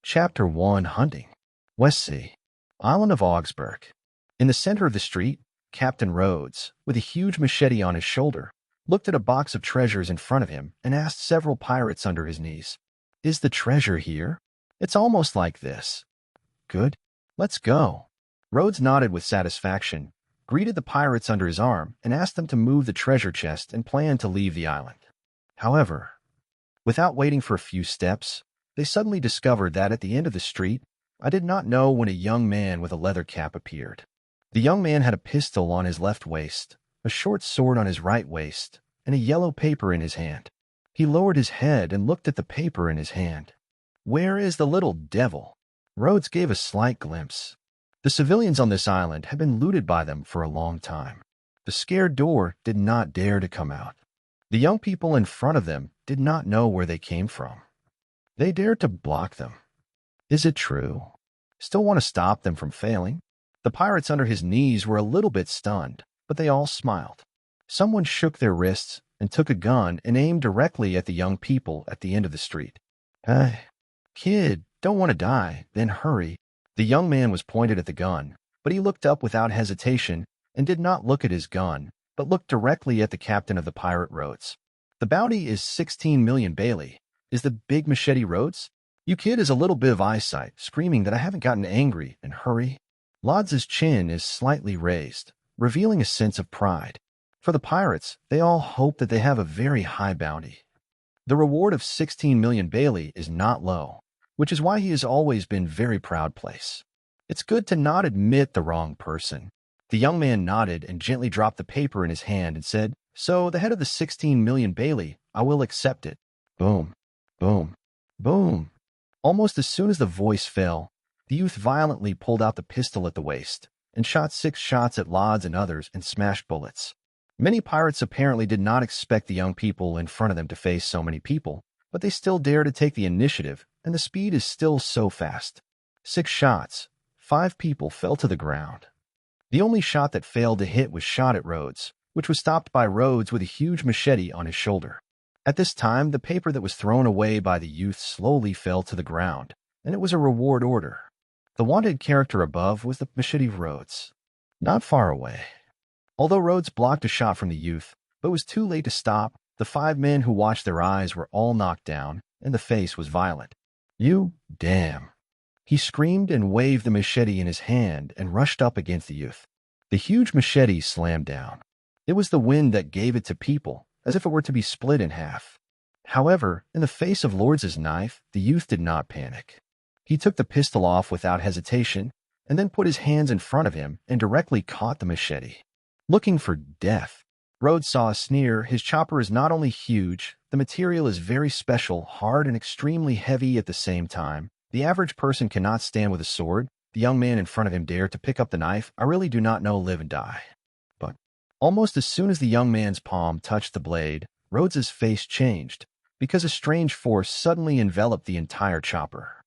Chapter 1 Hunting. West Sea. Island of Augsburg. In the center of the street, Captain Rhodes, with a huge machete on his shoulder, looked at a box of treasures in front of him and asked several pirates under his knees, "Is the treasure here? It's almost like this." "Good. Let's go." Rhodes nodded with satisfaction, greeted the pirates under his arm, and asked them to move the treasure chest and planned to leave the island. However, without waiting for a few steps, they suddenly discovered that at the end of the street, I did not know when a young man with a leather cap appeared. The young man had a pistol on his left waist, a short sword on his right waist, and a yellow paper in his hand. He lowered his head and looked at the paper in his hand. "Where is the little devil?" Rhodes gave a slight glimpse. The civilians on this island had been looted by them for a long time. The scared door did not dare to come out. The young people in front of them did not know where they came from. They dared to block them. Is it true? Still want to stop them from failing? The pirates under his knees were a little bit stunned, but they all smiled. Someone shook their wrists and took a gun and aimed directly at the young people at the end of the street. "Hey, kid, don't want to die, then hurry." The young man was pointed at the gun, but he looked up without hesitation and did not look at his gun, but looked directly at the captain of the pirate Rhodes. "The bounty is 16 million Bailey. Is the big machete Rhodes? You kid is a little bit of eyesight, screaming that I haven't gotten angry, and hurry." Lodz's chin is slightly raised, revealing a sense of pride. For the pirates, they all hope that they have a very high bounty. The reward of 16 million Bailey is not low, which is why he has always been very proud place. It's good to not admit the wrong person. The young man nodded and gently dropped the paper in his hand and said, "So the head of the 16 million Bailey, I will accept it." Boom, boom, boom. Almost as soon as the voice fell, the youth violently pulled out the pistol at the waist and shot 6 shots at Lodz and others and smashed bullets. Many pirates apparently did not expect the young people in front of them to face so many people, but they still dare to take the initiative, and the speed is still so fast. 6 shots, 5 people fell to the ground. The only shot that failed to hit was shot at Rhodes, which was stopped by Rhodes with a huge machete on his shoulder. At this time, the paper that was thrown away by the youth slowly fell to the ground, and it was a reward order. The wanted character above was the machete Rhodes. Not far away. Although Rhodes blocked a shot from the youth, but was too late to stop, the 5 men who watched their eyes were all knocked down, and the face was violent. "You damn." He screamed and waved the machete in his hand and rushed up against the youth. The huge machete slammed down. It was the wind that gave it to people, as if it were to be split in half. However, in the face of Lords' knife, the youth did not panic. He took the pistol off without hesitation, and then put his hands in front of him and directly caught the machete. Looking for death, Rhodes saw a sneer. His chopper is not only huge, the material is very special, hard, and extremely heavy at the same time. The average person cannot stand with a sword. The young man in front of him dared to pick up the knife. I really do not know live and die. But almost as soon as the young man's palm touched the blade, Rhodes's face changed, because a strange force suddenly enveloped the entire chopper.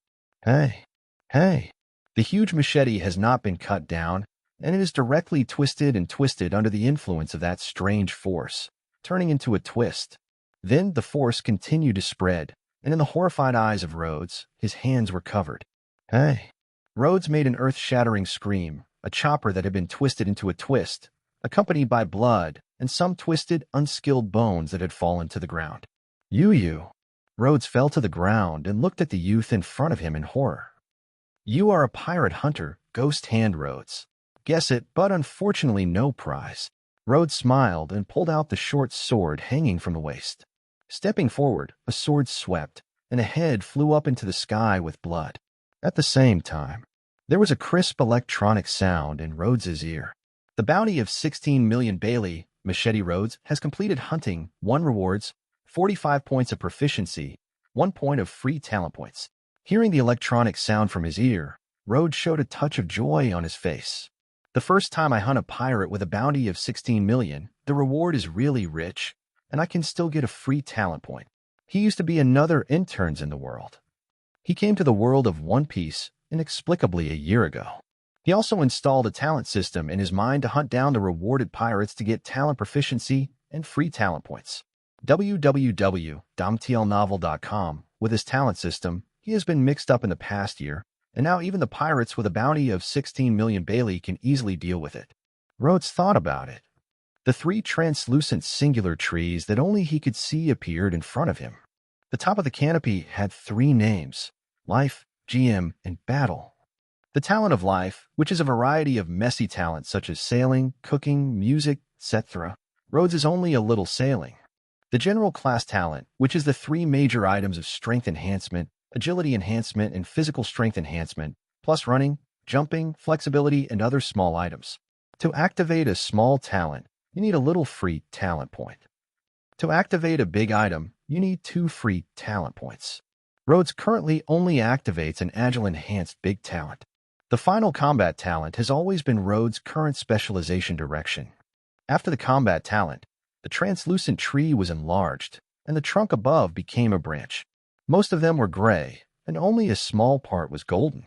Hey, hey. The huge machete has not been cut down, and it is directly twisted and twisted under the influence of that strange force, turning into a twist. Then the force continued to spread, and in the horrified eyes of Rhodes, his hands were covered. Hey. Rhodes made an earth-shattering scream, a chopper that had been twisted into a twist, accompanied by blood and some twisted, unskilled bones that had fallen to the ground. You. Rhodes fell to the ground and looked at the youth in front of him in horror. "You are a pirate hunter, Ghost Hand Rhodes. Guess it, but unfortunately no prize." Rhodes smiled and pulled out the short sword hanging from the waist. Stepping forward, a sword swept, and a head flew up into the sky with blood. At the same time, there was a crisp electronic sound in Rhodes's ear. The bounty of 16 million Bailey, Machete Rhodes, has completed hunting. 1 rewards, 45 points of proficiency, 1 point of free talent points. Hearing the electronic sound from his ear, Rhodes showed a touch of joy on his face. "The first time I hunt a pirate with a bounty of 16 million, the reward is really rich, and I can still get a free talent point." He used to be another interns in the world. He came to the world of One Piece inexplicably a year ago. He also installed a talent system in his mind to hunt down the rewarded pirates to get talent proficiency and free talent points. www.domtlnovel.com. With his talent system, He has been mixed up in the past year, and now even the pirates with a bounty of 16 million Bailey can easily deal with it. Rhodes thought about it. The three translucent singular trees that only he could see appeared in front of him. The top of the canopy had three names: Life, GM, and Battle. The talent of Life, which is a variety of messy talents such as sailing, cooking, music, etc. Rhodes is only a little sailing. The general class talent, which is the three major items of strength enhancement, agility enhancement, and physical strength enhancement, plus running, jumping, flexibility, and other small items. To activate a small talent, you need a little free talent point. To activate a big item, you need 2 free talent points. Rhodes currently only activates an Agile Enhanced Big Talent. The final combat talent has always been Rhodes' current specialization direction. After the combat talent, the translucent tree was enlarged, and the trunk above became a branch. Most of them were gray, and only a small part was golden.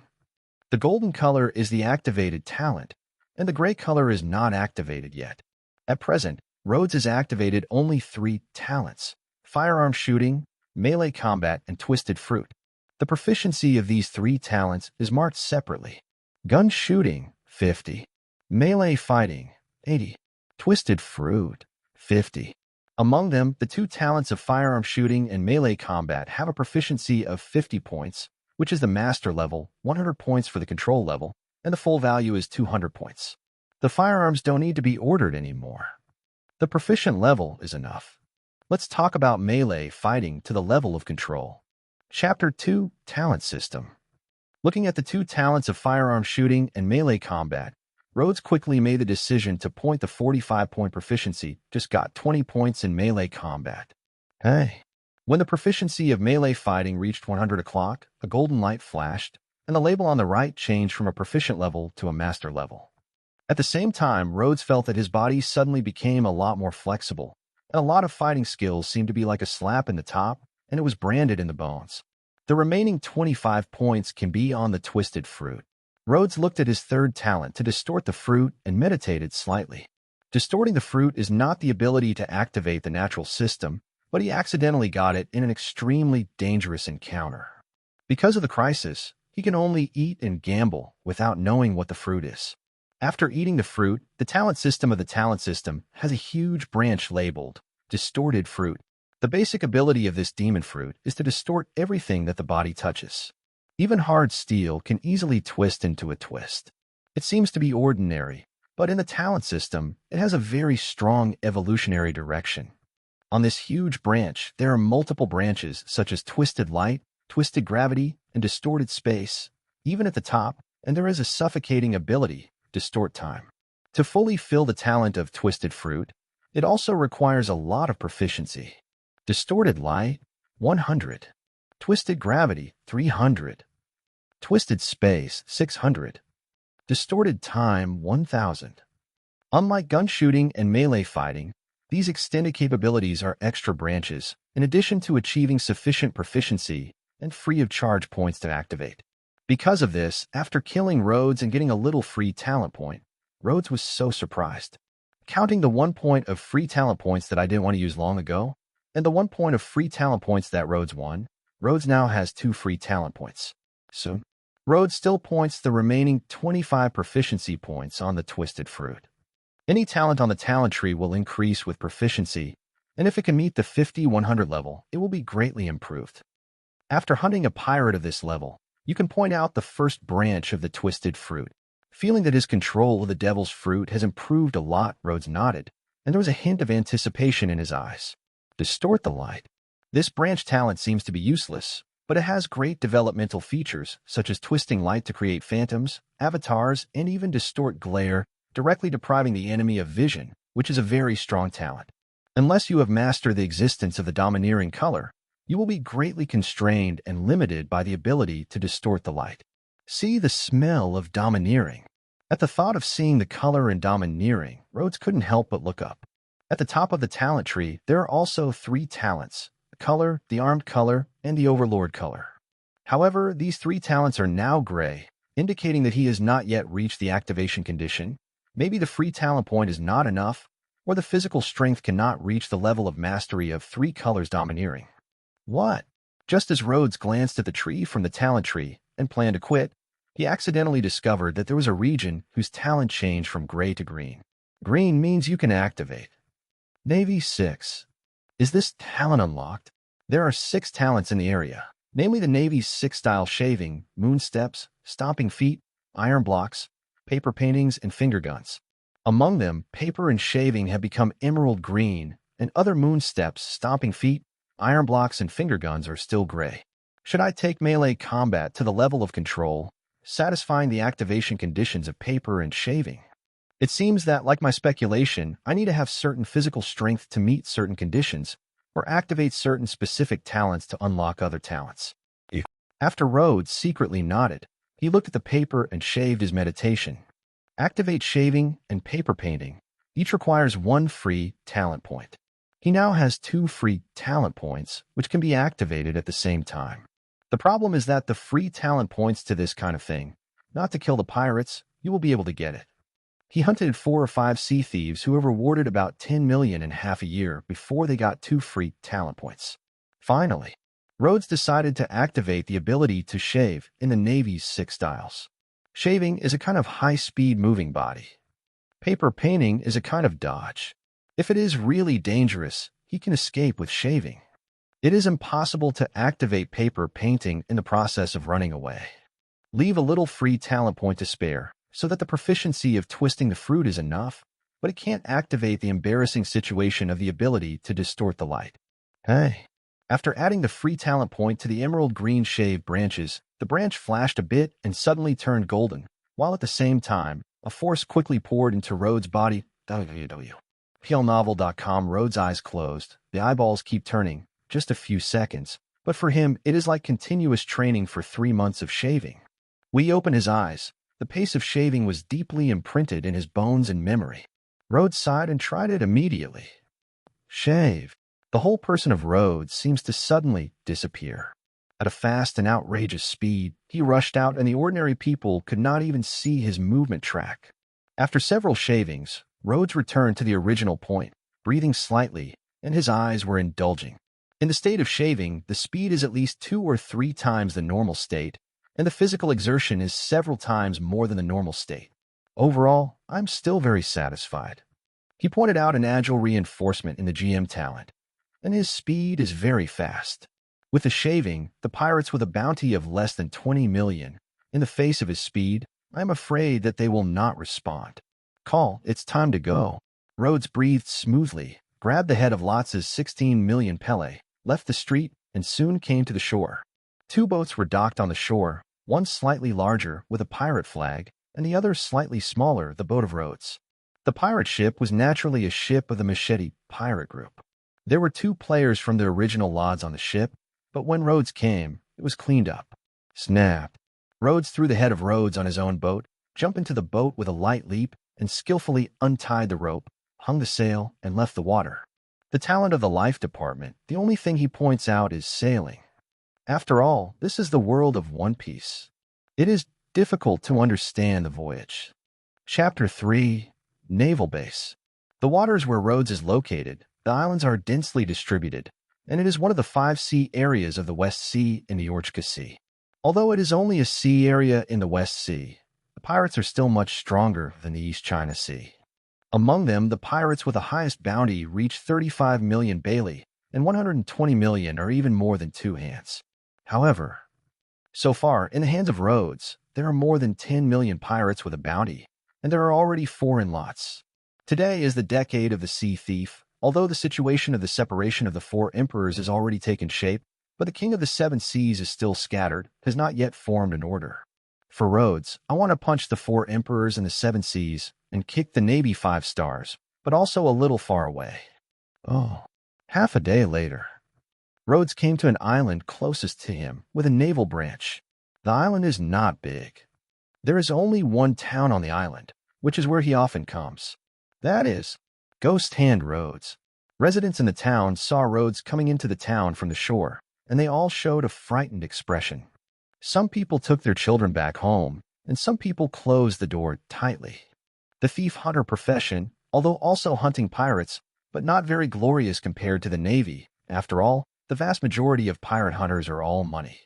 The golden color is the activated talent, and the gray color is not activated yet. At present, Rhodes has activated only 3 talents: firearm shooting, melee combat, and twisted fruit. The proficiency of these 3 talents is marked separately. Gun shooting, 50. Melee fighting, 80. Twisted fruit, 50. Among them, the 2 talents of firearm shooting and melee combat have a proficiency of 50 points, which is the master level, 100 points for the control level, and the full value is 200 points. The firearms don't need to be ordered anymore. The proficient level is enough. Let's talk about melee fighting to the level of control. Chapter 2, Talent System. Looking at the 2 talents of firearm shooting and melee combat, Rhodes quickly made the decision to point the 45-point proficiency just got 20 points in melee combat. Hey. When the proficiency of melee fighting reached 100 o'clock, a golden light flashed, and the label on the right changed from a proficient level to a master level. At the same time, Rhodes felt that his body suddenly became a lot more flexible, and a lot of fighting skills seemed to be like a slap in the top, and it was branded in the bones. The remaining 25 points can be on the twisted fruit. Rhodes looked at his 3rd talent to distort the fruit and meditated slightly. Distorting the fruit is not the ability to activate the natural system, but he accidentally got it in an extremely dangerous encounter. Because of the crisis, he can only eat and gamble without knowing what the fruit is. After eating the fruit, the talent system of the talent system has a huge branch labeled Distorted Fruit. The basic ability of this demon fruit is to distort everything that the body touches. Even hard steel can easily twist into a twist. It seems to be ordinary, but in the talent system, it has a very strong evolutionary direction. On this huge branch, there are multiple branches such as Twisted Light, Twisted Gravity, and Distorted Space, even at the top, and there is a suffocating ability, Distort Time. To fully fill the talent of Twisted Fruit, it also requires a lot of proficiency. Distorted Light, 100. Twisted Gravity, 300. Twisted Space, 600. Distorted Time, 1000. Unlike gun shooting and melee fighting, these extended capabilities are extra branches, in addition to achieving sufficient proficiency and free of charge points to activate. Because of this, after killing Rhodes and getting a little free talent point, Rhodes was so surprised. Counting the 1 point of free talent points that I didn't want to use long ago, and the 1 point of free talent points that Rhodes won, Rhodes now has 2 free talent points. So, Rhodes still points the remaining 25 proficiency points on the Twisted Fruit. Any talent on the talent tree will increase with proficiency, and if it can meet the 50-100 level, it will be greatly improved. After hunting a pirate of this level, you can point out the first branch of the Twisted Fruit. Feeling that his control of the Devil's Fruit has improved a lot, Rhodes nodded, and there was a hint of anticipation in his eyes. Distort the Light. This branch talent seems to be useless, but it has great developmental features, such as twisting light to create phantoms, avatars, and even distort glare, directly depriving the enemy of vision, which is a very strong talent. Unless you have mastered the existence of the domineering color, you will be greatly constrained and limited by the ability to distort the light. See the smell of domineering. At the thought of seeing the color in domineering, Rhodes couldn't help but look up. At the top of the talent tree, there are also 3 talents: the color, the armed color, and the overlord color. However, these 3 talents are now gray, indicating that he has not yet reached the activation condition. Maybe the free talent point is not enough, or the physical strength cannot reach the level of mastery of 3 colors domineering. What? Just as Rhodes glanced at the tree from the talent tree and planned to quit, he accidentally discovered that there was a region whose talent changed from gray to green. Green means you can activate. Navy 6. Is this talent unlocked? There are 6 talents in the area, namely the Navy's 6-style shaving, moon steps, stomping feet, iron blocks, paper paintings, and finger guns. Among them, paper and shaving have become emerald green, and other moon steps, stomping feet, iron blocks, and finger guns are still gray. Should I take melee combat to the level of control, satisfying the activation conditions of paper and shaving? It seems that, like my speculation, I need to have certain physical strength to meet certain conditions, or activate certain specific talents to unlock other talents. After Rhodes secretly nodded, he looked at the paper and shaved his meditation. Activate shaving and paper painting. Each requires 1 free talent point. He now has 2 free talent points, which can be activated at the same time. The problem is that the free talent points to this kind of thing, not to kill the pirates, you will be able to get it. He hunted 4 or 5 sea thieves who were rewarded about 10 million in half a year before they got 2 free talent points. Finally, Rhodes decided to activate the ability to shave in the Navy's 6 styles. Shaving is a kind of high-speed moving body. Paper painting is a kind of dodge. If it is really dangerous, he can escape with shaving. It is impossible to activate paper painting in the process of running away. Leave a little free talent point to spare, so that the proficiency of twisting the fruit is enough, but it can't activate the embarrassing situation of the ability to distort the light. Hey. After adding the free talent point to the emerald green shaved branches, the branch flashed a bit and suddenly turned golden, while at the same time, a force quickly poured into Rhodes' body. PLNovel.com. Rhodes' eyes closed. The eyeballs keep turning, just a few seconds, but for him it is like continuous training for 3 months of shaving. When he opened his eyes, the pace of shaving was deeply imprinted in his bones and memory. Rhodes sighed and tried it immediately. Shave. The whole person of Rhodes seems to suddenly disappear. At a fast and outrageous speed, he rushed out and the ordinary people could not even see his movement track. After several shavings, Rhodes returned to the original point, breathing slightly, and his eyes were indulging. In the state of shaving, the speed is at least 2 or 3 times the normal state, and the physical exertion is several times more than the normal state. Overall, I'm still very satisfied. He pointed out an agile reinforcement in the GM talent, and his speed is very fast. With the shaving, the pirates with a bounty of less than 20 million, in the face of his speed, I'm afraid that they will not respond. Call, it's time to go. Rhodes breathed smoothly, grabbed the head of Lotz's 16 million Pele, left the street, and soon came to the shore. 2 boats were docked on the shore, one slightly larger with a pirate flag, and the other slightly smaller, the boat of Rhodes. The pirate ship was naturally a ship of the Machete pirate group. There were 2 players from the original Lods on the ship, but when Rhodes came, it was cleaned up. Snap. Rhodes threw the head of Rhodes on his own boat, jumped into the boat with a light leap, and skillfully untied the rope, hung the sail, and left the water. The talent of the life department, the only thing he points out is sailing. After all, this is the world of One Piece. It is difficult to understand the voyage. Chapter 3. Naval Base. The waters where Rhodes is located, the islands are densely distributed, and it is one of the 5 sea areas of the West Sea and the Yorkshire Sea. Although it is only a sea area in the West Sea, the pirates are still much stronger than the East China Sea. Among them, the pirates with the highest bounty reach 35 million Bailey, and 120 million are even more than 2 hands. However, so far, in the hands of Rhodes, there are more than 10 million pirates with a bounty, and there are already 4 in Lots. Today is the decade of the Sea Thief, although the situation of the separation of the 4 emperors has already taken shape, but the king of the 7 seas is still scattered, has not yet formed an order. For Rhodes, I want to punch the 4 emperors in the 7 seas and kick the Navy 5 stars, but also a little far away. Oh, half a day later. Rhodes came to an island closest to him with a naval branch. The island is not big. There is only 1 town on the island, which is where he often comes. That is Ghost Hand Rhodes. Residents in the town saw Rhodes coming into the town from the shore, and they all showed a frightened expression. Some people took their children back home, and some people closed the door tightly. The thief-hunter profession, although also hunting pirates, but not very glorious compared to the Navy. After all, The vast majority of pirate hunters are all money.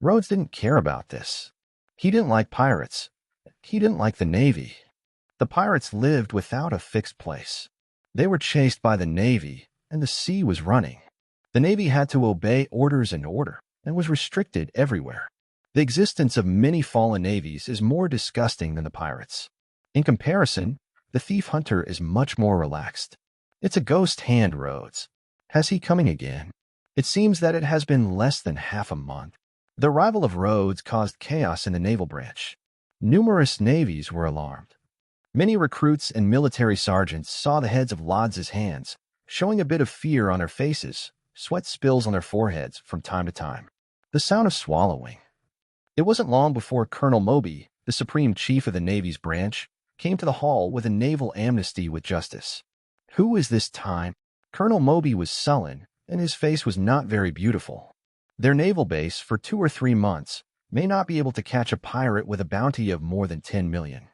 Rhodes didn't care about this. He didn't like pirates. He didn't like the Navy. The pirates lived without a fixed place. They were chased by the Navy, and the sea was running. The Navy had to obey orders and order, and was restricted everywhere. The existence of many fallen navies is more disgusting than the pirates. In comparison, the thief hunter is much more relaxed. It's a ghost hand, Rhodes. Has he coming again? It seems that it has been less than half a month. The arrival of Rhodes caused chaos in the naval branch. Numerous navies were alarmed. Many recruits and military sergeants saw the heads of Lods' hands, showing a bit of fear on their faces, sweat spills on their foreheads from time to time. The sound of swallowing. It wasn't long before Colonel Moby, the supreme chief of the Navy's branch, came to the hall with a naval amnesty with justice. Who is this time? Colonel Moby was sullen, and his face was not very beautiful. Their naval base, for 2 or 3 months, may not be able to catch a pirate with a bounty of more than 10 million.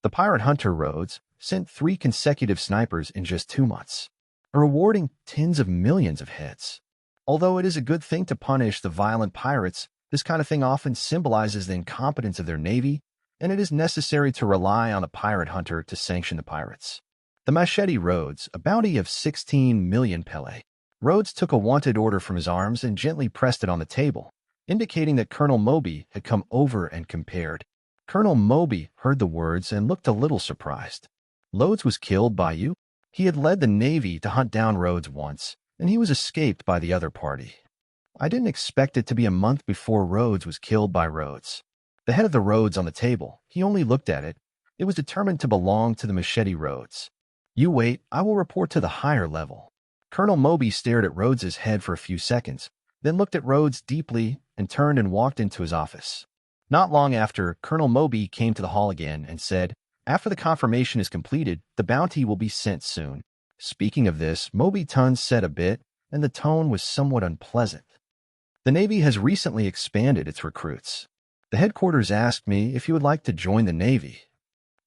The pirate hunter Rhodes sent 3 consecutive snipers in just 2 months, rewarding tens of millions of heads. Although it is a good thing to punish the violent pirates, this kind of thing often symbolizes the incompetence of their navy, and it is necessary to rely on a pirate hunter to sanction the pirates. The machete Rhodes, a bounty of 16 million Pele. Rhodes took a wanted order from his arms and gently pressed it on the table, indicating that Colonel Moby had come over and compared. Colonel Moby heard the words and looked a little surprised. Rhodes was killed by you? He had led the Navy to hunt down Rhodes once, and he was escaped by the other party. I didn't expect it to be a month before Rhodes was killed by Rhodes. The head of the Rhodes on the table, he only looked at it. It was determined to belong to the machete Rhodes. You wait, I will report to the higher level. Colonel Moby stared at Rhodes's head for a few seconds, then looked at Rhodes deeply and turned and walked into his office. Not long after, Colonel Moby came to the hall again and said, after the confirmation is completed, the bounty will be sent soon. Speaking of this, Moby tongue said a bit, and the tone was somewhat unpleasant. The Navy has recently expanded its recruits. The headquarters asked me if you would like to join the Navy.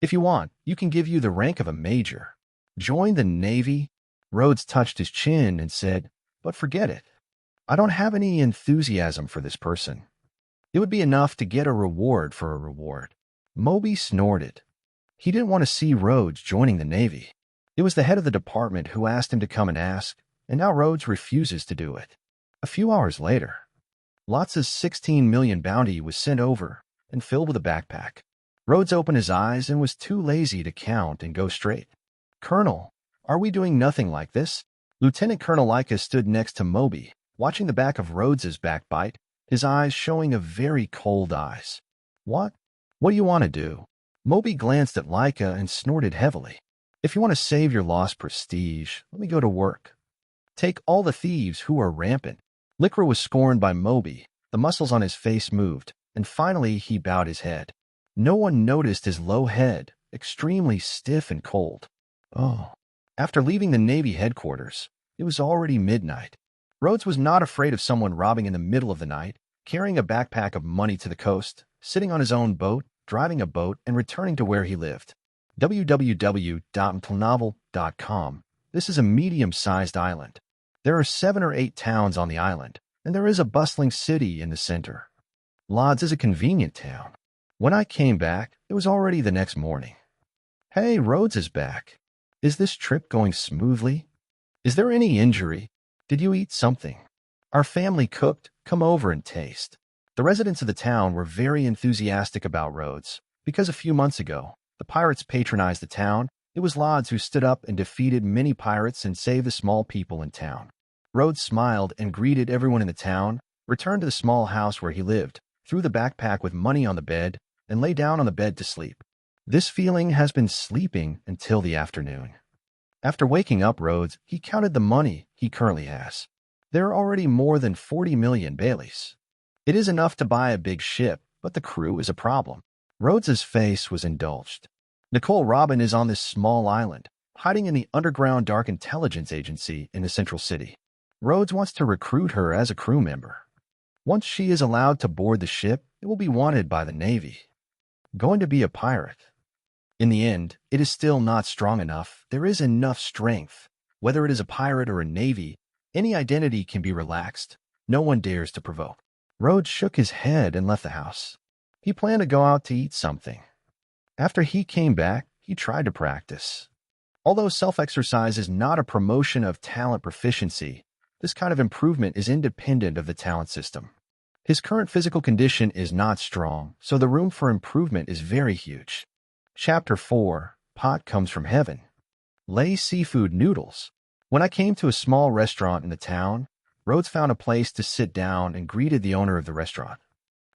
If you want, you can give you the rank of a major. Join the Navy? Rhodes touched his chin and said, but forget it. I don't have any enthusiasm for this person. It would be enough to get a reward for a reward. Moby snorted. He didn't want to see Rhodes joining the Navy. It was the head of the department who asked him to come and ask, and now Rhodes refuses to do it. A few hours later, Lots' 16 million bounty was sent over and filled with a backpack. Rhodes opened his eyes and was too lazy to count and go straight. Colonel, are we doing nothing like this? Lieutenant Colonel Leica stood next to Moby, watching the back of Rhodes's backbite, his eyes showing a very cold eyes. What? What do you want to do? Moby glanced at Leica and snorted heavily. If you want to save your lost prestige, let me go to work. Take all the thieves who are rampant. Lycra was scorned by Moby. The muscles on his face moved, and finally he bowed his head. No one noticed his low head, extremely stiff and cold. Oh. After leaving the Navy headquarters, it was already midnight. Rhodes was not afraid of someone robbing in the middle of the night, carrying a backpack of money to the coast, sitting on his own boat, driving a boat, and returning to where he lived. www.novel.com. This is a medium-sized island. There are 7 or 8 towns on the island, and there is a bustling city in the center. Lods is a convenient town. When I came back, it was already the next morning. Hey, Rhodes is back. Is this trip going smoothly? Is there any injury? Did you eat something? Our family cooked. Come over and taste. The residents of the town were very enthusiastic about Rhodes, because a few months ago, the pirates patronized the town. It was Lods who stood up and defeated many pirates and saved the small people in town. Rhodes smiled and greeted everyone in the town, returned to the small house where he lived, threw the backpack with money on the bed, and lay down on the bed to sleep. This feeling has been sleeping until the afternoon. After waking up Rhodes, he counted the money he currently has. There are already more than 40 million Baileys. It is enough to buy a big ship, but the crew is a problem. Rhodes's face was indulged. Nicole Robin is on this small island, hiding in the underground dark intelligence agency in the central city. Rhodes wants to recruit her as a crew member. Once she is allowed to board the ship, it will be wanted by the Navy. Going to be a pirate. In the end, it is still not strong enough. There is enough strength. Whether it is a pirate or a Navy, Any identity can be relaxed. No one dares to provoke. Rhodes shook his head and left the house. He planned to go out to eat something. After he came back, he tried to practice. Although self-exercise is not a promotion of talent proficiency, this kind of improvement is independent of the talent system. His current physical condition is not strong, so the room for improvement is very huge. Chapter 4. Pot comes from heaven. Lay seafood noodles. When I came to a small restaurant in the town, Rhodes found a place to sit down and greeted the owner of the restaurant.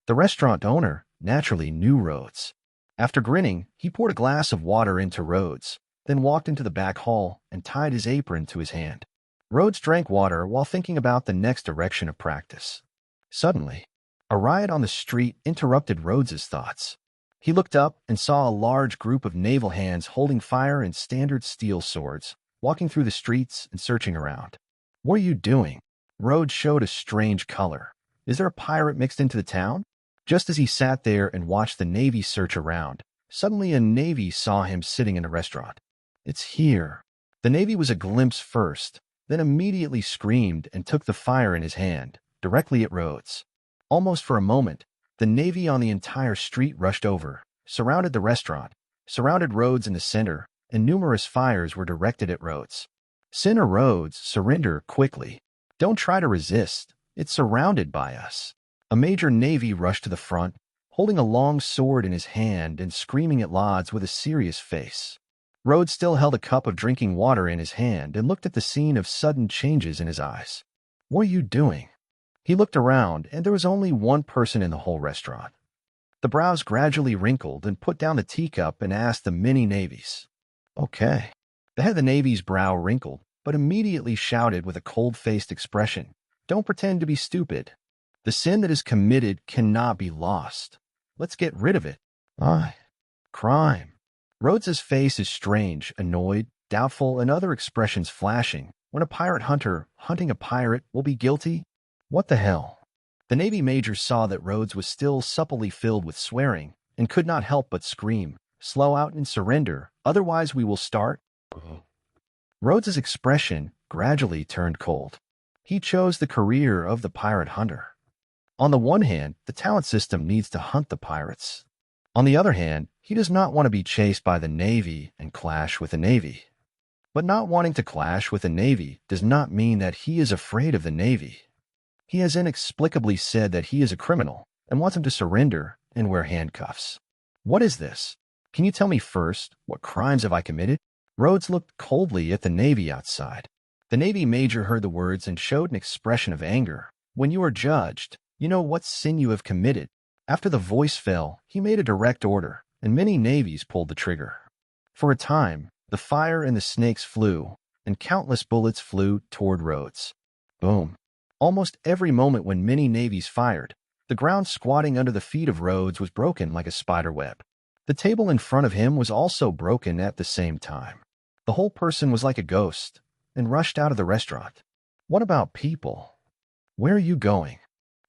The restaurant owner naturally knew Rhodes. After grinning, he poured a glass of water into Rhodes, then walked into the back hall and tied his apron to his hand. Rhodes drank water while thinking about the next direction of practice. Suddenly, a riot on the street interrupted Rhodes's thoughts. He looked up and saw a large group of naval hands holding fire and standard steel swords, walking through the streets and searching around. "What are you doing?" Rhodes showed a strange color. "Is there a pirate mixed into the town?" Just as he sat there and watched the Navy search around, suddenly a Navy saw him sitting in a restaurant. "It's here." The Navy was a glimpse first, then immediately screamed and took the fire in his hand, directly at Rhodes. Almost for a moment, the Navy on the entire street rushed over, surrounded the restaurant, surrounded Rhodes in the center, and numerous fires were directed at Rhodes. "Sinner Rhodes, surrender quickly. Don't try to resist. It's surrounded by us." A major Navy rushed to the front, holding a long sword in his hand and screaming at Lods with a serious face. Rhodes still held a cup of drinking water in his hand and looked at the scene of sudden changes in his eyes. "What are you doing?" He looked around, and there was only one person in the whole restaurant. The brows gradually wrinkled and put down the teacup and asked the many navies. "Okay." The head of the Navy's brow wrinkled, but immediately shouted with a cold-faced expression, "Don't pretend to be stupid. The sin that is committed cannot be lost. Let's get rid of it." "Aye. Crime." Rhodes's face is strange, annoyed, doubtful, and other expressions flashing. When a pirate hunter hunting a pirate will be guilty? What the hell? The Navy major saw that Rhodes was still supplely filled with swearing and could not help but scream, "Slow out and surrender, otherwise we will start." Rhodes's expression gradually turned cold. He chose the career of the pirate hunter. On the one hand, the talent system needs to hunt the pirates. On the other hand, he does not want to be chased by the Navy and clash with the Navy. But not wanting to clash with the Navy does not mean that he is afraid of the Navy. He has inexplicably said that he is a criminal and wants him to surrender and wear handcuffs. What is this? Can you tell me first, what crimes have I committed? Rhodes looked coldly at the Navy outside. The Navy major heard the words and showed an expression of anger. "When you are judged, you know what sin you have committed." After the voice fell, he made a direct order, and many navies pulled the trigger. For a time, the fire and the snakes flew, and countless bullets flew toward Rhodes. Boom. Almost every moment when many navies fired, the ground squatting under the feet of Rhodes was broken like a spider web. The table in front of him was also broken at the same time. The whole person was like a ghost, and rushed out of the restaurant. "What about people? Where are you going?"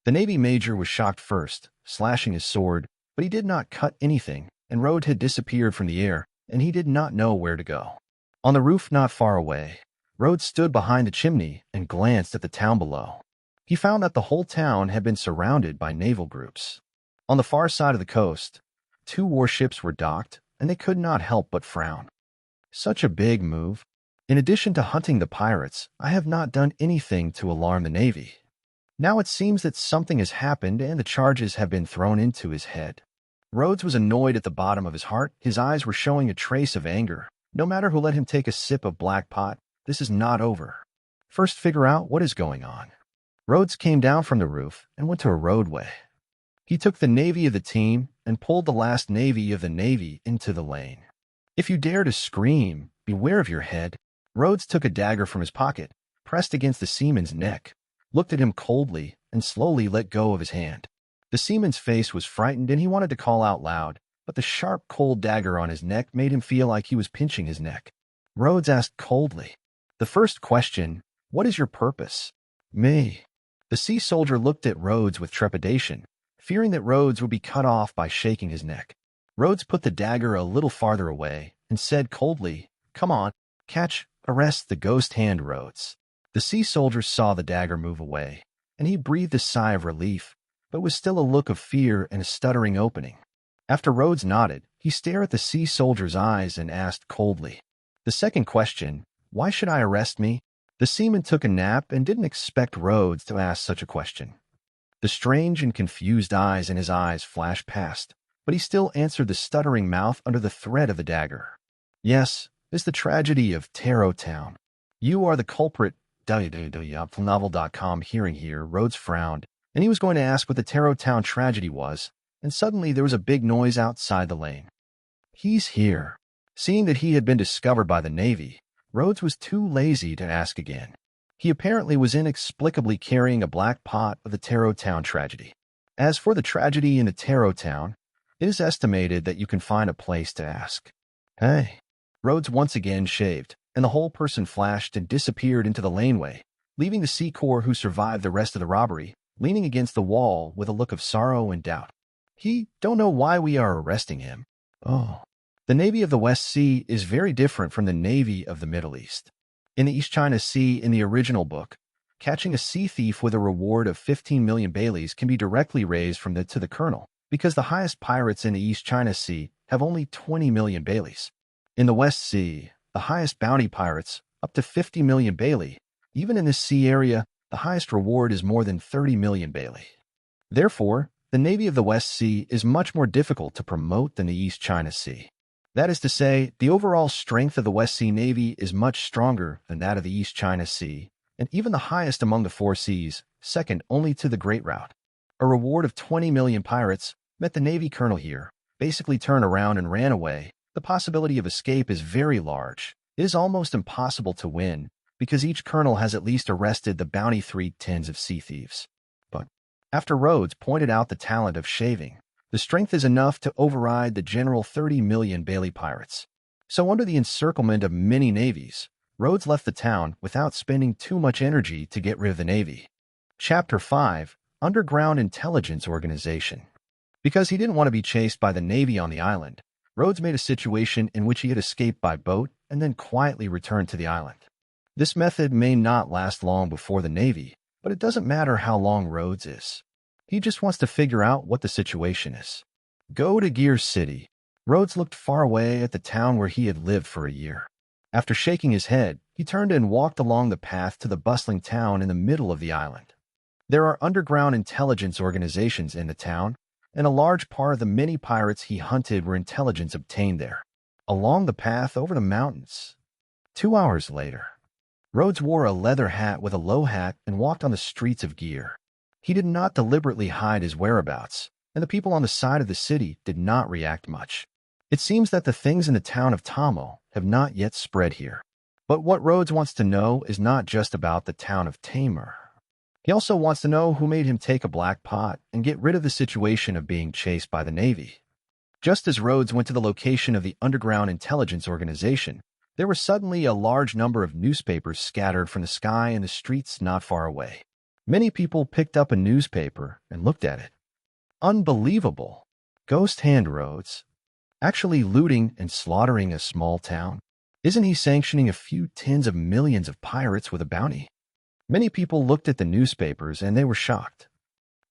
The Navy major was shocked first, slashing his sword, but he did not cut anything, and Rhodes had disappeared from the air, and he did not know where to go. On the roof not far away, Rhodes stood behind the chimney and glanced at the town below. He found that the whole town had been surrounded by naval groups. On the far side of the coast, 2 warships were docked, and they could not help but frown. Such a big move. In addition to hunting the pirates, I have not done anything to alarm the Navy. Now it seems that something has happened and the charges have been thrown into his head. Rhodes was annoyed at the bottom of his heart. His eyes were showing a trace of anger. No matter who let him take a sip of black pot, this is not over. First figure out what is going on. Rhodes came down from the roof and went to a roadway. He took the navy of the team and pulled the last navy of the Navy into the lane. "If you dare to scream, beware of your head." Rhodes took a dagger from his pocket, pressed against the seaman's neck, looked at him coldly, and slowly let go of his hand. The seaman's face was frightened and he wanted to call out loud, but the sharp, cold dagger on his neck made him feel like he was pinching his neck. Rhodes asked coldly, "The first question, what is your purpose?" "Me." The sea soldier looked at Rhodes with trepidation, fearing that Rhodes would be cut off by shaking his neck. Rhodes put the dagger a little farther away and said coldly, "Come on, catch, arrest the ghost hand, Rhodes." The sea soldier saw the dagger move away, and he breathed a sigh of relief, but was still a look of fear and a stuttering opening. After Rhodes nodded, he stared at the sea soldier's eyes and asked coldly, "The second question, why should I arrest me?" The seaman took a nap and didn't expect Rhodes to ask such a question. The strange and confused eyes in his eyes flashed past, but he still answered the stuttering mouth under the threat of the dagger. "Yes, it's the tragedy of Tarot Town. You are the culprit." www.novel.com. Hearing here, Rhodes frowned, and he was going to ask what the Tarot Town tragedy was, and suddenly there was a big noise outside the lane. "He's here." Seeing that he had been discovered by the Navy, Rhodes was too lazy to ask again. He apparently was inexplicably carrying a black pot of the Tarot Town tragedy. As for the tragedy in the Tarot Town, it is estimated that you can find a place to ask. "Hey." Rhodes once again shaved, and the whole person flashed and disappeared into the laneway, leaving the Sea Corps who survived the rest of the robbery, leaning against the wall with a look of sorrow and doubt. "He don't know why we are arresting him." "Oh." The Navy of the West Sea is very different from the Navy of the Middle East. In the East China Sea, in the original book, catching a sea thief with a reward of 15 million baileys can be directly raised from to the colonel, because the highest pirates in the East China Sea have only 20 million baileys. In the West Sea, the highest bounty pirates, up to 50 million bailey. Even in this sea area, the highest reward is more than 30 million bailey. Therefore, the Navy of the West Sea is much more difficult to promote than the East China Sea. That is to say, the overall strength of the West Sea Navy is much stronger than that of the East China Sea, and even the highest among the four seas, second only to the Great Route. A reward of 20 million pirates met the Navy colonel here, basically turned around and ran away. The possibility of escape is very large. It is almost impossible to win, because each colonel has at least arrested the bounty 3/10 of sea thieves. But after Rhodes pointed out the talent of shaving, the strength is enough to override the general 30 million bailey pirates. So under the encirclement of many navies, Rhodes left the town without spending too much energy to get rid of the Navy. Chapter 5, Underground Intelligence Organization. Because he didn't want to be chased by the Navy on the island, Rhodes made a situation in which he had escaped by boat and then quietly returned to the island. This method may not last long before the Navy, but it doesn't matter how long Rhodes is. He just wants to figure out what the situation is. Go to Gear City. Rhodes looked far away at the town where he had lived for a year. After shaking his head, he turned and walked along the path to the bustling town in the middle of the island. There are underground intelligence organizations in the town, and a large part of the many pirates he hunted were intelligence obtained there. Along the path over the mountains. 2 hours later, Rhodes wore a leather hat with a low hat and walked on the streets of Gear. He did not deliberately hide his whereabouts, and the people on the side of the city did not react much. It seems that the things in the town of Tamo have not yet spread here. But what Rhodes wants to know is not just about the town of Tamar. He also wants to know who made him take a black pot and get rid of the situation of being chased by the Navy. Just as Rhodes went to the location of the Underground Intelligence Organization, there were suddenly a large number of newspapers scattered from the sky in the streets not far away. Many people picked up a newspaper and looked at it. Unbelievable. Ghost Hand Rhodes. Actually looting and slaughtering a small town. Isn't he sanctioning a few tens of millions of pirates with a bounty? Many people looked at the newspapers and they were shocked.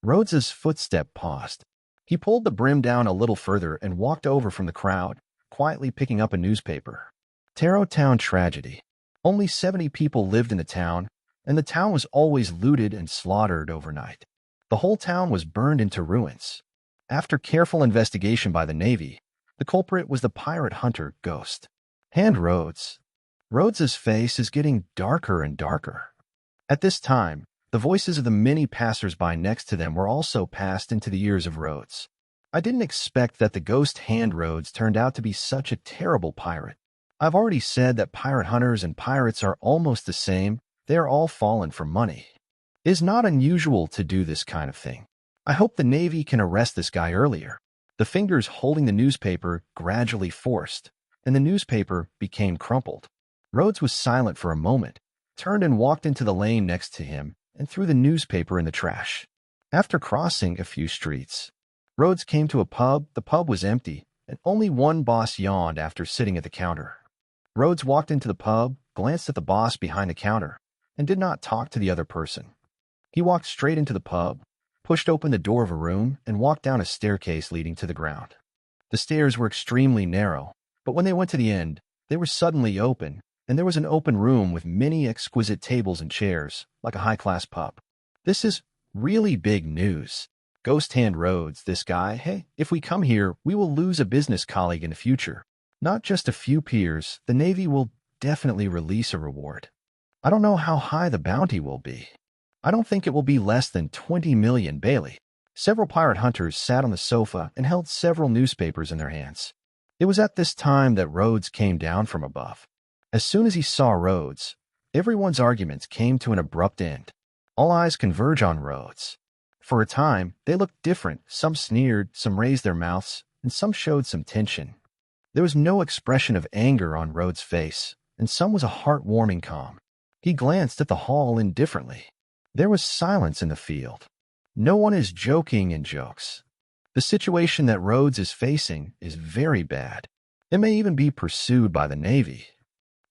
Rhodes's footstep paused. He pulled the brim down a little further and walked over from the crowd, quietly picking up a newspaper. Tarot Town Tragedy. Only 70 people lived in the town, and the town was always looted and slaughtered overnight. The whole town was burned into ruins. After careful investigation by the Navy, the culprit was the pirate hunter Ghost Hand Rhodes. Rhodes's face is getting darker and darker. At this time, the voices of the many passers-by next to them were also passed into the ears of Rhodes. I didn't expect that the Ghost Hand Rhodes turned out to be such a terrible pirate. I've already said that pirate hunters and pirates are almost the same. They are all fallen for money. It is not unusual to do this kind of thing. I hope the Navy can arrest this guy earlier. The fingers holding the newspaper gradually forced, and the newspaper became crumpled. Rhodes was silent for a moment, turned and walked into the lane next to him, and threw the newspaper in the trash. After crossing a few streets, Rhodes came to a pub. The pub was empty, and only one boss yawned after sitting at the counter. Rhodes walked into the pub, glanced at the boss behind the counter, and did not talk to the other person. He walked straight into the pub, pushed open the door of a room, and walked down a staircase leading to the ground. The stairs were extremely narrow, but when they went to the end, they were suddenly open, and there was an open room with many exquisite tables and chairs, like a high-class pub. This is really big news. Ghost Hand Rhodes, this guy, hey, if we come here, we will lose a business colleague in the future. Not just a few peers, the Navy will definitely release a reward. I don't know how high the bounty will be. I don't think it will be less than 20 million Bailey. Several pirate hunters sat on the sofa and held several newspapers in their hands. It was at this time that Rhodes came down from above. As soon as he saw Rhodes, everyone's arguments came to an abrupt end. All eyes converge on Rhodes. For a time, they looked different. Some sneered, some raised their mouths, and some showed some tension. There was no expression of anger on Rhodes' face, and some was a heartwarming calm. He glanced at the hall indifferently. There was silence in the field. No one is joking in jokes. The situation that Rhodes is facing is very bad. It may even be pursued by the Navy.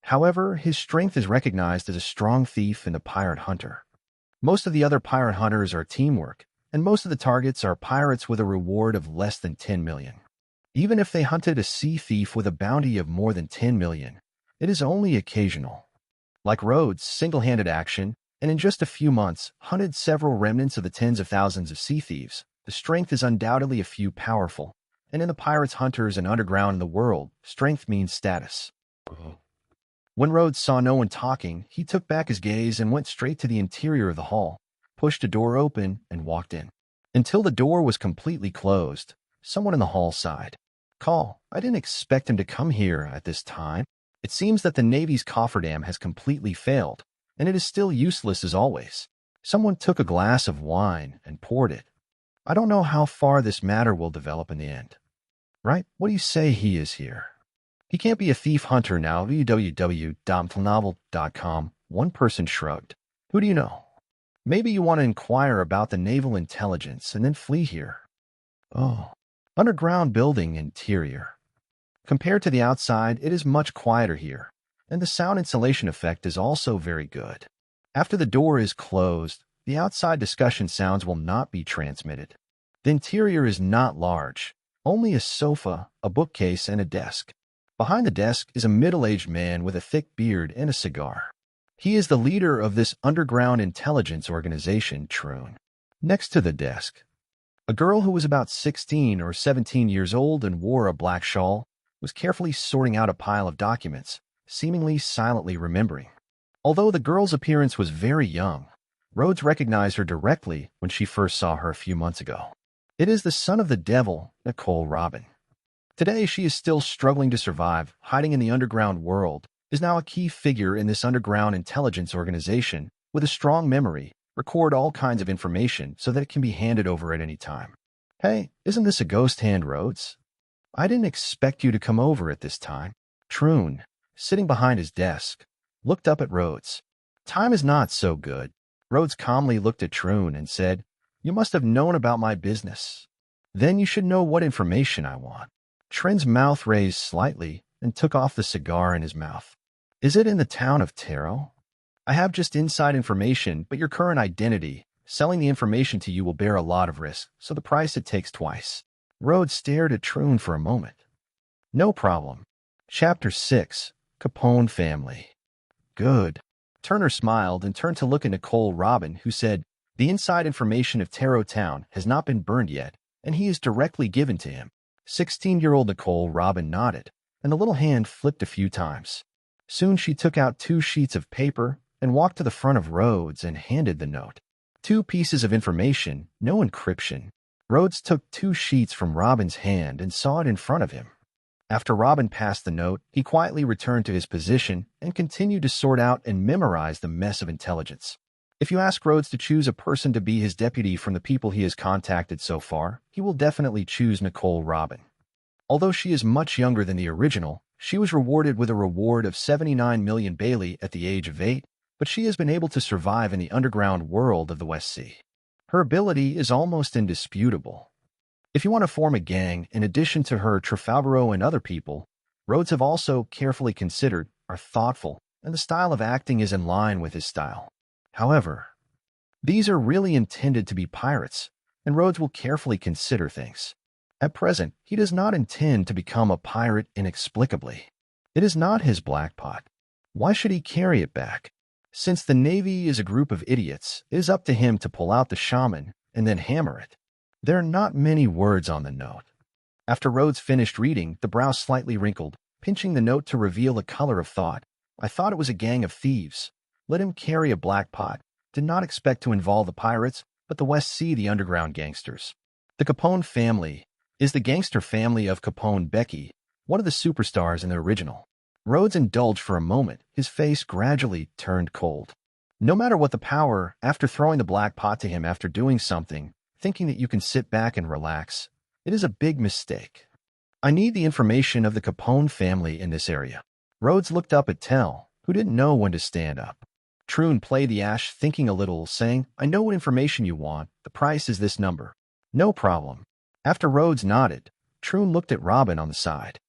However, his strength is recognized as a strong thief and a pirate hunter. Most of the other pirate hunters are teamwork, and most of the targets are pirates with a reward of less than 10 million. Even if they hunted a sea thief with a bounty of more than 10 million, it is only occasional. Like Rhodes' single-handed action, and in just a few months, hunted several remnants of the tens of thousands of sea thieves, the strength is undoubtedly a few powerful, and in the pirates, hunters, and underground in the world, strength means status. When Rhodes saw no one talking, he took back his gaze and went straight to the interior of the hall, pushed a door open, and walked in. Until the door was completely closed, someone in the hall sighed. "Call, I didn't expect him to come here at this time. It seems that the Navy's cofferdam has completely failed, and it is still useless as always." Someone took a glass of wine and poured it. "I don't know how far this matter will develop in the end." "Right? What do you say he is here?" "He can't be a thief hunter now. www.novel.com. One person shrugged. "Who do you know?" "Maybe you want to inquire about the naval intelligence and then flee here." "Oh. Underground building interior. Compared to the outside, it is much quieter here, and the sound insulation effect is also very good. After the door is closed, the outside discussion sounds will not be transmitted. The interior is not large, only a sofa, a bookcase, and a desk. Behind the desk is a middle-aged man with a thick beard and a cigar. He is the leader of this underground intelligence organization, Troon. Next to the desk, a girl who was about 16 or 17 years old and wore a black shawl was carefully sorting out a pile of documents, seemingly silently remembering. Although the girl's appearance was very young, Rhodes recognized her directly when she first saw her a few months ago. It is the son of the devil, Nicole Robin. Today she is still struggling to survive, hiding in the underground world, is now a key figure in this underground intelligence organization with a strong memory, record all kinds of information so that it can be handed over at any time. "Hey, isn't this a Ghost Hand Rhodes? I didn't expect you to come over at this time." Troon, sitting behind his desk, looked up at Rhodes. "Time is not so good." Rhodes calmly looked at Troon and said, "You must have known about my business. Then you should know what information I want." Troon's mouth raised slightly and took off the cigar in his mouth. "Is it in the town of Taro? I have just inside information, but your current identity. Selling the information to you will bear a lot of risk, so the price it takes twice." Rhodes stared at Troon for a moment. "No problem." Chapter 6. Capone Family. "Good." Turner smiled and turned to look at Nicole Robin, who said, "The inside information of Taro Town has not been burned yet, and he is directly given to him." 16-year-old Nicole Robin nodded, and the little hand flipped a few times. Soon she took out 2 sheets of paper and walked to the front of Rhodes and handed the note. 2 pieces of information, no encryption. Rhodes took 2 sheets from Robin's hand and saw it in front of him. After Robin passed the note, he quietly returned to his position and continued to sort out and memorize the mess of intelligence. If you ask Rhodes to choose a person to be his deputy from the people he has contacted so far, he will definitely choose Nicole Robin. Although she is much younger than the original, she was rewarded with a reward of 79 million Bailey at the age of 8, but she has been able to survive in the underground world of the West Sea. Her ability is almost indisputable. If you want to form a gang, in addition to her Trafalgaro and other people, Rhodes have also carefully considered, are thoughtful, and the style of acting is in line with his style. However, these are really intended to be pirates, and Rhodes will carefully consider things. At present, he does not intend to become a pirate inexplicably. It is not his black pot. Why should he carry it back? Since the Navy is a group of idiots, it is up to him to pull out the shaman and then hammer it. There are not many words on the note. After Rhodes finished reading, the brow slightly wrinkled, pinching the note to reveal a color of thought. I thought it was a gang of thieves. Let him carry a black pot. Did not expect to involve the pirates, but the West Sea the underground gangsters. The Capone family is the gangster family of Capone Becky, one of the superstars in the original. Rhodes indulged for a moment. His face gradually turned cold. No matter what the power, after throwing the black pot to him after doing something, thinking that you can sit back and relax, it is a big mistake. I need the information of the Capone family in this area. Rhodes looked up at Tell, who didn't know when to stand up. Troon played the ash, thinking a little, saying, I know what information you want. The price is this number. No problem. After Rhodes nodded, Troon looked at Robin on the side.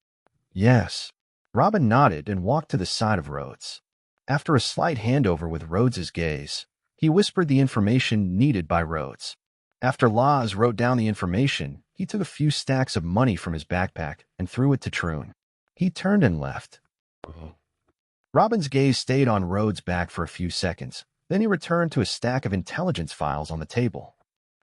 Yes. Robin nodded and walked to the side of Rhodes. After a slight handover with Rhodes's gaze, he whispered the information needed by Rhodes. After Laz wrote down the information, he took a few stacks of money from his backpack and threw it to Troon. He turned and left. Robin's gaze stayed on Rhodes' back for a few seconds. Then he returned to a stack of intelligence files on the table.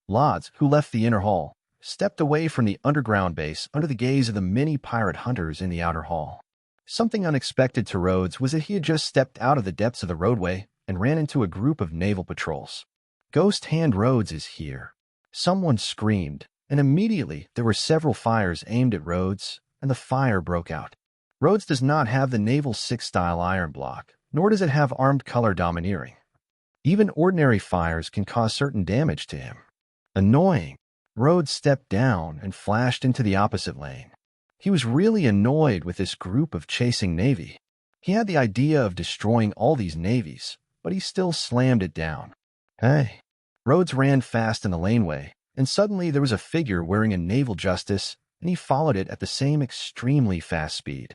Laz, who left the inner hall, stepped away from the underground base under the gaze of the many pirate hunters in the outer hall. Something unexpected to Rhodes was that he had just stepped out of the depths of the roadway and ran into a group of naval patrols. Ghost Hand Rhodes is here. Someone screamed, and immediately there were several fires aimed at Rhodes, and the fire broke out. Rhodes does not have the Naval 6-style iron block, nor does it have armed color domineering. Even ordinary fires can cause certain damage to him. Annoying. Rhodes stepped down and flashed into the opposite lane. He was really annoyed with this group of chasing Navy. He had the idea of destroying all these navies, but he still slammed it down. Hey. Rhodes ran fast in the laneway, and suddenly there was a figure wearing a naval justice, and he followed it at the same extremely fast speed.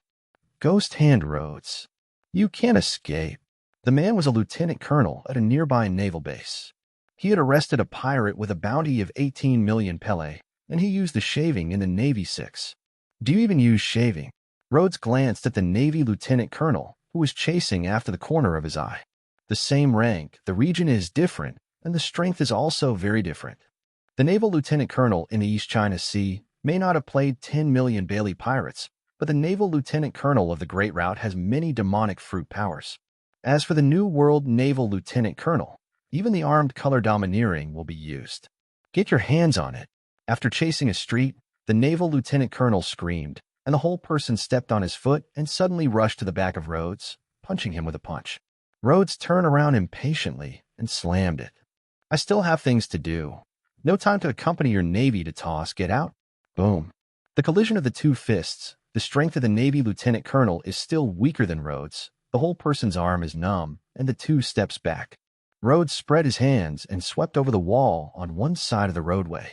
Ghost Hand Rhodes. You can't escape. The man was a lieutenant colonel at a nearby naval base. He had arrested a pirate with a bounty of 18 million pele, and he used the shaving in the Navy 6. Do you even use shaving? Rhodes glanced at the Navy lieutenant colonel, who was chasing after the corner of his eye. The same rank, the region is different, and the strength is also very different. The naval lieutenant colonel in the East China Sea may not have played 10 million Bailey pirates, but the naval lieutenant colonel of the Great Route has many demonic fruit powers. As for the New World naval lieutenant colonel, even the armed color domineering will be used. Get your hands on it. After chasing a street, the naval lieutenant colonel screamed, and the whole person stepped on his foot and suddenly rushed to the back of Rhodes, punching him with a punch. Rhodes turned around impatiently and slammed it. I still have things to do. No time to accompany your Navy to toss. Get out. Boom. The collision of the two fists. The strength of the Navy lieutenant colonel is still weaker than Rhodes. The whole person's arm is numb, and the two steps back. Rhodes spread his hands and swept over the wall on one side of the roadway.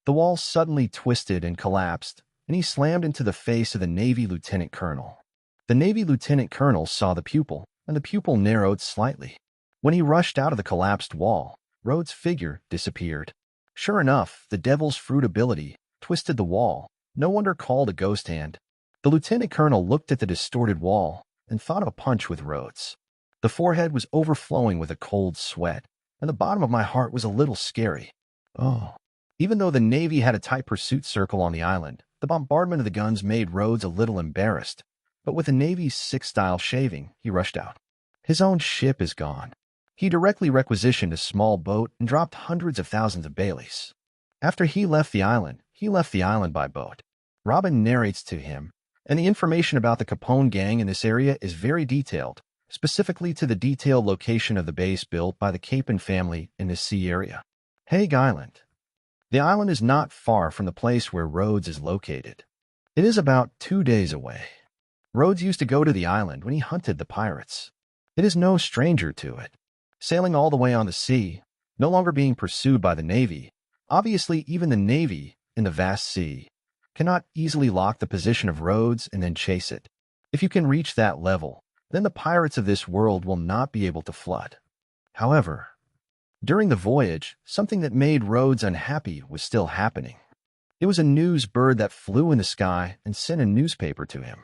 The wall suddenly twisted and collapsed, and he slammed into the face of the Navy lieutenant colonel. The Navy lieutenant colonel saw the pupil, and the pupil narrowed slightly. When he rushed out of the collapsed wall, Rhodes' figure disappeared. Sure enough, the devil's fruit ability twisted the wall. No wonder called a ghost hand. The lieutenant colonel looked at the distorted wall and thought of a punch with Rhodes. The forehead was overflowing with a cold sweat, and the bottom of my heart was a little scary. Oh. Even though the Navy had a tight pursuit circle on the island, the bombardment of the guns made Rhodes a little embarrassed. But with the Navy's 6-style shaving, he rushed out. His own ship is gone. He directly requisitioned a small boat and dropped hundreds of thousands of Baileys. After he left the island by boat. Robin narrates to him, and the information about the Capone gang in this area is very detailed, specifically to the detailed location of the base built by the Capon family in this sea area. Hague Island. The island is not far from the place where Rhodes is located. It is about 2 days away. Rhodes used to go to the island when he hunted the pirates. It is no stranger to it. Sailing all the way on the sea, no longer being pursued by the Navy, obviously even the Navy, in the vast sea, cannot easily lock the position of Rhodes and then chase it. If you can reach that level, then the pirates of this world will not be able to flood. However, during the voyage, something that made Rhodes unhappy was still happening. It was a news bird that flew in the sky and sent a newspaper to him.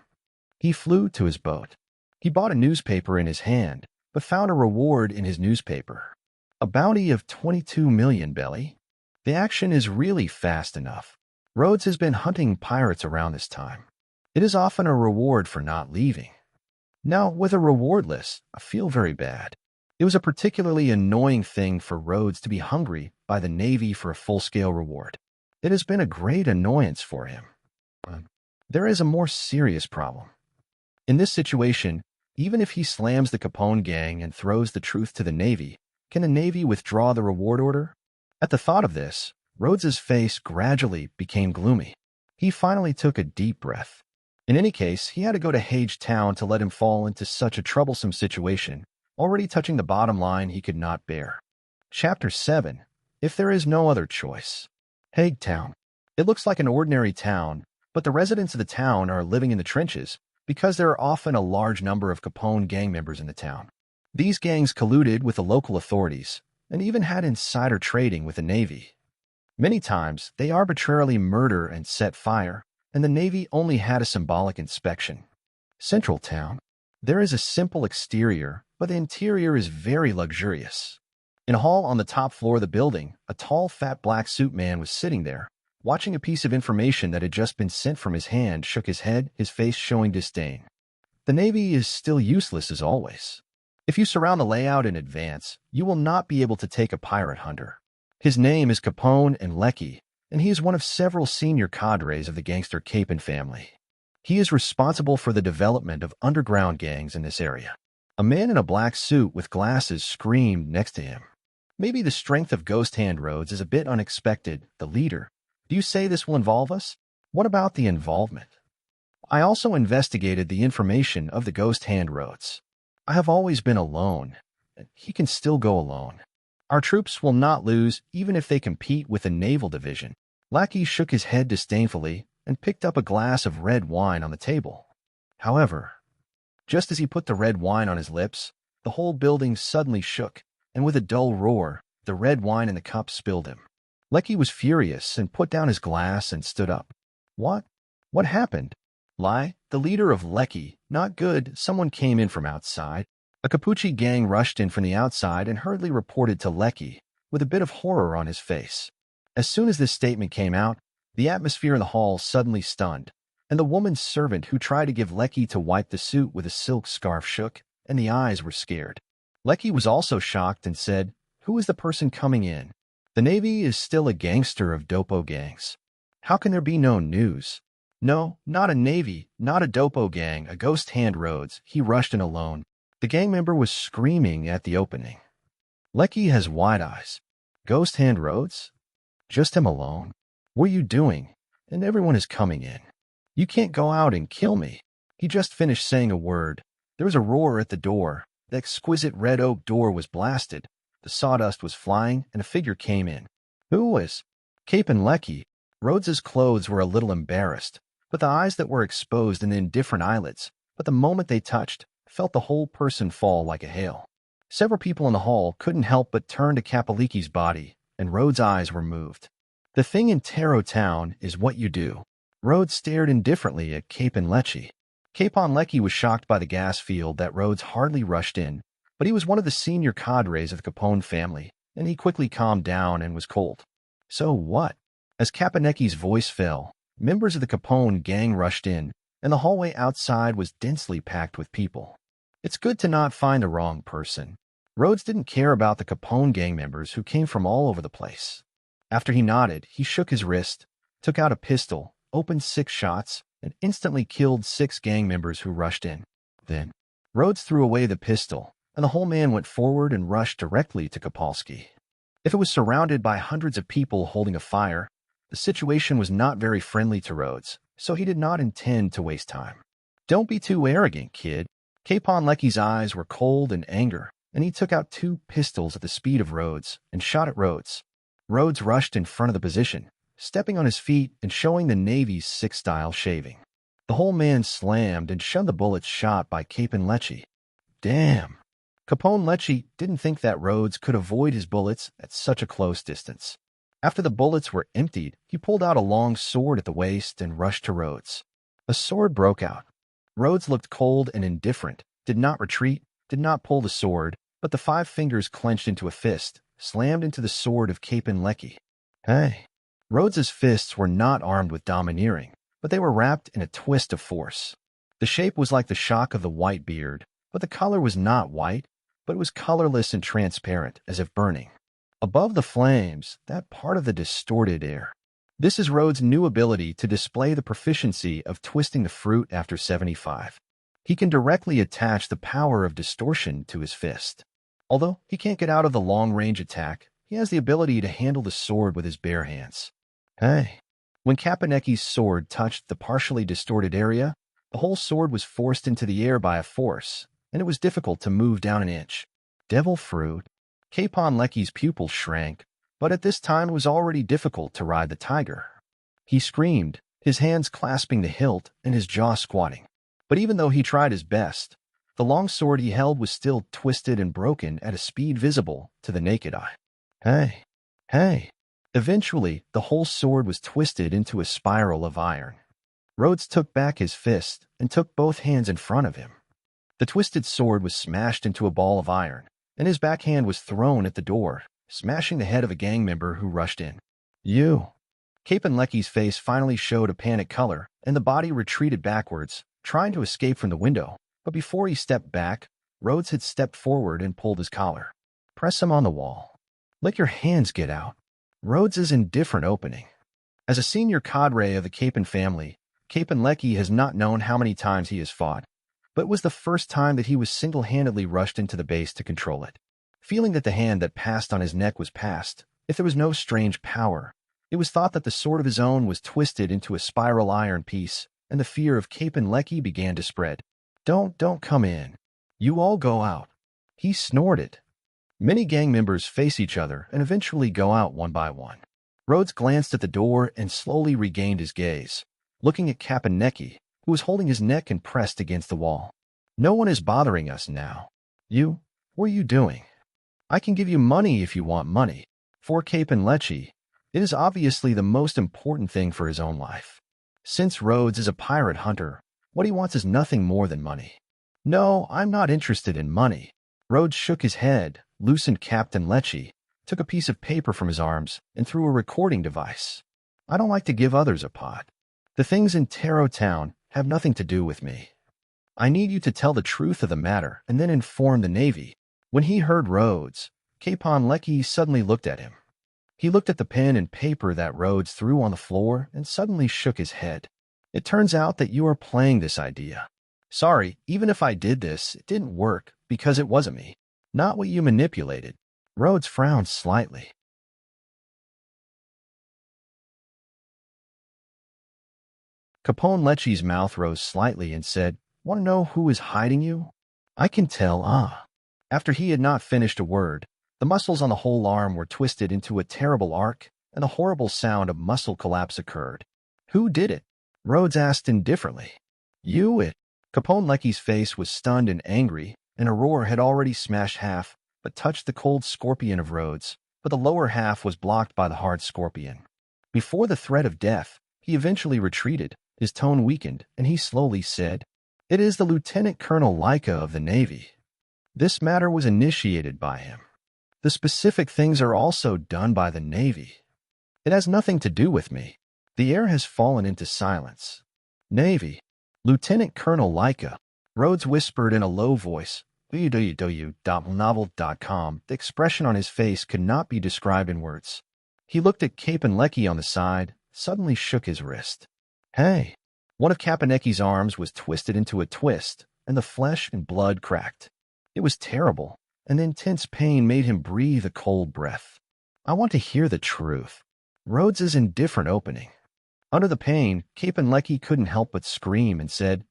He flew to his boat. He bought a newspaper in his hand, but found a reward in his newspaper. A bounty of 22 million belly. The action is really fast enough. Rhodes has been hunting pirates around this time. It is often a reward for not leaving. Now, with a reward list, I feel very bad. It was a particularly annoying thing for Rhodes to be hungry by the Navy for a full-scale reward. It has been a great annoyance for him. But there is a more serious problem. In this situation, even if he slams the Capone gang and throws the truth to the Navy, can the Navy withdraw the reward order? At the thought of this, Rhodes's face gradually became gloomy. He finally took a deep breath. In any case, he had to go to Hage Town to let him fall into such a troublesome situation, already touching the bottom line he could not bear. Chapter 7. If there is no other choice. Hague Town. It looks like an ordinary town, but the residents of the town are living in the trenches because there are often a large number of Capone gang members in the town. These gangs colluded with the local authorities and even had insider trading with the Navy. Many times, they arbitrarily murder and set fire, and the Navy only had a symbolic inspection. Central Town. There is a simple exterior, but the interior is very luxurious. In a hall on the top floor of the building, a tall, fat black suit man was sitting there, watching a piece of information that had just been sent from his hand, shook his head, his face showing disdain. The Navy is still useless as always. If you surround the layout in advance, you will not be able to take a pirate hunter. His name is Capone and Lecky, and he is one of several senior cadres of the gangster Capon family. He is responsible for the development of underground gangs in this area. A man in a black suit with glasses screamed next to him. Maybe the strength of Ghost Hand Rhodes is a bit unexpected. The leader. Do you say this will involve us? What about the involvement? I also investigated the information of the Ghost Hand Rhodes. I have always been alone. He can still go alone. Our troops will not lose even if they compete with a naval division. Lackey shook his head disdainfully and picked up a glass of red wine on the table. However, just as he put the red wine on his lips, the whole building suddenly shook, and with a dull roar, the red wine in the cup spilled him. Lecky was furious and put down his glass and stood up. What? What happened? Lie, the leader of Lecky. Not good. Someone came in from outside. A Capucci gang rushed in from the outside and hurriedly reported to Lecky, with a bit of horror on his face. As soon as this statement came out, the atmosphere in the hall suddenly stunned, and the woman's servant who tried to give Lecky to wipe the suit with a silk scarf shook, and the eyes were scared. Lecky was also shocked and said, "Who is the person coming in? The Navy is still a gangster of dopo gangs. How can there be no news? No, not a Navy, not a dopo gang, a Ghost Hand Rhodes." He rushed in alone. The gang member was screaming at the opening. Lecky has wide eyes. Ghost Hand Rhodes? Just him alone? What are you doing? And everyone is coming in. You can't go out and kill me. He just finished saying a word. There was a roar at the door. The exquisite red oak door was blasted. The sawdust was flying, and a figure came in. Who was? Capon Lecky. Rhodes's clothes were a little embarrassed, but the eyes that were exposed and the indifferent eyelids, but the moment they touched, felt the whole person fall like a hail. Several people in the hall couldn't help but turn to Capaliki's body, and Rhodes' eyes were moved. The thing in Taro Town is what you do. Rhodes stared indifferently at Capon Lecky. Capon Lecky was shocked by the gas field that Rhodes hardly rushed in, but he was one of the senior cadres of the Capone family, and he quickly calmed down and was cold. So what? As Caponecchi's voice fell, members of the Capone gang rushed in, and the hallway outside was densely packed with people. It's good to not find the wrong person. Rhodes didn't care about the Capone gang members who came from all over the place. After he nodded, he shook his wrist, took out a pistol, opened 6 shots, and instantly killed 6 gang members who rushed in. Then, Rhodes threw away the pistol, and the whole man went forward and rushed directly to Kapolsky. If it was surrounded by hundreds of people holding a fire, the situation was not very friendly to Rhodes, so he did not intend to waste time. Don't be too arrogant, kid. Capon Lecky's eyes were cold in anger, and he took out 2 pistols at the speed of Rhodes and shot at Rhodes. Rhodes rushed in front of the position, stepping on his feet and showing the Navy's 6-style shaving. The whole man slammed and shunned the bullets shot by Capon Lecky. Damn. Capone Lecce didn't think that Rhodes could avoid his bullets at such a close distance. After the bullets were emptied, he pulled out a long sword at the waist and rushed to Rhodes. A sword broke out. Rhodes looked cold and indifferent, did not retreat, did not pull the sword, but the 5 fingers clenched into a fist, slammed into the sword of Capon Lecce. Hey. Rhodes's fists were not armed with domineering, but they were wrapped in a twist of force. The shape was like the shock of the white beard, but the color was not white, but it was colorless and transparent, as if burning. Above the flames, that part of the distorted air. This is Rhodes' new ability to display the proficiency of twisting the fruit after 75. He can directly attach the power of distortion to his fist. Although he can't get out of the long-range attack, he has the ability to handle the sword with his bare hands. Hey. When Caponecchi's sword touched the partially distorted area, the whole sword was forced into the air by a force, and it was difficult to move down an inch. Devil fruit. Capon Lecce's pupil shrank, but at this time it was already difficult to ride the tiger. He screamed, his hands clasping the hilt and his jaw squatting. But even though he tried his best, the long sword he held was still twisted and broken at a speed visible to the naked eye. Hey. Hey. Eventually, the whole sword was twisted into a spiral of iron. Rhodes took back his fist and took both hands in front of him. The twisted sword was smashed into a ball of iron, and his backhand was thrown at the door, smashing the head of a gang member who rushed in. You. Capon Lecce's face finally showed a panic color, and the body retreated backwards, trying to escape from the window, but before he stepped back, Rhodes had stepped forward and pulled his collar. Press him on the wall. Let your hands get out. Rhodes' indifferent opening. As a senior cadre of the Capon family, Capon Lecce has not known how many times he has fought, but it was the first time that he was single-handedly rushed into the base to control it. Feeling that the hand that passed on his neck was passed, if there was no strange power, it was thought that the sword of his own was twisted into a spiral iron piece, and the fear of Capon Lecce began to spread. Don't come in. You all go out. He snorted. Many gang members face each other and eventually go out one by one. Rhodes glanced at the door and slowly regained his gaze, looking at Capon Lecce, who was holding his neck and pressed against the wall. No one is bothering us now. What are you doing? I can give you money if you want money. For Capon Lecce, it is obviously the most important thing for his own life. Since Rhodes is a pirate hunter, what he wants is nothing more than money. No, I'm not interested in money. Rhodes shook his head, loosened Captain Lecce, took a piece of paper from his arms, and threw a recording device. I don't like to give others a pot. The things in Taro Town have nothing to do with me. I need you to tell the truth of the matter and then inform the Navy. When he heard Rhodes, Capon Lecce suddenly looked at him. He looked at the pen and paper that Rhodes threw on the floor and suddenly shook his head. It turns out that you are playing this idea. Sorry, even if I did this, it didn't work because it wasn't me. Not what you manipulated. Rhodes frowned slightly. Capone Lecce's mouth rose slightly and said, Want to know who is hiding you? I can tell, After he had not finished a word, the muscles on the whole arm were twisted into a terrible arc, and the horrible sound of muscle collapse occurred. Who did it? Rhodes asked indifferently. You it. Capone Lecce's face was stunned and angry, and a roar had already smashed half, but touched the cold scorpion of Rhodes, but the lower half was blocked by the hard scorpion. Before the threat of death, he eventually retreated, his tone weakened, and he slowly said, It is the Lieutenant Colonel Leica of the Navy. This matter was initiated by him. The specific things are also done by the Navy. It has nothing to do with me. The air has fallen into silence. Navy. Lieutenant Colonel Leica. Rhodes whispered in a low voice, www.novel.com. The expression on his face could not be described in words. He looked at Capon Lecce on the side, suddenly shook his wrist. Hey! One of Caponecchi's arms was twisted into a twist, and the flesh and blood cracked. It was terrible, and the intense pain made him breathe a cold breath. I want to hear the truth. Rhodes' indifferent opening. Under the pain, Capon Lecce couldn't help but scream and said,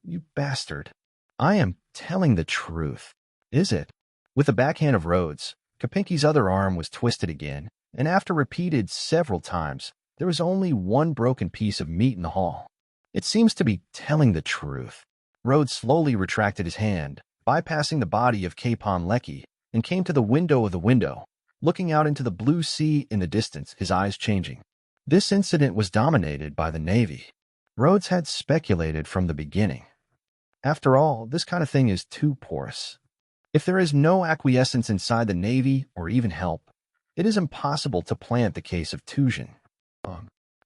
You bastard. I am telling the truth. Is it? With the backhand of Rhodes, Capinky's other arm was twisted again, and after repeated several times, there was only one broken piece of meat in the hall. It seems to be telling the truth. Rhodes slowly retracted his hand, bypassing the body of Capon Lecky, and came to the window of the window, looking out into the blue sea in the distance, his eyes changing. This incident was dominated by the Navy. Rhodes had speculated from the beginning. After all, this kind of thing is too porous. If there is no acquiescence inside the Navy or even help, it is impossible to plant the case of Tusion.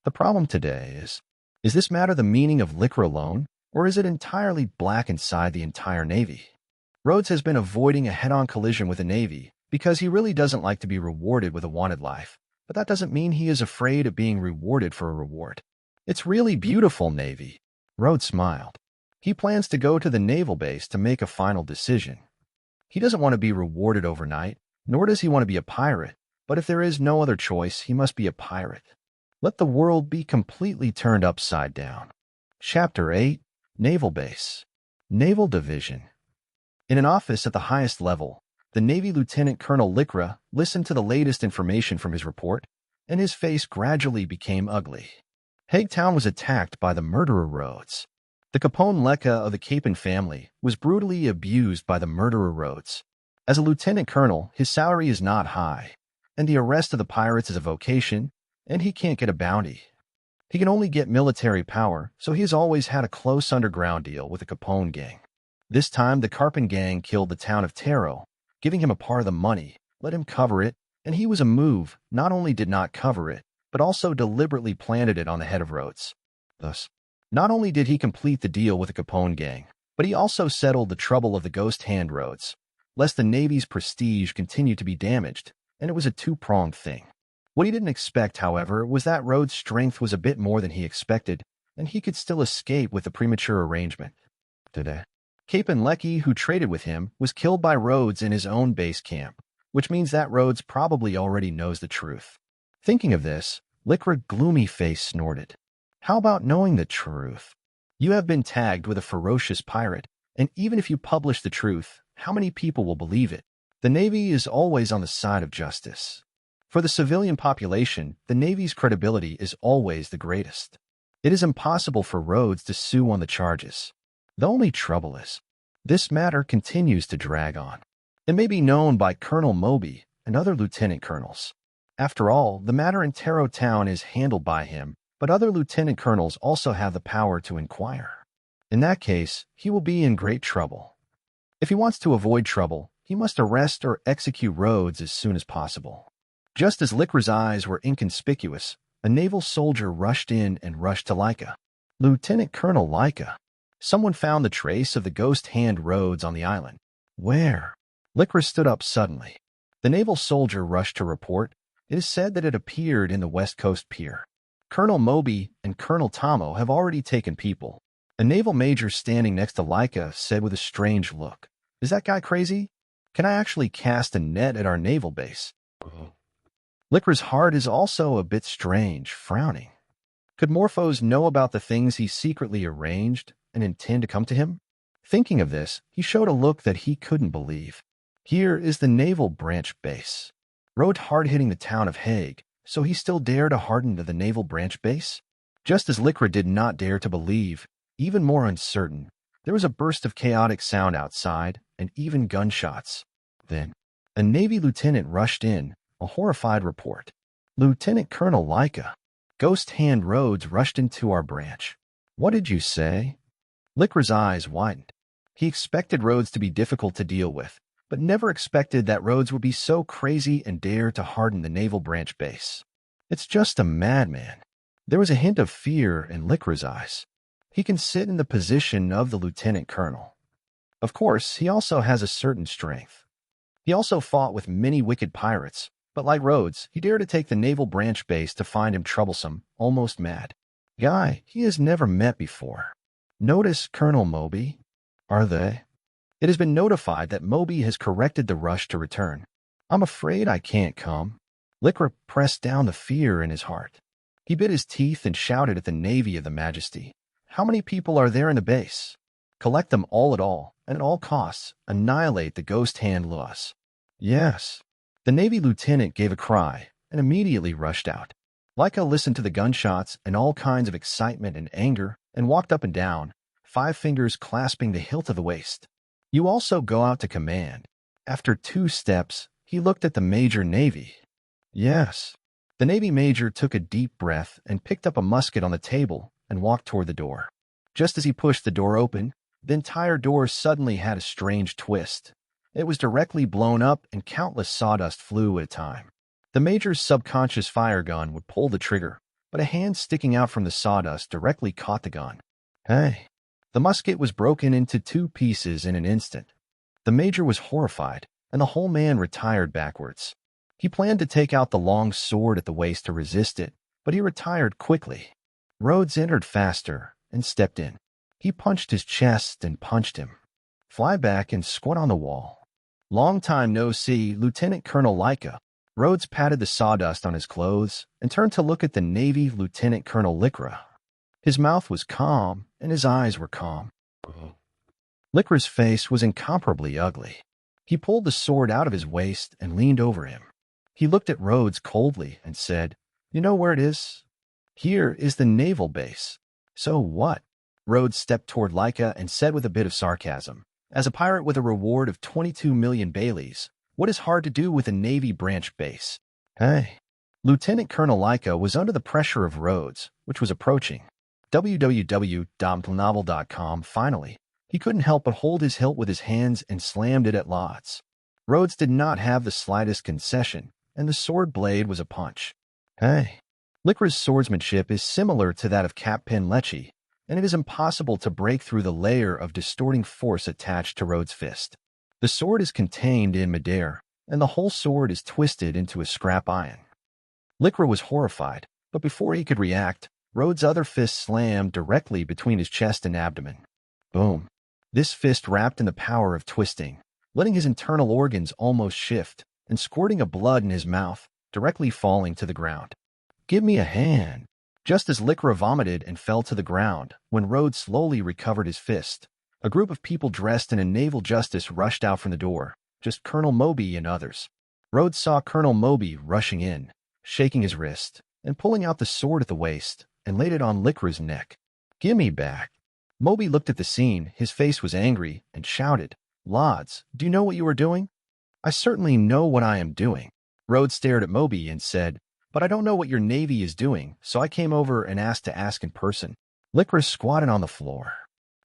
The problem today is this matter the meaning of liquor alone, or is it entirely black inside the entire Navy? Rhodes has been avoiding a head-on collision with the Navy because he really doesn't like to be rewarded with a wanted life, but that doesn't mean he is afraid of being rewarded for a reward. It's really beautiful, Navy. Rhodes smiled. He plans to go to the naval base to make a final decision. He doesn't want to be rewarded overnight, nor does he want to be a pirate, but if there is no other choice, he must be a pirate. Let the world be completely turned upside down. Chapter 8, Naval Base. Naval Division. In an office at the highest level, the Navy Lieutenant Colonel Lycra listened to the latest information from his report, and his face gradually became ugly. Hague Town was attacked by the murderer Rhodes. The Capone Lecca of the Capon family was brutally abused by the murderer Rhodes. As a lieutenant colonel, his salary is not high, and the arrest of the pirates is a vocation, and he can't get a bounty. He can only get military power, so he has always had a close underground deal with the Capone gang. This time, the Carpin gang killed the town of Taro, giving him a part of the money, let him cover it, and he was a move, not only did not cover it, but also deliberately planted it on the head of Rhodes. Thus, not only did he complete the deal with the Capone gang, but he also settled the trouble of the ghost hand Rhodes, lest the Navy's prestige continue to be damaged, and it was a two-pronged thing. What he didn't expect, however, was that Rhodes' strength was a bit more than he expected, and he could still escape with the premature arrangement. Today, Capon Lecky, who traded with him, was killed by Rhodes in his own base camp, which means that Rhodes probably already knows the truth. Thinking of this, Lycra gloomy face snorted. How about knowing the truth? You have been tagged with a ferocious pirate, and even if you publish the truth, how many people will believe it? The Navy is always on the side of justice. For the civilian population, the Navy's credibility is always the greatest. It is impossible for Rhodes to sue on the charges. The only trouble is, this matter continues to drag on. It may be known by Colonel Moby and other lieutenant colonels. After all, the matter in Taro Town is handled by him, but other lieutenant colonels also have the power to inquire. In that case, he will be in great trouble. If he wants to avoid trouble, he must arrest or execute Rhodes as soon as possible. Just as Lycra's eyes were inconspicuous, a naval soldier rushed in and rushed to Lyca. Lieutenant Colonel Lyca. Someone found the trace of the ghost hand Rhodes on the island. Where? Lycra stood up suddenly. The naval soldier rushed to report. It is said that it appeared in the West Coast Pier. Colonel Moby and Colonel Tomo have already taken people. A naval major standing next to Lyca said with a strange look, "Is that guy crazy? Can I actually cast a net at our naval base?" Lycra's heart is also a bit strange, frowning. Could Morphos know about the things he secretly arranged and intend to come to him? Thinking of this, he showed a look that he couldn't believe. Here is the naval branch base. Rhodes hard-hitting the town of Hague, so he still dared to harden to the naval branch base? Just as Lycra did not dare to believe, even more uncertain, there was a burst of chaotic sound outside, and even gunshots. Then, a Navy lieutenant rushed in, a horrified report. "Lieutenant Colonel Lyca, Ghost Hand Rhodes rushed into our branch." "What did you say?" Lycra's eyes widened. He expected Rhodes to be difficult to deal with, but never expected that Rhodes would be so crazy and dare to harden the naval branch base. "It's just a madman." There was a hint of fear in Lycra's eyes. He can sit in the position of the lieutenant colonel. Of course, he also has a certain strength. He also fought with many wicked pirates, but like Rhodes, he dared to take the naval branch base to find him troublesome, almost mad. Guy he has never met before. Notice Colonel Moby? Are they? It has been notified that Moby has corrected the rush to return. I'm afraid I can't come. Lycra pressed down the fear in his heart. He bit his teeth and shouted at the Navy of the Majesty. How many people are there in the base? Collect them all, and at all costs, annihilate the ghost hand Luas. Yes. The Navy lieutenant gave a cry and immediately rushed out. Lyca listened to the gunshots and all kinds of excitement and anger and walked up and down, 5 fingers clasping the hilt of the waist. You also go out to command. After 2 steps, he looked at the Major Navy. Yes. The Navy Major took a deep breath and picked up a musket on the table and walked toward the door. Just as he pushed the door open, the entire door suddenly had a strange twist. It was directly blown up and countless sawdust flew at a time. The Major's subconscious fire gun would pull the trigger, but a hand sticking out from the sawdust directly caught the gun. Hey! The musket was broken into 2 pieces in an instant. The Major was horrified, and the whole man retired backwards. He planned to take out the long sword at the waist to resist it, but he retired quickly. Rhodes entered faster and stepped in. He punched his chest and punched him. Fly back and squat on the wall. Long time no see, Lieutenant Colonel Leica. Rhodes patted the sawdust on his clothes and turned to look at the Navy Lieutenant Colonel Lycra. His mouth was calm and his eyes were calm. Lycra's face was incomparably ugly. He pulled the sword out of his waist and leaned over him. He looked at Rhodes coldly and said, "You know where it is? Here is the naval base." "So what?" Rhodes stepped toward Leica and said with a bit of sarcasm, "As a pirate with a reward of 22 million Baileys, what is hard to do with a Navy branch base?" Hey. Lieutenant Colonel Leica was under the pressure of Rhodes, which was approaching. www.novel.com. Finally, he couldn't help but hold his hilt with his hands and slammed it at Lotz. Rhodes did not have the slightest concession, and the sword blade was a punch. Hey. Lycra's swordsmanship is similar to that of Captain Lecce, and it is impossible to break through the layer of distorting force attached to Rhodes' fist. The sword is contained in midair, and the whole sword is twisted into a scrap iron. Lycra was horrified, but before he could react, Rhodes' other fist slammed directly between his chest and abdomen. Boom. This fist wrapped in the power of twisting, letting his internal organs almost shift, and squirting of blood in his mouth, directly falling to the ground. "Give me a hand." Just as Lycra vomited and fell to the ground, when Rhodes slowly recovered his fist, a group of people dressed in a naval justice rushed out from the door, just Colonel Moby and others. Rhodes saw Colonel Moby rushing in, shaking his wrist, and pulling out the sword at the waist, and laid it on Lycra's neck. "Give me back." Moby looked at the scene, his face was angry, and shouted, "Lods, do you know what you are doing?" "I certainly know what I am doing." Rhodes stared at Moby and said, "But I don't know what your Navy is doing, so I came over and asked to ask in person." Lycra squatted on the floor.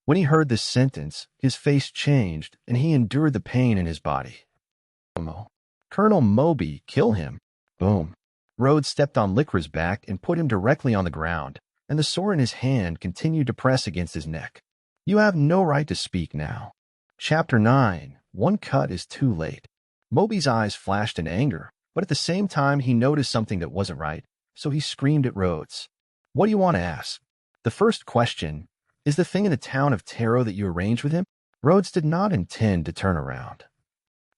When he heard this sentence, his face changed, and he endured the pain in his body. "Colonel Moby, kill him." Boom. Rhodes stepped on Lycra's back and put him directly on the ground, and the sword in his hand continued to press against his neck. "You have no right to speak now." Chapter 9. One cut is too late. Moby's eyes flashed in anger, but at the same time he noticed something that wasn't right, so he screamed at Rhodes. "What do you want to ask?" The first question, "Is the thing in the town of Taro that you arranged with him?" Rhodes did not intend to turn around.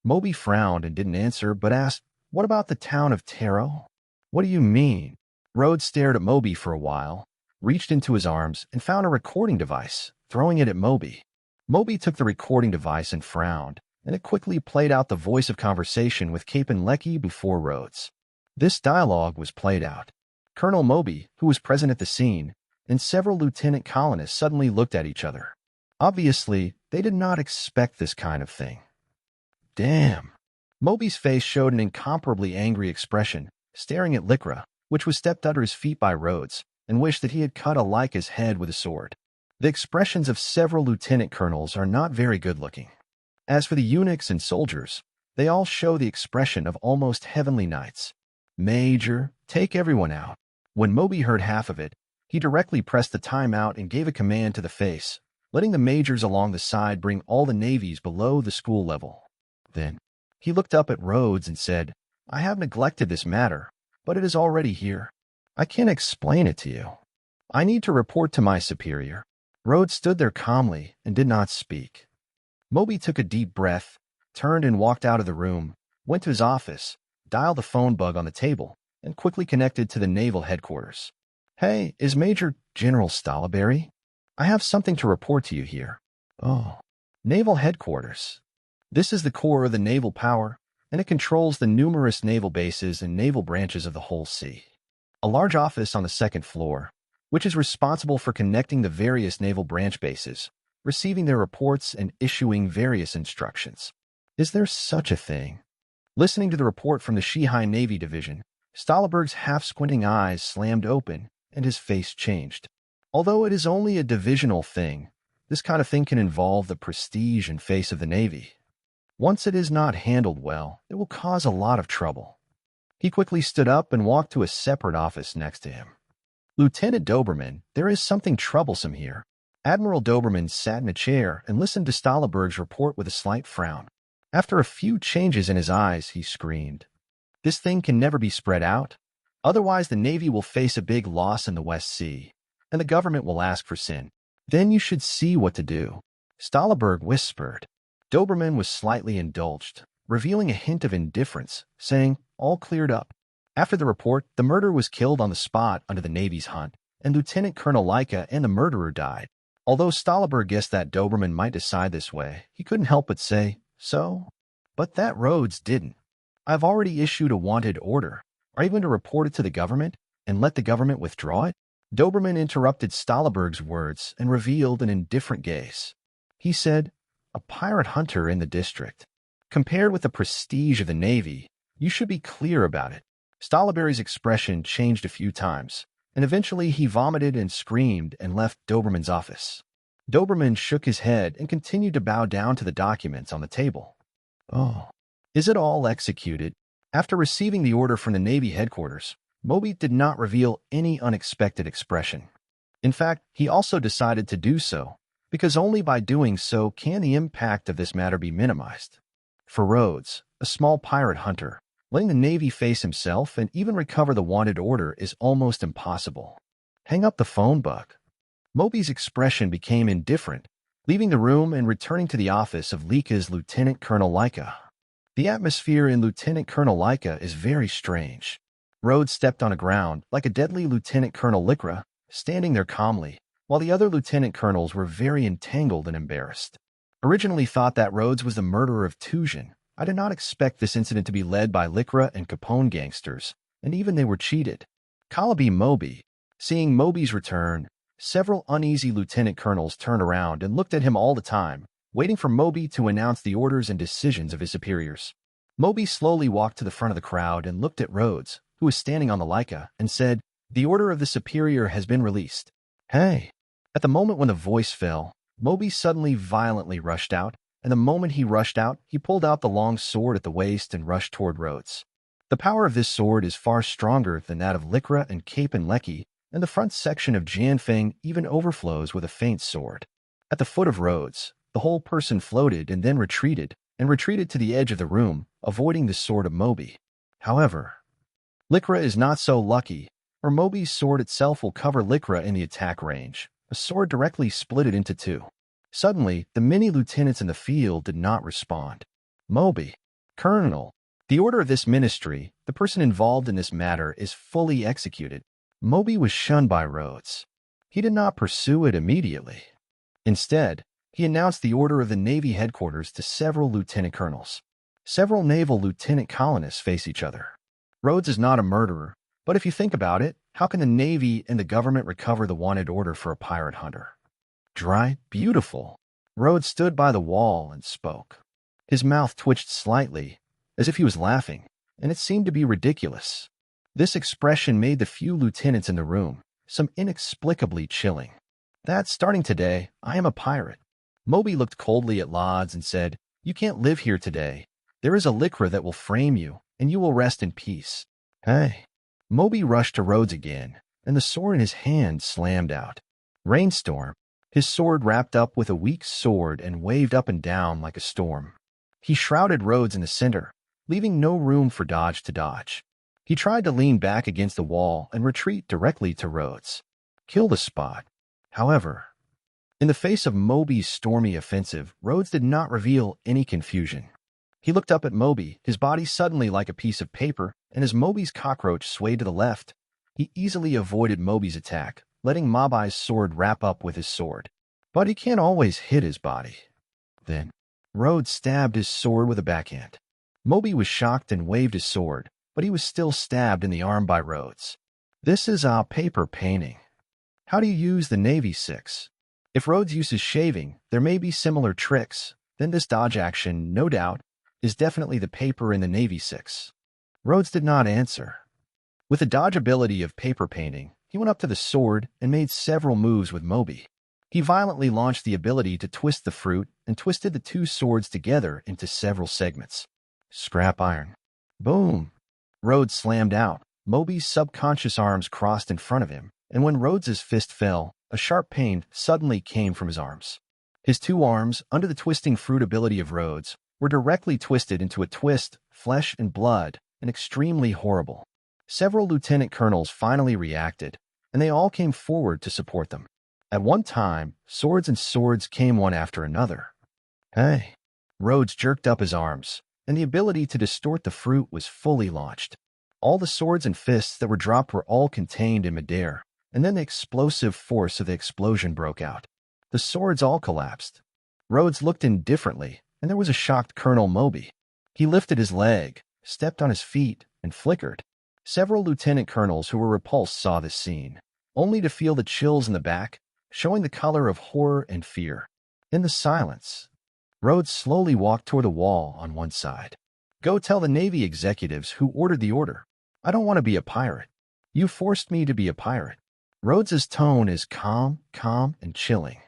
Moby frowned and didn't answer, but asked, "What about the town of Taro?" "What do you mean?" Rhodes stared at Moby for a while, reached into his arms, and found a recording device, throwing it at Moby. Moby took the recording device and frowned, and it quickly played out the voice of conversation with Captain Lecce before Rhodes. This dialogue was played out. Colonel Moby, who was present at the scene, and several lieutenant colonists suddenly looked at each other. Obviously, they did not expect this kind of thing. Damn. Moby's face showed an incomparably angry expression, staring at Lycra, which was stepped under his feet by Rhodes, and wished that he had cut Leica's head with a sword. The expressions of several lieutenant colonels are not very good-looking. As for the eunuchs and soldiers, they all show the expression of almost heavenly knights. "Major, take everyone out." When Moby heard half of it, he directly pressed the timeout and gave a command to the face, letting the majors along the side bring all the navies below the school level. Then, he looked up at Rhodes and said, "I have neglected this matter, but it is already here. I can't explain it to you. I need to report to my superior." Rhodes stood there calmly and did not speak. Moby took a deep breath, turned and walked out of the room, went to his office, dialed the phone bug on the table, and quickly connected to the naval headquarters. "Hey, is Major General Stolleberry? I have something to report to you here." "Oh." "Naval headquarters. This is the core of the naval power, and it controls the numerous naval bases and naval branches of the whole sea. A large office on the second floor, which is responsible for connecting the various naval branch bases, receiving their reports and issuing various instructions. Is there such a thing? Listening to the report from the Shihai Navy Division, Stahleberg's half-squinting eyes slammed open and his face changed. Although it is only a divisional thing, this kind of thing can involve the prestige and face of the Navy. Once it is not handled well, it will cause a lot of trouble. He quickly stood up and walked to a separate office next to him. Lieutenant Doberman, there is something troublesome here. Admiral Doberman sat in a chair and listened to Stahleberg's report with a slight frown. After a few changes in his eyes, he screamed, "This thing can never be spread out. Otherwise, the Navy will face a big loss in the West Sea, and the government will ask for sin. Then you should see what to do." Stahleberg whispered. Doberman was slightly indulged, revealing a hint of indifference, saying, "All cleared up." After the report, the murderer was killed on the spot under the Navy's hunt, and Lieutenant Colonel Leica and the murderer died. Although Stahleberg guessed that Doberman might decide this way, he couldn't help but say, "So?" "But that Rhodes didn't. I've already issued a wanted order. Are you going to report it to the government and let the government withdraw it?" Doberman interrupted Stahleberg's words and revealed an indifferent gaze. He said, "A pirate hunter in the district. Compared with the prestige of the Navy, you should be clear about it." Stahleberg's expression changed a few times, and eventually he vomited and screamed and left Doberman's office. Doberman shook his head and continued to bow down to the documents on the table. "Oh, is it all executed?" After receiving the order from the Navy headquarters, Moby did not reveal any unexpected expression. In fact, he also decided to do so, because only by doing so can the impact of this matter be minimized. For Rhodes, a small pirate hunter, letting the Navy face himself and even recover the wanted order is almost impossible. "Hang up the phone, Buck." Moby's expression became indifferent, leaving the room and returning to the office of Leica's Lieutenant Colonel Leica. The atmosphere in Lieutenant Colonel Leica is very strange. Rhodes stepped on the ground like a deadly Lieutenant Colonel Lycra, standing there calmly, while the other lieutenant colonels were very entangled and embarrassed. Originally thought that Rhodes was the murderer of Tujan, I did not expect this incident to be led by Lycra and Capone gangsters, and even they were cheated. Calabi Moby. Seeing Moby's return, several uneasy lieutenant colonels turned around and looked at him all the time, waiting for Moby to announce the orders and decisions of his superiors. Moby slowly walked to the front of the crowd and looked at Rhodes, who was standing on the Leica, and said, "The order of the superior has been released." "Hey!" At the moment when the voice fell, Moby suddenly violently rushed out, and the moment he rushed out, he pulled out the long sword at the waist and rushed toward Rhodes. The power of this sword is far stronger than that of Lycra and Cape and Lecky, and the front section of Janfeng even overflows with a faint sword. At the foot of Rhodes, the whole person floated and then retreated to the edge of the room, avoiding the sword of Moby. However, Lycra is not so lucky, or Moby's sword itself will cover Lycra in the attack range. A sword directly split it into two. Suddenly, the many lieutenants in the field did not respond. "Moby, Colonel, the order of this ministry, the person involved in this matter, is fully executed." Moby was shunned by Rhodes. He did not pursue it immediately. Instead, he announced the order of the Navy headquarters to several lieutenant colonels. Several naval lieutenant colonists face each other. Rhodes is not a murderer, but if you think about it, how can the Navy and the government recover the wanted order for a pirate hunter? Dry, beautiful. Rhodes stood by the wall and spoke. His mouth twitched slightly, as if he was laughing, and it seemed to be ridiculous. This expression made the few lieutenants in the room some inexplicably chilling. "That starting today, I am a pirate." Moby looked coldly at Lods and said, "You can't live here today. There is a Lycra that will frame you, and you will rest in peace." "Hey." Moby rushed to Rhodes again, and the sword in his hand slammed out. Rainstorm. His sword wrapped up with a weak sword and waved up and down like a storm. He shrouded Rhodes in the center, leaving no room for Dodge to dodge. He tried to lean back against the wall and retreat directly to Rhodes. Kill the spot. However, in the face of Moby's stormy offensive, Rhodes did not reveal any confusion. He looked up at Moby, his body suddenly like a piece of paper, and as Moby's cockroach swayed to the left, he easily avoided Moby's attack, letting Mobai's sword wrap up with his sword. But he can't always hit his body. Then, Rhodes stabbed his sword with a backhand. Moby was shocked and waved his sword, but he was still stabbed in the arm by Rhodes. "This is a paper painting. How do you use the Navy 6? If Rhodes uses shaving, there may be similar tricks. Then this dodge action, no doubt, is definitely the paper in the Navy 6. Rhodes did not answer. With the dodge ability of paper painting, he went up to the sword and made several moves with Moby. He violently launched the ability to twist the fruit and twisted the two swords together into several segments. Scrap iron. Boom! Rhodes slammed out. Moby's subconscious arms crossed in front of him, and when Rhodes's fist fell, a sharp pain suddenly came from his arms. His two arms, under the twisting fruit ability of Rhodes, were directly twisted into a twist, flesh and blood, and extremely horrible. Several lieutenant colonels finally reacted, and they all came forward to support them. At one time, swords and swords came one after another. Hey! Rhodes jerked up his arms, and the ability to distort the fruit was fully launched. All the swords and fists that were dropped were all contained in midair, and then the explosive force of the explosion broke out. The swords all collapsed. Rhodes looked indifferently, and there was a shocked Colonel Moby. He lifted his leg, stepped on his feet, and flickered. Several lieutenant colonels who were repulsed saw this scene, only to feel the chills in the back, showing the color of horror and fear. In the silence, Rhodes slowly walked toward the wall on one side. Go tell the Navy executives who ordered the order. I don't want to be a pirate. You forced me to be a pirate. Rhodes's tone is calm, and chilling.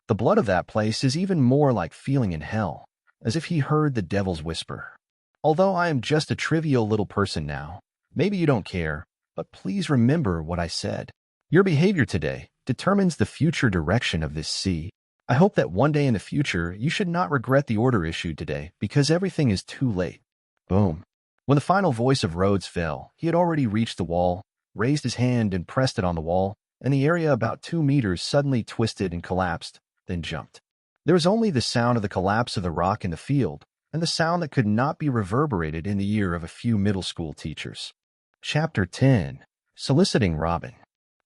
The blood of that place is even more like feeling in hell, as if he heard the devil's whisper. Although I am just a trivial little person now, maybe you don't care, but please remember what I said. Your behavior today determines the future direction of this sea. I hope that one day in the future you should not regret the order issued today because everything is too late. Boom. When the final voice of Rhodes fell, he had already reached the wall, raised his hand and pressed it on the wall, and the area about 2 meters suddenly twisted and collapsed, then jumped. There was only the sound of the collapse of the rock in the field, and the sound that could not be reverberated in the ear of a few middle school teachers. Chapter 10. Soliciting Robin.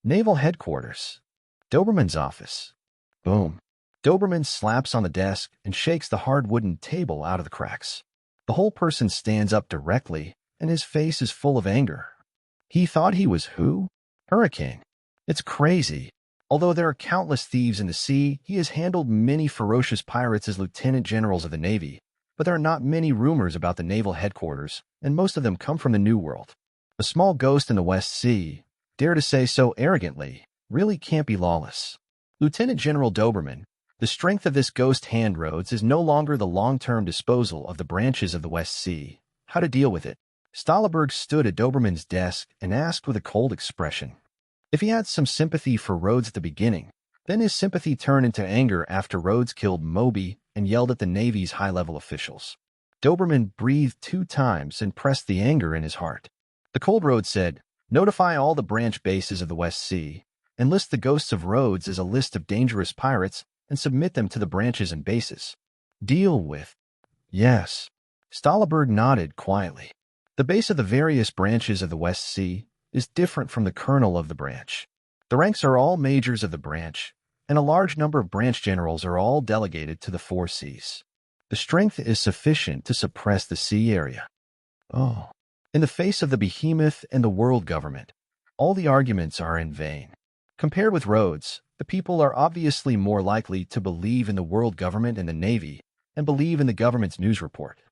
Naval Headquarters. Doberman's office. Boom. Doberman slaps on the desk and shakes the hard wooden table out of the cracks. The whole person stands up directly, and his face is full of anger. He thought he was who? Hurricane. It's crazy. Although there are countless thieves in the sea, he has handled many ferocious pirates as lieutenant generals of the Navy, but there are not many rumors about the naval headquarters, and most of them come from the New World. A small ghost in the West Sea, dare to say so arrogantly, really can't be lawless. Lieutenant General Doberman, the strength of this ghost hand Rhodes is no longer the long-term disposal of the branches of the West Sea. How to deal with it? Stahleberg stood at Doberman's desk and asked with a cold expression. If he had some sympathy for Rhodes at the beginning, then his sympathy turned into anger after Rhodes killed Moby and yelled at the Navy's high-level officials. Doberman breathed 2 times and pressed the anger in his heart. The cold Rhodes said, "Notify all the branch bases of the West Sea, and list the ghosts of Rhodes as a list of dangerous pirates and submit them to the branches and bases." Deal with. Yes. Stahleberg nodded quietly. The base of the various branches of the West Sea is different from the colonel of the branch. The ranks are all majors of the branch, and a large number of branch generals are all delegated to the 4 seas. The strength is sufficient to suppress the sea area. Oh. In the face of the behemoth and the world government, all the arguments are in vain. Compared with Rhodes, the people are obviously more likely to believe in the world government and the Navy and believe in the government's news report.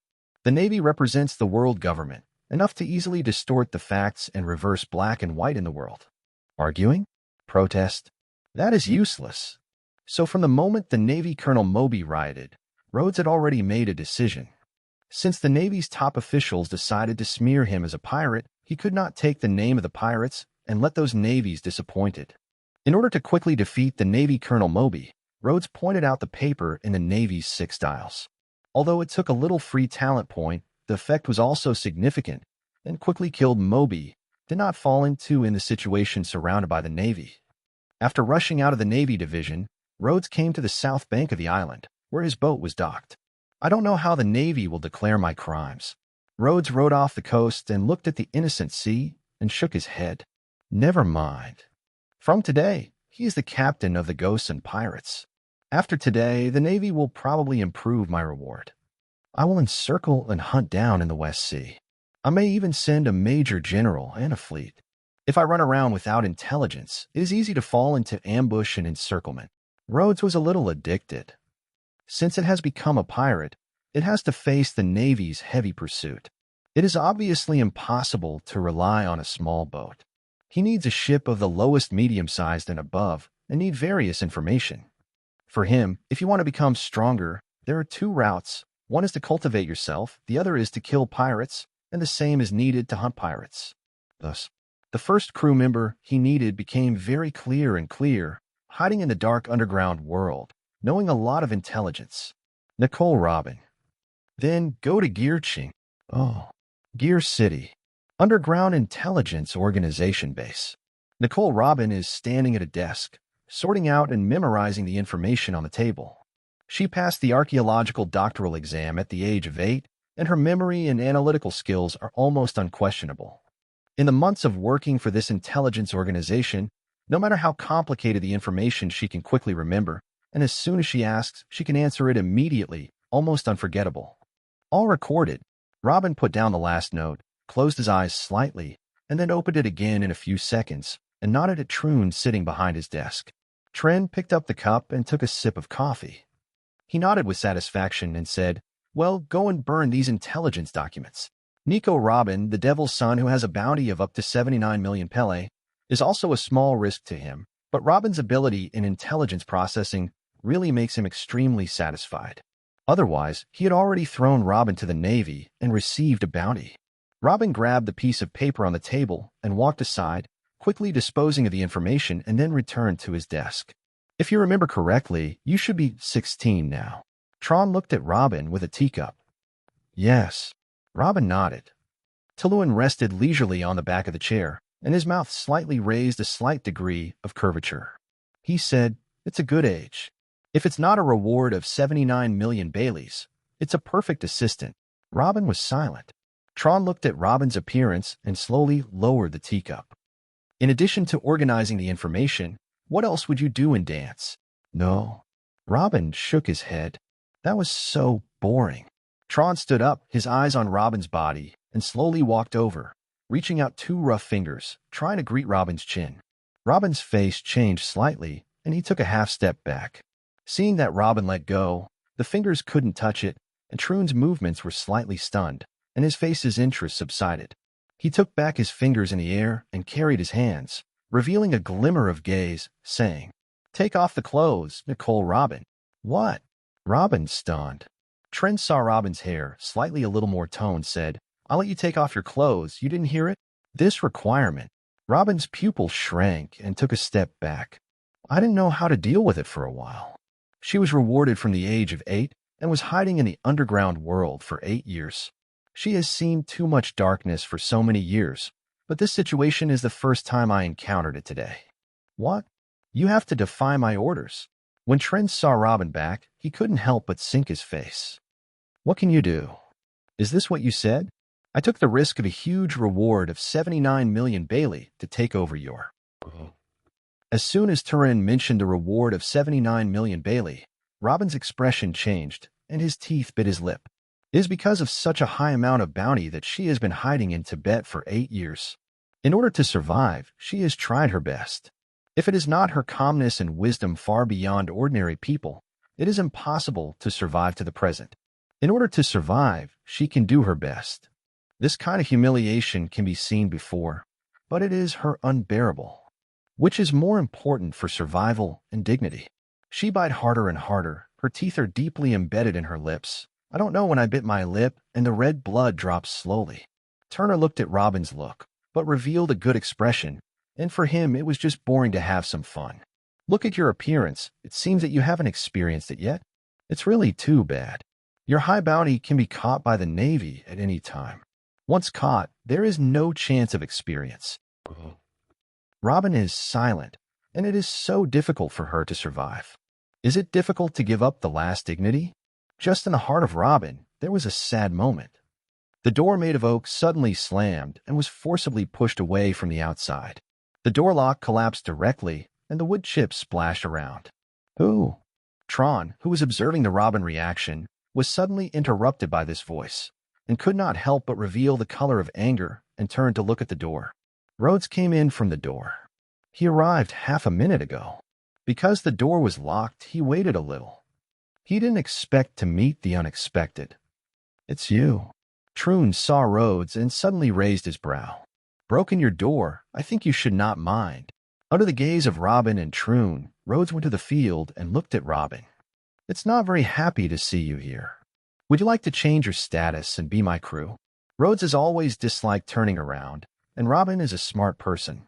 The Navy represents the world government, enough to easily distort the facts and reverse black and white in the world. Arguing? Protest? That is useless. So from the moment the Navy Colonel Moby rioted, Rhodes had already made a decision. Since the Navy's top officials decided to smear him as a pirate, he could not take the name of the pirates and let those navies disappointed. In order to quickly defeat the Navy Colonel Moby, Rhodes pointed out the paper in the Navy's 6 dials. Although it took a little free talent point, the effect was also significant, and quickly killed Moby, did not fall into in the situation surrounded by the Navy. After rushing out of the Navy division, Rhodes came to the south bank of the island, where his boat was docked. I don't know how the Navy will declare my crimes. Rhodes rode off the coast and looked at the innocent sea and shook his head. Never mind. From today, he is the captain of the ghosts and pirates. After today, the Navy will probably improve my reward. I will encircle and hunt down in the West Sea. I may even send a major general and a fleet. If I run around without intelligence, it is easy to fall into ambush and encirclement. Rhodes was a little addicted. Since it has become a pirate, it has to face the Navy's heavy pursuit. It is obviously impossible to rely on a small boat. He needs a ship of the lowest medium-sized and above, and need various information. For him, if you want to become stronger, there are two routes. One is to cultivate yourself, the other is to kill pirates, and the same is needed to hunt pirates. Thus, the first crew member he needed became very clear and clear, hiding in the dark underground world, knowing a lot of intelligence. Nicole Robin. Then go to Gearching. Oh, Gear City. Underground Intelligence Organization Base. Nicole Robin is standing at a desk, sorting out and memorizing the information on the table. She passed the archaeological doctoral exam at the age of 8, and her memory and analytical skills are almost unquestionable. In the months of working for this intelligence organization, no matter how complicated the information, she can quickly remember, and as soon as she asks, she can answer it immediately, almost unforgettable. All recorded. Robin put down the last note, closed his eyes slightly, and then opened it again in a few seconds, and nodded at Troon sitting behind his desk. Tren picked up the cup and took a sip of coffee. He nodded with satisfaction and said, "Well, go and burn these intelligence documents." Nico Robin, the devil's son who has a bounty of up to 79 million pele, is also a small risk to him, but Robin's ability in intelligence processing really makes him extremely satisfied. Otherwise, he had already thrown Robin to the Navy and received a bounty. Robin grabbed the piece of paper on the table and walked aside, quickly disposing of the information, and then returned to his desk. "If you remember correctly, you should be 16 now." Tron looked at Robin with a teacup. "Yes." Robin nodded. Tuluan rested leisurely on the back of the chair, and his mouth slightly raised a slight degree of curvature. He said, "It's a good age. If it's not a reward of 79 million Baileys, it's a perfect assistant." Robin was silent. Tron looked at Robin's appearance and slowly lowered the teacup. "In addition to organizing the information, what else would you do in dance?" "No." Robin shook his head. "That was so boring." Tron stood up, his eyes on Robin's body, and slowly walked over, reaching out two rough fingers, trying to greet Robin's chin. Robin's face changed slightly, and he took a half step back. Seeing that Robin let go, the fingers couldn't touch it, and Troon's movements were slightly stunned, and his face's interest subsided. He took back his fingers in the air and carried his hands, revealing a glimmer of gaze, saying, "Take off the clothes, Nicole Robin." "What?" Robin stunned. Tren saw Robin's hair, slightly a little more toned, said, "I'll let you take off your clothes. You didn't hear it?" This requirement. Robin's pupil shrank and took a step back. "I didn't know how to deal with it for a while." She was rewarded from the age of 8 and was hiding in the underground world for 8 years. She has seen too much darkness for so many years, but this situation is the first time I encountered it today. "What? You have to defy my orders." When Tren saw Robin back, he couldn't help but sink his face. "What can you do?" "Is this what you said?" "I took the risk of a huge reward of 79 million Bailey to take over your..." As soon as Turin mentioned the reward of 79 million Bailey, Robin's expression changed, and his teeth bit his lip. It is because of such a high amount of bounty that she has been hiding in Tibet for 8 years. In order to survive, she has tried her best. If it is not her calmness and wisdom far beyond ordinary people, it is impossible to survive to the present. In order to survive, she can do her best. This kind of humiliation can be seen before, but it is her unbearable. Which is more important for survival and dignity? She bit harder and harder. Her teeth are deeply embedded in her lips. I don't know when I bit my lip, and the red blood drops slowly. Turner looked at Robin's look, but revealed a good expression, and for him it was just boring to have some fun. "Look at your appearance. It seems that you haven't experienced it yet. It's really too bad. Your high bounty can be caught by the Navy at any time. Once caught, there is no chance of experience." Robin is silent, and it is so difficult for her to survive. Is it difficult to give up the last dignity? Just in the heart of Robin, there was a sad moment. The door made of oak suddenly slammed and was forcibly pushed away from the outside. The door lock collapsed directly, and the wood chips splashed around. "Who?" Tron, who was observing the Robin reaction, was suddenly interrupted by this voice, and could not help but reveal the color of anger and turned to look at the door. Rhodes came in from the door. "He arrived half a minute ago." Because the door was locked, he waited a little. He didn't expect to meet the unexpected. "It's you." Troon saw Rhodes and suddenly raised his brow. "Broken your door, I think you should not mind." Under the gaze of Robin and Troon, Rhodes went to the field and looked at Robin. "It's not very happy to see you here. Would you like to change your status and be my crew?" Rhodes has always disliked turning around, and Robin is a smart person.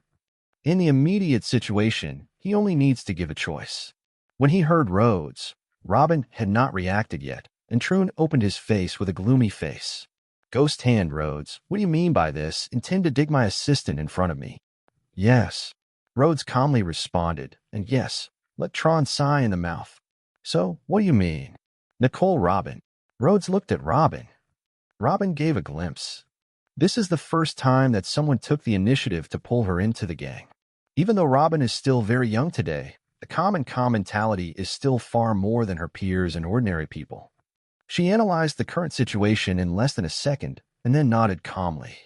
In the immediate situation, he only needs to give a choice. When he heard Rhodes, Robin had not reacted yet, and Troon opened his face with a gloomy face. "Ghost hand, Rhodes. What do you mean by this? Intend to dig my assistant in front of me?" "Yes." Rhodes calmly responded, and yes, let Tron sigh in the mouth. "So, what do you mean?" "Nicole Robin." Rhodes looked at Robin. Robin gave a glimpse. This is the first time that someone took the initiative to pull her into the gang. Even though Robin is still very young today, the calm mentality is still far more than her peers and ordinary people. She analyzed the current situation in less than a second and then nodded calmly.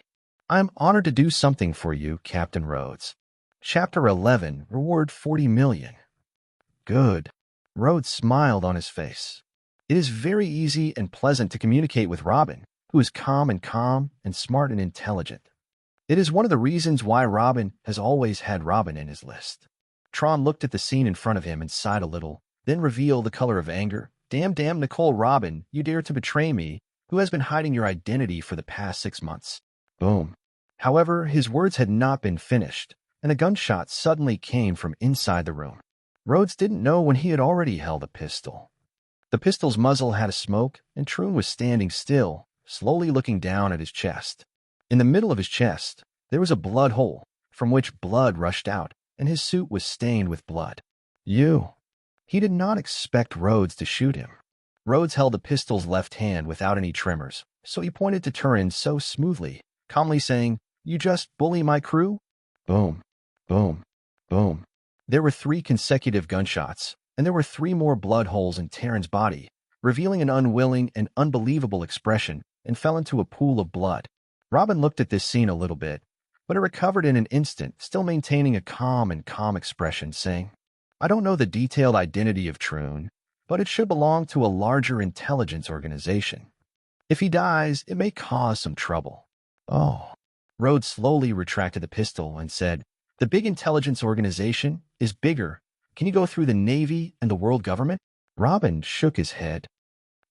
"I am honored to do something for you, Captain Rhodes. Chapter 11, Reward 40 million. "Good." Rhodes smiled on his face. It is very easy and pleasant to communicate with Robin, who is calm and smart and intelligent. It is one of the reasons why Robin has always had Robin in his list. Tron looked at the scene in front of him and sighed a little, then revealed the color of anger. Damn, Nicole Robin, you dare to betray me, who has been hiding your identity for the past 6 months." Boom. However, his words had not been finished, and a gunshot suddenly came from inside the room. Rhodes didn't know when he had already held a pistol. The pistol's muzzle had a smoke, and Troon was standing still, slowly looking down at his chest. In the middle of his chest, there was a blood hole, from which blood rushed out, and his suit was stained with blood. "You." He did not expect Rhodes to shoot him. Rhodes held the pistol's left hand without any tremors, so he pointed to Turin so smoothly, calmly saying, "You just bully my crew?" Boom, boom, boom. There were 3 consecutive gunshots, and there were 3 more blood holes in Terran's body, revealing an unwilling and unbelievable expression, and fell into a pool of blood. Robin looked at this scene a little bit, but it recovered in an instant, still maintaining a calm expression, saying, "I don't know the detailed identity of Troon, but it should belong to a larger intelligence organization. If he dies, it may cause some trouble." "Oh." Rhodes slowly retracted the pistol and said, "The big intelligence organization is bigger. Can you go through the Navy and the world government?" Robin shook his head.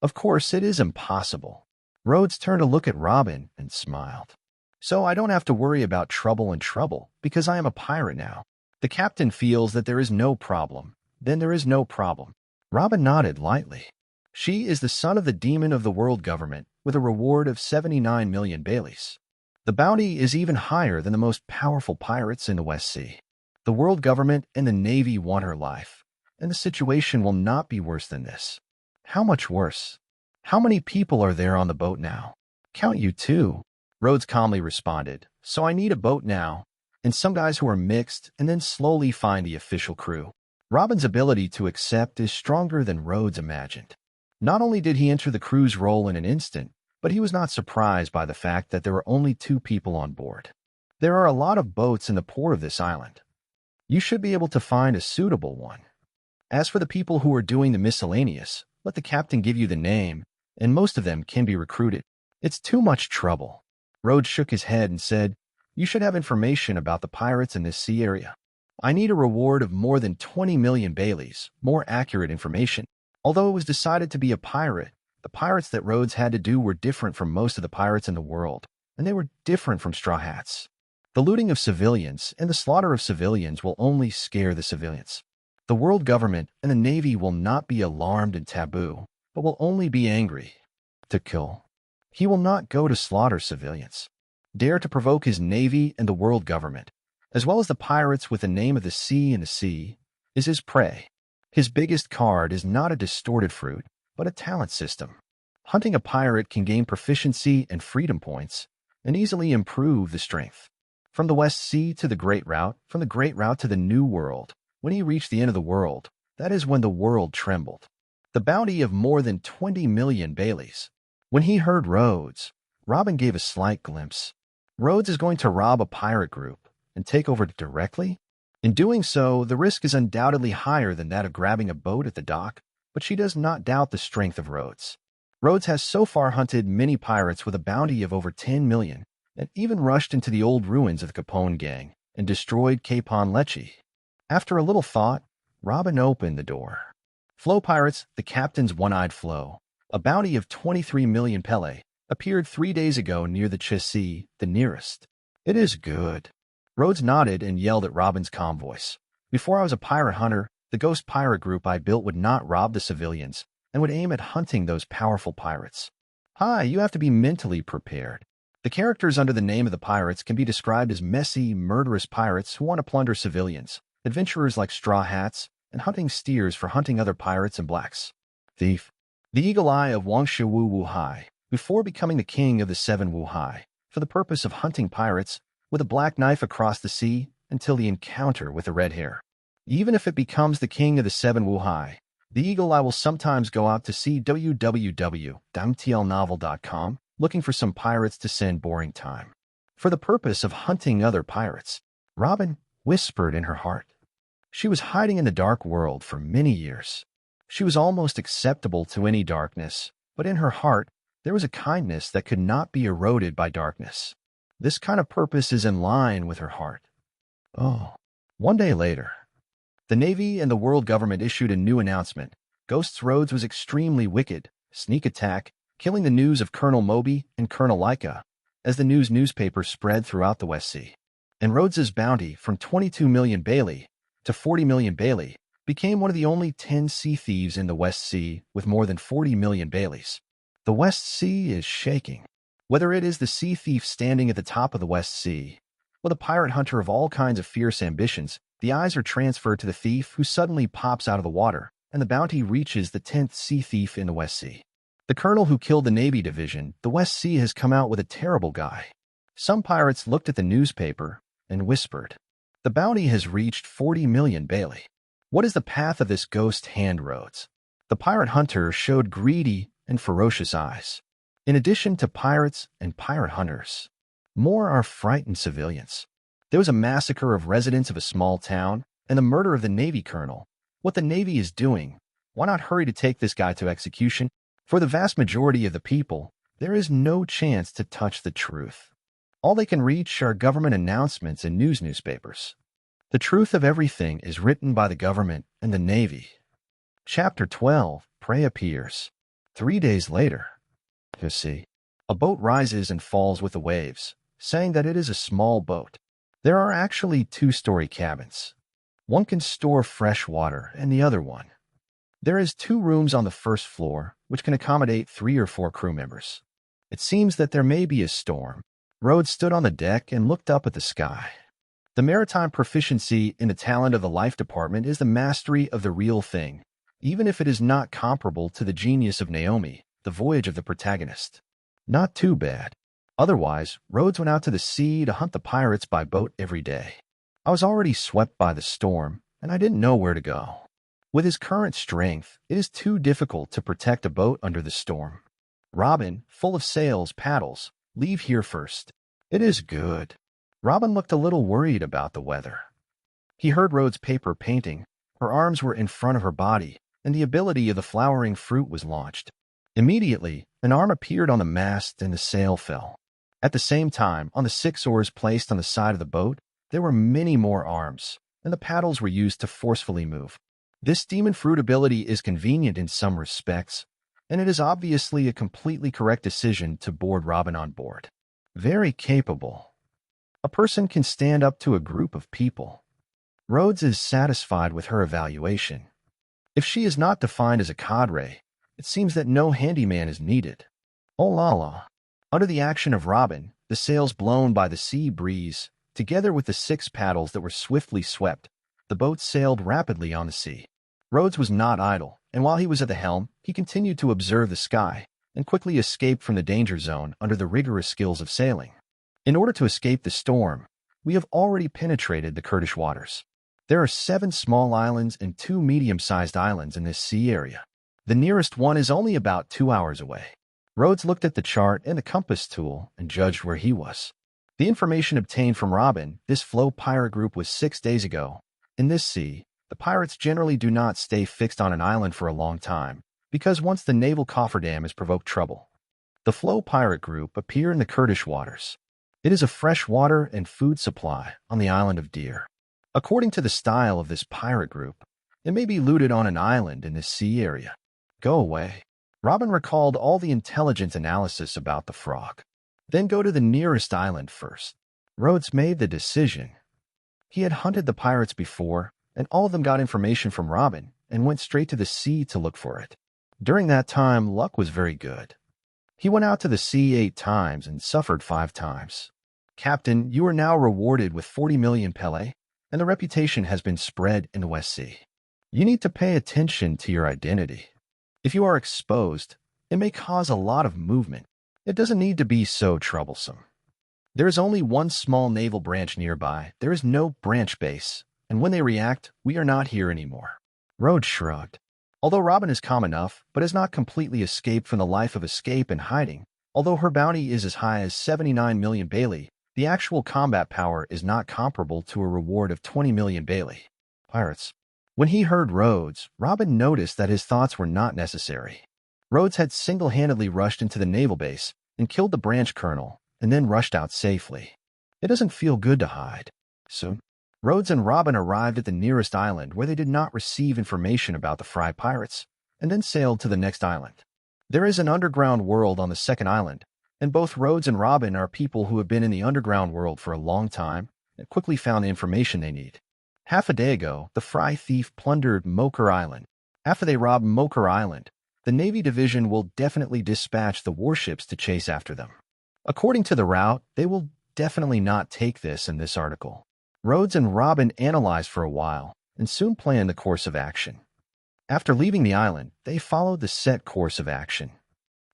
"Of course, it is impossible." Rhodes turned to look at Robin and smiled. "So I don't have to worry about trouble because I am a pirate now. The captain feels that there is no problem. Then there is no problem." Robin nodded lightly. "She is the son of the demon of the world government with a reward of 79 million Baileys. The bounty is even higher than the most powerful pirates in the West Sea. The world government and the Navy want her life, and the situation will not be worse than this." "How much worse? How many people are there on the boat now?" "Count you 2. Rhodes calmly responded, "So I need a boat now, and some guys who are mixed, and then slowly find the official crew." Robin's ability to accept is stronger than Rhodes imagined. Not only did he enter the crew's role in an instant, but he was not surprised by the fact that there were only 2 people on board. There are a lot of boats in the port of this island. You should be able to find a suitable one. As for the people who are doing the miscellaneous, let the captain give you the name, and most of them can be recruited. It's too much trouble." Rhodes shook his head and said, "You should have information about the pirates in this sea area. I need a reward of more than 20 million Baileys, more accurate information." Although it was decided to be a pirate, the pirates that Rhodes had to do were different from most of the pirates in the world, and they were different from Straw Hats. The looting of civilians and the slaughter of civilians will only scare the civilians. The world government and the Navy will not be alarmed and taboo, but will only be angry. To kill. He will not go to slaughter civilians. Dare to provoke his Navy and the world government, as well as the pirates with the name of the sea and the sea, is his prey. His biggest card is not a distorted fruit, but a talent system. Hunting a pirate can gain proficiency and freedom points, and easily improve the strength. From the West Sea to the Great Route, from the Great Route to the New World, when he reached the end of the world, that is when the world trembled. The bounty of more than 20 million Baileys. When he heard Rhodes, Robin gave a slight glimpse. Rhodes is going to rob a pirate group and take over directly? In doing so, the risk is undoubtedly higher than that of grabbing a boat at the dock, but she does not doubt the strength of Rhodes. Rhodes has so far hunted many pirates with a bounty of over 10 million, and even rushed into the old ruins of the Capone gang and destroyed Capon Lecce. After a little thought, Robin opened the door. Flow Pirates, the captain's one-eyed Flow, a bounty of 23 million Pele, appeared 3 days ago near the Chessy, the nearest. It is good. Rhodes nodded and yelled at Robin's calm voice. Before I was a pirate hunter, the ghost pirate group I built would not rob the civilians and would aim at hunting those powerful pirates. Hi, you have to be mentally prepared. The characters under the name of the pirates can be described as messy, murderous pirates who want to plunder civilians, adventurers like Straw Hats, and hunting steers for hunting other pirates and blacks. Thief. The Eagle Eye of Wangshu Wu Wu Hai, before becoming the king of the Seven Wu Hai, for the purpose of hunting pirates, with a black knife across the sea until the encounter with the red hair. Even if it becomes the king of the Seven Wu Hai, the Eagle Eye will sometimes go out to sea www.mtlnovel.com looking for some pirates to send boring time. For the purpose of hunting other pirates, Robin whispered in her heart. She was hiding in the dark world for many years. She was almost acceptable to any darkness, but in her heart, there was a kindness that could not be eroded by darkness. This kind of purpose is in line with her heart. Oh, one day later, the Navy and the world government issued a new announcement. Ghosts Rhodes was extremely wicked, sneak attack, killing the news of Colonel Moby and Colonel Laika, as the newspaper spread throughout the West Sea. And Rhodes's bounty from 22 million Bailey to 40 million Bailey became one of the only 10 sea thieves in the West Sea with more than 40 million Baileys. The West Sea is shaking. Whether it is the sea thief standing at the top of the West Sea, or the pirate hunter of all kinds of fierce ambitions, the eyes are transferred to the thief who suddenly pops out of the water, and the bounty reaches the 10th sea thief in the West Sea. The colonel who killed the Navy division, the West Sea has come out with a terrible guy. Some pirates looked at the newspaper and whispered, "The bounty has reached 40 million Bailey. What is the path of this ghost hand Rhodes?" The pirate hunter showed greedy and ferocious eyes. In addition to pirates and pirate hunters, more are frightened civilians. There was a massacre of residents of a small town and the murder of the Navy colonel. What the Navy is doing, why not hurry to take this guy to execution? For the vast majority of the people, there is no chance to touch the truth. All they can reach are government announcements and newspapers. The truth of everything is written by the government and the Navy. Chapter 12, Prey appears. 3 days later, you see, a boat rises and falls with the waves, saying that it is a small boat. There are actually 2-story cabins. One can store fresh water and the other one. There is 2 rooms on the first floor, which can accommodate 3 or 4 crew members. It seems that there may be a storm. Rhodes stood on the deck and looked up at the sky. The maritime proficiency in the talent of the life department is the mastery of the real thing, even if it is not comparable to the genius of Naomi, the voyage of the protagonist. Not too bad. Otherwise, Rhodes went out to the sea to hunt the pirates by boat every day. I was already swept by the storm, and I didn't know where to go. With his current strength, it is too difficult to protect a boat under the storm. Robin, full of sails, paddles. Leave here first. It is good. Robin looked a little worried about the weather. He heard Rhodes' paper painting. Her arms were in front of her body, and the ability of the flowering fruit was launched. Immediately, an arm appeared on the mast and the sail fell. At the same time, on the 6 oars placed on the side of the boat, there were many more arms, and the paddles were used to forcefully move. This demon fruit ability is convenient in some respects, and it is obviously a completely correct decision to board Robin on board. Very capable. A person can stand up to a group of people. Rhodes is satisfied with her evaluation. If she is not defined as a cadre, it seems that no handyman is needed. Oh la la. Under the action of Robin, the sails blown by the sea breeze, together with the 6 paddles that were swiftly swept, the boat sailed rapidly on the sea. Rhodes was not idle, and while he was at the helm, he continued to observe the sky and quickly escaped from the danger zone under the rigorous skills of sailing. In order to escape the storm, we have already penetrated the Kurdish waters. There are 7 small islands and 2 medium-sized islands in this sea area. The nearest one is only about 2 hours away. Rhodes looked at the chart and the compass tool and judged where he was. The information obtained from Robin, this Flow pirate group was 6 days ago, In this sea, the pirates generally do not stay fixed on an island for a long time, because once the naval cofferdam has provoked trouble. The Flow pirate group appear in the Kurdish waters. It is a fresh water and food supply on the island of Deer. According to the style of this pirate group, it may be looted on an island in this sea area. Go away. Robin recalled all the intelligent analysis about the frog. Then go to the nearest island first. Rhodes made the decision. He had hunted the pirates before, and all of them got information from Robin and went straight to the sea to look for it. During that time, luck was very good. He went out to the sea 8 times and suffered 5 times. Captain, you are now rewarded with 40 million Pele, and the reputation has been spread in the West Sea. You need to pay attention to your identity. If you are exposed, it may cause a lot of movement. It doesn't need to be so troublesome. There is only one small naval branch nearby. There is no branch base, and when they react, we are not here anymore. Rhodes shrugged. Although Robin is calm enough, but has not completely escaped from the life of escape and hiding, although her bounty is as high as 79 million Bailey, the actual combat power is not comparable to a reward of 20 million Bailey. Pirates. When he heard Rhodes, Robin noticed that his thoughts were not necessary. Rhodes had single-handedly rushed into the naval base and killed the branch colonel, and then rushed out safely. It doesn't feel good to hide. Soon, Rhodes and Robin arrived at the nearest island where they did not receive information about the Fry pirates, and then sailed to the next island. There is an underground world on the second island, and both Rhodes and Robin are people who have been in the underground world for a long time and quickly found the information they need. Half a day ago, the Fry thief plundered Moker Island. After they rob Moker Island, the Navy Division will definitely dispatch the warships to chase after them. According to the route, they will definitely not take this in this article. Rhodes and Robin analyzed for a while and soon planned the course of action. After leaving the island, they followed the set course of action.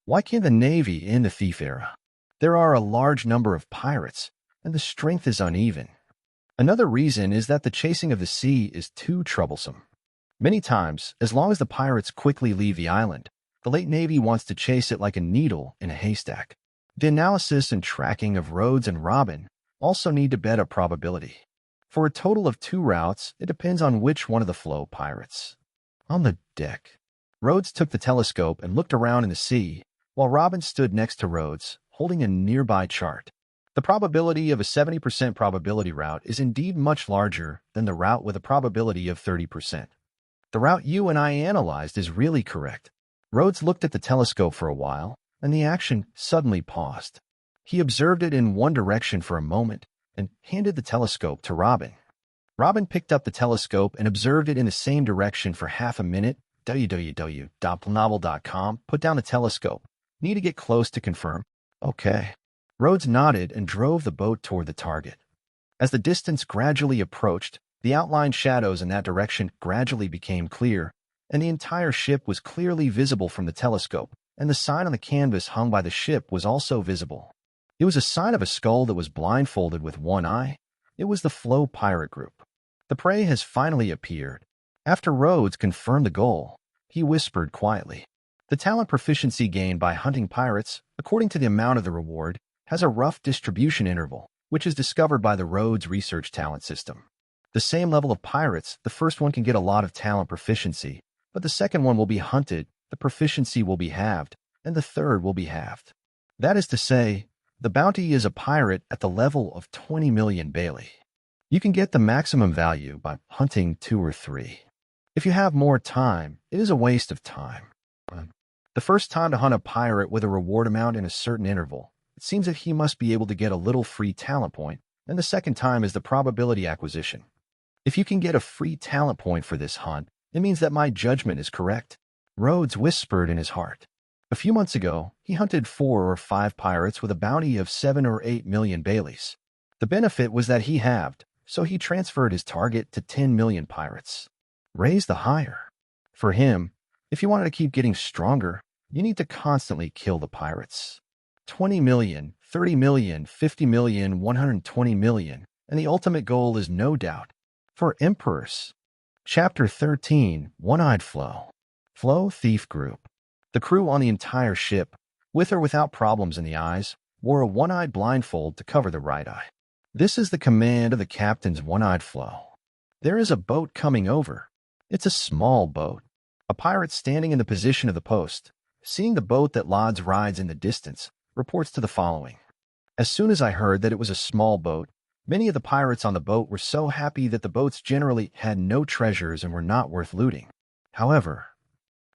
Why can't the Navy end the thief era? There are a large number of pirates, and the strength is uneven. Another reason is that the chasing of the sea is too troublesome. Many times, as long as the pirates quickly leave the island, the late Navy wants to chase it like a needle in a haystack. The analysis and tracking of Rhodes and Robin also need to bet a probability. For a total of 2 routes, it depends on which one of the Flow pirates. On the deck, Rhodes took the telescope and looked around in the sea, while Robin stood next to Rhodes, holding a nearby chart. The probability of a 70% probability route is indeed much larger than the route with a probability of 30%. The route you and I analyzed is really correct. Rhodes looked at the telescope for a while, and the action suddenly paused. He observed it in one direction for a moment and handed the telescope to Robin. Robin picked up the telescope and observed it in the same direction for half a minute. www.planovel.com. Put down the telescope. Need to get close to confirm. Okay. Rhodes nodded and drove the boat toward the target. As the distance gradually approached, the outlined shadows in that direction gradually became clear, and the entire ship was clearly visible from the telescope, and the sign on the canvas hung by the ship was also visible. It was a sign of a skull that was blindfolded with one eye. It was the Flow pirate group. The prey has finally appeared. After Rhodes confirmed the goal, he whispered quietly. The talent proficiency gained by hunting pirates, according to the amount of the reward, has a rough distribution interval, which is discovered by the Rhodes Research Talent System. The same level of pirates, the first one can get a lot of talent proficiency, but the second one will be hunted, the proficiency will be halved, and the third will be halved. That is to say, the bounty is a pirate at the level of 20 million Bailey. You can get the maximum value by hunting 2 or 3. If you have more time, it is a waste of time. The first time to hunt a pirate with a reward amount in a certain interval, it seems that he must be able to get a little free talent point, and the second time is the probability acquisition. If you can get a free talent point for this hunt, it means that my judgment is correct. Rhodes whispered in his heart. A few months ago, he hunted 4 or 5 pirates with a bounty of 7 or 8 million Baileys. The benefit was that he halved, so he transferred his target to 10 million pirates. Raise the higher. For him, if you wanted to keep getting stronger, you need to constantly kill the pirates. 20 million, 30 million, 50 million, 120 million, and the ultimate goal is no doubt for emperors. Chapter 13, One-Eyed Flow. Flow Thief Group. The crew on the entire ship, with or without problems in the eyes, wore a one-eyed blindfold to cover the right eye. This is the command of the captain's one-eyed Flow. There is a boat coming over. It's a small boat. A pirate standing in the position of the post, seeing the boat that Lods rides in the distance, reports to the following. As soon as I heard that it was a small boat, many of the pirates on the boat were so happy that the boats generally had no treasures and were not worth looting. However,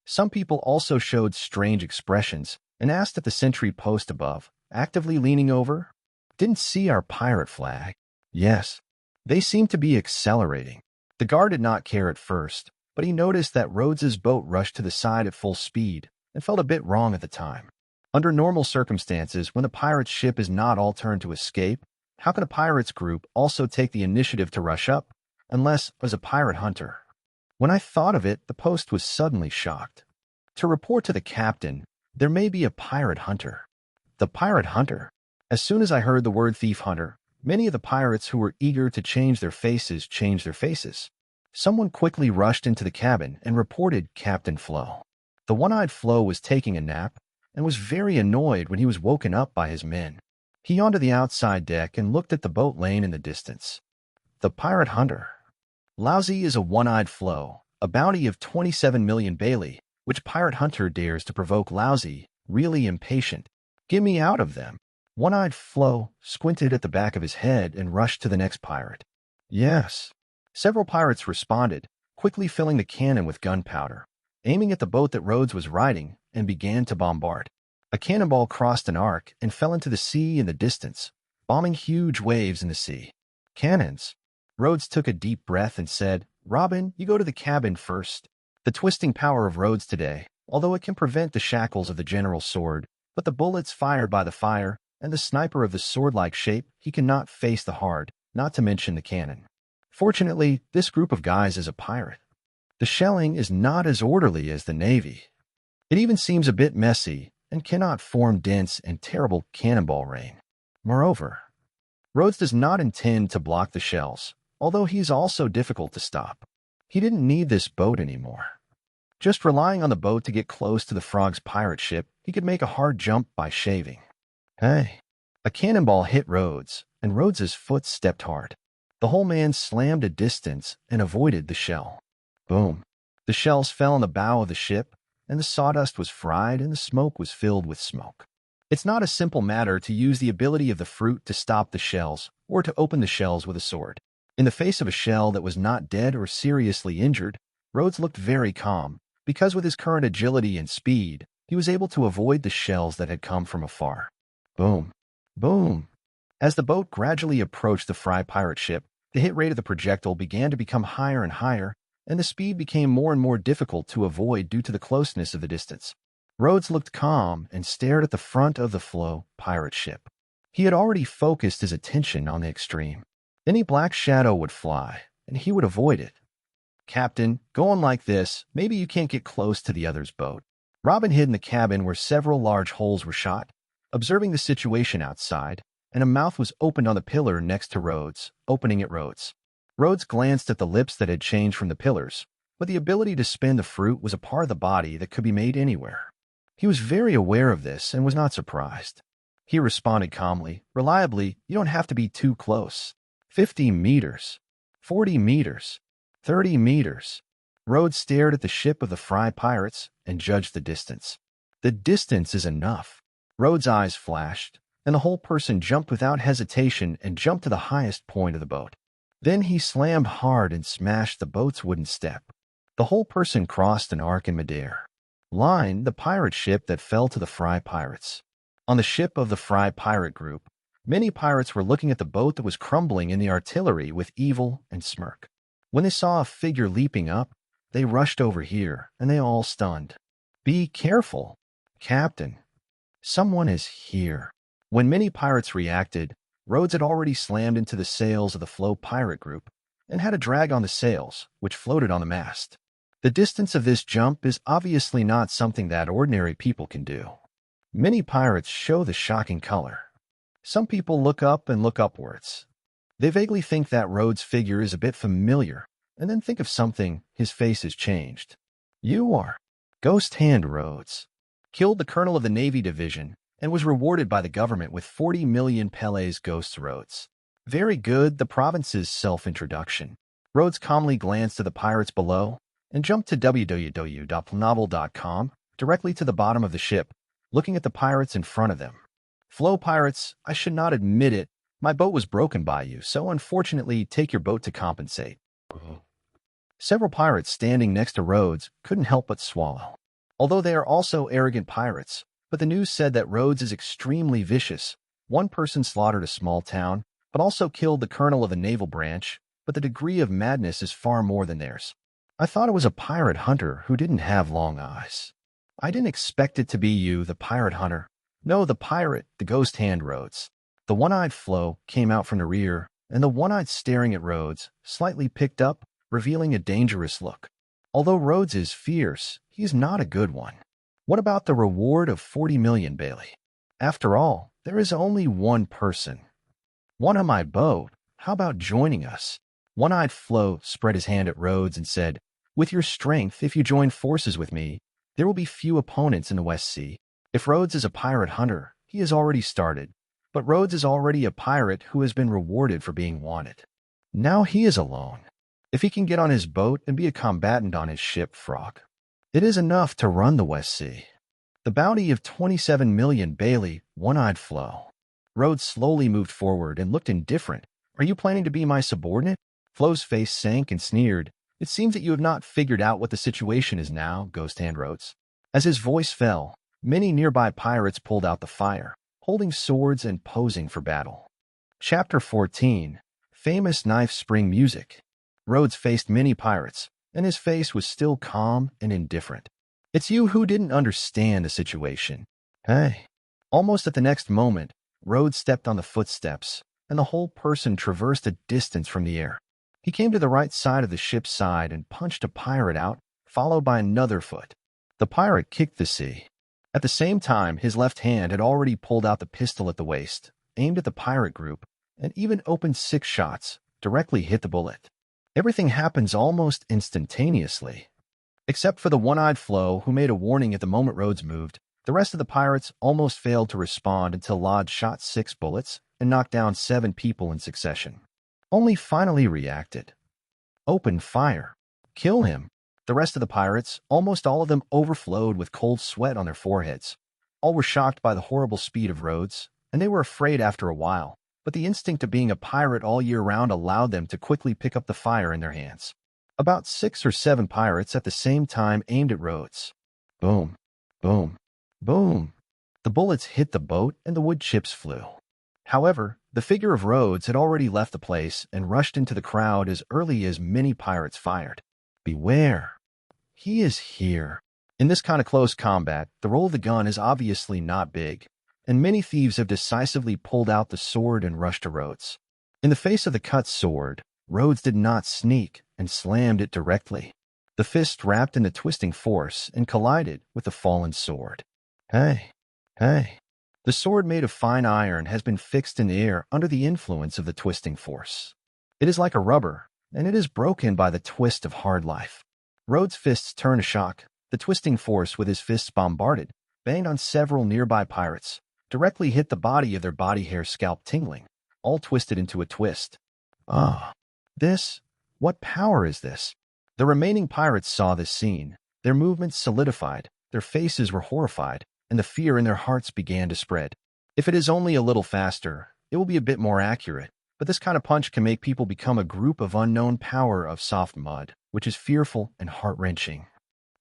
some people also showed strange expressions and asked at the sentry post above, actively leaning over, "Didn't see our pirate flag." Yes, they seemed to be accelerating. The guard did not care at first, but he noticed that Rhodes's boat rushed to the side at full speed and felt a bit wrong at the time. Under normal circumstances, when the pirate's ship is not all turned to escape, how can a pirate's group also take the initiative to rush up, unless as a pirate hunter? When I thought of it, the post was suddenly shocked. To report to the captain, there may be a pirate hunter. The pirate hunter? As soon as I heard the word thief hunter, many of the pirates who were eager to change their faces changed their faces. Someone quickly rushed into the cabin and reported Captain Flo. The one-eyed Flo was taking a nap and was very annoyed when he was woken up by his men. He yawned to the outside deck and looked at the boat lane in the distance. The pirate hunter. Lousy is a one-eyed Flo, a bounty of 27 million Bailey, which pirate hunter dares to provoke Lousy, really impatient. "Get me out of them." One-eyed Flo squinted at the back of his head and rushed to the next pirate. Yes. Several pirates responded, quickly filling the cannon with gunpowder, aiming at the boat that Rhodes was riding, and began to bombard. A cannonball crossed an arc and fell into the sea in the distance, bombing huge waves in the sea. Cannons. Rhodes took a deep breath and said, "Robin, you go to the cabin first." The twisting power of Rhodes today, although it can prevent the shackles of the general's sword, but the bullets fired by the fire and the sniper of the sword-like shape, he cannot face the hard, not to mention the cannon. Fortunately, this group of guys is a pirate. The shelling is not as orderly as the Navy. It even seems a bit messy and cannot form dense and terrible cannonball rain. Moreover, Rhodes does not intend to block the shells, although he's also difficult to stop. He didn't need this boat anymore. Just relying on the boat to get close to the Frog's pirate ship, he could make a hard jump by shaving. Hey! A cannonball hit Rhodes, and Rhodes's foot stepped hard. The whole man slammed a distance and avoided the shell. Boom! The shells fell on the bow of the ship, and the sawdust was fried and the smoke was filled with smoke. It's not a simple matter to use the ability of the fruit to stop the shells or to open the shells with a sword. In the face of a shell that was not dead or seriously injured, Rhodes looked very calm, because with his current agility and speed, he was able to avoid the shells that had come from afar. Boom! Boom! As the boat gradually approached the Fry pirate ship, the hit rate of the projectile began to become higher and higher, and the speed became more and more difficult to avoid due to the closeness of the distance. Rhodes looked calm and stared at the front of the Flo pirate ship. He had already focused his attention on the extreme. Any black shadow would fly, and he would avoid it. "Captain, go on like this. Maybe you can't get close to the other's boat." Robin hid in the cabin where several large holes were shot, observing the situation outside, and a mouth was opened on the pillar next to Rhodes, opening at Rhodes. Rhodes glanced at the lips that had changed from the pillars, but the ability to spin the fruit was a part of the body that could be made anywhere. He was very aware of this and was not surprised. He responded calmly, reliably, "You don't have to be too close. 50 meters. 40 meters. 30 meters. Rhodes stared at the ship of the Fry pirates and judged the distance. The distance is enough. Rhodes' eyes flashed, and the whole person jumped without hesitation and jumped to the highest point of the boat. Then he slammed hard and smashed the boat's wooden step. The whole person crossed an arc in midair. Line, the pirate ship that fell to the Fry pirates. On the ship of the Fry pirate group, many pirates were looking at the boat that was crumbling in the artillery with evil and smirk. When they saw a figure leaping up, they rushed over here, and they all stunned. "Be careful, Captain. Someone is here." When many pirates reacted, Rhodes had already slammed into the sails of the Flo pirate group and had a drag on the sails, which floated on the mast. The distance of this jump is obviously not something that ordinary people can do. Many pirates show the shocking color. Some people look up and look upwards. They vaguely think that Rhodes' figure is a bit familiar, and then think of something, his face has changed. "You are Ghost Hand Rhodes. Killed the colonel of the Navy Division and was rewarded by the government with 40 million Pele's Ghosts Rhodes. Very good, the province's self-introduction. Rhodes calmly glanced at the pirates below and jumped to www.novel.com directly to the bottom of the ship, looking at the pirates in front of them. Flow pirates, I should not admit it. My boat was broken by you, so unfortunately take your boat to compensate. Several pirates standing next to Rhodes couldn't help but swallow. Although they are also arrogant pirates, but the news said that Rhodes is extremely vicious. One person slaughtered a small town, but also killed the colonel of a naval branch, but the degree of madness is far more than theirs. I thought it was a pirate hunter who didn't have long eyes. I didn't expect it to be you, the pirate hunter. No, the pirate, the ghost hand Rhodes. The one-eyed Flo came out from the rear, and the one-eyed staring at Rhodes slightly picked up, revealing a dangerous look. Although Rhodes is fierce, he's not a good one. What about the reward of 40 million, Bailey? After all, there is only one person. One on my boat. How about joining us? One-eyed Flo spread his hand at Rhodes and said, with your strength, if you join forces with me, there will be few opponents in the West Sea. If Rhodes is a pirate hunter, he has already started. But Rhodes is already a pirate who has been rewarded for being wanted. Now he is alone. If he can get on his boat and be a combatant on his ship, Frog, it is enough to run the West Sea. The bounty of 27 million, Bailey, one-eyed Flo. Rhodes slowly moved forward and looked indifferent. Are you planning to be my subordinate? Flo's face sank and sneered. It seems that you have not figured out what the situation is now, Ghost Hand Rhodes. As his voice fell, many nearby pirates pulled out the fire, holding swords and posing for battle. Chapter 14. Famous Knife Spring Music. Rhodes faced many pirates, and his face was still calm and indifferent. It's you who didn't understand the situation. Hey. Almost at the next moment, Rhodes stepped on the footsteps, and the whole person traversed a distance from the air. He came to the right side of the ship's side and punched a pirate out, followed by another foot. The pirate kicked the sea. At the same time, his left hand had already pulled out the pistol at the waist, aimed at the pirate group, and even opened 6 shots, directly hit the bullet. Everything happens almost instantaneously. Except for the one-eyed Flo, who made a warning at the moment Rhodes moved, the rest of the pirates almost failed to respond until Lod shot 6 bullets and knocked down 7 people in succession. Only finally reacted. Open fire. Kill him. The rest of the pirates, almost all of them, overflowed with cold sweat on their foreheads. All were shocked by the horrible speed of Rhodes, and they were afraid after a while, but the instinct of being a pirate all year round allowed them to quickly pick up the fire in their hands. About 6 or 7 pirates at the same time aimed at Rhodes. Boom, boom, boom. The bullets hit the boat and the wood chips flew. However, the figure of Rhodes had already left the place and rushed into the crowd as early as many pirates fired. Beware. He is here. In this kind of close combat, the roll of the gun is obviously not big, and many thieves have decisively pulled out the sword and rushed to Rhodes. In the face of the cut sword, Rhodes did not sneak and slammed it directly. The fist wrapped in the twisting force and collided with the fallen sword. Hey. The sword made of fine iron has been fixed in the air under the influence of the twisting force. It is like a rubber, and it is broken by the twist of hard life. Rhodes' fists turned to shock. The twisting force with his fists bombarded, banged on several nearby pirates, directly hit the body of their body hair scalp tingling, all twisted into a twist. What power is this? The remaining pirates saw this scene. Their movements solidified, their faces were horrified, and the fear in their hearts began to spread. If it is only a little faster, it will be a bit more accurate, but this kind of punch can make people become a group of unknown power of soft mud, which is fearful and heart-wrenching.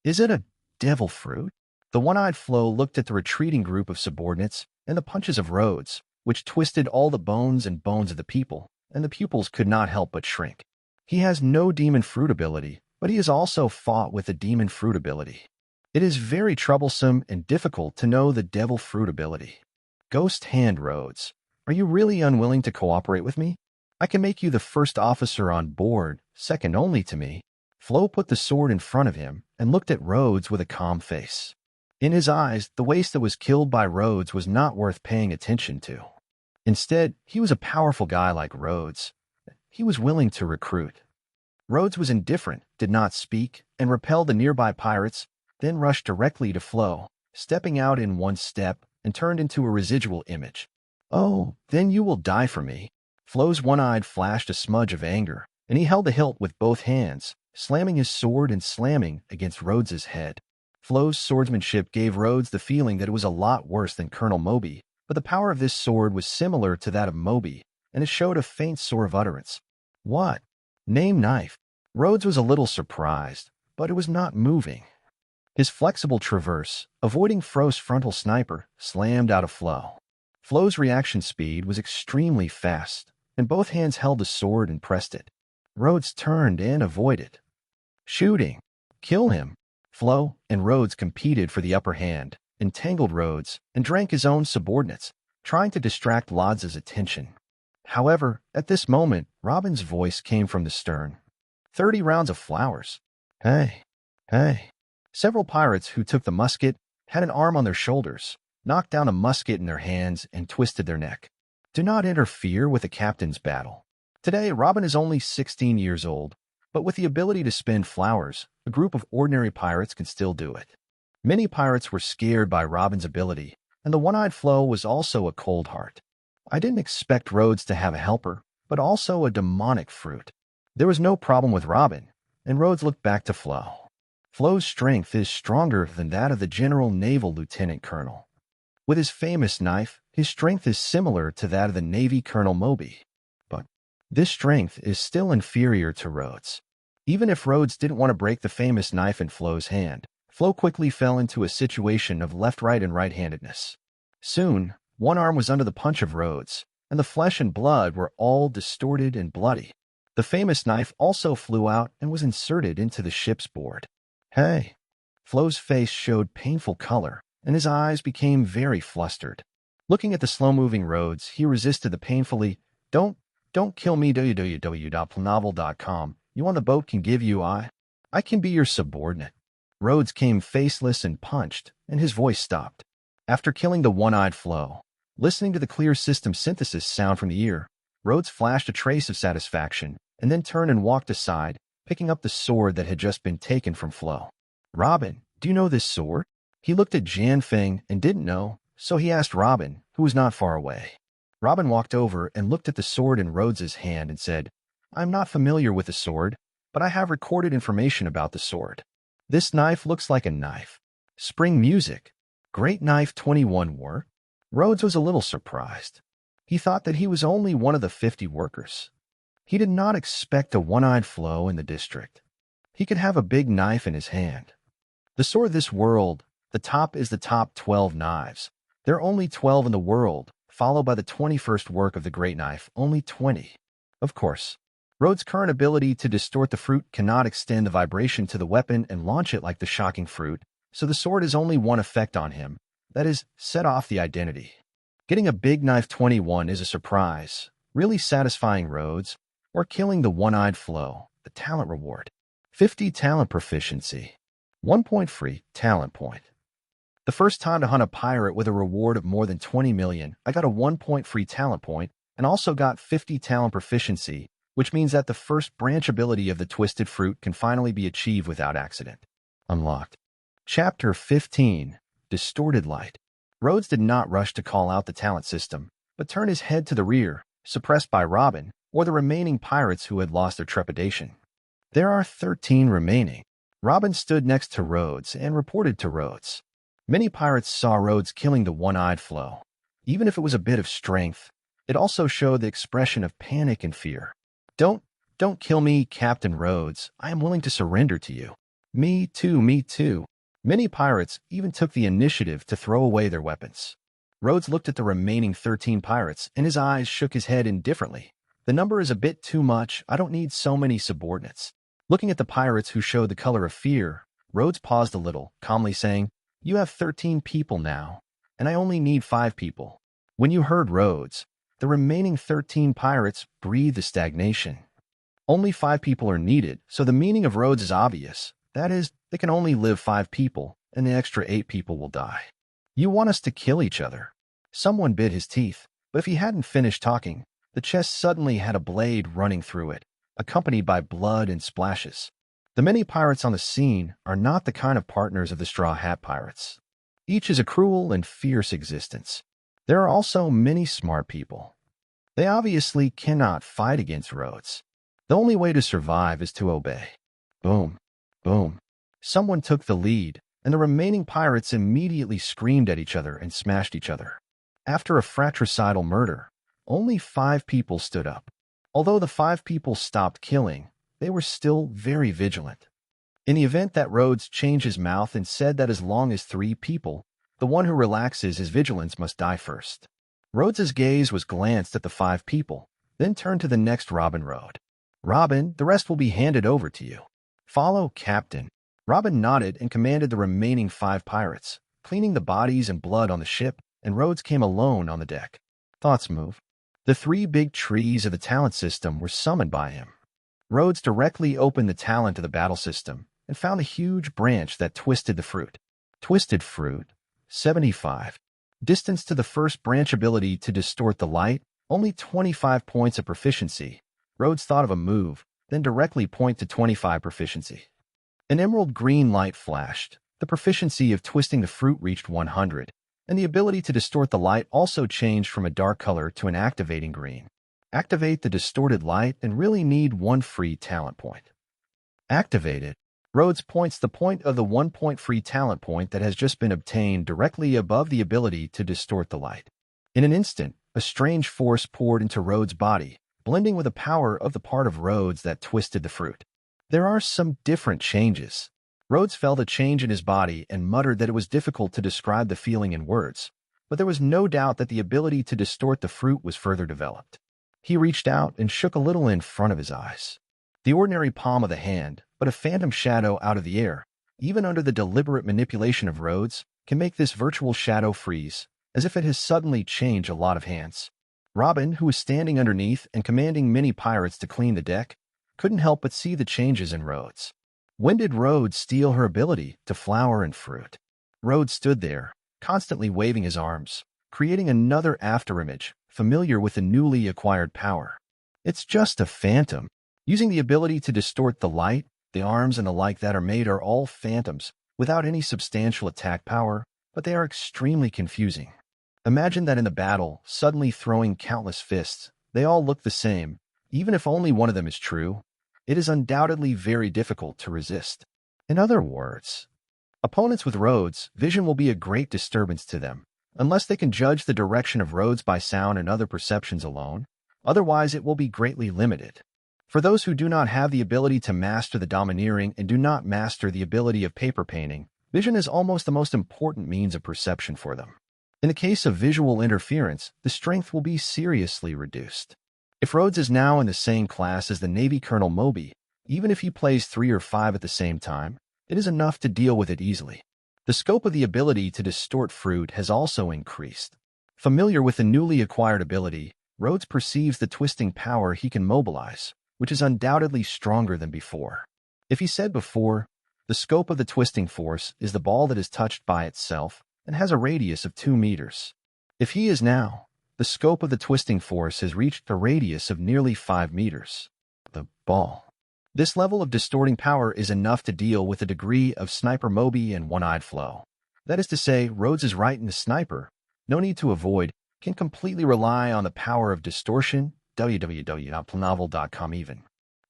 Is it a devil fruit? The one-eyed Flo looked at the retreating group of subordinates and the punches of Rhodes, which twisted all the bones and bones of the people, and the pupils could not help but shrink. He has no demon fruit ability, but he has also fought with the demon fruit ability. It is very troublesome and difficult to know the devil fruit ability. Ghost Hand Rhodes, are you really unwilling to cooperate with me? I can make you the first officer on board, second only to me. Flo put the sword in front of him and looked at Rhodes with a calm face. In his eyes, the waste that was killed by Rhodes was not worth paying attention to. Instead, he was a powerful guy like Rhodes. He was willing to recruit. Rhodes was indifferent, did not speak, and repelled the nearby pirates, then rushed directly to Flo, stepping out in one step and turned into a residual image. Oh, then you will die for me. Flo's one-eyed flashed a smudge of anger, and he held the hilt with both hands, slamming his sword and slamming against Rhodes's head. Flo's swordsmanship gave Rhodes the feeling that it was a lot worse than Colonel Moby, but the power of this sword was similar to that of Moby, and it showed a faint sort of utterance. What? Name knife. Rhodes was a little surprised, but it was not moving. His flexible traverse, avoiding Fro's frontal sniper, slammed out of Flo. Flo's reaction speed was extremely fast, and both hands held the sword and pressed it. Rhodes turned and avoided. Shooting. Kill him. Flo and Rhodes competed for the upper hand, entangled Rhodes, and drank his own subordinates, trying to distract Lodz's attention. However, at this moment, Robin's voice came from the stern. 30 rounds of flowers. Hey, hey. Several pirates who took the musket had an arm on their shoulders, knocked down a musket in their hands, and twisted their neck. Do not interfere with the captain's battle. Today, Robin is only 16 years old, but with the ability to spend flowers, a group of ordinary pirates can still do it. Many pirates were scared by Robin's ability, and the one-eyed Flo was also a cold heart. I didn't expect Rhodes to have a helper, but also a demonic fruit. There was no problem with Robin, and Rhodes looked back to Flo. Flo's strength is stronger than that of the General Naval Lieutenant Colonel. With his famous knife, his strength is similar to that of the Navy Colonel Moby. But this strength is still inferior to Rhodes. Even if Rhodes didn't want to break the famous knife in Flo's hand, Flo quickly fell into a situation of left-right and right-handedness. Soon, one arm was under the punch of Rhodes, and the flesh and blood were all distorted and bloody. The famous knife also flew out and was inserted into the ship's board. Hey! Flo's face showed painful color, and his eyes became very flustered. Looking at the slow-moving Rhodes, he resisted the painfully, Don't kill me, www.planovel.com. You on the boat can give you I can be your subordinate. Rhodes came faceless and punched, and his voice stopped. After killing the one-eyed Flo, listening to the clear system synthesis sound from the ear, Rhodes flashed a trace of satisfaction, and then turned and walked aside, picking up the sword that had just been taken from Flo. Robin, do you know this sword? He looked at Jan Feng and didn't know, so he asked Robin, who was not far away. Robin walked over and looked at the sword in Rhodes's hand and said, I'm not familiar with the sword, but I have recorded information about the sword. This knife looks like a knife. Spring music. Great Knife 21 war. Rhodes was a little surprised. He thought that he was only one of the 50 workers. He did not expect a one-eyed Flo in the district. He could have a big knife in his hand. The sword of this world, the top is the top 12 knives. There are only 12 in the world, followed by the 21st work of the Great Knife, only 20. Of course, Rhodes' current ability to distort the fruit cannot extend the vibration to the weapon and launch it like the shocking fruit, so the sword has only one effect on him, that is, set off the identity. Getting a big knife 21 is a surprise, really satisfying Rhodes, or killing the one-eyed Flo, the talent reward. 50 talent proficiency. 1 point free talent point. The first time to hunt a pirate with a reward of more than 20 million, I got a 1 point free talent point and also got 50 talent proficiency, which means that the first branch ability of the Twisted Fruit can finally be achieved without accident. Unlocked. Chapter 15. Distorted Light. Rhodes did not rush to call out the talent system, but turned his head to the rear, suppressed by Robin, or the remaining pirates who had lost their trepidation. There are 13 remaining. Robin stood next to Rhodes and reported to Rhodes. Many pirates saw Rhodes killing the one-eyed Flo. Even if it was a bit of strength, it also showed the expression of panic and fear. Don't kill me, Captain Rhodes. I am willing to surrender to you. Me too, me too. Many pirates even took the initiative to throw away their weapons. Rhodes looked at the remaining 13 pirates, and his eyes shook his head indifferently. The number is a bit too much. I don't need so many subordinates. Looking at the pirates who showed the color of fear, Rhodes paused a little, calmly saying, You have 13 people now, and I only need 5 people. When you heard Rhodes, the remaining 13 pirates breathed a stagnation. Only 5 people are needed, so the meaning of Rhodes is obvious. That is, they can only live 5 people, and the extra 8 people will die. You want us to kill each other. Someone bit his teeth, but if he hadn't finished talking, the chest suddenly had a blade running through it, accompanied by blood and splashes. The many pirates on the scene are not the kind of partners of the Straw Hat Pirates. Each is a cruel and fierce existence. There are also many smart people. They obviously cannot fight against Rhodes. The only way to survive is to obey. Boom. Boom. Someone took the lead, and the remaining pirates immediately screamed at each other and smashed each other. After a fratricidal murder, only 5 people stood up. Although the 5 people stopped killing, they were still very vigilant. In the event that Rhodes changed his mouth and said that as long as 3 people, the one who relaxes his vigilance must die first. Rhodes's gaze was glanced at the 5 people, then turned to the next Robin Road. Robin, the rest will be handed over to you. Follow, Captain. Robin nodded and commanded the remaining 5 pirates, cleaning the bodies and blood on the ship, and Rhodes came alone on the deck. Thoughts move. The 3 big trees of the talent system were summoned by him. Rhodes directly opened the talent of the battle system and found a huge branch that twisted the fruit. Twisted fruit, 75. Distance to the first branch ability to distort the light, only 25 points of proficiency. Rhodes thought of a move, then directly point to 25 proficiency. An emerald green light flashed. The proficiency of twisting the fruit reached 100, and the ability to distort the light also changed from a dark color to an activating green. Activate the distorted light and really need 1 free talent point. Activate it. Rhodes points the point of the 1-point free talent point that has just been obtained directly above the ability to distort the light. In an instant, a strange force poured into Rhodes' body, blending with the power of the part of Rhodes that twisted the fruit. There are some different changes. Rhodes felt a change in his body and muttered that it was difficult to describe the feeling in words, but there was no doubt that the ability to distort the fruit was further developed. He reached out and shook a little in front of his eyes. The ordinary palm of the hand, but a phantom shadow out of the air, even under the deliberate manipulation of Rhodes, can make this virtual shadow freeze, as if it has suddenly changed a lot of hands. Robin, who was standing underneath and commanding many pirates to clean the deck, couldn't help but see the changes in Rhodes. When did Rhodes steal her ability to flower and fruit? Rhodes stood there, constantly waving his arms, creating another afterimage, familiar with the newly acquired power. It's just a phantom. Using the ability to distort the light, the arms and the like that are made are all phantoms, without any substantial attack power, but they are extremely confusing. Imagine that in the battle, suddenly throwing countless fists, they all look the same, even if only one of them is true. It is undoubtedly very difficult to resist. In other words, opponents with Rhodes' vision will be a great disturbance to them, unless they can judge the direction of Rhodes by sound and other perceptions alone. Otherwise, it will be greatly limited. For those who do not have the ability to master the domineering and do not master the ability of paper painting, vision is almost the most important means of perception for them. In the case of visual interference, the strength will be seriously reduced. If Rhodes is now in the same class as the Navy Colonel Moby, even if he plays 3 or 5 at the same time, it is enough to deal with it easily. The scope of the ability to distort fruit has also increased. Familiar with the newly acquired ability, Rhodes perceives the twisting power he can mobilize, which is undoubtedly stronger than before. If he said before, the scope of the twisting force is the ball that is touched by itself and has a radius of 2 meters. If he is now, the scope of the twisting force has reached a radius of nearly 5 meters. The ball. This level of distorting power is enough to deal with a degree of Sniper Moby and One-Eyed Flo. That is to say, Rhodes is right in the sniper. No need to avoid, can completely rely on the power of distortion, www.planovel.com even.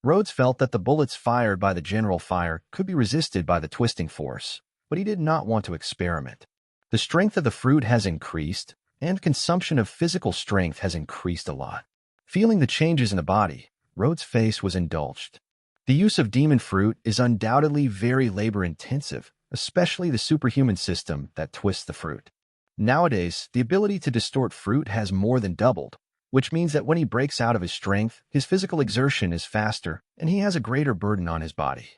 Rhodes felt that the bullets fired by the general fire could be resisted by the twisting force, but he did not want to experiment. The strength of the fruit has increased, and consumption of physical strength has increased a lot. Feeling the changes in the body, Rhodes' face was indulged. The use of demon fruit is undoubtedly very labor-intensive, especially the superhuman system that twists the fruit. Nowadays, the ability to distort fruit has more than doubled, which means that when he breaks out of his strength, his physical exertion is faster, and he has a greater burden on his body.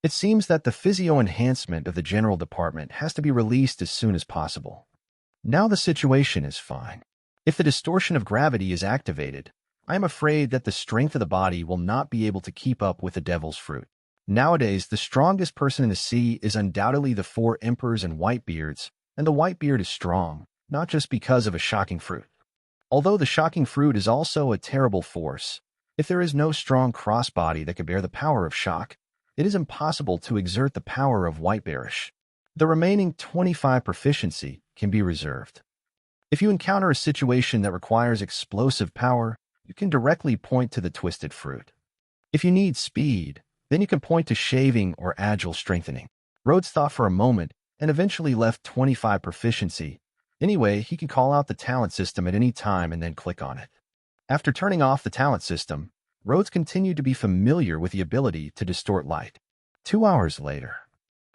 It seems that the physio-enhancement of the General Department has to be released as soon as possible. Now the situation is fine. If the distortion of gravity is activated, I am afraid that the strength of the body will not be able to keep up with the devil's fruit. Nowadays, the strongest person in the sea is undoubtedly the 4 emperors and Whitebeards, and the Whitebeard is strong, not just because of a shocking fruit. Although the shocking fruit is also a terrible force, if there is no strong crossbody that can bear the power of shock, it is impossible to exert the power of Whitebearish. The remaining 25 proficiency can be reserved. If you encounter a situation that requires explosive power, you can directly point to the twisted fruit. If you need speed, then you can point to shaving or agile strengthening. Rhodes thought for a moment and eventually left 25 proficiency. Anyway, he can call out the talent system at any time and then click on it. After turning off the talent system, Rhodes continued to be familiar with the ability to distort light. 2 hours later,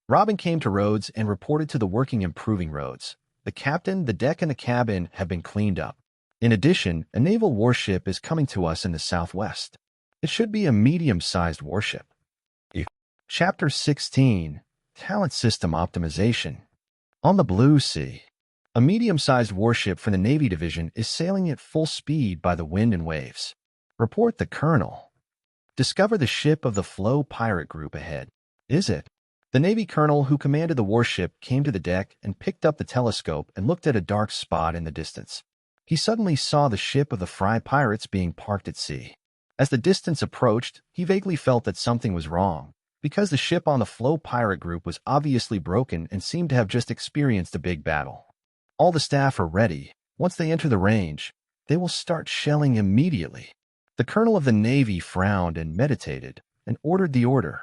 Robin came to Rhodes and reported to the working improving Rhodes. The captain, the deck, and the cabin have been cleaned up. In addition, a naval warship is coming to us in the southwest. It should be a medium-sized warship. Chapter 16, Talent System Optimization. On the Blue Sea, a medium-sized warship from the Navy Division is sailing at full speed by the wind and waves. Report the Colonel. Discover the ship of the Flow pirate group ahead. Is it? The Navy colonel who commanded the warship came to the deck and picked up the telescope and looked at a dark spot in the distance. He suddenly saw the ship of the Fry pirates being parked at sea. As the distance approached, he vaguely felt that something was wrong, because the ship on the Flow pirate group was obviously broken and seemed to have just experienced a big battle. All the staff are ready. Once they enter the range, they will start shelling immediately. The colonel of the Navy frowned and meditated and ordered the order.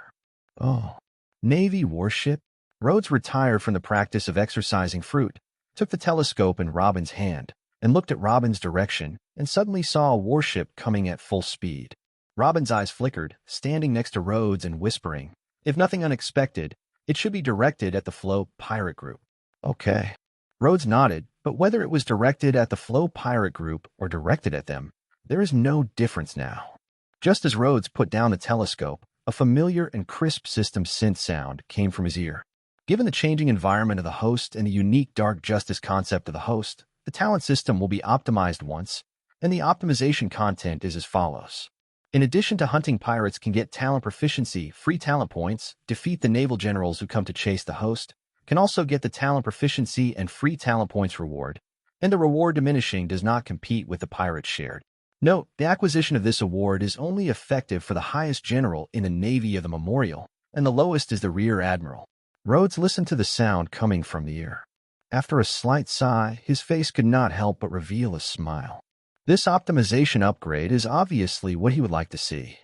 Oh, Navy warship? Rhodes retired from the practice of exercising fruit, took the telescope in Robin's hand, and looked at Robin's direction and suddenly saw a warship coming at full speed. Robin's eyes flickered, standing next to Rhodes and whispering, "If nothing unexpected, it should be directed at the Flow pirate group." Okay. Rhodes nodded, but whether it was directed at the Flow pirate group or directed at them, there is no difference now. Just as Rhodes put down the telescope, a familiar and crisp system synth sound came from his ear. Given the changing environment of the host and the unique dark justice concept of the host, the talent system will be optimized once, and the optimization content is as follows. In addition to hunting pirates can get talent proficiency, free talent points, defeat the naval generals who come to chase the host, can also get the talent proficiency and free talent points reward, and the reward diminishing does not compete with the pirates shared. Note, the acquisition of this award is only effective for the highest general in the Navy of the Memorial, and the lowest is the Rear Admiral. Rhodes listened to the sound coming from the ear. After a slight sigh, his face could not help but reveal a smile. This optimization upgrade is obviously what he would like to see.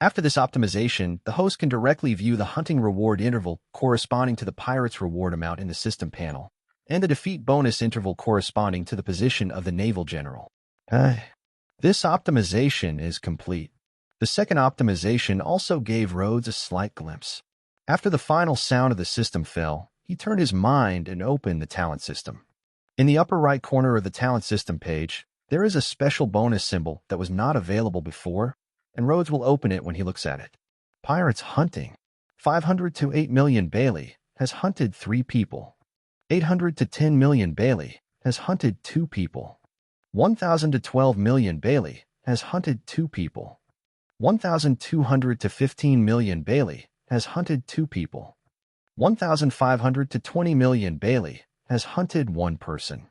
After this optimization, the host can directly view the hunting reward interval corresponding to the pirate's reward amount in the system panel, and the defeat bonus interval corresponding to the position of the naval general. This optimization is complete. The second optimization also gave Rhodes a slight glimpse. After the final sound of the system fell, he turned his mind and opened the talent system. In the upper right corner of the talent system page, there is a special bonus symbol that was not available before, and Rhodes will open it when he looks at it. Pirates hunting. 500 to 8 million Bailey has hunted 3 people. 800 to 10 million Bailey has hunted 2 people. 1,000 to 12 million Bailey has hunted 2 people. 1,200 to 15 million Bailey has hunted 2 people. 1,500 to 20 million Bailey has hunted 1 person.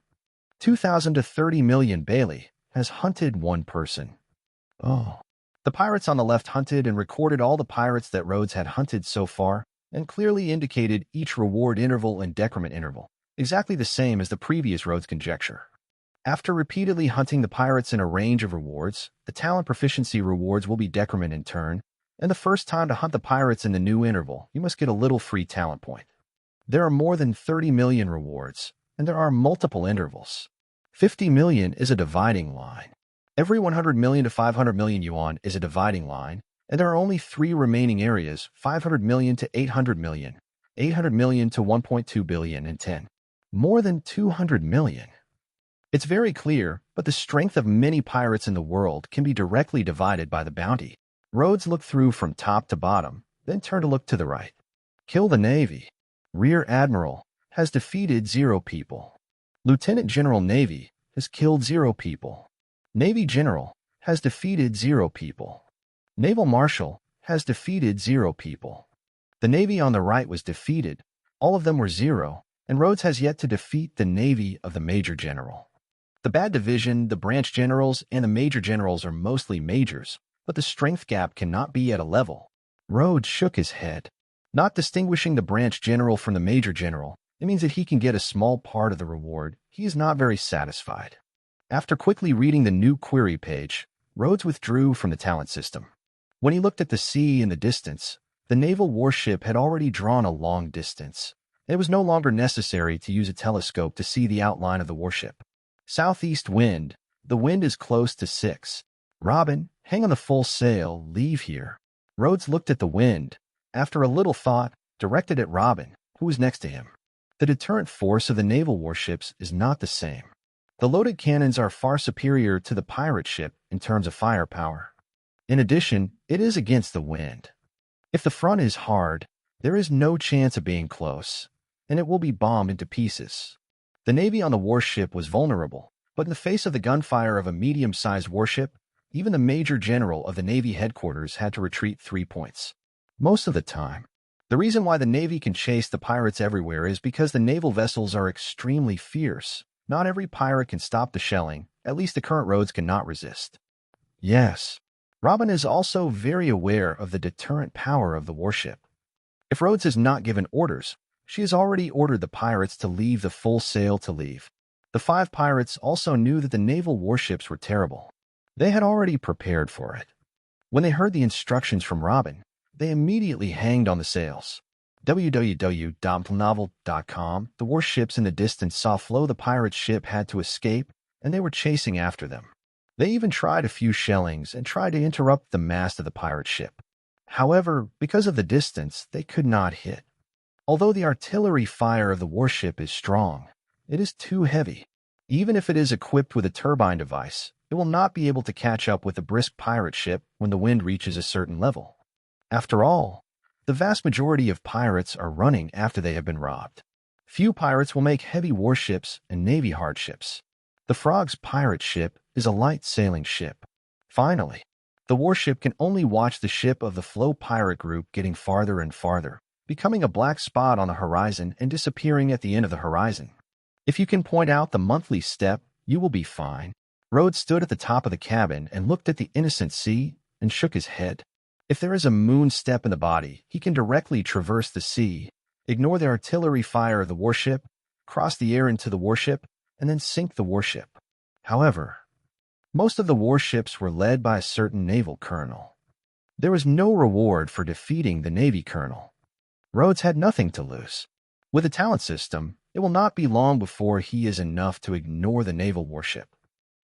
2,000 to 30 million Bailey has hunted 1 person. Oh. The pirates on the left hunted and recorded all the pirates that Rhodes had hunted so far, and clearly indicated each reward interval and decrement interval, exactly the same as the previous Rhodes conjecture. After repeatedly hunting the pirates in a range of rewards, the talent proficiency rewards will be decrement in turn, and the first time to hunt the pirates in the new interval, you must get a little free talent point. There are more than 30 million rewards, and there are multiple intervals. 50 million is a dividing line. Every 100 million to 500 million yuan is a dividing line, and there are only 3 remaining areas, 500 million to 800 million, 800 million to 1.2 billion, and 10. More than 200 million. It's very clear, but the strength of many pirates in the world can be directly divided by the bounty. Rhodes looked through from top to bottom, then turned to look to the right. Kill the Navy. Rear Admiral has defeated 0 people. Lieutenant General Navy has killed 0 people. Navy General has defeated 0 people. Naval Marshal has defeated 0 people. The Navy on the right was defeated. All of them were 0, and Rhodes has yet to defeat the Navy of the Major General. The Bad Division, the Branch Generals, and the Major Generals are mostly majors, but the strength gap cannot be at a level. Rhodes shook his head. Not distinguishing the Branch General from the Major General, it means that he can get a small part of the reward. He is not very satisfied. After quickly reading the new query page, Rhodes withdrew from the talent system. When he looked at the sea in the distance, the naval warship had already drawn a long distance. It was no longer necessary to use a telescope to see the outline of the warship. Southeast wind. The wind is close to 6. Robin, hang on the full sail, leave here. Rhodes looked at the wind. After a little thought, directed at Robin, who was next to him. The deterrent force of the naval warships is not the same. The loaded cannons are far superior to the pirate ship in terms of firepower. In addition, it is against the wind. If the front is hard, there is no chance of being close, and it will be bombed into pieces. The Navy on the warship was vulnerable, but in the face of the gunfire of a medium-sized warship, even the Major General of the Navy headquarters had to retreat 3 points. Most of the time. The reason why the Navy can chase the pirates everywhere is because the naval vessels are extremely fierce. Not every pirate can stop the shelling, at least the current Rhodes cannot resist. Yes, Robin is also very aware of the deterrent power of the warship. If Rhodes has not given orders, she has already ordered the pirates to leave the full sail to leave. The 5 pirates also knew that the naval warships were terrible. They had already prepared for it. When they heard the instructions from Robin, they immediately hanged on the sails. www.novel.com. The warships in the distance saw Flo the pirate ship had to escape, and they were chasing after them. They even tried a few shellings and tried to interrupt the mast of the pirate ship. However, because of the distance, they could not hit. Although the artillery fire of the warship is strong, it is too heavy. Even if it is equipped with a turbine device, it will not be able to catch up with a brisk pirate ship when the wind reaches a certain level. After all, the vast majority of pirates are running after they have been robbed. Few pirates will make heavy warships and navy hardships. The Frog's pirate ship is a light sailing ship. Finally, the warship can only watch the ship of the Flo pirate group getting farther and farther, becoming a black spot on the horizon and disappearing at the end of the horizon. If you can point out the monthly step, you will be fine. Rhodes stood at the top of the cabin and looked at the innocent sea and shook his head. If there is a moon step in the body, he can directly traverse the sea, ignore the artillery fire of the warship, cross the air into the warship, and then sink the warship. However, most of the warships were led by a certain naval colonel. There was no reward for defeating the Navy colonel. Rhodes had nothing to lose. With a talent system, it will not be long before he is enough to ignore the naval warship.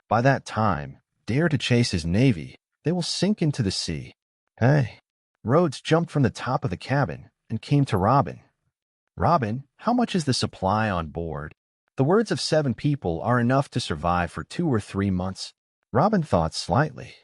By that time, dare to chase his navy, they will sink into the sea. Hey. Rhodes jumped from the top of the cabin and came to Robin. Robin, how much is the supply on board? The words of 7 people are enough to survive for 2 or 3 months. Robin thought slightly.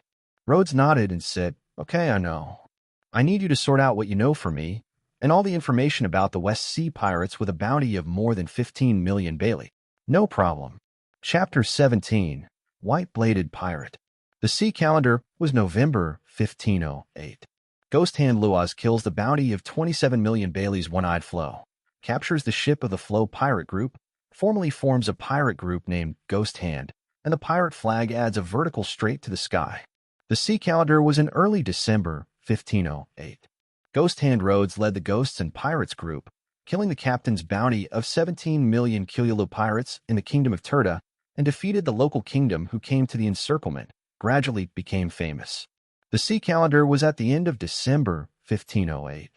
Rhodes nodded and said, Okay, I know. I need you to sort out what you know for me, and all the information about the West Sea Pirates with a bounty of more than 15 million Bailey. No problem. Chapter 17. White-Bladed Pirate. The sea calendar was November 1508. Ghost Hand Luaz kills the bounty of 27 million Bailey's One-Eyed Flo, captures the ship of the Flo pirate group, formally forms a pirate group named Ghost Hand, and the pirate flag adds a vertical straight to the sky. The sea calendar was in early December 1508. Ghost Hand Rhodes led the Ghosts and Pirates group, killing the captain's bounty of 17 million Kilulu pirates in the Kingdom of Turda, and defeated the local kingdom who came to the encirclement, gradually became famous. The sea calendar was at the end of December 1508.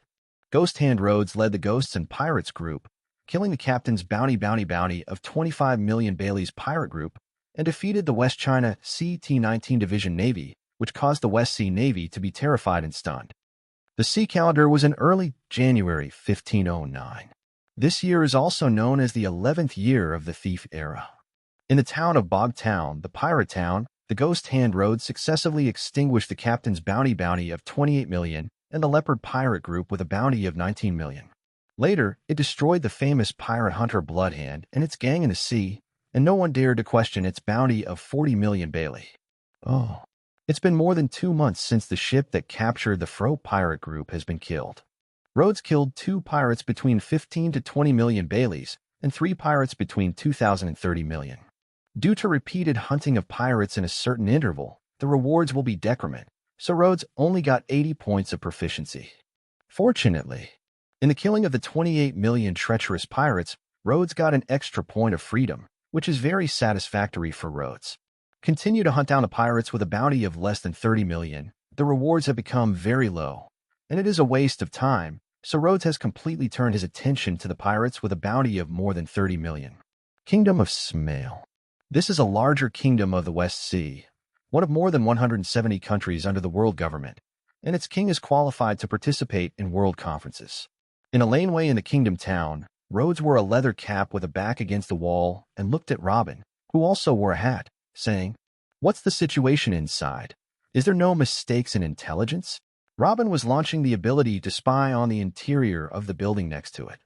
Ghost Hand Rhodes led the Ghosts and Pirates group, killing the captain's bounty of 25 million Bailey's pirate group, and defeated the West China CT-19 Division Navy, which caused the West Sea Navy to be terrified and stunned. The sea calendar was in early January 1509. This year is also known as the 11th year of the Thief Era. In the town of Bogtown, the pirate town, the Ghost Hand Rhodes successively extinguished the captain's bounty of 28 million and the Leopard pirate group with a bounty of 19 million. Later, it destroyed the famous pirate hunter Bloodhand and its gang in the sea, and no one dared to question its bounty of 40 million Bailey. Oh, it's been more than 2 months since the ship that captured the Fro pirate group has been killed. Rhodes killed 2 pirates between 15 to 20 million Baileys and 3 pirates between 2,000 and 30 million. Due to repeated hunting of pirates in a certain interval, the rewards will be decrement, so Rhodes only got 80 points of proficiency. Fortunately, in the killing of the 28 million treacherous pirates, Rhodes got an extra point of freedom, which is very satisfactory for Rhodes. Continue to hunt down the pirates with a bounty of less than 30 million, the rewards have become very low, and it is a waste of time, so Rhodes has completely turned his attention to the pirates with a bounty of more than 30 million. Kingdom of Smale. This is a larger kingdom of the West Sea, one of more than 170 countries under the world government, and its king is qualified to participate in world conferences. In a laneway in the kingdom town, Rhodes wore a leather cap with a back against the wall and looked at Robin, who also wore a hat, saying, "What's the situation inside? Is there no mistakes in intelligence?" Robin was launching the ability to spy on the interior of the building next to it.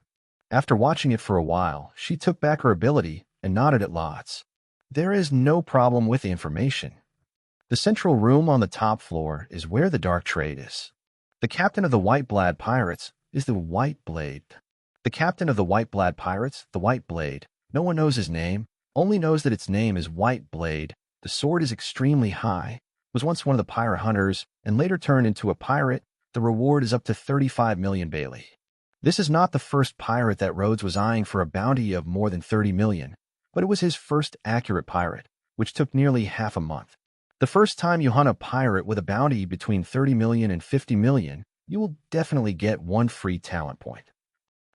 After watching it for a while, she took back her ability and nodded at Lots. There is no problem with the information. The central room on the top floor is where the dark trade is. The captain of the White Blade Pirates is the White Blade. The captain of the White Blade Pirates, the White Blade, no one knows his name, only knows that its name is White Blade. The sword is extremely high, was once one of the pirate hunters, and later turned into a pirate. The reward is up to 35 million Bailey. This is not the first pirate that Rhodes was eyeing for a bounty of more than 30 million, but it was his first accurate pirate, which took nearly half a month. The first time you hunt a pirate with a bounty between 30 million and 50 million, you will definitely get one free talent point.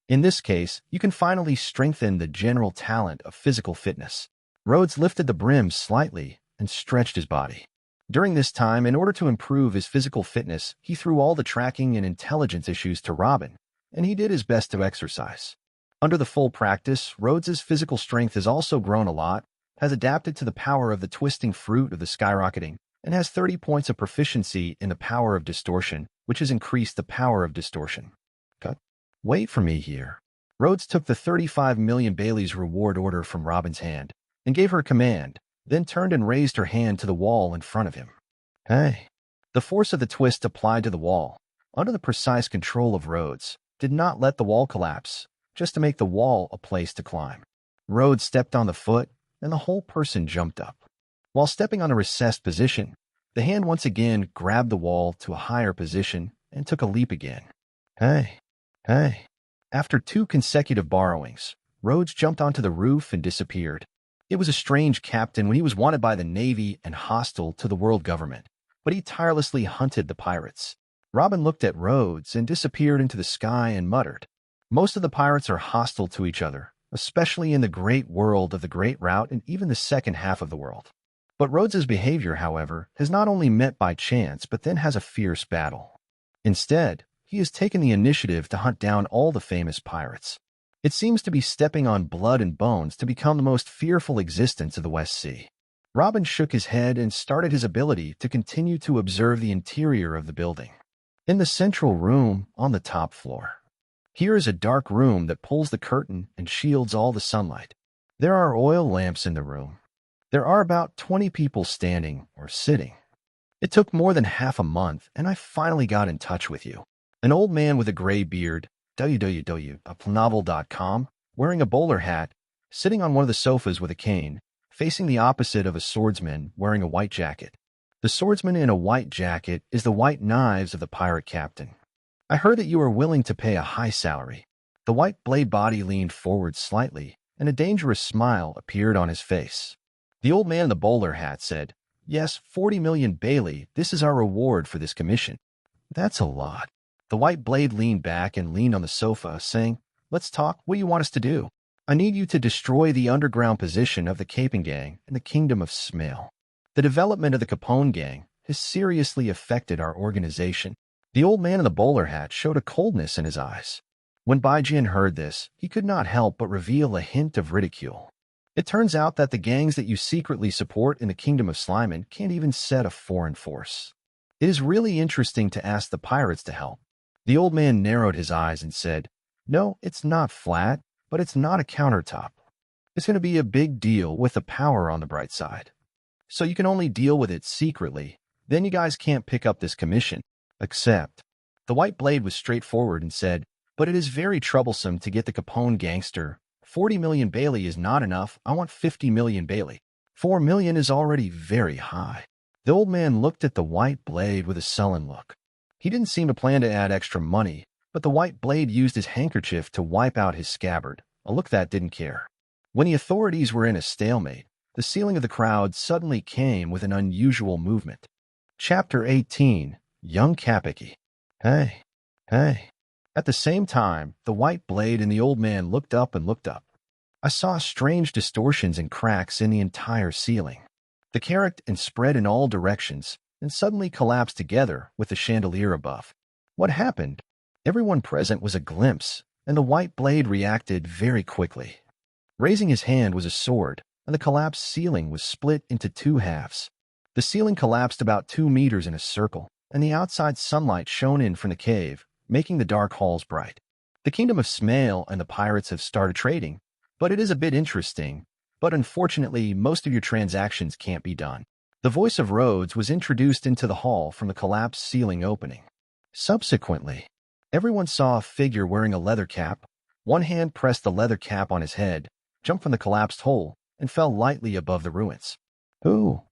In this case, you can finally strengthen the general talent of physical fitness. Rhodes lifted the brim slightly and stretched his body. During this time, in order to improve his physical fitness, he threw all the tracking and intelligence issues to Robin, and he did his best to exercise. Under the full practice, Rhodes's physical strength has also grown a lot, has adapted to the power of the twisting fruit of the skyrocketing, and has 30 points of proficiency in the power of distortion, which has increased the power of distortion. Cut. Wait for me here. Rhodes took the 35 million Bailey's reward order from Robin's hand and gave her a command, then turned and raised her hand to the wall in front of him. Hey. The force of the twist applied to the wall, under the precise control of Rhodes, did not let the wall collapse, just to make the wall a place to climb. Rhodes stepped on the foot, and the whole person jumped up. While stepping on a recessed position, the hand once again grabbed the wall to a higher position and took a leap again. Hey. After 2 consecutive borrowings, Rhodes jumped onto the roof and disappeared. It was a strange captain when he was wanted by the Navy and hostile to the world government, but he tirelessly hunted the pirates. Robin looked at Rhodes and disappeared into the sky and muttered, "Most of the pirates are hostile to each other, especially in the great world of the Great Route and even the second half of the world." But Rhodes's behavior, however, has not only met by chance, but then has a fierce battle. Instead, he has taken the initiative to hunt down all the famous pirates. It seems to be stepping on blood and bones to become the most fearful existence of the West Sea. Robin shook his head and started his ability to continue to observe the interior of the building. In the central room on the top floor. Here is a dark room that pulls the curtain and shields all the sunlight. There are oil lamps in the room. There are about 20 people standing or sitting. It took more than half a month, and I finally got in touch with you. An old man with a gray beard, www.novel.com, wearing a bowler hat, sitting on one of the sofas with a cane, facing the opposite of a swordsman wearing a white jacket. The swordsman in a white jacket is the white knives of the pirate captain. I heard that you are willing to pay a high salary. The white blade body leaned forward slightly, and a dangerous smile appeared on his face. The old man in the bowler hat said, "Yes, 40 million Bailey, this is our reward for this commission." "That's a lot." The white blade leaned back and leaned on the sofa, saying, "Let's talk. What do you want us to do?" "I need you to destroy the underground position of the Caping Gang in the Kingdom of Smale. The development of the Capone Gang has seriously affected our organization." The old man in the bowler hat showed a coldness in his eyes. When Baijin heard this, he could not help but reveal a hint of ridicule. "It turns out that the gangs that you secretly support in the Kingdom of Slyman can't even set a foreign force. It is really interesting to ask the pirates to help." The old man narrowed his eyes and said, "No, it's not flat, but it's not a countertop. It's going to be a big deal with the power on the bright side. So you can only deal with it secretly. Then you guys can't pick up this commission. Except." The white blade was straightforward and said, "But it is very troublesome to get the Capone gangster. 40 million Bailey is not enough. I want 50 million Bailey. 4 million is already very high." The old man looked at the white blade with a sullen look. He didn't seem to plan to add extra money, but the white blade used his handkerchief to wipe out his scabbard, a look that didn't care. When the authorities were in a stalemate, the ceiling of the crowd suddenly came with an unusual movement. Chapter 18. Young Kapiki. Hey, hey. At the same time, the white blade and the old man looked up and looked up. I saw strange distortions and cracks in the entire ceiling. The carrot and spread in all directions and suddenly collapsed together with the chandelier above. What happened? Everyone present was a glimpse, and the white blade reacted very quickly. Raising his hand was a sword, and the collapsed ceiling was split into two halves. The ceiling collapsed about 2 meters in a circle, and the outside sunlight shone in from the cave, making the dark halls bright. The kingdom of Smale and the pirates have started trading, but it is a bit interesting. But unfortunately, most of your transactions can't be done. The voice of Rhodes was introduced into the hall from the collapsed ceiling opening. Subsequently, everyone saw a figure wearing a leather cap. One hand pressed the leather cap on his head, jumped from the collapsed hole, and fell lightly above the ruins. Who?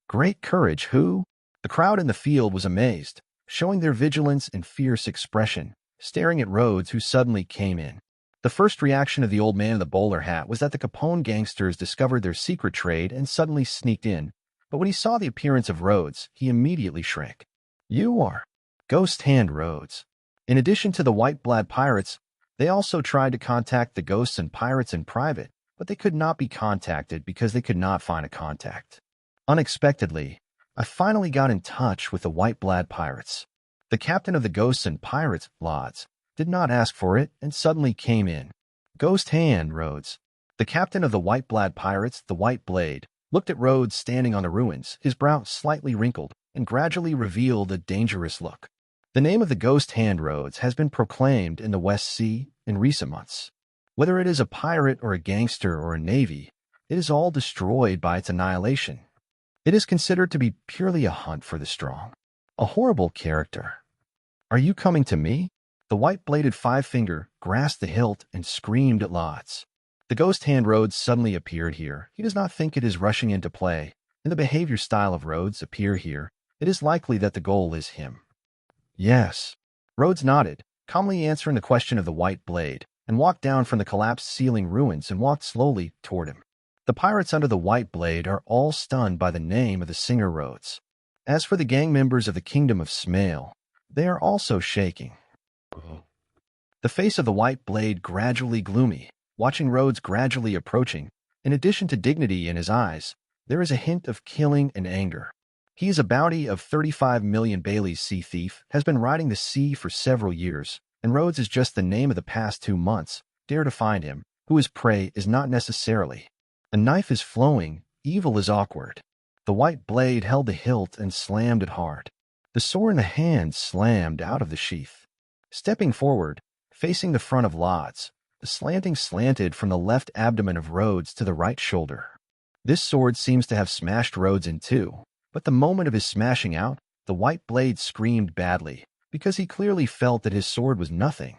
Great courage, who? The crowd in the field was amazed, showing their vigilance and fierce expression, staring at Rhodes, who suddenly came in. The first reaction of the old man in the bowler hat was that the Capone gangsters discovered their secret trade and suddenly sneaked in, but when he saw the appearance of Rhodes, he immediately shrank. You are Ghost Hand Rhodes. In addition to the White Blad pirates, they also tried to contact the ghosts and pirates in private, but they could not be contacted because they could not find a contact. Unexpectedly, I finally got in touch with the White Blad pirates. The captain of the ghosts and pirates, Lods, did not ask for it and suddenly came in. Ghost Hand Rhodes. The captain of the White Blad pirates, the White Blade, looked at Rhodes standing on the ruins, his brow slightly wrinkled, and gradually revealed a dangerous look. The name of the Ghost Hand Rhodes has been proclaimed in the West Sea in recent months. Whether it is a pirate or a gangster or a navy, it is all destroyed by its annihilation. It is considered to be purely a hunt for the strong. A horrible character. Are you coming to me? The white-bladed five-finger grasped the hilt and screamed at Lots. The Ghost Hand Rhodes suddenly appeared here. He does not think it is rushing into play. In the behavior style of Rhodes appear here, it is likely that the goal is him. Yes. Rhodes nodded, calmly answering the question of the White Blade, and walked down from the collapsed ceiling ruins and walked slowly toward him. The pirates under the White Blade are all stunned by the name of the singer Rhodes. As for the gang members of the Kingdom of Smale, they are also shaking. The face of the White Blade gradually gloomy, watching Rhodes gradually approaching. In addition to dignity in his eyes, there is a hint of killing and anger. He is a bounty of 35 million Bailey's sea thief, has been riding the sea for several years, and Rhodes is just the name of the past 2 months. Dare to find him, who his prey is not necessarily. A knife is flowing, evil is awkward. The White Blade held the hilt and slammed it hard. The sword in the hand slammed out of the sheath. Stepping forward, facing the front of Lods, the slanting slanted from the left abdomen of Rhodes to the right shoulder. This sword seems to have smashed Rhodes in two, but the moment of his smashing out, the White Blade screamed badly, because he clearly felt that his sword was nothing.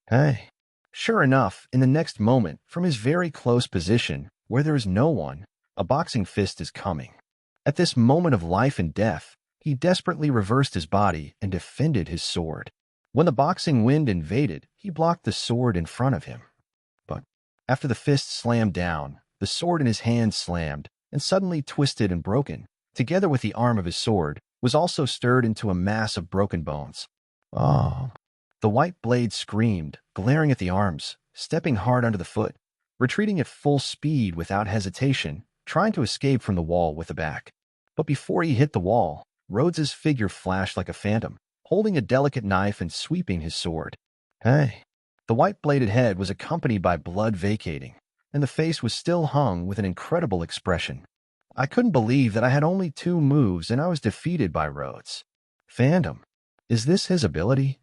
Hey. Sure enough, in the next moment, from his very close position, where there is no one, a boxing fist is coming. At this moment of life and death, he desperately reversed his body and defended his sword. When the boxing wind invaded, he blocked the sword in front of him. But after the fist slammed down, the sword in his hand slammed and suddenly twisted and broken, together with the arm of his sword, was also stirred into a mass of broken bones. Oh. The White Blade screamed, glaring at the arms, stepping hard under the foot, retreating at full speed without hesitation, trying to escape from the wall with the back. But before he hit the wall, Rhodes's figure flashed like a phantom, holding a delicate knife and sweeping his sword. Hey. The white-bladed head was accompanied by blood vacating, and the face was still hung with an incredible expression. I couldn't believe that I had only 2 moves and I was defeated by Rhodes. Phantom. Is this his ability?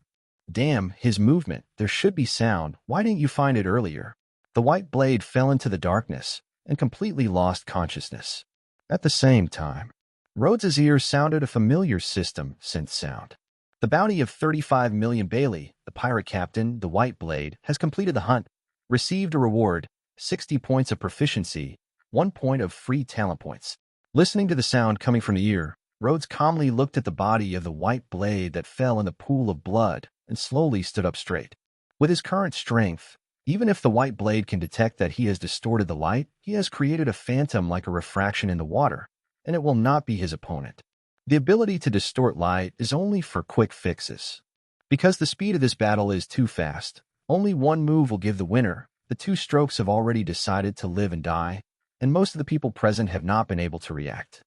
Damn, his movement. There should be sound. Why didn't you find it earlier? The White Blade fell into the darkness and completely lost consciousness. At the same time, Rhodes's ears sounded a familiar system synth sound. The bounty of 35 million Bailey, the pirate captain, the White Blade, has completed the hunt, received a reward, 60 points of proficiency, 1 point of free talent points. Listening to the sound coming from the ear, Rhodes calmly looked at the body of the White Blade that fell in the pool of blood and slowly stood up straight. With his current strength, even if the White Blade can detect that he has distorted the light, he has created a phantom like a refraction in the water, and it will not be his opponent. The ability to distort light is only for quick fixes. Because the speed of this battle is too fast, only one move will give the winner. The two strokes have already decided to live and die, and most of the people present have not been able to react.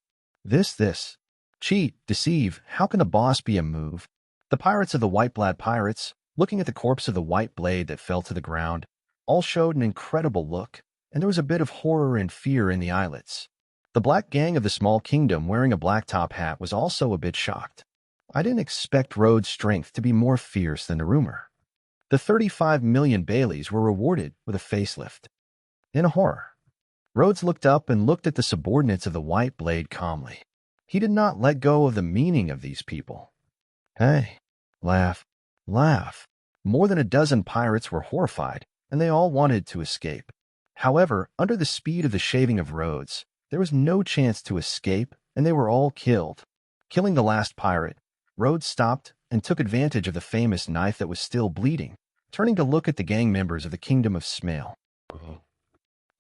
This. Cheat, deceive, how can the boss be a move? The pirates of the White Blade Pirates, looking at the corpse of the white blade that fell to the ground, all showed an incredible look, and there was a bit of horror and fear in the eyelets. The black gang of the small kingdom wearing a black top hat was also a bit shocked. I didn't expect Rhodes' strength to be more fierce than the rumor. The 35 million Baileys were rewarded with a facelift. In horror, Rhodes looked up and looked at the subordinates of the White Blade calmly. He did not let go of the meaning of these people. Hey, laugh. More than a dozen pirates were horrified, and they all wanted to escape. However, under the speed of the shaving of Rhodes, there was no chance to escape, and they were all killed. Killing the last pirate, Rhodes stopped and took advantage of the famous knife that was still bleeding, turning to look at the gang members of the Kingdom of Smale.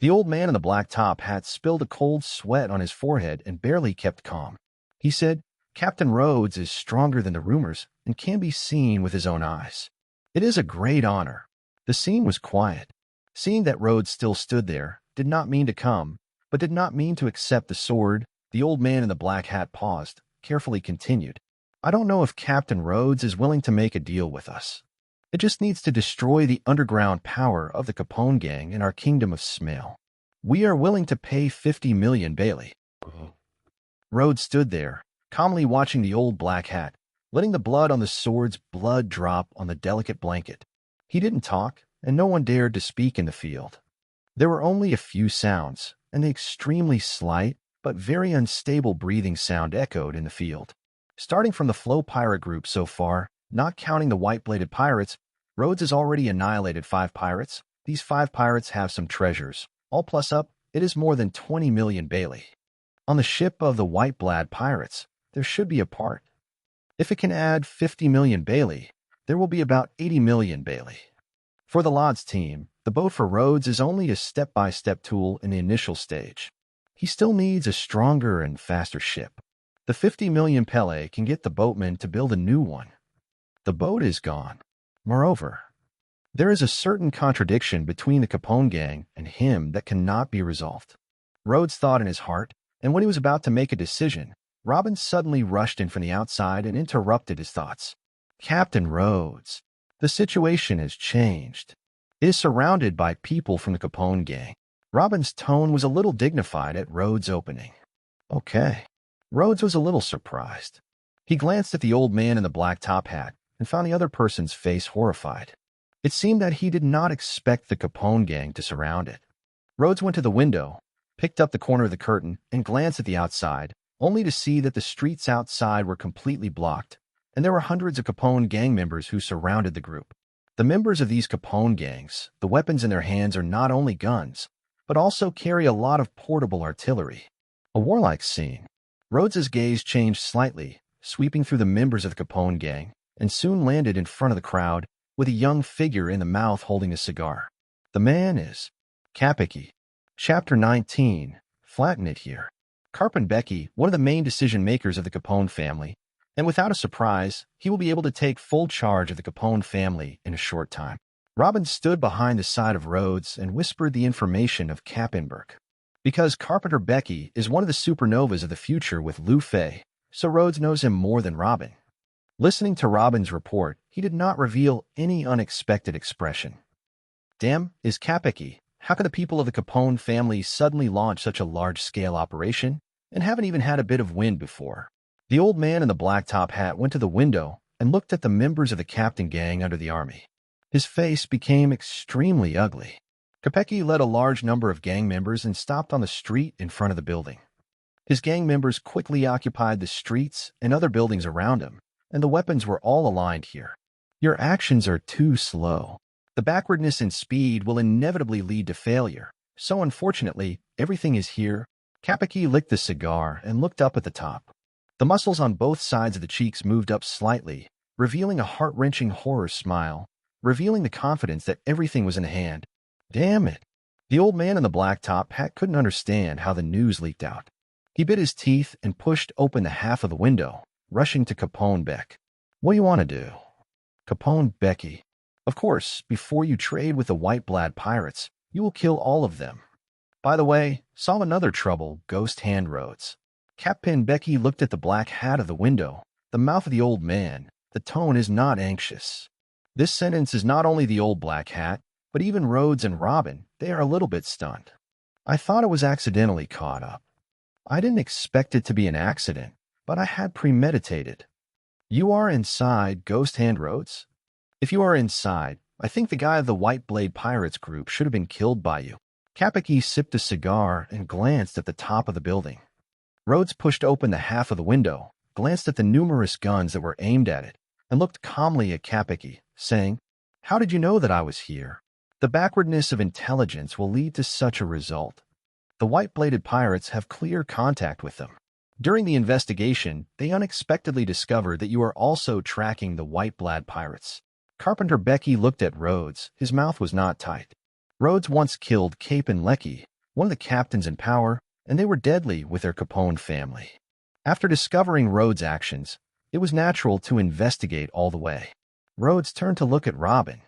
The old man in the black top hat spilled a cold sweat on his forehead and barely kept calm. He said, Captain Rhodes is stronger than the rumors and can be seen with his own eyes. It is a great honor. The scene was quiet. Seeing that Rhodes still stood there, did not mean to come, but did not mean to accept the sword. The old man in the black hat paused, carefully continued. I don't know if Captain Rhodes is willing to make a deal with us. It just needs to destroy the underground power of the Capone gang in our Kingdom of Smale. We are willing to pay 50 million Bailey. Rhodes stood there, calmly watching the old black hat, letting the blood on the sword's blood drop on the delicate blanket. He didn't talk, and no one dared to speak in the field. There were only a few sounds, and the extremely slight but very unstable breathing sound echoed in the field. Starting from the Flow pirate group so far, not counting the white-bladed pirates, Rhodes has already annihilated 5 pirates. These 5 pirates have some treasures. All plus up, it is more than 20 million Bailey. On the ship of the White Blade Pirates, there should be a part. If it can add 50 million Bailey, there will be about 80 million Bailey. For the Lod's team, the boat for Rhodes is only a step-by-step tool in the initial stage. He still needs a stronger and faster ship. The 50 million Pele can get the boatmen to build a new one. The boat is gone. Moreover, there is a certain contradiction between the Capone gang and him that cannot be resolved. Rhodes thought in his heart, and when he was about to make a decision, Robin suddenly rushed in from the outside and interrupted his thoughts. Captain Rhodes, the situation has changed. It is surrounded by people from the Capone gang. Robin's tone was a little dignified at Rhodes' opening. Okay. Rhodes was a little surprised. He glanced at the old man in the black top hat and found the other person's face horrified. It seemed that he did not expect the Capone gang to surround it. Rhodes went to the window, picked up the corner of the curtain, and glanced at the outside, only to see that the streets outside were completely blocked, and there were hundreds of Capone gang members who surrounded the group. The members of these Capone gangs, the weapons in their hands are not only guns, but also carry a lot of portable artillery. A warlike scene. Rhodes's gaze changed slightly, sweeping through the members of the Capone gang, and soon landed in front of the crowd, with a young figure in the mouth holding a cigar. The man is Kapeki. Chapter 19. Flatten it here. Carpen Becky, one of the main decision-makers of the Capone family, and without a surprise, he will be able to take full charge of the Capone family in a short time. Robin stood behind the side of Rhodes and whispered the information of Kappenberg. Because Carpenter Becky is one of the supernovas of the future with Lou Fei, so Rhodes knows him more than Robin. Listening to Robin's report, he did not reveal any unexpected expression. Damn, is Kapeki. How can the people of the Capone family suddenly launch such a large-scale operation and haven't even had a bit of wind before? The old man in the black top hat went to the window and looked at the members of the captain gang under the army. His face became extremely ugly. Kapeki led a large number of gang members and stopped on the street in front of the building. His gang members quickly occupied the streets and other buildings around him, and the weapons were all aligned here. Your actions are too slow. The backwardness in speed will inevitably lead to failure, so unfortunately, everything is here. Kapeki licked the cigar and looked up at the top. The muscles on both sides of the cheeks moved up slightly, revealing a heart-wrenching horror smile, revealing the confidence that everything was in hand. Damn it! The old man in the black top hat couldn't understand how the news leaked out. He bit his teeth and pushed open the half of the window, rushing to Capone Beck. What do you want to do? Capone Becky. Of course, before you trade with the White-Blood pirates, you will kill all of them. By the way, solve another trouble, Ghost Hand Rhodes. Captain Becky looked at the black hat of the window, the mouth of the old man. The tone is not anxious. This sentence is not only the old black hat, but even Rhodes and Robin, they are a little bit stunned. I thought it was accidentally caught up. I didn't expect it to be an accident, but I had premeditated. You are inside Ghost Hand Rhodes? If you are inside, I think the guy of the White Blade Pirates group should have been killed by you. Kapeki sipped a cigar and glanced at the top of the building. Rhodes pushed open the half of the window, glanced at the numerous guns that were aimed at it, and looked calmly at Kapeki, saying, "How did you know that I was here? The backwardness of intelligence will lead to such a result. The white-bladed pirates have clear contact with them. During the investigation, they unexpectedly discovered that you are also tracking the white-blood pirates." Carpenter Becky looked at Rhodes. His mouth was not tight. Rhodes once killed Cape and Lecky, one of the captains in power, and they were deadly with their Capone family. After discovering Rhodes' actions, it was natural to investigate all the way. Rhodes turned to look at Robin.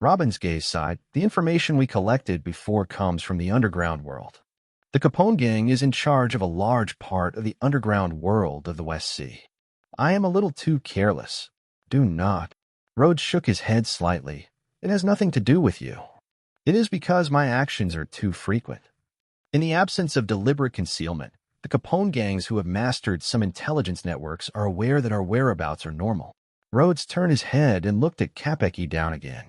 Robin's gaze sighed. The information we collected before comes from the underground world. The Capone gang is in charge of a large part of the underground world of the West Sea. I am a little too careless. Do not. Rhodes shook his head slightly. It has nothing to do with you. It is because my actions are too frequent. In the absence of deliberate concealment, the Capone gangs who have mastered some intelligence networks are aware that our whereabouts are normal. Rhodes turned his head and looked at Kapeki down again.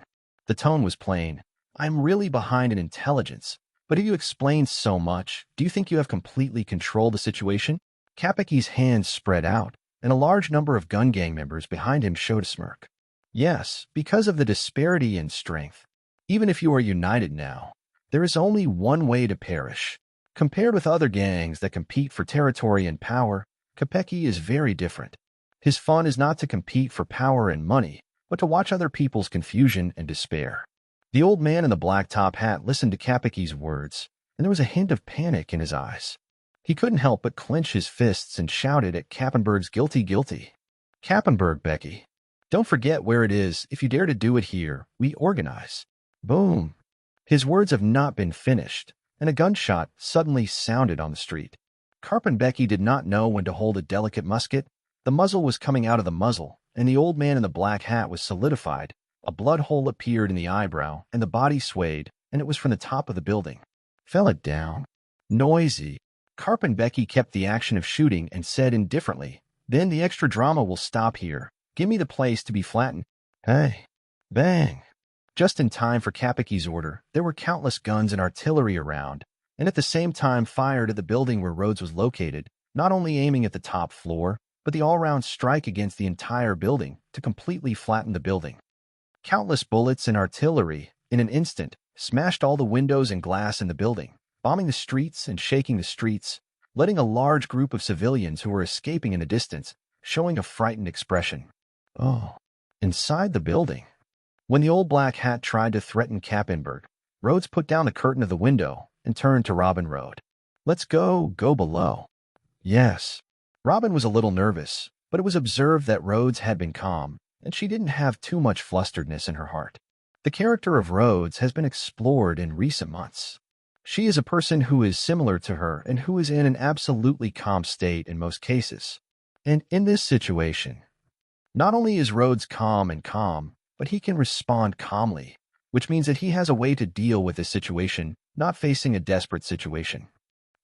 The tone was plain. I'm really behind in intelligence, but if you explained so much, do you think you have completely controlled the situation? Kapeki's hands spread out, and a large number of gun gang members behind him showed a smirk. Yes, because of the disparity in strength. Even if you are united now, there is only one way to perish. Compared with other gangs that compete for territory and power, Kapeki is very different. His fun is not to compete for power and money, but to watch other people's confusion and despair. The old man in the black top hat listened to Kapeki's words, and there was a hint of panic in his eyes. He couldn't help but clench his fists and shouted at Kappenberg's guilty. Kappenberg, Becky. Don't forget where it is. If you dare to do it here, we organize. Boom. His words have not been finished, and a gunshot suddenly sounded on the street. Becky did not know when to hold a delicate musket. The muzzle was coming out of the muzzle, and the old man in the black hat was solidified. A blood hole appeared in the eyebrow, and the body swayed, and it was from the top of the building. Fell it down. Noisy. Becky kept the action of shooting and said indifferently, "Then the extra drama will stop here. Give me the place to be flattened." Hey. Bang. Just in time for Kapeki's order, there were countless guns and artillery around, and at the same time fired at the building where Rhodes was located, not only aiming at the top floor, but the all-round strike against the entire building to completely flatten the building. Countless bullets and artillery, in an instant, smashed all the windows and glass in the building, bombing the streets and shaking the streets, letting a large group of civilians who were escaping in the distance, showing a frightened expression. Oh, inside the building. When the old black hat tried to threaten Kappenberg, Rhodes put down the curtain of the window and turned to Robin Road. Let's go below. Yes. Robin was a little nervous, but it was observed that Rhodes had been calm, and she didn't have too much flusteredness in her heart. The character of Rhodes has been explored in recent months. She is a person who is similar to her and who is in an absolutely calm state in most cases. And in this situation, not only is Rhodes calm, but he can respond calmly, which means that he has a way to deal with this situation, not facing a desperate situation.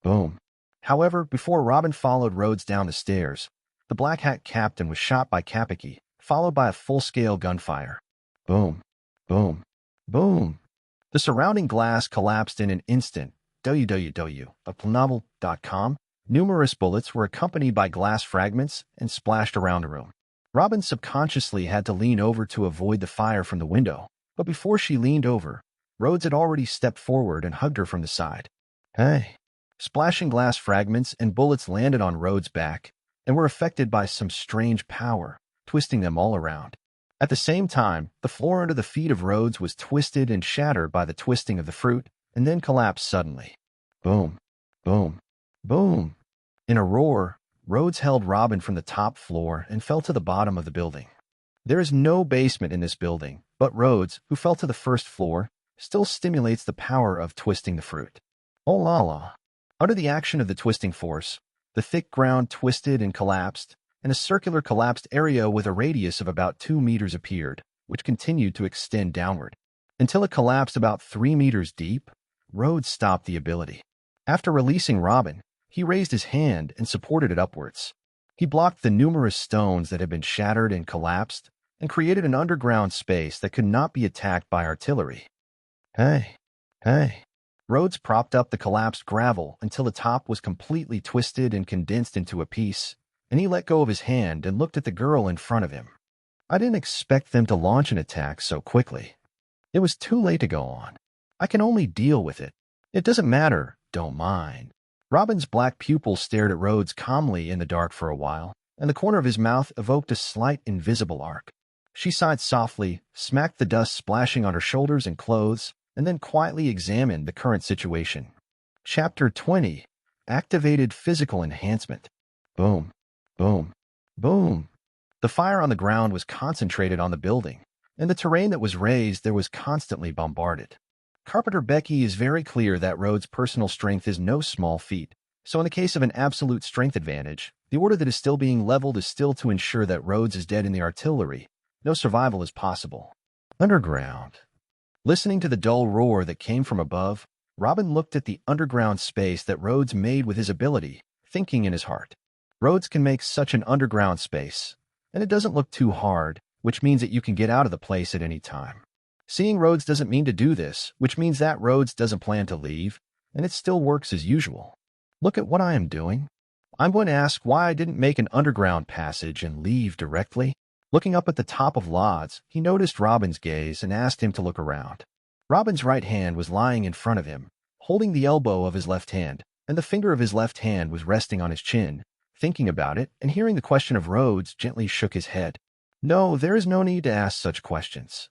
Boom. However, before Robin followed Rhodes down the stairs, the black hat captain was shot by Kapeki, followed by a full-scale gunfire. Boom. Boom. Boom. The surrounding glass collapsed in an instant. www.planovel.com. Numerous bullets were accompanied by glass fragments and splashed around the room. Robin subconsciously had to lean over to avoid the fire from the window, but before she leaned over, Rhodes had already stepped forward and hugged her from the side. Hey. Splashing glass fragments and bullets landed on Rhodes' back and were affected by some strange power, twisting them all around. At the same time, the floor under the feet of Rhodes was twisted and shattered by the twisting of the fruit, and then collapsed suddenly. Boom. Boom. Boom. In a roar, Rhodes held Robin from the top floor and fell to the bottom of the building. There is no basement in this building, but Rhodes, who fell to the first floor, still stimulates the power of twisting the fruit. Oh la la. Under the action of the twisting force, the thick ground twisted and collapsed, and a circular collapsed area with a radius of about 2 meters appeared, which continued to extend downward. Until it collapsed about 3 meters deep, Rhodes stopped the ability. After releasing Robin, he raised his hand and supported it upwards. He blocked the numerous stones that had been shattered and collapsed, and created an underground space that could not be attacked by artillery. Hey. Rhodes propped up the collapsed gravel until the top was completely twisted and condensed into a piece, and he let go of his hand and looked at the girl in front of him. I didn't expect them to launch an attack so quickly. It was too late to go on. I can only deal with it. It doesn't matter, don't mind. Robin's black pupils stared at Rhodes calmly in the dark for a while, and the corner of his mouth evoked a slight invisible arc. She sighed softly, smacked the dust splashing on her shoulders and clothes, and then quietly examined the current situation. Chapter 20. Activated Physical Enhancement. Boom, boom, boom. The fire on the ground was concentrated on the building, and the terrain that was raised there was constantly bombarded. Carpenter Becky is very clear that Rhodes' personal strength is no small feat, so in the case of an absolute strength advantage, the order that is still being leveled is still to ensure that Rhodes is dead in the artillery. No survival is possible. Underground. Listening to the dull roar that came from above, Robin looked at the underground space that Rhodes made with his ability, thinking in his heart. Rhodes can make such an underground space, and it doesn't look too hard, which means that you can get out of the place at any time. Seeing Rhodes doesn't mean to do this, which means that Rhodes doesn't plan to leave, and it still works as usual. Look at what I am doing. I'm going to ask why I didn't make an underground passage and leave directly. Looking up at the top of Lodz, he noticed Robin's gaze and asked him to look around. Robin's right hand was lying in front of him, holding the elbow of his left hand, and the finger of his left hand was resting on his chin. Thinking about it, and hearing the question of Rhodes, gently shook his head. No, there is no need to ask such questions.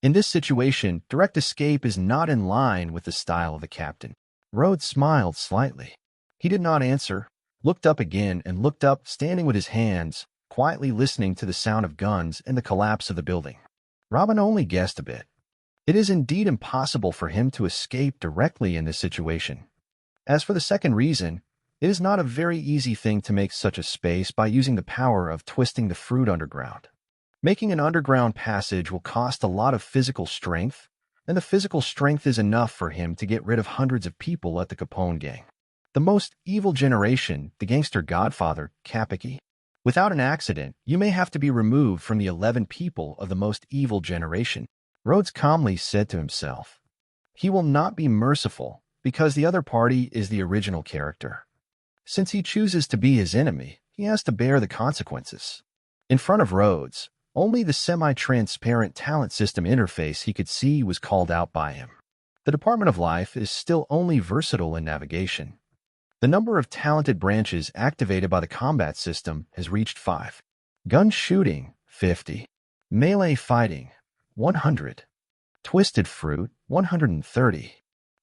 In this situation, direct escape is not in line with the style of the captain. Rhodes smiled slightly. He did not answer, looked up again, and looked up, standing with his hands, quietly listening to the sound of guns and the collapse of the building. Robin only guessed a bit. It is indeed impossible for him to escape directly in this situation. As for the second reason, it is not a very easy thing to make such a space by using the power of twisting the fruit underground. Making an underground passage will cost a lot of physical strength, and the physical strength is enough for him to get rid of hundreds of people at the Capone gang. The most evil generation, the gangster godfather, Kapiki. Without an accident, you may have to be removed from the 11 people of the most evil generation. Rhodes calmly said to himself. He will not be merciful, because the other party is the original character. Since he chooses to be his enemy, he has to bear the consequences. In front of Rhodes, only the semi-transparent talent system interface he could see was called out by him. The Department of Life is still only versatile in navigation. The number of talented branches activated by the combat system has reached 5. Gun shooting, 50. Melee fighting, 100. Twisted fruit, 130.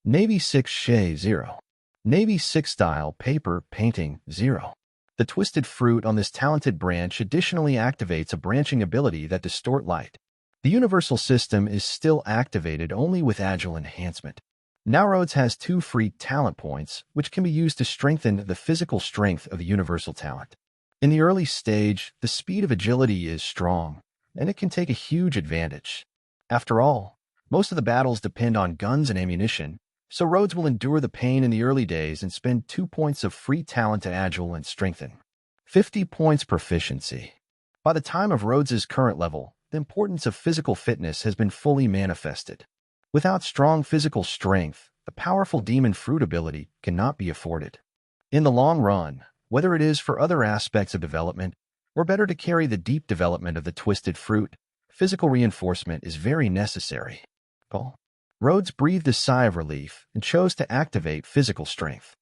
Navy 6 Shay, 0. Navy 6 style paper painting, 0. The twisted fruit on this talented branch additionally activates a branching ability that distort light. The universal system is still activated only with agile enhancement. Now Rhodes has 2 free talent points, which can be used to strengthen the physical strength of the universal talent. In the early stage, the speed of agility is strong, and it can take a huge advantage. After all, most of the battles depend on guns and ammunition, so Rhodes will endure the pain in the early days and spend 2 points of free talent to agile and strengthen. 50 points proficiency. By the time of Rhodes's current level, the importance of physical fitness has been fully manifested. Without strong physical strength, the powerful demon fruit ability cannot be afforded. In the long run, whether it is for other aspects of development, or better to carry the deep development of the twisted fruit, physical reinforcement is very necessary. Rhodes breathed a sigh of relief and chose to activate physical strength.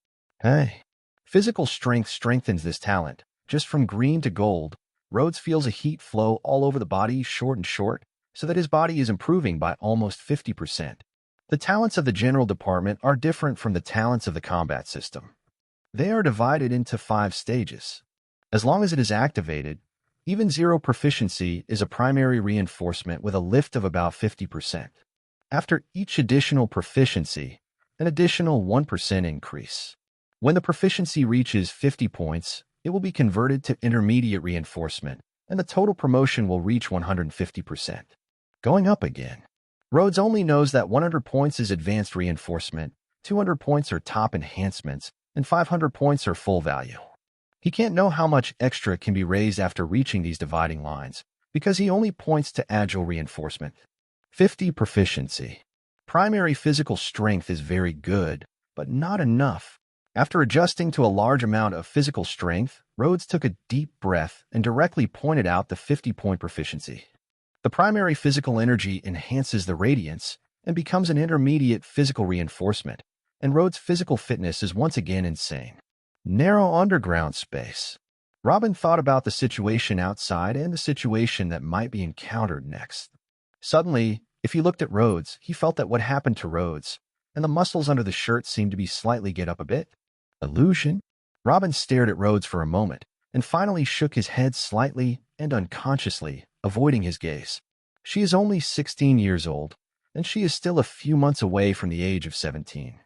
Hey. Physical strength strengthens this talent. Just from green to gold, Rhodes feels a heat flow all over the body, short and short, so that his body is improving by almost 50%. The talents of the general department are different from the talents of the combat system. They are divided into 5 stages. As long as it is activated, even 0 proficiency is a primary reinforcement with a lift of about 50%. After each additional proficiency, an additional 1% increase. When the proficiency reaches 50 points, it will be converted to intermediate reinforcement, and the total promotion will reach 150%. Going up again. Rhodes only knows that 100 points is advanced reinforcement, 200 points are top enhancements, and 500 points are full value. He can't know how much extra can be raised after reaching these dividing lines, because he only points to agile reinforcement. 50 proficiency. Primary physical strength is very good, but not enough. After adjusting to a large amount of physical strength, Rhodes took a deep breath and directly pointed out the 50-point proficiency. The primary physical energy enhances the radiance and becomes an intermediate physical reinforcement, and Rhodes' physical fitness is once again insane. Narrow underground space. Robin thought about the situation outside and the situation that might be encountered next. Suddenly, if he looked at Rhodes, he felt that what happened to Rhodes, and the muscles under the shirt seemed to be slightly get up a bit. Illusion? Robin stared at Rhodes for a moment, and finally shook his head slightly and unconsciously, avoiding his gaze. She is only 16 years old, and she is still a few months away from the age of 17.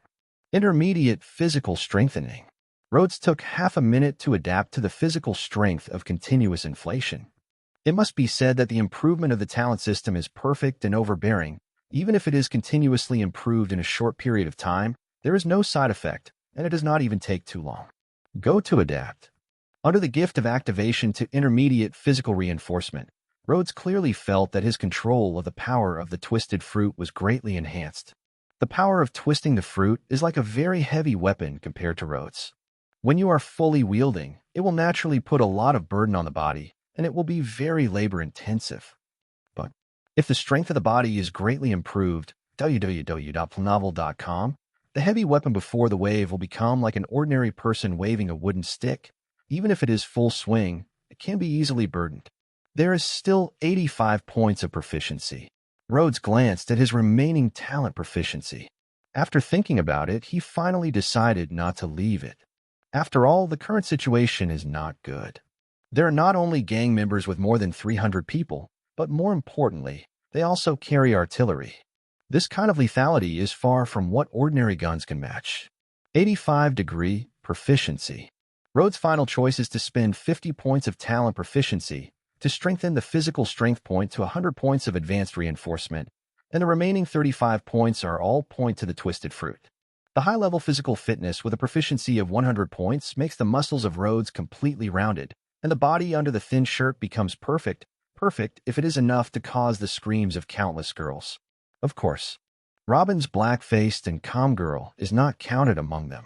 Intermediate physical strengthening. Rhodes took half a minute to adapt to the physical strength of continuous inflation. It must be said that the improvement of the talent system is perfect and overbearing. Even if it is continuously improved in a short period of time, there is no side effect, and it does not even take too long. Go to adapt. Under the gift of activation to intermediate physical reinforcement, Rhodes clearly felt that his control of the power of the twisted fruit was greatly enhanced. The power of twisting the fruit is like a very heavy weapon compared to Rhodes. When you are fully wielding, it will naturally put a lot of burden on the body, and it will be very labor-intensive. But if the strength of the body is greatly improved, www.planovel.com, the heavy weapon before the wave will become like an ordinary person waving a wooden stick. Even if it is full swing, it can be easily burdened. There is still 85 points of proficiency. Rhodes glanced at his remaining talent proficiency. After thinking about it, he finally decided not to leave it. After all, the current situation is not good. There are not only gang members with more than 300 people, but more importantly, they also carry artillery. This kind of lethality is far from what ordinary guns can match. 85-degree proficiency. Rhodes' final choice is to spend 50 points of talent proficiency to strengthen the physical strength point to 100 points of advanced reinforcement, and the remaining 35 points are all point to the twisted fruit. The high-level physical fitness with a proficiency of 100 points makes the muscles of Rhodes completely rounded, and the body under the thin shirt becomes perfect if it is enough to cause the screams of countless girls. Of course, Robin's black-faced and calm girl is not counted among them.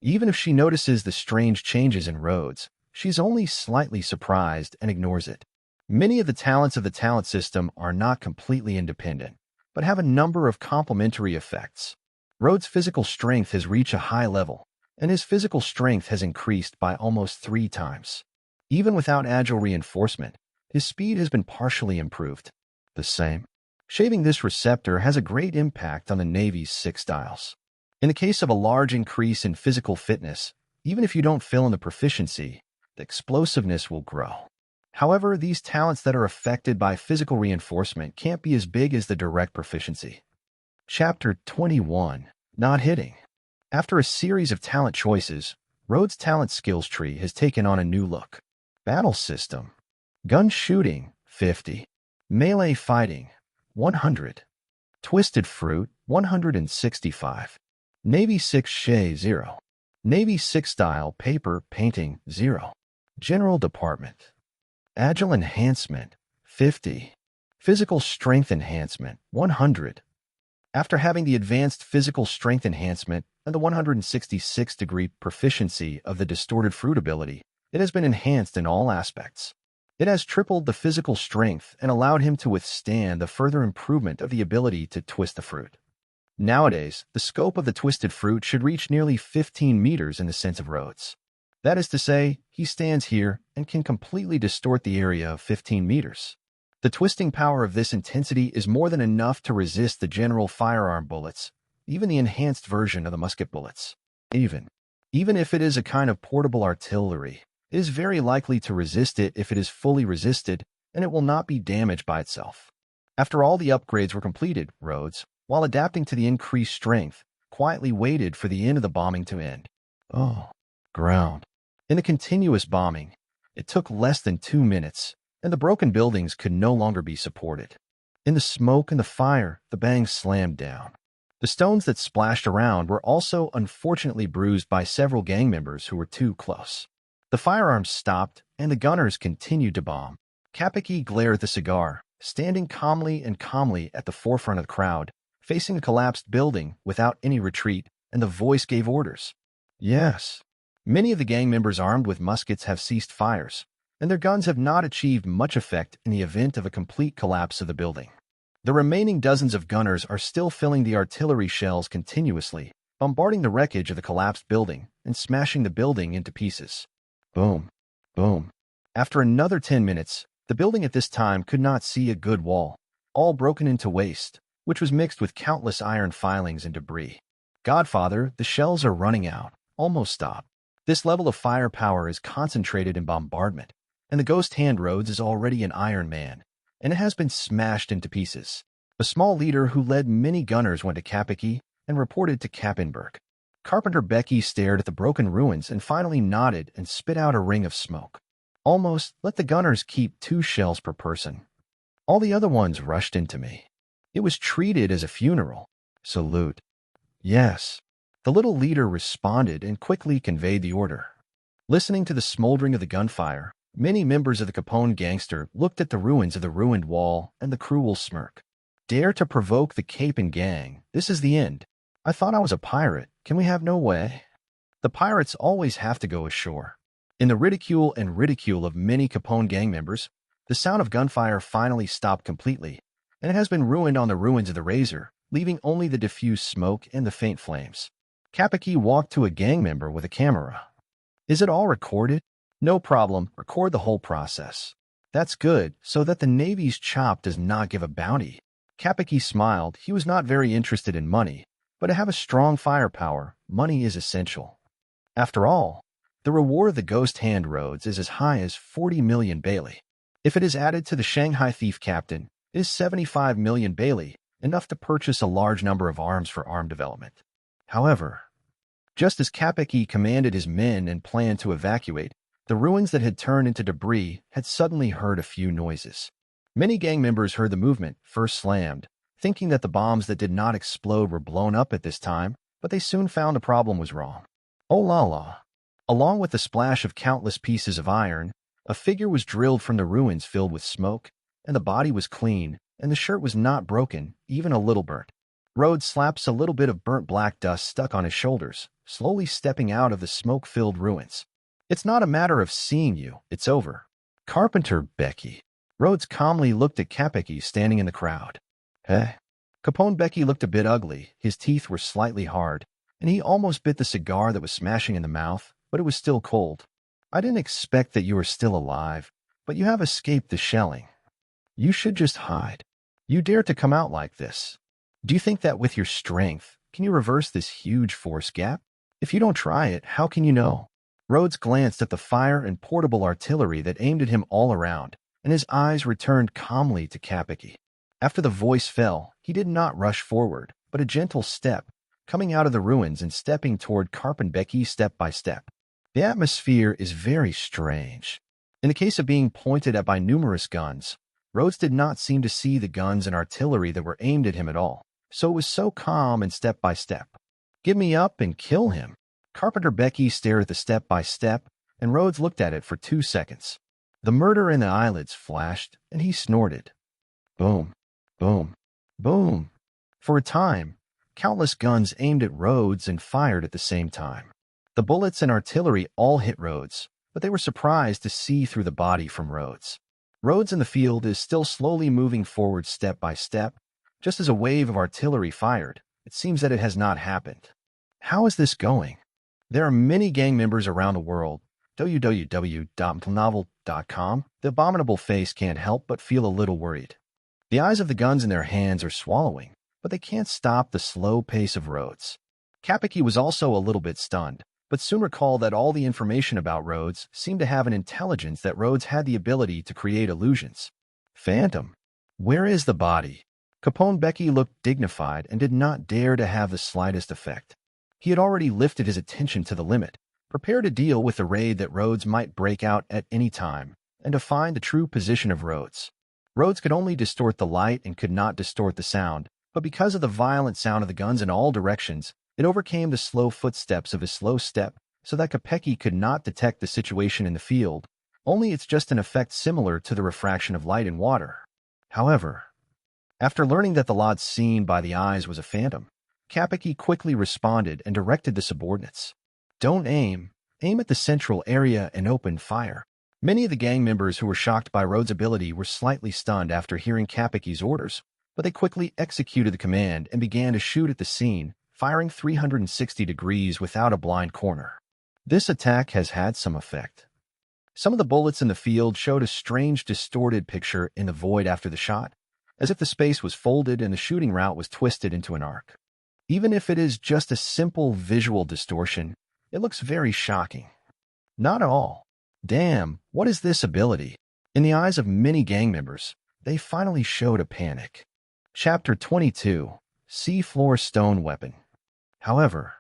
Even if she notices the strange changes in Rhodes, she's only slightly surprised and ignores it. Many of the talents of the talent system are not completely independent, but have a number of complementary effects. Rhodes' physical strength has reached a high level, and his physical strength has increased by almost 3 times. Even without agile reinforcement, his speed has been partially improved. The same. Shaving this receptor has a great impact on the Navy's 6 styles. In the case of a large increase in physical fitness, even if you don't fill in the proficiency, the explosiveness will grow. However, these talents that are affected by physical reinforcement can't be as big as the direct proficiency. Chapter 21. Not Hitting. After a series of talent choices, Rhodes' talent skills tree has taken on a new look. Battle system. Gun shooting, 50. Melee fighting, 100. Twisted fruit, 165. Navy 6 Shay, 0. Navy 6 style paper painting, 0. General department. Agile enhancement, 50. Physical strength enhancement, 100. After having the advanced physical strength enhancement and the 166-degree proficiency of the distorted fruit ability, it has been enhanced in all aspects. It has tripled the physical strength and allowed him to withstand the further improvement of the ability to twist the fruit. Nowadays, the scope of the twisted fruit should reach nearly 15 meters in the sense of Rhodes. That is to say, he stands here and can completely distort the area of 15 meters. The twisting power of this intensity is more than enough to resist the general firearm bullets, even the enhanced version of the musket bullets. Even Even if it is a kind of portable artillery, it is very likely to resist it if it is fully resisted, and it will not be damaged by itself. After all the upgrades were completed, Rhodes, while adapting to the increased strength, quietly waited for the end of the bombing to end. Oh, ground. In the continuous bombing, it took less than 2 minutes, and the broken buildings could no longer be supported. In the smoke and the fire, the bangs slammed down. The stones that splashed around were also unfortunately bruised by several gang members who were too close. The firearms stopped, and the gunners continued to bomb. Kapeki glared at the cigar, standing calmly at the forefront of the crowd, facing a collapsed building without any retreat, and the voice gave orders. Yes. Many of the gang members armed with muskets have ceased fires, and their guns have not achieved much effect in the event of a complete collapse of the building. The remaining dozens of gunners are still filling the artillery shells continuously, bombarding the wreckage of the collapsed building and smashing the building into pieces. Boom. Boom. After another 10 minutes, the building at this time could not see a good wall, all broken into waste, which was mixed with countless iron filings and debris. Godfather, the shells are running out. Almost stop. This level of firepower is concentrated in bombardment, and the ghost hand Rhodes is already an Iron Man, and it has been smashed into pieces. A small leader who led many gunners went to Kapeki and reported to Kappenberg. Carpenter Becky stared at the broken ruins and finally nodded and spit out a ring of smoke. Almost let the gunners keep 2 shells per person. All the other ones rushed into me. It was treated as a funeral. Salute. Yes. The little leader responded and quickly conveyed the order. Listening to the smoldering of the gunfire, many members of the Capone gangster looked at the ruins of the ruined wall and the cruel smirk. Dare to provoke the Capon gang. This is the end. I thought I was a pirate. Can we have no way? The pirates always have to go ashore. In the ridicule of many Capone gang members, the sound of gunfire finally stopped completely, and it has been ruined on the ruins of the Razor, leaving only the diffuse smoke and the faint flames. Kapeki walked to a gang member with a camera. Is it all recorded? No problem. Record the whole process. That's good, so that the Navy's chop does not give a bounty. Kapeki smiled. He was not very interested in money, but to have a strong firepower, money is essential. After all, the reward of the ghost hand Rhodes is as high as 40 million Bailey. If it is added to the Shanghai thief captain, it is 75 million Bailey, enough to purchase a large number of arms for arm development. However, just as Kapeki commanded his men and planned to evacuate, the ruins that had turned into debris had suddenly heard a few noises. Many gang members heard the movement, first slammed, thinking that the bombs that did not explode were blown up at this time, but they soon found the problem was wrong. Oh la la. Along with the splash of countless pieces of iron, a figure was drilled from the ruins filled with smoke, and the body was clean, and the shirt was not broken, even a little burnt. Rhodes slaps a little bit of burnt black dust stuck on his shoulders, slowly stepping out of the smoke-filled ruins. It's not a matter of seeing you, it's over. Carpenter Becky. Rhodes calmly looked at Kapeki standing in the crowd. Hey. Capone Becky looked a bit ugly, his teeth were slightly hard, and he almost bit the cigar that was smashing in the mouth, but it was still cold. I didn't expect that you were still alive, but you have escaped the shelling. You should just hide. You dare to come out like this. Do you think that with your strength, can you reverse this huge force gap? If you don't try it, how can you know? Rhodes glanced at the fire and portable artillery that aimed at him all around, and his eyes returned calmly to Kapeki. After the voice fell, he did not rush forward, but a gentle step, coming out of the ruins and stepping toward Carpenter Becky step by step. The atmosphere is very strange. In the case of being pointed at by numerous guns, Rhodes did not seem to see the guns and artillery that were aimed at him at all, so it was so calm and step by step. Give me up and kill him. Carpenter Becky stared at the step by step, and Rhodes looked at it for 2 seconds. The murder in the eyelids flashed, and he snorted. Boom, boom, boom. For a time, countless guns aimed at Rhodes and fired at the same time. The bullets and artillery all hit Rhodes, but they were surprised to see through the body from Rhodes. Rhodes in the field is still slowly moving forward step by step. Just as a wave of artillery fired, it seems that it has not happened. How is this going? There are many gang members around the world. www.novel.com. The abominable face can't help but feel a little worried. The eyes of the guns in their hands are swallowing, but they can't stop the slow pace of Rhodes. Kapeki was also a little bit stunned, but soon recalled that all the information about Rhodes seemed to have an intelligence that Rhodes had the ability to create illusions. Phantom. Where is the body? Capone Becky looked dignified and did not dare to have the slightest effect. He had already lifted his attention to the limit, prepared to deal with the raid that Rhodes might break out at any time, and to find the true position of Rhodes. Rhodes could only distort the light and could not distort the sound, but because of the violent sound of the guns in all directions, it overcame the slow footsteps of his slow step so that Kopecky could not detect the situation in the field, only it's just an effect similar to the refraction of light in water. However, after learning that the lot seen by the eyes was a phantom, Kopecky quickly responded and directed the subordinates. Don't aim. Aim at the central area and open fire. Many of the gang members who were shocked by Rhodes' ability were slightly stunned after hearing Kopecky's orders, but they quickly executed the command and began to shoot at the scene, firing 360 degrees without a blind corner. This attack has had some effect. Some of the bullets in the field showed a strange distorted picture in the void after the shot, as if the space was folded and the shooting route was twisted into an arc. Even if it is just a simple visual distortion, it looks very shocking. Not at all. Damn, what is this ability? In the eyes of many gang members, they finally showed a panic. Chapter 22, Seafloor Stone Weapon. However,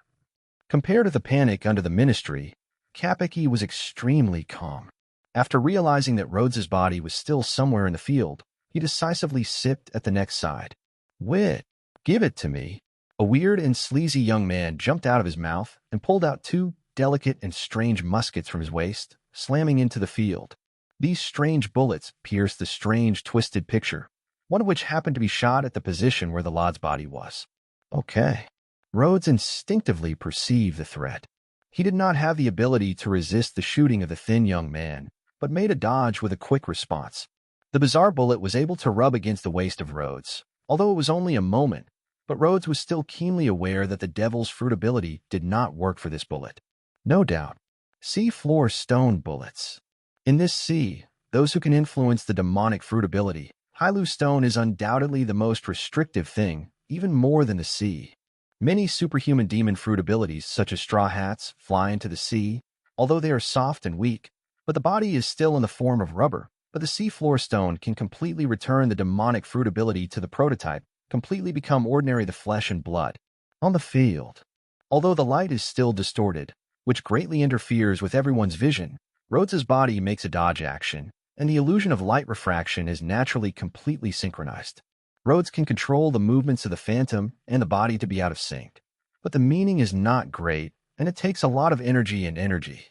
compared to the panic under the ministry, Kopecky was extremely calm. After realizing that Rhodes's body was still somewhere in the field, he decisively sipped at the next side. Wit, give it to me. A weird and sleazy young man jumped out of his mouth and pulled out two delicate and strange muskets from his waist, slamming into the field. These strange bullets pierced the strange twisted picture, one of which happened to be shot at the position where the lad's body was. Okay. Rhodes instinctively perceived the threat. He did not have the ability to resist the shooting of the thin young man, but made a dodge with a quick response. The bizarre bullet was able to rub against the waist of Rhodes, although it was only a moment, but Rhodes was still keenly aware that the devil's fruit ability did not work for this bullet. No doubt. Seafloor stone bullets. In this sea, those who can influence the demonic fruit ability, Hylu stone is undoubtedly the most restrictive thing, even more than the sea. Many superhuman demon fruit abilities, such as straw hats, fly into the sea, although they are soft and weak, but the body is still in the form of rubber. But the seafloor stone can completely return the demonic fruit ability to the prototype, completely become ordinary the flesh and blood. On the field, although the light is still distorted, which greatly interferes with everyone's vision, Rhodes's body makes a dodge action, and the illusion of light refraction is naturally completely synchronized. Rhodes can control the movements of the phantom and the body to be out of sync, but the meaning is not great, and it takes a lot of energy.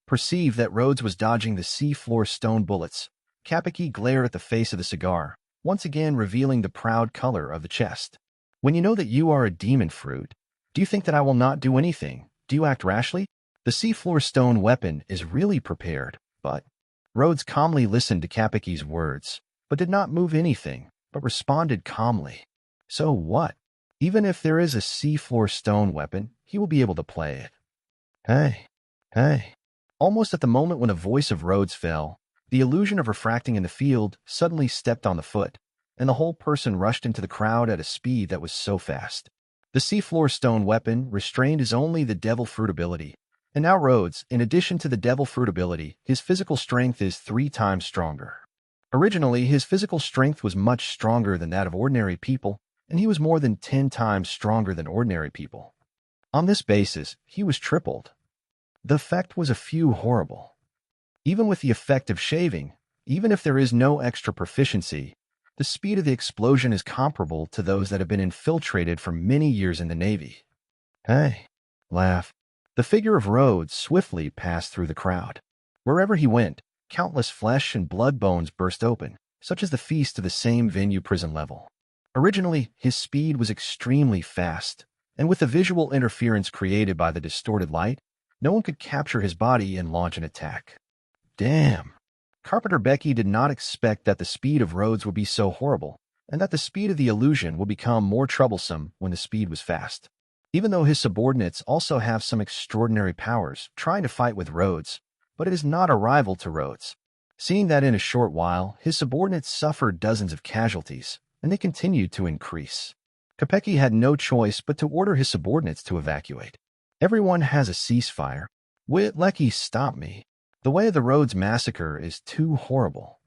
Perceived that Rhodes was dodging the seafloor stone bullets, Kopecky glared at the face of the cigar, once again revealing the proud color of the chest. When you know that you are a demon fruit, do you think that I will not do anything? Do you act rashly? The seafloor stone weapon is really prepared, but... Rhodes calmly listened to Kopecky's words, but did not move anything, but responded calmly. So what? Even if there is a seafloor stone weapon, he will be able to play it. Hey. Almost at the moment when the voice of Rhodes fell, the illusion of refracting in the field suddenly stepped on the foot, and the whole person rushed into the crowd at a speed that was so fast. The seafloor stone weapon restrained is only the devil fruit ability, and now Rhodes, in addition to the devil fruit ability, his physical strength is 3 times stronger. Originally, his physical strength was much stronger than that of ordinary people, and he was more than 10 times stronger than ordinary people. On this basis, he was tripled. The effect was a few horrible. Even with the effect of shaving, even if there is no extra proficiency, the speed of the explosion is comparable to those that have been infiltrated for many years in the Navy. Hey, laugh. The figure of Rhodes swiftly passed through the crowd. Wherever he went, countless flesh and blood bones burst open, such as the feast of the same venue prison level. Originally, his speed was extremely fast, and with the visual interference created by the distorted light, no one could capture his body and launch an attack. Damn. Carpenter Becky did not expect that the speed of Rhodes would be so horrible, and that the speed of the illusion would become more troublesome when the speed was fast. Even though his subordinates also have some extraordinary powers trying to fight with Rhodes, but it is not a rival to Rhodes. Seeing that in a short while, his subordinates suffered dozens of casualties, and they continued to increase. Kopecky had no choice but to order his subordinates to evacuate. Everyone has a ceasefire. Lecky, stop me. The way of the Rhodes massacre is too horrible.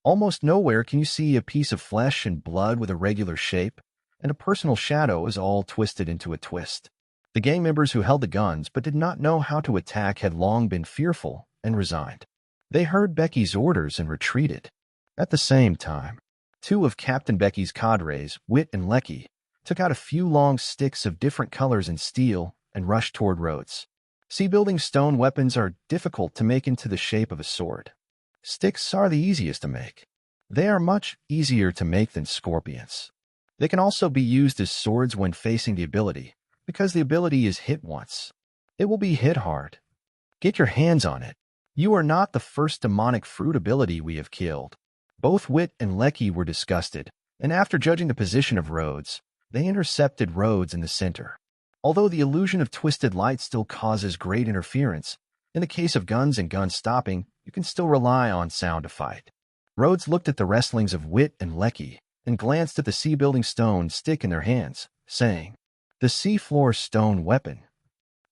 Almost nowhere can you see a piece of flesh and blood with a regular shape, and a personal shadow is all twisted into a twist. The gang members who held the guns but did not know how to attack had long been fearful and resigned. They heard Becky's orders and retreated. At the same time, two of Captain Becky's cadres, Wit and Lecky, took out a few long sticks of different colors and steel and rushed toward Rhodes. Sea-building stone weapons are difficult to make into the shape of a sword. Sticks are the easiest to make. They are much easier to make than scorpions. They can also be used as swords when facing the ability, because the ability is hit once. It will be hit hard. Get your hands on it. You are not the first demonic fruit ability we have killed. Both Wit and Lecky were disgusted, and after judging the position of Rhodes, they intercepted Rhodes in the center. Although the illusion of twisted light still causes great interference, in the case of guns and gun stopping, you can still rely on sound to fight. Rhodes looked at the wrestlings of Wit and Lecky and glanced at the sea-building stone stick in their hands, saying, "The sea-floor stone weapon.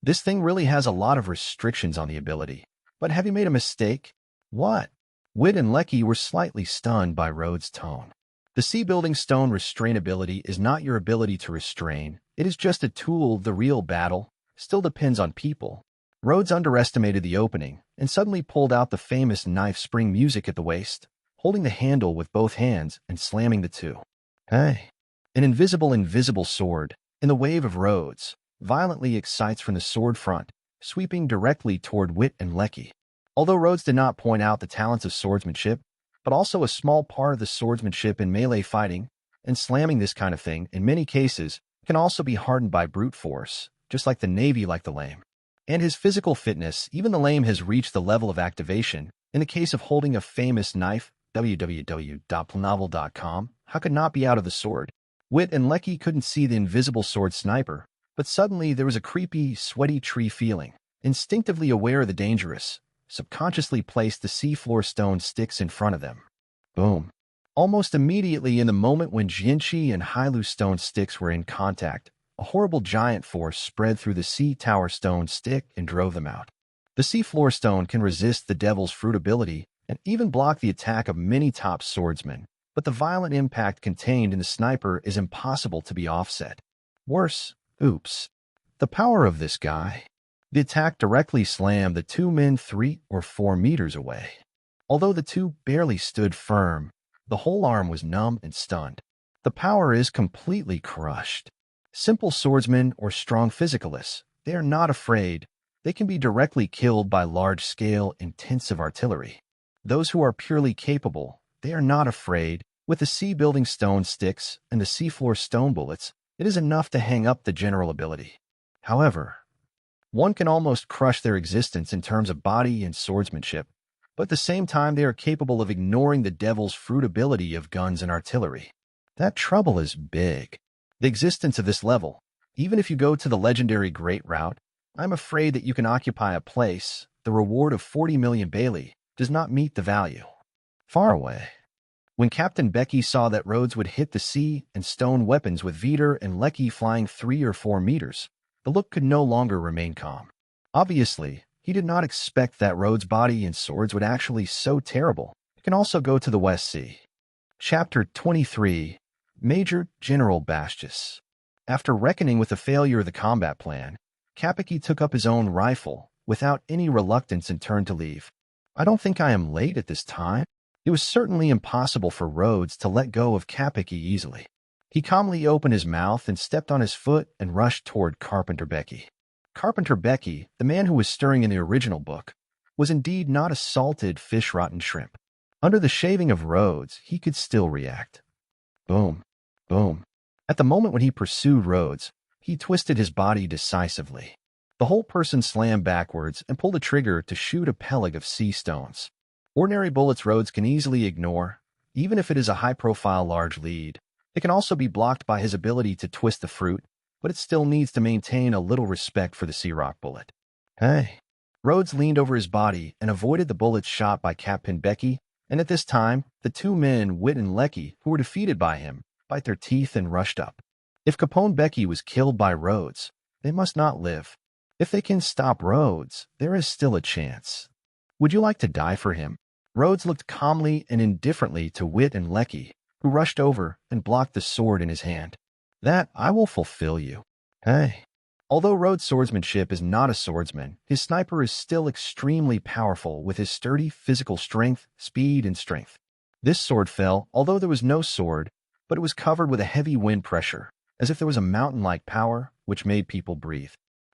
This thing really has a lot of restrictions on the ability. But have you made a mistake?" "What?" Wit and Lecky were slightly stunned by Rhodes' tone. The sea-building stone restrain ability is not your ability to restrain. It is just a tool. The real battle still depends on people. Rhodes underestimated the opening and suddenly pulled out the famous knife spring music at the waist, holding the handle with both hands and slamming the two. Hey! An invisible sword, in the wave of Rhodes, violently excites from the sword front, sweeping directly toward Wit and Lecky. Although Rhodes did not point out the talents of swordsmanship, but also a small part of the swordsmanship in melee fighting, and slamming this kind of thing, in many cases, can also be hardened by brute force, just like the Navy like the lame. And his physical fitness, even the lame has reached the level of activation. In the case of holding a famous knife, www.planovel.com, how could not be out of the sword? Wit and Lecky couldn't see the invisible sword sniper, but suddenly there was a creepy, sweaty tree feeling. Instinctively aware of the dangerous, subconsciously placed the seafloor stone sticks in front of them. Boom. Almost immediately in the moment when Jinchi and Hailu stone sticks were in contact, a horrible giant force spread through the sea tower stone stick and drove them out. The seafloor stone can resist the devil's fruit ability and even block the attack of many top swordsmen, but the violent impact contained in the sniper is impossible to be offset. Worse, oops. The power of this guy. The attack directly slammed the two men 3 or 4 meters away. Although the two barely stood firm, the whole arm was numb and stunned. The power is completely crushed. Simple swordsmen or strong physicalists, they are not afraid. They can be directly killed by large-scale, intensive artillery. Those who are purely capable, they are not afraid. With the sea-building stone sticks and the seafloor stone bullets, it is enough to hang up the general ability. However, one can almost crush their existence in terms of body and swordsmanship, but at the same time they are capable of ignoring the devil's fruit ability of guns and artillery. That trouble is big. The existence of this level, even if you go to the legendary Great Route, I'm afraid that you can occupy a place. The reward of 40 million Bailey does not meet the value. Far away. When Captain Becky saw that Rhodes would hit the sea and stone weapons with Veter and Lecky flying 3 or 4 meters, the look could no longer remain calm. Obviously, he did not expect that Rhodes' body and swords would actually so terrible. It can also go to the West Sea. Chapter 23. Major General Bastis. After reckoning with the failure of the combat plan, Kapeki took up his own rifle without any reluctance and turned to leave. I don't think I am late at this time. It was certainly impossible for Rhodes to let go of Kapeki easily. He calmly opened his mouth and stepped on his foot and rushed toward Carpenter Becky. Carpenter Becky, the man who was stirring in the original book, was indeed not a salted fish-rotten shrimp. Under the shaving of Rhodes, he could still react. Boom, boom. At the moment when he pursued Rhodes, he twisted his body decisively. The whole person slammed backwards and pulled the trigger to shoot a pelag of sea stones. Ordinary bullets Rhodes can easily ignore, even if it is a high-profile large lead. It can also be blocked by his ability to twist the fruit, but it still needs to maintain a little respect for the Sea Rock bullet. Hey. Rhodes leaned over his body and avoided the bullets shot by Captain Becky, and at this time, the two men, Wit and Lecky, who were defeated by him, bite their teeth and rushed up. If Capone Becky was killed by Rhodes, they must not live. If they can stop Rhodes, there is still a chance. Would you like to die for him? Rhodes looked calmly and indifferently to Wit and Lecky, who rushed over and blocked the sword in his hand. That I will fulfill you. Hey. Although Rhodes' swordsmanship is not a swordsman, his sniper is still extremely powerful with his sturdy physical strength, speed, and strength. This sword fell, although there was no sword, but it was covered with a heavy wind pressure, as if there was a mountain-like power which made people breathe.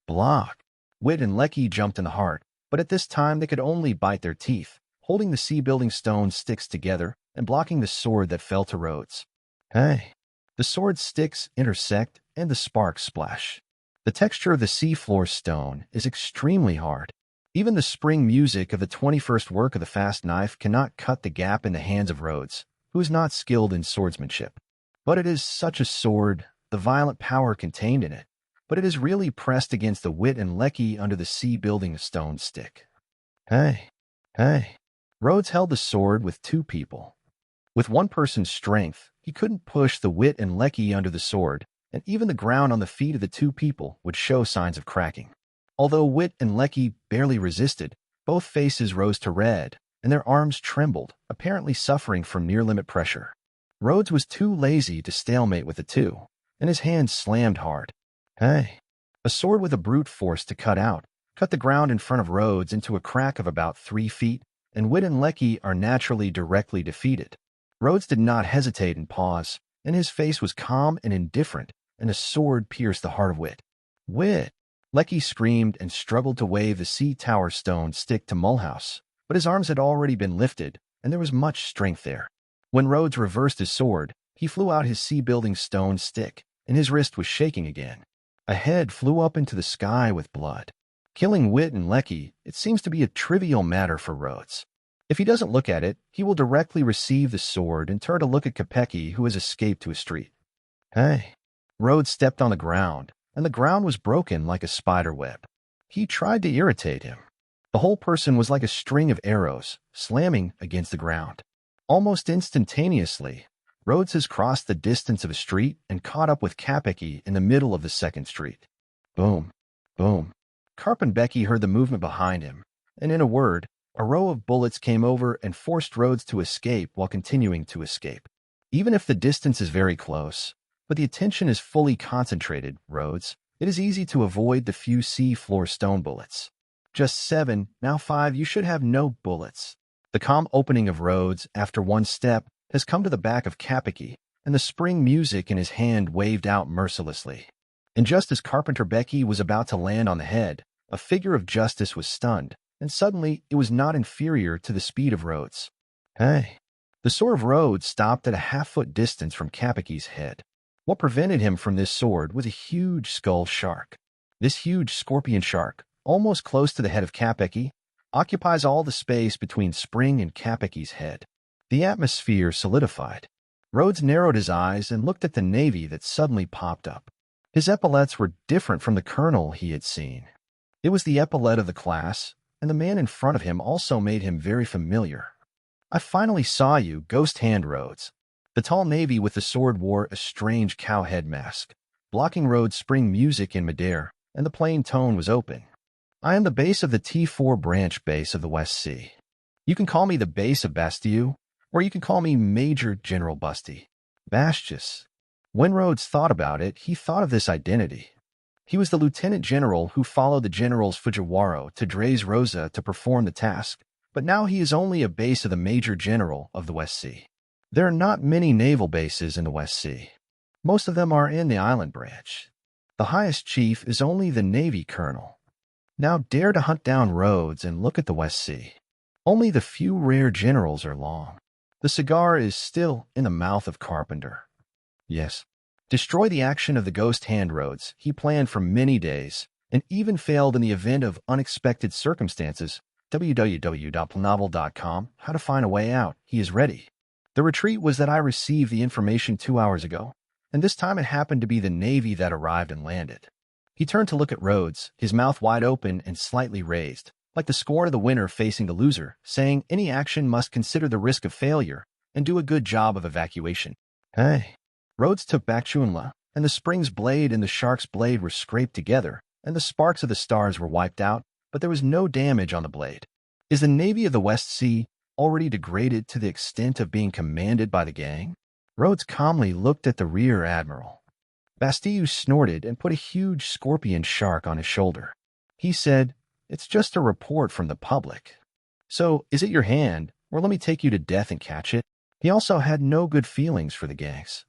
Block. Wit and Lecky jumped in the heart, but at this time they could only bite their teeth, holding the sea-building stone sticks together and blocking the sword that fell to Rhodes. Hey. The sword sticks intersect and the sparks splash. The texture of the seafloor stone is extremely hard. Even the spring music of the 21st work of the fast knife cannot cut the gap in the hands of Rhodes, who is not skilled in swordsmanship. But it is such a sword, the violent power contained in it, but it is really pressed against the Wit and Lecky under the sea-building stone stick. Hey. Rhodes held the sword with two people. With one person's strength, he couldn't push the Wit and Lecky under the sword, and even the ground on the feet of the two people would show signs of cracking. Although Wit and Lecky barely resisted, both faces rose to red, and their arms trembled, apparently suffering from near-limit pressure. Rhodes was too lazy to stalemate with the two, and his hands slammed hard. Hey. A sword with a brute force to cut the ground in front of Rhodes into a crack of about 3 feet, and Wit and Lecky are naturally directly defeated. Rhodes did not hesitate and pause, and his face was calm and indifferent, and a sword pierced the heart of Wit. Wit! Lecky screamed and struggled to wave the sea tower stone stick to Mulhouse, but his arms had already been lifted, and there was much strength there. When Rhodes reversed his sword, he flew out his sea-building stone stick, and his wrist was shaking again. A head flew up into the sky with blood. Killing Wit and Lecky, it seems to be a trivial matter for Rhodes. If he doesn't look at it, he will directly receive the sword and turn to look at Kopecky, who has escaped to a street. Hey. Rhodes stepped on the ground, and the ground was broken like a spider web. He tried to irritate him. The whole person was like a string of arrows, slamming against the ground. Almost instantaneously, Rhodes has crossed the distance of a street and caught up with Kopecky in the middle of the second street. Boom. Boom. Carp and Becky heard the movement behind him, and in a word, a row of bullets came over and forced Rhodes to escape while continuing to escape. Even if the distance is very close, but the attention is fully concentrated, Rhodes, it is easy to avoid the few sea-floor stone bullets. Just 7, now 5, you should have no bullets. The calm opening of Rhodes, after one step, has come to the back of Kopecky, and the spring music in his hand waved out mercilessly. And just as Carpenter Becky was about to land on the head, a figure of justice was stunned, and suddenly it was not inferior to the speed of Rhodes. Hey. The sword of Rhodes stopped at a half-foot distance from Kopecky's head. What prevented him from this sword was a huge skull shark. This huge scorpion shark, almost close to the head of Kopecky, occupies all the space between Spring and Kopecky's head. The atmosphere solidified. Rhodes narrowed his eyes and looked at the navy that suddenly popped up. His epaulets were different from the colonel he had seen. It was the epaulette of the class, and the man in front of him also made him very familiar. I finally saw you, Ghost Hand Rhodes. The tall navy with the sword wore a strange cowhead mask, blocking Rhodes' spring music in midair, and the plain tone was open. I am the base of the T4 branch base of the West Sea. You can call me the base of Bastille, or you can call me Major General Busty. Bastius. When Rhodes thought about it, he thought of this identity. He was the lieutenant general who followed the generals Fujiwara to Dres Rosa to perform the task, but now he is only a base of the Major General of the West Sea. There are not many naval bases in the West Sea. Most of them are in the island branch. The highest chief is only the Navy Colonel. Now dare to hunt down Rhodes and look at the West Sea. Only the few rare generals are long. The cigar is still in the mouth of Carpenter. Yes. Destroy the action of the Ghost Hand Rhodes he planned for many days, and even failed in the event of unexpected circumstances. www.planovel.com, how to find a way out. He is ready. The retreat was that I received the information 2 hours ago, and this time it happened to be the Navy that arrived and landed. He turned to look at Rhodes, his mouth wide open and slightly raised, like the scorn of the winner facing the loser, saying any action must consider the risk of failure and do a good job of evacuation. Hey. Rhodes took back Chunla, and the spring's blade and the shark's blade were scraped together, and the sparks of the stars were wiped out, but there was no damage on the blade. Is the Navy of the West Sea already degraded to the extent of being commanded by the gang? Rhodes calmly looked at the rear admiral. Bastille snorted and put a huge scorpion shark on his shoulder. He said, "It's just a report from the public. So, is it your hand, or let me take you to death and catch it?" He also had no good feelings for the gangs.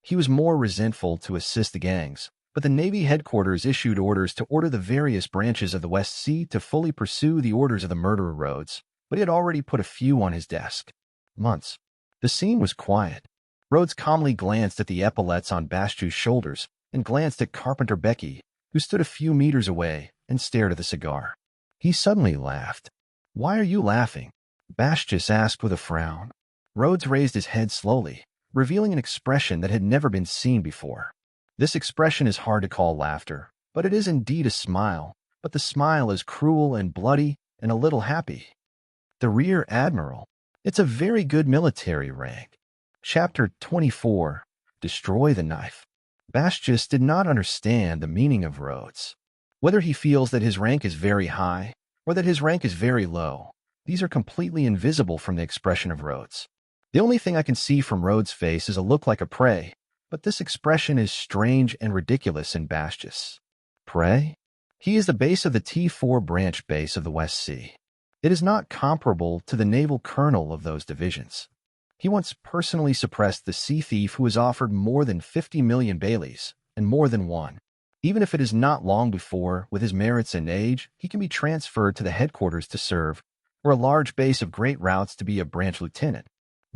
He was more resentful to assist the gangs, but the Navy headquarters issued orders to order the various branches of the West Sea to fully pursue the orders of the murderer Rhodes, but he had already put a few on his desk. Months. The scene was quiet. Rhodes calmly glanced at the epaulets on Bastiou's shoulders and glanced at Carpenter Becky, who stood a few meters away and stared at the cigar. He suddenly laughed. "Why are you laughing?" Bastious asked with a frown. Rhodes raised his head slowly, revealing an expression that had never been seen before. This expression is hard to call laughter, but it is indeed a smile, but the smile is cruel and bloody and a little happy. The Rear Admiral. It's a very good military rank. Chapter 24. Destroy the Knife. Bastious did not understand the meaning of Rhodes. Whether he feels that his rank is very high or that his rank is very low, these are completely invisible from the expression of Rhodes. The only thing I can see from Rhodes' face is a look like a prey, but this expression is strange and ridiculous in Bastious. Prey? He is the base of the T4 branch base of the West Sea. It is not comparable to the naval colonel of those divisions. He once personally suppressed the sea thief who was offered more than 50 million Baileys, and more than one. Even if it is not long before, with his merits and age, he can be transferred to the headquarters to serve, or a large base of great routes to be a branch lieutenant.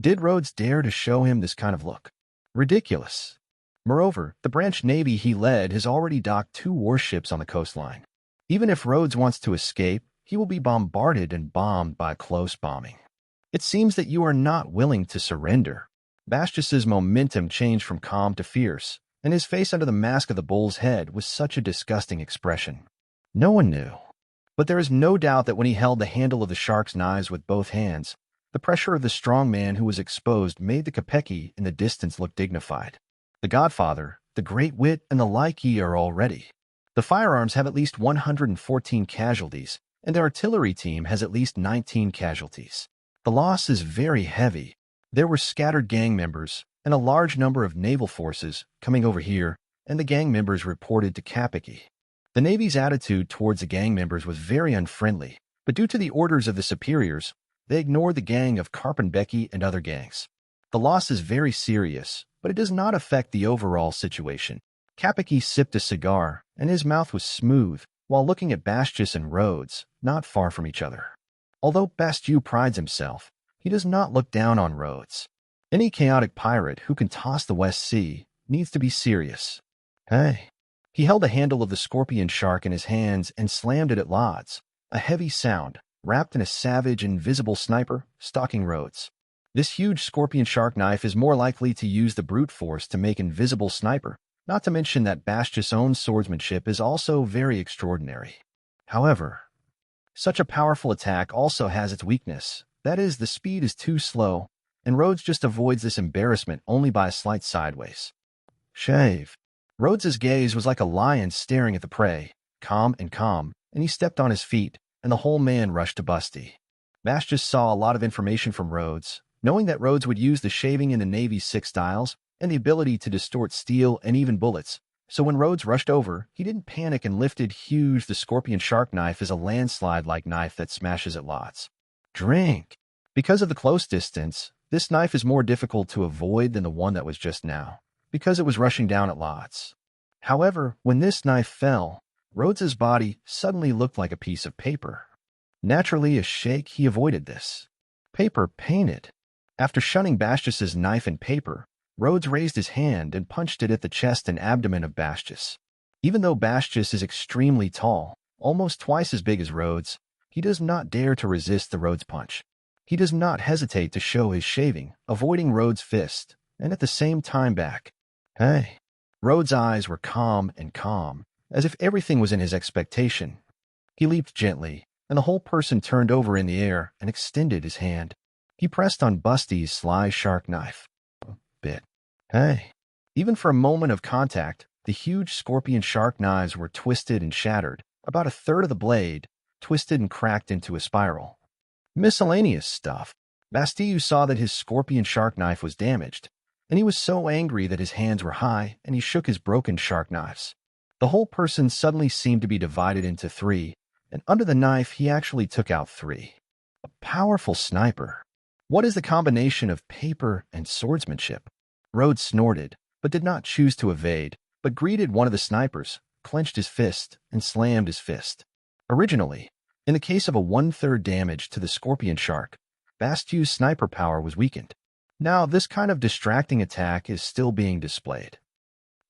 Did Rhodes dare to show him this kind of look? Ridiculous. Moreover, the branch navy he led has already docked 2 warships on the coastline. Even if Rhodes wants to escape, he will be bombarded and bombed by close bombing. It seems that you are not willing to surrender. Bastious's momentum changed from calm to fierce, and his face under the mask of the bull's head was such a disgusting expression. No one knew. But there is no doubt that when he held the handle of the shark's knives with both hands, the pressure of the strong man who was exposed made the Capecchi in the distance look dignified. The Godfather, the Great Wit, and the like ye are all ready. The firearms have at least 114 casualties, and the artillery team has at least 19 casualties. The loss is very heavy. There were scattered gang members and a large number of naval forces coming over here, and the gang members reported to Capecchi. The Navy's attitude towards the gang members was very unfriendly, but due to the orders of the superiors, they ignored the gang of Carpenter and other gangs. The loss is very serious, but it does not affect the overall situation. Capecchi sipped a cigar, and his mouth was smooth, while looking at Bastious and Rhodes, not far from each other. Although Bastiou prides himself, he does not look down on Rhodes. Any chaotic pirate who can toss the West Sea needs to be serious. Hey. He held the handle of the scorpion shark in his hands and slammed it at Lods, a heavy sound, wrapped in a savage, invisible sniper, stalking Rhodes. This huge scorpion shark knife is more likely to use the brute force to make invisible sniper, not to mention that Bastious' own swordsmanship is also very extraordinary. However, such a powerful attack also has its weakness, that is, the speed is too slow, and Rhodes just avoids this embarrassment only by a slight sideways shave. Rhodes's gaze was like a lion staring at the prey, calm, and he stepped on his feet, and the whole man rushed to Busty. Bastious saw a lot of information from Rhodes, knowing that Rhodes would use the shaving in the Navy's 6 styles and the ability to distort steel and even bullets. So when Rhodes rushed over, he didn't panic and lifted huge the scorpion shark knife as a landslide-like knife that smashes at lots. Drink. Because of the close distance, this knife is more difficult to avoid than the one that was just now, because it was rushing down at lots. However, when this knife fell, Rhodes's body suddenly looked like a piece of paper. Naturally, a shake, he avoided this. Paper painted. After shunning Bastious's knife and paper, Rhodes raised his hand and punched it at the chest and abdomen of Bastious. Even though Bastious is extremely tall, almost twice as big as Rhodes, he does not dare to resist the Rhodes punch. He does not hesitate to show his shaving, avoiding Rhodes' fist, and at the same time back. Hey. Rhodes' eyes were calm, as if everything was in his expectation. He leaped gently, and the whole person turned over in the air and extended his hand. He pressed on Busty's sly shark knife. Bit. Hey. Even for a moment of contact, The huge scorpion shark knives were twisted and shattered, about a third of the blade twisted and cracked into a spiral. Miscellaneous stuff. Bastille saw that his scorpion shark knife was damaged, and he was so angry that his hands were high and he shook his broken shark knives. The whole person suddenly seemed to be divided into three, and under the knife he actually took out three. A powerful sniper. What is the combination of paper and swordsmanship? Rhodes snorted, but did not choose to evade, but greeted one of the snipers, clenched his fist, and slammed his fist. Originally, in the case of a one-third damage to the scorpion shark, Bastille's sniper power was weakened. Now this kind of distracting attack is still being displayed.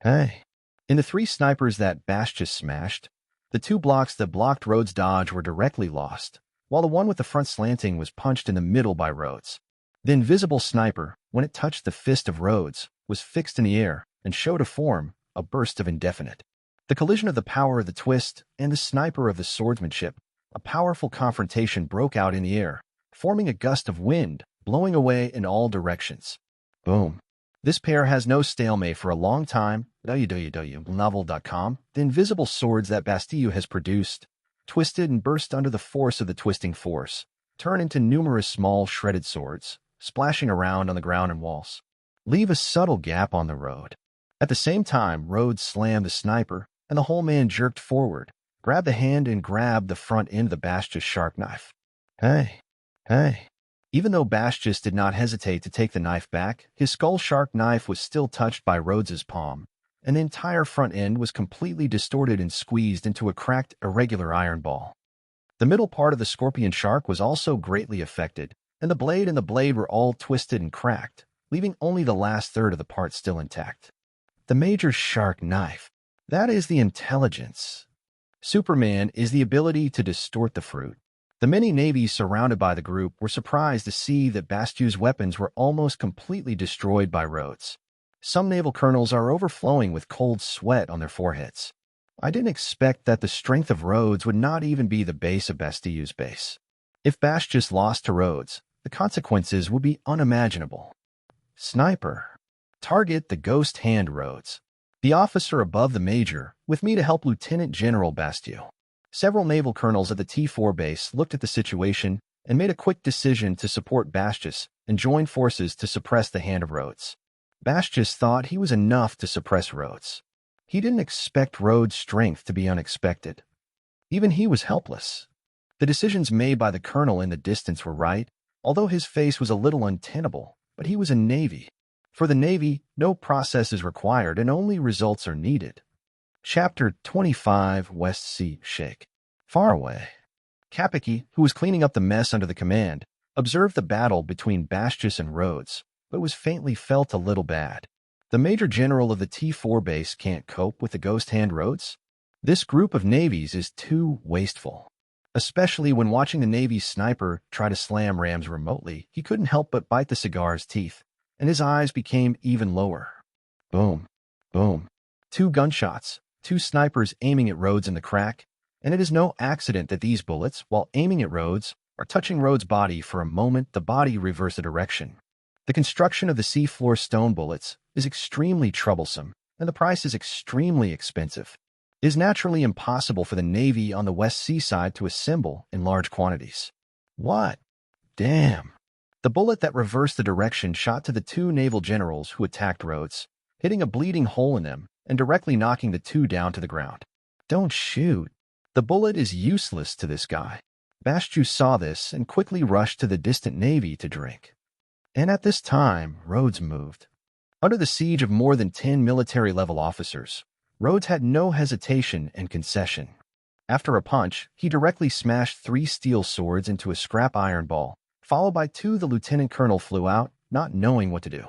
Hey. In the three snipers that Bastille smashed, the two blocks that blocked Rhodes' dodge were directly lost, while the one with the front slanting was punched in the middle by Rhodes. The invisible sniper, when it touched the fist of Rhodes, was fixed in the air and showed a form, a burst of indefinite. The collision of the power of the twist and the sniper of the swordsmanship, a powerful confrontation broke out in the air, forming a gust of wind, blowing away in all directions. Boom. This pair has no stalemate for a long time. www.novel.com. The invisible swords that Bastille has produced, twisted and burst under the force of the twisting force, turn into numerous small shredded swords, splashing around on the ground and walls. Leave a subtle gap on the road. At the same time, Rhodes slammed the sniper, and the whole man jerked forward, grabbed the hand and grabbed the front end of the Bastille's shark knife. Hey. Even though Bastille did not hesitate to take the knife back, his skull shark knife was still touched by Rhodes's palm, and the entire front end was completely distorted and squeezed into a cracked, irregular iron ball. The middle part of the scorpion shark was also greatly affected, and the blade were all twisted and cracked, leaving only the last third of the part still intact. The major shark knife. That is the intelligence. Superman is the ability to distort the fruit. The many navies surrounded by the group were surprised to see that Bastille's weapons were almost completely destroyed by Rhodes. Some naval colonels are overflowing with cold sweat on their foreheads. I didn't expect that the strength of Rhodes would not even be the base of Bastille's base. If Bastille lost to Rhodes, the consequences would be unimaginable. Sniper. Target the ghost hand Rhodes. The officer above the major, with me to help Lieutenant General Bastille. Several naval colonels at the T4 base looked at the situation and made a quick decision to support Bastille and join forces to suppress the hand of Rhodes. Bastille thought he was enough to suppress Rhodes. He didn't expect Rhodes' strength to be unexpected. Even he was helpless. The decisions made by the colonel in the distance were right, although his face was a little untenable, but he was a Navy. For the Navy, no process is required and only results are needed. Chapter 25 West Sea Shake. Far away. Kapiki, who was cleaning up the mess under the command, observed the battle between Bastille and Rhodes, but was faintly felt a little bad. The Major General of the T4 base can't cope with the ghost hand Rhodes? This group of navies is too wasteful. Especially when watching the Navy's sniper try to slam rams remotely, he couldn't help but bite the cigar's teeth, and his eyes became even lower. Boom. Boom. 2 gunshots, 2 snipers aiming at Rhodes in the crack, and it is no accident that these bullets, while aiming at Rhodes, are touching Rhodes' body. For a moment, the body reversed the direction. The construction of the seafloor stone bullets is extremely troublesome, and the price is extremely expensive. It is naturally impossible for the Navy on the West Seaside to assemble in large quantities. What? Damn. The bullet that reversed the direction shot to the 2 naval generals who attacked Rhodes, hitting a bleeding hole in them and directly knocking the 2 down to the ground. Don't shoot. The bullet is useless to this guy. Bastille saw this and quickly rushed to the distant Navy to drink. And at this time, Rhodes moved. Under the siege of more than 10 military-level officers, Rhodes had no hesitation and concession. After a punch, he directly smashed 3 steel swords into a scrap iron ball, followed by 2. The lieutenant colonel flew out, not knowing what to do.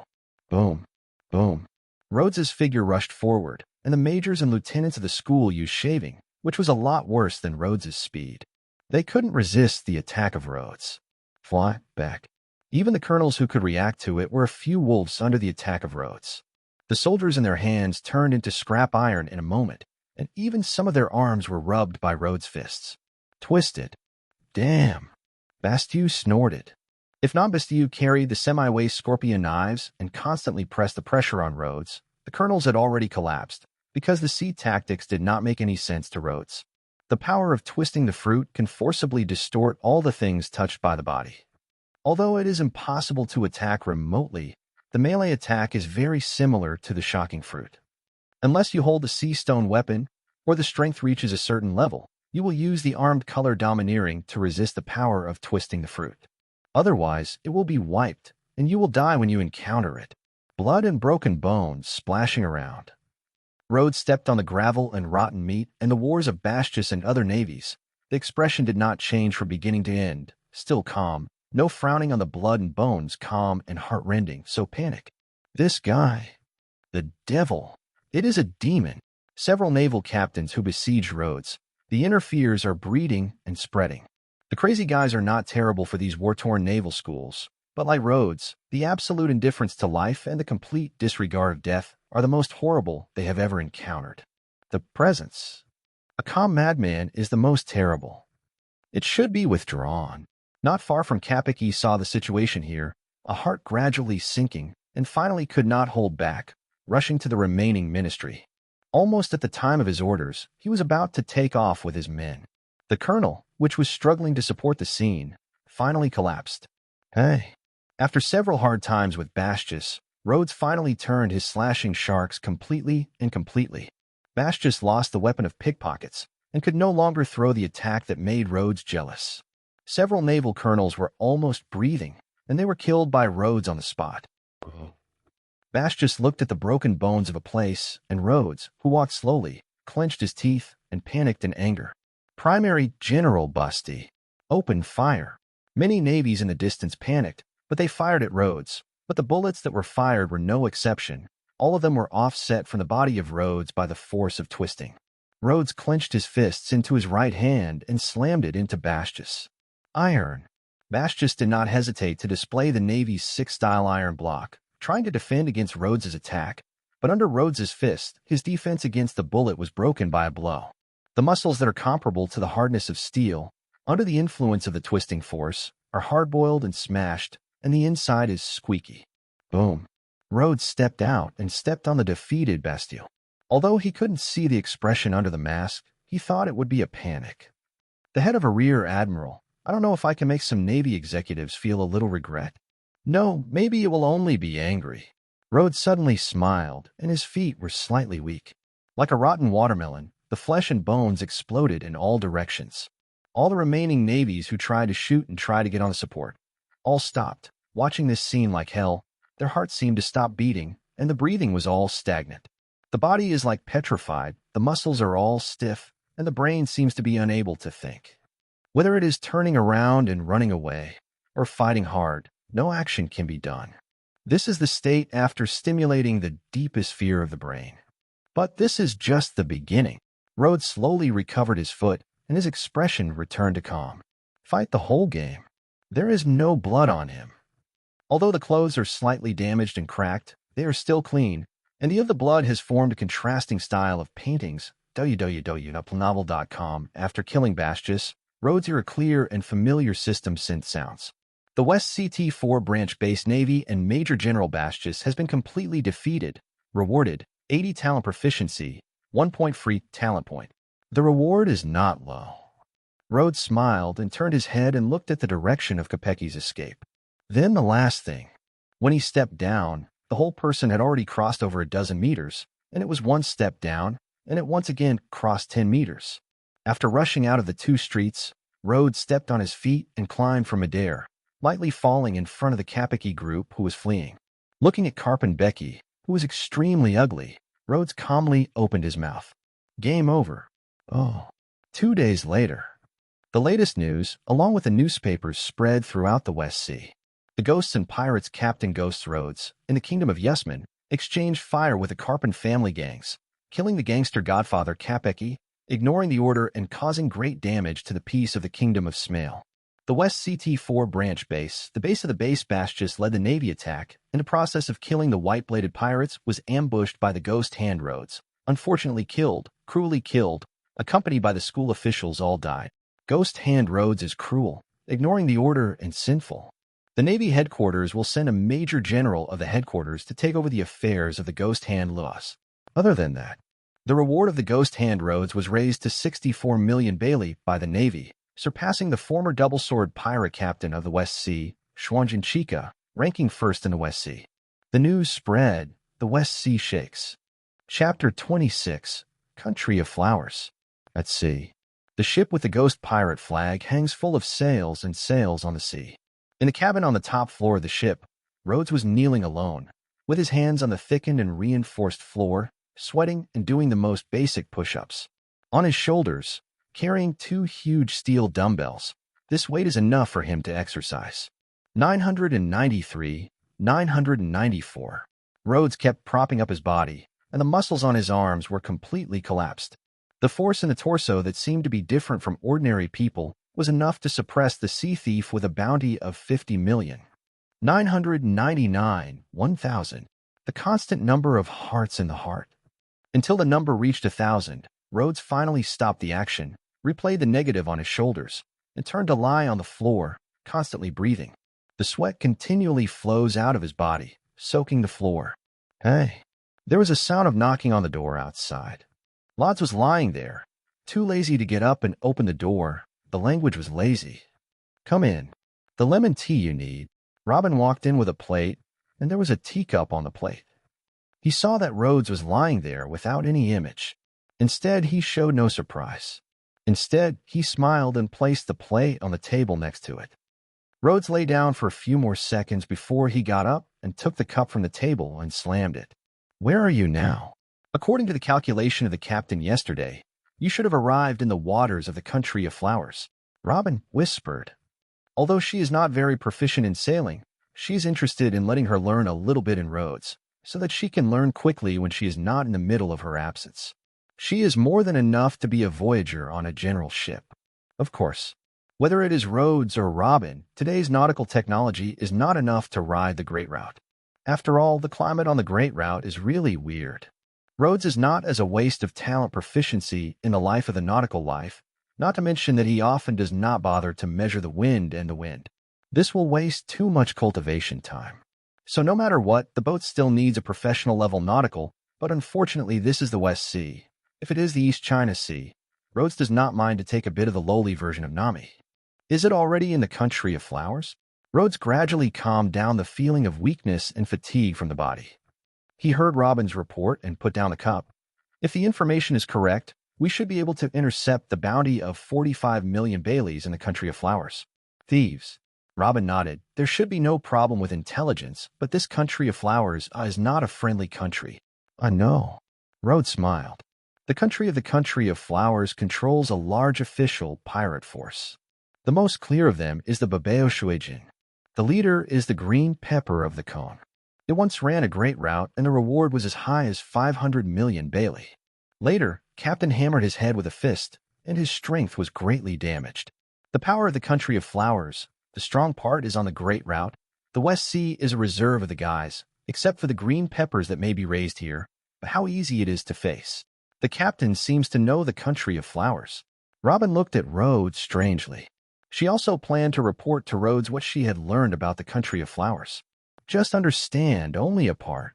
Boom. Boom. Rhodes's figure rushed forward, and the majors and lieutenants of the school used shaving, which was a lot worse than Rhodes's speed. They couldn't resist the attack of Rhodes. Fly back. Even the colonels who could react to it were a few wolves under the attack of Rhodes. The soldiers in their hands turned into scrap iron in a moment, and even some of their arms were rubbed by Rhodes' fists. Twisted. Damn. Bastille snorted. If not Bastille carried the semi-waist scorpion knives and constantly pressed the pressure on Rhodes, the colonels had already collapsed, because the sea tactics did not make any sense to Rhodes. The power of twisting the fruit can forcibly distort all the things touched by the body. Although it is impossible to attack remotely, the melee attack is very similar to the shocking fruit. Unless you hold a sea stone weapon, or the strength reaches a certain level, you will use the armed color domineering to resist the power of twisting the fruit. Otherwise, it will be wiped, and you will die when you encounter it. Blood and broken bones splashing around. Rhodes stepped on the gravel and rotten meat and the wars of Bastus and other navies. The expression did not change from beginning to end, still calm, no frowning on the blood and bones, calm and heart-rending, so panic. This guy, the devil, it is a demon. Several naval captains who besieged Rhodes. The inner fears are breeding and spreading. The crazy guys are not terrible for these war-torn naval schools, but like Rhodes, the absolute indifference to life and the complete disregard of death are the most horrible they have ever encountered. The presence. A calm madman is the most terrible. It should be withdrawn. Not far from Kapeki saw the situation here, a heart gradually sinking, and finally could not hold back, rushing to the remaining ministry. Almost at the time of his orders, he was about to take off with his men. The colonel, which was struggling to support the scene, finally collapsed. Hey. After several hard times with Bastus, Rhodes finally turned his slashing sharks completely and completely. Bastus lost the weapon of pickpockets and could no longer throw the attack that made Rhodes jealous. Several naval colonels were almost breathing, and they were killed by Rhodes on the spot. Bastus looked at the broken bones of a place, and Rhodes, who walked slowly, clenched his teeth and panicked in anger. Primary General Busty. Open fire. Many navies in the distance panicked, but they fired at Rhodes. But the bullets that were fired were no exception. All of them were offset from the body of Rhodes by the force of twisting. Rhodes clenched his fists into his right hand and slammed it into Bastus. Iron. Bastus did not hesitate to display the Navy's six-style iron block, trying to defend against Rhodes's attack, but under Rhodes's fist, his defense against the bullet was broken by a blow. The muscles that are comparable to the hardness of steel, under the influence of the twisting force, are hard-boiled and smashed, and the inside is squeaky. Boom. Rhodes stepped out and stepped on the defeated Bastille. Although he couldn't see the expression under the mask, he thought it would be a panic. The head of a rear admiral, I don't know if I can make some Navy executives feel a little regret. No, maybe it will only be angry. Rhodes suddenly smiled, and his feet were slightly weak. Like a rotten watermelon, the flesh and bones exploded in all directions. All the remaining navies who tried to shoot and try to get on the support all stopped, watching this scene like hell. Their hearts seemed to stop beating, and the breathing was all stagnant. The body is like petrified, the muscles are all stiff, and the brain seems to be unable to think. Whether it is turning around and running away, or fighting hard, no action can be done. This is the state after stimulating the deepest fear of the brain. But this is just the beginning. Rhodes slowly recovered his foot, and his expression returned to calm. Fight the whole game. There is no blood on him. Although the clothes are slightly damaged and cracked, they are still clean, and the of the blood has formed a contrasting style of paintings. www.novel.com. After killing Bastus, Rhodes hear a clear and familiar system synth sounds. The West CT-4 branch base Navy and Major General Bastus has been completely defeated. Rewarded, 80 talent proficiency, 1 point free talent point. The reward is not low. Rhodes smiled and turned his head and looked at the direction of Kapeki's escape. Then the last thing. When he stepped down, the whole person had already crossed over a dozen meters, and it was one step down, and it once again crossed 10 meters. After rushing out of the two streets, Rhodes stepped on his feet and climbed for midair, lightly falling in front of the Kapeki group who was fleeing. Looking at Karpen Becky, who was extremely ugly, Rhodes calmly opened his mouth. Game over. Oh. 2 days later. The latest news, along with the newspapers, spread throughout the West Sea. The Ghosts and Pirates Captain Ghost Rhodes, in the Kingdom of Yesman, exchanged fire with the Karpen family gangs, killing the gangster godfather Kapeki, ignoring the order and causing great damage to the peace of the Kingdom of Smale. The West CT-4 branch base, the base of the base Bastus, led the Navy attack. In the process of killing the white-bladed pirates, was ambushed by the Ghost Hand Rhodes. Unfortunately killed, cruelly killed, accompanied by the school officials, all died. Ghost Hand Rhodes is cruel, ignoring the order, and sinful. The Navy headquarters will send a major general of the headquarters to take over the affairs of the Ghost Hand Laws. Other than that, The reward of the ghost hand Rhodes was raised to 64 million Bailey by the Navy, surpassing the former double-sword pirate captain of the West Sea, Xuanjin Chica, ranking first in the West Sea. The news spread. The West Sea shakes. Chapter 26, Country of Flowers. At sea. The ship with the ghost pirate flag hangs full of sails and sails on the sea. In the cabin on the top floor of the ship, Rhodes was kneeling alone, with his hands on the thickened and reinforced floor, sweating and doing the most basic push-ups. On his shoulders, carrying 2 huge steel dumbbells, this weight is enough for him to exercise. 993, 994. Rhodes kept propping up his body, and the muscles on his arms were completely collapsed. The force in the torso that seemed to be different from ordinary people was enough to suppress the sea thief with a bounty of 50 million. 999, 1,000. The constant number of hearts in the heart. Until the number reached 1,000, Rhodes finally stopped the action, replayed the negative on his shoulders, and turned to lie on the floor, constantly breathing. The sweat continually flows out of his body, soaking the floor. Hey. There was a sound of knocking on the door outside. Lods was lying there, too lazy to get up and open the door. The language was lazy. Come in. The lemon tea you need. Robin walked in with a plate, and there was a teacup on the plate. He saw that Rhodes was lying there without any image. Instead, he showed no surprise. Instead, he smiled and placed the plate on the table next to it. Rhodes lay down for a few more seconds before he got up and took the cup from the table and slammed it. Where are you now? According to the calculation of the captain yesterday, you should have arrived in the waters of the Country of Flowers, Robin whispered. Although she is not very proficient in sailing, she is interested in letting her learn a little bit in Rhodes, so that she can learn quickly when she is not in the middle of her absence. She is more than enough to be a voyager on a general ship. Of course, whether it is Rhodes or Robin, today's nautical technology is not enough to ride the Great Route. After all, the climate on the Great Route is really weird. Rhodes is not as a waste of talent proficiency in the life of the nautical life, not to mention that he often does not bother to measure the wind and the wind. This will waste too much cultivation time. So no matter what, the boat still needs a professional level nautical, but unfortunately this is the West Sea. If it is the East China Sea, Rhodes does not mind to take a bit of the lowly version of Nami. Is it already in the Country of Flowers? Rhodes gradually calmed down the feeling of weakness and fatigue from the body. He heard Robin's report and put down the cup. If the information is correct, we should be able to intercept the bounty of 45 million Baileys in the Country of Flowers. Thieves. Robin nodded. There should be no problem with intelligence, but this Country of Flowers is not a friendly country. I know. Rhodes smiled. The Country of Flowers controls a large official pirate force. The most clear of them is the Babao Shuijin. The leader is the Green Pepper of the Cone. It once ran a great route, and the reward was as high as 500 million Bailey. Later, Captain hammered his head with a fist, and his strength was greatly damaged. The power of the Country of Flowers, the strong part is on the Great Route. The West Sea is a reserve of the guys, except for the green peppers that may be raised here, but how easy it is to face. The captain seems to know the Country of Flowers. Robin looked at Rhodes strangely. She also planned to report to Rhodes what she had learned about the Country of Flowers. Just understand only a part.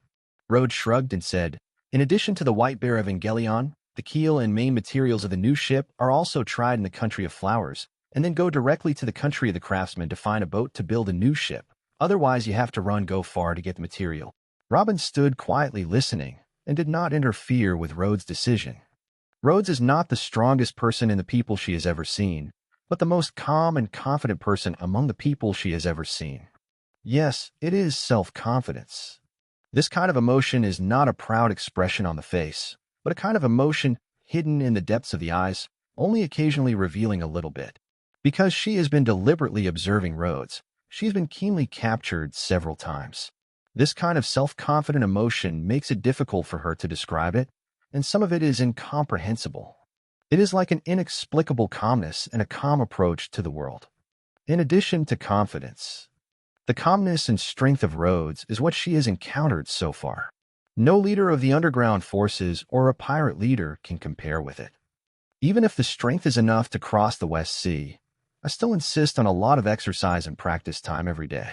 Rhodes shrugged and said, in addition to the White Bear Evangelion, the keel and main materials of the new ship are also tried in the Country of Flowers, and then go directly to the Country of the Craftsmen to find a boat to build a new ship. Otherwise, you have to go far to get the material. Robin stood quietly listening and did not interfere with Rhodes' decision. Rhodes is not the strongest person in the people she has ever seen, but the most calm and confident person among the people she has ever seen. Yes, it is self-confidence. This kind of emotion is not a proud expression on the face, but a kind of emotion hidden in the depths of the eyes, only occasionally revealing a little bit. Because she has been deliberately observing Rhodes, she has been keenly captured several times. This kind of self-confident emotion makes it difficult for her to describe it, and some of it is incomprehensible. It is like an inexplicable calmness and a calm approach to the world. In addition to confidence, the calmness and strength of Rhodes is what she has encountered so far. No leader of the underground forces or a pirate leader can compare with it. Even if the strength is enough to cross the West Sea, I still insist on a lot of exercise and practice time every day.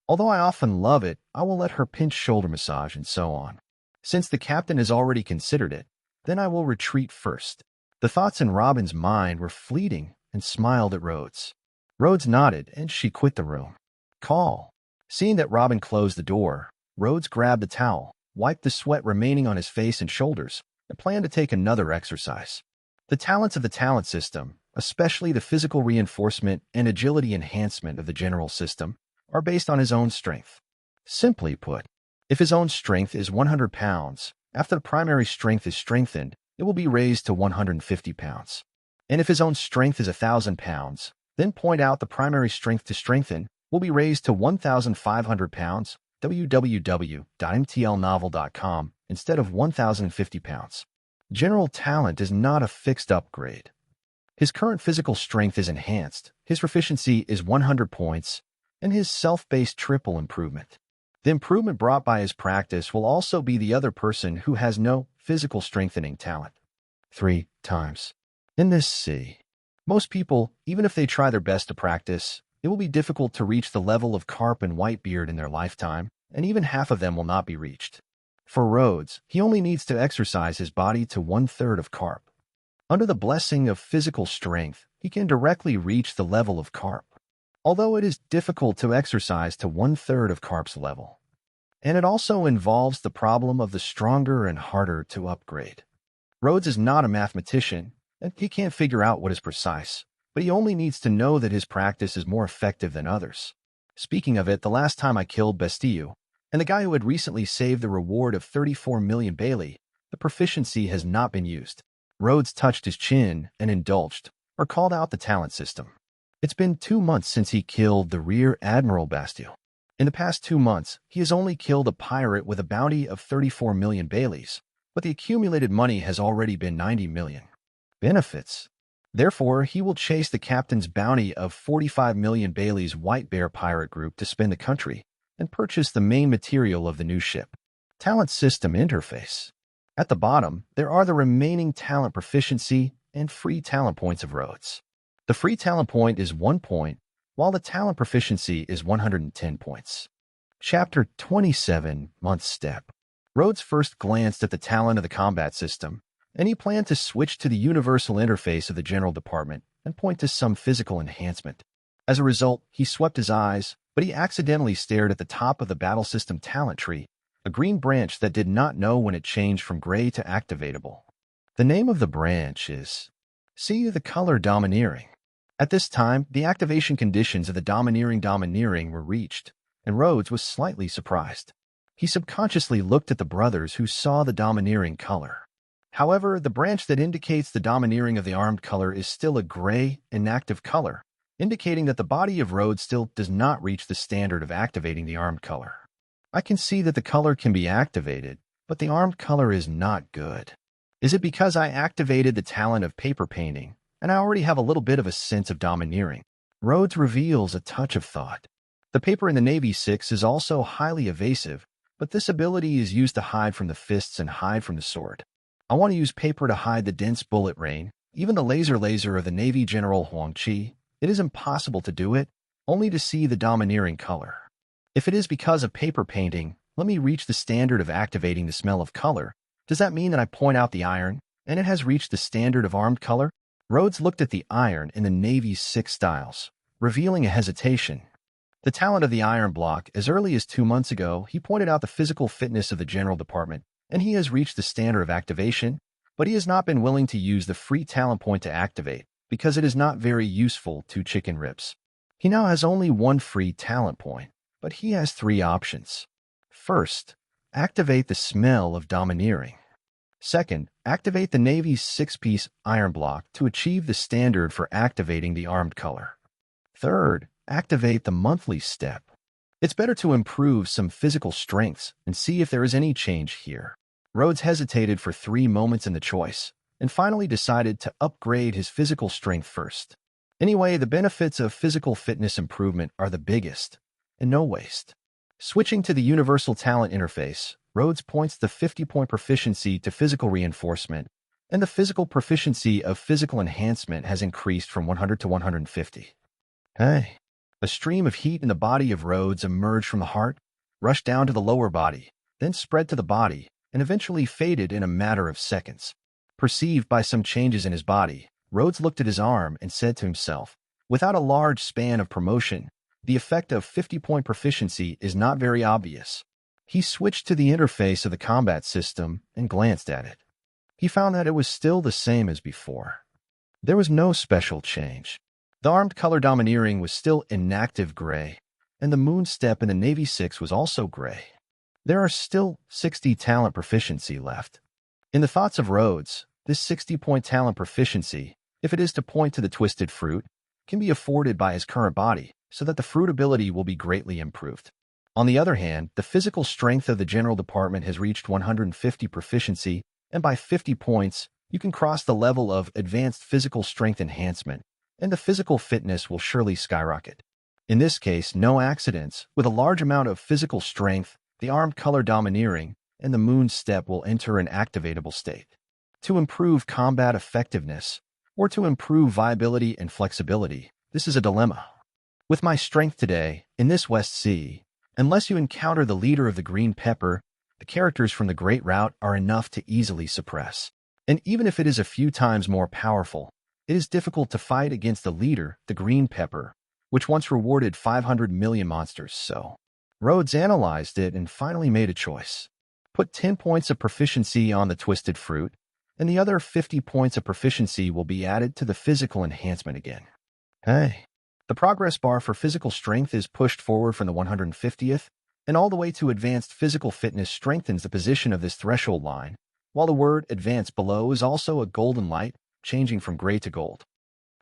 Although I often love it, I will let her pinch shoulder massage and so on. Since the captain has already considered it, then I will retreat first. The thoughts in Robin's mind were fleeting and smiled at Rhodes. Rhodes nodded, and she quit the room. Call. Seeing that Robin closed the door, Rhodes grabbed the towel, wiped the sweat remaining on his face and shoulders, and planned to take another exercise. The talents of the talent system, especially the physical reinforcement and agility enhancement of the general system, are based on his own strength. Simply put, if his own strength is 100 pounds, after the primary strength is strengthened, it will be raised to 150 pounds. And if his own strength is 1,000 pounds, then point out the primary strength to strengthen will be raised to 1,500 pounds, www.mtlnovel.com, instead of 1,050 pounds. General talent is not a fixed upgrade. His current physical strength is enhanced, his proficiency is 100 points, and his self-based triple improvement. The improvement brought by his practice will also be the other person who has no physical strengthening talent. 3 times. In this C, most people, even if they try their best to practice, it will be difficult to reach the level of Carp and Whitebeard in their lifetime, and even half of them will not be reached. For Rhodes, he only needs to exercise his body to 1/3 of Carp. Under the blessing of physical strength, he can directly reach the level of Carp, although it is difficult to exercise to 1/3 of Carp's level. And it also involves the problem of the stronger and harder to upgrade. Rhodes is not a mathematician, and he can't figure out what is precise, but he only needs to know that his practice is more effective than others. Speaking of it, the last time I killed Bastille, and the guy who had recently saved the reward of 34 million Bailey, the proficiency has not been used. Rhodes touched his chin and indulged, or called out the talent system. It's been 2 months since he killed the Rear Admiral Bastille. In the past 2 months, he has only killed a pirate with a bounty of 34 million Baileys, but the accumulated money has already been 90 million. Benefits. Therefore, he will chase the captain's bounty of 45 million Bailey's White Bear pirate group to spin the country and purchase the main material of the new ship. Talent system interface. At the bottom, there are the remaining talent proficiency and free talent points of Rhodes. The free talent point is 1 point, while the talent proficiency is 110 points. Chapter 27, Month Step. Rhodes first glanced at the talent of the combat system, and he planned to switch to the universal interface of the general department and point to some physical enhancement. As a result, he swept his eyes, but he accidentally stared at the top of the battle system talent tree, a green branch that did not know when it changed from gray to activatable. The name of the branch is See the color Domineering. At this time, the activation conditions of the Domineering were reached, and Rhodes was slightly surprised. He subconsciously looked at the brothers who saw the Domineering color. However, the branch that indicates the Domineering of the armed color is still a gray, inactive color, indicating that the body of Rhodes still does not reach the standard of activating the armed color. I can see that the color can be activated, but the armed color is not good. Is it because I activated the talent of paper painting, and I already have a little bit of a sense of Domineering? Rhodes reveals a touch of thought. The paper in the Navy 6 is also highly evasive, but this ability is used to hide from the fists and hide from the sword. I want to use paper to hide the dense bullet rain, even the laser of the Navy General Huang Chi. It is impossible to do it, only to see the Domineering color. If it is because of paper painting, let me reach the standard of activating the smell of color. Does that mean that I point out the iron, and it has reached the standard of armed color? Rhodes looked at the iron in the Navy's 6 styles, revealing a hesitation. The talent of the iron block, as early as 2 months ago, he pointed out the physical fitness of the general department, and he has reached the standard of activation, but he has not been willing to use the free talent point to activate, because it is not very useful to chicken ribs. He now has only 1 free talent point, but he has 3 options. First, activate the smell of Domineering. Second, activate the Navy's 6-piece iron block to achieve the standard for activating the armed color. Third, activate the monthly step. It's better to improve some physical strengths and see if there is any change here. Rhodes hesitated for 3 moments in the choice, and finally decided to upgrade his physical strength first. Anyway, the benefits of physical fitness improvement are the biggest, and no waste. Switching to the Universal Talent Interface, Rhodes points the 50-point proficiency to physical reinforcement, and the physical proficiency of physical enhancement has increased from 100 to 150. Hey! A stream of heat in the body of Rhodes emerged from the heart, rushed down to the lower body, then spread to the body, and eventually faded in a matter of seconds. Perceived by some changes in his body, Rhodes looked at his arm and said to himself, without a large span of promotion, the effect of 50-point proficiency is not very obvious. He switched to the interface of the combat system and glanced at it. He found that it was still the same as before. There was no special change. The armed color domineering was still inactive gray, and the moon step in the Navy 6 was also gray. There are still 60 talent proficiency left. In the thoughts of Rhodes, this 60-point talent proficiency, if it is to point to the twisted fruit, can be afforded by his current body, so that the fruit ability will be greatly improved. On the other hand, the physical strength of the general department has reached 150 proficiency, and by 50 points, you can cross the level of advanced physical strength enhancement, and the physical fitness will surely skyrocket. In this case, no accidents. With a large amount of physical strength, the armed color domineering, and the moon step will enter an activatable state. To improve combat effectiveness, or to improve viability and flexibility, this is a dilemma. With my strength today, in this West Sea, unless you encounter the leader of the green pepper, the characters from the Great Route are enough to easily suppress. And even if it is a few times more powerful, it is difficult to fight against the leader, the green pepper, which once rewarded 500 million monsters. So Rhodes analyzed it and finally made a choice. Put 10 points of proficiency on the twisted fruit, and the other 50 points of proficiency will be added to the physical enhancement again. Hey, the progress bar for physical strength is pushed forward from the 150th, and all the way to advanced physical fitness strengthens the position of this threshold line, while the word advanced below is also a golden light, changing from gray to gold.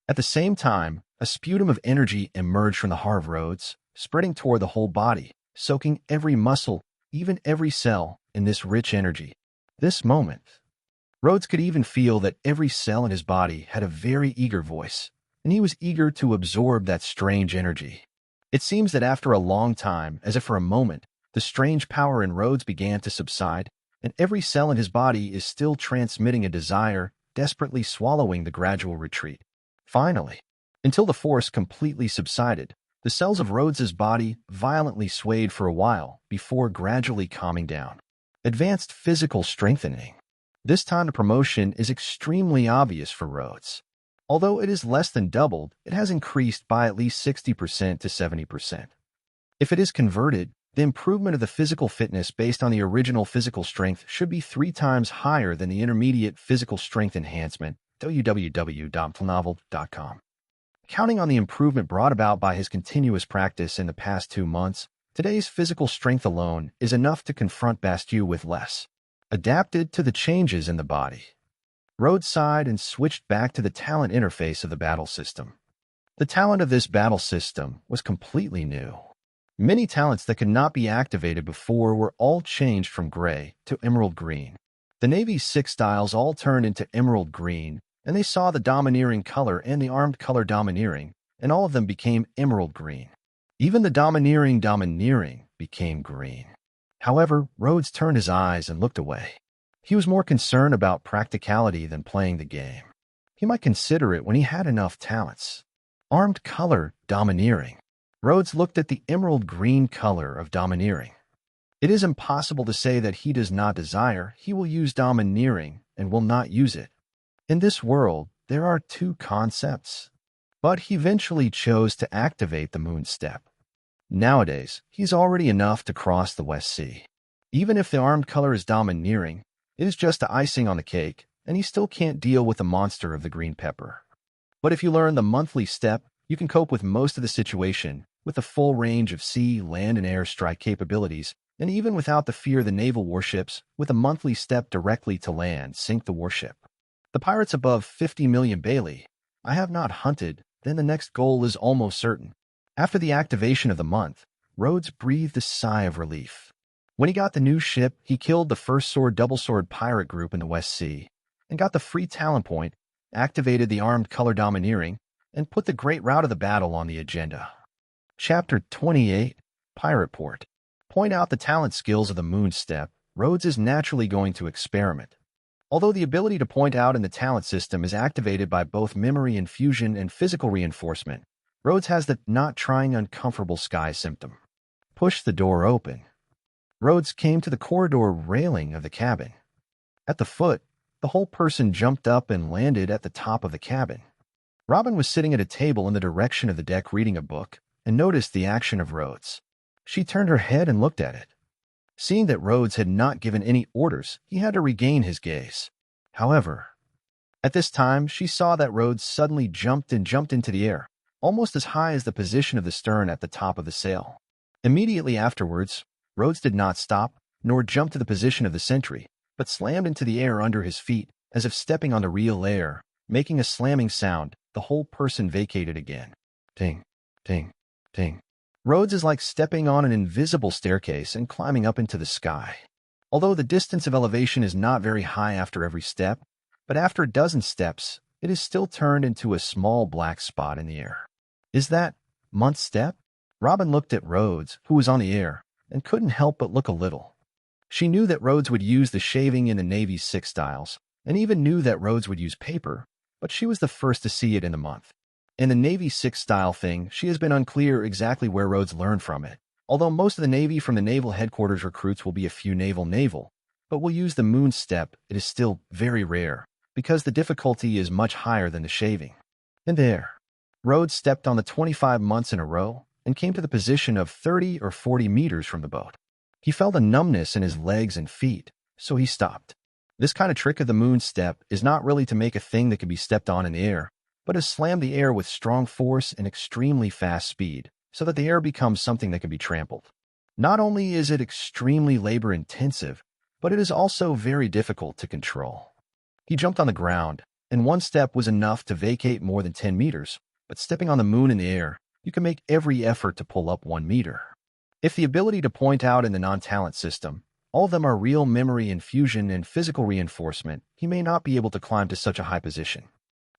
At the same time, a sputum of energy emerged from the heart of Rhodes, spreading toward the whole body, soaking every muscle, even every cell, in this rich energy. This moment, Rhodes could even feel that every cell in his body had a very eager voice, and he was eager to absorb that strange energy. It seems that after a long time, as if for a moment, the strange power in Rhodes began to subside, and every cell in his body is still transmitting a desire, desperately swallowing the gradual retreat. Finally, until the force completely subsided, the cells of Rhodes's body violently swayed for a while before gradually calming down. Advanced physical strengthening. This time the promotion is extremely obvious for Rhodes. Although it is less than doubled, it has increased by at least 60% to 70%. If it is converted, the improvement of the physical fitness based on the original physical strength should be 3 times higher than the intermediate physical strength enhancement, www.planovel.com. Counting on the improvement brought about by his continuous practice in the past 2 months, today's physical strength alone is enough to confront Bastu with less. Adapted to the changes in the body, Rhodes sighed and switched back to the talent interface of the battle system. The talent of this battle system was completely new. Many talents that could not be activated before were all changed from gray to emerald green. The Navy's 6 styles all turned into emerald green, and they saw the domineering color and the armed color domineering, and all of them became emerald green. Even the domineering became green. However, Rhodes turned his eyes and looked away. He was more concerned about practicality than playing the game. He might consider it when he had enough talents. Armed color domineering. Rhodes looked at the emerald green color of domineering. It is impossible to say that he does not desire. He will use domineering and will not use it. In this world, there are 2 concepts. But he eventually chose to activate the moon step. Nowadays, he's already enough to cross the West Sea. Even if the armed color is domineering, it is just the icing on the cake, and he still can't deal with the monster of the green pepper. But if you learn the monthly step, you can cope with most of the situation with the full range of sea, land, and air strike capabilities, and even without the fear of the naval warships, with a monthly step directly to land, sink the warship. The pirates above 50 million Bailey, I have not hunted, then the next goal is almost certain. After the activation of the month, Rhodes breathed a sigh of relief. When he got the new ship, he killed the first double sword pirate group in the West Sea, and got the free talent point, activated the armed color domineering, and put the great route of the battle on the agenda. Chapter 28, Pirate Port. Point out the talent skills of the moon step. Rhodes is naturally going to experiment. Although the ability to point out in the talent system is activated by both memory infusion and physical reinforcement, Rhodes has the not trying uncomfortable sky symptom. Push the door open. Rhodes came to the corridor railing of the cabin. At the foot, the whole person jumped up and landed at the top of the cabin. Robin was sitting at a table in the direction of the deck reading a book and noticed the action of Rhodes. She turned her head and looked at it. Seeing that Rhodes had not given any orders, he had to regain his gaze. However, at this time, she saw that Rhodes suddenly jumped into the air, almost as high as the position of the stern at the top of the sail. Immediately afterwards, Rhodes did not stop, nor jump to the position of the sentry, but slammed into the air under his feet, as if stepping on the real air, making a slamming sound. The whole person vacated again. Ting, ting, ting. Rhodes is like stepping on an invisible staircase and climbing up into the sky. Although the distance of elevation is not very high after every step, but after a dozen steps, it is still turned into a small black spot in the air. Is that month's step? Robin looked at Rhodes, who was on the air, and couldn't help but look a little. She knew that Rhodes would use the shaving in the Navy's 6 styles, and even knew that Rhodes would use paper, but she was the first to see it in the month. In the Navy 6 style thing, she has been unclear exactly where Rhodes learned from it, although most of the Navy from the Naval Headquarters recruits will be a few naval, but will use the moon step. It is still very rare, because the difficulty is much higher than the shaving. And there, Rhodes stepped on the 25 months in a row and came to the position of 30 or 40 meters from the boat. He felt a numbness in his legs and feet, so he stopped. This kind of trick of the moon step is not really to make a thing that can be stepped on in the air, but to slam the air with strong force and extremely fast speed, so that the air becomes something that can be trampled. Not only is it extremely labor-intensive, but it is also very difficult to control. He jumped on the ground, and one step was enough to vacate more than 10 meters, but stepping on the moon in the air, you can make every effort to pull up 1 meter. If the ability to point out in the non-talent system, all of them are real memory infusion and physical reinforcement, he may not be able to climb to such a high position.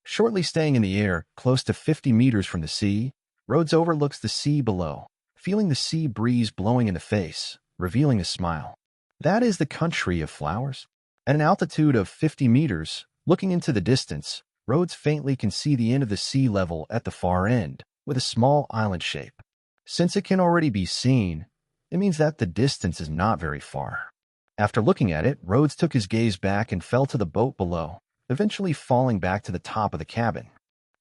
Shortly staying in the air, close to 50 meters from the sea, Rhodes overlooks the sea below, feeling the sea breeze blowing in the face, revealing a smile. That is the country of flowers. At an altitude of 50 meters, looking into the distance, Rhodes faintly can see the end of the sea level at the far end, with a small island shape. Since it can already be seen, it means that the distance is not very far. After looking at it, Rhodes took his gaze back and fell to the boat below, eventually falling back to the top of the cabin.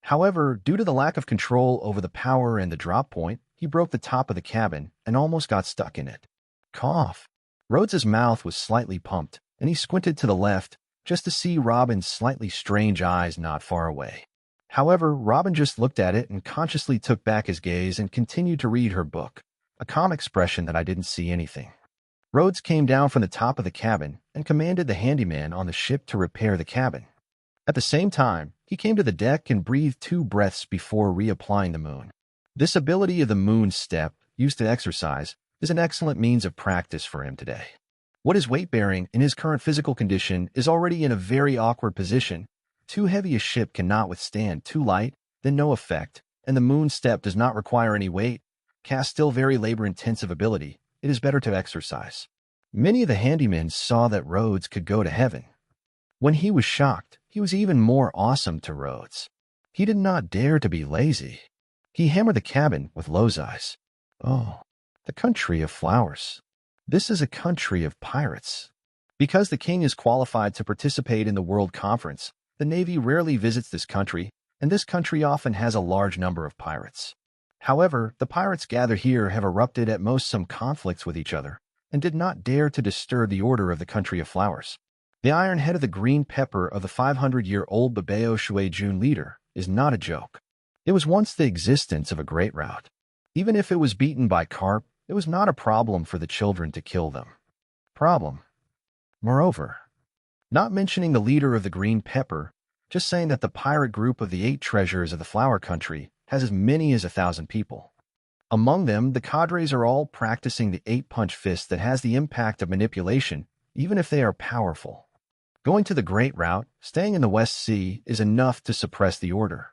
However, due to the lack of control over the power and the drop point, he broke the top of the cabin and almost got stuck in it. Cough. Rhodes's mouth was slightly pumped, and he squinted to the left just to see Robin's slightly strange eyes not far away. However, Robin just looked at it and consciously took back his gaze and continued to read her book, a calm expression that I didn't see anything. Rhodes came down from the top of the cabin and commanded the handyman on the ship to repair the cabin. At the same time, he came to the deck and breathed 2 breaths before reapplying the moon. This ability of the moon step, used to exercise, is an excellent means of practice for him today. What is weight-bearing in his current physical condition is already in a very awkward position. Too heavy a ship cannot withstand, too light, then no effect, and the moon step does not require any weight. Cast still very labor-intensive ability, it is better to exercise. Many of the handymen saw that Rhodes could go to heaven. When he was shocked, he was even more awesome to Rhodes. He did not dare to be lazy. He hammered the cabin with Low's eyes. Oh, the country of flowers. This is a country of pirates. Because the king is qualified to participate in the World Conference, the Navy rarely visits this country, and this country often has a large number of pirates. However, the pirates gathered here have erupted at most some conflicts with each other, and did not dare to disturb the order of the country of flowers. The iron head of the green pepper of the 500-year-old Babao Shui Jun leader is not a joke. It was once the existence of a great route. Even if it was beaten by carp, it was not a problem for the children to kill them. Problem. Moreover, not mentioning the leader of the green pepper, just saying that the pirate group of the 8 treasures of the flower country has as many as 1,000 people. Among them, the cadres are all practicing the 8-punch fist that has the impact of manipulation, even if they are powerful. Going to the Great Route, staying in the West Sea, is enough to suppress the order.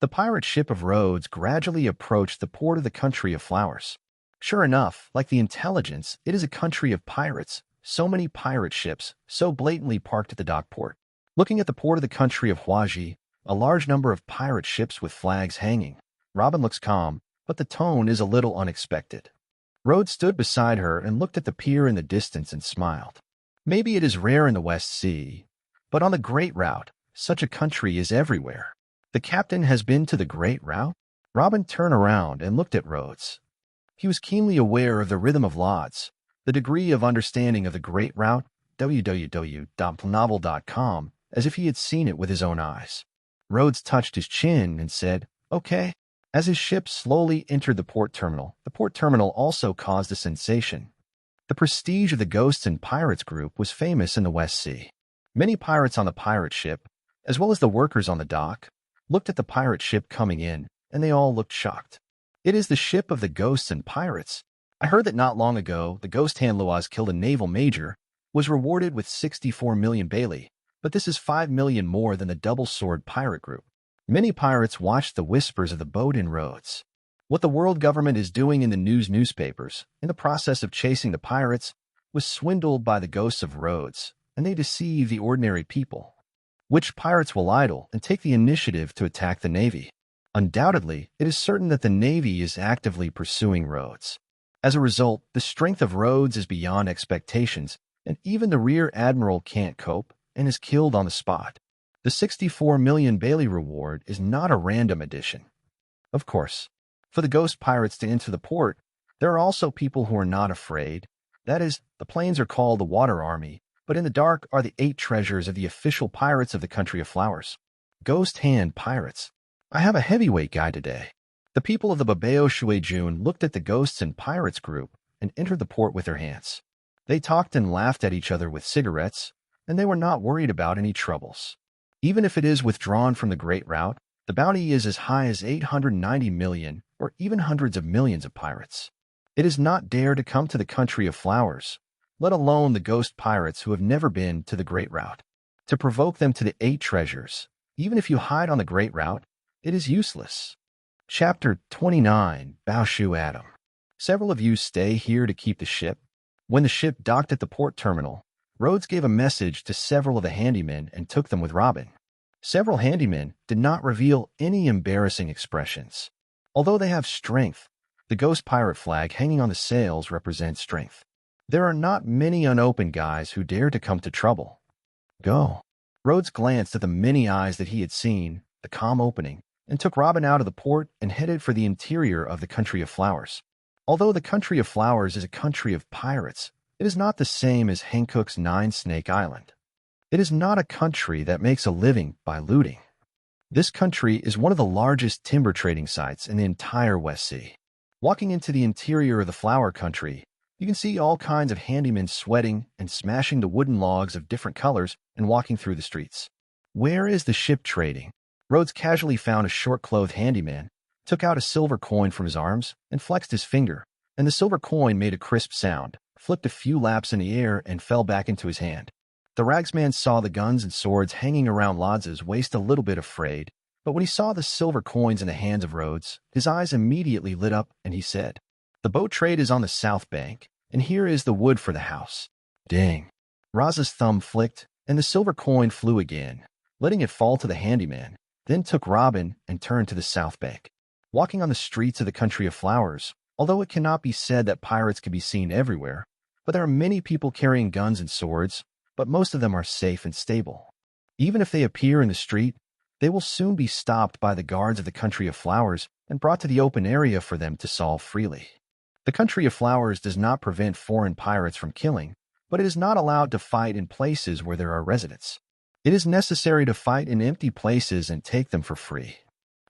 The pirate ship of Rhodes gradually approached the port of the country of flowers. Sure enough, like the intelligence, it is a country of pirates. So many pirate ships, so blatantly parked at the dock port. Looking at the port of the country of Huaji, a large number of pirate ships with flags hanging. Robin looks calm, but the tone is a little unexpected. Rhodes stood beside her and looked at the pier in the distance and smiled. Maybe it is rare in the West Sea, But on the Great Route, such a country is everywhere. The captain has been to the Great Route? Robin turned around and looked at Rhodes. He was keenly aware of the rhythm of Lodz, the degree of understanding of the Great Route, www.novel.com, as if he had seen it with his own eyes. Rhodes touched his chin and said, "Okay." As his ship slowly entered the port terminal also caused a sensation. The prestige of the Ghosts and Pirates group was famous in the West Sea. Many pirates on the pirate ship, as well as the workers on the dock, looked at the pirate ship coming in, and they all looked shocked. "It is the ship of the Ghosts and Pirates. I heard that not long ago the Ghost Hand Loaz killed a naval major, was rewarded with 64 million Bailey, but this is 5 million more than the Double Sword pirate group." Many pirates watched the whispers of the boat in Rhodes. What the world government is doing in the newspapers, in the process of chasing the pirates, was swindled by the ghosts of Rhodes, and they deceive the ordinary people. Which pirates will idle and take the initiative to attack the Navy? Undoubtedly, it is certain that the Navy is actively pursuing Rhodes. As a result, the strength of Rhodes is beyond expectations, and even the Rear Admiral can't cope and is killed on the spot. The 64 million Bailey reward is not a random addition. Of course, for the ghost pirates to enter the port, there are also people who are not afraid. That is, the planes are called the Water Army, but in the dark are the 8 treasures of the official pirates of the Country of Flowers. Ghost Hand Pirates. I have a heavyweight guy today. The people of the Babeo Shui Jun looked at the Ghosts and Pirates group and entered the port with their hands. They talked and laughed at each other with cigarettes, and they were not worried about any troubles. Even if it is withdrawn from the Great Route, the bounty is as high as 890 million or even hundreds of millions of pirates. It is not dare to come to the Country of Flowers, let alone the ghost pirates who have never been to the Great Route. To provoke them to the 8 treasures, even if you hide on the Great Route, it is useless. Chapter 29, Bao Shu Adam. Several of you stay here to keep the ship. When the ship docked at the port terminal, Rhodes gave a message to several of the handymen and took them with Robin. Several handymen did not reveal any embarrassing expressions. Although they have strength, the ghost pirate flag hanging on the sails represents strength. There are not many unopened guys who dare to come to trouble. Go. Rhodes glanced at the many eyes that he had seen, the calm opening, and took Robin out of the port and headed for the interior of the Country of Flowers. Although the Country of Flowers is a country of pirates, it is not the same as Hankook's Nine-Snake Island. It is not a country that makes a living by looting. This country is one of the largest timber trading sites in the entire West Sea. Walking into the interior of the flower country, you can see all kinds of handymen sweating and smashing the wooden logs of different colors and walking through the streets. Where is the ship trading? Rhodes casually found a short-clothed handyman, took out a silver coin from his arms, and flexed his finger, and the silver coin made a crisp sound, flipped a few laps in the air, and fell back into his hand. The ragsman saw the guns and swords hanging around Lodz's waist a little bit afraid, but when he saw the silver coins in the hands of Rhodes, his eyes immediately lit up, and he said, "The boat trade is on the south bank, and here is the wood for the house." Dang. Raza's thumb flicked, and the silver coin flew again, letting it fall to the handyman, then took Robin and turned to the south bank. Walking on the streets of the Country of Flowers, although it cannot be said that pirates can be seen everywhere, but there are many people carrying guns and swords, but most of them are safe and stable. Even if they appear in the street, they will soon be stopped by the guards of the Country of Flowers and brought to the open area for them to solve freely. The Country of Flowers does not prevent foreign pirates from killing, but it is not allowed to fight in places where there are residents. It is necessary to fight in empty places and take them for free.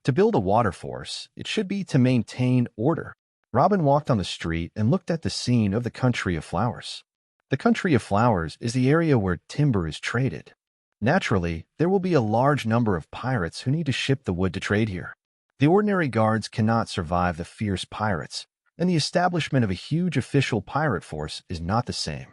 To build a water force, it should be to maintain order. Robin walked on the street and looked at the scene of the Country of Flowers. The Country of Flowers is the area where timber is traded. Naturally, there will be a large number of pirates who need to ship the wood to trade here. The ordinary guards cannot survive the fierce pirates, and the establishment of a huge official pirate force is not the same.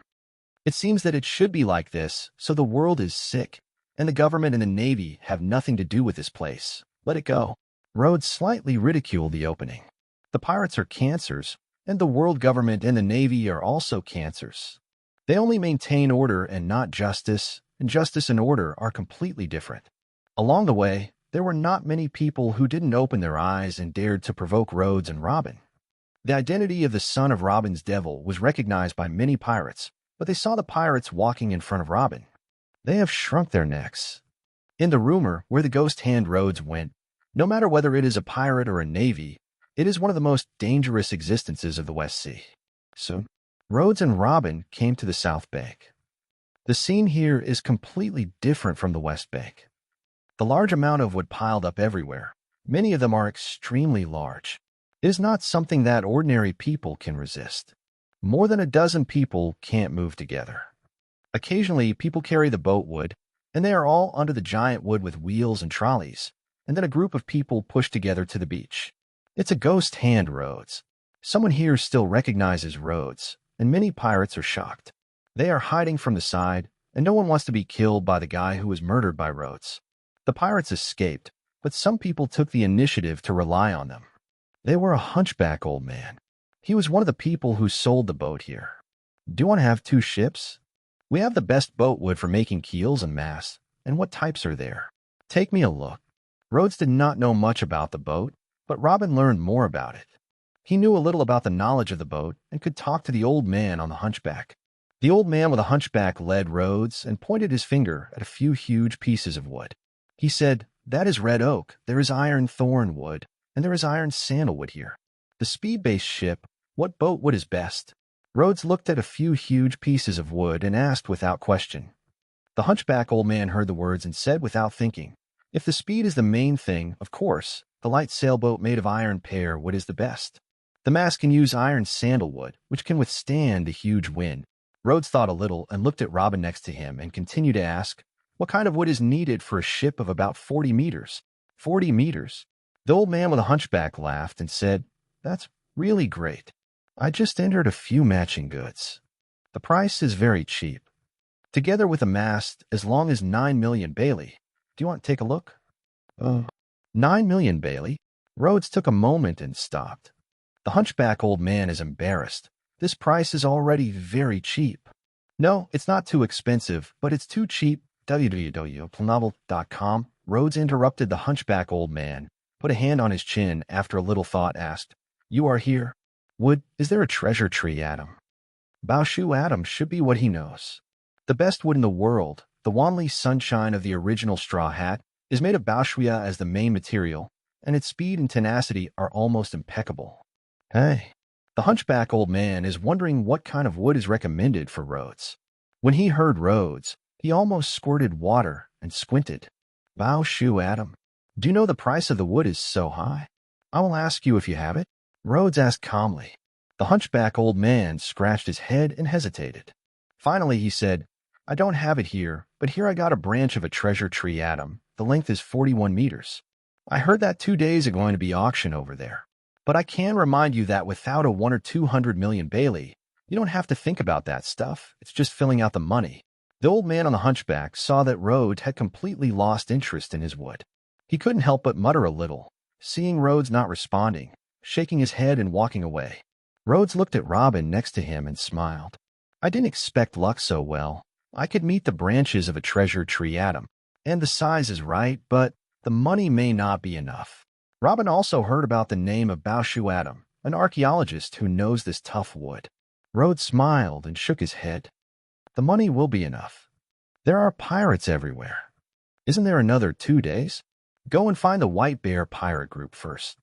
It seems that it should be like this, so the world is sick, and the government and the Navy have nothing to do with this place. Let it go. Rhodes slightly ridiculed the opening. The pirates are cancers, and the world government and the Navy are also cancers. They only maintain order and not justice, and justice and order are completely different. Along the way, there were not many people who didn't open their eyes and dared to provoke Rhodes and Robin. The identity of the son of Robin's devil was recognized by many pirates, but they saw the pirates walking in front of Robin. They have shrunk their necks. In the rumor where the ghost hand Rhodes went, no matter whether it is a pirate or a navy, it is one of the most dangerous existences of the West Sea. Soon, Rhodes and Robin came to the South Bank. The scene here is completely different from the West Bank. The large amount of wood piled up everywhere, many of them are extremely large. It is not something that ordinary people can resist. More than a dozen people can't move together. Occasionally, people carry the boat wood, and they are all under the giant wood with wheels and trolleys, and then a group of people push together to the beach. It's a ghost hand Rhodes. Someone here still recognizes Rhodes, and many pirates are shocked. They are hiding from the side, and no one wants to be killed by the guy who was murdered by Rhodes. The pirates escaped, but some people took the initiative to rely on them. They were a hunchback old man. He was one of the people who sold the boat here. Do you want to have 2 ships? We have the best boat wood for making keels and masts, and what types are there? Take me a look. Rhodes did not know much about the boat, but Robin learned more about it. He knew a little about the knowledge of the boat and could talk to the old man on the hunchback. The old man with a hunchback led Rhodes and pointed his finger at a few huge pieces of wood. He said, "That is red oak, there is iron thorn wood, and there is iron sandalwood here. The speed-based ship, what boat wood is best?" Rhodes looked at a few huge pieces of wood and asked without question. The hunchback old man heard the words and said without thinking, "If the speed is the main thing, of course, the light sailboat made of iron pear wood is the best. The mast can use iron sandalwood, which can withstand the huge wind." Rhodes thought a little and looked at Robin next to him and continued to ask, "What kind of wood is needed for a ship of about 40 meters? 40 meters? The old man with a hunchback laughed and said, "That's really great. I just entered a few matching goods. The price is very cheap. Together with a mast as long as 9 million Bailey. Do you want to take a look?" 9 million Bailey? Rhodes took a moment and stopped. The hunchback old man is embarrassed. This price is already very cheap. "No, it's not too expensive, but it's too cheap. www.planovel.com." Rhodes interrupted the hunchback old man, put a hand on his chin after a little thought, asked, "You are here? Wood, is there a treasure tree, Adam?" Baoshu Adam should be what he knows. The best wood in the world, the Wanli Sunshine of the original straw hat, is made of baoshuya as the main material, and its speed and tenacity are almost impeccable. Hey, the hunchback old man is wondering what kind of wood is recommended for Rhodes. When he heard Rhodes, he almost squirted water and squinted. "Baoshu Adam, do you know the price of the wood is so high? I will ask you if you have it." Rhodes asked calmly. The hunchback old man scratched his head and hesitated. Finally, he said, "I don't have it here, but here I got a branch of a treasure tree, Adam. The length is 41 meters. I heard that 2 days are going to be auction over there. But I can remind you that without a 1 or 200 million Bailey, you don't have to think about that stuff. It's just filling out the money." The old man on the hunchback saw that Rhodes had completely lost interest in his wood. He couldn't help but mutter a little, seeing Rhodes not responding, shaking his head and walking away. Rhodes looked at Robin next to him and smiled. "I didn't expect luck so well. I could meet the branches of a treasure tree, Adam, and the size is right, but the money may not be enough." Robin also heard about the name of Baoshu Adam, an archaeologist who knows this tough wood. Rhodes smiled and shook his head. "The money will be enough. There are pirates everywhere. Isn't there another 2 days? Go and find the White Bear Pirate Group first."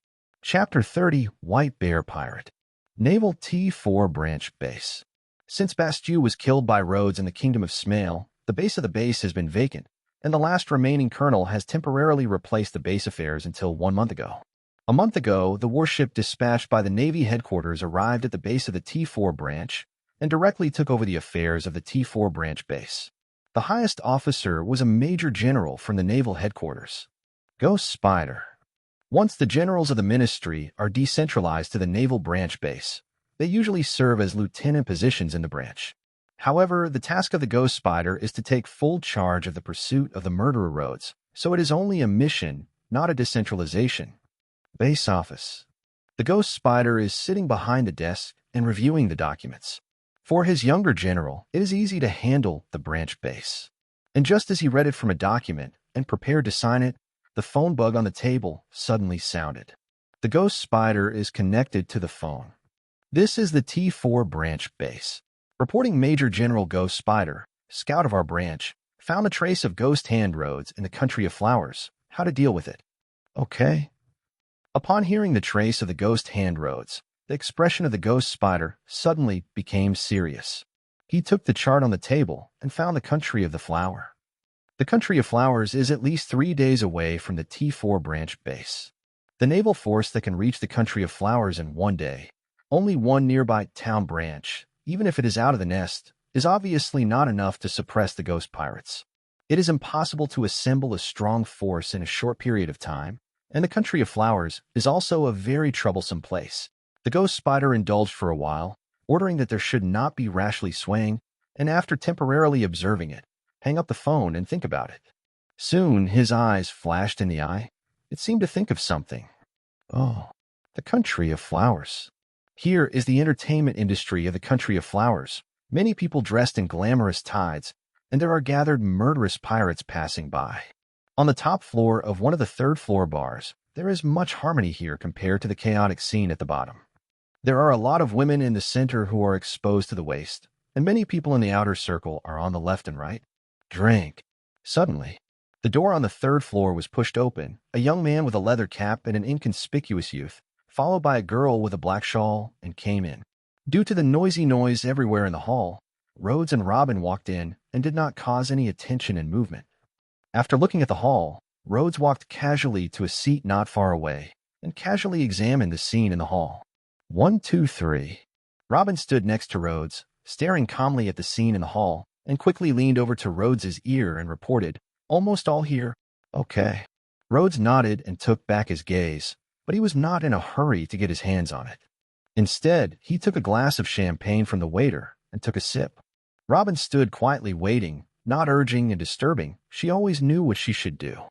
Chapter 30, White Bear Pirate. Naval T4 Branch Base. Since Bastu was killed by Rhodes in the Kingdom of Smale, the base of the base has been vacant, and the last remaining colonel has temporarily replaced the base affairs until 1 month ago. A month ago, the warship dispatched by the Navy headquarters arrived at the base of the T4 branch and directly took over the affairs of the T4 branch base. The highest officer was a major general from the naval headquarters. Ghost Spider. Once the generals of the ministry are decentralized to the naval branch base, they usually serve as lieutenant positions in the branch. However, the task of the Ghost Spider is to take full charge of the pursuit of the murderer Rhodes, so it is only a mission, not a decentralization. Base office. The Ghost Spider is sitting behind the desk and reviewing the documents. For his younger general, it is easy to handle the branch base. And just as he read it from a document and prepared to sign it, the phone bug on the table suddenly sounded. The Ghost Spider is connected to the phone. This is the T4 branch base. Reporting Major General Ghost Spider, scout of our branch, Found a trace of ghost hand roads in the country of flowers. How to deal with it. Okay. Upon hearing the trace of the ghost hand roads, the expression of the ghost spider suddenly became serious. He took the chart on the table and found the country of the flower. The country of flowers is at least 3 days away from the T4 branch base. The naval force that can reach the country of flowers in 1 day, only one nearby town branch, even if it is out of the nest, is obviously not enough to suppress the ghost pirates. It is impossible to assemble a strong force in a short period of time, and the country of flowers is also a very troublesome place. The ghost spider indulged for a while, ordering that there should not be rashly swaying, and after temporarily observing it, hang up the phone and think about it. Soon his eyes flashed in the eye. It seemed to think of something. Oh, the country of flowers. Here is the entertainment industry of the country of flowers. Many people dressed in glamorous tides, and there are gathered murderous pirates passing by. On the top floor of one of the third-floor bars, there is much harmony here compared to the chaotic scene at the bottom. There are a lot of women in the center who are exposed to the waist, and many people in the outer circle are on the left and right. Drink. Suddenly, the door on the third floor was pushed open. A young man with a leather cap and an inconspicuous youth, followed by a girl with a black shawl, and came in. Due to the noisy noise everywhere in the hall, Rhodes and Robin walked in and did not cause any attention and movement. After looking at the hall, Rhodes walked casually to a seat not far away and casually examined the scene in the hall. 1, 2, 3. Robin stood next to Rhodes, staring calmly at the scene in the hall, and quickly leaned over to Rhodes's ear and reported, "Almost all here." Okay. Rhodes nodded and took back his gaze, but he was not in a hurry to get his hands on it. Instead, he took a glass of champagne from the waiter and took a sip. Robin stood quietly waiting, not urging and disturbing. She always knew what she should do.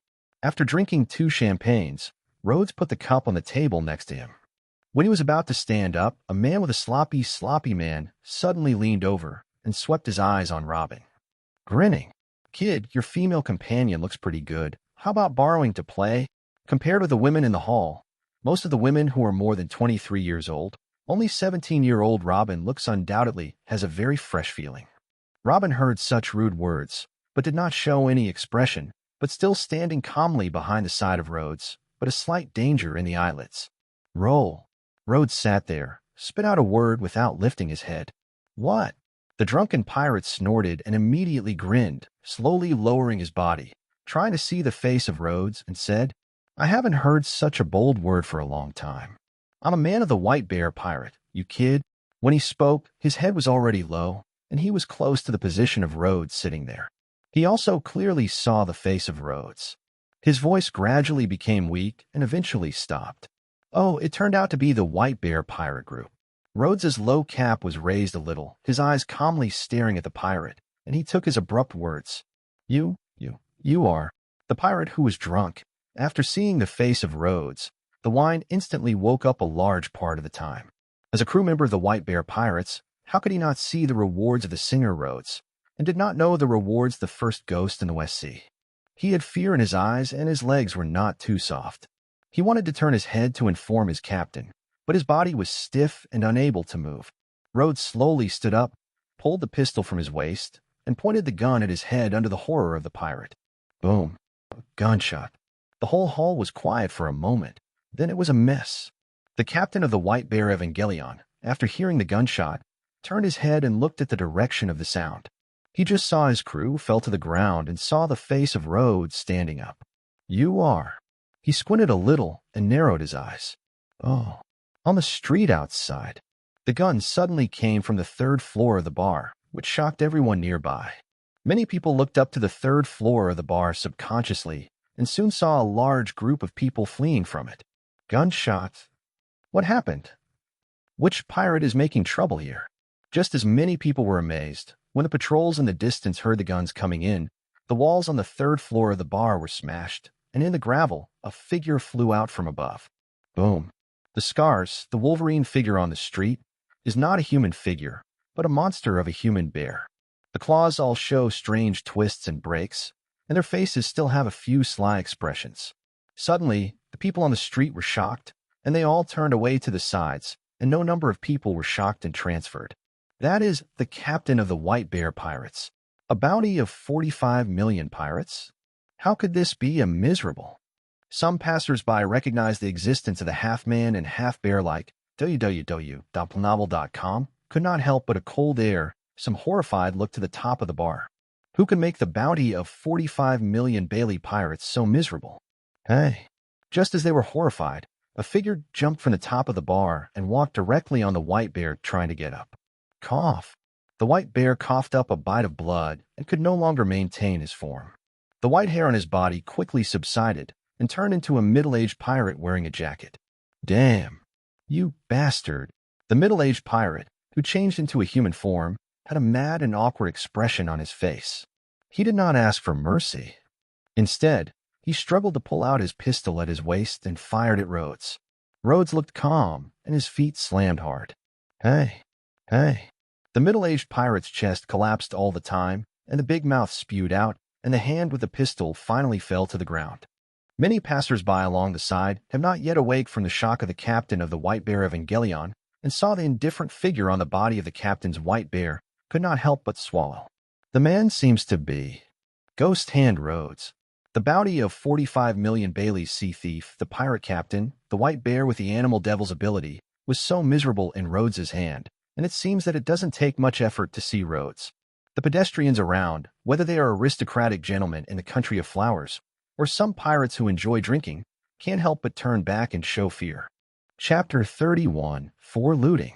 After drinking 2 champagnes, Rhodes put the cup on the table next to him. When he was about to stand up, a man with a sloppy man suddenly leaned over and swept his eyes on Robin. Grinning, "Kid, your female companion looks pretty good. How about borrowing to play?" Compared with the women in the hall, most of the women who are more than 23 years old, only 17-year-old Robin looks undoubtedly has a very fresh feeling. Robin heard such rude words, but did not show any expression, but still standing calmly behind the side of Rhodes, but a slight danger in the eyelids. Roll. Rhodes sat there, spit out a word without lifting his head. What? The drunken pirate snorted and immediately grinned, slowly lowering his body, trying to see the face of Rhodes, and said, "I haven't heard such a bold word for a long time. I'm a man of the White Bear pirate, you kid." When he spoke, his head was already low, and he was close to the position of Rhodes sitting there. He also clearly saw the face of Rhodes. His voice gradually became weak and eventually stopped. Oh, it turned out to be the White Bear pirate group. Rhodes's low cap was raised a little, his eyes calmly staring at the pirate, and he took his abrupt words. You are the pirate who was drunk. After seeing the face of Rhodes, the wine instantly woke up a large part of the time. As a crew member of the White Bear Pirates, how could he not see the rewards of the singer Rhodes, and did not know the rewards the first ghost in the West Sea? He had fear in his eyes, and his legs were not too soft. He wanted to turn his head to inform his captain, but his body was stiff and unable to move. Rhodes slowly stood up, pulled the pistol from his waist, and pointed the gun at his head under the horror of the pirate. Boom. A gunshot. The whole hall was quiet for a moment. Then it was a mess. The captain of the White Bear Evangelion, after hearing the gunshot, turned his head and looked at the direction of the sound. He just saw his crew fell to the ground and saw the face of Rhodes standing up. You are. He squinted a little and narrowed his eyes. Oh. On the street outside. The gun suddenly came from the third floor of the bar, which shocked everyone nearby. Many people looked up to the third floor of the bar subconsciously and soon saw a large group of people fleeing from it. Gunshots. What happened? Which pirate is making trouble here? Just as many people were amazed, when the patrols in the distance heard the guns coming in, the walls on the third floor of the bar were smashed, and in the gravel, a figure flew out from above. Boom. The scars, the Wolverine figure on the street, is not a human figure, but a monster of a human bear. The claws all show strange twists and breaks, and their faces still have a few sly expressions. Suddenly, the people on the street were shocked, and they all turned away to the sides, and no number of people were shocked and transferred. That is the captain of the White Bear Pirates. A bounty of 45 million pirates? How could this be a miserable? Some passers-by recognized the existence of the half-man and half-bear like www.planovel.com could not help but a cold air, some horrified look to the top of the bar. Who can make the bounty of 45 million Bailey pirates so miserable? Hey. Just as they were horrified, a figure jumped from the top of the bar and walked directly on the white bear trying to get up. Cough. The white bear coughed up a bite of blood and could no longer maintain his form. The white hair on his body quickly subsided and turned into a middle-aged pirate wearing a jacket. Damn. You bastard. The middle-aged pirate, who changed into a human form, had a mad and awkward expression on his face. He did not ask for mercy. Instead, he struggled to pull out his pistol at his waist and fired at Rhodes. Rhodes looked calm, and his feet slammed hard. Hey. The middle-aged pirate's chest collapsed all the time, and the big mouth spewed out, and the hand with the pistol finally fell to the ground. Many passers-by along the side have not yet awake from the shock of the captain of the White Bear Evangelion and saw the indifferent figure on the body of the captain's white bear could not help but swallow. The man seems to be Ghost Hand Rhodes. The bounty of 45 million Bailey's sea thief, the pirate captain, the white bear with the animal devil's ability, was so miserable in Rhodes's hand, and it seems that it doesn't take much effort to see Rhodes. The pedestrians around, whether they are aristocratic gentlemen in the country of flowers, or some pirates who enjoy drinking, can't help but turn back and show fear. Chapter 31, For Looting.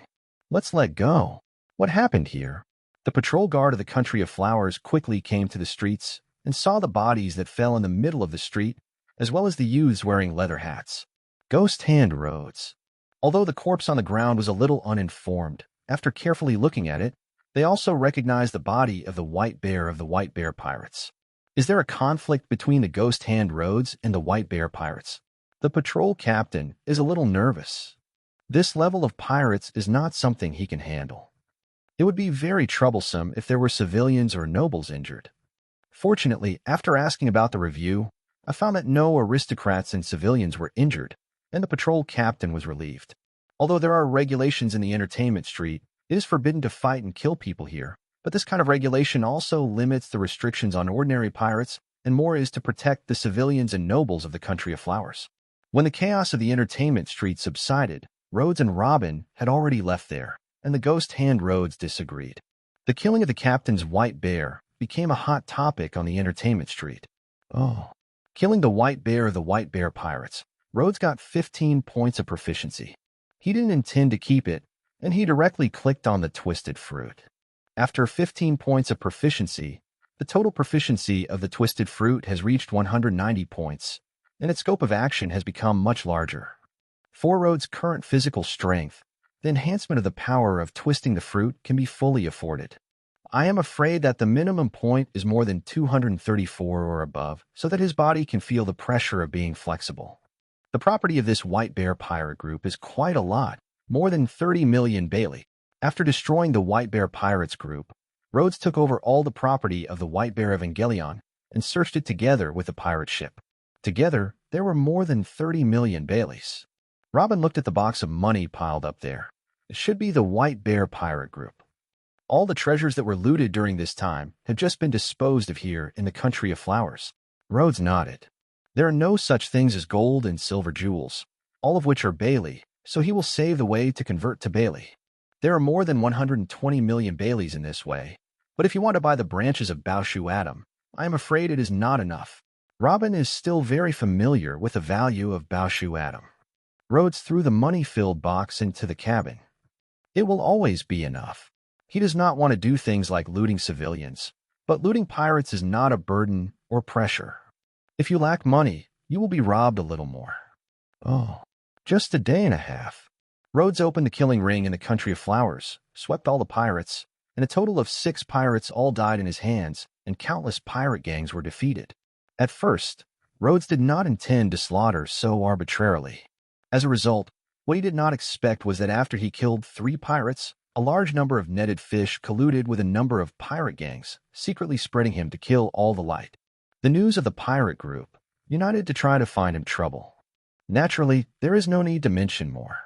Let's let go. What happened here? The patrol guard of the country of flowers quickly came to the streets and saw the bodies that fell in the middle of the street, as well as the youths wearing leather hats. Ghost Hand Rhodes. Although the corpse on the ground was a little uninformed, after carefully looking at it, they also recognized the body of the white bear of the White Bear Pirates. Is there a conflict between the Ghost Hand Rhodes and the White Bear Pirates? The patrol captain is a little nervous. This level of pirates is not something he can handle. It would be very troublesome if there were civilians or nobles injured. Fortunately, after asking about the review, I found that no aristocrats and civilians were injured, and the patrol captain was relieved. Although there are regulations in the entertainment street, it is forbidden to fight and kill people here, but this kind of regulation also limits the restrictions on ordinary pirates, and more is to protect the civilians and nobles of the country of flowers. When the chaos of the entertainment street subsided, Rhodes and Robin had already left there, and the Ghost Hand Rhodes disagreed. The killing of the captain's white bear became a hot topic on the entertainment street. Killing the white bear of the White Bear Pirates, Rhodes got 15 points of proficiency. He didn't intend to keep it, and he directly clicked on the twisted fruit. After 15 points of proficiency, the total proficiency of the twisted fruit has reached 190 points, and its scope of action has become much larger. For Rhodes' current physical strength, the enhancement of the power of twisting the fruit can be fully afforded. I am afraid that the minimum point is more than 234 or above, so that his body can feel the pressure of being flexible. The property of this White Bear Pirate group is quite a lot, more than 30 million Bailey. After destroying the White Bear Pirates group, Rhodes took over all the property of the White Bear Evangelion and searched it together with the pirate ship. Together, there were more than 30 million Baileys. Robin looked at the box of money piled up there. It should be the White Bear Pirate group. All the treasures that were looted during this time have just been disposed of here in the country of flowers. Rhodes nodded. There are no such things as gold and silver jewels, all of which are Bailey, so he will save the way to convert to Bailey. There are more than 120 million Baileys in this way, but if you want to buy the branches of Baoshu Atom, I am afraid it is not enough. Robin is still very familiar with the value of Baoshu Atom. Rhodes threw the money-filled box into the cabin. It will always be enough. He does not want to do things like looting civilians, but looting pirates is not a burden or pressure. If you lack money, you will be robbed a little more. Just a day and a half. Rhodes opened the killing ring in the country of flowers, swept all the pirates, and a total of 6 pirates all died in his hands, and countless pirate gangs were defeated. At first, Rhodes did not intend to slaughter so arbitrarily. As a result, what he did not expect was that after he killed 3 pirates, a large number of netted fish colluded with a number of pirate gangs, secretly spreading him to kill all the light. The news of the pirate group united to try to find him trouble. Naturally, there is no need to mention more.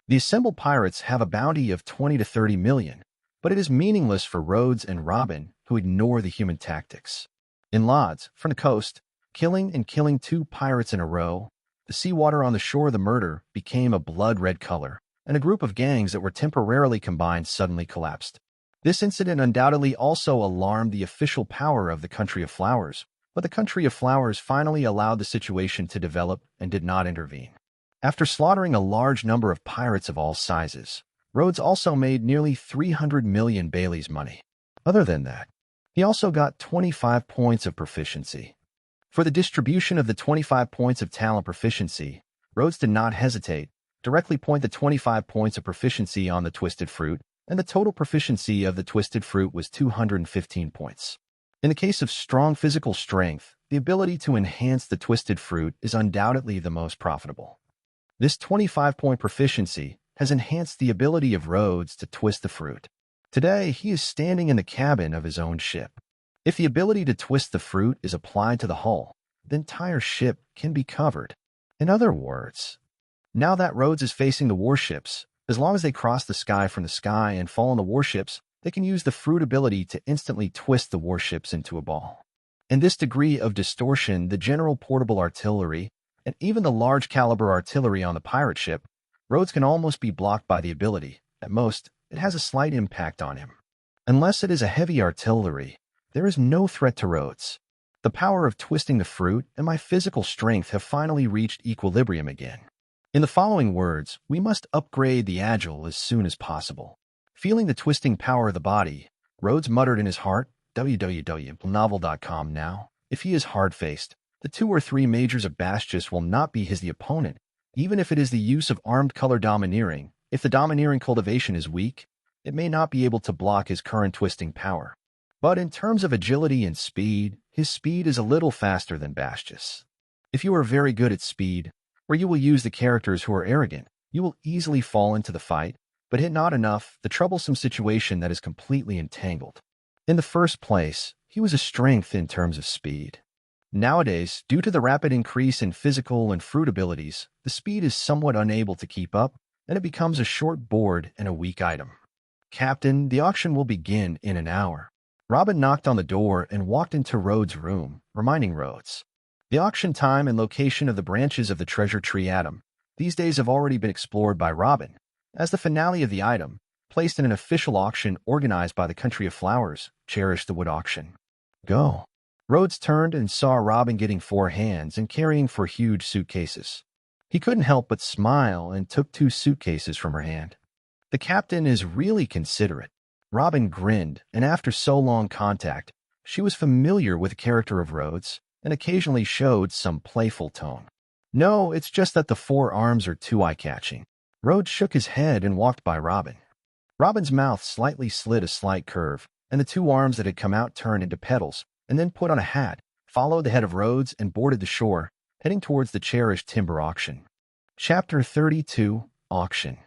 The assembled pirates have a bounty of 20 to 30 million, but it is meaningless for Rhodes and Robin, who ignore the human tactics. In Lodz, from the coast, killing two pirates in a row, the seawater on the shore of the murder became a blood-red color, and a group of gangs that were temporarily combined suddenly collapsed. This incident undoubtedly also alarmed the official power of the Country of Flowers, but the Country of Flowers finally allowed the situation to develop and did not intervene. After slaughtering a large number of pirates of all sizes, Rhodes also made nearly 300 million Bailey's money. Other than that, he also got 25 points of proficiency. For the distribution of the 25 points of talent proficiency, Rhodes did not hesitate. Directly point the 25 points of proficiency on the Twisted Fruit, and the total proficiency of the Twisted Fruit was 215 points. In the case of strong physical strength, the ability to enhance the Twisted Fruit is undoubtedly the most profitable. This 25-point proficiency has enhanced the ability of Rhodes to twist the fruit. Today, he is standing in the cabin of his own ship. If the ability to twist the fruit is applied to the hull, the entire ship can be covered. In other words, now that Rhodes is facing the warships, as long as they cross the sky from the sky and fall on the warships, they can use the fruit ability to instantly twist the warships into a ball. In this degree of distortion, the general portable artillery, and even the large caliber artillery on the pirate ship, Rhodes can almost be blocked by the ability. At most, it has a slight impact on him. Unless it is a heavy artillery, there is no threat to Rhodes. The power of twisting the fruit and my physical strength have finally reached equilibrium again. In the following words, we must upgrade the agile as soon as possible. Feeling the twisting power of the body, Rhodes muttered in his heart, www.novel.com now. If he is hard-faced, the 2 or 3 majors of Bastius will not be the opponent, even if it is the use of armed color domineering. If the domineering cultivation is weak, it may not be able to block his current twisting power. But in terms of agility and speed, his speed is a little faster than Bastius. If you are very good at speed, or you will use the characters who are arrogant, you will easily fall into the fight, but hit not enough, the troublesome situation that is completely entangled. In the first place, he was a strength in terms of speed. Nowadays, due to the rapid increase in physical and fruit abilities, the speed is somewhat unable to keep up, and it becomes a short board and a weak item. Captain, the auction will begin in an hour. Robin knocked on the door and walked into Rhodes' room, reminding Rhodes. The auction time and location of the branches of the treasure tree atom these days have already been explored by Robin, as the finale of the item, placed in an official auction organized by the Country of Flowers, cherished the wood auction. Go. Rhodes turned and saw Robin getting 4 hands and carrying 4 huge suitcases. He couldn't help but smile and took 2 suitcases from her hand. The captain is really considerate. Robin grinned, and after so long contact, she was familiar with the character of Rhodes and occasionally showed some playful tone. No, it's just that the 4 arms are too eye-catching. Rhodes shook his head and walked by Robin. Robin's mouth slightly slid a slight curve, and the 2 arms that had come out turned into petals, and then put on a hat, followed the head of Rhodes and boarded the shore, heading towards the cherished timber auction. Chapter 32, Auction.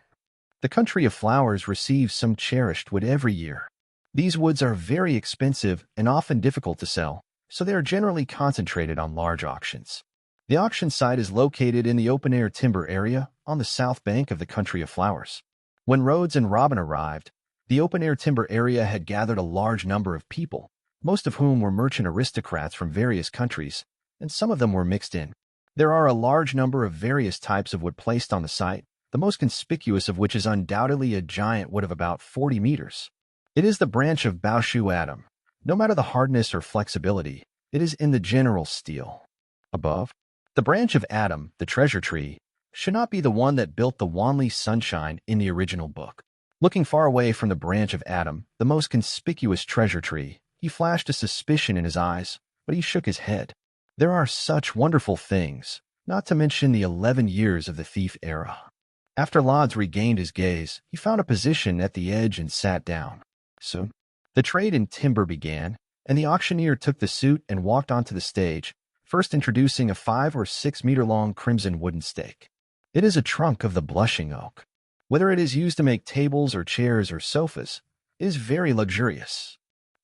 The Country of Flowers receives some cherished wood every year. These woods are very expensive and often difficult to sell, so they are generally concentrated on large auctions. The auction site is located in the open-air timber area on the south bank of the Country of Flowers. When Rhodes and Robin arrived, the open-air timber area had gathered a large number of people, most of whom were merchant aristocrats from various countries, and some of them were mixed in. There are a large number of various types of wood placed on the site, the most conspicuous of which is undoubtedly a giant wood of about 40 meters. It is the branch of Baoshu atom. No matter the hardness or flexibility, it is in the general steel. Above, the branch of Adam, the treasure tree, should not be the one that built the Wanli Sunshine in the original book. Looking far away from the branch of Adam, the most conspicuous treasure tree, he flashed a suspicion in his eyes, but he shook his head. There are such wonderful things, not to mention the 11 years of the thief era. After Lodz regained his gaze, he found a position at the edge and sat down. Soon, the trade in timber began, and the auctioneer took the suit and walked onto the stage, first introducing a 5 or 6 meter long crimson wooden stake. It is a trunk of the blushing oak. Whether it is used to make tables or chairs or sofas, it is very luxurious.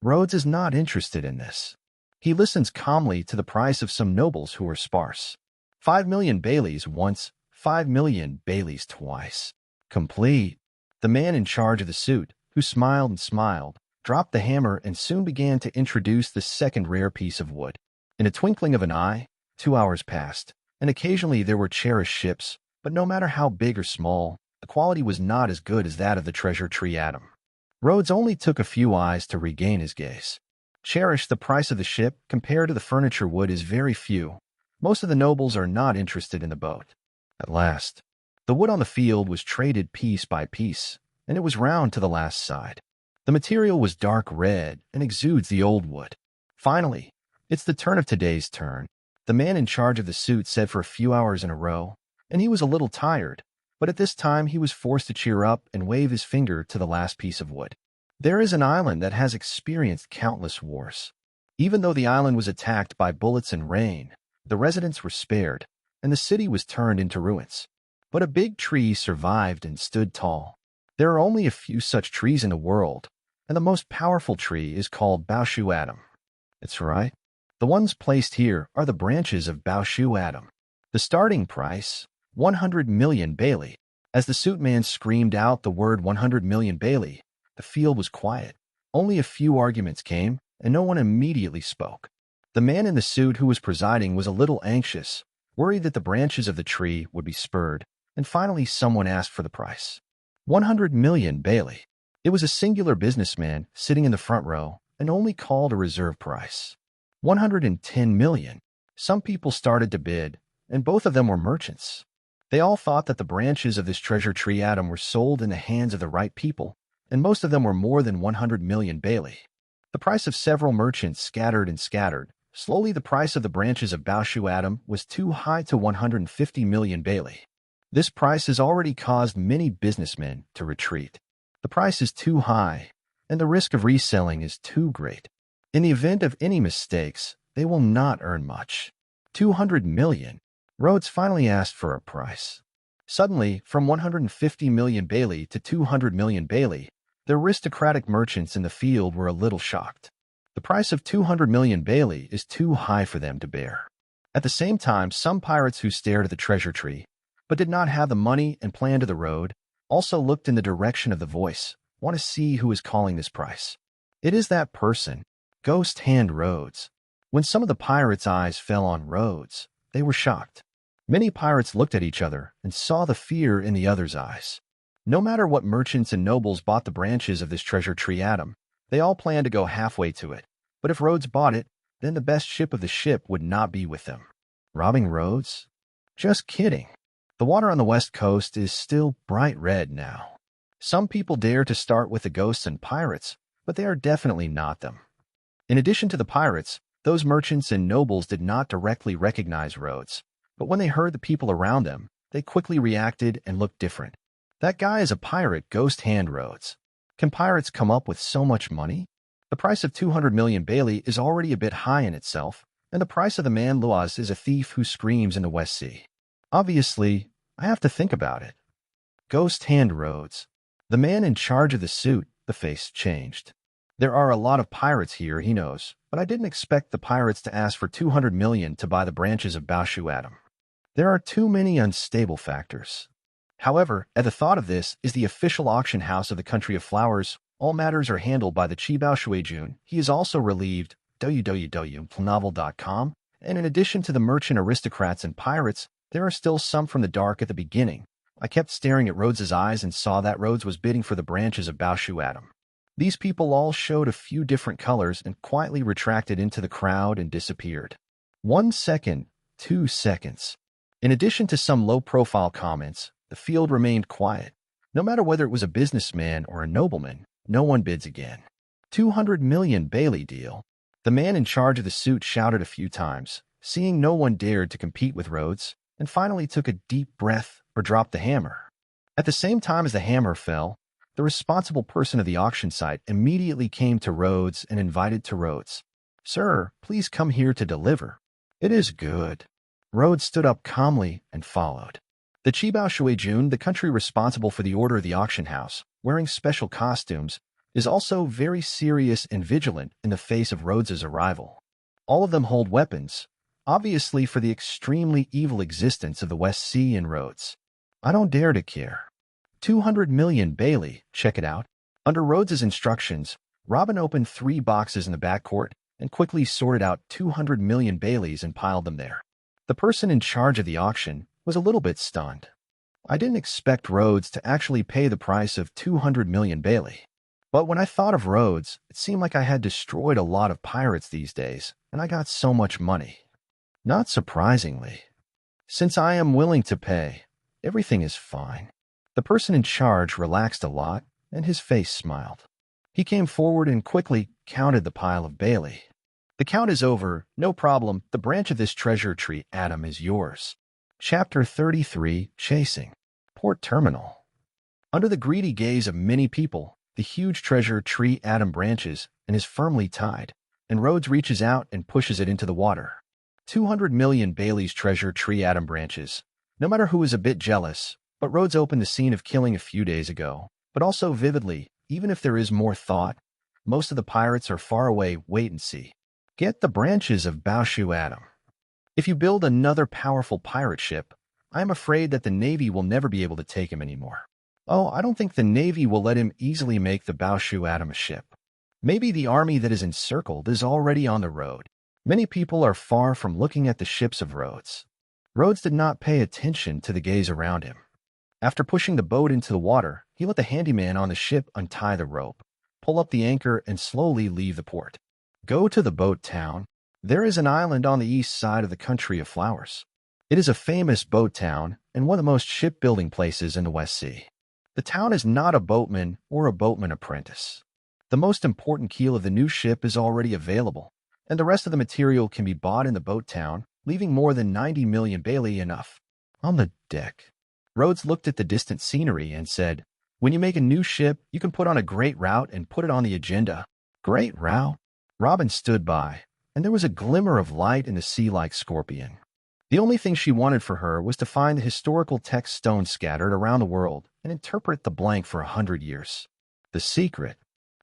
Rhodes is not interested in this. He listens calmly to the price of some nobles who are sparse. 5 million Baileys once, 5 million Baileys twice. Complete. The man in charge of the suit, who smiled and smiled, dropped the hammer, and soon began to introduce the second rare piece of wood. In a twinkling of an eye, 2 hours passed, and occasionally there were cherished ships, but no matter how big or small, the quality was not as good as that of the treasure tree atom. Rhodes only took a few eyes to regain his gaze. Cherish, the price of the ship compared to the furniture wood is very few. Most of the nobles are not interested in the boat. At last, the wood on the field was traded piece by piece, and it was round to the last side. The material was dark red and exudes the old wood. Finally, it's the turn of today's turn. The man in charge of the suit said for a few hours in a row, and he was a little tired, but at this time he was forced to cheer up and wave his finger to the last piece of wood. There is an island that has experienced countless wars. Even though the island was attacked by bullets and rain, the residents were spared, and the city was turned into ruins. But a big tree survived and stood tall. There are only a few such trees in the world, and the most powerful tree is called Baoshu Atom. It's right. The ones placed here are the branches of Baoshu Atom. The starting price, 100 million Bailey. As the suit man screamed out the word 100 million Bailey, the field was quiet. Only a few arguments came, and no one immediately spoke. The man in the suit who was presiding was a little anxious, worried that the branches of the tree would be spurred, and finally someone asked for the price. 100 million Bailey. It was a singular businessman sitting in the front row and only called a reserve price. 110 million. Some people started to bid, and both of them were merchants. They all thought that the branches of this treasure tree atom were sold in the hands of the right people, and most of them were more than 100 million Bailey. The price of several merchants scattered and scattered. Slowly the price of the branches of Baoshu Atom was too high to 150 million Bailey. This price has already caused many businessmen to retreat. The price is too high, and the risk of reselling is too great. In the event of any mistakes, they will not earn much. 200 million. Rhodes finally asked for a price. Suddenly, from 150 million Bailey to 200 million Bailey, the aristocratic merchants in the field were a little shocked. The price of 200 million Bailey is too high for them to bear. At the same time, some pirates who stared at the treasure tree, but did not have the money and planned to the road, also looked in the direction of the voice, want to see who is calling this price. It is that person, Ghost Hand Rhodes. When some of the pirates' eyes fell on Rhodes, they were shocked. Many pirates looked at each other and saw the fear in the other's eyes. No matter what merchants and nobles bought the branches of this treasure tree atom, they all planned to go halfway to it. But if Rhodes bought it, then the best ship of the ship would not be with them. Robbing Rhodes? Just kidding. The water on the west coast is still bright red now. Some people dare to start with the ghosts and pirates, but they are definitely not them. In addition to the pirates, those merchants and nobles did not directly recognize Rhodes, but when they heard the people around them, they quickly reacted and looked different. That guy is a pirate, Ghost Hand Rhodes. Can pirates come up with so much money? The price of 200 million Bailey is already a bit high in itself, and the price of the man Luaz is a thief who screams in the West Sea. Obviously, I have to think about it. Ghost Hand Rhodes. The man in charge of the suit, the face changed. There are a lot of pirates here, he knows, but I didn't expect the pirates to ask for 200 million to buy the branches of Baoshu Atom. There are too many unstable factors. However, at the thought of this is the official auction house of the Country of Flowers. All matters are handled by the Chibao Shuijun. He is also relieved, www.novel.com, and in addition to the merchant aristocrats and pirates, there are still some from the dark at the beginning. I kept staring at Rhodes's eyes and saw that Rhodes was bidding for the branches of Baoshu Atom. These people all showed a few different colors and quietly retracted into the crowd and disappeared. 1 second, 2 seconds. In addition to some low-profile comments, the field remained quiet. No matter whether it was a businessman or a nobleman, no one bids again. 200 million Bailey deal. The man in charge of the suit shouted a few times, seeing no one dared to compete with Rhodes, and finally took a deep breath or dropped the hammer. At the same time as the hammer fell, the responsible person of the auction site immediately came to Rhodes and invited to Rhodes. "Sir, please come here to deliver." "It is good." Rhodes stood up calmly and followed. The Chibao Shuijun, the country responsible for the order of the auction house, wearing special costumes, is also very serious and vigilant in the face of Rhodes's arrival. All of them hold weapons, obviously for the extremely evil existence of the West Sea and Rhodes. I don't dare to care. 200 million Bailey, check it out. Under Rhodes's instructions, Robin opened 3 boxes in the back court and quickly sorted out 200 million Baileys and piled them there. The person in charge of the auction was a little bit stunned. I didn't expect Rhodes to actually pay the price of 200 million Bailey. But when I thought of Rhodes, it seemed like I had destroyed a lot of pirates these days, and I got so much money. Not surprisingly. Since I am willing to pay, everything is fine. The person in charge relaxed a lot, and his face smiled. He came forward and quickly counted the pile of Bailey. The count is over. No problem. The branch of this treasure tree, Adam, is yours. Chapter 33, Chasing. Port Terminal. Under the greedy gaze of many people, the huge treasure tree Adam branches and is firmly tied, and Rhodes reaches out and pushes it into the water. 200 million Bailey's treasure tree Adam branches. No matter who is a bit jealous, but Rhodes opened the scene of killing a few days ago, but also vividly, even if there is more thought. Most of the pirates are far away. Wait and see. Get the branches of Baoshu Adam. If you build another powerful pirate ship, I am afraid that the Navy will never be able to take him anymore. Oh, I don't think the Navy will let him easily make the Baoshu Adam a ship. Maybe the army that is encircled is already on the road. Many people are far from looking at the ships of Rhodes. Rhodes did not pay attention to the gaze around him. After pushing the boat into the water, he let the handyman on the ship untie the rope, pull up the anchor, and slowly leave the port. Go to the boat town. There is an island on the east side of the country of flowers. It is a famous boat town and one of the most shipbuilding places in the West Sea. The town is not a boatman or a boatman apprentice. The most important keel of the new ship is already available, and the rest of the material can be bought in the boat town, leaving more than 90 million Bailey enough. On the deck, Rhodes looked at the distant scenery and said, "When you make a new ship, you can put on a great route and put it on the agenda." Great route? Robin stood by, and there was a glimmer of light in the sea like scorpion. The only thing she wanted for her was to find the historical text stones scattered around the world and interpret the blank for 100 years. The secret.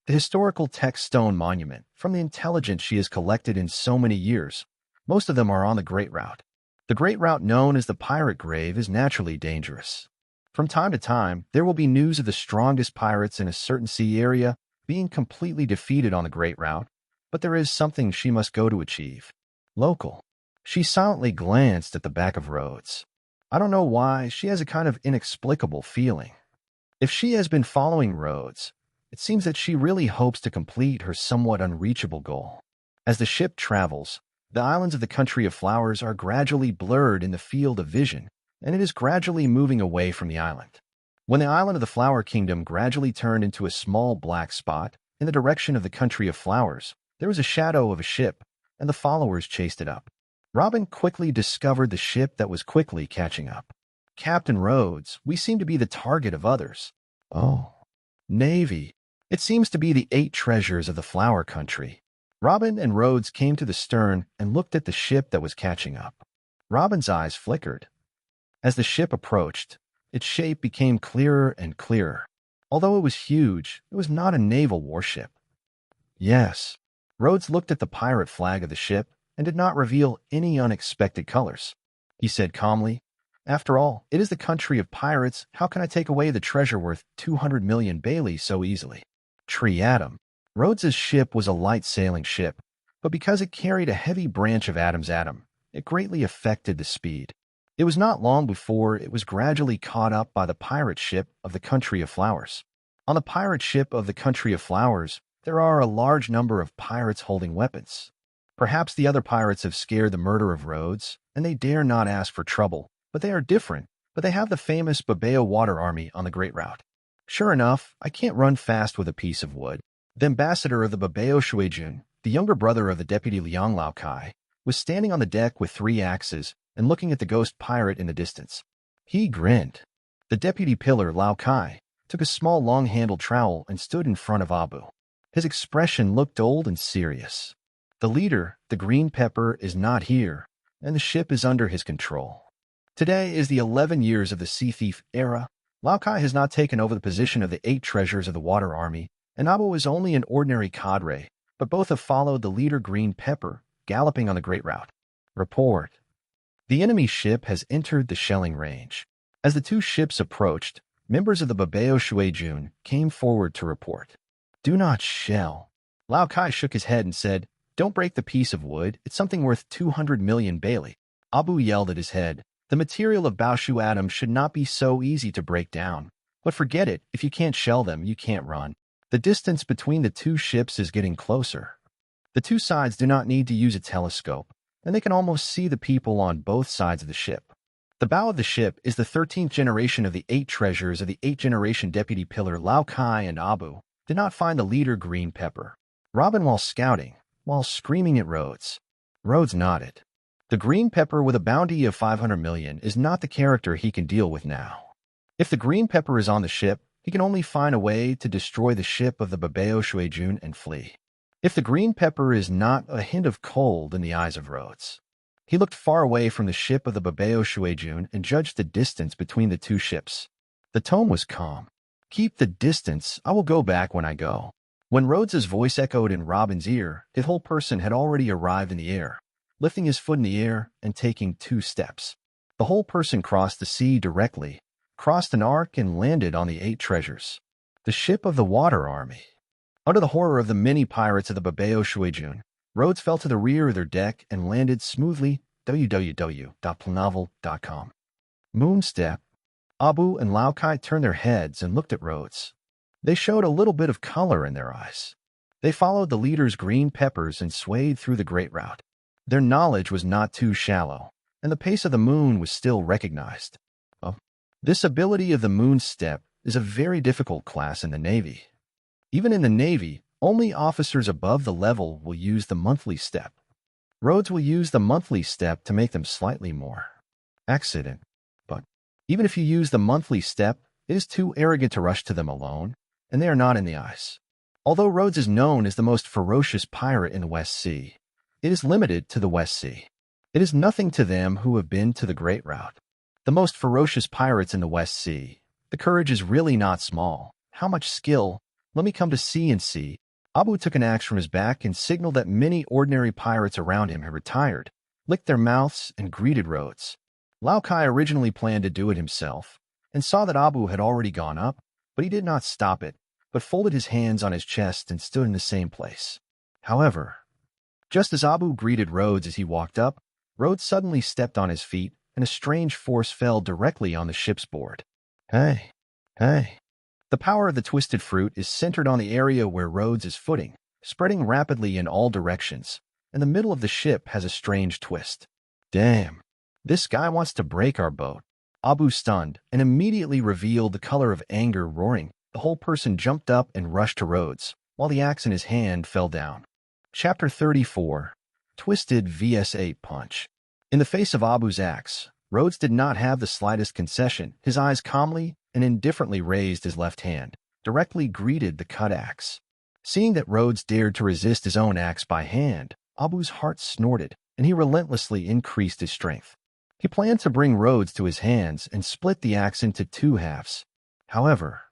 The historical text stone monument, from the intelligence she has collected in so many years. Most of them are on the Great Route. The Great Route, known as the Pirate Grave, is naturally dangerous. From time to time, there will be news of the strongest pirates in a certain sea area being completely defeated on the Great Route, but there is something she must go to achieve. Local. She silently glanced at the back of Rhodes. I don't know why, she has a kind of inexplicable feeling. If she has been following Rhodes, it seems that she really hopes to complete her somewhat unreachable goal. As the ship travels, the islands of the country of flowers are gradually blurred in the field of vision, and it is gradually moving away from the island. When the island of the Flower Kingdom gradually turned into a small black spot in the direction of the country of flowers, there was a shadow of a ship, and the followers chased it up. Robin quickly discovered the ship that was quickly catching up. Captain Rhodes, we seem to be the target of others. Oh. Navy. It seems to be the 8 treasures of the flower country. Robin and Rhodes came to the stern and looked at the ship that was catching up. Robin's eyes flickered. As the ship approached, its shape became clearer and clearer. Although it was huge, it was not a naval warship. Yes. Rhodes looked at the pirate flag of the ship and did not reveal any unexpected colors. He said calmly, "After all, it is the country of pirates. How can I take away the treasure worth 200 million Bailey so easily?" Tree Adam. Rhodes's ship was a light sailing ship, but because it carried a heavy branch of Adam's atom, it greatly affected the speed. It was not long before it was gradually caught up by the pirate ship of the country of flowers. On the pirate ship of the country of flowers, there are a large number of pirates holding weapons. Perhaps the other pirates have scared the murder of Rhodes, and they dare not ask for trouble, but they are different. But they have the famous Babao water army on the Great Route. Sure enough, I can't run fast with a piece of wood. The ambassador of the Babao Shuijun, the younger brother of the deputy Liang Lao Kai, was standing on the deck with 3 axes and looking at the ghost pirate in the distance. He grinned. The deputy pillar, Lao Kai, took a small long-handled trowel and stood in front of Abu. His expression looked old and serious. The leader, the green pepper, is not here, and the ship is under his control. Today is the 11 years of the Sea Thief era. Lao Kai has not taken over the position of the 8 treasures of the water army, and Abu is only an ordinary cadre, but both have followed the leader Green Pepper, galloping on the Great Route. Report. The enemy ship has entered the shelling range. As the 2 ships approached, members of the Babao Shuijun came forward to report. Do not shell. Lao Kai shook his head and said, "Don't break the piece of wood. It's something worth 200 million Bailey." Abu yelled at his head. The material of Baoshu atoms should not be so easy to break down. But forget it, if you can't shell them, you can't run. The distance between the two ships is getting closer. The two sides do not need to use a telescope, and they can almost see the people on both sides of the ship. The bow of the ship is the 13th generation of the 8 treasures of the 8th generation deputy pillar. Lao Kai and Abu did not find the leader Green Pepper. Robin while scouting, while screaming at Rhodes. Rhodes nodded. The Green Pepper with a bounty of 500 million is not the character he can deal with now. If the Green Pepper is on the ship, he can only find a way to destroy the ship of the Babao Shuijun and flee. If the Green Pepper is not a hint of cold in the eyes of Rhodes. He looked far away from the ship of the Babao Shuijun and judged the distance between the two ships. The tone was calm. "Keep the distance, I will go back when I go." When Rhodes's voice echoed in Robin's ear, his whole person had already arrived in the air, lifting his foot in the air and taking 2 steps. The whole person crossed the sea directly, crossed an arc and landed on the 8 treasures. The ship of the water army. Under the horror of the many pirates of the Babao Shuijun, Rhodes fell to the rear of their deck and landed smoothly. www.planovel.com. Moonstep. Abu and Lao Kai turned their heads and looked at Rhodes. They showed a little bit of color in their eyes. They followed the leader's green peppers and swayed through the great route. Their knowledge was not too shallow, and the pace of the moon was still recognized. This ability of the moon step is a very difficult class in the Navy. Even in the Navy, only officers above the level will use the monthly step. Rhodes will use the monthly step to make them slightly more accident. But even if you use the monthly step, it is too arrogant to rush to them alone, and they are not in the ice. Although Rhodes is known as the most ferocious pirate in the West Sea, it is limited to the West Sea. It is nothing to them who have been to the Great Route. The most ferocious pirates in the West Sea. The courage is really not small. How much skill? Let me come to sea and see. Abu took an axe from his back and signaled that many ordinary pirates around him had retired, licked their mouths, and greeted Rhodes. Lao Kai originally planned to do it himself, and saw that Abu had already gone up, but he did not stop it, but folded his hands on his chest and stood in the same place. However, just as Abu greeted Rhodes as he walked up, Rhodes suddenly stepped on his feet, and a strange force fell directly on the ship's board. Hey. The power of the twisted fruit is centered on the area where Rhodes is footing, spreading rapidly in all directions, and the middle of the ship has a strange twist. Damn, this guy wants to break our boat. Abu stunned and immediately revealed the color of anger roaring. The whole person jumped up and rushed to Rhodes, while the axe in his hand fell down. Chapter 34. Twisted vs. 8 Punch. In the face of Abu's axe, Rhodes did not have the slightest concession. His eyes calmly and indifferently raised his left hand, directly greeted the cut axe. Seeing that Rhodes dared to resist his own axe by hand, Abu's heart snorted, and he relentlessly increased his strength. He planned to bring Rhodes to his hands and split the axe into 2 halves. However,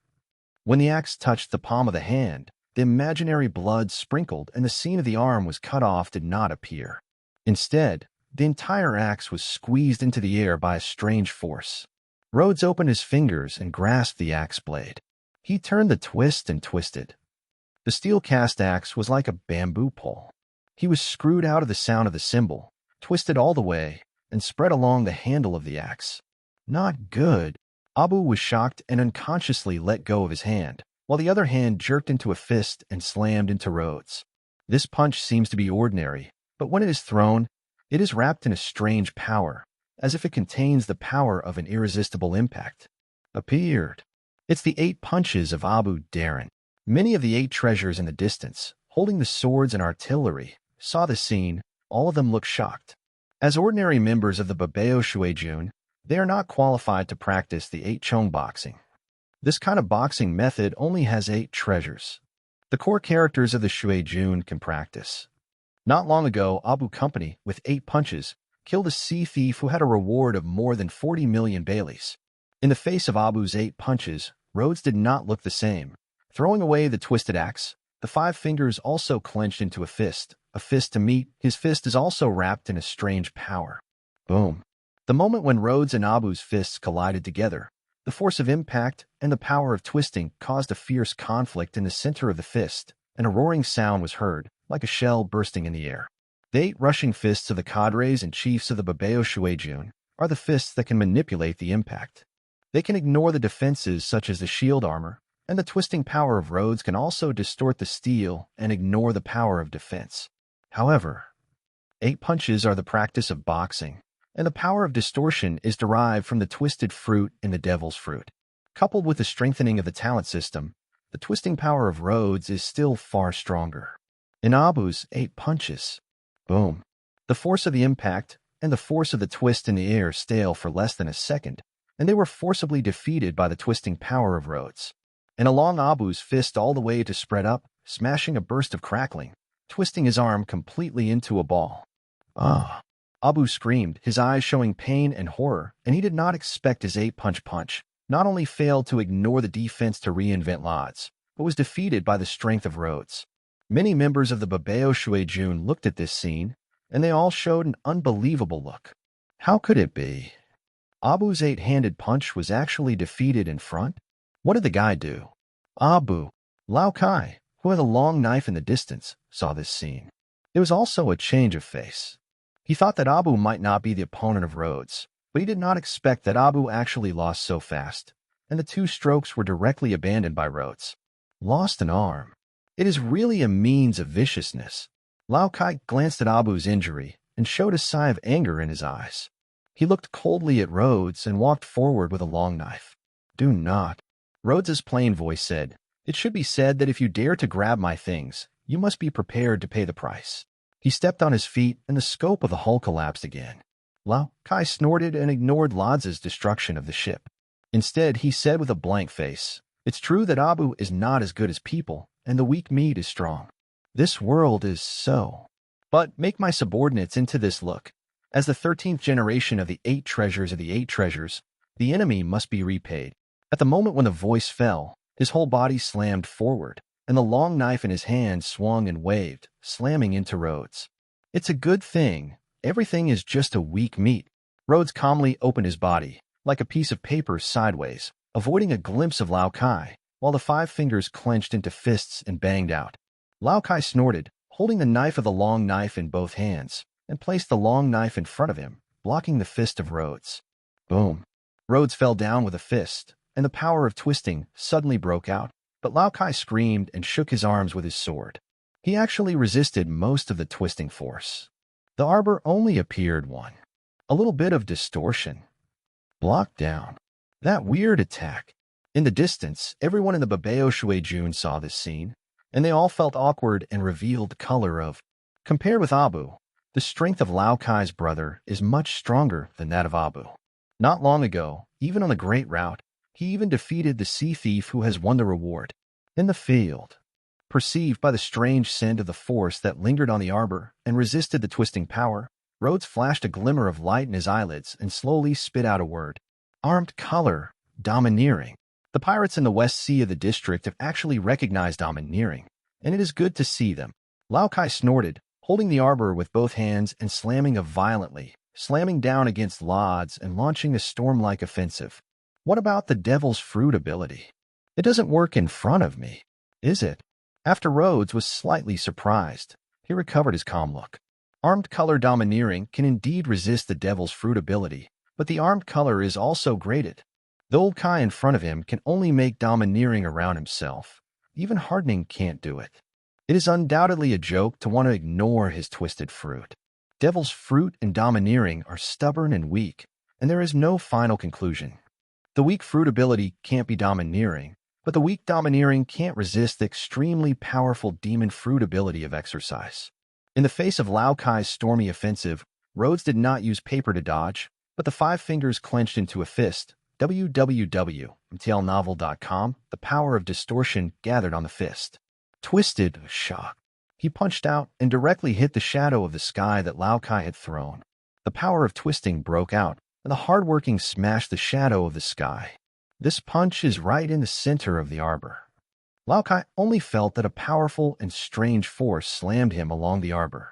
when the axe touched the palm of the hand, the imaginary blood sprinkled and the scene of the arm was cut off did not appear. Instead, the entire axe was squeezed into the air by a strange force. Rhodes opened his fingers and grasped the axe blade. He turned the twist and twisted. The steel cast axe was like a bamboo pole. He was screwed out of the sound of the cymbal, twisted all the way, and spread along the handle of the axe. Not good. Abu was shocked and unconsciously let go of his hand, while the other hand jerked into a fist and slammed into Rhodes. This punch seems to be ordinary, but when it is thrown, it is wrapped in a strange power, as if it contains the power of an irresistible impact. Appeared. It's the 8 punches of Abu Darren. Many of the 8 treasures in the distance, holding the swords and artillery, saw the scene. All of them looked shocked. As ordinary members of the Babao Shuijun, they are not qualified to practice the 8 Chong boxing. This kind of boxing method only has 8 treasures. The core characters of the Shuijun can practice. Not long ago, Abu Company, with 8 punches, killed a sea thief who had a reward of more than 40 million Baileys. In the face of Abu's 8 punches, Rhodes did not look the same. Throwing away the twisted axe, the 5 fingers also clenched into a fist to meet. His fist is also wrapped in a strange power. Boom. The moment when Rhodes and Abu's fists collided together, the force of impact and the power of twisting caused a fierce conflict in the center of the fist, and a roaring sound was heard, like a shell bursting in the air. The 8 rushing fists of the cadres and chiefs of the Babeo Shuejun are the fists that can manipulate the impact. They can ignore the defenses such as the shield armor, and the twisting power of Rhodes can also distort the steel and ignore the power of defense. However, 8 punches are the practice of boxing, and the power of distortion is derived from the twisted fruit in the devil's fruit. Coupled with the strengthening of the talent system, the twisting power of Rhodes is still far stronger. In Abu's 8 punches, boom, the force of the impact and the force of the twist in the air stale for less than a second, and they were forcibly defeated by the twisting power of Rhodes. And along Abu's fist all the way to spread up, smashing a burst of crackling, twisting his arm completely into a ball. Ah! Abu screamed, his eyes showing pain and horror, and he did not expect his 8-punch not only failed to ignore the defense to reinvent Lodz, but was defeated by the strength of Rhodes. Many members of the Babeo Shuejun looked at this scene, and they all showed an unbelievable look. How could it be? Abu's 8-handed punch was actually defeated in front? What did the guy do? Abu, Lao Kai, who had a long knife in the distance, saw this scene. There was also a change of face. He thought that Abu might not be the opponent of Rhodes, but he did not expect that Abu actually lost so fast, and the 2 strokes were directly abandoned by Rhodes. Lost an arm. It is really a means of viciousness. Lao Kai glanced at Abu's injury and showed a sigh of anger in his eyes. He looked coldly at Rhodes and walked forward with a long knife. Do not. Rhodes's plain voice said, "It should be said that if you dare to grab my things, you must be prepared to pay the price." He stepped on his feet and the scope of the hull collapsed again. Lao Kai snorted and ignored Lodz's destruction of the ship. Instead, he said with a blank face, "It's true that Abu is not as good as people, and the weak meat is strong. This world is so. But make my subordinates into this look. As the 13th generation of the 8 treasures of the 8 treasures, the enemy must be repaid." At the moment when the voice fell, his whole body slammed forward, and the long knife in his hand swung and waved, slamming into Rhodes. "It's a good thing. Everything is just a weak meat." Rhodes calmly opened his body, like a piece of paper sideways, avoiding a glimpse of Lao Kai, while the 5 fingers clenched into fists and banged out. Lao Kai snorted, holding the knife of the long knife in both hands, and placed the long knife in front of him, blocking the fist of Rhodes. Boom. Rhodes fell down with a fist, and the power of twisting suddenly broke out, but Lao Kai screamed and shook his arms with his sword. He actually resisted most of the twisting force. The arbor only appeared one. A little bit of distortion. Blocked down. That weird attack. In the distance, everyone in the Babeo Shuejun saw this scene, and they all felt awkward and revealed color of. Compared with Abu, the strength of Lao Kai's brother is much stronger than that of Abu. Not long ago, even on the Great Route, he even defeated the sea thief who has won the reward. In the field, perceived by the strange scent of the force that lingered on the arbor and resisted the twisting power, Rhodes flashed a glimmer of light in his eyelids and slowly spit out a word. Armed color, domineering. The pirates in the West Sea of the district have actually recognized domineering, and it is good to see them. Lao Kai snorted, holding the arbor with both hands and slamming violently, slamming down against Lodz and launching a storm-like offensive. What about the Devil's Fruit ability? It doesn't work in front of me, is it? After Rhodes was slightly surprised, he recovered his calm look. Armed color domineering can indeed resist the Devil's Fruit ability, but the armed color is also graded. The old Kai in front of him can only make domineering around himself. Even hardening can't do it. It is undoubtedly a joke to want to ignore his twisted fruit. Devil's Fruit and domineering are stubborn and weak, and there is no final conclusion. The weak fruit ability can't be domineering, but the weak domineering can't resist the extremely powerful demon fruit ability of exercise. In the face of Lao Kai's stormy offensive, Rhodes did not use paper to dodge, but the 5 fingers clenched into a fist. www.mtlnovel.com. The power of distortion gathered on the fist. Twisted with shock, he punched out and directly hit the shadow of the sky that Lao Kai had thrown. The power of twisting broke out, and the hardworking smashed the shadow of the sky. This punch is right in the center of the arbor. Lao Kai only felt that a powerful and strange force slammed him along the arbor.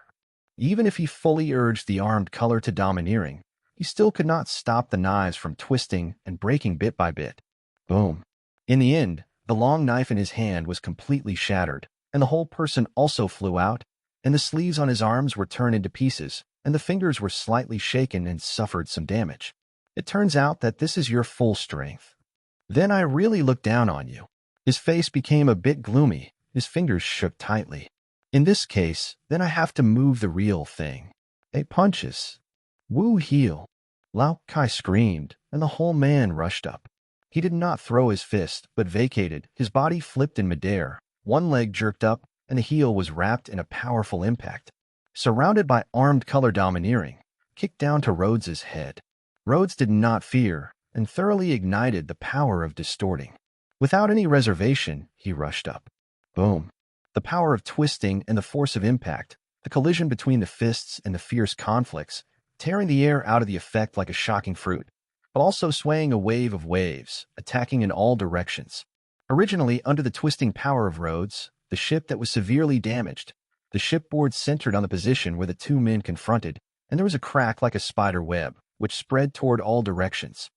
Even if he fully urged the armed color to domineering, he still could not stop the knives from twisting and breaking bit by bit. Boom. In the end, the long knife in his hand was completely shattered, and the whole person also flew out, and the sleeves on his arms were turned into pieces, and the fingers were slightly shaken and suffered some damage. It turns out that this is your full strength. Then I really looked down on you. His face became a bit gloomy, his fingers shook tightly. In this case, then I have to move the real thing. 8 punches. Wu heal. Lao Kai screamed, and the whole man rushed up. He did not throw his fist, but vacated. His body flipped in midair. One leg jerked up, and the heel was wrapped in a powerful impact. Surrounded by armed color domineering, kicked down to Rhodes's head. Rhodes did not fear, and thoroughly ignited the power of distorting. Without any reservation, he rushed up. Boom. The power of twisting and the force of impact, the collision between the fists and the fierce conflicts, tearing the air out of the effect like a shocking fruit, but also swaying a wave of waves, attacking in all directions. Originally under the twisting power of Rhodes, the ship that was severely damaged, the shipboard centered on the position where the two men confronted, and there was a crack like a spider web, which spread toward all directions.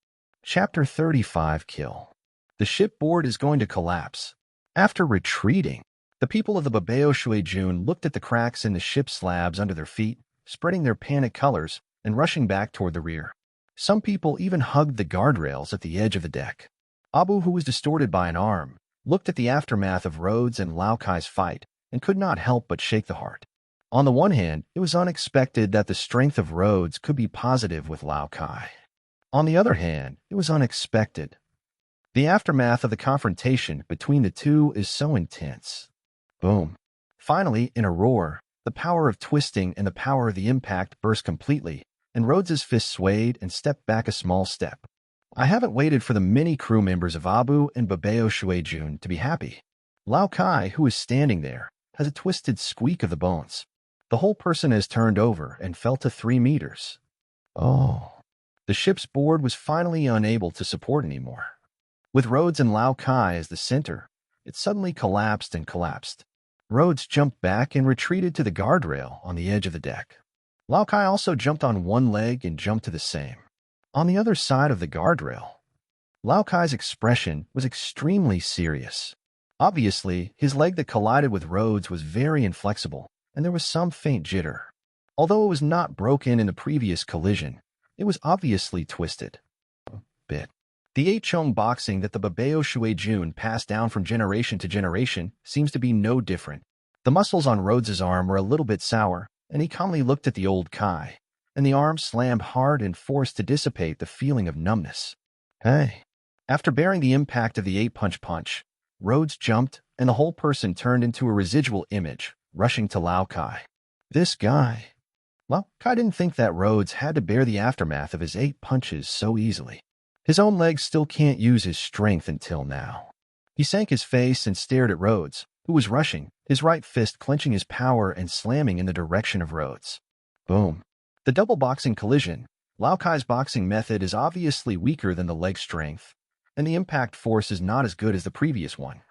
Chapter 35 Kill. The shipboard is going to collapse. After retreating, the people of the Babao Shuijun looked at the cracks in the ship's slabs under their feet, spreading their panic colors and rushing back toward the rear. Some people even hugged the guardrails at the edge of the deck. Abu, who was distorted by an arm, looked at the aftermath of Rhodes and Lao Kai's fight and could not help but shake the heart. On the one hand, it was unexpected that the strength of Rhodes could be positive with Lao Kai. On the other hand, it was unexpected. The aftermath of the confrontation between the two is so intense. Boom. Finally, in a roar, the power of twisting and the power of the impact burst completely, and Rhodes's fist swayed and stepped back a small step. I haven't waited for the many crew members of Abu and Babao Shuijun to be happy. Lao Kai, who is standing there, has a twisted squeak of the bones. The whole person has turned over and fell to 3 meters. Oh. The ship's board was finally unable to support anymore. With Rhodes and Lao Kai as the center, it suddenly collapsed and collapsed. Rhodes jumped back and retreated to the guardrail on the edge of the deck. Lao Kai also jumped on one leg and jumped to the same. On the other side of the guardrail, Lao Kai's expression was extremely serious. Obviously, his leg that collided with Rhodes was very inflexible, and there was some faint jitter. Although it was not broken in the previous collision, it was obviously twisted. A bit. The Eichong boxing that the Babao Shuijun passed down from generation to generation seems to be no different. The muscles on Rhodes's arm were a little bit sour, and he calmly looked at the old Kai, and the arm slammed hard and forced to dissipate the feeling of numbness. Hey. After bearing the impact of the 8-punch, Rhodes jumped, and the whole person turned into a residual image, rushing to Lao Kai. This guy. Lao Kai didn't think that Rhodes had to bear the aftermath of his 8 punches so easily. His own legs still can't use his strength until now. He sank his face and stared at Rhodes, who was rushing, his right fist clenching his power and slamming in the direction of Rhodes. Boom. The double boxing collision. Lao Kai's boxing method is obviously weaker than the leg strength, and the impact force is not as good as the previous one.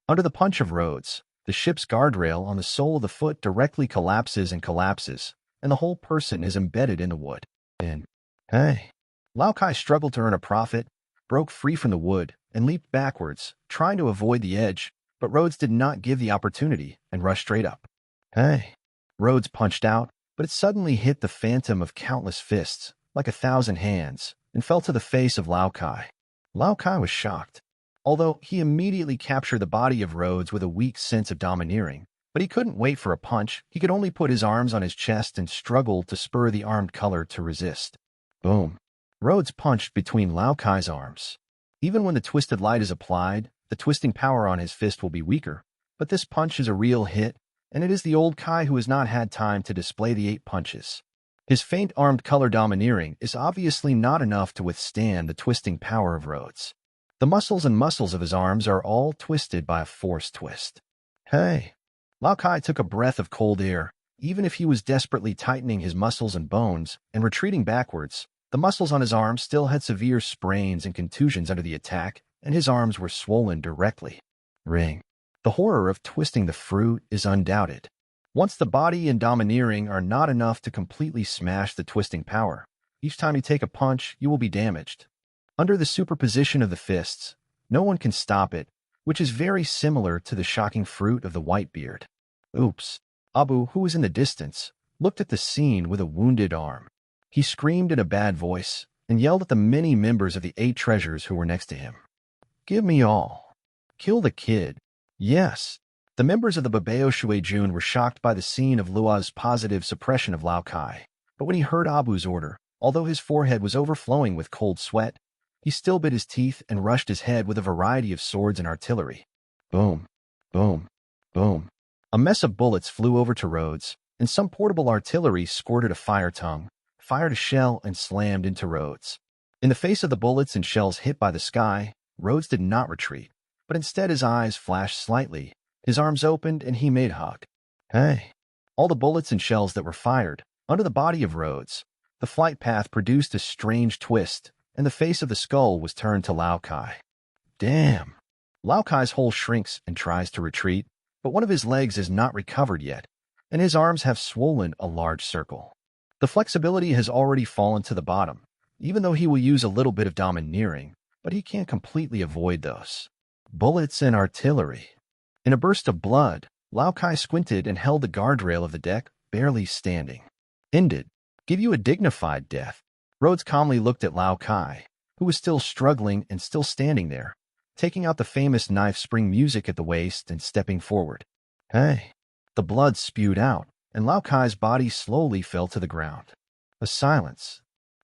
Under the punch of Rhodes, the ship's guardrail on the sole of the foot directly collapses, and the whole person is embedded in the wood. And, hey. Lao Kai struggled to earn a profit, broke free from the wood, and leaped backwards, trying to avoid the edge, but Rhodes did not give the opportunity and rushed straight up. Hey. Rhodes punched out, but it suddenly hit the phantom of countless fists, like 1,000 hands, and fell to the face of Lao Kai. Lao Kai was shocked. Although he immediately captured the body of Rhodes with a weak sense of domineering, but he couldn't wait for a punch. He could only put his arms on his chest and struggle to spur the armed color to resist. Boom. Rhodes punched between Lao Kai's arms. Even when the twisted light is applied, the twisting power on his fist will be weaker, but this punch is a real hit, and it is the old Kai who has not had time to display the 8 punches. His faint armed color domineering is obviously not enough to withstand the twisting power of Rhodes. The muscles of his arms are all twisted by a force twist. Hey. Lao Kai took a breath of cold air. Even if he was desperately tightening his muscles and bones and retreating backwards, the muscles on his arms still had severe sprains and contusions under the attack, and his arms were swollen directly. Ring. The horror of twisting the fruit is undoubted. Once the body and domineering are not enough to completely smash the twisting power, each time you take a punch, you will be damaged. Under the superposition of the fists, no one can stop it, which is very similar to the shocking fruit of the whitebeard. Oops. Abu, who was in the distance, looked at the scene with a wounded arm. He screamed in a bad voice and yelled at the many members of the 8 treasures who were next to him. Give me all. Kill the kid. Yes. The members of the Babao Shuijun were shocked by the scene of Lua's positive suppression of Lao Kai. But when he heard Abu's order, although his forehead was overflowing with cold sweat, he still bit his teeth and rushed his head with a variety of swords and artillery. Boom, boom, boom. A mess of bullets flew over to Rhodes, and some portable artillery squirted a fire tongue, fired a shell, and slammed into Rhodes. In the face of the bullets and shells hit by the sky, Rhodes did not retreat, but instead his eyes flashed slightly, his arms opened, and he made a hug. Hey! All the bullets and shells that were fired, under the body of Rhodes, the flight path produced a strange twist, and the face of the skull was turned to Lao Kai. Damn! Lao Kai's whole shrinks and tries to retreat, but one of his legs is not recovered yet, and his arms have swollen a large circle. The flexibility has already fallen to the bottom, even though he will use a little bit of domineering, but he can't completely avoid those bullets and artillery. In a burst of blood, Lao Kai squinted and held the guardrail of the deck, barely standing. Ended. Give you a dignified death. Rhodes calmly looked at Lao Kai, who was still struggling and still standing there, taking out the famous knife spring music at the waist and stepping forward. Hey! The blood spewed out, and Lao Kai's body slowly fell to the ground. A silence.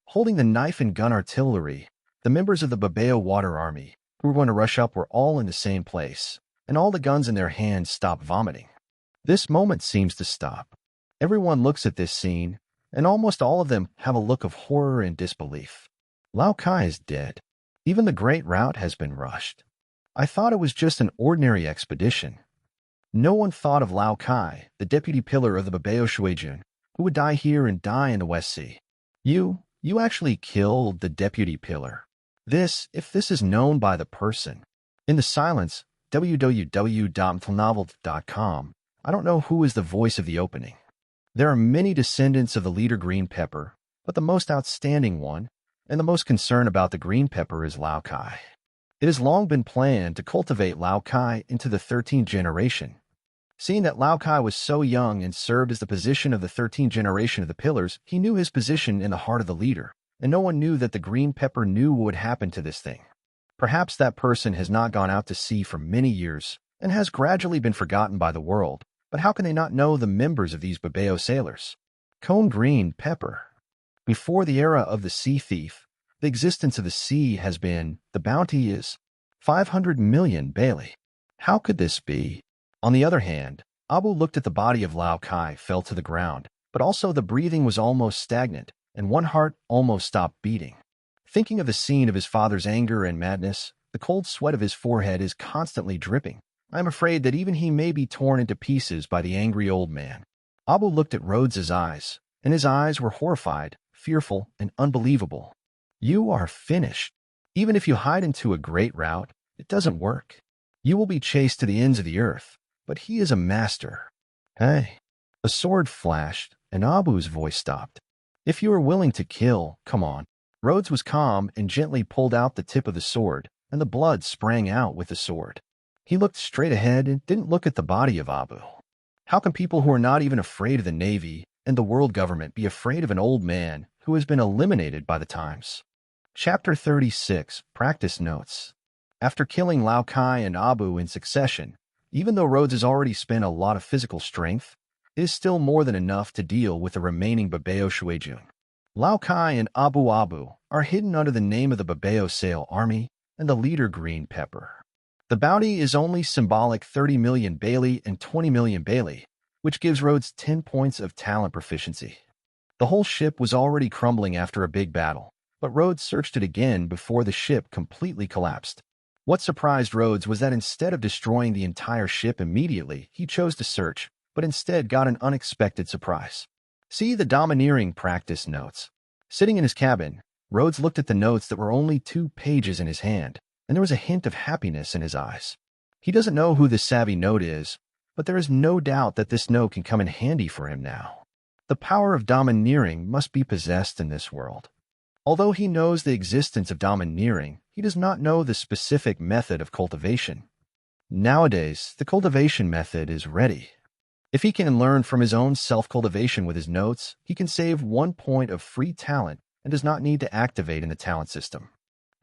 Holding the knife and gun artillery, the members of the Babao Water Army, who were going to rush up, were all in the same place, and all the guns in their hands stopped vomiting. This moment seems to stop. Everyone looks at this scene, and almost all of them have a look of horror and disbelief. Lao Kai is dead. Even the great route has been rushed. I thought it was just an ordinary expedition. No one thought of Lao Kai, the deputy pillar of the Babao Shuijun, who would die here and die in the West Sea. You actually killed the deputy pillar. If this is known by the person. In the silence, www.mtlnovel.com, I don't know who is the voice of the opening. There are many descendants of the leader Green Pepper, but the most outstanding one, and the most concerned about the Green Pepper, is Lao Kai. It has long been planned to cultivate Lao Kai into the 13th generation. Seeing that Lao Kai was so young and served as the position of the 13th generation of the Pillars, he knew his position in the heart of the leader, and no one knew that the Green Pepper knew what would happen to this thing. Perhaps that person has not gone out to sea for many years and has gradually been forgotten by the world, but how can they not know the members of these Babao sailors? Cone Green Pepper. Before the era of the sea thief, the existence of the sea has been, the bounty is, 500 million Bailey. How could this be? On the other hand, Abu looked at the body of Lao Kai fell to the ground, but also the breathing was almost stagnant, and one heart almost stopped beating. Thinking of the scene of his father's anger and madness, the cold sweat of his forehead is constantly dripping. I am afraid that even he may be torn into pieces by the angry old man. Abu looked at Rhodes's eyes, and his eyes were horrified, fearful, and unbelievable. You are finished. Even if you hide into a great route, it doesn't work. You will be chased to the ends of the earth, but he is a master. Hey. A sword flashed, and Abu's voice stopped. If you are willing to kill, come on. Rhodes was calm and gently pulled out the tip of the sword, and the blood sprang out with the sword. He looked straight ahead and didn't look at the body of Abu. How can people who are not even afraid of the Navy and the world government be afraid of an old man who has been eliminated by the times? Chapter 36, Practice Notes. After killing Lao Kai and Abu in succession, even though Rhodes has already spent a lot of physical strength, it is still more than enough to deal with the remaining Babao Shuijun. Lao Kai and Abu are hidden under the name of the Babao Sail Army and the leader Green Pepper. The bounty is only symbolic 30 million Bailey and 20 million Bailey, which gives Rhodes 10 points of talent proficiency. The whole ship was already crumbling after a big battle, but Rhodes searched it again before the ship completely collapsed. What surprised Rhodes was that instead of destroying the entire ship immediately, he chose to search, but instead got an unexpected surprise. See the domineering practice notes. Sitting in his cabin, Rhodes looked at the notes that were only 2 pages in his hand, and there was a hint of happiness in his eyes. He doesn't know who this savvy note is, but there is no doubt that this note can come in handy for him now. The power of domineering must be possessed in this world. Although he knows the existence of domineering, he does not know the specific method of cultivation. Nowadays, the cultivation method is ready. If he can learn from his own self-cultivation with his notes, he can save 1 point of free talent and does not need to activate in the talent system.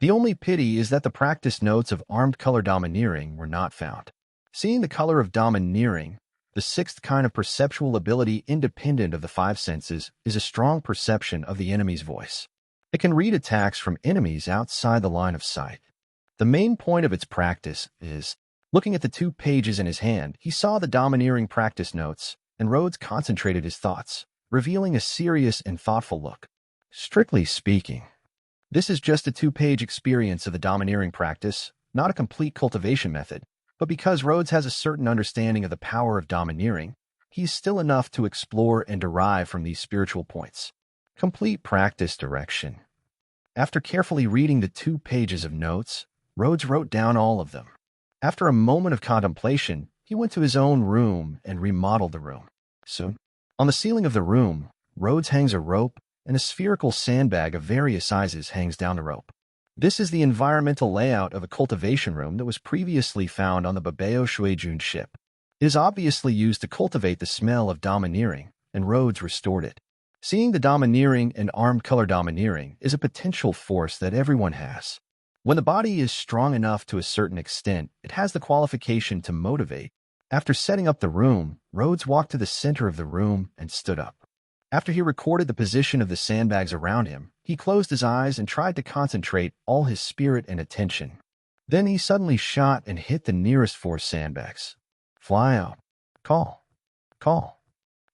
The only pity is that the practice notes of armed color domineering were not found. Seeing the color of domineering, the sixth kind of perceptual ability independent of the five senses, is a strong perception of the enemy's voice. It can read attacks from enemies outside the line of sight. The main point of its practice is, looking at the 2 pages in his hand, he saw the domineering practice notes, and Rhodes concentrated his thoughts, revealing a serious and thoughtful look. Strictly speaking, this is just a 2-page experience of the domineering practice, not a complete cultivation method, but because Rhodes has a certain understanding of the power of domineering, he's still enough to explore and derive from these spiritual points. Complete practice direction. After carefully reading the 2 pages of notes, Rhodes wrote down all of them. After a moment of contemplation, he went to his own room and remodeled the room. Soon, on the ceiling of the room, Rhodes hangs a rope, and a spherical sandbag of various sizes hangs down the rope. This is the environmental layout of a cultivation room that was previously found on the Babeo Shuijun ship. It is obviously used to cultivate the smell of domineering, and Rhodes restored it. Seeing the domineering and armed color domineering is a potential force that everyone has. When the body is strong enough to a certain extent, it has the qualification to motivate. After setting up the room, Rhodes walked to the center of the room and stood up. After he recorded the position of the sandbags around him, he closed his eyes and tried to concentrate all his spirit and attention. Then he suddenly shot and hit the nearest 4 sandbags. Fly out. Call. Call.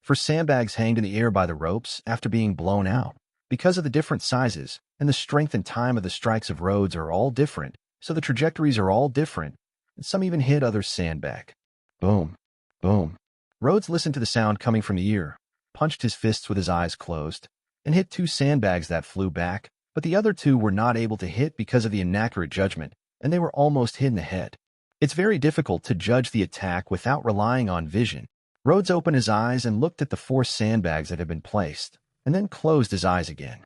4 sandbags hanged in the air by the ropes after being blown out. Because of the different sizes, and the strength and time of the strikes of Rhodes are all different, so the trajectories are all different, and some even hit other sandbag. Boom. Boom. Rhodes listened to the sound coming from the ear, punched his fists with his eyes closed, and hit 2 sandbags that flew back, but the other 2 were not able to hit because of the inaccurate judgment, and they were almost hit in the head. It's very difficult to judge the attack without relying on vision. Rhodes opened his eyes and looked at the 4 sandbags that had been placed, and then closed his eyes again.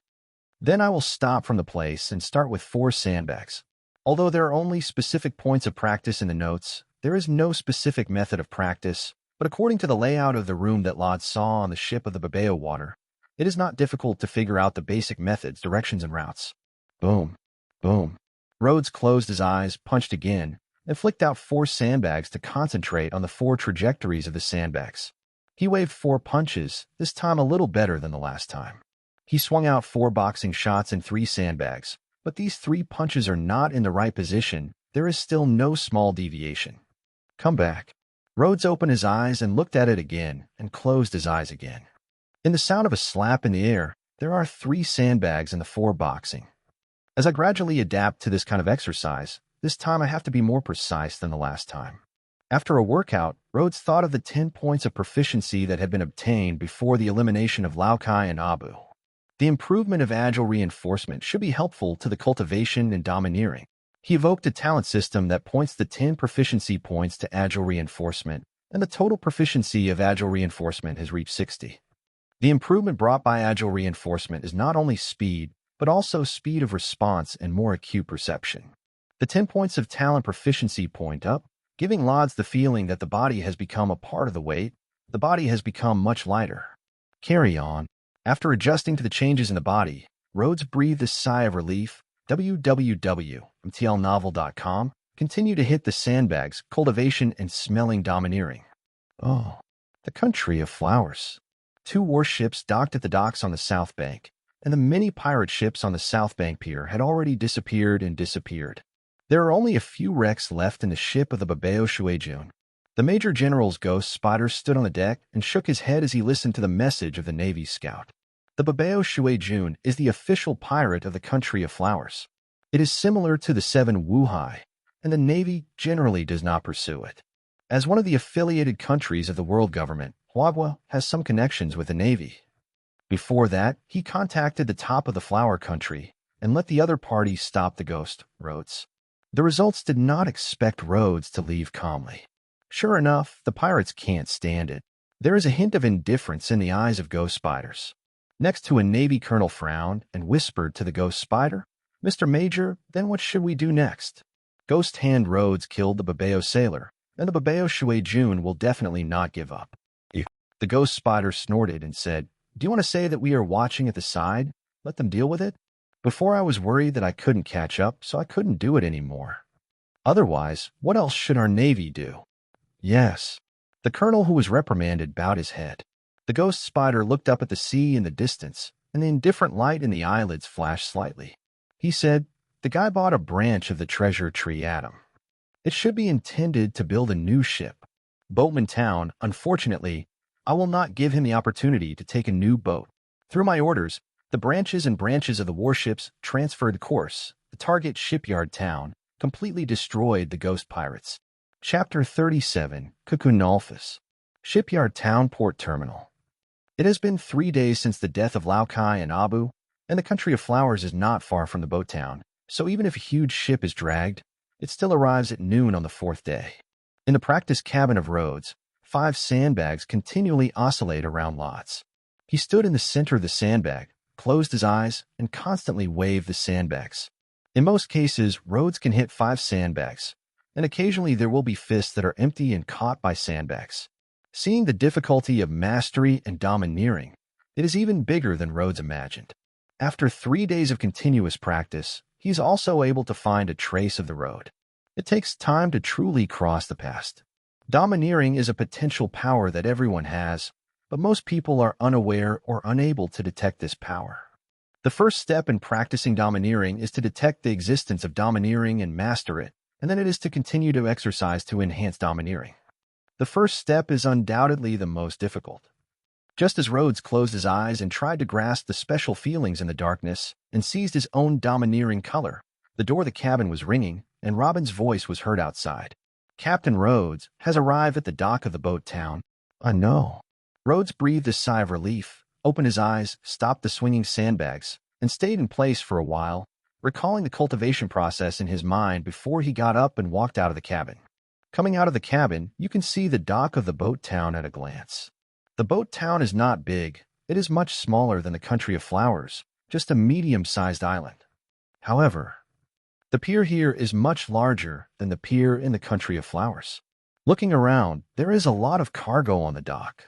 Then I will stop from the place and start with 4 sandbags. Although there are only specific points of practice in the notes, there is no specific method of practice, but according to the layout of the room that Lod saw on the ship of the Babeo water, it is not difficult to figure out the basic methods, directions, and routes. Boom. Boom. Rhodes closed his eyes, punched again, and flicked out 4 sandbags to concentrate on the 4 trajectories of the sandbags. He waved 4 punches, this time a little better than the last time. He swung out 4 boxing shots and 3 sandbags, but these 3 punches are not in the right position. There is still no small deviation. Come back. Rhodes opened his eyes and looked at it again, and closed his eyes again. In the sound of a slap in the air, there are 3 sandbags in the 4 boxing. As I gradually adapt to this kind of exercise, this time I have to be more precise than the last time. After a workout, Rhodes thought of the 10 points of proficiency that had been obtained before the elimination of Laokai and Abu. The improvement of agile reinforcement should be helpful to the cultivation and domineering. He evoked a talent system that points the 10 proficiency points to agile reinforcement, and the total proficiency of agile reinforcement has reached 60. The improvement brought by agile reinforcement is not only speed, but also speed of response and more acute perception. The 10 points of talent proficiency point up, giving Lods the feeling that the body has become a part of the weight. The body has become much lighter. Carry on. After adjusting to the changes in the body, Rhodes breathed a sigh of relief. www.mtlnovel.com. Continue to hit the sandbags, cultivation, and smelling domineering. Oh, the country of flowers. 2 warships docked at the docks on the south bank, and the many pirate ships on the south bank pier had already disappeared and disappeared. There are only a few wrecks left in the ship of the Babeo Shuijun. The Major General's ghost spider stood on the deck and shook his head as he listened to the message of the Navy's scout. The Babeo Shuijun is the official pirate of the country of flowers. It is similar to the 7 Wuhai, and the Navy generally does not pursue it. As one of the affiliated countries of the world government, Huagua has some connections with the Navy. Before that, he contacted the top of the flower country and let the other party stop the ghost, Rhodes. The results did not expect Rhodes to leave calmly. Sure enough, the pirates can't stand it. There is a hint of indifference in the eyes of ghost spiders. Next to a Navy colonel frowned and whispered to the ghost spider, "Mr. Major, then what should we do next?" Ghost Hand Rhodes killed the Babeo sailor, and the Babao Shui Jun will definitely not give up. The ghost spider snorted and said, "Do you want to say that we are watching at the side? Let them deal with it?" Before I was worried that I couldn't catch up, so I couldn't do it anymore. Otherwise, what else should our Navy do? Yes. The colonel who was reprimanded bowed his head. The ghost spider looked up at the sea in the distance, and the indifferent light in the eyelids flashed slightly. He said, "The guy bought a branch of the treasure tree atom. It should be intended to build a new ship. Boatman Town, unfortunately, I will not give him the opportunity to take a new boat. Through my orders, the branches and branches of the warships transferred course. The target shipyard town completely destroyed the ghost pirates." Chapter 37, Kukunalphus. Shipyard Town Port Terminal. It has been 3 days since the death of Lao Kai and Abu, and the Country of Flowers is not far from the boat town, so even if a huge ship is dragged, it still arrives at noon on the 4th day. In the practice cabin of Rhodes, 5 sandbags continually oscillate around lots. He stood in the center of the sandbag, closed his eyes, and constantly waved the sandbags. In most cases, Rhodes can hit 5 sandbags, and occasionally there will be fists that are empty and caught by sandbags. Seeing the difficulty of mastery and domineering, it is even bigger than Rhodes imagined. After 3 days of continuous practice, he is also able to find a trace of the road. It takes time to truly cross the past. Domineering is a potential power that everyone has, but most people are unaware or unable to detect this power. The first step in practicing domineering is to detect the existence of domineering and master it, and then it is to continue to exercise to enhance domineering. The first step is undoubtedly the most difficult. Just as Rhodes closed his eyes and tried to grasp the special feelings in the darkness and seized his own domineering color, the door of the cabin was ringing, and Robin's voice was heard outside. "Captain Rhodes has arrived at the dock of the boat town." "I know." Rhodes breathed a sigh of relief, opened his eyes, stopped the swinging sandbags, and stayed in place for a while, recalling the cultivation process in his mind before he got up and walked out of the cabin. Coming out of the cabin, you can see the dock of the boat town at a glance. The boat town is not big. It is much smaller than the Country of Flowers, just a medium-sized island. However, the pier here is much larger than the pier in the Country of Flowers. Looking around, there is a lot of cargo on the dock.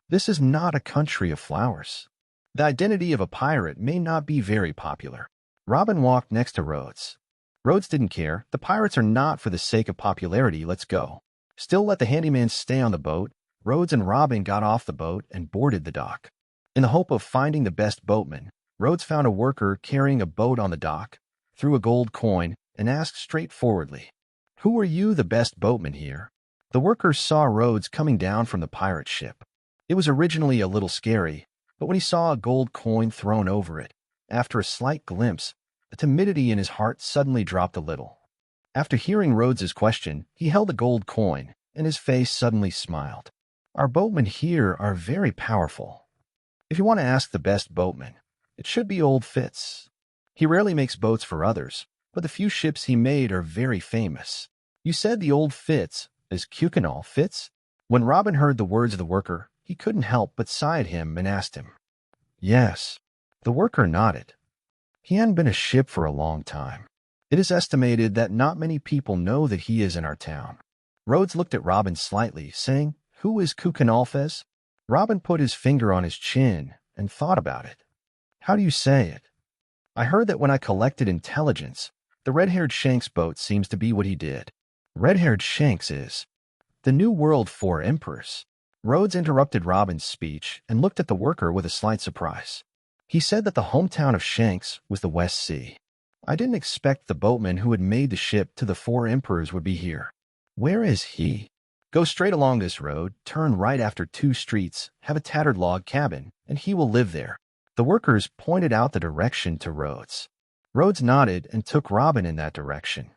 This is not a Country of Flowers. The identity of a pirate may not be very popular. Robin walked next to Rhodes. Rhodes didn't care. The pirates are not for the sake of popularity. Let's go. Still let the handyman stay on the boat. Rhodes and Robin got off the boat and boarded the dock. In the hope of finding the best boatman, Rhodes found a worker carrying a boat on the dock, threw a gold coin, and asked straightforwardly, "Who are you, the best boatman here?" The worker saw Rhodes coming down from the pirate ship. It was originally a little scary, but when he saw a gold coin thrown over it, after a slight glimpse, the timidity in his heart suddenly dropped a little. After hearing Rhodes's question, he held the gold coin, and his face suddenly smiled. "Our boatmen here are very powerful. If you want to ask the best boatman, it should be old Fitz. He rarely makes boats for others, but the few ships he made are very famous." "You said the old Fitz is Kukunal Fitz?" When Robin heard the words of the worker, he couldn't help but sigh at him and asked him. "Yes." The worker nodded. He hadn't been a ship for a long time. It is estimated that not many people know that he is in our town. Rhodes looked at Robin slightly, saying, "Who is Kukunalfez?" Robin put his finger on his chin and thought about it. "How do you say it?" "I heard that when I collected intelligence, the red-haired Shanks boat seems to be what he did." "Red-haired Shanks is the New World 4 Emperors." Rhodes interrupted Robin's speech and looked at the worker with a slight surprise. He said that the hometown of Shanks was the West Sea. "I didn't expect the boatman who had made the ship to the 4 Emperors would be here." "Where is he?" "Go straight along this road, turn right after 2 streets, have a tattered log cabin, and he will live there." The workers pointed out the direction to Rhodes. Rhodes nodded and took Robin in that direction.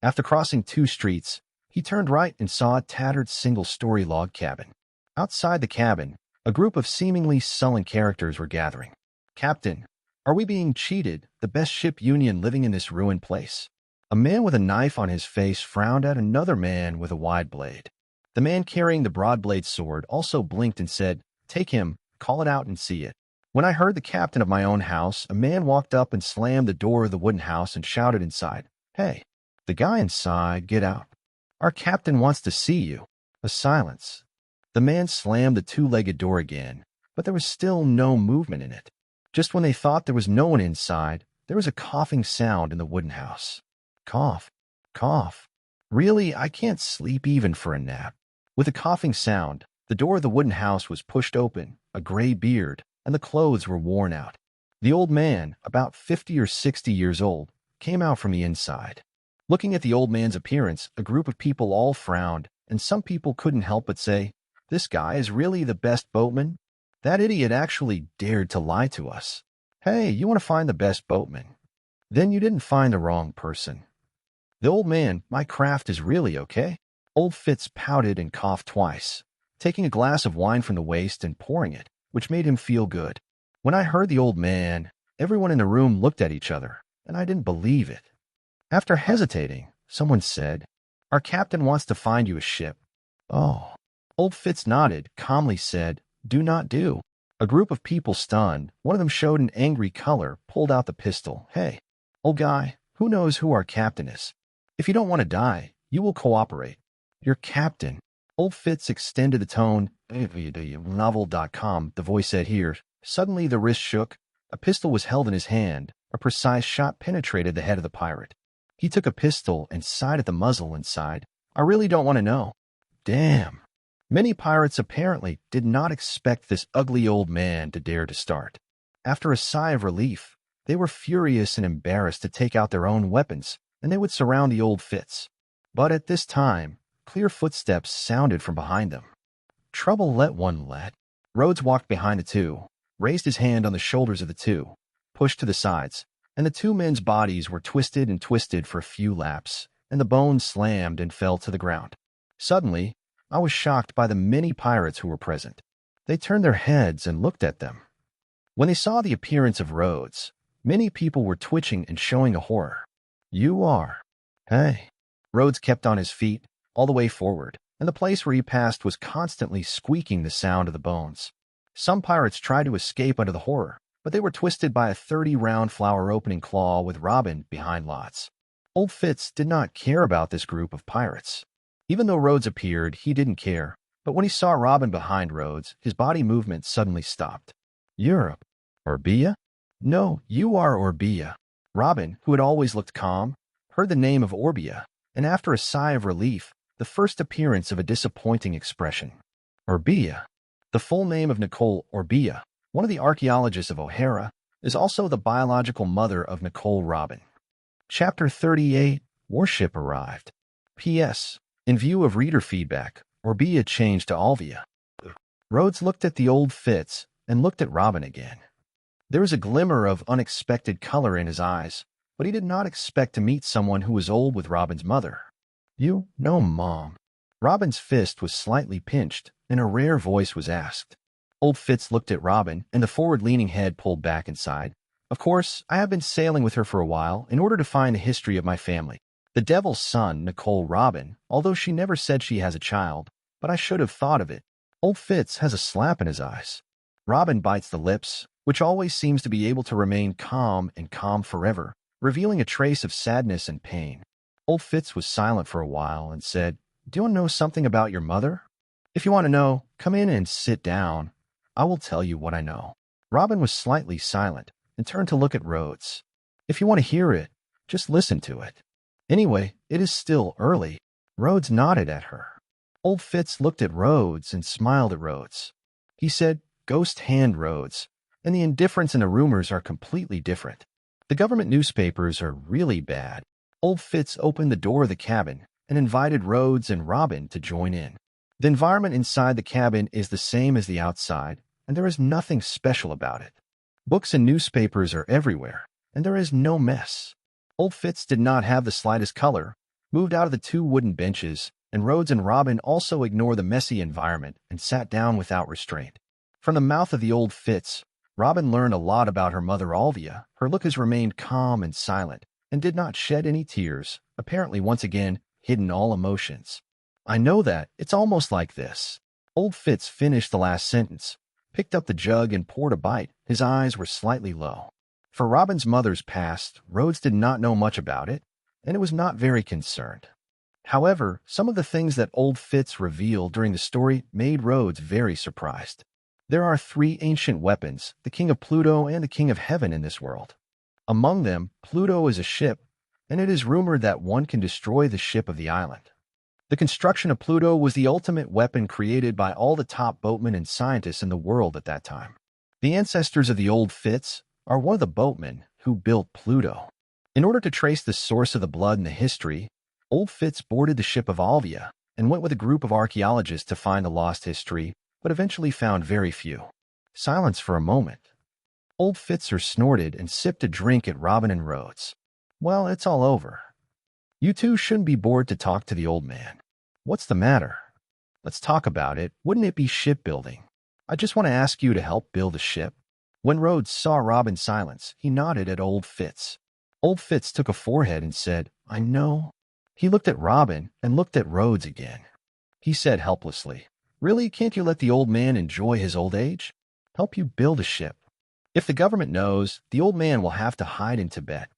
After crossing 2 streets, he turned right and saw a tattered single-story log cabin. Outside the cabin, a group of seemingly sullen characters were gathering. "Captain, are we being cheated? The best ship union living in this ruined place." A man with a knife on his face frowned at another man with a wide blade. The man carrying the broad-blade sword also blinked and said, "Take him, call it out and see it." When I heard the captain of my own house, a man walked up and slammed the door of the wooden house and shouted inside, "Hey, the guy inside, get out." Our captain wants to see you. A silence. The man slammed the two-legged door again, but there was still no movement in it. Just when they thought there was no one inside, there was a coughing sound in the wooden house. Cough. Cough. Really, I can't sleep even for a nap. With a coughing sound, the door of the wooden house was pushed open, a gray beard, and the clothes were worn out. The old man, about 50 or 60 years old, came out from the inside. Looking at the old man's appearance, a group of people all frowned, and some people couldn't help but say, "This guy is really the best boatman? That idiot actually dared to lie to us. Hey, you want to find the best boatman? Then you didn't find the wrong person." The old man, "My craft is really okay." Old Fitz pouted and coughed twice, taking a glass of wine from the waist and pouring it, which made him feel good. When I heard the old man, everyone in the room looked at each other, and I didn't believe it. After hesitating, someone said, "Our captain wants to find you a ship." "Oh." Old Fitz nodded, calmly said, "Do not do." A group of people stunned. One of them showed an angry color, pulled out the pistol. "Hey, old guy, who knows who our captain is? If you don't want to die, you will cooperate." "Your captain." Old Fitz extended the tone. Novel.com, the voice said here. Suddenly the wrist shook. A pistol was held in his hand. A precise shot penetrated the head of the pirate. He took a pistol and sighted the muzzle and sighed, "I really don't want to know." Damn. Many pirates apparently did not expect this ugly old man to dare to start. After a sigh of relief, they were furious and embarrassed to take out their own weapons, and they would surround the old Fitz. But at this time, clear footsteps sounded from behind them. Trouble let one let. Rhodes walked behind the two, raised his hand on the shoulders of the two, pushed to the sides, and the two men's bodies were twisted and twisted for a few laps, and the bones slammed and fell to the ground. Suddenly, I was shocked by the many pirates who were present. They turned their heads and looked at them. When they saw the appearance of Rhodes, many people were twitching and showing a horror. "You are." "Hey." Rhodes kept on his feet, all the way forward, and the place where he passed was constantly squeaking the sound of the bones. Some pirates tried to escape under the horror, but they were twisted by a 30-round flower-opening claw with Robin behind lots. Old Fitz did not care about this group of pirates. Even though Rhodes appeared, he didn't care, but when he saw Robin behind Rhodes, his body movement suddenly stopped. "Europe. Orbia?" "No, you are Orbia." Robin, who had always looked calm, heard the name of Orbia, and after a sigh of relief, the first appearance of a disappointing expression. Orbia. The full name of Nicole Orbia, one of the archaeologists of O'Hara, is also the biological mother of Nicole Robin. Chapter 38, Warship Arrived. P.S. In view of reader feedback, Orbia changed to Alvia. Rhodes looked at the old Fitz and looked at Robin again. There was a glimmer of unexpected color in his eyes, but he did not expect to meet someone who was old with Robin's mother. "You know, Mom." Robin's fist was slightly pinched, and a rare voice was asked. Old Fitz looked at Robin, and the forward-leaning head pulled back inside. "Of course, I have been sailing with her for a while in order to find the history of my family. The devil's son, Nicole Robin, although she never said she has a child, but I should have thought of it." Old Fitz has a slap in his eyes. Robin bites the lips, which always seems to be able to remain calm and calm forever, revealing a trace of sadness and pain. Old Fitz was silent for a while and said, "Do you want to know something about your mother? If you want to know, come in and sit down. I will tell you what I know." Robin was slightly silent and turned to look at Rhodes. "If you want to hear it, just listen to it. Anyway, it is still early." Rhodes nodded at her. Old Fitz looked at Rhodes and smiled at Rhodes. He said, "Ghost hand, Rhodes, and the indifference and the rumors are completely different. The government newspapers are really bad." Old Fitz opened the door of the cabin and invited Rhodes and Robin to join in. The environment inside the cabin is the same as the outside, and there is nothing special about it. Books and newspapers are everywhere, and there is no mess. Old Fitz did not have the slightest color, moved out of the two wooden benches, and Rhodes and Robin also ignored the messy environment and sat down without restraint. From the mouth of the old Fitz, Robin learned a lot about her mother Alvia. Her look has remained calm and silent, and did not shed any tears, apparently once again hidden all emotions. "I know that. It's almost like this." Old Fitz finished the last sentence, picked up the jug and poured a bite. His eyes were slightly low. For Robin's mother's past, Rhodes did not know much about it, and it was not very concerned. However, some of the things that old Fitz revealed during the story made Rhodes very surprised. There are three ancient weapons, the King of Pluto and the King of Heaven in this world. Among them, Pluto is a ship, and it is rumored that one can destroy the ship of the island. The construction of Pluto was the ultimate weapon created by all the top boatmen and scientists in the world at that time. The ancestors of the old Fitz are one of the boatmen who built Pluto. In order to trace the source of the blood in the history, old Fitz boarded the ship of Alvia and went with a group of archaeologists to find the lost history, but eventually found very few. Silence for a moment. Old Fitzer snorted and sipped a drink at Robin and Rhodes. Well, it's all over. You two shouldn't be bored to talk to the old man. What's the matter? Let's talk about it. Wouldn't it be shipbuilding? I just want to ask you to help build a ship. When Rhodes saw Robin's silence, he nodded at old Fitz. Old Fitz took a forehead and said, I know. He looked at Robin and looked at Rhodes again. He said helplessly, Really, can't you let the old man enjoy his old age? Help you build a ship. If the government knows, the old man will have to hide in Tibet.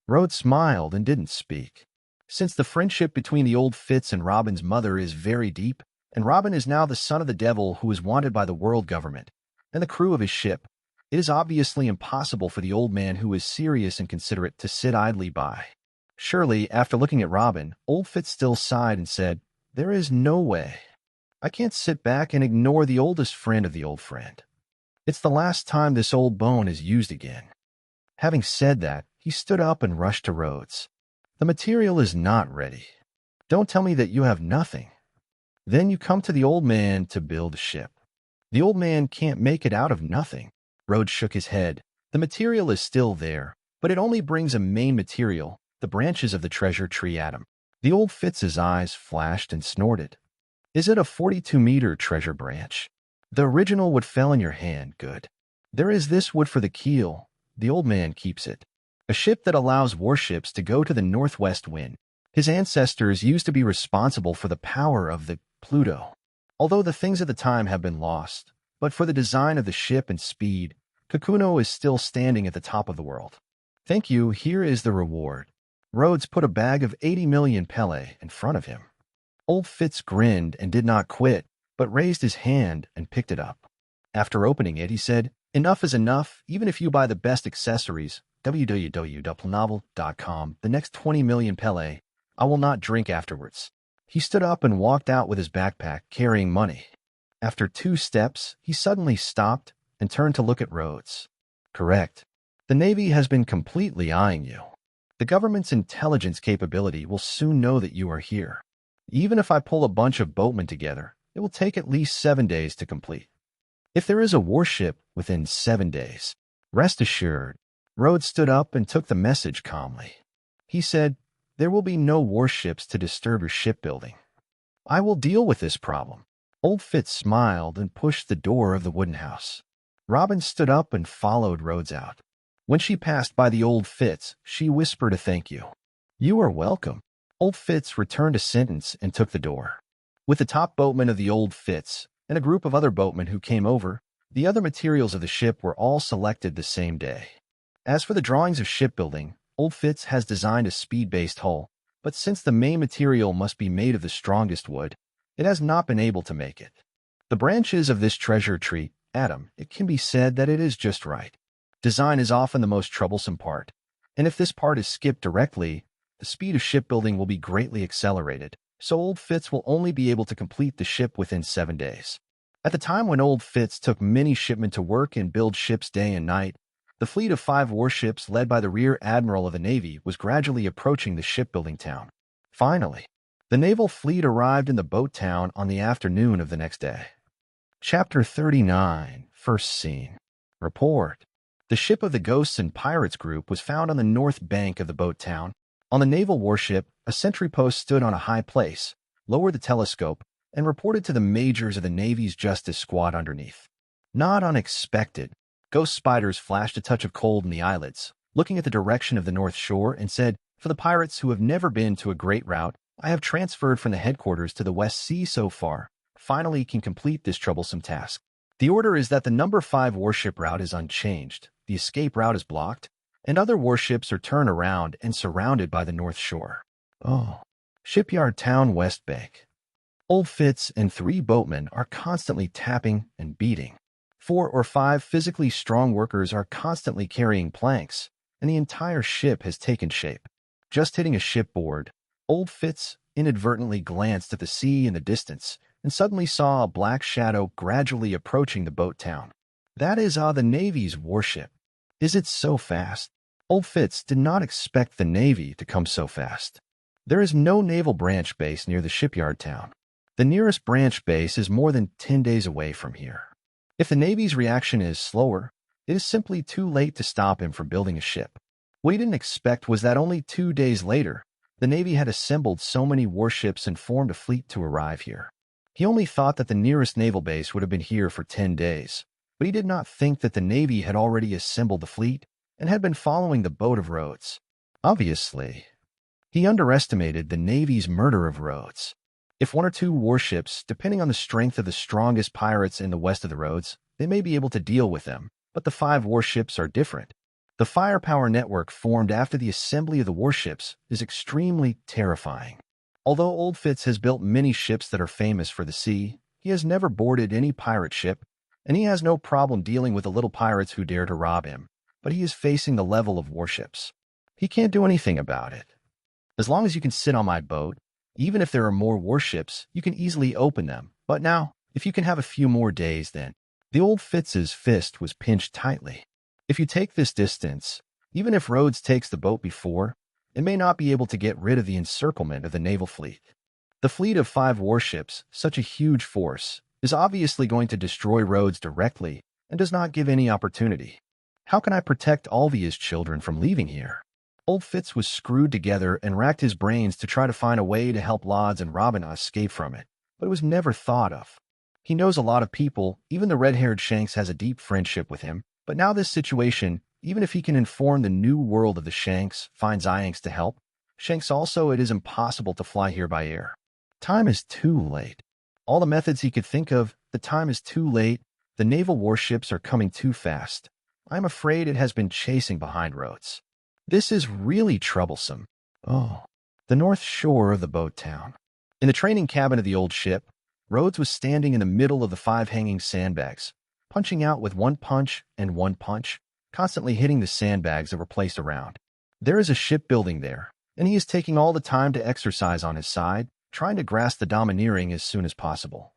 Rhodes smiled and didn't speak. Since the friendship between the old Fitz and Robin's mother is very deep, and Robin is now the son of the devil who is wanted by the world government and the crew of his ship, it is obviously impossible for the old man who is serious and considerate to sit idly by. Surely, after looking at Robin, old Fitz still sighed and said, There is no way. I can't sit back and ignore the oldest friend of the old friend. It's the last time this old bone is used again. Having said that, he stood up and rushed to Rhodes. The material is not ready. Don't tell me that you have nothing. Then you come to the old man to build a ship. The old man can't make it out of nothing. Rhodes shook his head. The material is still there, but it only brings a main material, the branches of the treasure tree at him. The old Fitz's eyes flashed and snorted. Is it a 42-meter treasure branch? The original wood fell in your hand, good. There is this wood for the keel. The old man keeps it. A ship that allows warships to go to the northwest wind. His ancestors used to be responsible for the power of the Pluto. Although the things of the time have been lost, but for the design of the ship and speed, Kakuno is still standing at the top of the world. Thank you, here is the reward. Rhodes put a bag of 80 million Pele in front of him. Old Fitz grinned and did not quit, but raised his hand and picked it up. After opening it, he said, Enough is enough, even if you buy the best accessories, www.planovel.com, the next 20 million Pele, I will not drink afterwards. He stood up and walked out with his backpack, carrying money. After 2 steps, he suddenly stopped and turned to look at Rhodes. Correct. The Navy has been completely eyeing you. The government's intelligence capability will soon know that you are here. Even if I pull a bunch of boatmen together, it will take at least 7 days to complete. If there is a warship within 7 days, rest assured. Rhodes stood up and took the message calmly. He said, There will be no warships to disturb your shipbuilding. I will deal with this problem. Old Fitz smiled and pushed the door of the wooden house. Robin stood up and followed Rhodes out. When she passed by the old Fitz, she whispered a thank you. You are welcome. Old Fitz returned a sentence and took the door. With the top boatman of the old Fitz and a group of other boatmen who came over, the other materials of the ship were all selected the same day. As for the drawings of shipbuilding, old Fitz has designed a speed-based hull, but since the main material must be made of the strongest wood, it has not been able to make it. The branches of this treasure tree, Adam, it can be said that it is just right. Design is often the most troublesome part, and if this part is skipped directly, the speed of shipbuilding will be greatly accelerated, so old Fitz will only be able to complete the ship within 7 days. At the time when old Fitz took many shipmen to work and build ships day and night, the fleet of 5 warships led by the Rear Admiral of the Navy was gradually approaching the shipbuilding town. Finally, the naval fleet arrived in the boat town on the afternoon of the next day. Chapter 39, First Scene. Report. The ship of the Ghosts and Pirates group was found on the north bank of the boat town. On the naval warship, a sentry post stood on a high place, lowered the telescope, and reported to the majors of the Navy's Justice Squad underneath. Not unexpected. Ghost Spiders flashed a touch of cold in the eyelids, looking at the direction of the north shore, and said, For the pirates who have never been to a great route, I have transferred from the headquarters to the West Sea so far, finally can complete this troublesome task. The order is that the number 5 warship route is unchanged, the escape route is blocked, and other warships are turned around and surrounded by the north shore. Oh. Shipyard Town, West Bank. Old Fitz and 3 boatmen are constantly tapping and beating. 4 or 5 physically strong workers are constantly carrying planks, and the entire ship has taken shape. Just hitting a shipboard, Old Fitz inadvertently glanced at the sea in the distance and suddenly saw a black shadow gradually approaching the boat town. That is the Navy's warship. Is it so fast? Old Fitz did not expect the Navy to come so fast. There is no naval branch base near the shipyard town. The nearest branch base is more than 10 days away from here. If the Navy's reaction is slower, it is simply too late to stop him from building a ship. What he didn't expect was that only 2 days later, the Navy had assembled so many warships and formed a fleet to arrive here. He only thought that the nearest naval base would have been here for 10 days, but he did not think that the Navy had already assembled the fleet and had been following the boat of Rhodes. Obviously, he underestimated the Navy's murder of Rhodes. If 1 or 2 warships, depending on the strength of the strongest pirates in the west of the Rhodes, they may be able to deal with them, but the 5 warships are different. The firepower network formed after the assembly of the warships is extremely terrifying. Although Old Fitz has built many ships that are famous for the sea, he has never boarded any pirate ship, and he has no problem dealing with the little pirates who dare to rob him, but he is facing the level of warships. He can't do anything about it. As long as you can sit on my boat, even if there are more warships, you can easily open them. But now, if you can have a few more days, then. The Old Fitz's fist was pinched tightly. If you take this distance, even if Rhodes takes the boat before, it may not be able to get rid of the encirclement of the naval fleet. The fleet of 5 warships, such a huge force, is obviously going to destroy Rhodes directly and does not give any opportunity. How can I protect Alvia's children from leaving here? Old Fitz was screwed together and racked his brains to try to find a way to help Lods and Robina escape from it, but it was never thought of. He knows a lot of people, even the red-haired Shanks has a deep friendship with him, but now this situation, even if he can inform the new world of the Shanks, finds Ianx to help, Shanks also it is impossible to fly here by air. Time is too late. All the methods he could think of, the time is too late, the naval warships are coming too fast. I'm afraid it has been chasing behind Rhodes. This is really troublesome. Oh, the north shore of the boat town. In the training cabin of the old ship, Rhodes was standing in the middle of the 5 hanging sandbags, punching out with 1 punch and 1 punch, constantly hitting the sandbags that were placed around. There is a shipbuilding there, and he is taking all the time to exercise on his side, trying to grasp the domineering as soon as possible.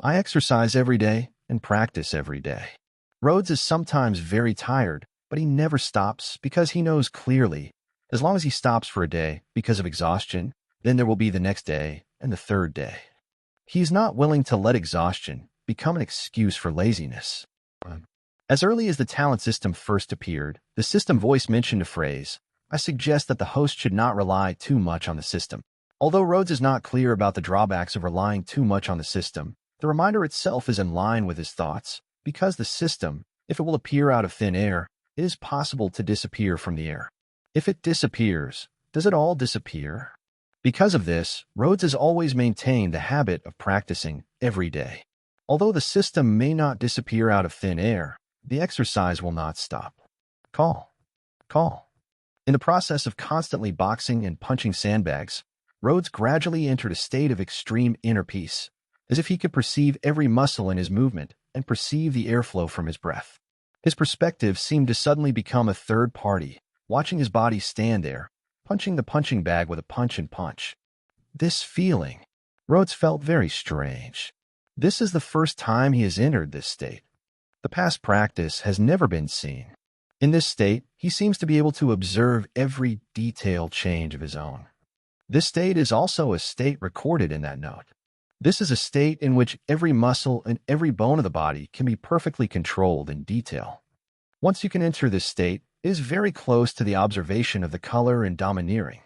I exercise every day and practice every day. Rhodes is sometimes very tired, but he never stops because he knows clearly, as long as he stops for a day because of exhaustion, then there will be the next day and the 3rd day. He is not willing to let exhaustion become an excuse for laziness. As early as the talent system first appeared, the system voice mentioned a phrase. I suggest that the host should not rely too much on the system. Although Rhodes is not clear about the drawbacks of relying too much on the system, the reminder itself is in line with his thoughts, because the system, if it will appear out of thin air, it is possible to disappear from the air. If it disappears, does it all disappear? Because of this, Rhodes has always maintained the habit of practicing every day. Although the system may not disappear out of thin air, the exercise will not stop. Call. In the process of constantly boxing and punching sandbags, Rhodes gradually entered a state of extreme inner peace, as if he could perceive every muscle in his movement and perceive the airflow from his breath. His perspective seemed to suddenly become a third party, watching his body stand there, punching the punching bag with a punch and punch. This feeling, Rhodes felt very strange. This is the first time he has entered this state. The past practice has never been seen. In this state, he seems to be able to observe every detail change of his own. This state is also a state recorded in that note. This is a state in which every muscle and every bone of the body can be perfectly controlled in detail. Once you can enter this state, it is very close to the observation of the color and domineering.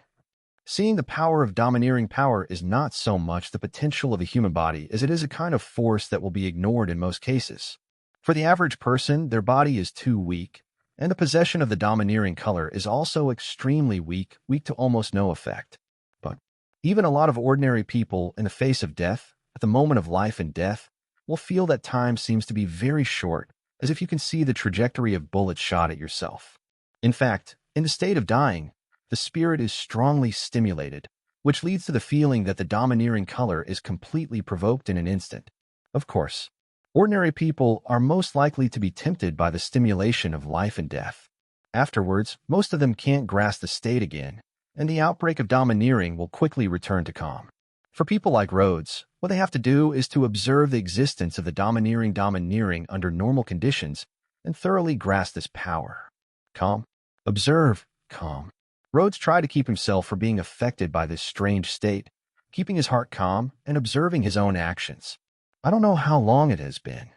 Seeing the power of domineering power is not so much the potential of a human body as it is a kind of force that will be ignored in most cases. For the average person, their body is too weak, and the possession of the domineering color is also extremely weak to almost no effect. But even a lot of ordinary people in the face of death, at the moment of life and death, will feel that time seems to be very short, as if you can see the trajectory of bullets shot at yourself. In fact, in the state of dying, the spirit is strongly stimulated, which leads to the feeling that the domineering color is completely provoked in an instant. Of course, ordinary people are most likely to be tempted by the stimulation of life and death. Afterwards, most of them can't grasp the state again, and the outbreak of domineering will quickly return to calm. For people like Rhodes, what they have to do is to observe the existence of the domineering under normal conditions and thoroughly grasp this power. Calm. Observe. Calm. Rhodes tried to keep himself from being affected by this strange state, keeping his heart calm and observing his own actions. I don't know how long it has been.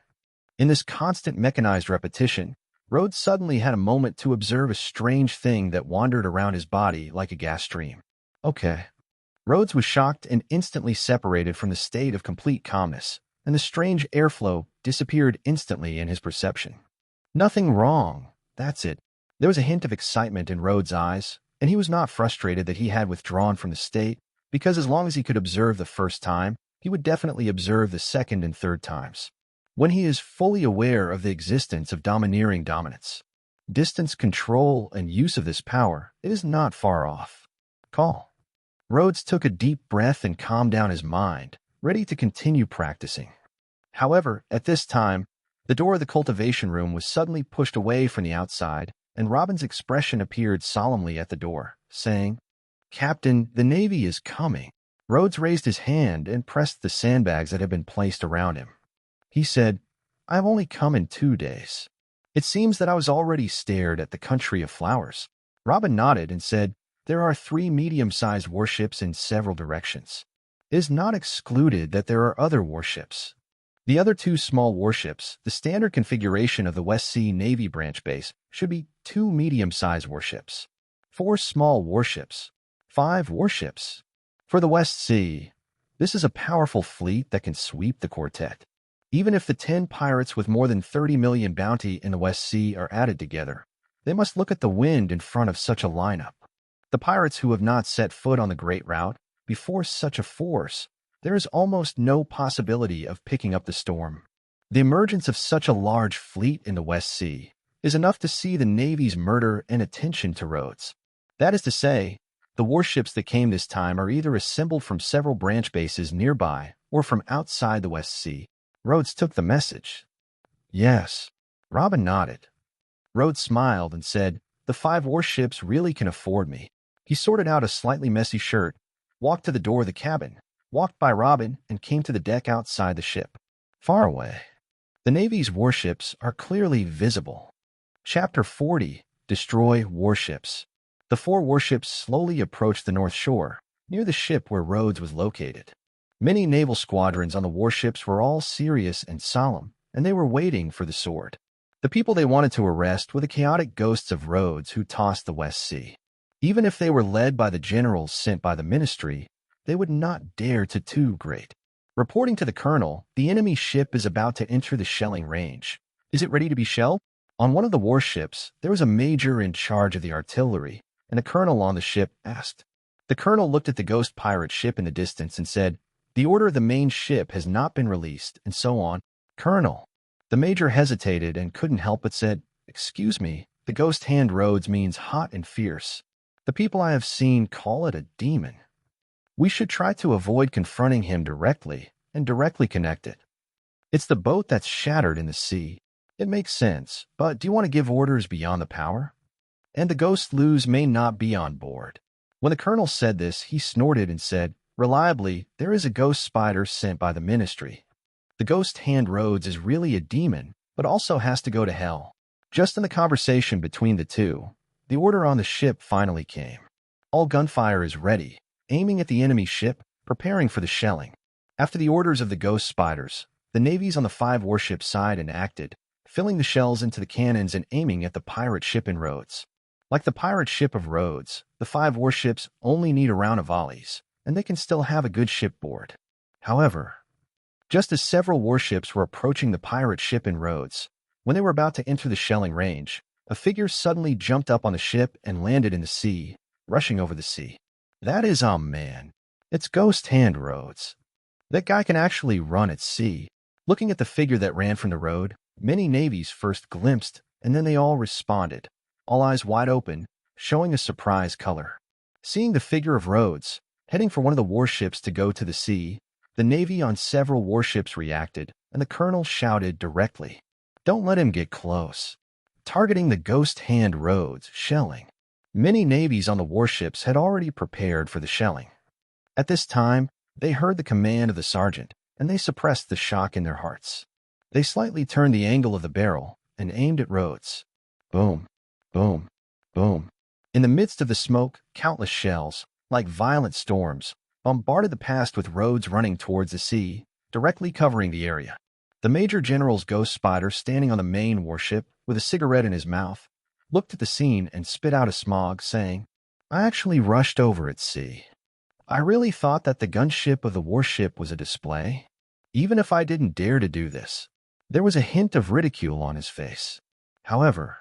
In this constant mechanized repetition, Rhodes suddenly had a moment to observe a strange thing that wandered around his body like a gas stream. Okay. Rhodes was shocked and instantly separated from the state of complete calmness, and the strange airflow disappeared instantly in his perception. Nothing wrong. That's it. There was a hint of excitement in Rhodes' eyes, and he was not frustrated that he had withdrawn from the state, because as long as he could observe the first time, he would definitely observe the second and third times. When he is fully aware of the existence of domineering dominance, distance control and use of this power, it is not far off. Call. Rhodes took a deep breath and calmed down his mind, ready to continue practicing. However, at this time, the door of the cultivation room was suddenly pushed away from the outside, and Robin's expression appeared solemnly at the door, saying, "Captain, the Navy is coming." Rhodes raised his hand and pressed the sandbags that had been placed around him. He said, "I have only come in 2 days. It seems that I was already stared at the country of flowers." Robin nodded and said, "There are 3 medium-sized warships in several directions. It is not excluded that there are other warships. The other 2 small warships, the standard configuration of the West Sea Navy branch base, should be 2 medium-sized warships, 4 small warships, 5 warships. For the West Sea, this is a powerful fleet that can sweep the quartet. Even if the 10 pirates with more than 30 million bounty in the West Sea are added together, they must look at the wind in front of such a lineup. The pirates who have not set foot on the Great Route before such a force, there is almost no possibility of picking up the storm. The emergence of such a large fleet in the West Sea is enough to see the Navy's murder and attention to Rhodes. That is to say, the warships that came this time are either assembled from several branch bases nearby or from outside the West Sea. Rhodes took the message. Yes. Robin nodded. Rhodes smiled and said, "The 5 warships really can afford me." He sorted out a slightly messy shirt, walked to the door of the cabin, walked by Robin, and came to the deck outside the ship. Far away, the Navy's warships are clearly visible. Chapter 40. Destroy Warships. The 4 warships slowly approached the north shore, near the ship where Rhodes was located. Many naval squadrons on the warships were all serious and solemn, and they were waiting for the sword. The people they wanted to arrest were the chaotic ghosts of Rhodes who tossed the West Sea. Even if they were led by the generals sent by the ministry, they would not dare to too great. Reporting to the colonel, the enemy ship is about to enter the shelling range. Is it ready to be shelled? On one of the warships, there was a major in charge of the artillery, and a colonel on the ship asked. The colonel looked at the ghost pirate ship in the distance and said, "The order of the main ship has not been released," and so on. "Colonel." The major hesitated and couldn't help but said, "Excuse me, the ghost hand Rhodes means hot and fierce. The people I have seen call it a demon. We should try to avoid confronting him directly and directly connect it. It's the boat that's shattered in the sea. It makes sense, but do you want to give orders beyond the power? And the ghost Luz may not be on board." When the colonel said this, he snorted and said, "Reliably, there is a ghost spider sent by the ministry. The ghost hand Rhodes is really a demon, but also has to go to hell." Just in the conversation between the two, the order on the ship finally came. All gunfire is ready, aiming at the enemy ship, preparing for the shelling. After the orders of the ghost spiders, the navies on the 5 warship side enacted, filling the shells into the cannons and aiming at the pirate ship in Rhodes. Like the pirate ship of Rhodes, the 5 warships only need a round of volleys, and they can still have a good shipboard. However, just as several warships were approaching the pirate ship in Rhodes, when they were about to enter the shelling range, a figure suddenly jumped up on the ship and landed in the sea, rushing over the sea. That is, man. It's Ghost Hand Rhodes. That guy can actually run at sea. Looking at the figure that ran from the road, many navies first glimpsed, and then they all responded, all eyes wide open, showing a surprised color. Seeing the figure of Rhodes, Heading for one of the warships to go to the sea, the Navy on several warships reacted, and the colonel shouted directly, "Don't let him get close," targeting the ghost hand Rhodes, shelling. Many navies on the warships had already prepared for the shelling. At this time, they heard the command of the sergeant, and they suppressed the shock in their hearts. They slightly turned the angle of the barrel and aimed at Rhodes. Boom, boom, boom. In the midst of the smoke, countless shells, like violent storms, bombarded the past with Rhodes running towards the sea, directly covering the area. The Major General's ghost spider, standing on the main warship with a cigarette in his mouth, looked at the scene and spit out a smog, saying, "I actually rushed over at sea. I really thought that the gunship of the warship was a display, even if I didn't dare to do this." There was a hint of ridicule on his face. However,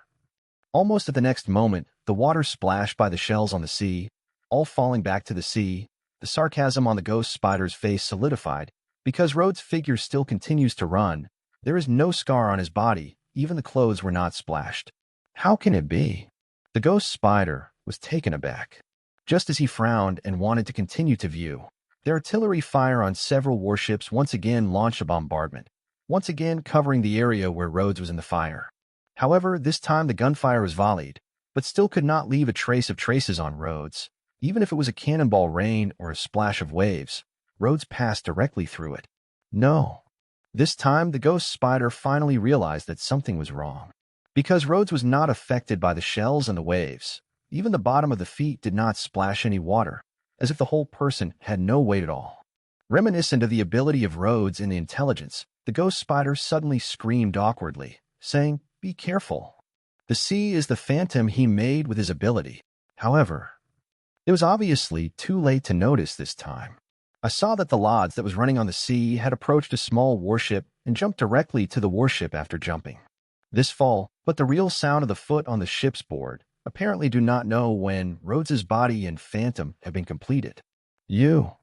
almost at the next moment, the water splashed by the shells on the sea, all falling back to the sea. The sarcasm on the ghost spider's face solidified. Because Rhodes' figure still continues to run, there is no scar on his body, even the clothes were not splashed. How can it be? The ghost spider was taken aback. Just as he frowned and wanted to continue to view, the artillery fire on several warships once again launched a bombardment, once again covering the area where Rhodes was in the fire. However, this time the gunfire was volleyed, but still could not leave a trace of traces on Rhodes. Even if it was a cannonball rain or a splash of waves, Rhodes passed directly through it. No. This time, the ghost spider finally realized that something was wrong. Because Rhodes was not affected by the shells and the waves, even the bottom of the feet did not splash any water, as if the whole person had no weight at all. Reminiscent of the ability of Rhodes in the intelligence, the ghost spider suddenly screamed awkwardly, saying, "Be careful. The sea is the phantom he made with his ability." However, it was obviously too late to notice this time. I saw that the Lodz that was running on the sea had approached a small warship and jumped directly to the warship after jumping. This fall, but the real sound of the foot on the ship's board, apparently do not know when Rhodes's body and phantom have been completed. You,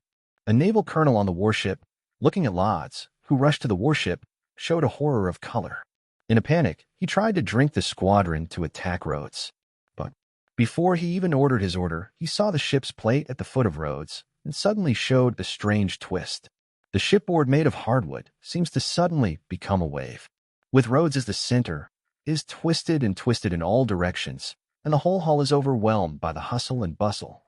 a naval colonel on the warship, looking at Lodz, who rushed to the warship, showed a horror of color. In a panic, he tried to drink the squadron to attack Rhodes. But before he even ordered his order, he saw the ship's plate at the foot of Rhodes and suddenly showed a strange twist. The shipboard, made of hardwood, seems to suddenly become a wave. With Rhodes as the center, it is twisted and twisted in all directions, and the whole hull is overwhelmed by the hustle and bustle.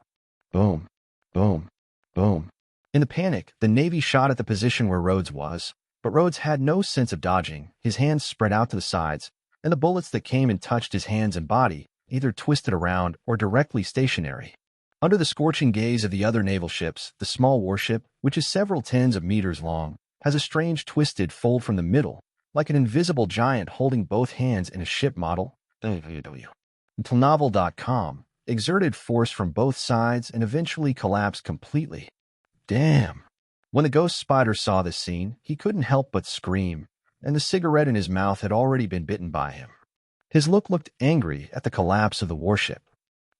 Boom, boom, boom. In the panic, the Navy shot at the position where Rhodes was, but Rhodes had no sense of dodging. His hands spread out to the sides, and the bullets that came and touched his hands and body either twisted around or directly stationary. Under the scorching gaze of the other naval ships, the small warship, which is several tens of meters long, has a strange twisted fold from the middle, like an invisible giant holding both hands in a ship model. Until novel.com exerted force from both sides and eventually collapsed completely. Damn. When the ghost spider saw this scene, he couldn't help but scream, and the cigarette in his mouth had already been bitten by him. His look looked angry at the collapse of the warship.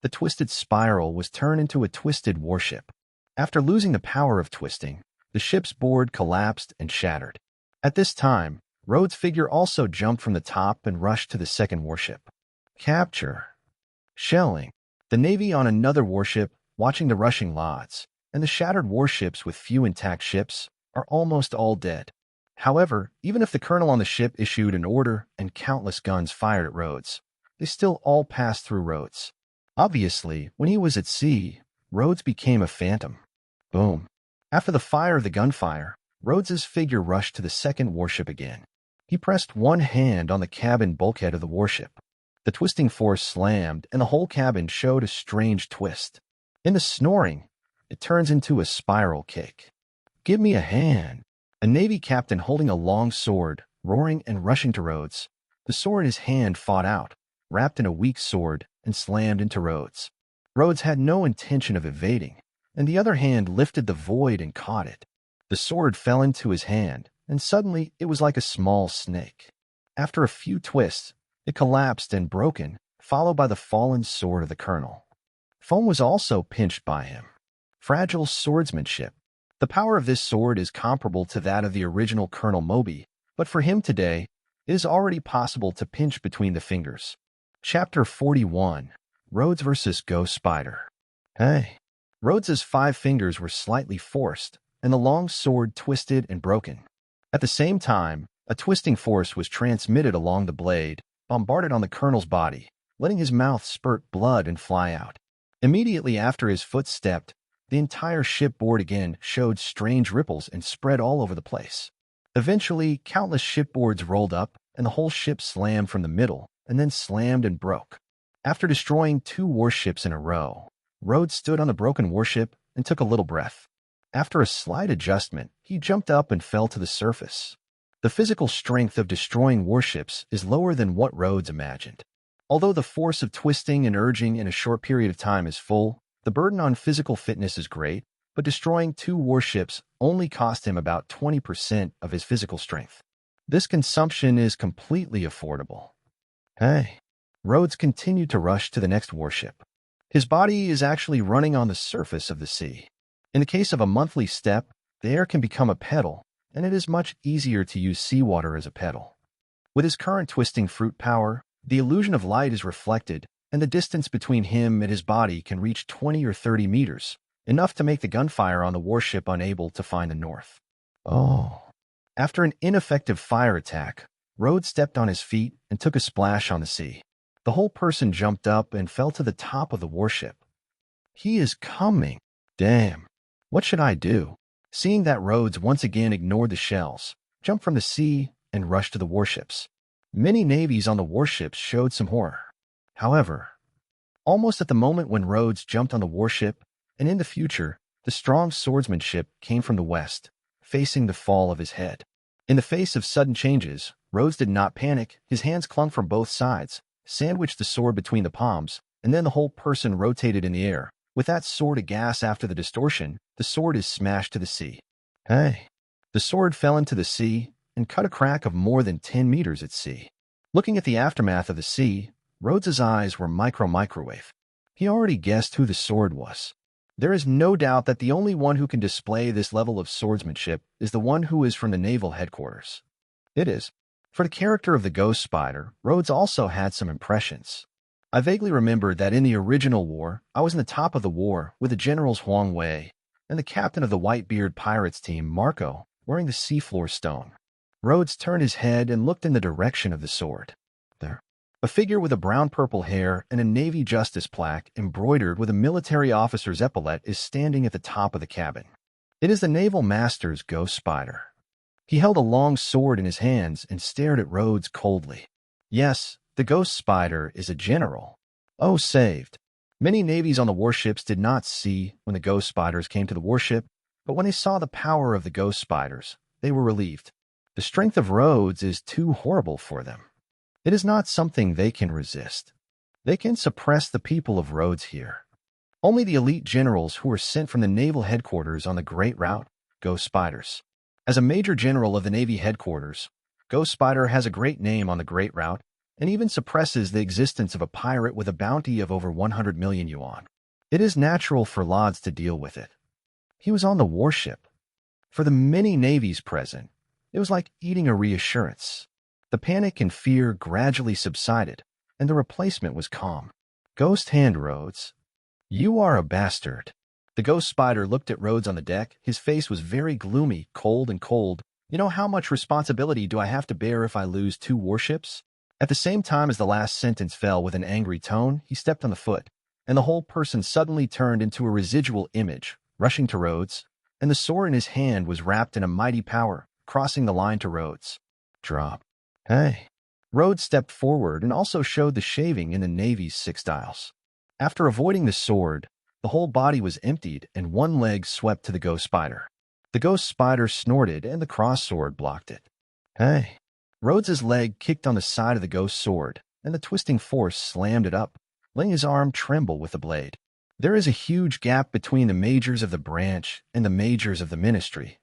The twisted spiral was turned into a twisted warship. After losing the power of twisting, the ship's board collapsed and shattered. At this time, Rhodes' figure also jumped from the top and rushed to the second warship. Capture. Shelling. The Navy on another warship, watching the rushing Lodz, and the shattered warships with few intact ships, are almost all dead. However, even if the colonel on the ship issued an order and countless guns fired at Rhodes, they still all passed through Rhodes. Obviously, when he was at sea, Rhodes became a phantom. Boom. After the fire of the gunfire, Rhodes's figure rushed to the second warship again. He pressed one hand on the cabin bulkhead of the warship. The twisting force slammed, and the whole cabin showed a strange twist. In the snoring, it turns into a spiral kick. "Give me a hand." A Navy captain holding a long sword, roaring and rushing to Rhodes. The sword in his hand fought out, wrapped in a weak sword, and slammed into Rhodes. Rhodes had no intention of evading, and the other hand lifted the void and caught it. The sword fell into his hand, and suddenly it was like a small snake. After a few twists, it collapsed and broken, followed by the fallen sword of the colonel. Foam was also pinched by him. Fragile swordsmanship. The power of this sword is comparable to that of the original Colonel Moby, but for him today, it is already possible to pinch between the fingers. Chapter 41. Rhodes vs. Ghost Spider. Hey. Rhodes's 5 fingers were slightly forced, and the long sword twisted and broken. At the same time, a twisting force was transmitted along the blade, bombarded on the colonel's body, letting his mouth spurt blood and fly out. Immediately after his foot stepped, the entire shipboard again showed strange ripples and spread all over the place. Eventually, countless shipboards rolled up, and the whole ship slammed from the middle, and then slammed and broke. After destroying 2 warships in a row, Rhodes stood on the broken warship and took a little breath. After a slight adjustment, he jumped up and fell to the surface. The physical strength of destroying warships is lower than what Rhodes imagined. Although the force of twisting and urging in a short period of time is full, the burden on physical fitness is great, but destroying 2 warships only cost him about 20% of his physical strength. This consumption is completely affordable. Hey. Rhodes continued to rush to the next warship. His body is actually running on the surface of the sea. In the case of a monthly step, the air can become a pedal, and it is much easier to use seawater as a pedal. With his current twisting fruit power, the illusion of light is reflected, and the distance between him and his body can reach 20 or 30 meters, enough to make the gunfire on the warship unable to find the north. Oh. After an ineffective fire attack, Rhodes stepped on his feet and took a splash on the sea. The whole person jumped up and fell to the top of the warship. He is coming. Damn. What should I do? Seeing that Rhodes once again ignored the shells, jumped from the sea, and rushed to the warships. Many navies on the warships showed some horror. However, almost at the moment when Rhodes jumped on the warship, and in the future, the strong swordsmanship came from the west, facing the fall of his head. In the face of sudden changes, Rhodes did not panic. His hands clung from both sides, sandwiched the sword between the palms, and then the whole person rotated in the air. With that sword aghast after the distortion, the sword is smashed to the sea. Hey. The sword fell into the sea and cut a crack of more than 10 meters at sea. Looking at the aftermath of the sea, Rhodes's eyes were microwave. He already guessed who the sword was. There is no doubt that the only one who can display this level of swordsmanship is the one who is from the naval headquarters. It is. For the character of the Ghost Spider, Rhodes also had some impressions. I vaguely remembered that in the original war, I was in the top of the war with the generals Huang Wei and the captain of the Whitebeard Pirates team, Marco, wearing the seafloor stone. Rhodes turned his head and looked in the direction of the sword. There. A figure with a brown-purple hair and a Navy Justice plaque embroidered with a military officer's epaulet is standing at the top of the cabin. It is the Naval Master's Ghost Spider. He held a long sword in his hands and stared at Rhodes coldly. Yes, the Ghost Spider is a general. Oh, saved. Many navies on the warships did not see when the Ghost Spiders came to the warship, but when they saw the power of the Ghost Spiders, they were relieved. The strength of Rhodes is too horrible for them. It is not something they can resist. They can suppress the people of Rhodes here. Only the elite generals who were sent from the naval headquarters on the Great Route, Ghost Spiders. As a major general of the Navy headquarters, Ghost Spider has a great name on the Great Route and even suppresses the existence of a pirate with a bounty of over 100 million yuan. It is natural for Lodz to deal with it. He was on the warship. For the many navies present, it was like eating a reassurance. The panic and fear gradually subsided, and the replacement was calm. Ghost Hand Rhodes. You are a bastard. The Ghost Spider looked at Rhodes on the deck. His face was very gloomy, cold. You know how much responsibility do I have to bear if I lose 2 warships? At the same time as the last sentence fell with an angry tone, he stepped on the foot, and the whole person suddenly turned into a residual image, rushing to Rhodes, and the sword in his hand was wrapped in a mighty power, crossing the line to Rhodes. Drop. Hey. Rhodes stepped forward and also showed the shaving in the Navy's 6 dials. After avoiding the sword, the whole body was emptied and one leg swept to the Ghost Spider. The Ghost Spider snorted and the cross sword blocked it. Hey. Rhodes's leg kicked on the side of the ghost sword, and the twisting force slammed it up, letting his arm tremble with the blade. There is a huge gap between the majors of the branch and the majors of the ministry.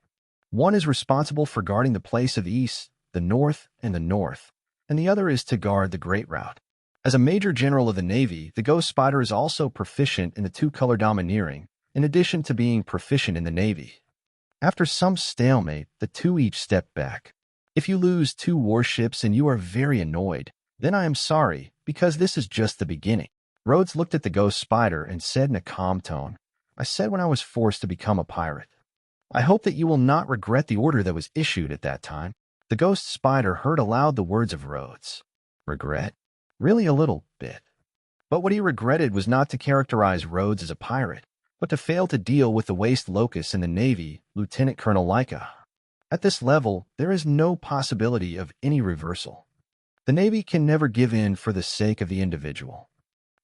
One is responsible for guarding the place of the east, the north, and the other is to guard the Great Route. As a major general of the Navy, the Ghost Spider is also proficient in the 2-color domineering, in addition to being proficient in the Navy. After some stalemate, the 2 each stepped back. If you lose 2 warships and you are very annoyed, then I am sorry, because this is just the beginning. Rhodes looked at the Ghost Spider and said in a calm tone, I said when I was forced to become a pirate. I hope that you will not regret the order that was issued at that time. The ghost spider heard aloud the words of Rhodes. Regret? Really a little bit. But what he regretted was not to characterize Rhodes as a pirate, but to fail to deal with the waste locust in the Navy, Lieutenant Colonel Leica. At this level, there is no possibility of any reversal. The Navy can never give in for the sake of the individual.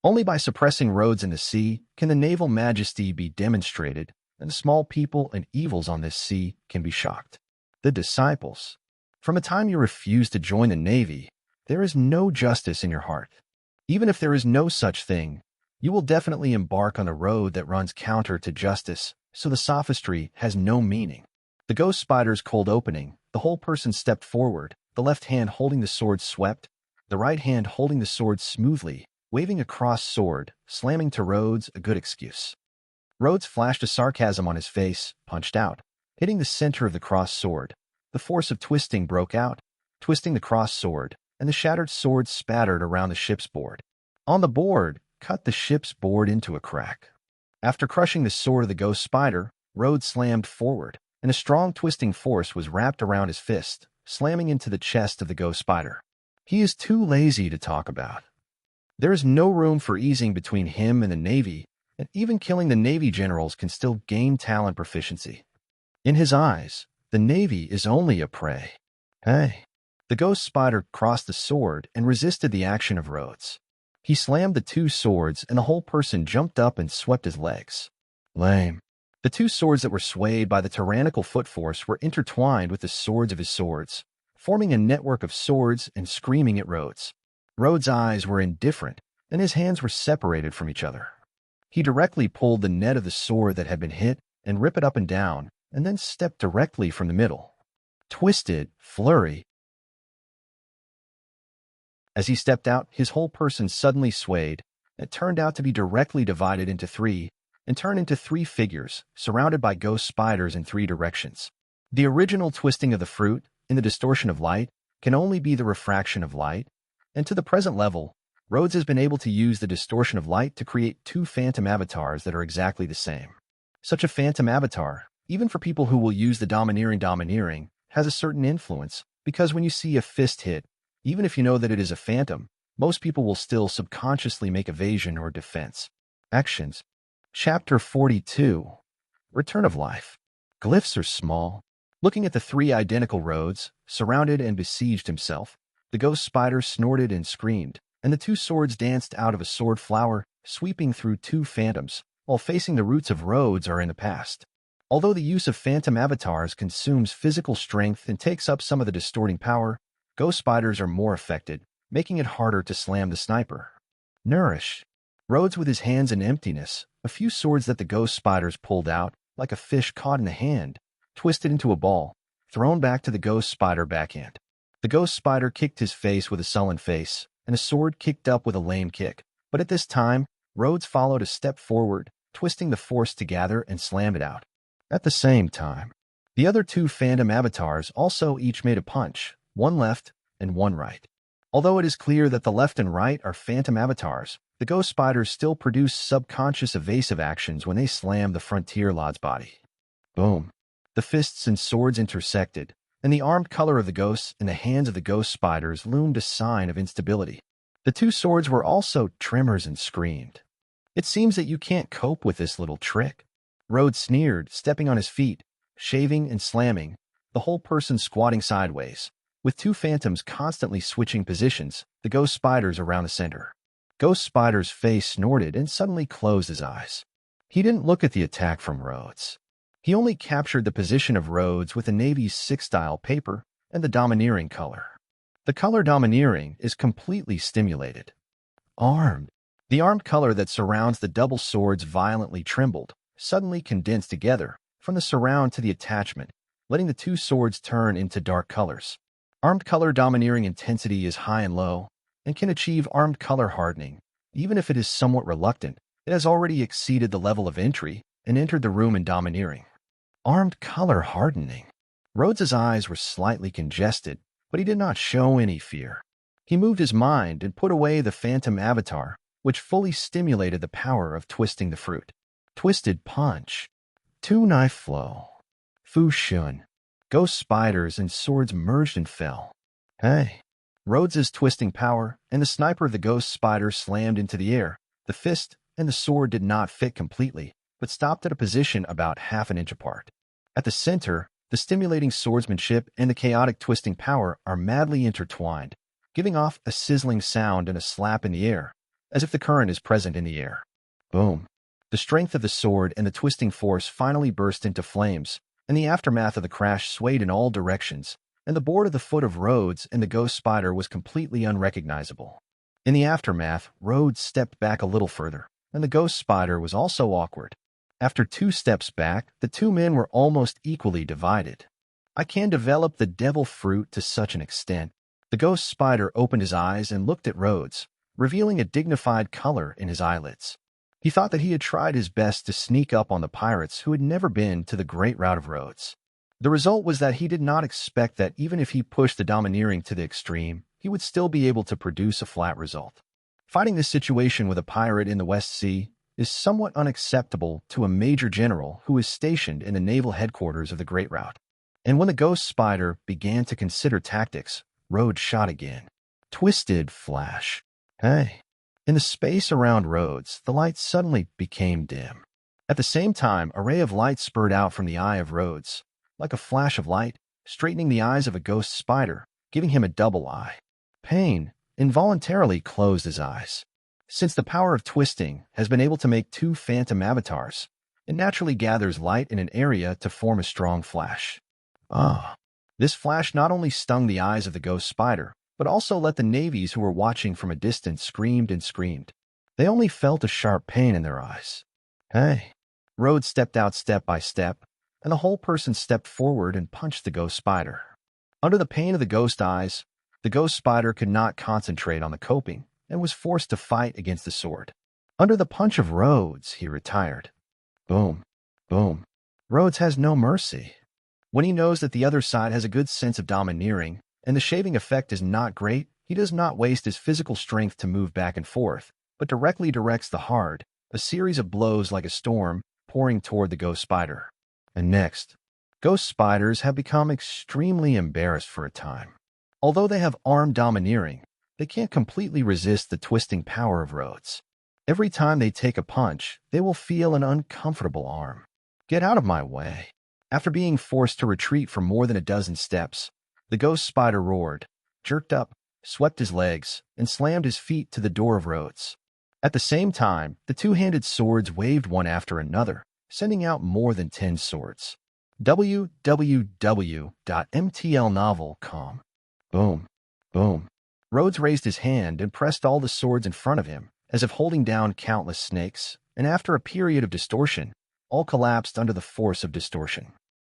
Only by suppressing Rhodes in the sea can the naval majesty be demonstrated, and the small people and evils on this sea can be shocked. The disciples. From the time you refuse to join the Navy, there is no justice in your heart. Even if there is no such thing, you will definitely embark on a road that runs counter to justice, so the sophistry has no meaning. The ghost spider's cold opening, the whole person stepped forward, the left hand holding the sword swept, the right hand holding the sword smoothly, waving a crossed sword, slamming to Rhodes, a good excuse. Rhodes flashed a sarcasm on his face, punched out, hitting the center of the crossed sword. The force of twisting broke out, twisting the crossed sword, and the shattered sword spattered around the ship's board. On the board, cut the ship's board into a crack. After crushing the sword of the ghost spider, Rhodes slammed forward, and a strong twisting force was wrapped around his fist, slamming into the chest of the ghost spider. He is too lazy to talk about. There is no room for easing between him and the Navy, and even killing the Navy generals can still gain talent proficiency. In his eyes, the Navy is only a prey. Hey. The ghost spider crossed the sword and resisted the action of Rhodes. He slammed the two swords, and the whole person jumped up and swept his legs. Lame. The two swords that were swayed by the tyrannical foot force were intertwined with the swords of his swords, forming a network of swords and screaming at Rhodes. Rhodes' eyes were indifferent, and his hands were separated from each other. He directly pulled the net of the sword that had been hit and ripped it up and down, and then stepped directly from the middle. Twisted, flurry. As he stepped out, his whole person suddenly swayed. It turned out to be directly divided into three, and turned into three figures, surrounded by ghost spiders in three directions. The original twisting of the fruit, in the distortion of light, can only be the refraction of light, and to the present level, Rhodes has been able to use the distortion of light to create two phantom avatars that are exactly the same. Such a phantom avatar, even for people who will use the domineering, has a certain influence, because when you see a fist hit, even if you know that it is a phantom, most people will still subconsciously make evasion or defense. Actions. Chapter 42. Return of Life. Glyphs are small. Looking at the three identical Rhodes, surrounded and besieged himself, the ghost spider snorted and screamed, and the two swords danced out of a sword flower, sweeping through two phantoms, while facing the roots of Rhodes are in the past. Although the use of phantom avatars consumes physical strength and takes up some of the distorting power, ghost spiders are more affected, making it harder to slam the sniper. Nourish. Rhodes with his hands in emptiness, a few swords that the ghost spiders pulled out, like a fish caught in the hand, twisted into a ball, thrown back to the ghost spider backhand. The ghost spider kicked his face with a sullen face, and a sword kicked up with a lame kick. But at this time, Rhodes followed a step forward, twisting the force to gather and slammed it out. At the same time, the other two phantom avatars also each made a punch, one left and one right. Although it is clear that the left and right are phantom avatars, the ghost spiders still produce subconscious evasive actions when they slam the frontier lord's body. Boom. The fists and swords intersected, and the armed color of the ghosts in the hands of the ghost spiders loomed a sign of instability. The two swords were also tremors and screamed. It seems that you can't cope with this little trick. Rhodes sneered, stepping on his feet, shaving and slamming, the whole person squatting sideways, with two phantoms constantly switching positions, the ghost spiders around the center. Ghost Spider's face snorted and suddenly closed his eyes. He didn't look at the attack from Rhodes. He only captured the position of Rhodes with the Navy's 6-style paper and the domineering color. The color domineering is completely stimulated. Armed. The armed color that surrounds the double swords violently trembled, suddenly condensed together, from the surround to the attachment, letting the two swords turn into dark colors. Armed color domineering intensity is high and low, and can achieve armed color hardening. Even if it is somewhat reluctant, it has already exceeded the level of entry and entered the room in domineering. Armed color hardening. Rhodes's eyes were slightly congested, but he did not show any fear. He moved his mind and put away the phantom avatar, which fully stimulated the power of twisting the fruit. Twisted punch. Two-knife flow. Fu Shun. Ghost spiders and swords merged and fell. Hey. Rhodes's twisting power and the sniper of the ghost spider slammed into the air. The fist and the sword did not fit completely, but stopped at a position about half an inch apart. At the center, the stimulating swordsmanship and the chaotic twisting power are madly intertwined, giving off a sizzling sound and a slap in the air, as if the current is present in the air. Boom. The strength of the sword and the twisting force finally burst into flames, and the aftermath of the crash swayed in all directions, and the board of the foot of Rhodes and the ghost spider was completely unrecognizable. In the aftermath, Rhodes stepped back a little further, and the ghost spider was also awkward. After 2 steps back, the two men were almost equally divided. I can develop the devil fruit to such an extent. The ghost spider opened his eyes and looked at Rhodes, revealing a dignified color in his eyelids. He thought that he had tried his best to sneak up on the pirates who had never been to the Great Route of Rhodes. The result was that he did not expect that even if he pushed the domineering to the extreme, he would still be able to produce a flat result. Fighting this situation with a pirate in the West Sea is somewhat unacceptable to a major general who is stationed in the naval headquarters of the Great Route. And when the ghost spider began to consider tactics, Rhodes shot again. Twisted flash. Hey. In the space around Rhodes, the light suddenly became dim. At the same time, a ray of light spurred out from the eye of Rhodes, like a flash of light, straightening the eyes of a ghost spider, giving him a double eye. Pain involuntarily closed his eyes. Since the power of twisting has been able to make 2 phantom avatars, it naturally gathers light in an area to form a strong flash. This flash not only stung the eyes of the ghost spider, but also let the navies who were watching from a distance screamed and screamed. They only felt a sharp pain in their eyes. Hey. Rhodes stepped out step by step, and the whole person stepped forward and punched the ghost spider. Under the pain of the ghost eyes, the ghost spider could not concentrate on the coping and was forced to fight against the sword. Under the punch of Rhodes, he retired. Boom. Boom. Rhodes has no mercy. When he knows that the other side has a good sense of domineering, and the shaving effect is not great, he does not waste his physical strength to move back and forth, but directly directs the hard, a series of blows like a storm, pouring toward the ghost spider. And next, ghost spiders have become extremely embarrassed for a time. Although they have armed domineering, they can't completely resist the twisting power of Rhodes. Every time they take a punch, they will feel an uncomfortable arm. Get out of my way. After being forced to retreat for more than a dozen steps, the ghost spider roared, jerked up, swept his legs, and slammed his feet to the door of Rhodes. At the same time, the 2-handed swords waved one after another, sending out more than 10 swords. www.mtlnovel.com. Boom. Boom. Rhodes raised his hand and pressed all the swords in front of him, as if holding down countless snakes, and after a period of distortion, all collapsed under the force of distortion.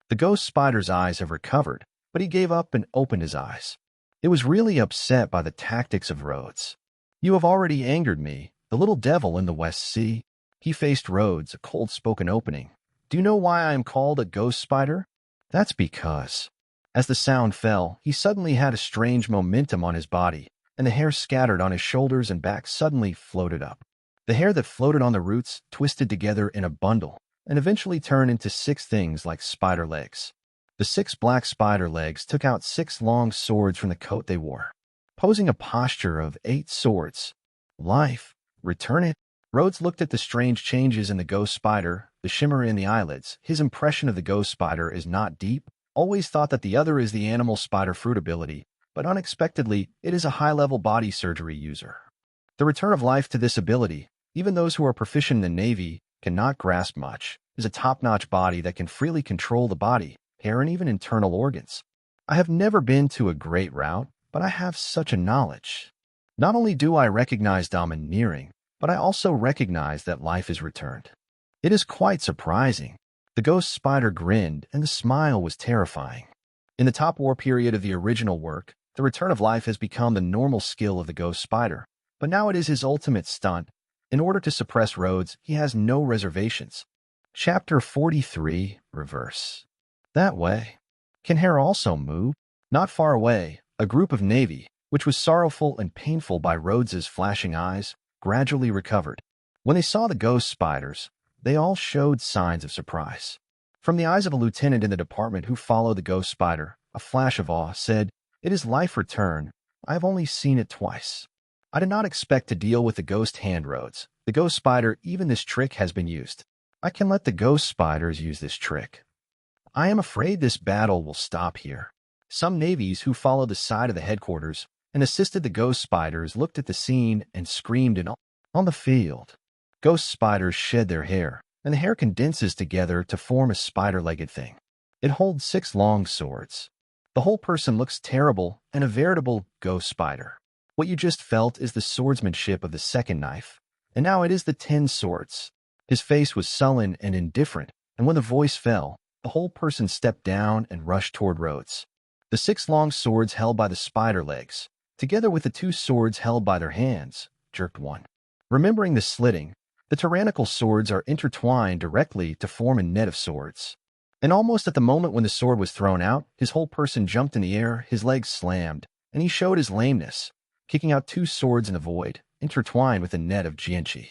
The ghost spider's eyes have recovered, but he gave up and opened his eyes. It was really upset by the tactics of Rhodes. You have already angered me, the little devil in the West Sea. He faced Rhodes, a cold-spoken opening. Do you know why I am called a ghost spider? That's because, as the sound fell, he suddenly had a strange momentum on his body, and the hair scattered on his shoulders and back suddenly floated up. The hair that floated on the roots twisted together in a bundle, and eventually turned into 6 things like spider legs. The 6 black spider legs took out 6 long swords from the coat they wore, posing a posture of 8 swords. Life, return it. Rhodes looked at the strange changes in the ghost spider, the shimmer in the eyelids. His impression of the ghost spider is not deep. Always thought that the other is the animal spider fruit ability, but unexpectedly, it is a high-level body surgery user. The return of life to this ability, even those who are proficient in the Navy cannot grasp much, is a top-notch body that can freely control the body, hair, and even internal organs. I have never been to a great route, but I have such a knowledge. Not only do I recognize domineering, but I also recognize that life is returned. It is quite surprising. The ghost spider grinned, and the smile was terrifying. In the top war period of the original work, the return of life has become the normal skill of the ghost spider, but now it is his ultimate stunt. In order to suppress Rhodes, he has no reservations. Chapter 43, Reverse. That way. Can hair also move? Not far away, a group of Navy, which was sorrowful and painful by Rhodes's flashing eyes, gradually recovered. When they saw the ghost spiders, they all showed signs of surprise. From the eyes of a lieutenant in the department who followed the ghost spider, a flash of awe said, "It is life return. I have only seen it twice. I did not expect to deal with the ghost hand roads. The ghost spider, even this trick has been used. I can let the ghost spiders use this trick. I am afraid this battle will stop here." Some navies who followed the side of the headquarters and assisted the ghost spiders looked at the scene and screamed in awe. On the field, ghost spiders shed their hair, and the hair condenses together to form a spider-legged thing. It holds 6 long swords. The whole person looks terrible and a veritable ghost spider. What you just felt is the swordsmanship of the second knife, and now it is the 10 swords. His face was sullen and indifferent, and when the voice fell, the whole person stepped down and rushed toward Rhodes. The 6 long swords held by the spider legs, together with the 2 swords held by their hands, jerked one. Remembering the slitting, the tyrannical swords are intertwined directly to form a net of swords. And almost at the moment when the sword was thrown out, his whole person jumped in the air, his legs slammed, and he showed his lameness, kicking out 2 swords in the void, intertwined with a net of Jianqi.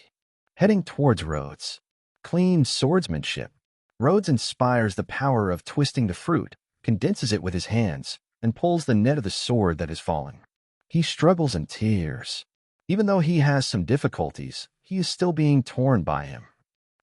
Heading towards Rhodes. Clean swordsmanship. Rhodes inspires the power of twisting the fruit, condenses it with his hands, and pulls the net of the sword that has fallen. He struggles in tears. Even though he has some difficulties, he is still being torn by him.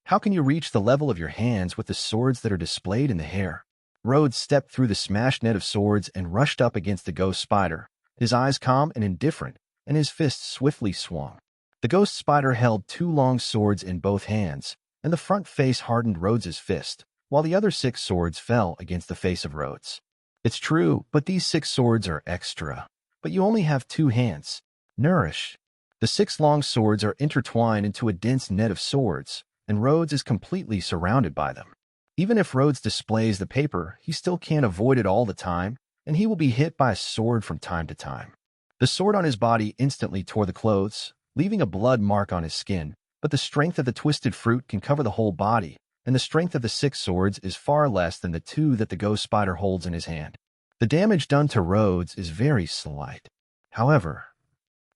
How can you reach the level of your hands with the swords that are displayed in the hair? Rhodes stepped through the smashed net of swords and rushed up against the ghost spider, his eyes calm and indifferent, and his fists swiftly swung. The ghost spider held 2 long swords in both hands, and the front face hardened Rhodes's fist, while the other 6 swords fell against the face of Rhodes. It's true, but these 6 swords are extra. But you only have 2 hands. Nourish. The 6 long swords are intertwined into a dense net of swords, and Rhodes is completely surrounded by them. Even if Rhodes displays the paper, he still can't avoid it all the time, and he will be hit by a sword from time to time. The sword on his body instantly tore the clothes, leaving a blood mark on his skin, but the strength of the twisted fruit can cover the whole body, and the strength of the 6 swords is far less than the 2 that the ghost spider holds in his hand. The damage done to Rhodes is very slight. However,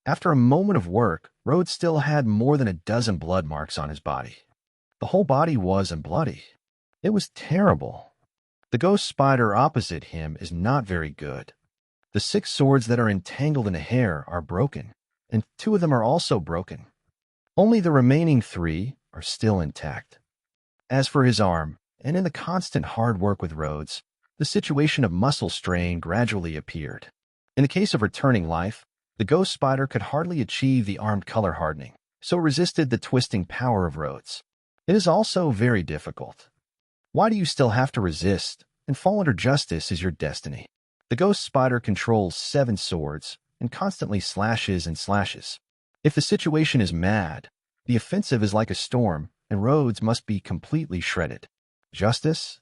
after a moment of work, Rhodes still had more than a dozen blood marks on his body. The whole body was bloody. It was terrible. The ghost spider opposite him is not very good. The 6 swords that are entangled in the hair are broken, and 2 of them are also broken. Only the remaining 3 are still intact. As for his arm, and in the constant hard work with Rhodes, the situation of muscle strain gradually appeared. In the case of returning life, the ghost spider could hardly achieve the armed color hardening, so resisted the twisting power of Rhodes. It is also very difficult. Why do you still have to resist, and fall under justice is your destiny? The ghost spider controls 7 swords, and constantly slashes and slashes. If the situation is mad, the offensive is like a storm, and Rhodes must be completely shredded. Justice?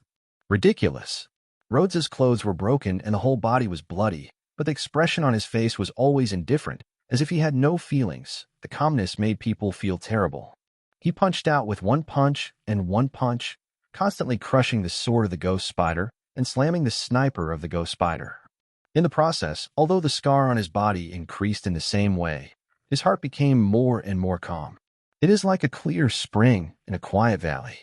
Ridiculous. Rhodes's clothes were broken and the whole body was bloody, but the expression on his face was always indifferent, as if he had no feelings. The calmness made people feel terrible. He punched out with 1 punch and 1 punch, constantly crushing the sword of the ghost spider and slamming the sniper of the ghost spider. In the process, although the scar on his body increased in the same way, his heart became more and more calm. It is like a clear spring in a quiet valley.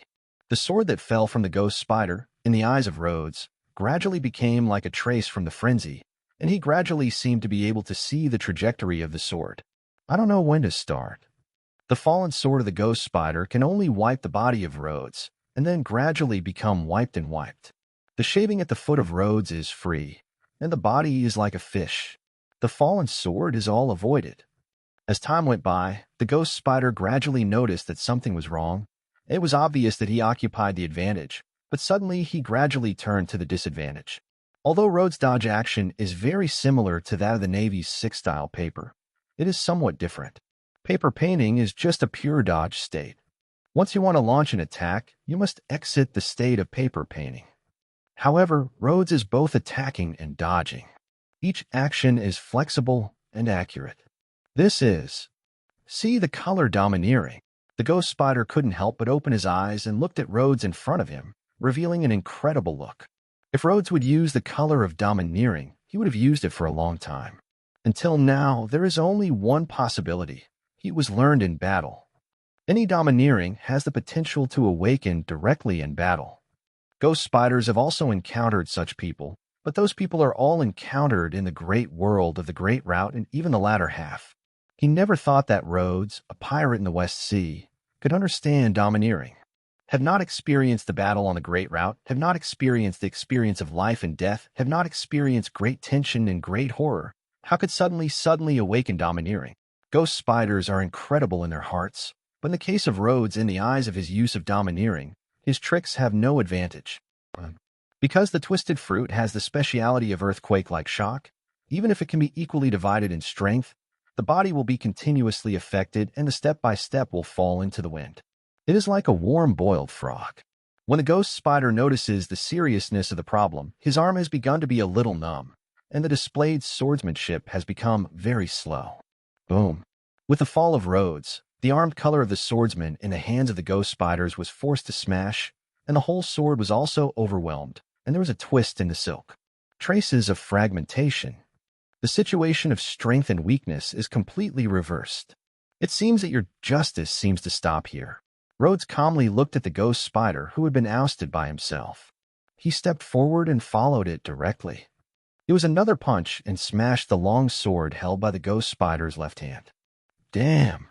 The sword that fell from the ghost spider, in the eyes of Rhodes, gradually became like a trace from the frenzy, and he gradually seemed to be able to see the trajectory of the sword. I don't know when to start. The fallen sword of the ghost spider can only wipe the body of Rhodes, and then gradually become wiped and wiped. The shaving at the foot of Rhodes is free, and the body is like a fish. The fallen sword is all avoided. As time went by, the ghost spider gradually noticed that something was wrong. It was obvious that he occupied the advantage, but suddenly he gradually turned to the disadvantage. Although Rhodes' dodge action is very similar to that of the Navy's 6-style paper, it is somewhat different. Paper painting is just a pure dodge state. Once you want to launch an attack, you must exit the state of paper painting. However, Rhodes is both attacking and dodging. Each action is flexible and accurate. This is. See the color domineering. The ghost spider couldn't help but open his eyes and looked at Rhodes in front of him, revealing an incredible look. If Rhodes would use the color of domineering, he would have used it for a long time. Until now, there is only one possibility. He was learned in battle. Any domineering has the potential to awaken directly in battle. Ghost spiders have also encountered such people, but those people are all encountered in the great world of the Great Route and even the latter half. He never thought that Rhodes, a pirate in the West Sea, could understand domineering. Have not experienced the battle on the Great Route, have not experienced the experience of life and death, have not experienced great tension and great horror. How could suddenly awaken domineering? Ghost spiders are incredible in their hearts, but in the case of Rhodes, in the eyes of his use of domineering, his tricks have no advantage. Because the twisted fruit has the speciality of earthquake-like shock, even if it can be equally divided in strength, the body will be continuously affected and the step-by-step will fall into the wind. It is like a warm boiled frog. When the ghost spider notices the seriousness of the problem, his arm has begun to be a little numb, and the displayed swordsmanship has become very slow. Boom. With the fall of Rhodes, the armed color of the swordsman in the hands of the ghost spiders was forced to smash, and the whole sword was also overwhelmed, and there was a twist in the silk. Traces of fragmentation. The situation of strength and weakness is completely reversed. It seems that your justice seems to stop here. Rhodes calmly looked at the ghost spider who had been ousted by himself. He stepped forward and followed it directly. It was another punch and smashed the long sword held by the ghost spider's left hand. Damn!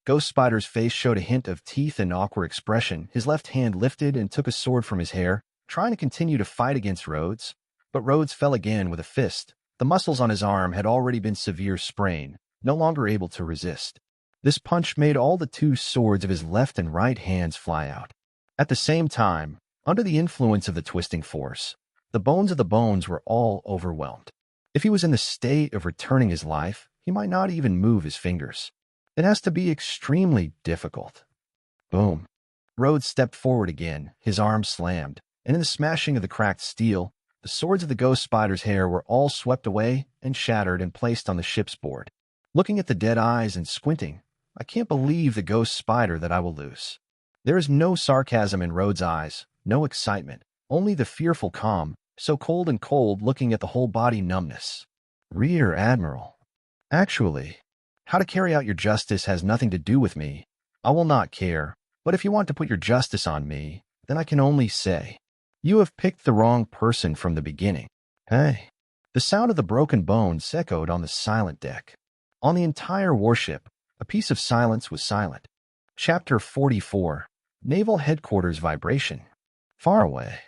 Ghost Spider's face showed a hint of teeth and awkward expression. His left hand lifted and took a sword from his hair, trying to continue to fight against Rhodes. But Rhodes fell again with a fist. The muscles on his arm had already been severe sprain, no longer able to resist. This punch made all the two swords of his left and right hands fly out. At the same time, under the influence of the twisting force, the bones of the bones were all overwhelmed. If he was in the state of returning his life, he might not even move his fingers. It has to be extremely difficult. Boom. Rhodes stepped forward again, his arm slammed, and in the smashing of the cracked steel, the swords of the ghost spider's hair were all swept away and shattered and placed on the ship's board. Looking at the dead eyes and squinting, I can't believe the ghost spider that I will lose. There is no sarcasm in Rhodes' eyes, no excitement, only the fearful calm, so cold and cold looking at the whole body numbness. Rear Admiral. Actually, how to carry out your justice has nothing to do with me. I will not care, but if you want to put your justice on me, then I can only say, you have picked the wrong person from the beginning. Hey. The sound of the broken bones echoed on the silent deck. On the entire warship, a piece of silence was silent. Chapter 44, Naval Headquarters Vibration. Far away.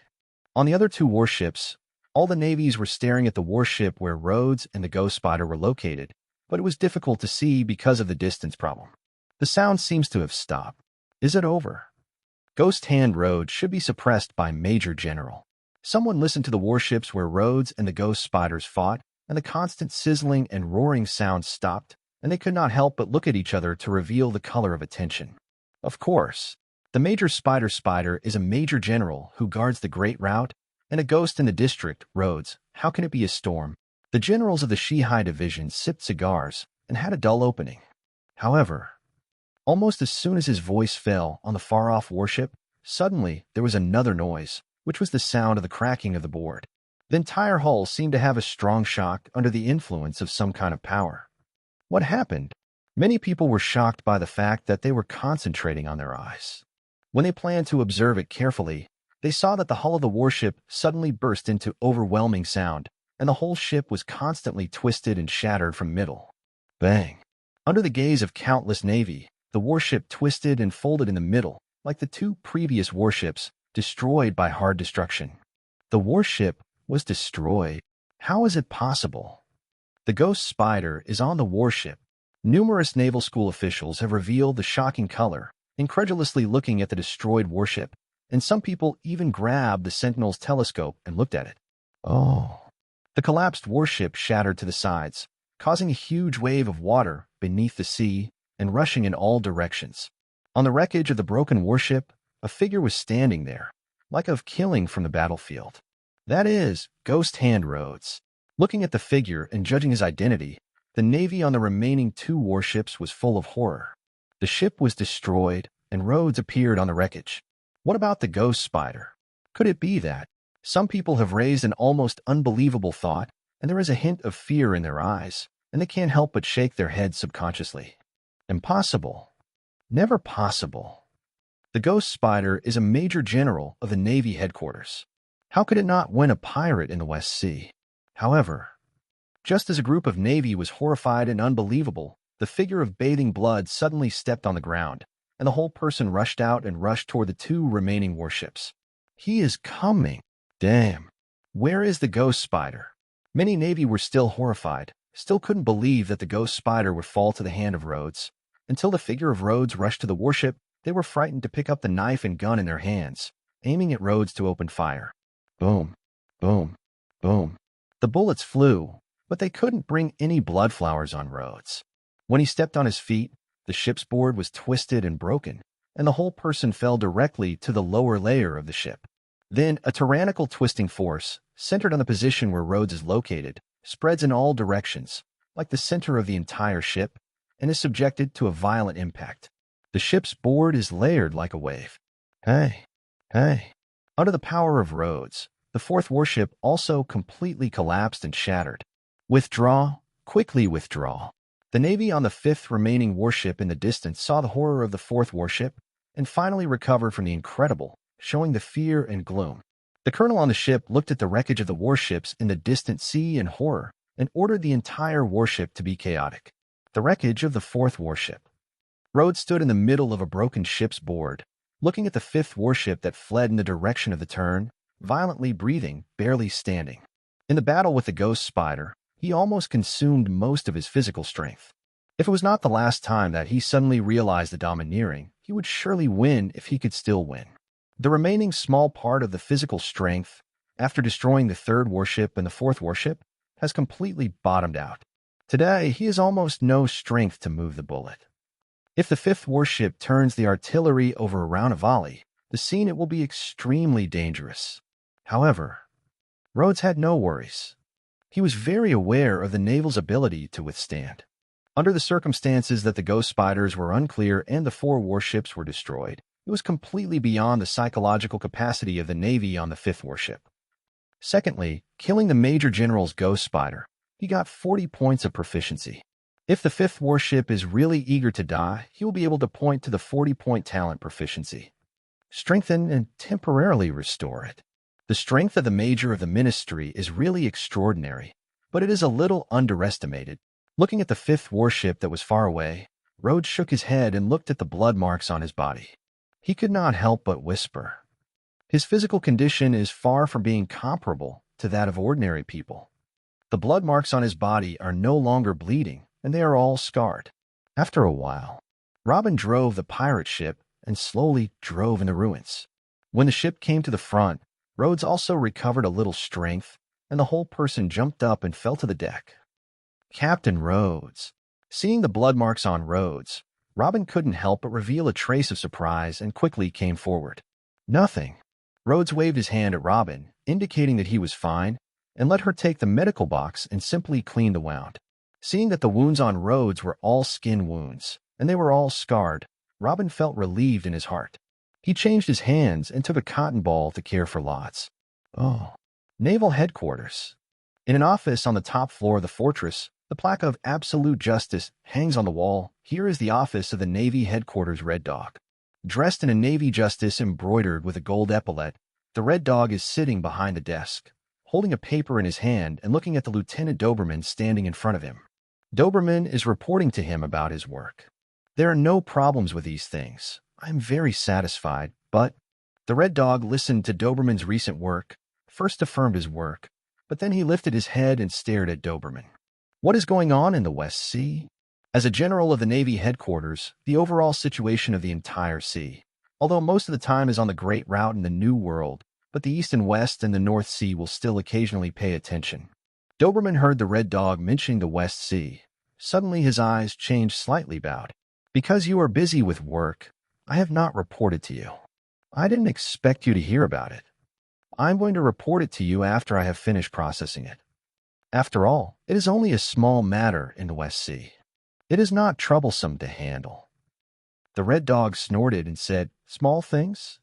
On the other two warships, all the navies were staring at the warship where Rhodes and the Ghost Spider were located, but it was difficult to see because of the distance problem. The sound seems to have stopped. Is it over? Ghost Hand Rhodes should be suppressed by Major General. Someone listened to the warships where Rhodes and the Ghost Spiders fought, and the constant sizzling and roaring sounds stopped, and they could not help but look at each other to reveal the color of attention. Of course, the Major Spider is a Major General who guards the Great Route, and a ghost in the district, Rhodes. How can it be a storm? The generals of the Shihai Division sipped cigars and had a dull opening. However, almost as soon as his voice fell on the far-off warship, suddenly there was another noise, which was the sound of the cracking of the board. The entire hull seemed to have a strong shock under the influence of some kind of power. What happened? Many people were shocked by the fact that they were concentrating on their eyes. When they planned to observe it carefully, they saw that the hull of the warship suddenly burst into overwhelming sound, and the whole ship was constantly twisted and shattered from middle. Bang! Under the gaze of countless navy, the warship twisted and folded in the middle, like the two previous warships, destroyed by hard destruction. The warship was destroyed. How is it possible? The Ghost Spider is on the warship. Numerous naval school officials have revealed the shocking color, incredulously looking at the destroyed warship, and some people even grabbed the Sentinel's telescope and looked at it. Oh. The collapsed warship shattered to the sides, causing a huge wave of water beneath the sea and rushing in all directions. On the wreckage of the broken warship, a figure was standing there, like of killing from the battlefield. That is, Ghost Hand Rhodes. Looking at the figure and judging his identity, the navy on the remaining two warships was full of horror. The ship was destroyed, and Rhodes appeared on the wreckage. What about the Ghost Spider? Could it be that? Some people have raised an almost unbelievable thought, and there is a hint of fear in their eyes, and they can't help but shake their heads subconsciously. Impossible. Never possible. The Ghost Spider is a major general of the Navy headquarters. How could it not win a pirate in the West Sea? However, just as a group of Navy was horrified and unbelievable, the figure of bathing blood suddenly stepped on the ground, and the whole person rushed out and rushed toward the two remaining warships. He is coming. Damn. Where is the Ghost Spider? Many Navy were still horrified, still couldn't believe that the Ghost Spider would fall to the hand of Rhodes. Until the figure of Rhodes rushed to the warship, they were frightened to pick up the knife and gun in their hands, aiming at Rhodes to open fire. Boom, boom, boom. The bullets flew, but they couldn't bring any blood flowers on Rhodes. When he stepped on his feet, the ship's board was twisted and broken, and the whole person fell directly to the lower layer of the ship. Then a tyrannical twisting force, centered on the position where Rhodes is located, spreads in all directions, like the center of the entire ship, and is subjected to a violent impact. The ship's board is layered like a wave. Hey. Under the power of Rhodes, the fourth warship also completely collapsed and shattered. Withdraw, quickly withdraw. The Navy on the fifth remaining warship in the distance saw the horror of the fourth warship and finally recovered from the incredible, showing the fear and gloom. The colonel on the ship looked at the wreckage of the warships in the distant sea in horror and ordered the entire warship to be chaotic. The wreckage of the fourth warship. Rhodes stood in the middle of a broken ship's board, looking at the fifth warship that fled in the direction of the turn, violently breathing, barely standing. In the battle with the Ghost Spider, he almost consumed most of his physical strength. If it was not the last time that he suddenly realized the domineering, he would surely win if he could still win. The remaining small part of the physical strength, after destroying the third warship and the fourth warship, has completely bottomed out. Today, he has almost no strength to move the bullet. If the fifth warship turns the artillery over around a volley, the scene it will be extremely dangerous. However, Rhodes had no worries. He was very aware of the naval's ability to withstand. Under the circumstances that the Ghost Spiders were unclear and the four warships were destroyed, it was completely beyond the psychological capacity of the Navy on the fifth warship. Secondly, killing the Major General's Ghost Spider, he got 40 points of proficiency. If the fifth warship is really eager to die, he will be able to point to the 40-point talent proficiency. Strengthen and temporarily restore it. The strength of the Major of the Ministry is really extraordinary, but it is a little underestimated. Looking at the fifth warship that was far away, Rhodes shook his head and looked at the blood marks on his body. He could not help but whisper. His physical condition is far from being comparable to that of ordinary people. The blood marks on his body are no longer bleeding, and they are all scarred. After a while, Robin drove the pirate ship and slowly drove in the ruins. When the ship came to the front, Rhodes also recovered a little strength, and the whole person jumped up and fell to the deck. Captain Rhodes. Seeing the blood marks on Rhodes, Robin couldn't help but reveal a trace of surprise and quickly came forward. Nothing. Rhodes waved his hand at Robin, indicating that he was fine, and let her take the medical box and simply clean the wound. Seeing that the wounds on Rhodes were all skin wounds, and they were all scarred, Robin felt relieved in his heart. He changed his hands and took a cotton ball to care for Lots. Oh. Naval Headquarters. In an office on the top floor of the fortress, the plaque of Absolute Justice hangs on the wall. Here is the office of the Navy Headquarters Red Dog. Dressed in a Navy Justice embroidered with a gold epaulet, the Red Dog is sitting behind the desk, holding a paper in his hand and looking at the Lieutenant Doberman standing in front of him. Doberman is reporting to him about his work. There are no problems with these things. I am very satisfied, but the Red Dog listened to Doberman's recent work, first affirmed his work, but then he lifted his head and stared at Doberman. What is going on in the West Sea? As a general of the Navy headquarters, the overall situation of the entire sea, although most of the time is on the Great Route in the New World, but the East and West and the North Sea will still occasionally pay attention. Doberman heard the Red Dog mentioning the West Sea. Suddenly his eyes changed slightly bowed. Because you are busy with work, I have not reported to you. I didn't expect you to hear about it. I'm going to report it to you after I have finished processing it. After all, it is only a small matter in the West Sea. It is not troublesome to handle. The Red Dog snorted and said, small things?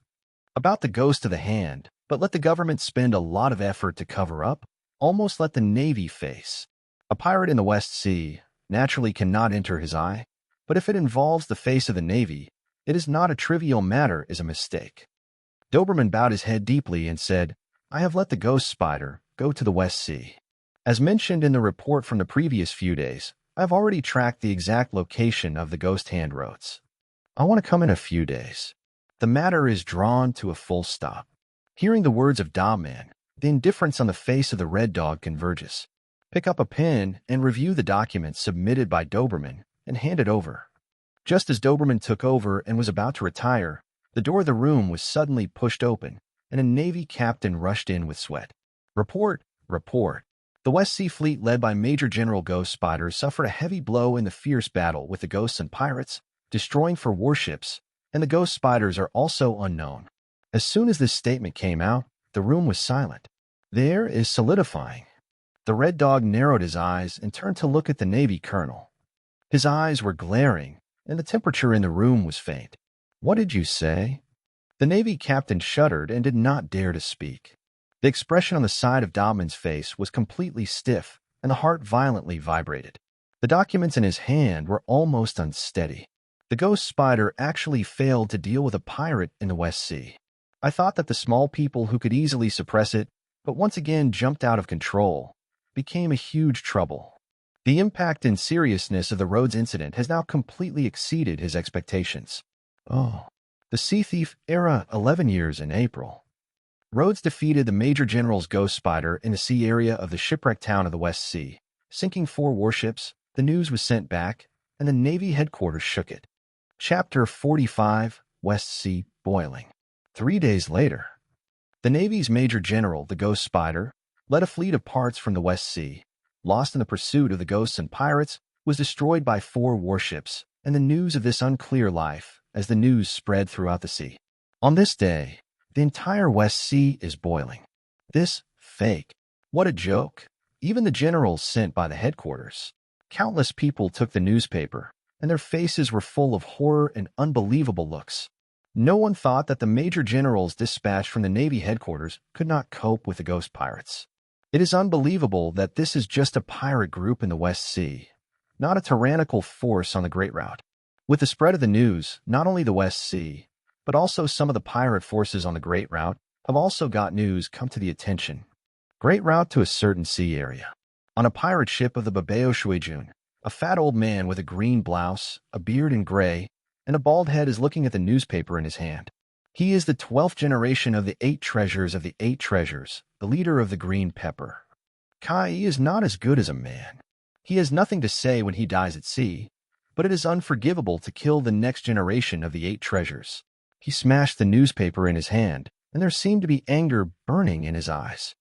About the ghost of the hand, but let the government spend a lot of effort to cover up, almost let the Navy face. A pirate in the West Sea naturally cannot enter his eye, but if it involves the face of the Navy, It is not a trivial matter, is a mistake. Doberman bowed his head deeply and said, I have let the ghost spider go to the West Sea. As mentioned in the report from the previous few days, I have already tracked the exact location of the ghost hand roads. I want to come in a few days. The matter is drawn to a full stop. Hearing the words of Dogman, the indifference on the face of the red dog converges. Pick up a pen and review the documents submitted by Doberman and hand it over. Just as Doberman took over and was about to retire, the door of the room was suddenly pushed open, and a Navy captain rushed in with sweat. Report, report. The West Sea Fleet led by Major General Ghost Spider suffered a heavy blow in the fierce battle with the ghosts and pirates, destroying 4 warships, and the ghost spiders are also unknown. As soon as this statement came out, the room was silent. The air is solidifying. The red dog narrowed his eyes and turned to look at the Navy colonel. His eyes were glaring, and the temperature in the room was faint. What did you say? The Navy captain shuddered and did not dare to speak. The expression on the side of Dogman's face was completely stiff, and the heart violently vibrated. The documents in his hand were almost unsteady. The ghost spider actually failed to deal with a pirate in the West Sea. I thought that the small people who could easily suppress it, but once again jumped out of control, became a huge trouble. The impact and seriousness of the Rhodes incident has now completely exceeded his expectations. Oh, the Sea Thief era 11 years in April. Rhodes defeated the Major General's Ghost Spider in the sea area of the shipwrecked town of the West Sea, sinking 4 warships. The news was sent back, and the Navy headquarters shook it. Chapter 45, West Sea Boiling. 3 days later, the Navy's Major General, the Ghost Spider, led a fleet of parts from the West Sea, lost in the pursuit of the ghosts and pirates, was destroyed by 4 warships, and the news of this unclear life as the news spread throughout the sea. On this day, the entire West Sea is boiling. This fake. What a joke. Even the generals sent by the headquarters. Countless people took the newspaper, and their faces were full of horror and unbelievable looks. No one thought that the Major General's dispatch from the Navy headquarters could not cope with the ghost pirates. It is unbelievable that this is just a pirate group in the West Sea, not a tyrannical force on the Great Route. With the spread of the news, not only the West Sea, but also some of the pirate forces on the Great Route have also got news come to the attention. Great Route to a certain sea area. On a pirate ship of the Babeo Shuijun, a fat old man with a green blouse, a beard in gray, and a bald head is looking at the newspaper in his hand. He is the 12th generation of the 8 treasures of the 8 treasures, the leader of the green pepper. Kai is not as good as a man. He has nothing to say when he dies at sea, but it is unforgivable to kill the next generation of the 8 treasures. He smashed the newspaper in his hand, and there seemed to be anger burning in his eyes.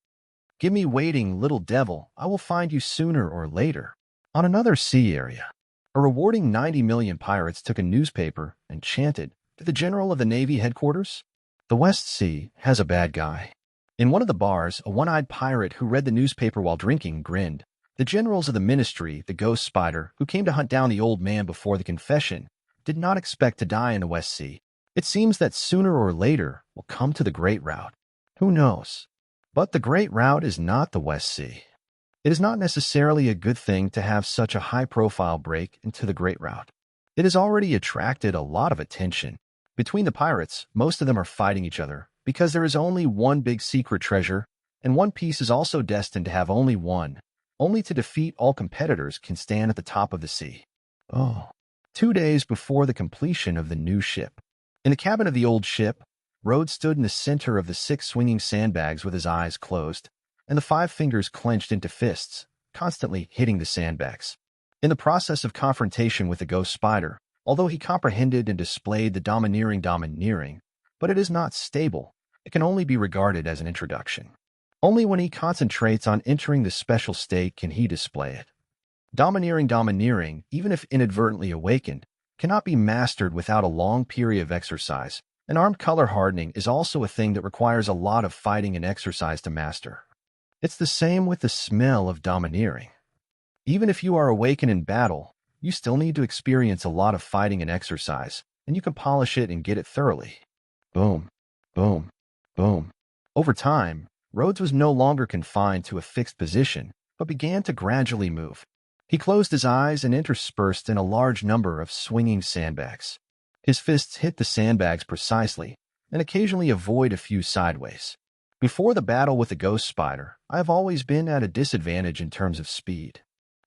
Give me waiting, little devil. I will find you sooner or later. On another sea area, a rewarding 90 million pirates took a newspaper and chanted to the general of the Navy headquarters, "The West Sea has a bad guy." In one of the bars, a one-eyed pirate who read the newspaper while drinking grinned. The generals of the ministry, the Ghost Spider, who came to hunt down the old man before the confession, did not expect to die in the West Sea. It seems that sooner or later we'll come to the Great Route. Who knows? But the Great Route is not the West Sea. It is not necessarily a good thing to have such a high-profile break into the Great Route. It has already attracted a lot of attention. Between the pirates, most of them are fighting each other because there is only one big secret treasure, and one piece is also destined to have only one. Only to defeat all competitors can stand at the top of the sea. Oh. 2 days before the completion of the new ship. In the cabin of the old ship, Rhodes stood in the center of the 6 swinging sandbags with his eyes closed, and the 5 fingers clenched into fists, constantly hitting the sandbags. In the process of confrontation with the Ghost Spider, although he comprehended and displayed the domineering, but it is not stable, it can only be regarded as an introduction. Only when he concentrates on entering the special state can he display it. Domineering, even if inadvertently awakened, cannot be mastered without a long period of exercise, and armed color hardening is also a thing that requires a lot of fighting and exercise to master. It's the same with the smell of domineering. Even if you are awakened in battle, you still need to experience a lot of fighting and exercise, and you can polish it and get it thoroughly. Boom, boom, boom. Over time, Rhodes was no longer confined to a fixed position, but began to gradually move. He closed his eyes and interspersed in a large number of swinging sandbags. His fists hit the sandbags precisely and occasionally avoid a few sideways. Before the battle with the ghost spider, I have always been at a disadvantage in terms of speed.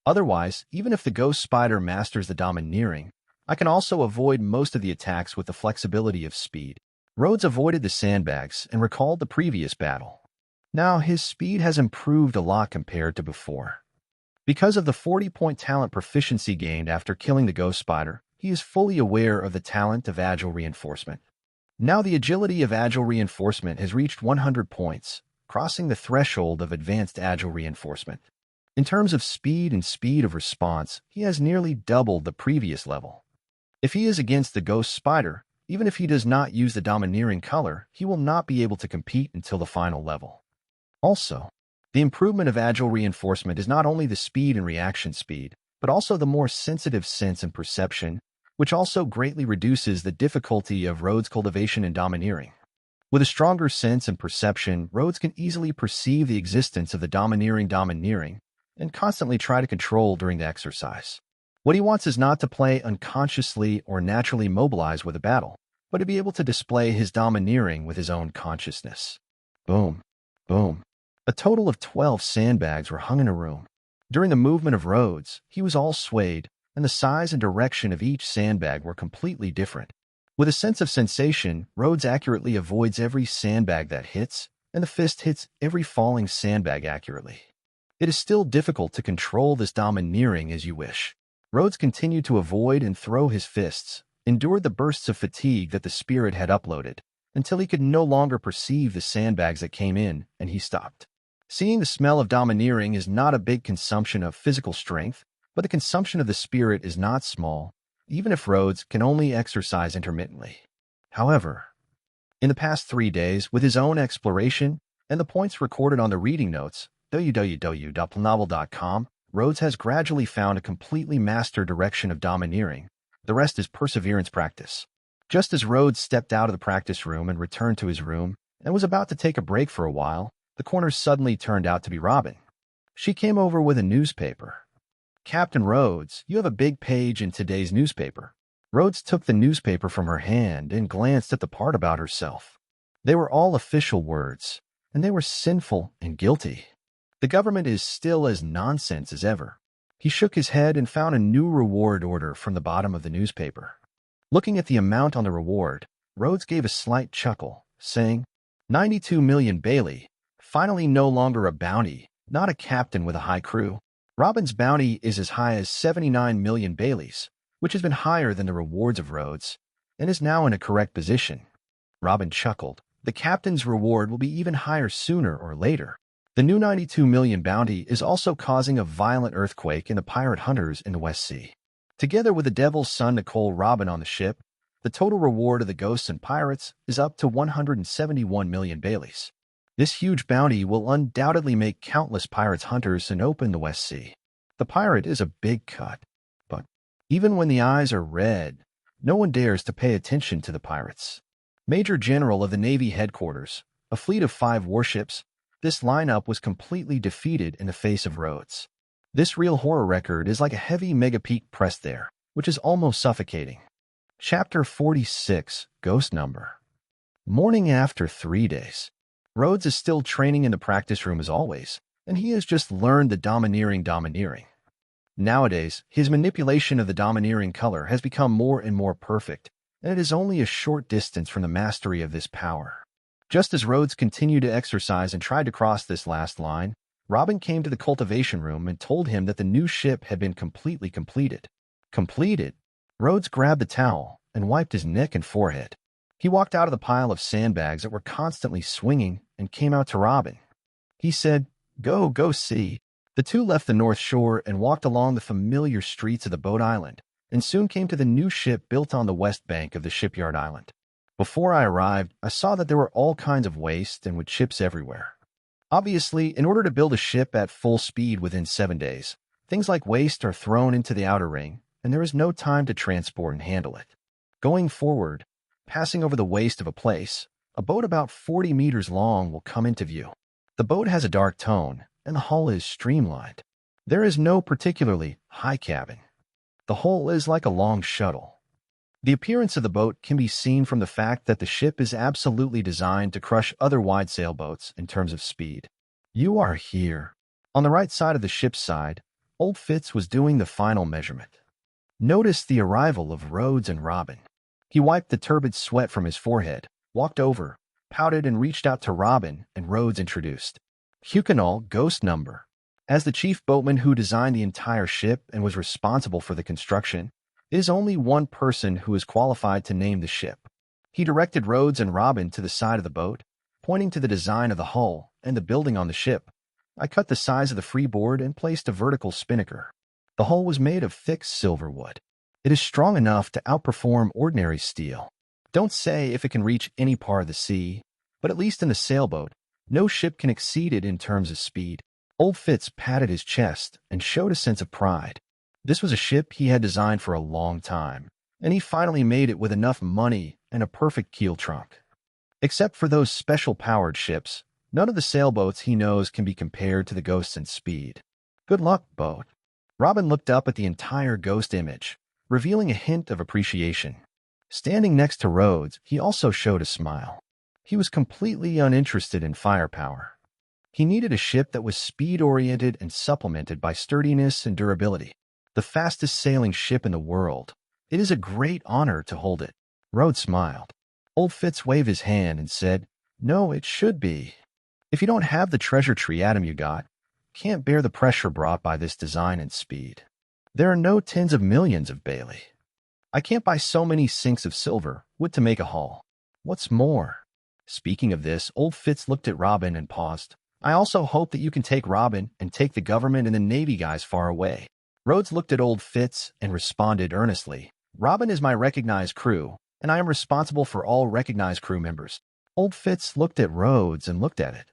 Otherwise, even if the ghost spider masters the domineering, I can also avoid most of the attacks with the flexibility of speed. Rhodes avoided the sandbags and recalled the previous battle. Now his speed has improved a lot compared to before. Because of the 40-point talent proficiency gained after killing the ghost spider, he is fully aware of the talent of agile reinforcement. Now the agility of agile reinforcement has reached 100 points, crossing the threshold of advanced agile reinforcement. In terms of speed and speed of response, he has nearly doubled the previous level. If he is against the ghost spider, even if he does not use the domineering color, he will not be able to compete until the final level. Also, the improvement of agile reinforcement is not only the speed and reaction speed, but also the more sensitive sense and perception, which also greatly reduces the difficulty of Rhodes' cultivation and domineering. With a stronger sense and perception, Rhodes can easily perceive the existence of the domineering and constantly try to control during the exercise. What he wants is not to play unconsciously or naturally mobilize with a battle, but to be able to display his domineering with his own consciousness. Boom, boom. A total of 12 sandbags were hung in a room. During the movement of Rhodes, he was all swayed, and the size and direction of each sandbag were completely different. With a sense of sensation, Rhodes accurately avoids every sandbag that hits, and the fist hits every falling sandbag accurately. It is still difficult to control this domineering as you wish. Rhodes continued to avoid and throw his fists, endured the bursts of fatigue that the spirit had uploaded, until he could no longer perceive the sandbags that came in, and he stopped. Seeing the smell of domineering is not a big consumption of physical strength, but the consumption of the spirit is not small, even if Rhodes can only exercise intermittently. However, in the past 3 days, with his own exploration and the points recorded on the reading notes, www.novel.com, Rhodes has gradually found a completely mastered direction of domineering. The rest is perseverance practice. Just as Rhodes stepped out of the practice room and returned to his room and was about to take a break for a while, the corner suddenly turned out to be Robin. She came over with a newspaper. "Captain Rhodes, you have a big page in today's newspaper." Rhodes took the newspaper from her hand and glanced at the part about herself. They were all official words, and they were sinful and guilty. The government is still as nonsense as ever. He shook his head and found a new reward order from the bottom of the newspaper. Looking at the amount on the reward, Rhodes gave a slight chuckle, saying, 92 million Bailey, finally no longer a bounty, not a captain with a high crew. Robin's bounty is as high as 79 million Baileys, which has been higher than the rewards of Rhodes, and is now in a correct position. Robin chuckled. The captain's reward will be even higher sooner or later. The new 92 million bounty is also causing a violent earthquake in the pirate hunters in the West Sea. Together with the Devil's Son Nicole Robin on the ship, the total reward of the ghosts and pirates is up to 171 million Baileys. This huge bounty will undoubtedly make countless pirates hunters and open the West Sea. The pirate is a big cut, but even when the eyes are red, no one dares to pay attention to the pirates. Major General of the Navy Headquarters, a fleet of 5 warships, this lineup was completely defeated in the face of Rhodes. This real horror record is like a heavy megapeak pressed there, which is almost suffocating. Chapter 46, Ghost Number. Morning after 3 days. Rhodes is still training in the practice room as always, and he has just learned the domineering. Nowadays, his manipulation of the domineering color has become more and more perfect, and it is only a short distance from the mastery of this power. Just as Rhodes continued to exercise and tried to cross this last line, Robin came to the cultivation room and told him that the new ship had been completely completed. Completed? Rhodes grabbed the towel and wiped his neck and forehead. He walked out of the pile of sandbags that were constantly swinging and came out to Robin. He said, Go see." The two left the North Shore and walked along the familiar streets of the boat island, and soon came to the new ship built on the west bank of the shipyard island. Before I arrived, I saw that there were all kinds of waste and with ships everywhere. Obviously, in order to build a ship at full speed within 7 days, things like waste are thrown into the outer ring, and there is no time to transport and handle it. Going forward, passing over the waste of a place, a boat about 40 meters long will come into view. The boat has a dark tone, and the hull is streamlined. There is no particularly high cabin. The hull is like a long shuttle. The appearance of the boat can be seen from the fact that the ship is absolutely designed to crush other wide sailboats in terms of speed. You are here. On the right side of the ship's side, Old Fitz was doing the final measurement. Notice the arrival of Rhodes and Robin. He wiped the turbid sweat from his forehead, walked over, pouted and reached out to Robin, and Rhodes introduced. Hucanol Ghost Number. As the chief boatman who designed the entire ship and was responsible for the construction, it is only one person who is qualified to name the ship. He directed Rhodes and Robin to the side of the boat, pointing to the design of the hull and the building on the ship. I cut the size of the freeboard and placed a vertical spinnaker. The hull was made of thick silver wood. It is strong enough to outperform ordinary steel. Don't say if it can reach any part of the sea, but at least in the sailboat, no ship can exceed it in terms of speed. Old Fitz patted his chest and showed a sense of pride. This was a ship he had designed for a long time, and he finally made it with enough money and a perfect keel trunk. Except for those special-powered ships, none of the sailboats he knows can be compared to the Ghosts in speed. Good luck, boat. Robin looked up at the entire Ghost image, revealing a hint of appreciation. Standing next to Rhodes, he also showed a smile. He was completely uninterested in firepower. He needed a ship that was speed-oriented and supplemented by sturdiness and durability. The fastest sailing ship in the world. It is a great honor to hold it. Rhodes smiled. Old Fitz waved his hand and said, "No, it should be. If you don't have the treasure tree atom you got, can't bear the pressure brought by this design and speed. There are no tens of millions of Bailey. I can't buy so many sinks of silver, wood to make a hull. What's more?" Speaking of this, Old Fitz looked at Robin and paused. "I also hope that you can take Robin and take the government and the Navy guys far away." Rhodes looked at Old Fitz and responded earnestly. "Robin is my recognized crew, and I am responsible for all recognized crew members." Old Fitz looked at Rhodes and looked at it.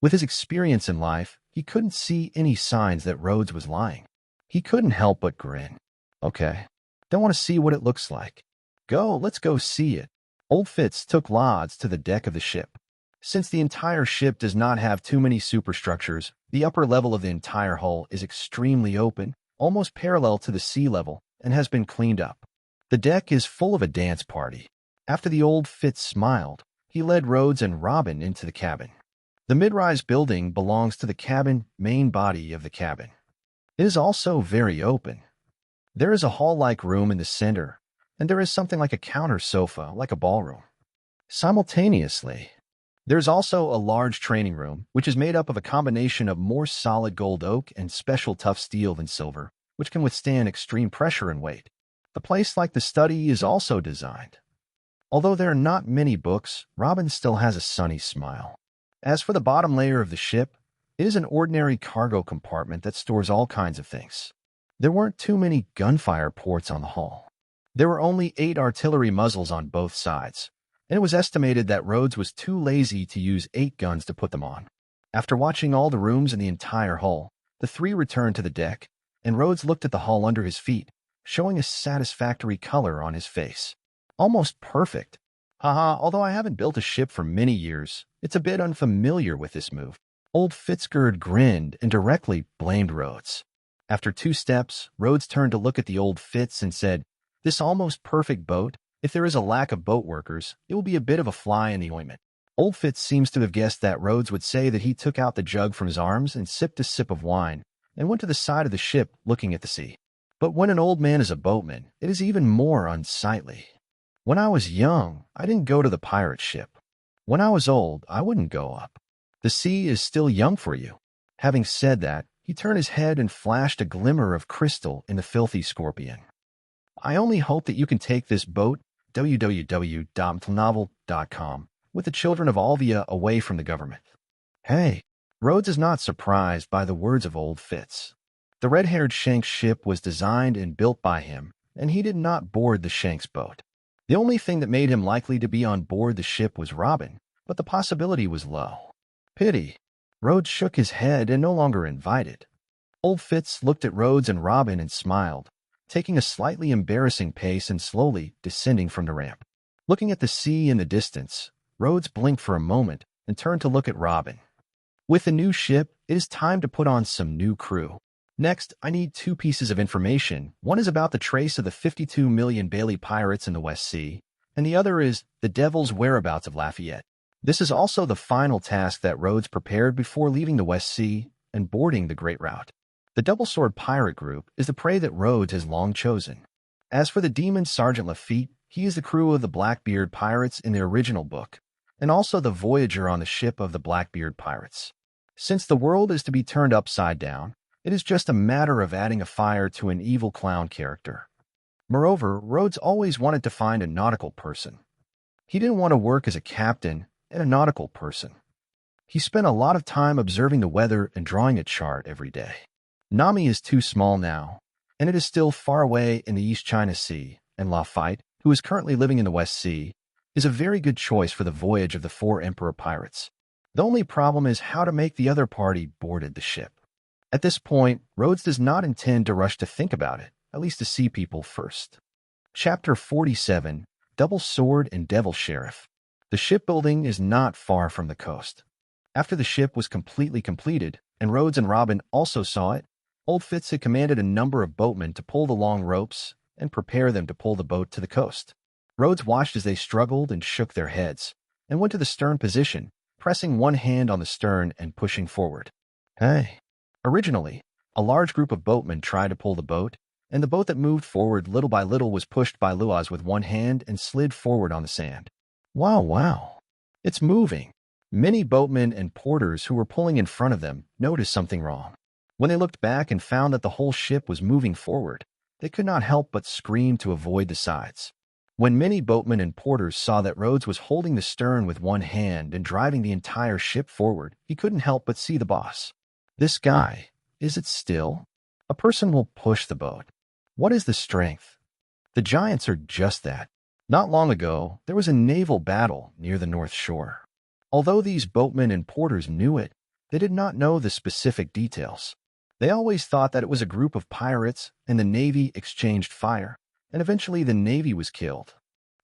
With his experience in life, he couldn't see any signs that Rhodes was lying. He couldn't help but grin. "Okay. Don't want to see what it looks like. Let's go see it." Old Fitz took Lods to the deck of the ship. Since the entire ship does not have too many superstructures, the upper level of the entire hull is extremely open, almost parallel to the sea level, and has been cleaned up. The deck is full of a dance party. After the Old Fitz smiled, he led Rhodes and Robin into the cabin. The mid-rise building belongs to the cabin main body of the cabin. It is also very open. There is a hall-like room in the center, and there is something like a counter sofa, like a ballroom. Simultaneously, there is also a large training room, which is made up of a combination of more solid gold oak and special tough steel than silver, which can withstand extreme pressure and weight. A place like the study is also designed. Although there are not many books, Robin still has a sunny smile. As for the bottom layer of the ship, it is an ordinary cargo compartment that stores all kinds of things. There weren't too many gunfire ports on the hull. There were only 8 artillery muzzles on both sides, and it was estimated that Rhodes was too lazy to use 8 guns to put them on. After watching all the rooms in the entire hull, the three returned to the deck, and Rhodes looked at the hull under his feet, showing a satisfactory color on his face. Almost perfect. Haha, although I haven't built a ship for many years, it's a bit unfamiliar with this move. Old Fitzgerald grinned and directly blamed Rhodes. After 2 steps, Rhodes turned to look at the Old Fitz and said, "This almost perfect boat, if there is a lack of boat workers, it will be a bit of a fly in the ointment." Old Fitz seems to have guessed that Rhodes would say that he took out the jug from his arms and sipped a sip of wine, and went to the side of the ship looking at the sea. But when an old man is a boatman, it is even more unsightly. When I was young, I didn't go to the pirate ship. When I was old, I wouldn't go up. The sea is still young for you. Having said that, he turned his head and flashed a glimmer of crystal in the filthy scorpion. "I only hope that you can take this boat, www.novel.com, with the children of Alvia away from the government." Hey, Rhodes is not surprised by the words of Old Fitz. The red-haired Shank's ship was designed and built by him, and he did not board the Shank's boat. The only thing that made him likely to be on board the ship was Robin, but the possibility was low. Pity. Rhodes shook his head and no longer invited. Old Fitz looked at Rhodes and Robin and smiled, taking a slightly embarrassing pace and slowly descending from the ramp. Looking at the sea in the distance, Rhodes blinked for a moment and turned to look at Robin. With the new ship, it is time to put on some new crew. Next, I need two pieces of information. One is about the trace of the 52 million Bailey pirates in the West Sea, and the other is the Devil's whereabouts of Lafayette. This is also the final task that Rhodes prepared before leaving the West Sea and boarding the Great Route. The double-sword pirate group is the prey that Rhodes has long chosen. As for the demon Sergeant Lafitte, he is the crew of the Blackbeard pirates in the original book, and also the voyager on the ship of the Blackbeard pirates. Since the world is to be turned upside down, it is just a matter of adding a fire to an evil clown character. Moreover, Rhodes always wanted to find a nautical person. He didn't want to work as a captain and a nautical person. He spent a lot of time observing the weather and drawing a chart every day. Nami is too small now, and it is still far away in the East China Sea, and Lafitte, who is currently living in the West Sea, is a very good choice for the voyage of the four Emperor pirates. The only problem is how to make the other party boarded the ship. At this point, Rhodes does not intend to rush to think about it, at least to see people first. Chapter 47, Double Sword and Devil Sheriff. The shipbuilding is not far from the coast. After the ship was completely completed, and Rhodes and Robin also saw it, Old Fitz had commanded a number of boatmen to pull the long ropes and prepare them to pull the boat to the coast. Rhodes watched as they struggled and shook their heads, and went to the stern position, pressing one hand on the stern and pushing forward. Hey! Originally, a large group of boatmen tried to pull the boat, and the boat that moved forward little by little was pushed by Luaz with one hand and slid forward on the sand. Wow! It's moving! Many boatmen and porters who were pulling in front of them noticed something wrong. When they looked back and found that the whole ship was moving forward, they could not help but scream to avoid the sides. When many boatmen and porters saw that Rhodes was holding the stern with one hand and driving the entire ship forward, he couldn't help but see the boss. This guy, is it still? A person will push the boat. What is the strength? The giants are just that. Not long ago, there was a naval battle near the North Shore. Although these boatmen and porters knew it, they did not know the specific details. They always thought that it was a group of pirates and the Navy exchanged fire, and eventually the Navy was killed.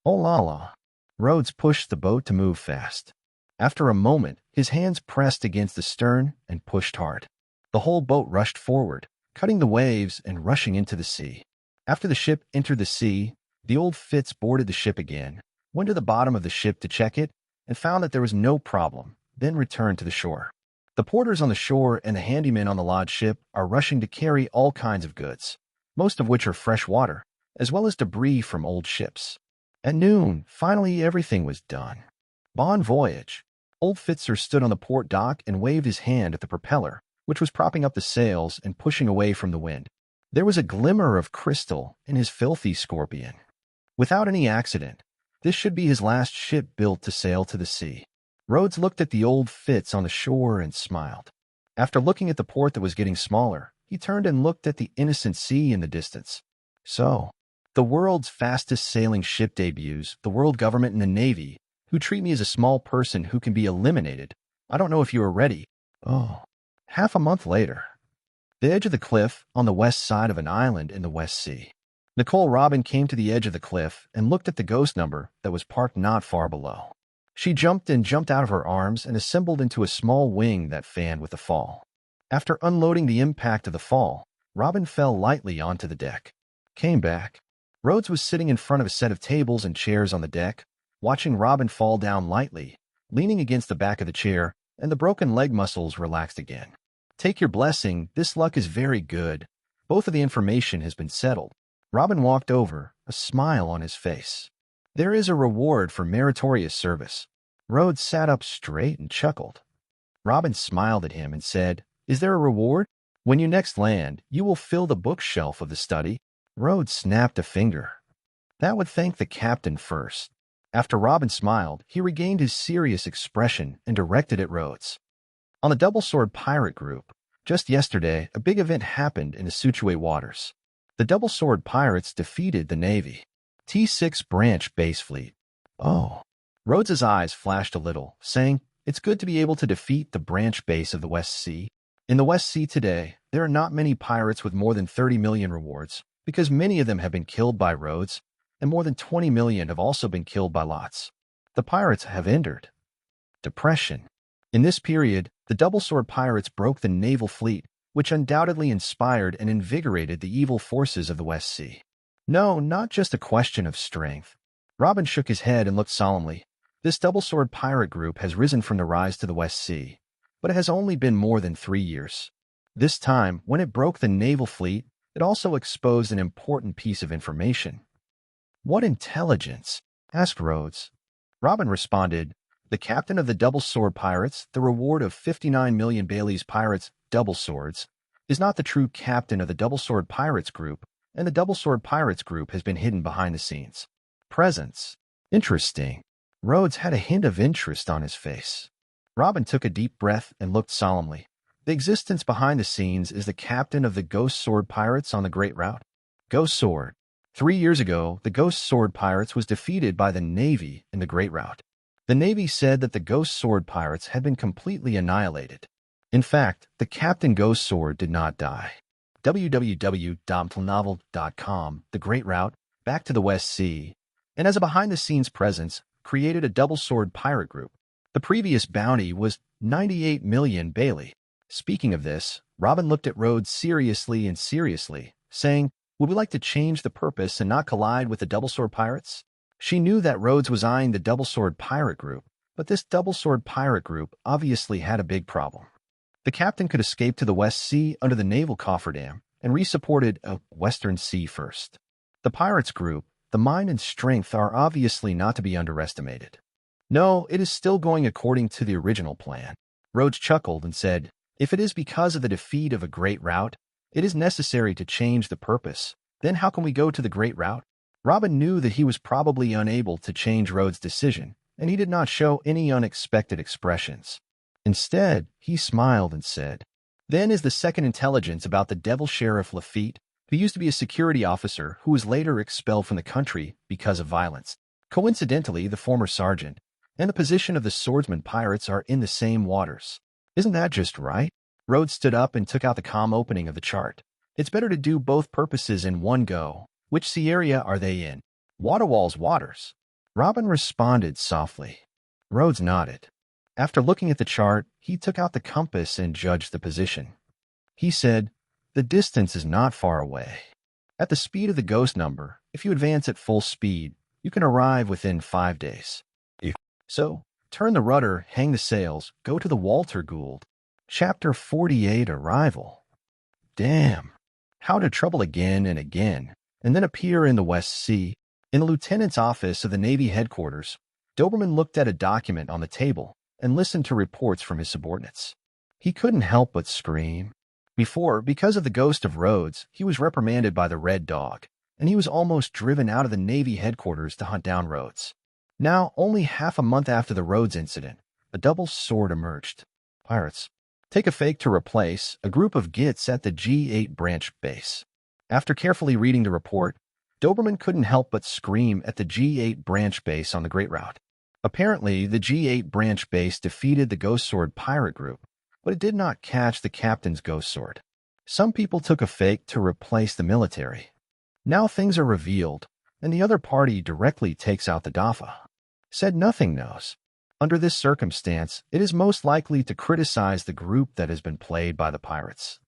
Oh la la. Rhodes pushed the boat to move fast. After a moment, his hands pressed against the stern and pushed hard. The whole boat rushed forward, cutting the waves and rushing into the sea. After the ship entered the sea, the Old Fitz boarded the ship again, went to the bottom of the ship to check it, and found that there was no problem, then returned to the shore. The porters on the shore and the handymen on the lodge ship are rushing to carry all kinds of goods, most of which are fresh water, as well as debris from old ships. At noon, finally everything was done. Bon voyage. Old Fitzer stood on the port dock and waved his hand at the propeller, which was propping up the sails and pushing away from the wind. There was a glimmer of crystal in his filthy scorpion. Without any accident, this should be his last ship built to sail to the sea. Rhodes looked at the Old Fitz on the shore and smiled. After looking at the port that was getting smaller, he turned and looked at the innocent sea in the distance. So, the world's fastest sailing ship debuts, the world government and the Navy, who treat me as a small person who can be eliminated. I don't know if you are ready. Oh. Half a month later. The edge of the cliff on the west side of an island in the West Sea. Nicole Robin came to the edge of the cliff and looked at the ghost number that was parked not far below. She jumped out of her arms and assembled into a small wing that fanned with the fall. After unloading the impact of the fall, Robin fell lightly onto the deck. Came back. Rhodes was sitting in front of a set of tables and chairs on the deck, watching Robin fall down lightly, leaning against the back of the chair, and the broken leg muscles relaxed again. Take your blessing, this luck is very good. Both of the information has been settled. Robin walked over, a smile on his face. There is a reward for meritorious service. Rhodes sat up straight and chuckled. Robin smiled at him and said, Is there a reward? When you next land, you will fill the bookshelf of the study. Rhodes snapped a finger. That would thank the captain first. After Robin smiled, he regained his serious expression and directed at Rhodes. On the Double Sword Pirate Group, just yesterday, a big event happened in the Suchue waters. The Double Sword Pirates defeated the Navy. T6 Branch Base Fleet. Oh. Rhodes's eyes flashed a little, saying, It's good to be able to defeat the branch base of the West Sea. In the West Sea today, there are not many pirates with more than 30 million rewards, because many of them have been killed by Rhodes, and more than 20 million have also been killed by Lots. The pirates have entered depression. In this period, the Double Sword Pirates broke the naval fleet which undoubtedly inspired and invigorated the evil forces of the West Sea. No, not just a question of strength. Robin shook his head and looked solemnly. This double-sword pirate group has risen from the rise to the West Sea, but it has only been more than 3 years. This time, when it broke the naval fleet, it also exposed an important piece of information. "What intelligence?" asked Rhodes. Robin responded, "The captain of the double-sword pirates, the reward of 59 million Bailey's pirates, double swords, is not the true captain of the double-sword pirates group, and the double-sword pirates group has been hidden behind the scenes. Presence. Interesting." Rhodes had a hint of interest on his face. Robin took a deep breath and looked solemnly. "The existence behind the scenes is the captain of the Ghost Sword Pirates on the Great Route." Ghost Sword. 3 years ago, the Ghost Sword Pirates was defeated by the Navy in the Great Route. The Navy said that the Ghost Sword Pirates had been completely annihilated. In fact, the Captain Ghost Sword did not die. www.novel.com, The Great Route, Back to the West Sea, and as a behind-the-scenes presence, created a double-sword pirate group. The previous bounty was 98 million Bailey. Speaking of this, Robin looked at Rhodes seriously, saying, "Would we like to change the purpose and not collide with the double-sword pirates?" She knew that Rhodes was eyeing the double-sword pirate group, but this double-sword pirate group obviously had a big problem. The captain could escape to the West Sea under the naval cofferdam and resupported a Western Sea first. The pirates group, the mind and strength are obviously not to be underestimated. "No, it is still going according to the original plan." Rhodes chuckled and said, "If it is because of the defeat of a Great Route, it is necessary to change the purpose. Then how can we go to the Great Route?" Robin knew that he was probably unable to change Rhodes' decision, and he did not show any unexpected expressions. Instead, he smiled and said, "Then is the second intelligence about the Devil Sheriff Lafitte, who used to be a security officer who was later expelled from the country because of violence. Coincidentally, the former sergeant and the position of the swordsman pirates are in the same waters. Isn't that just right?" Rhodes stood up and took out the calm opening of the chart. "It's better to do both purposes in one go. Which sea area are they in?" "Waterwall's waters." Robin responded softly. Rhodes nodded. After looking at the chart, he took out the compass and judged the position. He said, "The distance is not far away. At the speed of the ghost number, if you advance at full speed, you can arrive within 5 days. So, turn the rudder, hang the sails, go to the Walter Gould." Chapter 48, Arrival. Damn. How to trouble again and again, and then appear in the West Sea. In the lieutenant's office of the Navy headquarters, Doberman looked at a document on the table and listened to reports from his subordinates. He couldn't help but scream. Before, because of the ghost of Rhodes, he was reprimanded by the Red Dog, and he was almost driven out of the Navy headquarters to hunt down Rhodes. Now, only half a month after the Rhodes incident, a double sword emerged. Pirates. Take a fake to replace a group of Gits at the G8 branch base. After carefully reading the report, Doberman couldn't help but scream at the G8 branch base on the Great Route. Apparently, the G8 branch base defeated the Ghost Sword pirate group, but it did not catch the captain's ghost sword. Some people took a fake to replace the military. Now things are revealed, and the other party directly takes out the Dafa. Said nothing knows. Under this circumstance, it is most likely to criticize the group that has been played by the pirates.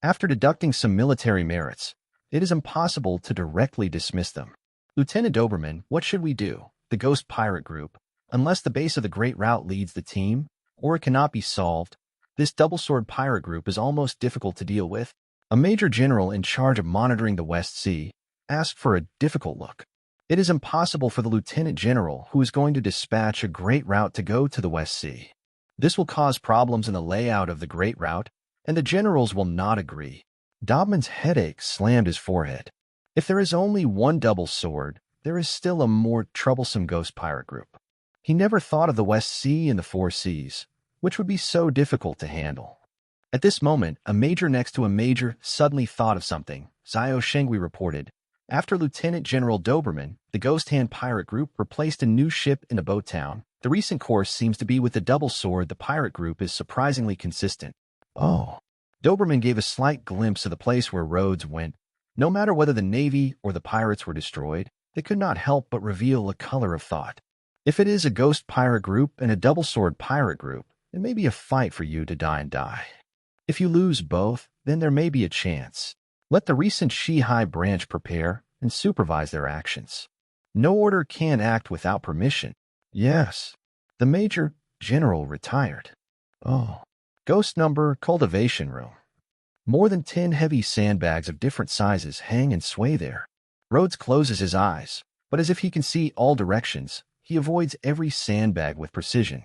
After deducting some military merits, it is impossible to directly dismiss them. "Lieutenant Doberman, what should we do?" The Ghost Pirate Group. "Unless the base of the Great Route leads the team, or it cannot be solved, this double-sword pirate group is almost difficult to deal with." A major general in charge of monitoring the West Sea asked for a difficult look. It is impossible for the lieutenant general who is going to dispatch a Great Route to go to the West Sea. This will cause problems in the layout of the Great Route, and the generals will not agree. Dobman's headache slammed his forehead. If there is only one double sword, there is still a more troublesome ghost pirate group. He never thought of the West Sea and the Four Seas, which would be so difficult to handle. At this moment, a major next to a major suddenly thought of something. Zio Shengui reported, "After Lieutenant General Doberman, the Ghost Hand Pirate Group replaced a new ship in a boat town. The recent course seems to be with the double sword. The pirate group is surprisingly consistent." Oh. Doberman gave a slight glimpse of the place where Rhodes went. No matter whether the Navy or the pirates were destroyed, they could not help but reveal a color of thought. If it is a ghost pirate group and a double sword pirate group, it may be a fight for you to die and die. If you lose both, then there may be a chance. Let the recent Shi-Hai branch prepare and supervise their actions. No order can act without permission. Yes. The Major General retired. Oh. Ghost number cultivation room. More than 10 heavy sandbags of different sizes hang and sway there. Rhodes closes his eyes, but as if he can see all directions, he avoids every sandbag with precision.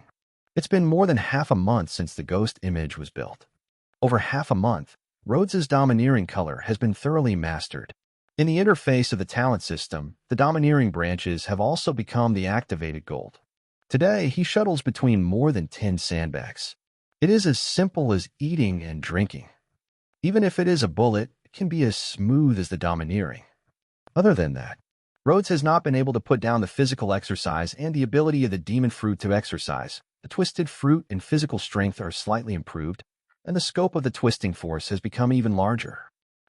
It's been more than half a month since the ghost image was built. Over half a month, Rhodes's domineering color has been thoroughly mastered. In the interface of the talent system, the domineering branches have also become the activated gold. Today, he shuttles between more than 10 sandbags. It is as simple as eating and drinking. Even if it is a bullet, it can be as smooth as the domineering. Other than that, Rhodes has not been able to put down the physical exercise and the ability of the demon fruit to exercise. The twisted fruit and physical strength are slightly improved, and the scope of the twisting force has become even larger.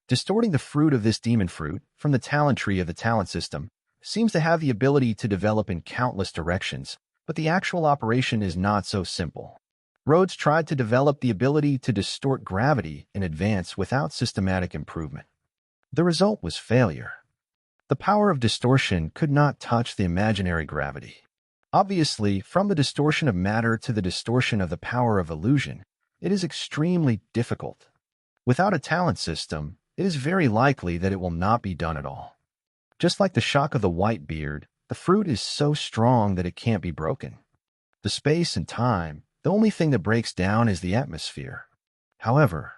Distorting the fruit of this demon fruit from the talent tree of the talent system seems to have the ability to develop in countless directions, but the actual operation is not so simple. Rhodes tried to develop the ability to distort gravity in advance without systematic improvement. The result was failure. The power of distortion could not touch the imaginary gravity. Obviously, from the distortion of matter to the distortion of the power of illusion, it is extremely difficult. Without a talent system, it is very likely that it will not be done at all. Just like the shock of the white beard, the fruit is so strong that it can't be broken. The space and time, the only thing that breaks down is the atmosphere. However,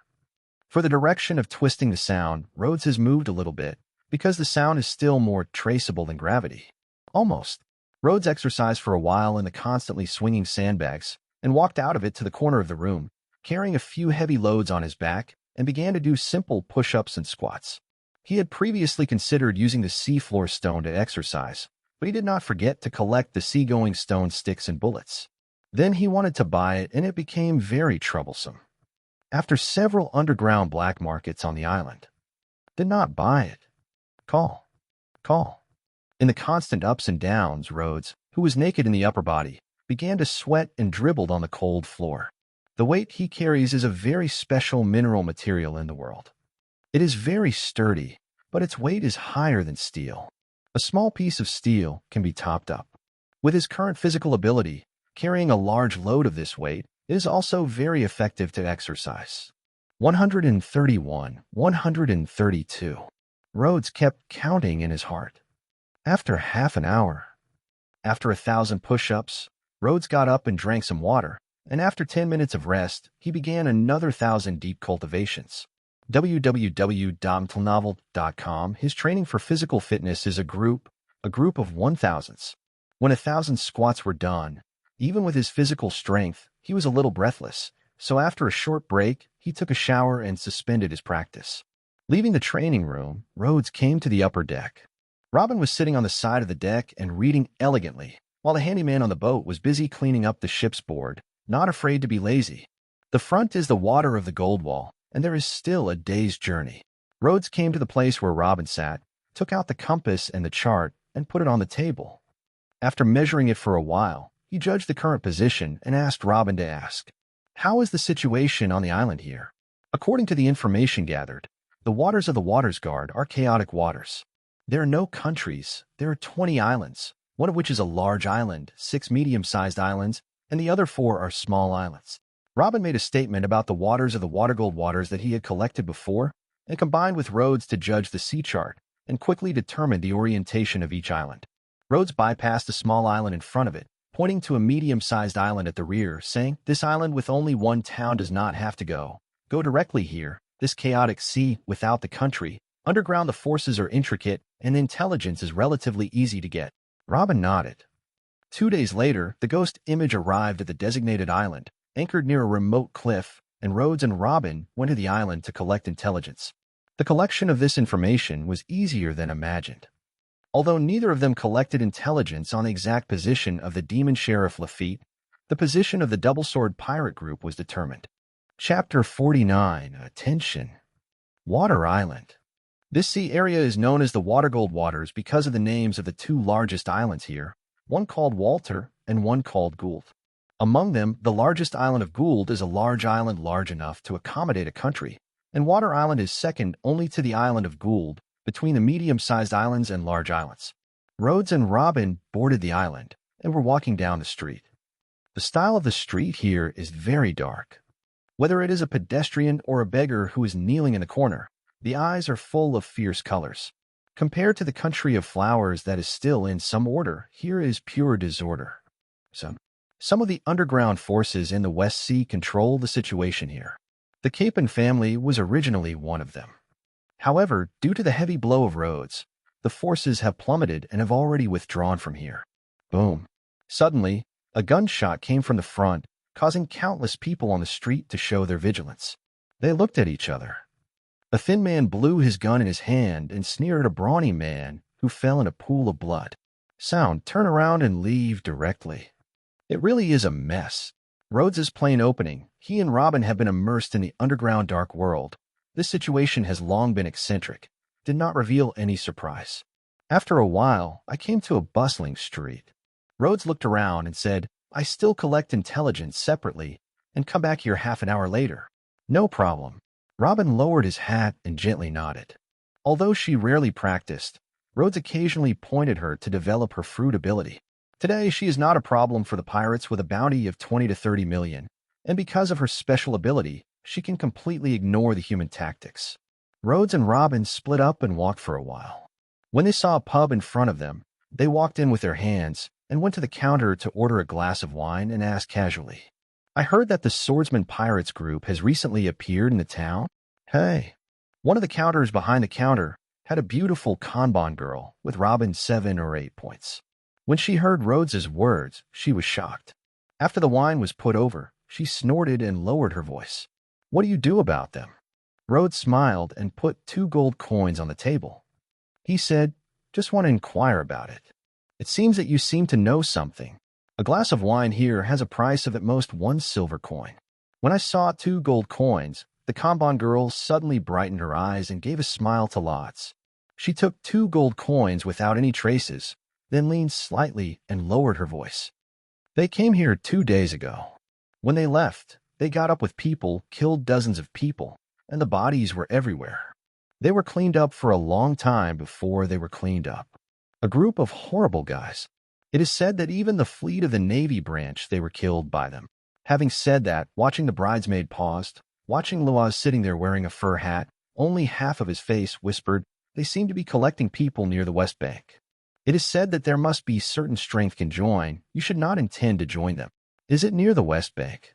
for the direction of twisting the sound, Rhodes has moved a little bit, because the sound is still more traceable than gravity. Almost. Rhodes exercised for a while in the constantly swinging sandbags and walked out of it to the corner of the room, carrying a few heavy loads on his back, and began to do simple push-ups and squats. He had previously considered using the seafloor stone to exercise, but he did not forget to collect the seagoing stone sticks and bullets. Then he wanted to buy it, and it became very troublesome. After several underground black markets on the island, did not buy it. Call. In the constant ups and downs, Rhodes, who was naked in the upper body, began to sweat and dribbled on the cold floor. The weight he carries is a very special mineral material in the world. It is very sturdy, but its weight is higher than steel. A small piece of steel can be topped up. With his current physical ability, carrying a large load of this weight is also very effective to exercise. 131, 132. Rhodes kept counting in his heart. After half an hour, after 1,000 push-ups, Rhodes got up and drank some water, and after 10 minutes of rest, he began another 1,000 deep cultivations. www.mtlnovel.com. His training for physical fitness is a group of 1,000s. When 1,000 squats were done, even with his physical strength, he was a little breathless, so after a short break, he took a shower and suspended his practice. Leaving the training room, Rhodes came to the upper deck. Robin was sitting on the side of the deck and reading elegantly, while the handyman on the boat was busy cleaning up the ship's board, not afraid to be lazy. The front is the water of the Gold Wall, and there is still a day's journey. Rhodes came to the place where Robin sat, took out the compass and the chart, and put it on the table. After measuring it for a while, he judged the current position and asked Robin to ask, "How is the situation on the island here?" According to the information gathered, the waters of the Waters Guard are chaotic waters. There are no countries, there are 20 islands, one of which is a large island, 6 medium-sized islands, and the other 4 are small islands. Robin made a statement about the waters of the Watergold waters that he had collected before, and combined with Rhodes to judge the sea chart, and quickly determined the orientation of each island. Rhodes bypassed a small island in front of it, pointing to a medium-sized island at the rear, saying, "This island with only one town does not have to go. Go directly here, this chaotic sea without the country. Underground the forces are intricate, and intelligence is relatively easy to get." Robin nodded. 2 days later, the ghost image arrived at the designated island, anchored near a remote cliff, and Rhodes and Robin went to the island to collect intelligence. The collection of this information was easier than imagined. Although neither of them collected intelligence on the exact position of the demon sheriff Lafitte, the position of the double-sword pirate group was determined. Chapter 49. Attention. Water Island. This sea area is known as the Watergold Waters because of the names of the 2 largest islands here, one called Walter and one called Gould. Among them, the largest island of Gould is a large island large enough to accommodate a country, and Water Island is second only to the island of Gould, between the medium-sized islands and large islands. Rhodes and Robin boarded the island and were walking down the street. The style of the street here is very dark. Whether it is a pedestrian or a beggar who is kneeling in the corner, the eyes are full of fierce colors. Compared to the country of flowers that is still in some order, here is pure disorder. Some of the underground forces in the West Sea control the situation here. The Capon family was originally one of them. However, due to the heavy blow of Rhodes, the forces have plummeted and have already withdrawn from here. Boom. Suddenly, a gunshot came from the front, causing countless people on the street to show their vigilance. They looked at each other. A thin man blew his gun in his hand and sneered at a brawny man who fell in a pool of blood. Turn around and leave directly. It really is a mess. Rhodes' plane opening. He and Robin have been immersed in the underground dark world. This situation has long been eccentric, did not reveal any surprise. After a while, I came to a bustling street. Rhodes looked around and said, I still collect intelligence separately and come back here half an hour later. No problem. Robin lowered his hat and gently nodded. Although she rarely practiced, Rhodes occasionally pointed her to develop her fruit ability. Today, she is not a problem for the pirates with a bounty of 20 to 30 million, and because of her special ability, she can completely ignore the human tactics. Rhodes and Robin split up and walked for a while. When they saw a pub in front of them, they walked in with their hands and went to the counter to order a glass of wine and asked casually, I heard that the Swordsman Pirates group has recently appeared in the town. Hey. One of the counters behind the counter had a beautiful Kanban girl with Robin's 7 or 8 points. When she heard Rhodes's words, she was shocked. After the wine was put over, she snorted and lowered her voice. What do you do about them? Rhodes smiled and put 2 gold coins on the table. He said, just want to inquire about it. It seems that you seem to know something. A glass of wine here has a price of at most 1 silver coin. When I saw 2 gold coins, the Kanban girl suddenly brightened her eyes and gave a smile to Lots. She took 2 gold coins without any traces, then leaned slightly and lowered her voice. They came here 2 days ago. When they left, they got up with people, killed dozens of people, and the bodies were everywhere. They were cleaned up for a long time before they were cleaned up. A group of horrible guys. It is said that even the fleet of the Navy branch, they were killed by them. Having said that, watching the bridesmaid paused, watching Luaz sitting there wearing a fur hat, only half of his face whispered, they seem to be collecting people near the West Bank. It is said that there must be certain strength can join. You should not intend to join them. Is it near the West Bank?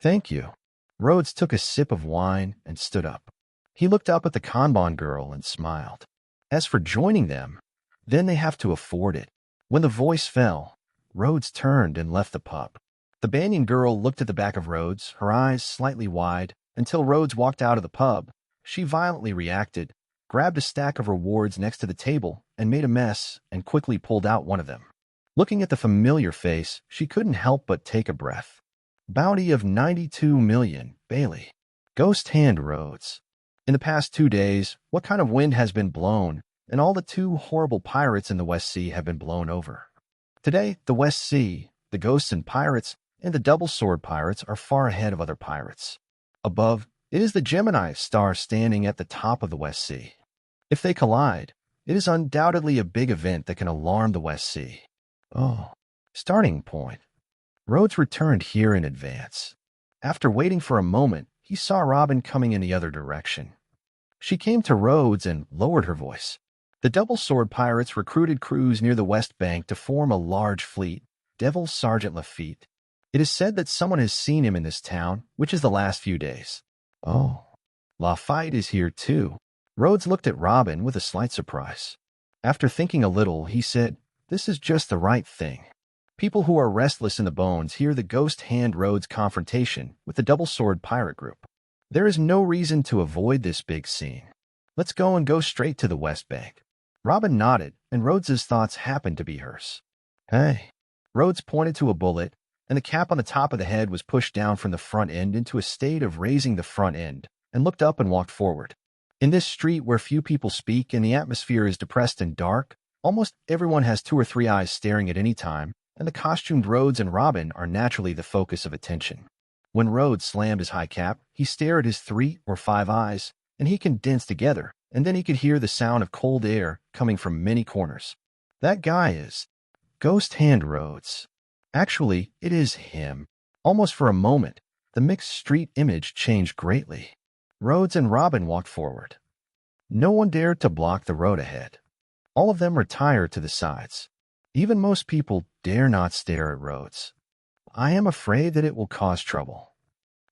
Thank you. Rhodes took a sip of wine and stood up. He looked up at the Kanban girl and smiled. As for joining them, then they have to afford it. When the voice fell, Rhodes turned and left the pub. The Banyan girl looked at the back of Rhodes, her eyes slightly wide, until Rhodes walked out of the pub. She violently reacted, grabbed a stack of rewards next to the table, and made a mess and quickly pulled out one of them. Looking at the familiar face, she couldn't help but take a breath. Bounty of 92 million, Bailey. Ghost Hand Rhodes. In the past 2 days, what kind of wind has been blown, and all the 2 horrible pirates in the West Sea have been blown over. Today, the West Sea, the ghosts and pirates, and the double sword pirates are far ahead of other pirates. Above, it is the Gemini star standing at the top of the West Sea. If they collide, it is undoubtedly a big event that can alarm the West Sea. Oh, starting point. Rhodes returned here in advance. After waiting for a moment, he saw Robin coming in the other direction. She came to Rhodes and lowered her voice. The double sword pirates recruited crews near the West Bank to form a large fleet, Devil Sergeant Lafitte. It is said that someone has seen him in this town, which is the last few days. Oh, Lafitte is here too. Rhodes looked at Robin with a slight surprise. After thinking a little, he said, this is just the right thing. People who are restless in the bones hear the Ghost Hand Rhodes confrontation with the double sword pirate group. There is no reason to avoid this big scene. Let's go straight to the West Bank. Robin nodded, and Rhodes's thoughts happened to be hers. Hey. Rhodes pointed to a bullet, and the cap on the top of the head was pushed down from the front end into a state of raising the front end, and looked up and walked forward. In this street where few people speak and the atmosphere is depressed and dark, almost everyone has 2 or 3 eyes staring at any time, and the costumed Rhodes and Robin are naturally the focus of attention. When Rhodes slammed his high cap, he stared at his 3 or 5 eyes, and he condensed together, and then he could hear the sound of cold air coming from many corners. That guy is Ghost Hand Rhodes. Actually, it is him. Almost for a moment, the mixed street image changed greatly. Rhodes and Robin walked forward. No one dared to block the road ahead. All of them retired to the sides. Even most people dare not stare at Rhodes. I am afraid that it will cause trouble.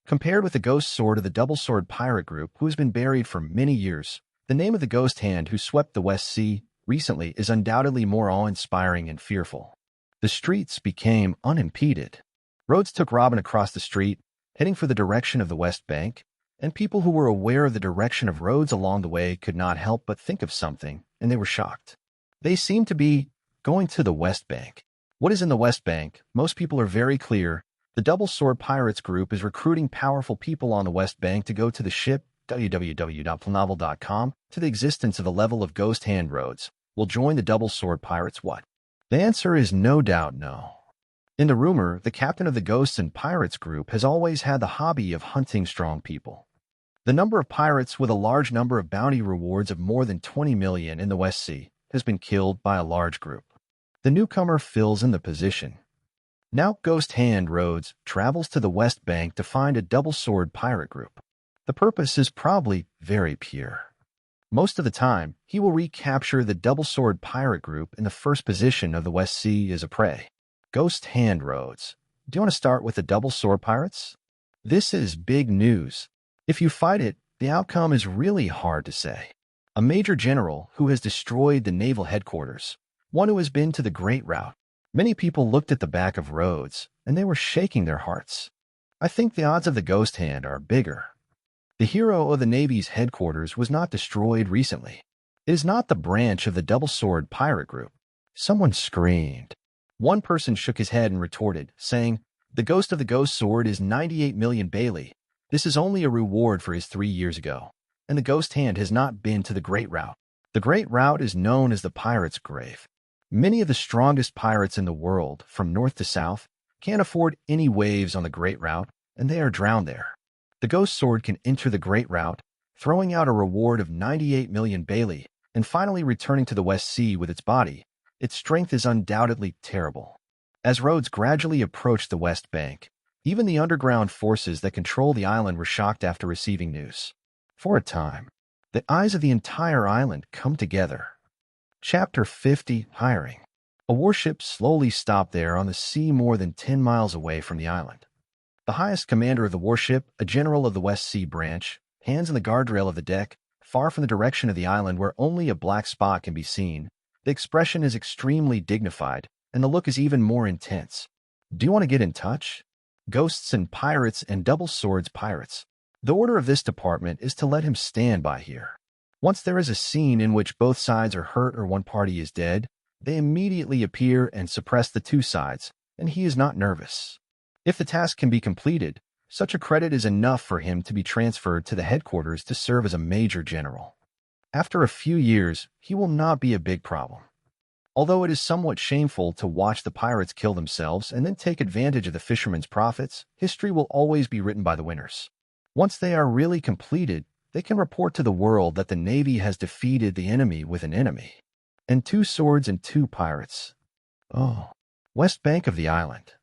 Compared with the Ghost Sword of the Double Sword Pirate Group, who has been buried for many years, the name of the Ghost Hand who swept the West Sea recently is undoubtedly more awe-inspiring and fearful. The streets became unimpeded. Rhodes took Robin across the street, heading for the direction of the West Bank, and people who were aware of the direction of Rhodes along the way could not help but think of something, and they were shocked. They seemed to be going to the West Bank. What is in the West Bank? Most people are very clear. The Double Sword Pirates Group is recruiting powerful people on the West Bank to go to the ship www.planovel.com to the existence of a level of Ghost Hand Rhodes. Will join the Double Sword Pirates what? The answer is no doubt no. In the rumor, the captain of the Ghosts and Pirates Group has always had the hobby of hunting strong people. The number of pirates with a large number of bounty rewards of more than 20 million in the West Sea has been killed by a large group. The newcomer fills in the position. Now Ghost Hand Rhodes travels to the West Bank to find a Double Sword Pirate Group. The purpose is probably very pure. Most of the time, he will recapture the Double Sword Pirate Group in the first position of the West Sea as a prey. Ghost Hand Rhodes. Do you want to start with the Double Sword Pirates? This is big news. If you fight it, the outcome is really hard to say. A major general who has destroyed the naval headquarters, one who has been to the Great Route. Many people looked at the back of Rhodes, and they were shaking their hearts. I think the odds of the Ghost Hand are bigger. The hero of the Navy's headquarters was not destroyed recently. It is not the branch of the Double Sword Pirate Group. Someone screamed. One person shook his head and retorted, saying, "The ghost of the Ghost Sword is 98 million Bailey. This is only a reward for his 3 years ago, and the Ghost Hand has not been to the Great Route. The Great Route is known as the Pirate's Grave. Many of the strongest pirates in the world, from north to south, can't afford any waves on the Great Route, and they are drowned there. The Ghost Sword can enter the Great Route, throwing out a reward of 98 million Bailey, and finally returning to the West Sea with its body. Its strength is undoubtedly terrible." As Rhodes gradually approached the West Bank, even the underground forces that control the island were shocked after receiving news. For a time, the eyes of the entire island come together. Chapter 50, Hiring. A warship slowly stopped there on the sea more than 10 miles away from the island. The highest commander of the warship, a general of the West Sea branch, hands on the guardrail of the deck, far from the direction of the island where only a black spot can be seen. The expression is extremely dignified, and the look is even more intense. Do you want to get in touch? Ghosts and Pirates and Double Swords Pirates. The order of this department is to let him stand by here. Once there is a scene in which both sides are hurt or one party is dead, they immediately appear and suppress the two sides, and he is not nervous. If the task can be completed, such a credit is enough for him to be transferred to the headquarters to serve as a major general. After a few years, he will not be a big problem. Although it is somewhat shameful to watch the pirates kill themselves and then take advantage of the fishermen's profits, history will always be written by the winners. Once they are really completed, they can report to the world that the Navy has defeated the enemy with an enemy. And 2 swords and 2 pirates. Oh, West Bank of the island.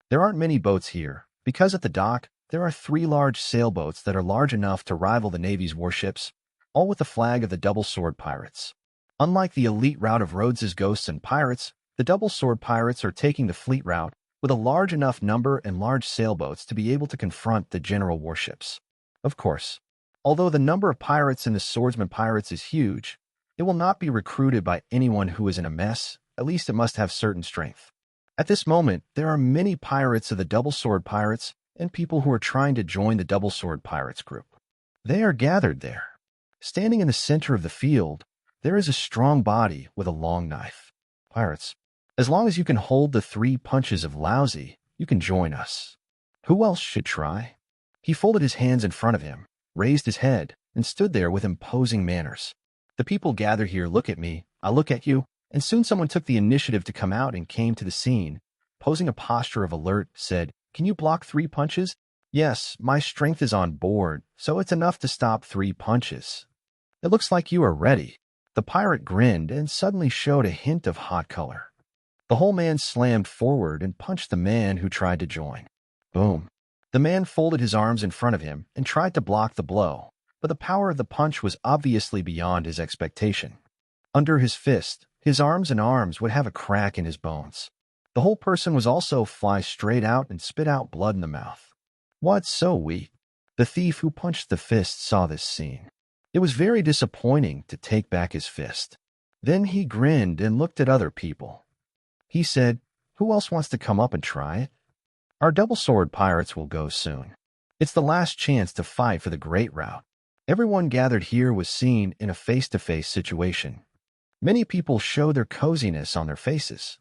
There aren't many boats here, because at the dock, there are 3 large sailboats that are large enough to rival the Navy's warships, all with the flag of the Double Sword Pirates. Unlike the elite route of Rhodes's Ghosts and Pirates, the Double Sword Pirates are taking the fleet route with a large enough number and large sailboats to be able to confront the general warships. Of course, although the number of pirates in the Swordsman Pirates is huge, it will not be recruited by anyone who is in a mess. At least it must have certain strength. At this moment, there are many pirates of the Double Sword Pirates and people who are trying to join the Double Sword Pirates group. They are gathered there. Standing in the center of the field, there is a strong body with a long knife. Pirates, as long as you can hold the 3 punches of lousy, you can join us. Who else should try? He folded his hands in front of him, raised his head, and stood there with imposing manners. The people gather here look at me, I look at you, and soon someone took the initiative to come out and came to the scene. posing a posture of alert, said, "Can you block 3 punches?" "Yes, my strength is on board, so it's enough to stop 3 punches." "It looks like you are ready." The pirate grinned and suddenly showed a hint of hot color. The whole man slammed forward and punched the man who tried to join. Boom. The man folded his arms in front of him and tried to block the blow, but the power of the punch was obviously beyond his expectation. Under his fist, his arms would have a crack in his bones. The whole person was also fly straight out and spit out blood in the mouth. "What's so weak?" The thief who punched the fist saw this scene. It was very disappointing to take back his fist. Then he grinned and looked at other people. He said, "Who else wants to come up and try it? Our double-sword pirates will go soon. It's the last chance to fight for the great route." Everyone gathered here was seen in a face-to-face situation. Many people showed their coziness on their faces.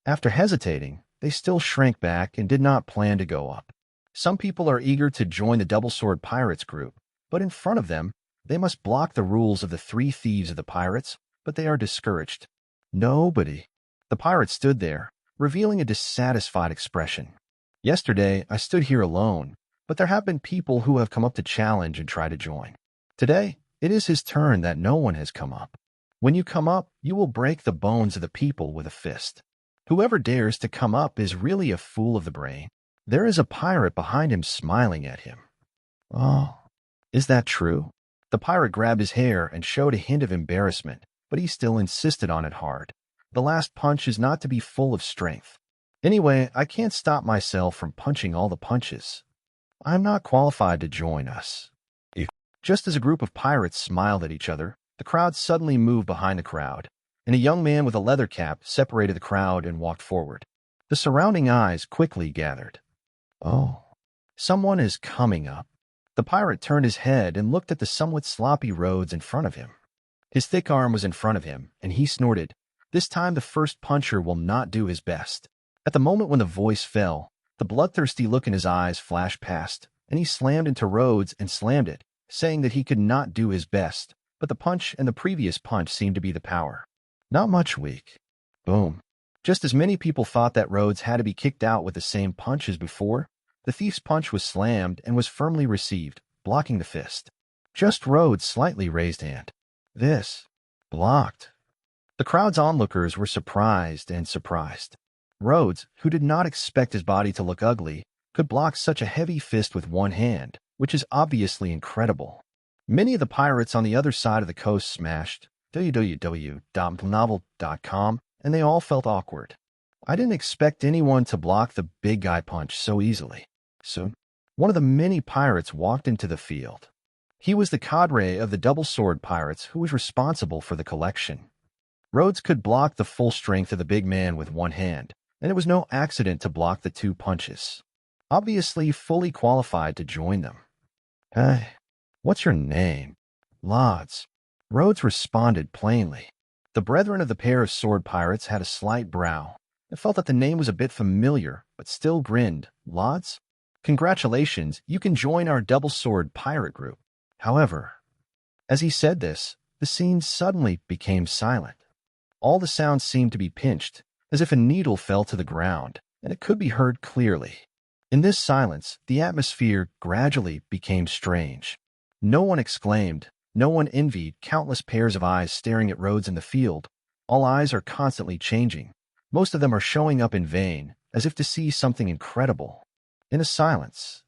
After hesitating, they still shrank back and did not plan to go up. Some people are eager to join the double-sword pirates group, but in front of them, they must block the rules of the 3 thieves of the pirates, but they are discouraged. Nobody. The pirate stood there, revealing a dissatisfied expression. "Yesterday, I stood here alone, but there have been people who have come up to challenge and try to join. Today, it is his turn that no one has come up. When you come up, you will break the bones of the people with a fist. Whoever dares to come up is really a fool of the brain." There is a pirate behind him smiling at him. "Oh, is that true?" The pirate grabbed his hair and showed a hint of embarrassment, but he still insisted on it hard. "The last punch is not to be full of strength. Anyway, I can't stop myself from punching all the punches. I'm not qualified to join us." Just as a group of pirates smiled at each other, the crowd suddenly moved behind the crowd, and a young man with a leather cap separated the crowd and walked forward. The surrounding eyes quickly gathered. "Oh, someone is coming up." The pirate turned his head and looked at the somewhat sloppy Rhodes in front of him. His thick arm was in front of him, and he snorted, "This time the first puncher will not do his best." At the moment when the voice fell, the bloodthirsty look in his eyes flashed past, and he slammed into Rhodes and slammed it, saying that he could not do his best, but the punch and the previous punch seemed to be the power. Not much weak. Boom. Just as many people thought that Rhodes had to be kicked out with the same punch as before, the thief's punch was slammed and was firmly received, blocking the fist. Just Rhodes' slightly raised hand. This. Blocked. The crowd's onlookers were surprised and surprised. Rhodes, who did not expect his body to look ugly, could block such a heavy fist with one hand, which is obviously incredible. Many of the pirates on the other side of the coast smashed www.novel.com, and they all felt awkward. I didn't expect anyone to block the big guy punch so easily. Soon, one of the many pirates walked into the field. He was the cadre of the double-sword pirates who was responsible for the collection. Rhodes could block the full strength of the big man with one hand, and it was no accident to block the 2 punches. Obviously fully qualified to join them. "Hey, what's your name?" "Lods." Rhodes responded plainly. The brethren of the pair of sword pirates had a slight brow and felt that the name was a bit familiar, but still grinned. "Lods? Congratulations, you can join our double-sword pirate group." However, as he said this, the scene suddenly became silent. All the sounds seemed to be pinched, as if a needle fell to the ground, and it could be heard clearly. In this silence, the atmosphere gradually became strange. No one exclaimed, no one envied, countless pairs of eyes staring at Rhodes in the field. All eyes are constantly changing. Most of them are showing up in vain, as if to see something incredible. In a silence.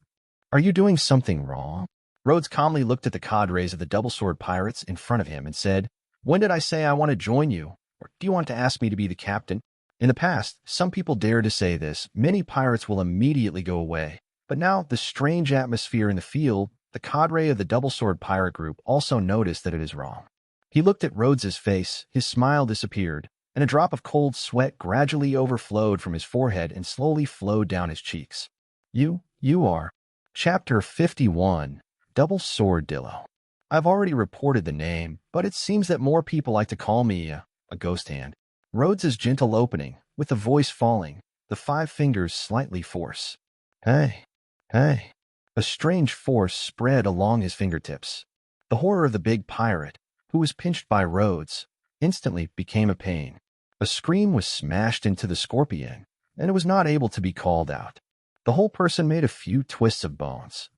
"Are you doing something wrong?" Rhodes calmly looked at the cadres of the double-sword pirates in front of him and said, "When did I say I want to join you? Or do you want to ask me to be the captain?" In the past, some people dared to say this. Many pirates will immediately go away. But now, the strange atmosphere in the field, the cadre of the double-sword pirate group also noticed that it is wrong. He looked at Rhodes's face, his smile disappeared, and a drop of cold sweat gradually overflowed from his forehead and slowly flowed down his cheeks. You are. Chapter 51. Double Sword Dillo. I've already reported the name, but it seems that more people like to call me a ghost hand. Rhodes's gentle opening, with the voice falling, the 5 fingers slightly force. Hey. A strange force spread along his fingertips. The horror of the big pirate, who was pinched by Rhodes, instantly became a pain. A scream was smashed into the scorpion, and it was not able to be called out. The whole person made a few twists of bones.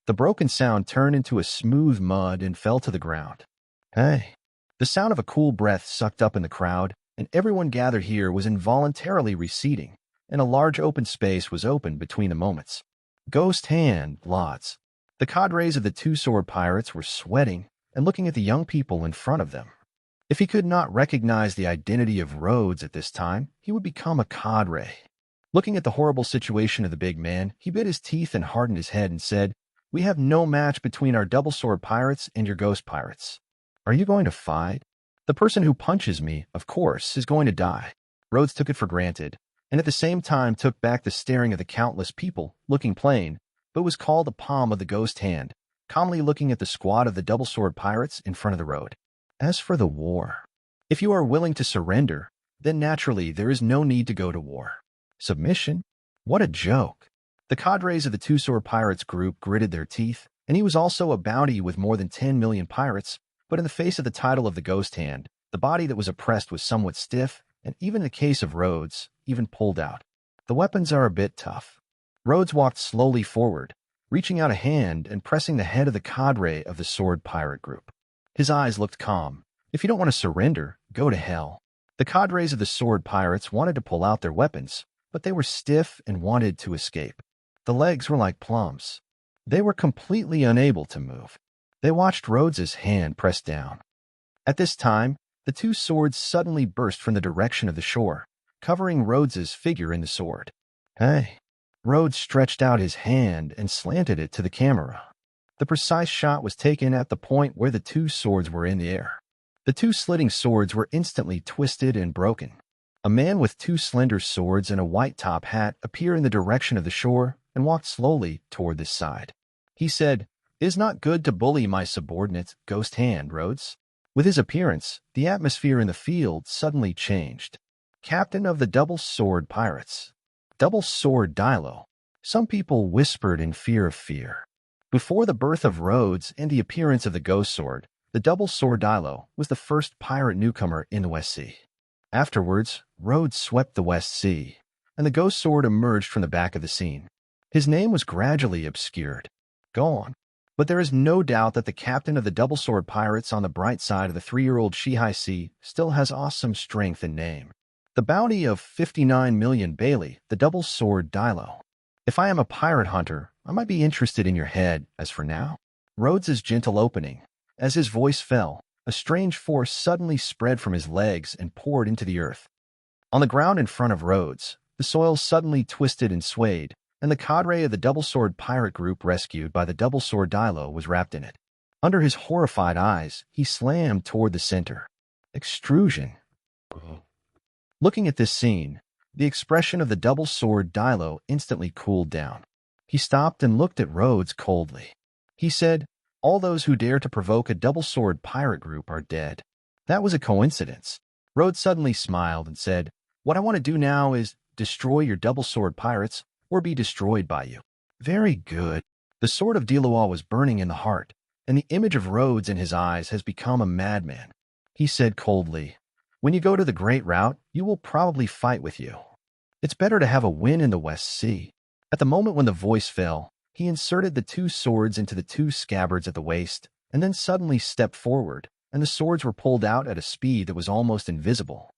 The broken sound turned into a smooth mud and fell to the ground. Hey! The sound of a cool breath sucked up in the crowd, and everyone gathered here was involuntarily receding, and a large open space was opened between the moments. Ghost hand, lots. The cadres of the two-sword pirates were sweating and looking at the young people in front of them. If he could not recognize the identity of Rhodes at this time, he would become a cadre. Looking at the horrible situation of the big man, he bit his teeth and hardened his head and said, "We have no match between our double-sword pirates and your ghost pirates. Are you going to fight? The person who punches me, of course, is going to die." Rhodes took it for granted, and at the same time took back the staring of the countless people, looking plain, but was called the palm of the ghost hand, calmly looking at the squad of the double-sword pirates in front of the road. As for the war, if you are willing to surrender, then naturally there is no need to go to war. Submission? What a joke. The cadres of the two-sword pirates group gritted their teeth, and he was also a bounty with more than 10 million pirates, but in the face of the title of the ghost hand, the body that was oppressed was somewhat stiff, and even in the case of Rhodes, even pulled out. The weapons are a bit tough. Rhodes walked slowly forward, reaching out a hand and pressing the head of the cadre of the sword pirate group. His eyes looked calm. If you don't want to surrender, go to hell. The cadres of the sword pirates wanted to pull out their weapons, but they were stiff and wanted to escape. The legs were like plums. They were completely unable to move. They watched Rhodes's hand press down. At this time, the two swords suddenly burst from the direction of the shore, covering Rhodes's figure in the sword. Hey! Rhodes stretched out his hand and slanted it to the camera. The precise shot was taken at the point where the two swords were in the air. The two slitting swords were instantly twisted and broken. A man with two slender swords and a white top hat appeared in the direction of the shore and walked slowly toward this side. He said, "It is not good to bully my subordinate, Ghost Hand, Rhodes." With his appearance, the atmosphere in the field suddenly changed. Captain of the double-sword pirates. Double-sword Dilo. Some people whispered in fear of fear. Before the birth of Rhodes and the appearance of the ghost sword, the double-sword Dilo was the first pirate newcomer in the West Sea. Afterwards, Rhodes swept the West Sea, and the ghost sword emerged from the back of the scene. His name was gradually obscured. Gone. But there is no doubt that the captain of the double-sword pirates on the bright side of the 3-year-old Shihai Sea still has awesome strength and name. The bounty of 59 million Bailey, the double-sword Dilo. If I am a pirate hunter, I might be interested in your head, as for now. Rhodes's gentle opening. As his voice fell, a strange force suddenly spread from his legs and poured into the earth. On the ground in front of Rhodes, the soil suddenly twisted and swayed, and the cadre of the double-sword pirate group rescued by the double-sword Dilo was wrapped in it. Under his horrified eyes, he slammed toward the center. Extrusion. Looking at this scene, the expression of the double-sword Dilo instantly cooled down. He stopped and looked at Rhodes coldly. He said, "All those who dare to provoke a double-sword pirate group are dead." That was a coincidence. Rhodes suddenly smiled and said, "What I want to do now is destroy your double-sword pirates or be destroyed by you." Very good. The sword of Dilois was burning in the heart, and the image of Rhodes in his eyes has become a madman. He said coldly, "When you go to the Great Route, you will probably fight with you. It's better to have a win in the West Sea." At the moment when the voice fell, he inserted the two swords into the two scabbards at the waist, and then suddenly stepped forward, and the swords were pulled out at a speed that was almost invisible.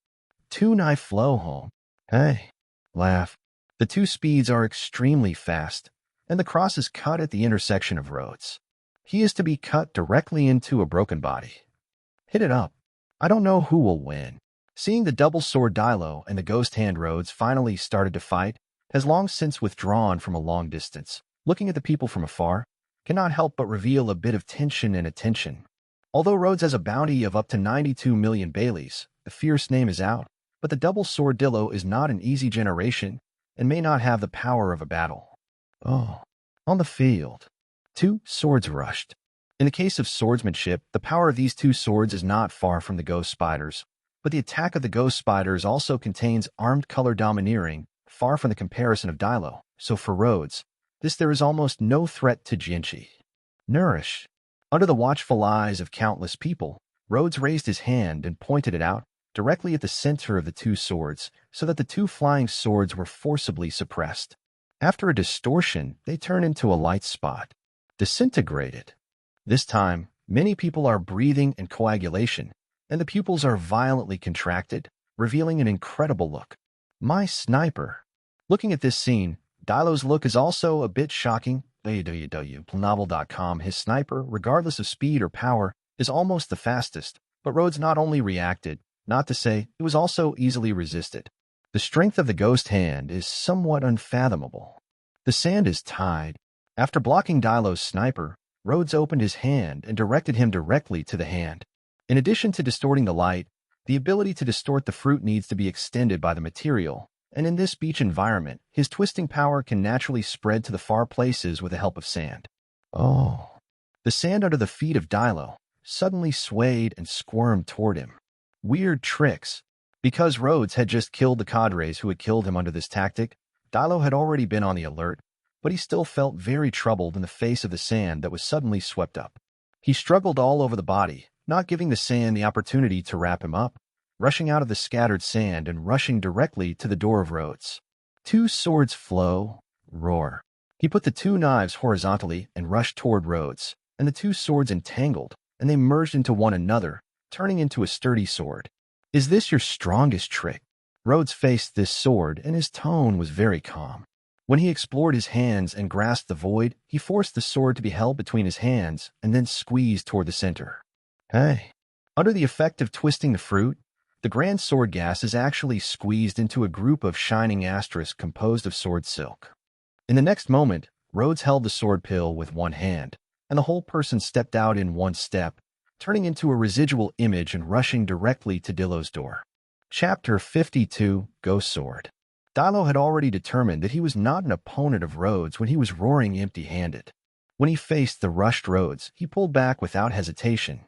Two-knife flow home. Hey, laugh. The two speeds are extremely fast, and the cross is cut at the intersection of roads. He is to be cut directly into a broken body. Hit it up. I don't know who will win. Seeing the double-sword Dilo and the ghost hand Rhodes finally started to fight, has long since withdrawn from a long distance. Looking at the people from afar cannot help but reveal a bit of tension and attention. Although Rhodes has a bounty of up to 92 million Baileys, the fierce name is out, but the double-sword Dilo is not an easy generation and may not have the power of a battle. Oh, on the field. Two swords rushed. In the case of swordsmanship, the power of these two swords is not far from the ghost spiders, but the attack of the ghost spiders also contains armed color domineering, far from the comparison of Dilo. So for Rhodes, there is almost no threat to Jinchi. Nourish. Under the watchful eyes of countless people, Rhodes raised his hand and pointed it out directly at the center of the two swords, so that the two flying swords were forcibly suppressed. After a distortion, they turn into a light spot. Disintegrated. This time, many people are breathing in coagulation, and the pupils are violently contracted, revealing an incredible look. My sniper. Looking at this scene, Dilo's look is also a bit shocking. www.novel.com. His sniper, regardless of speed or power, is almost the fastest, but Rhodes not only reacted, not to say it was also easily resisted. The strength of the ghost hand is somewhat unfathomable. The sand is tied. After blocking Dilo's sniper, Rhodes opened his hand and directed him directly to the hand. In addition to distorting the light, the ability to distort the fruit needs to be extended by the material, and in this beach environment, his twisting power can naturally spread to the far places with the help of sand. Oh. The sand under the feet of Dilo suddenly swayed and squirmed toward him. Weird tricks. Because Rhodes had just killed the cadres who had killed him under this tactic, Dilo had already been on the alert, but he still felt very troubled in the face of the sand that was suddenly swept up. He struggled all over the body, not giving the sand the opportunity to wrap him up, rushing out of the scattered sand and rushing directly to the door of Rhodes. Two swords flow, roar. He put the two knives horizontally and rushed toward Rhodes, and the two swords entangled, and they merged into one another, turning into a sturdy sword. Is this your strongest trick? Rhodes faced this sword, and his tone was very calm. When he explored his hands and grasped the void, he forced the sword to be held between his hands and then squeezed toward the center. Hey. Under the effect of twisting the fruit, the grand sword gas is actually squeezed into a group of shining asterisks composed of sword silk. In the next moment, Rhodes held the sword pill with one hand, and the whole person stepped out in one step, turning into a residual image and rushing directly to Dilo's door. Chapter 52, Ghost Sword. Dilo had already determined that he was not an opponent of Rhodes when he was roaring empty-handed. When he faced the rushed Rhodes, he pulled back without hesitation.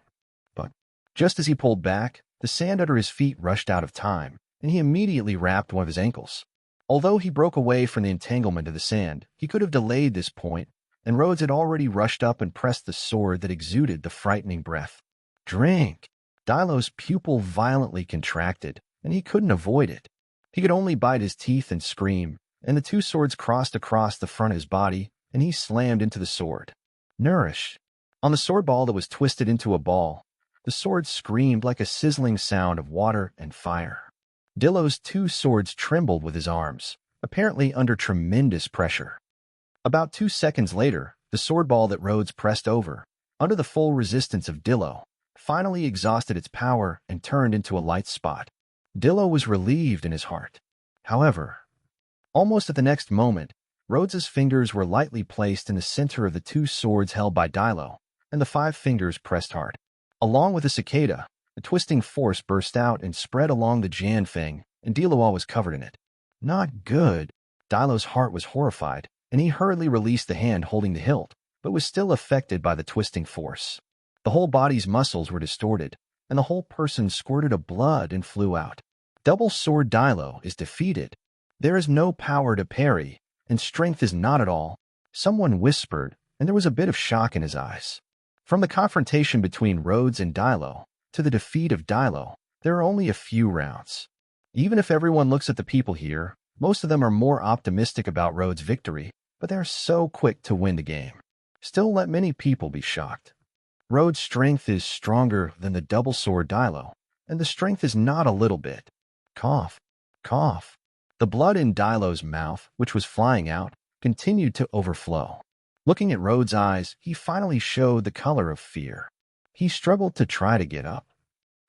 But just as he pulled back, the sand under his feet rushed out of time, and he immediately wrapped one of his ankles. Although he broke away from the entanglement of the sand, he could have delayed this point, and Rhodes had already rushed up and pressed the sword that exuded the frightening breath. Drink! Dilo's pupil violently contracted, and he couldn't avoid it. He could only bite his teeth and scream, and the two swords crossed across the front of his body, and he slammed into the sword. Nourish! On the sword ball that was twisted into a ball, the sword screamed like a sizzling sound of water and fire. Dilo's two swords trembled with his arms, apparently under tremendous pressure. About 2 seconds later, the sword ball that Rhodes pressed over, under the full resistance of Dilo, finally exhausted its power and turned into a light spot. Dilo was relieved in his heart. However, almost at the next moment, Rhodes's fingers were lightly placed in the center of the two swords held by Dilo, and the 5 fingers pressed hard. Along with the cicada, the twisting force burst out and spread along the Janfeng, and Dilo was covered in it. Not good. Dilo's heart was horrified, and he hurriedly released the hand holding the hilt, but was still affected by the twisting force. The whole body's muscles were distorted, and the whole person squirted of blood and flew out. Double Sword Dilo is defeated. There is no power to parry, and strength is not at all. Someone whispered, and there was a bit of shock in his eyes. From the confrontation between Rhodes and Dilo to the defeat of Dilo, there are only a few rounds. Even if everyone looks at the people here, most of them are more optimistic about Rhodes' victory, but they're so quick to win the game. Still, let many people be shocked. Rhodes' strength is stronger than the double sword Dilo, and the strength is not a little bit. Cough, cough. The blood in Dilo's mouth, which was flying out, continued to overflow. Looking at Rhodes' eyes, he finally showed the color of fear. He struggled to try to get up.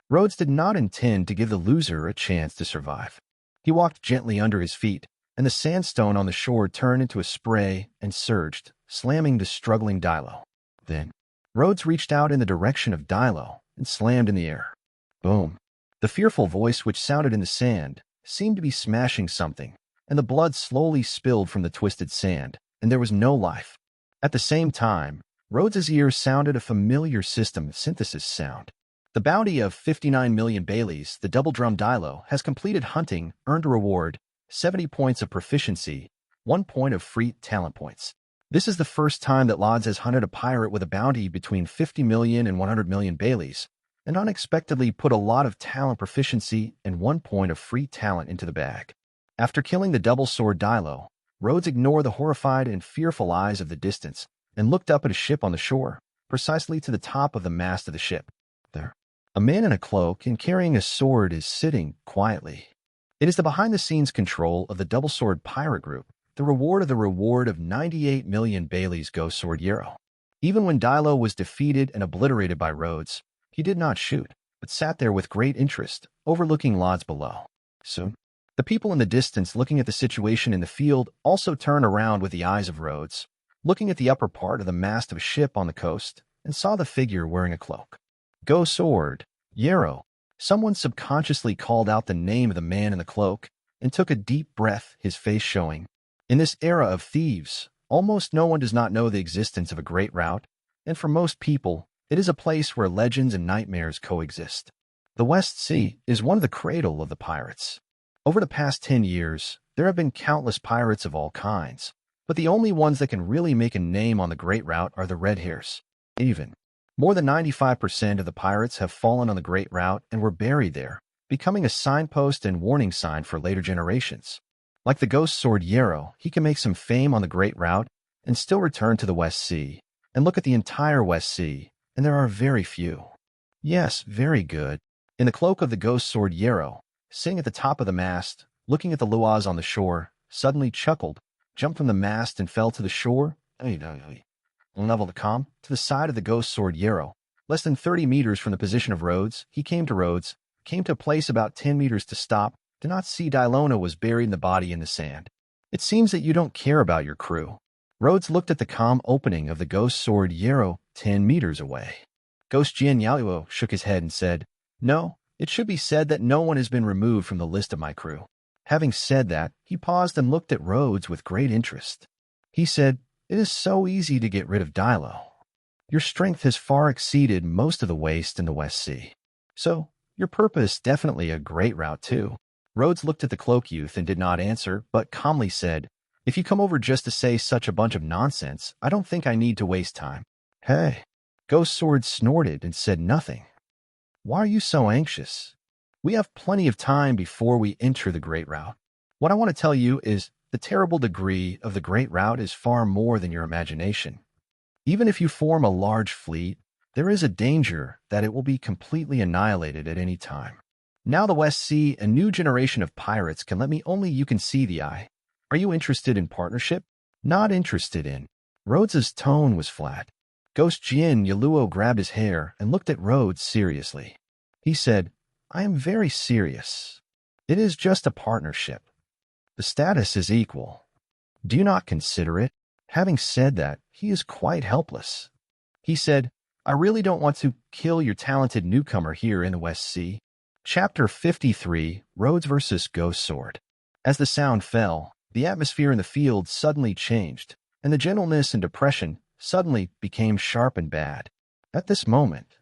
Rhodes did not intend to give the loser a chance to survive. He walked gently under his feet, and the sandstone on the shore turned into a spray and surged, slamming the struggling Dilo. Then, Rhodes reached out in the direction of Dilo and slammed in the air. Boom. The fearful voice which sounded in the sand seemed to be smashing something, and the blood slowly spilled from the twisted sand, and there was no life. At the same time, Rhodes's ears sounded a familiar system of synthesis sound. The bounty of 59 million Baileys, the double drum Dilo, has completed hunting, earned a reward, 70 points of proficiency, 1 point of free talent points. This is the first time that Lodz has hunted a pirate with a bounty between 50 million and 100 million Baileys, and unexpectedly put a lot of talent proficiency and 1 point of free talent into the bag. After killing the double sword Dilo, Rhodes ignored the horrified and fearful eyes of the distance and looked up at a ship on the shore, precisely to the top of the mast of the ship. There, a man in a cloak and carrying a sword is sitting quietly. It is the behind-the-scenes control of the double sword pirate group, the reward of 98 million Bailey's ghost sword euro. Even when Dilo was defeated and obliterated by Rhodes, he did not shoot, but sat there with great interest, overlooking lots below. Soon, the people in the distance looking at the situation in the field also turned around with the eyes of Rhodes, looking at the upper part of the mast of a ship on the coast, and saw the figure wearing a cloak. Go sword, Yarrow. Someone subconsciously called out the name of the man in the cloak and took a deep breath, his face showing. In this era of thieves, almost no one does not know the existence of a great route, and for most people, it is a place where legends and nightmares coexist. The West Sea is one of the cradle of the pirates. Over the past 10 years, there have been countless pirates of all kinds, but the only ones that can really make a name on the Great Route are the Red Hairs. Even more than 95% of the pirates have fallen on the Great Route and were buried there, becoming a signpost and warning sign for later generations. Like the ghost sword Yarrow, he can make some fame on the Great Route and still return to the West Sea and look at the entire West Sea, and there are very few. Yes, very good. In the cloak of the ghost sword Yarrow, sitting at the top of the mast, looking at the luas on the shore, suddenly chuckled, jumped from the mast and fell to the shore, level to calm, to the side of the ghost sword Yarrow. Less than 30 meters from the position of Rhodes, he came to a place about 10 meters to stop, did not see Dilona was buried in the body in the sand. It seems that you don't care about your crew. Rhodes looked at the calm opening of the ghost sword Yarrow 10 meters away. Ghost Jian Yaluo shook his head and said, "No, it should be said that no one has been removed from the list of my crew." Having said that, he paused and looked at Rhodes with great interest. He said, "It is so easy to get rid of Dilo. Your strength has far exceeded most of the waste in the West Sea. So, your purpose definitely a great route too." Rhodes looked at the cloak youth and did not answer, but calmly said, "If you come over just to say such a bunch of nonsense, I don't think I need to waste time." "Hey." Ghost Sword snorted and said nothing. "Why are you so anxious? We have plenty of time before we enter the Great Route. What I want to tell you is the terrible degree of the Great Route is far more than your imagination. Even if you form a large fleet, there is a danger that it will be completely annihilated at any time. Now the West Sea, a new generation of pirates can let me only you can see the eye. Are you interested in partnership?" "Not interested in." Rhodes's tone was flat. Ghost Jian Yaluo grabbed his hair and looked at Rhodes seriously. He said, "I am very serious. It is just a partnership. The status is equal. Do you not consider it?" Having said that, he is quite helpless. He said, "I really don't want to kill your talented newcomer here in the West Sea." Chapter 53, Rhodes vs. Ghost Sword. As the sound fell, the atmosphere in the field suddenly changed, and the gentleness and depression suddenly became sharp and bad. At this moment,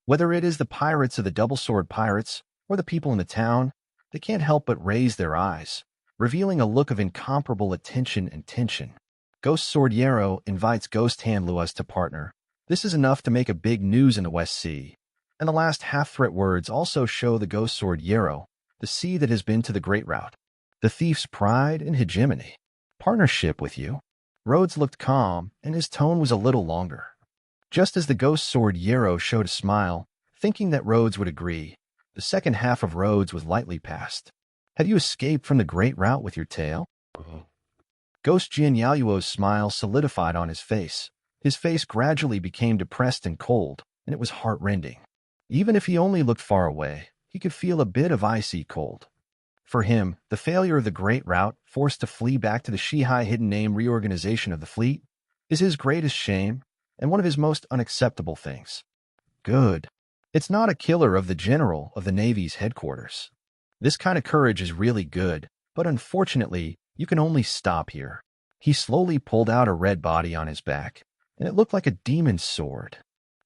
whether it is the pirates of the double sword pirates or the people in the town, they can't help but raise their eyes, revealing a look of incomparable attention and tension. Ghost Sword Yarrow invites Ghost Hand Luas to partner. This is enough to make a big news in the West Sea. And the last half-threat words also show the Ghost Sword Yarrow, the sea that has been to the Great Route, the thief's pride and hegemony. "Partnership with you?" Rhodes looked calm, and his tone was a little longer. Just as the Ghost Sword Yarrow showed a smile, thinking that Rhodes would agree, the second half of Rhodes was lightly passed. "Have you escaped from the Great Route with your tail?" Ghost Jian Yaluo's smile solidified on his face. His face gradually became depressed and cold, and it was heart-rending. Even if he only looked far away, he could feel a bit of icy cold. For him, the failure of the Great Route, forced to flee back to the Shihai hidden name reorganization of the fleet, is his greatest shame and one of his most unacceptable things. Good. It's not a killer of the general of the Navy's headquarters. This kind of courage is really good, but unfortunately, you can only stop here. He slowly pulled out a red body on his back, and it looked like a demon's sword.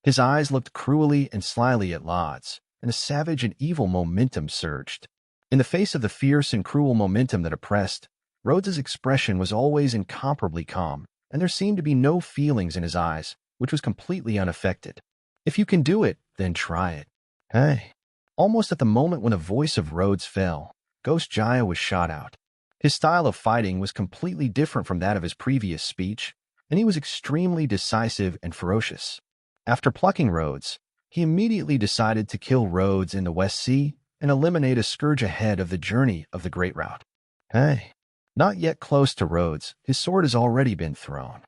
His eyes looked cruelly and slyly at Lods, and a savage and evil momentum surged. In the face of the fierce and cruel momentum that oppressed, Rhodes's expression was always incomparably calm, and there seemed to be no feelings in his eyes, which was completely unaffected. "If you can do it, then try it." Hey. Almost at the moment when the voice of Rhodes fell, Ghost Jaya was shot out. His style of fighting was completely different from that of his previous speech, and he was extremely decisive and ferocious. After plucking Rhodes, he immediately decided to kill Rhodes in the West Sea and eliminate a scourge ahead of the journey of the Great Route. Hey. Not yet close to Rhodes, his sword has already been thrown.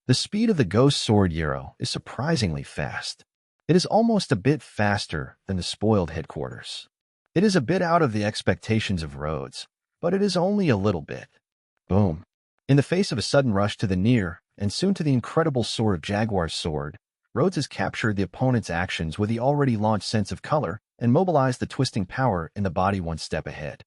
The speed of the ghost sword Yarrow is surprisingly fast. It is almost a bit faster than the spoiled headquarters. It is a bit out of the expectations of Rhodes, but it is only a little bit. Boom. In the face of a sudden rush to the near, and soon to the incredible sword of Jaguar's sword, Rhodes has captured the opponent's actions with the already launched sense of color and mobilized the twisting power in the body one step ahead.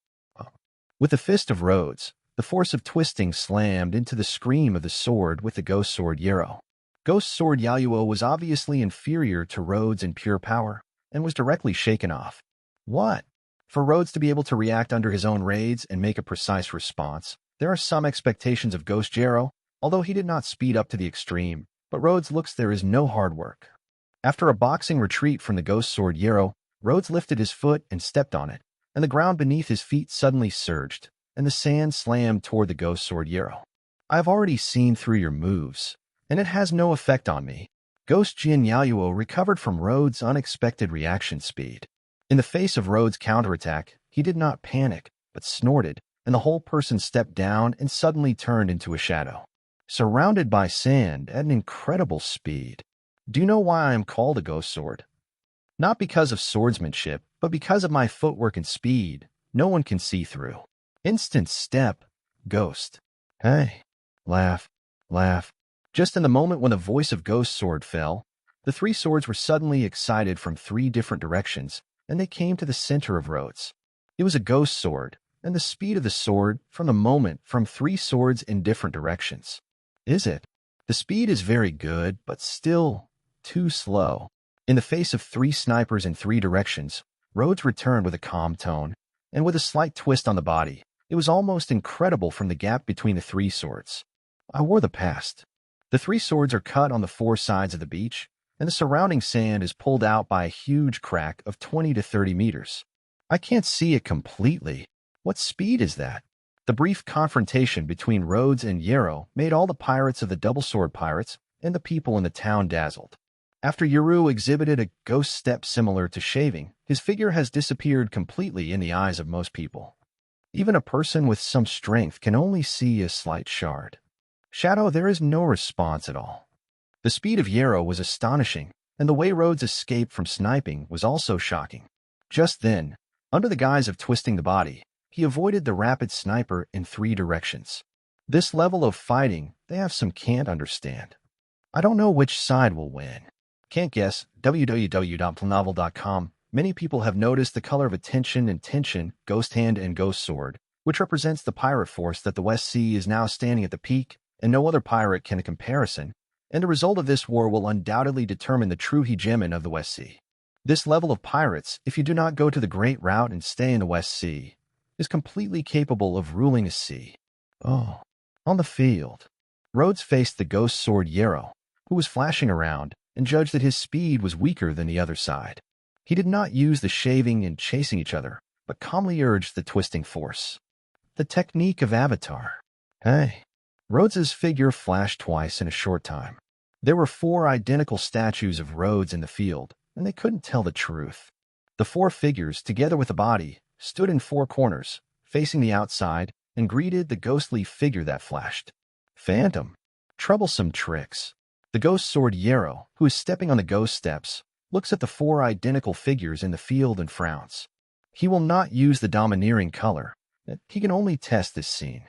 With the fist of Rhodes, the force of twisting slammed into the scream of the sword with the ghost sword Yarrow. Ghost sword Yayuo was obviously inferior to Rhodes in pure power, and was directly shaken off. What? For Rhodes to be able to react under his own raids and make a precise response, there are some expectations of Ghost Yarrow, although he did not speed up to the extreme, but Rhodes looks there is no hard work. After a boxing retreat from the ghost sword Yarrow, Rhodes lifted his foot and stepped on it, and the ground beneath his feet suddenly surged, and the sand slammed toward the ghost sword Yarrow. I have already seen through your moves, and it has no effect on me. Ghost Jin Yayuo recovered from Rhodes' unexpected reaction speed. In the face of Rhodes' counterattack, he did not panic, but snorted, and the whole person stepped down and suddenly turned into a shadow, surrounded by sand at an incredible speed. Do you know why I am called a ghost sword? Not because of swordsmanship, but because of my footwork and speed. No one can see through. Instant step, ghost. Hey, laugh, laugh. Just in the moment when the voice of Ghost Sword fell, the three swords were suddenly excited from three different directions, and they came to the center of Rhodes. It was a ghost sword, and the speed of the sword from the moment from three swords in different directions. Is it? The speed is very good, but still too slow. In the face of three snipers in three directions, Rhodes returned with a calm tone, and with a slight twist on the body. It was almost incredible from the gap between the three swords. I wore the past. The three swords are cut on the four sides of the beach, and the surrounding sand is pulled out by a huge crack of 20 to 30 meters. I can't see it completely. What speed is that? The brief confrontation between Rhodes and Yarrow made all the pirates of the Double Sword Pirates and the people in the town dazzled. After Yarrow exhibited a ghost step similar to shaving, his figure has disappeared completely in the eyes of most people. Even a person with some strength can only see a slight shard. Shadow, there is no response at all. The speed of Yarrow was astonishing, and the way Rhodes escaped from sniping was also shocking. Just then, under the guise of twisting the body, he avoided the rapid sniper in three directions. This level of fighting, they have some can't understand. I don't know which side will win. Can't guess. www.planovel.com. Many people have noticed the color of attention and tension, Ghost Hand and Ghost Sword, which represents the pirate force that the West Sea is now standing at the peak, and no other pirate can comparison, and the result of this war will undoubtedly determine the true hegemon of the West Sea. This level of pirates, if you do not go to the Great Route and stay in the West Sea, is completely capable of ruling a sea. Oh, on the field. Rhodes faced the ghost sword Yarrow, who was flashing around, and judged that his speed was weaker than the other side. He did not use the shaving and chasing each other, but calmly urged the twisting force. The technique of Avatar. Hey. Rhodes's figure flashed twice in a short time. There were four identical statues of Rhodes in the field, and they couldn't tell the truth. The four figures, together with the body, stood in four corners, facing the outside, and greeted the ghostly figure that flashed. Phantom. Troublesome tricks. The ghost sword Yarrow, who is stepping on the ghost steps, looks at the four identical figures in the field and frowns. He will not use the domineering color. He can only test this scene.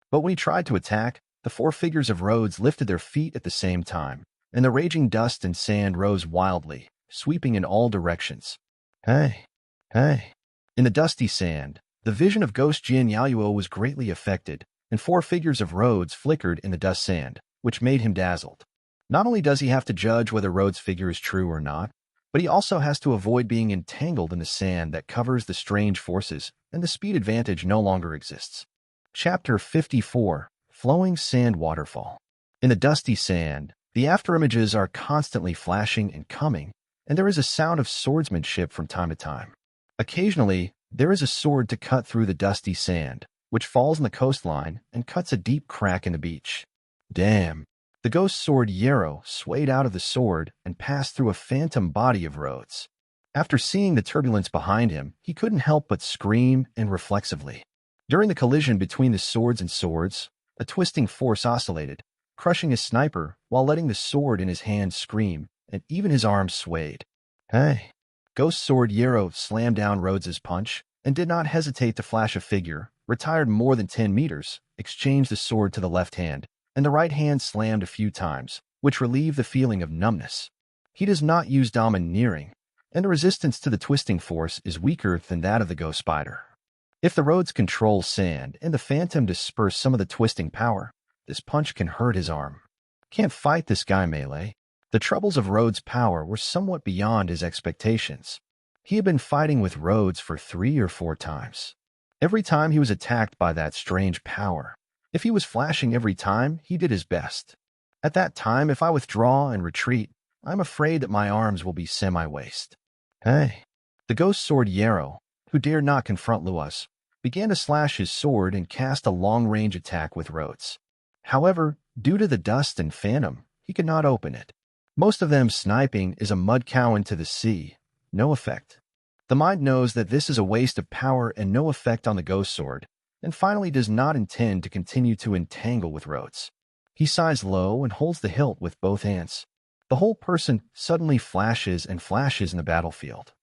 But when he tried to attack, the four figures of Rhodes lifted their feet at the same time, and the raging dust and sand rose wildly, sweeping in all directions. Hey, hey. In the dusty sand, the vision of Ghost Jin Yayuo was greatly affected, and four figures of Rhodes flickered in the dust sand, which made him dazzled. Not only does he have to judge whether Rhodes' figure is true or not, but he also has to avoid being entangled in the sand that covers the strange forces, and the speed advantage no longer exists. Chapter 54. Flowing Sand Waterfall. In the dusty sand, the afterimages are constantly flashing and coming, and there is a sound of swordsmanship from time to time. Occasionally, there is a sword to cut through the dusty sand, which falls on the coastline and cuts a deep crack in the beach. Damn. The ghost sword Yarrow swayed out of the sword and passed through a phantom body of Rhodes. After seeing the turbulence behind him, he couldn't help but scream and reflexively. During the collision between the swords and swords, a twisting force oscillated, crushing his sniper while letting the sword in his hand scream, and even his arms swayed. Hey. Ghost sword Yarrow slammed down Rhodes's punch and did not hesitate to flash a figure, retired more than 10 meters, exchanged the sword to the left hand, and the right hand slammed a few times, which relieved the feeling of numbness. He does not use domineering, and the resistance to the twisting force is weaker than that of the ghost spider. If the Rhodes control sand and the phantom disperse some of the twisting power, this punch can hurt his arm. Can't fight this guy, Melee. The troubles of Rhodes' power were somewhat beyond his expectations. He had been fighting with Rhodes for 3 or 4 times. Every time he was attacked by that strange power. If he was flashing every time, he did his best. At that time, if I withdraw and retreat, I'm afraid that my arms will be semi-waste. Hey. The ghost sword Yarrow, who dared not confront Luas, began to slash his sword and cast a long-range attack with Rhodes. However, due to the dust and phantom, he could not open it. Most of them sniping is a mud cow into the sea. No effect. The mind knows that this is a waste of power and no effect on the ghost sword, and finally does not intend to continue to entangle with Rhodes. He sighs low and holds the hilt with both hands. The whole person suddenly flashes and flashes in the battlefield.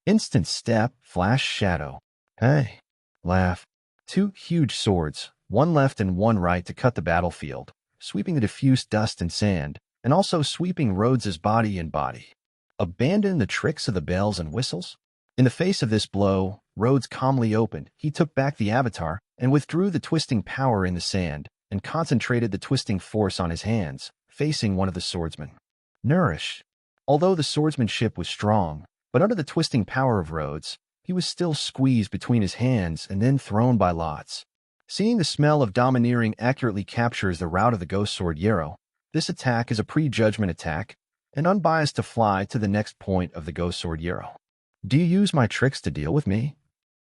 Instant step, flash, shadow. Hey. Laugh. 2 huge swords, one left and one right to cut the battlefield, sweeping the diffuse dust and sand, and also sweeping Rhodes's body and body. Abandon the tricks of the bells and whistles? In the face of this blow, Rhodes calmly opened. He took back the avatar and withdrew the twisting power in the sand and concentrated the twisting force on his hands, facing one of the swordsmen. Nourish. Although the swordsmanship was strong, but under the twisting power of Rhodes, he was still squeezed between his hands and then thrown by lots. Seeing the smell of domineering accurately captures the route of the ghost sword Yarrow, this attack is a prejudgment attack, and unbiased to fly to the next point of the ghost sword Yarrow. Do you use my tricks to deal with me?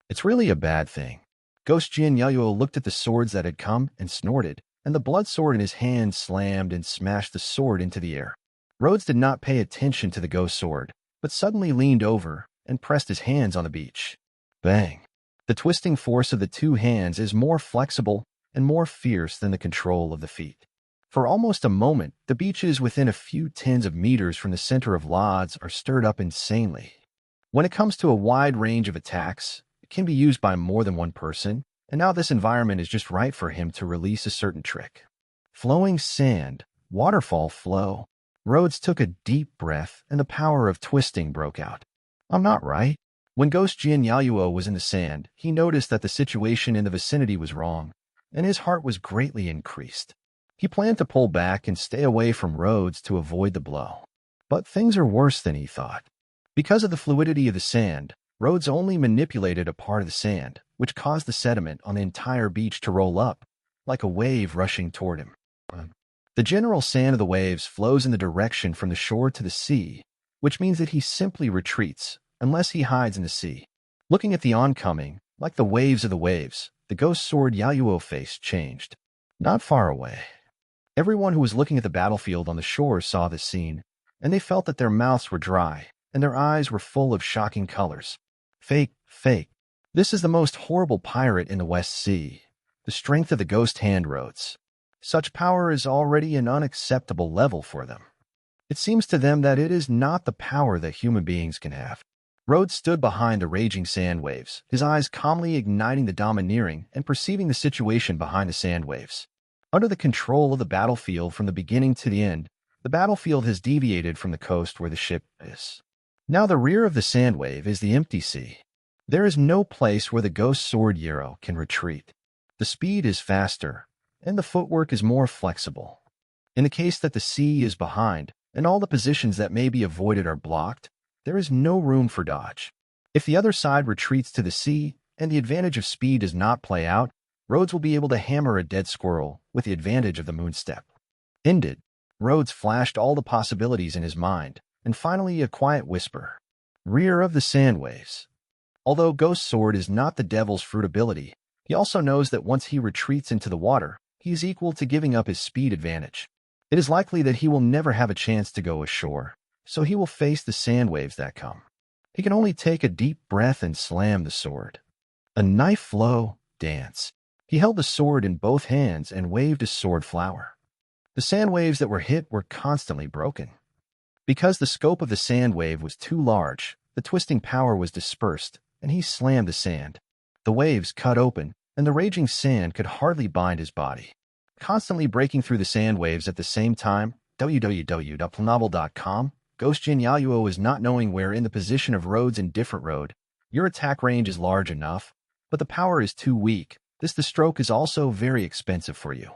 It's really a bad thing. Ghost Jin Yayuo looked at the swords that had come and snorted, and the blood sword in his hand slammed and smashed the sword into the air. Rhodes did not pay attention to the ghost sword, but suddenly leaned over and pressed his hands on the beach. Bang! The twisting force of the 2 hands is more flexible and more fierce than the control of the feet. For almost a moment, the beaches within a few tens of meters from the center of Lodz are stirred up insanely. When it comes to a wide range of attacks, it can be used by more than one person, and now this environment is just right for him to release a certain trick. Flowing sand, waterfall flow. Rhodes took a deep breath, and the power of twisting broke out. I'm not right. When Ghost Jin Yayuo was in the sand, he noticed that the situation in the vicinity was wrong, and his heart was greatly increased. He planned to pull back and stay away from Rhodes to avoid the blow. But things are worse than he thought. Because of the fluidity of the sand, Rhodes only manipulated a part of the sand, which caused the sediment on the entire beach to roll up, like a wave rushing toward him. The general sand of the waves flows in the direction from the shore to the sea, which means that he simply retreats, unless he hides in the sea. Looking at the oncoming, like the waves of the waves, the ghost sword Yayuo face changed. Not far away. Everyone who was looking at the battlefield on the shore saw this scene, and they felt that their mouths were dry, and their eyes were full of shocking colors. Fake, fake. This is the most horrible pirate in the West Sea. The strength of the ghost hand Rhodes. Such power is already an unacceptable level for them. It seems to them that it is not the power that human beings can have. Rhodes stood behind the raging sand waves, his eyes calmly igniting the domineering and perceiving the situation behind the sand waves. Under the control of the battlefield from the beginning to the end, the battlefield has deviated from the coast where the ship is. Now the rear of the sand wave is the empty sea. There is no place where the ghost sword Yarrow can retreat. The speed is faster, and the footwork is more flexible. In the case that the sea is behind, and all the positions that may be avoided are blocked, there is no room for dodge. If the other side retreats to the sea, and the advantage of speed does not play out, Rhodes will be able to hammer a dead squirrel with the advantage of the moonstep. Ended. Rhodes flashed all the possibilities in his mind, and finally a quiet whisper. Rear of the sand waves. Although Ghost Sword is not the devil's fruit ability, he also knows that once he retreats into the water, he is equal to giving up his speed advantage. It is likely that he will never have a chance to go ashore, so he will face the sand waves that come. He can only take a deep breath and slam the sword. A knife flow, dance. He held the sword in both hands and waved his sword flower. The sand waves that were hit were constantly broken. Because the scope of the sand wave was too large, the twisting power was dispersed, and he slammed the sand. The waves cut open, and the raging sand could hardly bind his body. Constantly breaking through the sand waves at the same time, www.planovel.com, Ghost Jin Yayuo is not knowing where in the position of Rhodes in different road. Your attack range is large enough, but the power is too weak. The stroke is also very expensive for you.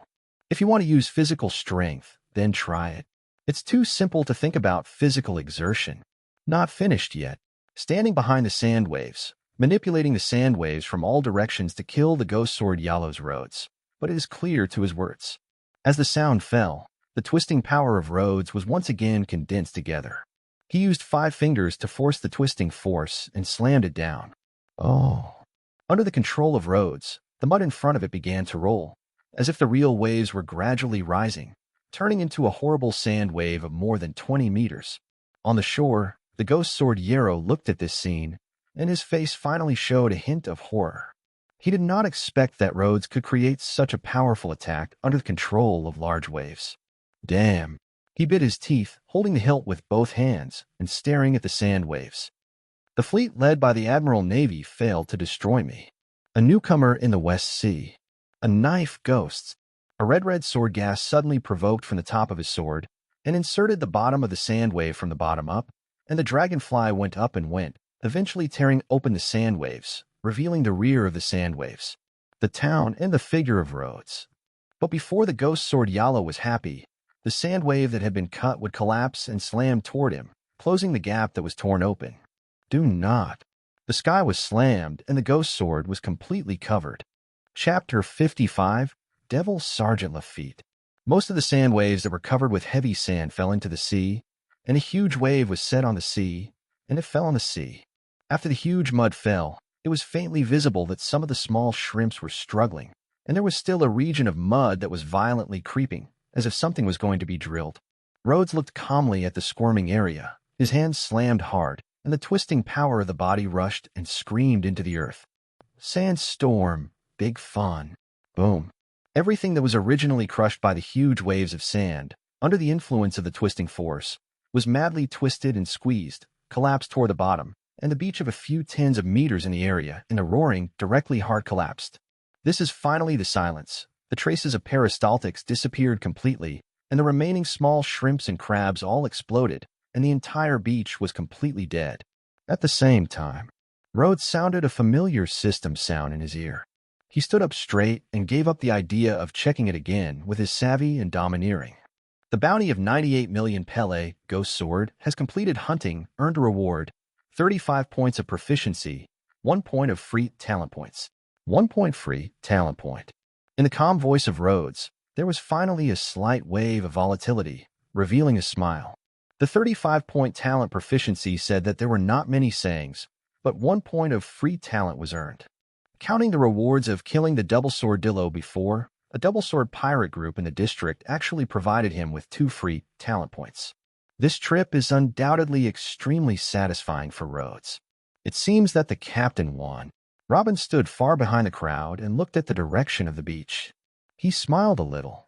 If you want to use physical strength, then try it. It's too simple to think about physical exertion. Not finished yet. Standing behind the sand waves, manipulating the sand waves from all directions to kill the Ghost Sword Yallow's Rhodes. But it is clear to his words. As the sound fell, the twisting power of Rhodes was once again condensed together. He used 5 fingers to force the twisting force and slammed it down. Oh. Under the control of Rhodes, the mud in front of it began to roll, as if the real waves were gradually rising, turning into a horrible sand wave of more than 20 meters. On the shore, the Ghost Sword Yarrow looked at this scene, and his face finally showed a hint of horror. He did not expect that Rhodes could create such a powerful attack under the control of large waves. Damn. He bit his teeth, holding the hilt with both hands and staring at the sand waves. The fleet led by the Admiral Navy failed to destroy me. A newcomer in the West Sea. A knife ghosts. A red sword gas suddenly provoked from the top of his sword and inserted the bottom of the sand wave from the bottom up, and the dragonfly went up and went, eventually tearing open the sand waves, revealing the rear of the sand waves, the town, and the figure of Rhodes. But before the Ghost Sword Yallow was happy, the sand wave that had been cut would collapse and slam toward him, closing the gap that was torn open. Do not. The sky was slammed, and the Ghost Sword was completely covered. Chapter 55, Devil Sergeant Lafitte. Most of the sand waves that were covered with heavy sand fell into the sea, and a huge wave was set on the sea, and it fell on the sea. After the huge mud fell, it was faintly visible that some of the small shrimps were struggling, and there was still a region of mud that was violently creeping, as if something was going to be drilled. Rhodes looked calmly at the squirming area. His hands slammed hard, and the twisting power of the body rushed and screamed into the earth. Sandstorm. Big fun. Boom. Everything that was originally crushed by the huge waves of sand, under the influence of the twisting force, was madly twisted and squeezed, collapsed toward the bottom, and the beach of a few tens of meters in the area, in the roaring, directly hard collapsed. This is finally the silence. The traces of peristaltics disappeared completely, and the remaining small shrimps and crabs all exploded, and the entire beach was completely dead. At the same time, Rhodes sounded a familiar system sound in his ear. He stood up straight and gave up the idea of checking it again with his savvy and domineering. The bounty of 98 million Pele, Ghost Sword, has completed hunting, earned a reward, 35 points of proficiency, 1 point of free talent points. 1 point free talent point. In the calm voice of Rhodes, there was finally a slight wave of volatility, revealing a smile. The 35-point talent proficiency said that there were not many sayings, but 1 point of free talent was earned. Counting the rewards of killing the Double Sword Dillo before, a Double Sword pirate group in the district actually provided him with 2 free talent points. This trip is undoubtedly extremely satisfying for Rhodes. It seems that the captain won. Robin stood far behind the crowd and looked at the direction of the beach. He smiled a little.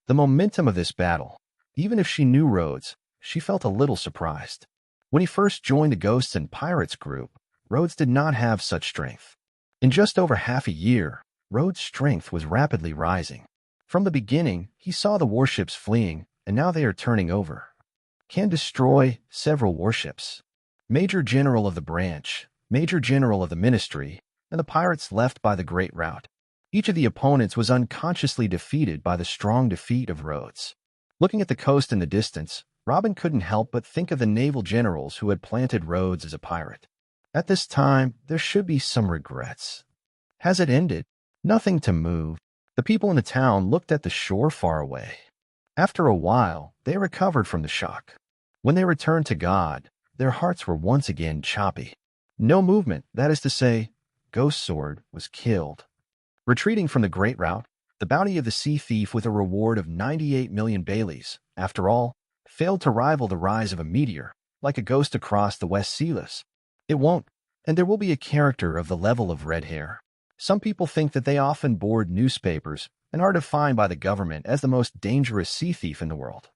The momentum of this battle, even if she knew Rhodes, she felt a little surprised. When he first joined the Ghosts and Pirates group, Rhodes did not have such strength. In just over half a year, Rhodes' strength was rapidly rising. From the beginning, he saw the warships fleeing, and now they are turning over. Can destroy several warships. Major General of the Branch, Major General of the Ministry, and the pirates left by the Great Route. Each of the opponents was unconsciously defeated by the strong defeat of Rhodes. Looking at the coast in the distance, Robin couldn't help but think of the naval generals who had planted Rhodes as a pirate. At this time, there should be some regrets. Has it ended? Nothing to move. The people in the town looked at the shore far away. After a while, they recovered from the shock. When they returned to God, their hearts were once again choppy. No movement, that is to say, Ghost Sword was killed. Retreating from the Great Route, the bounty of the sea thief with a reward of 98 million Baileys, after all, failed to rival the rise of a meteor, like a ghost across the West Sealess. It won't, and there will be a character of the level of red hair. Some people think that they often board newspapers and are defined by the government as the most dangerous sea thief in the world.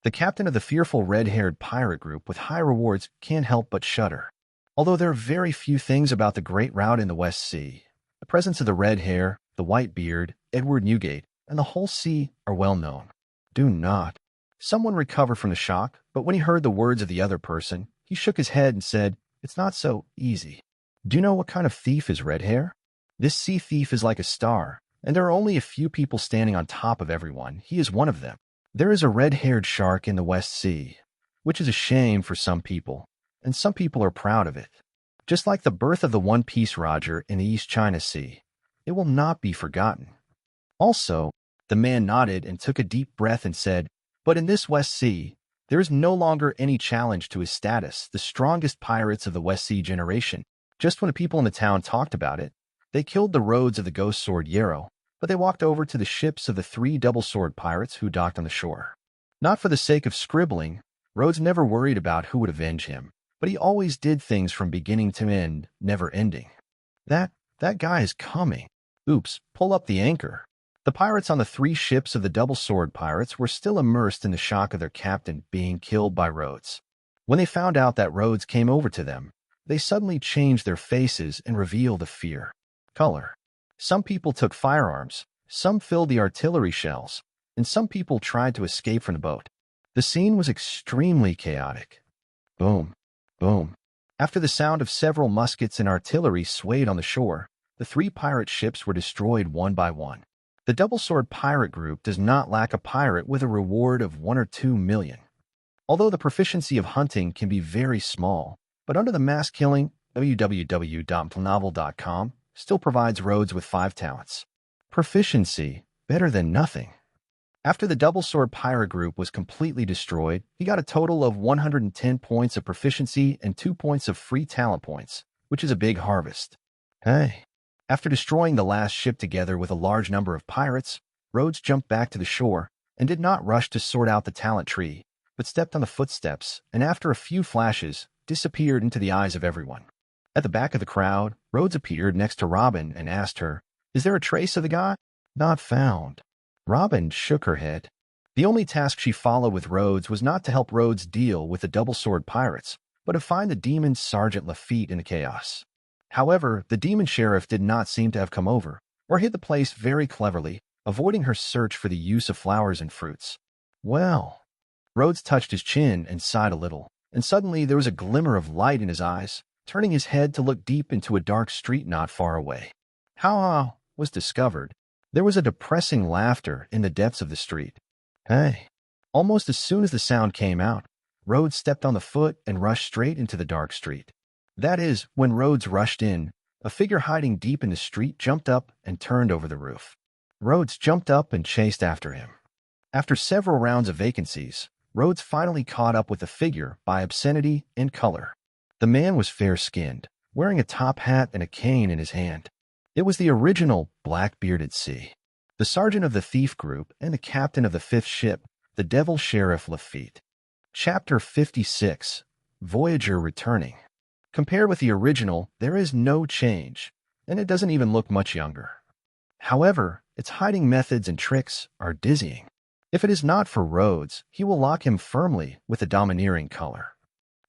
The captain of the fearful red-haired pirate group with high rewards can't help but shudder. Although there are very few things about the Great Route in the West Sea, the presence of the red hair, the white beard, Edward Newgate, and the whole sea are well known. Do not. Someone recovered from the shock, but when he heard the words of the other person, he shook his head and said, "It's not so easy." Do you know what kind of thief is red hair? This sea thief is like a star, and there are only a few people standing on top of everyone. He is one of them. There is a red-haired shark in the West Sea, which is a shame for some people, and some people are proud of it. Just like the birth of the One Piece Roger in the East China Sea, it will not be forgotten. Also, the man nodded and took a deep breath and said, "But in this West Sea, there is no longer any challenge to his status, the strongest pirates of the West Sea generation." Just when the people in the town talked about it, they killed the Rhodes of the Ghost Sword Yarrow, but they walked over to the ships of the 3 double-sword pirates who docked on the shore. Not for the sake of scribbling, Rhodes never worried about who would avenge him, but he always did things from beginning to end, never ending. That guy is coming. Oops, pull up the anchor. The pirates on the 3 ships of the double-sword pirates were still immersed in the shock of their captain being killed by Rhodes. When they found out that Rhodes came over to them, they suddenly changed their faces and revealed a fear. Color. Some people took firearms, some filled the artillery shells, and some people tried to escape from the boat. The scene was extremely chaotic. Boom, boom. After the sound of several muskets and artillery swayed on the shore, the 3 pirate ships were destroyed one by one. The double-sword pirate group does not lack a pirate with a reward of 1 or 2 million. Although the proficiency of hunting can be very small, but under the mass killing, www.novel.com still provides Rhodes with 5 talents. Proficiency, better than nothing. After the double-sword pirate group was completely destroyed, he got a total of 110 points of proficiency and 2 points of free talent points, which is a big harvest. Hey. After destroying the last ship together with a large number of pirates, Rhodes jumped back to the shore and did not rush to sort out the talent tree, but stepped on the footsteps and after a few flashes, disappeared into the eyes of everyone. At the back of the crowd, Rhodes appeared next to Robin and asked her, "Is there a trace of the guy?" "Not found." Robin shook her head. The only task she followed with Rhodes was not to help Rhodes deal with the double-sword pirates, but to find the demon Sergeant Lafitte in the chaos. However, the demon sheriff did not seem to have come over, or hid the place very cleverly, avoiding her search for the use of flowers and fruits. Well, Rhodes touched his chin and sighed a little, and suddenly there was a glimmer of light in his eyes, turning his head to look deep into a dark street not far away. How was discovered. There was a depressing laughter in the depths of the street. Hey. Almost as soon as the sound came out, Rhodes stepped on the foot and rushed straight into the dark street. That is, when Rhodes rushed in, a figure hiding deep in the street jumped up and turned over the roof. Rhodes jumped up and chased after him. After several rounds of vacancies, Rhodes finally caught up with the figure by obscenity and color. The man was fair-skinned, wearing a top hat and a cane in his hand. It was the original black-bearded sea, the sergeant of the thief group and the captain of the 5th ship, the Devil Sheriff Lafitte. Chapter 56, Voyager Returning. Compared with the original, there is no change, and it doesn't even look much younger. However, its hiding methods and tricks are dizzying. If it is not for Rhodes, he will lock him firmly with a domineering color.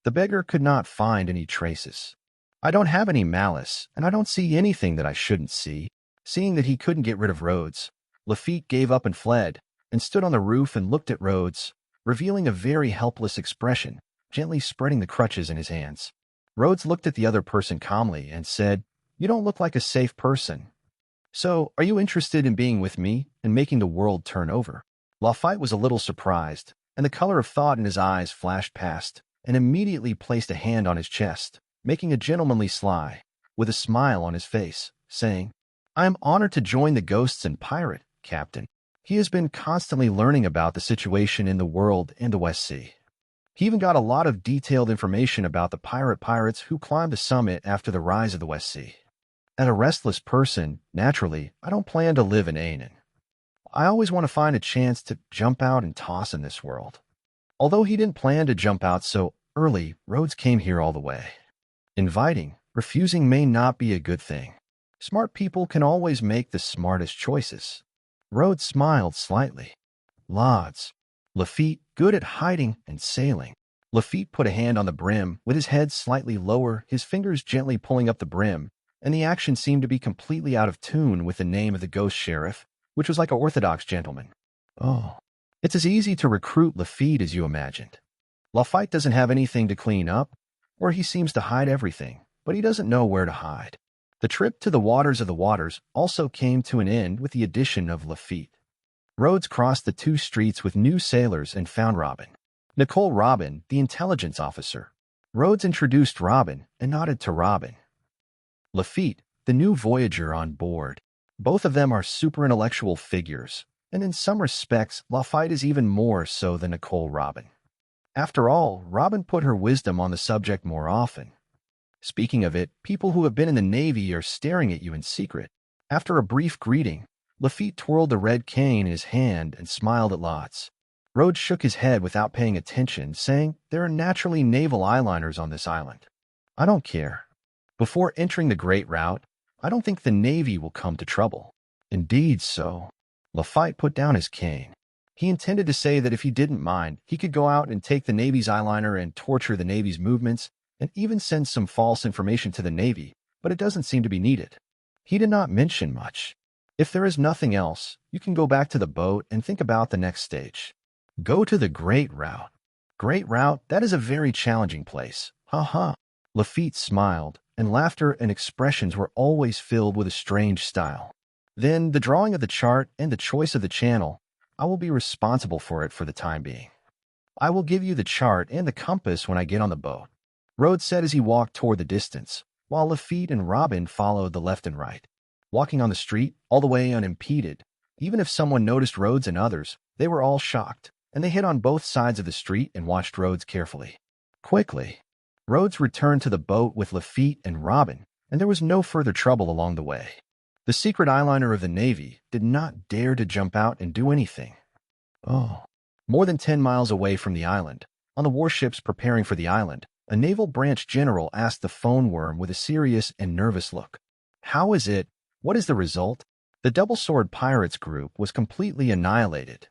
The beggar could not find any traces. I don't have any malice, and I don't see anything that I shouldn't see. Seeing that he couldn't get rid of Rhodes, Lafitte gave up and fled, and stood on the roof and looked at Rhodes, revealing a very helpless expression, gently spreading the crutches in his hands. Rhodes looked at the other person calmly and said, "You don't look like a safe person. So, are you interested in being with me and making the world turn over?" Lafitte was a little surprised, and the color of thought in his eyes flashed past, and immediately placed a hand on his chest, making a gentlemanly sly, with a smile on his face, saying, "I am honored to join the Ghosts and Pirate, Captain." He has been constantly learning about the situation in the world and the West Sea. He even got a lot of detailed information about the pirates who climbed the summit after the rise of the West Sea. As a restless person, naturally, I don't plan to live in Aenon. I always want to find a chance to jump out and toss in this world. Although he didn't plan to jump out so early, Rhodes came here all the way. Inviting, refusing may not be a good thing. Smart people can always make the smartest choices. Rhodes smiled slightly. Lads. Lafitte, good at hiding and sailing. Lafitte put a hand on the brim, with his head slightly lower, his fingers gently pulling up the brim, and the action seemed to be completely out of tune with the name of the ghost sheriff, which was like an orthodox gentleman. Oh. It's as easy to recruit Lafitte as you imagined. Lafitte doesn't have anything to clean up, or he seems to hide everything, but he doesn't know where to hide. The trip to the waters of the waters also came to an end with the addition of Lafitte. Rhodes crossed the 2 streets with new sailors and found Robin. Nicole Robin, the intelligence officer. Rhodes introduced Robin and nodded to Robin. Lafitte, the new voyager on board. Both of them are super intellectual figures, and in some respects, Lafitte is even more so than Nicole Robin. After all, Robin put her wisdom on the subject more often. Speaking of it, people who have been in the Navy are staring at you in secret. After a brief greeting, Lafitte twirled the red cane in his hand and smiled at Lots. Rhodes shook his head without paying attention, saying, "There are naturally naval eyeliners on this island. I don't care. Before entering the Great Route, I don't think the Navy will come to trouble." Indeed so. Lafitte put down his cane. He intended to say that if he didn't mind, he could go out and take the Navy's eyeliner and torture the Navy's movements, and even send some false information to the Navy, but it doesn't seem to be needed. He did not mention much. If there is nothing else, you can go back to the boat and think about the next stage. Go to the Great Route. Great Route, that is a very challenging place. Ha ha. Lafitte smiled, and laughter and expressions were always filled with a strange style. Then, the drawing of the chart and the choice of the channel, I will be responsible for it for the time being. I will give you the chart and the compass when I get on the boat. Rhodes said as he walked toward the distance, while Lafitte and Robin followed the left and right. Walking on the street, all the way unimpeded, even if someone noticed Rhodes and others, they were all shocked, and they hid on both sides of the street and watched Rhodes carefully. Quickly, Rhodes returned to the boat with Lafitte and Robin, and there was no further trouble along the way. The secret eyeliner of the Navy did not dare to jump out and do anything. Oh. More than 10 miles away from the island, on the warships preparing for the island, a naval branch general asked the phone worm with a serious and nervous look. How is it? What is the result? The double-sword pirates group was completely annihilated.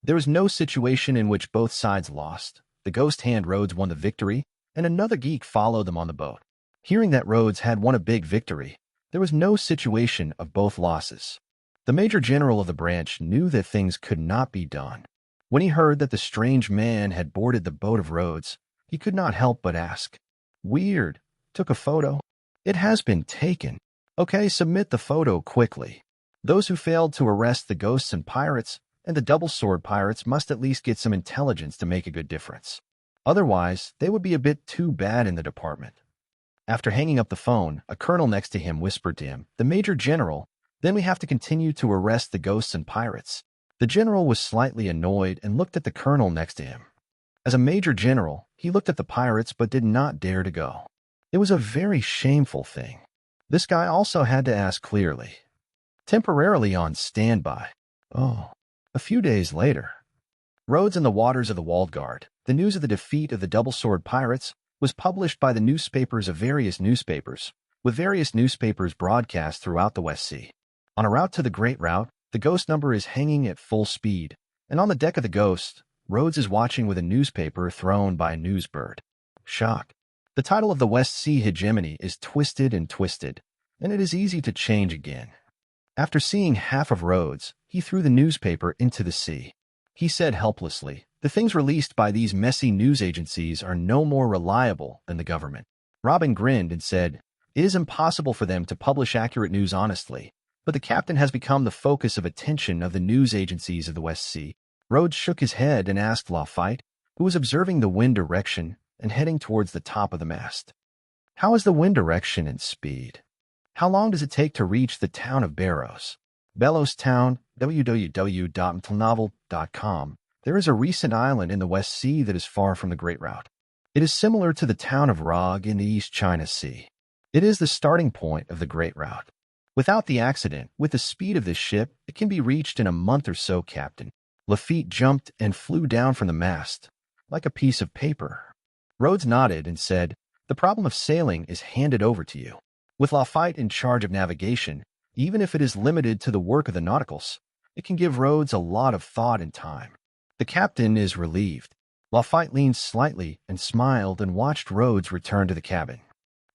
There was no situation in which both sides lost. The Ghost Hand Rhodes won the victory, and another geek followed them on the boat. Hearing that Rhodes had won a big victory, there was no situation of both losses. The major general of the branch knew that things could not be done. When he heard that the strange man had boarded the boat of Rhodes, he could not help but ask, "Weird. Took a photo? It has been taken. Okay, submit the photo quickly. Those who failed to arrest the ghosts and pirates and the double-sword pirates must at least get some intelligence to make a good difference. Otherwise, they would be a bit too bad in the department." After hanging up the phone, a colonel next to him whispered to him, "The major general, then we have to continue to arrest the ghosts and pirates." The general was slightly annoyed and looked at the colonel next to him. As a major general, he looked at the pirates but did not dare to go. It was a very shameful thing. This guy also had to ask clearly. Temporarily on standby. Oh. A few days later, Rhodes in the waters of the Walled Guard, the news of the defeat of the double-sword pirates, was published by the newspapers of various newspapers, with various newspapers broadcast throughout the West Sea. On a route to the Great Route, the Ghost number is hanging at full speed, and on the deck of the Ghost, Rhodes is watching with a newspaper thrown by a newsbird. Shock. The title of the West Sea hegemony is Twisted and Twisted, and it is easy to change again. After seeing half of Rhodes, he threw the newspaper into the sea. He said helplessly, "The things released by these messy news agencies are no more reliable than the government." Robin grinned and said, "It is impossible for them to publish accurate news honestly, but the captain has become the focus of attention of the news agencies of the West Sea." Rhodes shook his head and asked Lafitte, who was observing the wind direction and heading towards the top of the mast, "How is the wind direction and speed? How long does it take to reach the town of Barrows?" Bellows Town, www.mtlnovel.com, There is a recent island in the West Sea that is far from the Great Route. It is similar to the town of Rog in the East China Sea. It is the starting point of the Great Route. Without the accident, with the speed of this ship, it can be reached in a month or so, Captain. Lafitte jumped and flew down from the mast, like a piece of paper. Rhodes nodded and said, "The problem of sailing is handed over to you. With Lafitte in charge of navigation, even if it is limited to the work of the nauticals, it can give Rhodes a lot of thought and time." The captain is relieved. Lafitte leaned slightly and smiled and watched Rhodes return to the cabin.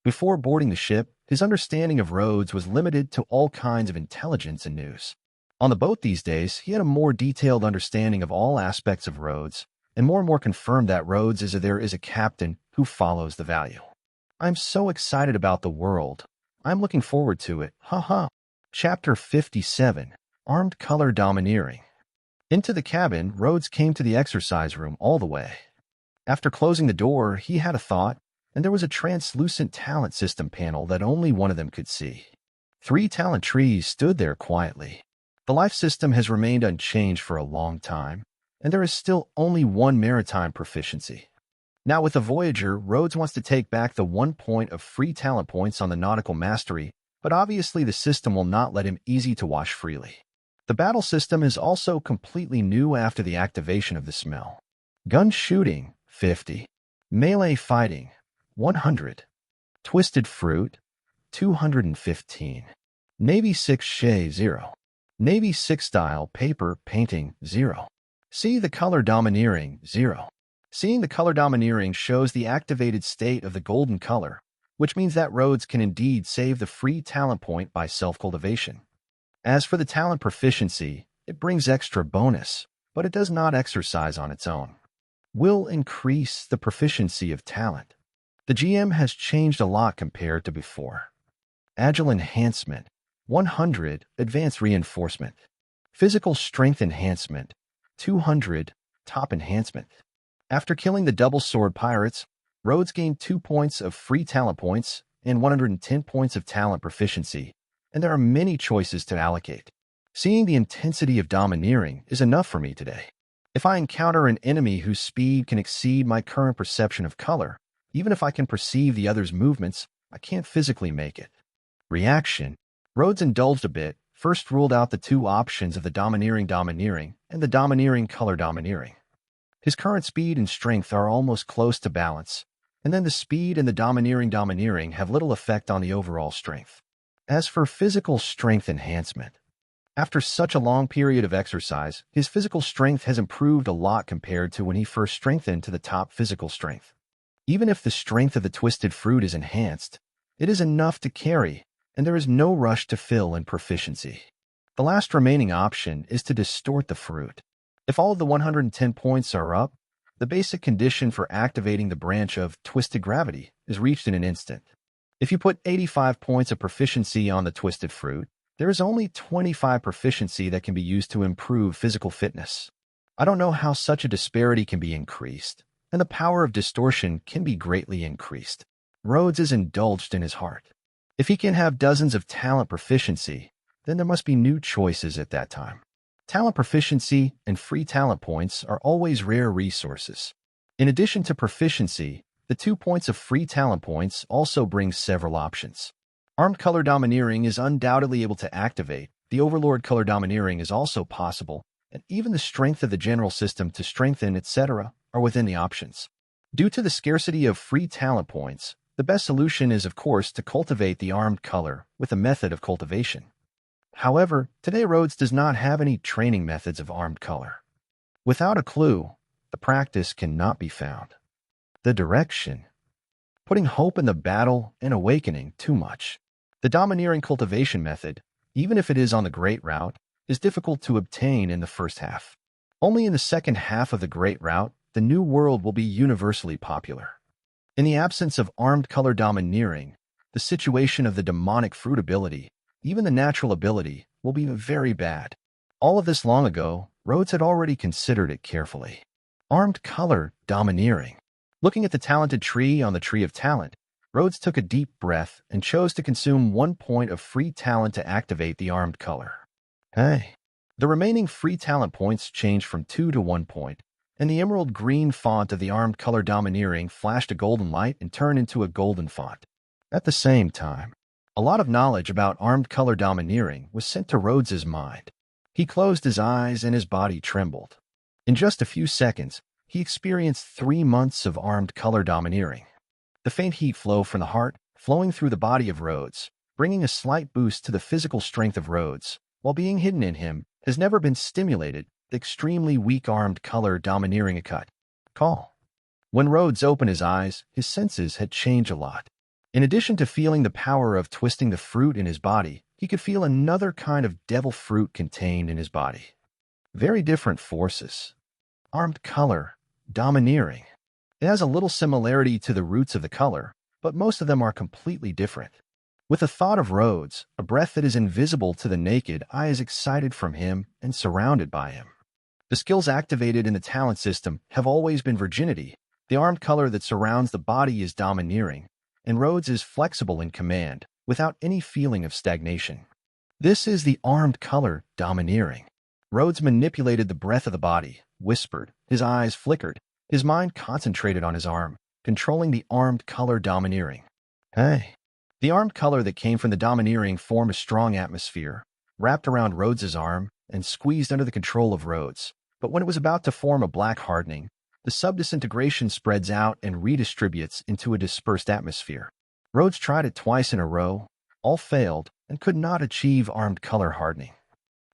Before boarding the ship, his understanding of Rhodes was limited to all kinds of intelligence and news. On the boat these days, he had a more detailed understanding of all aspects of Rhodes, and more confirmed that Rhodes is a captain who follows the value. "I'm so excited about the world. I'm looking forward to it. Ha." Chapter 57. Armed Color Domineering. Into the cabin, Rhodes came to the exercise room all the way. After closing the door, he had a thought, and there was a translucent talent system panel that only one of them could see. 3 talent trees stood there quietly. The life system has remained unchanged for a long time, and there is still only 1 maritime proficiency. Now with the Voyager, Rhodes wants to take back the 1 point of free talent points on the nautical mastery, but obviously the system will not let him easy to wash freely. The battle system is also completely new after the activation of the smell. Gun shooting, 50. Melee fighting, 100. Twisted fruit, 215. Navy 6 Shea, 0. Navy 6 style paper painting, 0. See the color domineering, 0. Seeing the color domineering shows the activated state of the golden color, which means that Rhodes can indeed save the free talent point by self-cultivation. As for the talent proficiency, it brings extra bonus, but it does not exercise on its own. Will increase the proficiency of talent. The GM has changed a lot compared to before. Agile enhancement, 100. Advanced reinforcement. Physical strength enhancement, 200. Top enhancement. After killing the double sword pirates, Rhodes gained 2 points of free talent points and 110 points of talent proficiency, and there are many choices to allocate. Seeing the intensity of domineering is enough for me today. If I encounter an enemy whose speed can exceed my current perception of color, even if I can perceive the other's movements, I can't physically make it. Reaction. Rhodes indulged a bit, first ruled out the 2 options of the domineering and the domineering color domineering. His current speed and strength are almost close to balance, and then the speed and the domineering have little effect on the overall strength. As for physical strength enhancement, after such a long period of exercise, his physical strength has improved a lot compared to when he first strengthened to the top physical strength. Even if the strength of the twisted fruit is enhanced, it is enough to carry, and there is no rush to fill in proficiency. The last remaining option is to distort the fruit. If all of the 110 points are up, the basic condition for activating the branch of twisted gravity is reached in an instant. If you put 85 points of proficiency on the twisted fruit, there is only 25 proficiency that can be used to improve physical fitness. I don't know how such a disparity can be increased, and the power of distortion can be greatly increased. Rhodes is indulged in his heart. If he can have dozens of talent proficiency, then there must be new choices at that time. Talent proficiency and free talent points are always rare resources. In addition to proficiency, the 2 points of free talent points also bring several options. Armed color domineering is undoubtedly able to activate. The overlord color domineering is also possible, and even the strength of the general system to strengthen, etc., are within the options. Due to the scarcity of free talent points, the best solution is, of course, to cultivate the armed color with a method of cultivation. However, today Rhodes does not have any training methods of armed color. Without a clue, the practice cannot be found. The direction. Putting hope in the battle and awakening too much. The domineering cultivation method, even if it is on the Great Route, is difficult to obtain in the first half. Only in the second half of the Great Route, the New World will be universally popular. In the absence of armed color domineering, the situation of the demonic fruit ability, even the natural ability, will be very bad. All of this long ago, Rhodes had already considered it carefully. Armed color domineering. Looking at the talented tree on the Tree of Talent, Rhodes took a deep breath and chose to consume 1 point of free talent to activate the armed color. Hey, The remaining free talent points changed from 2 to 1 point, and the emerald green font of the armed color domineering flashed a golden light and turned into a golden font. At the same time, a lot of knowledge about armed color domineering was sent to Rhodes's mind. He closed his eyes and his body trembled. In just a few seconds, he experienced 3 months of armed color domineering. The faint heat flow from the heart, flowing through the body of Rhodes, bringing a slight boost to the physical strength of Rhodes, while being hidden in him, has never been stimulated. The extremely weak armed color domineering a cut. Call. When Rhodes opened his eyes, his senses had changed a lot. In addition to feeling the power of twisting the fruit in his body, he could feel another kind of devil fruit contained in his body. Very different forces. Armed color, domineering. It has a little similarity to the roots of the color, but most of them are completely different. With the thought of Rhodes, a breath that is invisible to the naked eye is excited from him and surrounded by him. The skills activated in the talent system have always been virginity. The armed color that surrounds the body is domineering, and Rhodes is flexible in command, without any feeling of stagnation. This is the armed color domineering. Rhodes manipulated the breath of the body, whispered, his eyes flickered, his mind concentrated on his arm, controlling the armed color domineering. Hey. The armed color that came from the domineering formed a strong atmosphere, wrapped around Rhodes's arm, and squeezed under the control of Rhodes. But when it was about to form a black hardening, the subdisintegration spreads out and redistributes into a dispersed atmosphere. Rhodes tried it twice in a row, all failed, and could not achieve armed color hardening.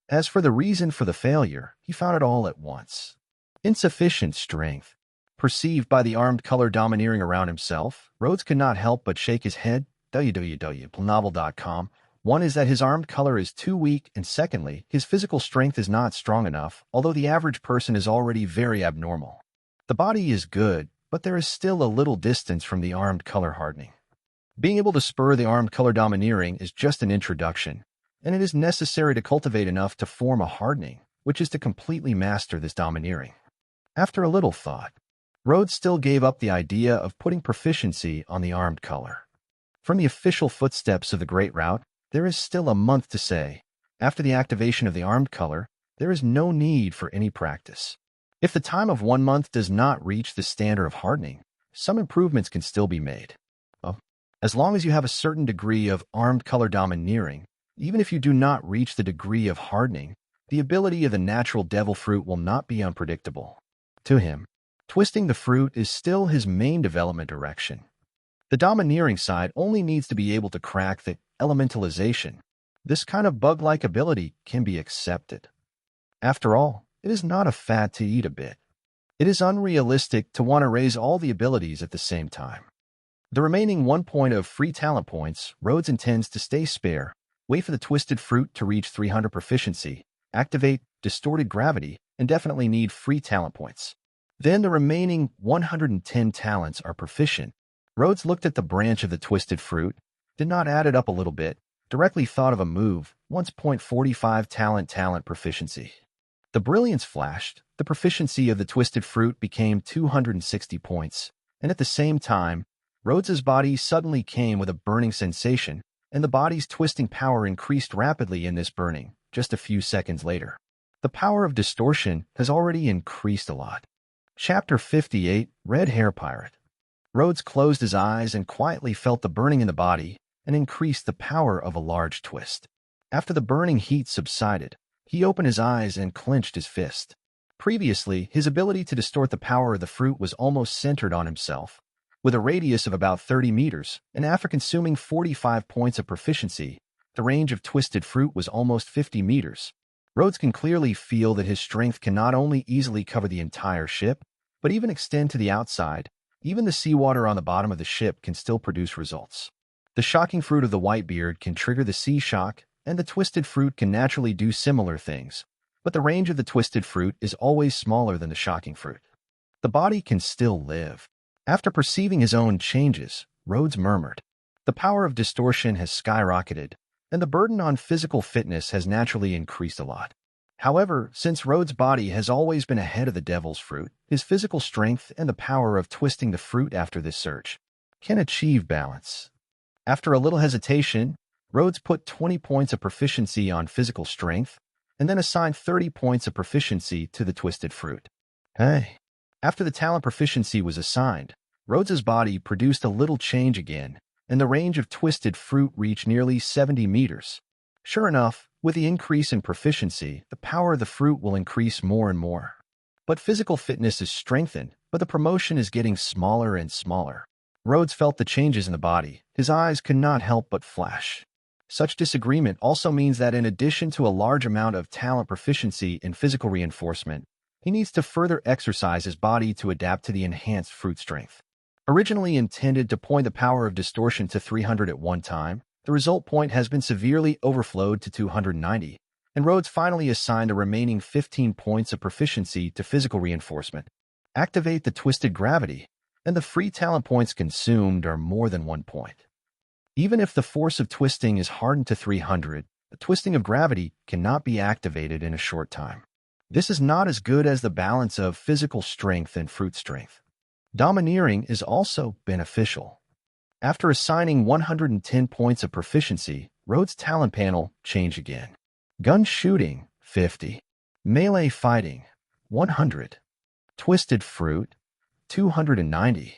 As for the reason for the failure, he found it all at once. Insufficient strength. Perceived by the armed color domineering around himself, Rhodes could not help but shake his head. www.novel.com. One is that his armed color is too weak, and secondly, his physical strength is not strong enough, although the average person is already very abnormal. The body is good, but there is still a little distance from the armed color hardening. Being able to spur the armed color domineering is just an introduction, and it is necessary to cultivate enough to form a hardening, which is to completely master this domineering. After a little thought, Rhodes still gave up the idea of putting proficiency on the armed color. From the official footsteps of the Great Route, there is still a month to say. After the activation of the armed color, there is no need for any practice. If the time of 1 month does not reach the standard of hardening, some improvements can still be made. As long as you have a certain degree of armed color domineering, even if you do not reach the degree of hardening, the ability of the natural devil fruit will not be unpredictable. To him, twisting the fruit is still his main development direction. The domineering side only needs to be able to crack the elementalization. This kind of bug-like ability can be accepted. After all, it is not a fad to eat a bit. It is unrealistic to want to raise all the abilities at the same time. The remaining 1 point of free talent points, Rhodes intends to stay spare, wait for the twisted fruit to reach 300 proficiency, activate distorted gravity, and definitely need free talent points. Then the remaining 110 talents are proficient. Rhodes looked at the branch of the twisted fruit, did not add it up a little bit, directly thought of a move, once 0.45 talent proficiency. The brilliance flashed, the proficiency of the twisted fruit became 260 points, and at the same time, Rhodes's body suddenly came with a burning sensation, and the body's twisting power increased rapidly in this burning, just a few seconds later. The power of distortion has already increased a lot. Chapter 58, Red Hair Pirate. Rhodes closed his eyes and quietly felt the burning in the body and increased the power of a large twist. After the burning heat subsided, he opened his eyes and clenched his fist. Previously, his ability to distort the power of the fruit was almost centered on himself. With a radius of about 30 meters, and after consuming 45 points of proficiency, the range of twisted fruit was almost 50 meters. Rhodes can clearly feel that his strength can not only easily cover the entire ship, but even extend to the outside. Even the seawater on the bottom of the ship can still produce results. The shocking fruit of the whitebeard can trigger the sea shock, and the twisted fruit can naturally do similar things, but the range of the twisted fruit is always smaller than the shocking fruit. The body can still live. After perceiving his own changes, Rhodes murmured, "The power of distortion has skyrocketed, and the burden on physical fitness has naturally increased a lot." However, since Rhodes' body has always been ahead of the devil's fruit, his physical strength and the power of twisting the fruit after this search can achieve balance. After a little hesitation, Rhodes put 20 points of proficiency on physical strength, and then assign 30 points of proficiency to the twisted fruit. Hey. After the talent proficiency was assigned, Rhodes's body produced a little change again, and the range of twisted fruit reached nearly 70 meters. Sure enough, with the increase in proficiency, the power of the fruit will increase more and more. But physical fitness is strengthened, but the promotion is getting smaller and smaller. Rhodes felt the changes in the body. His eyes could not help but flash. Such disagreement also means that in addition to a large amount of talent proficiency in physical reinforcement, he needs to further exercise his body to adapt to the enhanced fruit strength. Originally intended to point the power of distortion to 300 at one time, the result point has been severely overflowed to 290, and Rhodes finally assigned the remaining 15 points of proficiency to physical reinforcement. Activate the twisted gravity, and the free talent points consumed are more than 1 point. Even if the force of twisting is hardened to 300, the twisting of gravity cannot be activated in a short time. This is not as good as the balance of physical strength and fruit strength. Domineering is also beneficial. After assigning 110 points of proficiency, Rhodes' talent panel changed again. Gun shooting, 50. Melee fighting, 100. Twisted fruit, 290.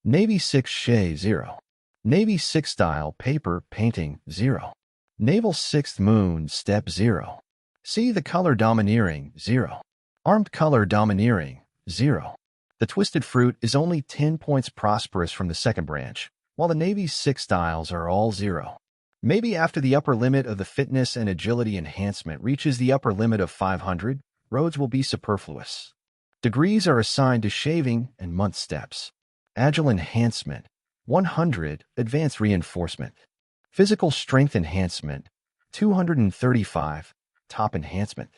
Navy 6 Shay, 0. Navy 6 style paper painting, 0. Naval 6th moon step, 0. See the color domineering, 0. Armed color domineering, 0. The twisted fruit is only 10 points prosperous from the second branch, while the Navy's 6 styles are all 0. Maybe after the upper limit of the fitness and agility enhancement reaches the upper limit of 500, Rhodes will be superfluous. Degrees are assigned to shaving and month steps. Agile enhancement, 100. Advanced reinforcement. Physical strength enhancement, 235. Top enhancement.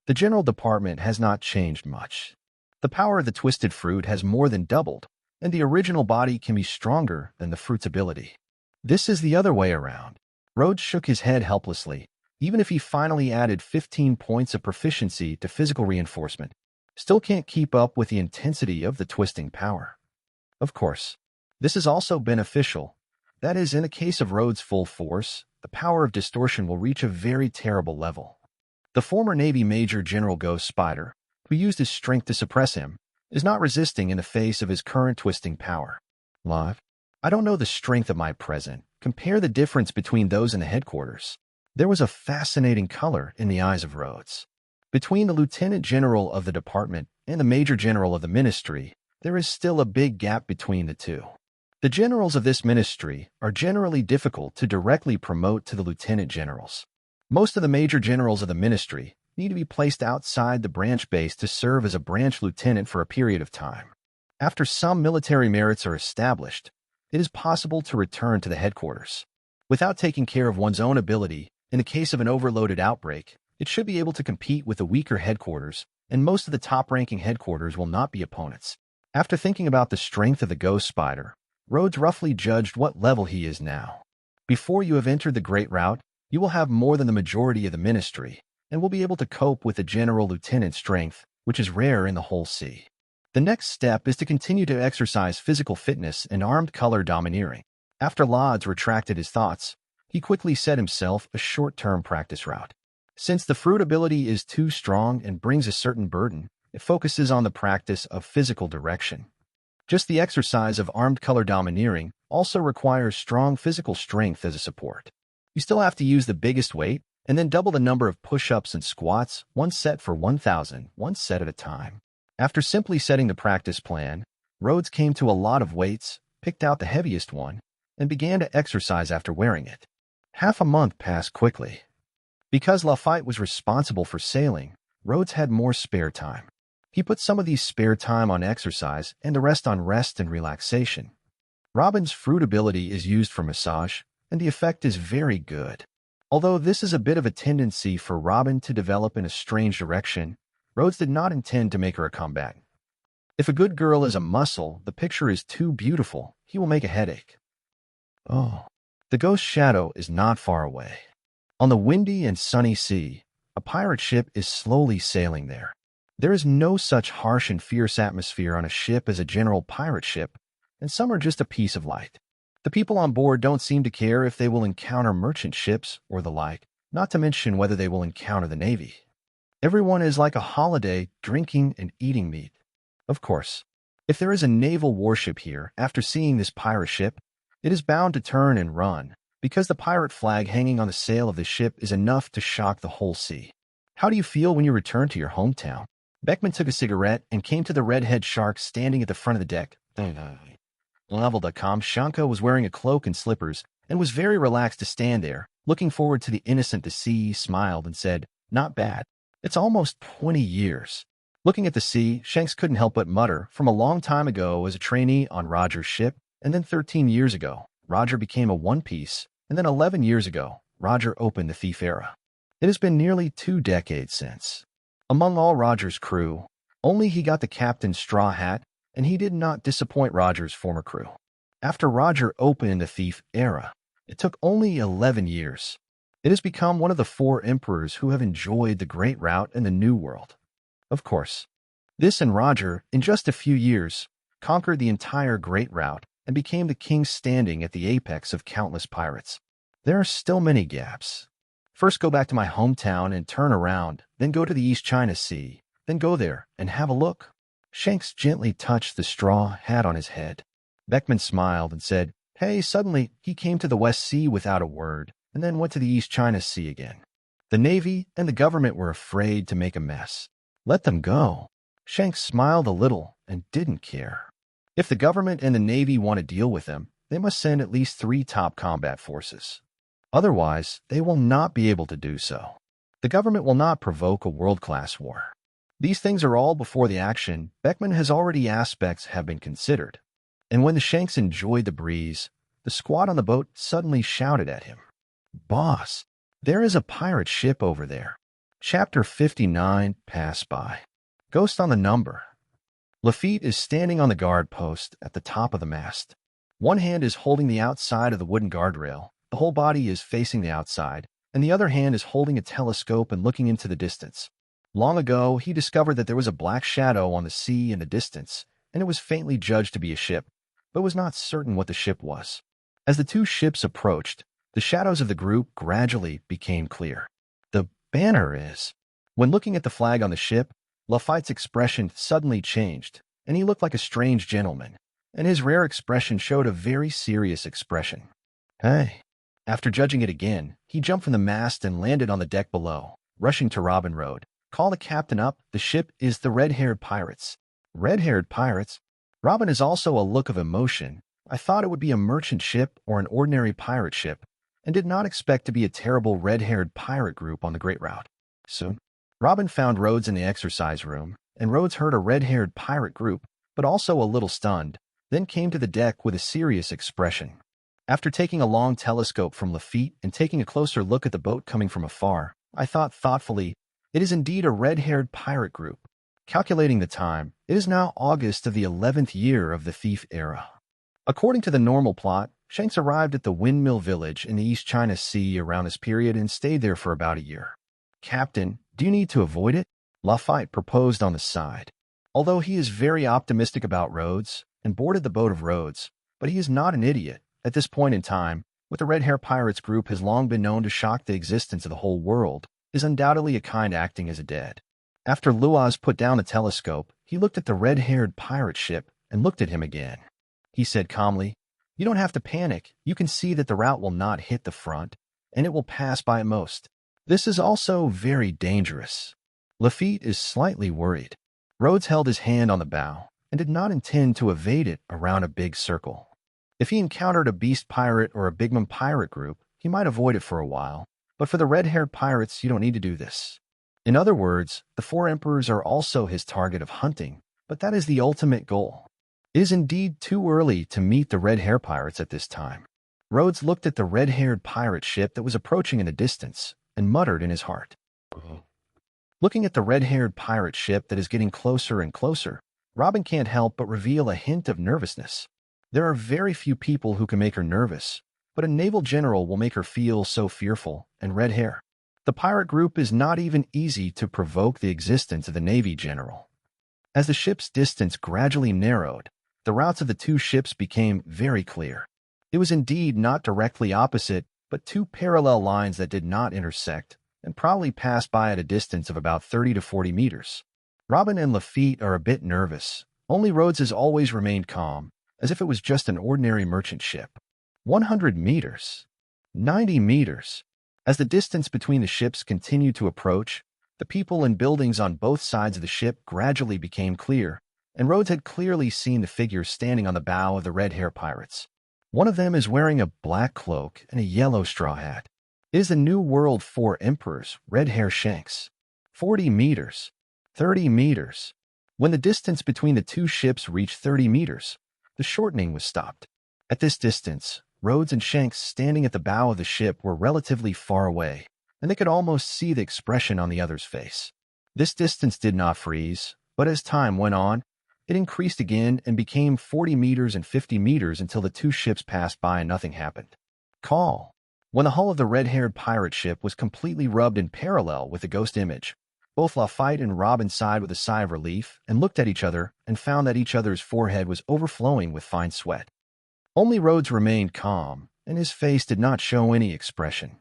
The general department has not changed much. The power of the twisted fruit has more than doubled, and the original body can be stronger than the fruit's ability. This is the other way around. Rhodes shook his head helplessly. Even if he finally added 15 points of proficiency to physical reinforcement, still can't keep up with the intensity of the twisting power. Of course, this is also beneficial. That is, in a case of Rhodes' full force, the power of distortion will reach a very terrible level. The former Navy Major General Ghost Spider, who used his strength to suppress him, is not resisting in the face of his current twisting power. Live? I don't know the strength of my present. Compare the difference between those in the headquarters. There was a fascinating color in the eyes of Rhodes. Between the Lieutenant General of the department and the Major General of the ministry, there is still a big gap between the two. The generals of this ministry are generally difficult to directly promote to the lieutenant generals. Most of the major generals of the ministry need to be placed outside the branch base to serve as a branch lieutenant for a period of time. After some military merits are established, it is possible to return to the headquarters. Without taking care of one's own ability, in the case of an overloaded outbreak, it should be able to compete with the weaker headquarters, and most of the top-ranking headquarters will not be opponents. After thinking about the strength of the Ghost Spider, Rhodes roughly judged what level he is now. Before you have entered the Great Route, you will have more than the majority of the ministry, and will be able to cope with the general lieutenant strength, which is rare in the whole sea. The next step is to continue to exercise physical fitness and armed color domineering. After Lodz retracted his thoughts, he quickly set himself a short-term practice route. Since the fruit ability is too strong and brings a certain burden, it focuses on the practice of physical direction. Just the exercise of armed color domineering also requires strong physical strength as a support. You still have to use the biggest weight, and then double the number of push-ups and squats, one set for 1,000, one set at a time. After simply setting the practice plan, Rhodes came to a lot of weights, picked out the heaviest one, and began to exercise after wearing it. Half a month passed quickly. Because Lafitte was responsible for sailing, Rhodes had more spare time. He put some of these spare time on exercise and the rest on rest and relaxation. Robin's fruit ability is used for massage, and the effect is very good. Although this is a bit of a tendency for Robin to develop in a strange direction, Rhodes did not intend to make her a combatant. If a good girl is a muscle, the picture is too beautiful, he will make a headache. Oh, the ghost shadow is not far away. On the windy and sunny sea, a pirate ship is slowly sailing there. There is no such harsh and fierce atmosphere on a ship as a general pirate ship, and some are just a piece of light. The people on board don't seem to care if they will encounter merchant ships or the like, not to mention whether they will encounter the Navy. Everyone is like a holiday, drinking and eating meat. Of course, if there is a naval warship here after seeing this pirate ship, it is bound to turn and run, because the pirate flag hanging on the sail of the ship is enough to shock the whole sea. How do you feel when you return to your hometown? Beckman took a cigarette and came to the redhead shark standing at the front of the deck. Level.com. Shanka was wearing a cloak and slippers and was very relaxed to stand there, looking forward to the innocent the sea, smiled and said, "Not bad. It's almost 20 years. Looking at the sea, Shanks couldn't help but mutter, from a long time ago as a trainee on Roger's ship, and then 13 years ago, Roger became a One Piece, and then 11 years ago, Roger opened the Thief era. It has been nearly 2 decades since. Among all Roger's crew, only he got the captain's straw hat, and he did not disappoint Roger's former crew. After Roger opened the Thief era, it took only 11 years. It has become one of the 4 emperors who have enjoyed the Great Route in the New World. Of course, this and Roger, in just a few years, conquered the entire Great Route and became the king standing at the apex of countless pirates. There are still many gaps. First go back to my hometown and turn around, then go to the East China Sea, then go there and have a look." Shanks gently touched the straw hat on his head. Beckman smiled and said, "Hey," suddenly he came to the West Sea without a word, and then went to the East China Sea again. The Navy and the government were afraid to make a mess. Let them go. Shanks smiled a little and didn't care. If the government and the Navy want to deal with them, they must send at least 3 top combat forces. Otherwise, they will not be able to do so. The government will not provoke a world-class war. These things are all before the action. Beckman has already aspects have been considered. And when the Shanks enjoyed the breeze, the squad on the boat suddenly shouted at him, "Boss, there is a pirate ship over there." Chapter 59 passed by. Ghost on the number. Lafitte is standing on the guard post at the top of the mast. One hand is holding the outside of the wooden guardrail. The whole body is facing the outside, and the other hand is holding a telescope and looking into the distance. Long ago, he discovered that there was a black shadow on the sea in the distance, and it was faintly judged to be a ship, but was not certain what the ship was. As the 2 ships approached, the shadows of the group gradually became clear. The banner is. When looking at the flag on the ship, Lafitte's expression suddenly changed, and he looked like a strange gentleman, and his rare expression showed a very serious expression. "Hey." After judging it again, he jumped from the mast and landed on the deck below, rushing to Robin Road. "Call the captain up. The ship is the Red-Haired Pirates." "Red-Haired Pirates?" Robin has also a look of emotion. "I thought it would be a merchant ship or an ordinary pirate ship, and did not expect to be a terrible red-haired pirate group on the Great Route." Soon, Robin found Rhodes in the exercise room, and Rhodes heard a red-haired pirate group, but also a little stunned, then came to the deck with a serious expression. After taking a long telescope from Lafitte and taking a closer look at the boat coming from afar, I thought thoughtfully, it is indeed a red-haired pirate group. Calculating the time, it is now August of the 11th year of the Thief era. According to the normal plot, Shanks arrived at the Windmill Village in the East China Sea around this period and stayed there for about a year. "Captain, do you need to avoid it?" Lafitte proposed on the side. Although he is very optimistic about Rhodes and boarded the boat of Rhodes, but he is not an idiot. At this point in time, what the Red Hair Pirates group has long been known to shock the existence of the whole world, is undoubtedly a kind acting as a dead. After Luaz put down the telescope, he looked at the red-haired pirate ship and looked at him again. He said calmly, "You don't have to panic. You can see that the route will not hit the front, and it will pass by at most. This is also very dangerous." Lafitte is slightly worried. Rhodes held his hand on the bow and did not intend to evade it around a big circle. If he encountered a beast pirate or a bigman pirate group, he might avoid it for a while, but for the red-haired pirates, you don't need to do this. In other words, the 4 emperors are also his target of hunting, but that is the ultimate goal. It is indeed too early to meet the red hair pirates at this time. Rhodes looked at the red-haired pirate ship that was approaching in the distance and muttered in his heart. Looking at the red-haired pirate ship that is getting closer and closer, Robin can't help but reveal a hint of nervousness. There are very few people who can make her nervous, but a naval general will make her feel so fearful and red hair. The pirate group is not even easy to provoke the existence of the Navy general. As the ship's distance gradually narrowed, the routes of the 2 ships became very clear. It was indeed not directly opposite, but 2 parallel lines that did not intersect, and probably passed by at a distance of about 30 to 40 meters. Robin and Lafitte are a bit nervous. Only Rhodes has always remained calm, as if it was just an ordinary merchant ship. 100 meters. 90 meters. As the distance between the ships continued to approach, the people and buildings on both sides of the ship gradually became clear, and Rhodes had clearly seen the figures standing on the bow of the Red Hair Pirates. One of them is wearing a black cloak and a yellow straw hat. It is the New World 4 Emperor's Red Hair Shanks. 40 meters. 30 meters. When the distance between the two ships reached 30 meters, the shortening was stopped. At this distance, Rhodes and Shanks standing at the bow of the ship were relatively far away, and they could almost see the expression on the other's face. This distance did not freeze, but as time went on, it increased again and became 40 meters and 50 meters until the two ships passed by and nothing happened. Call. When the hull of the red-haired pirate ship was completely rubbed in parallel with the ghost image, both Lafitte and Robin sighed with a sigh of relief and looked at each other and found that each other's forehead was overflowing with fine sweat. Only Rhodes remained calm, and his face did not show any expression.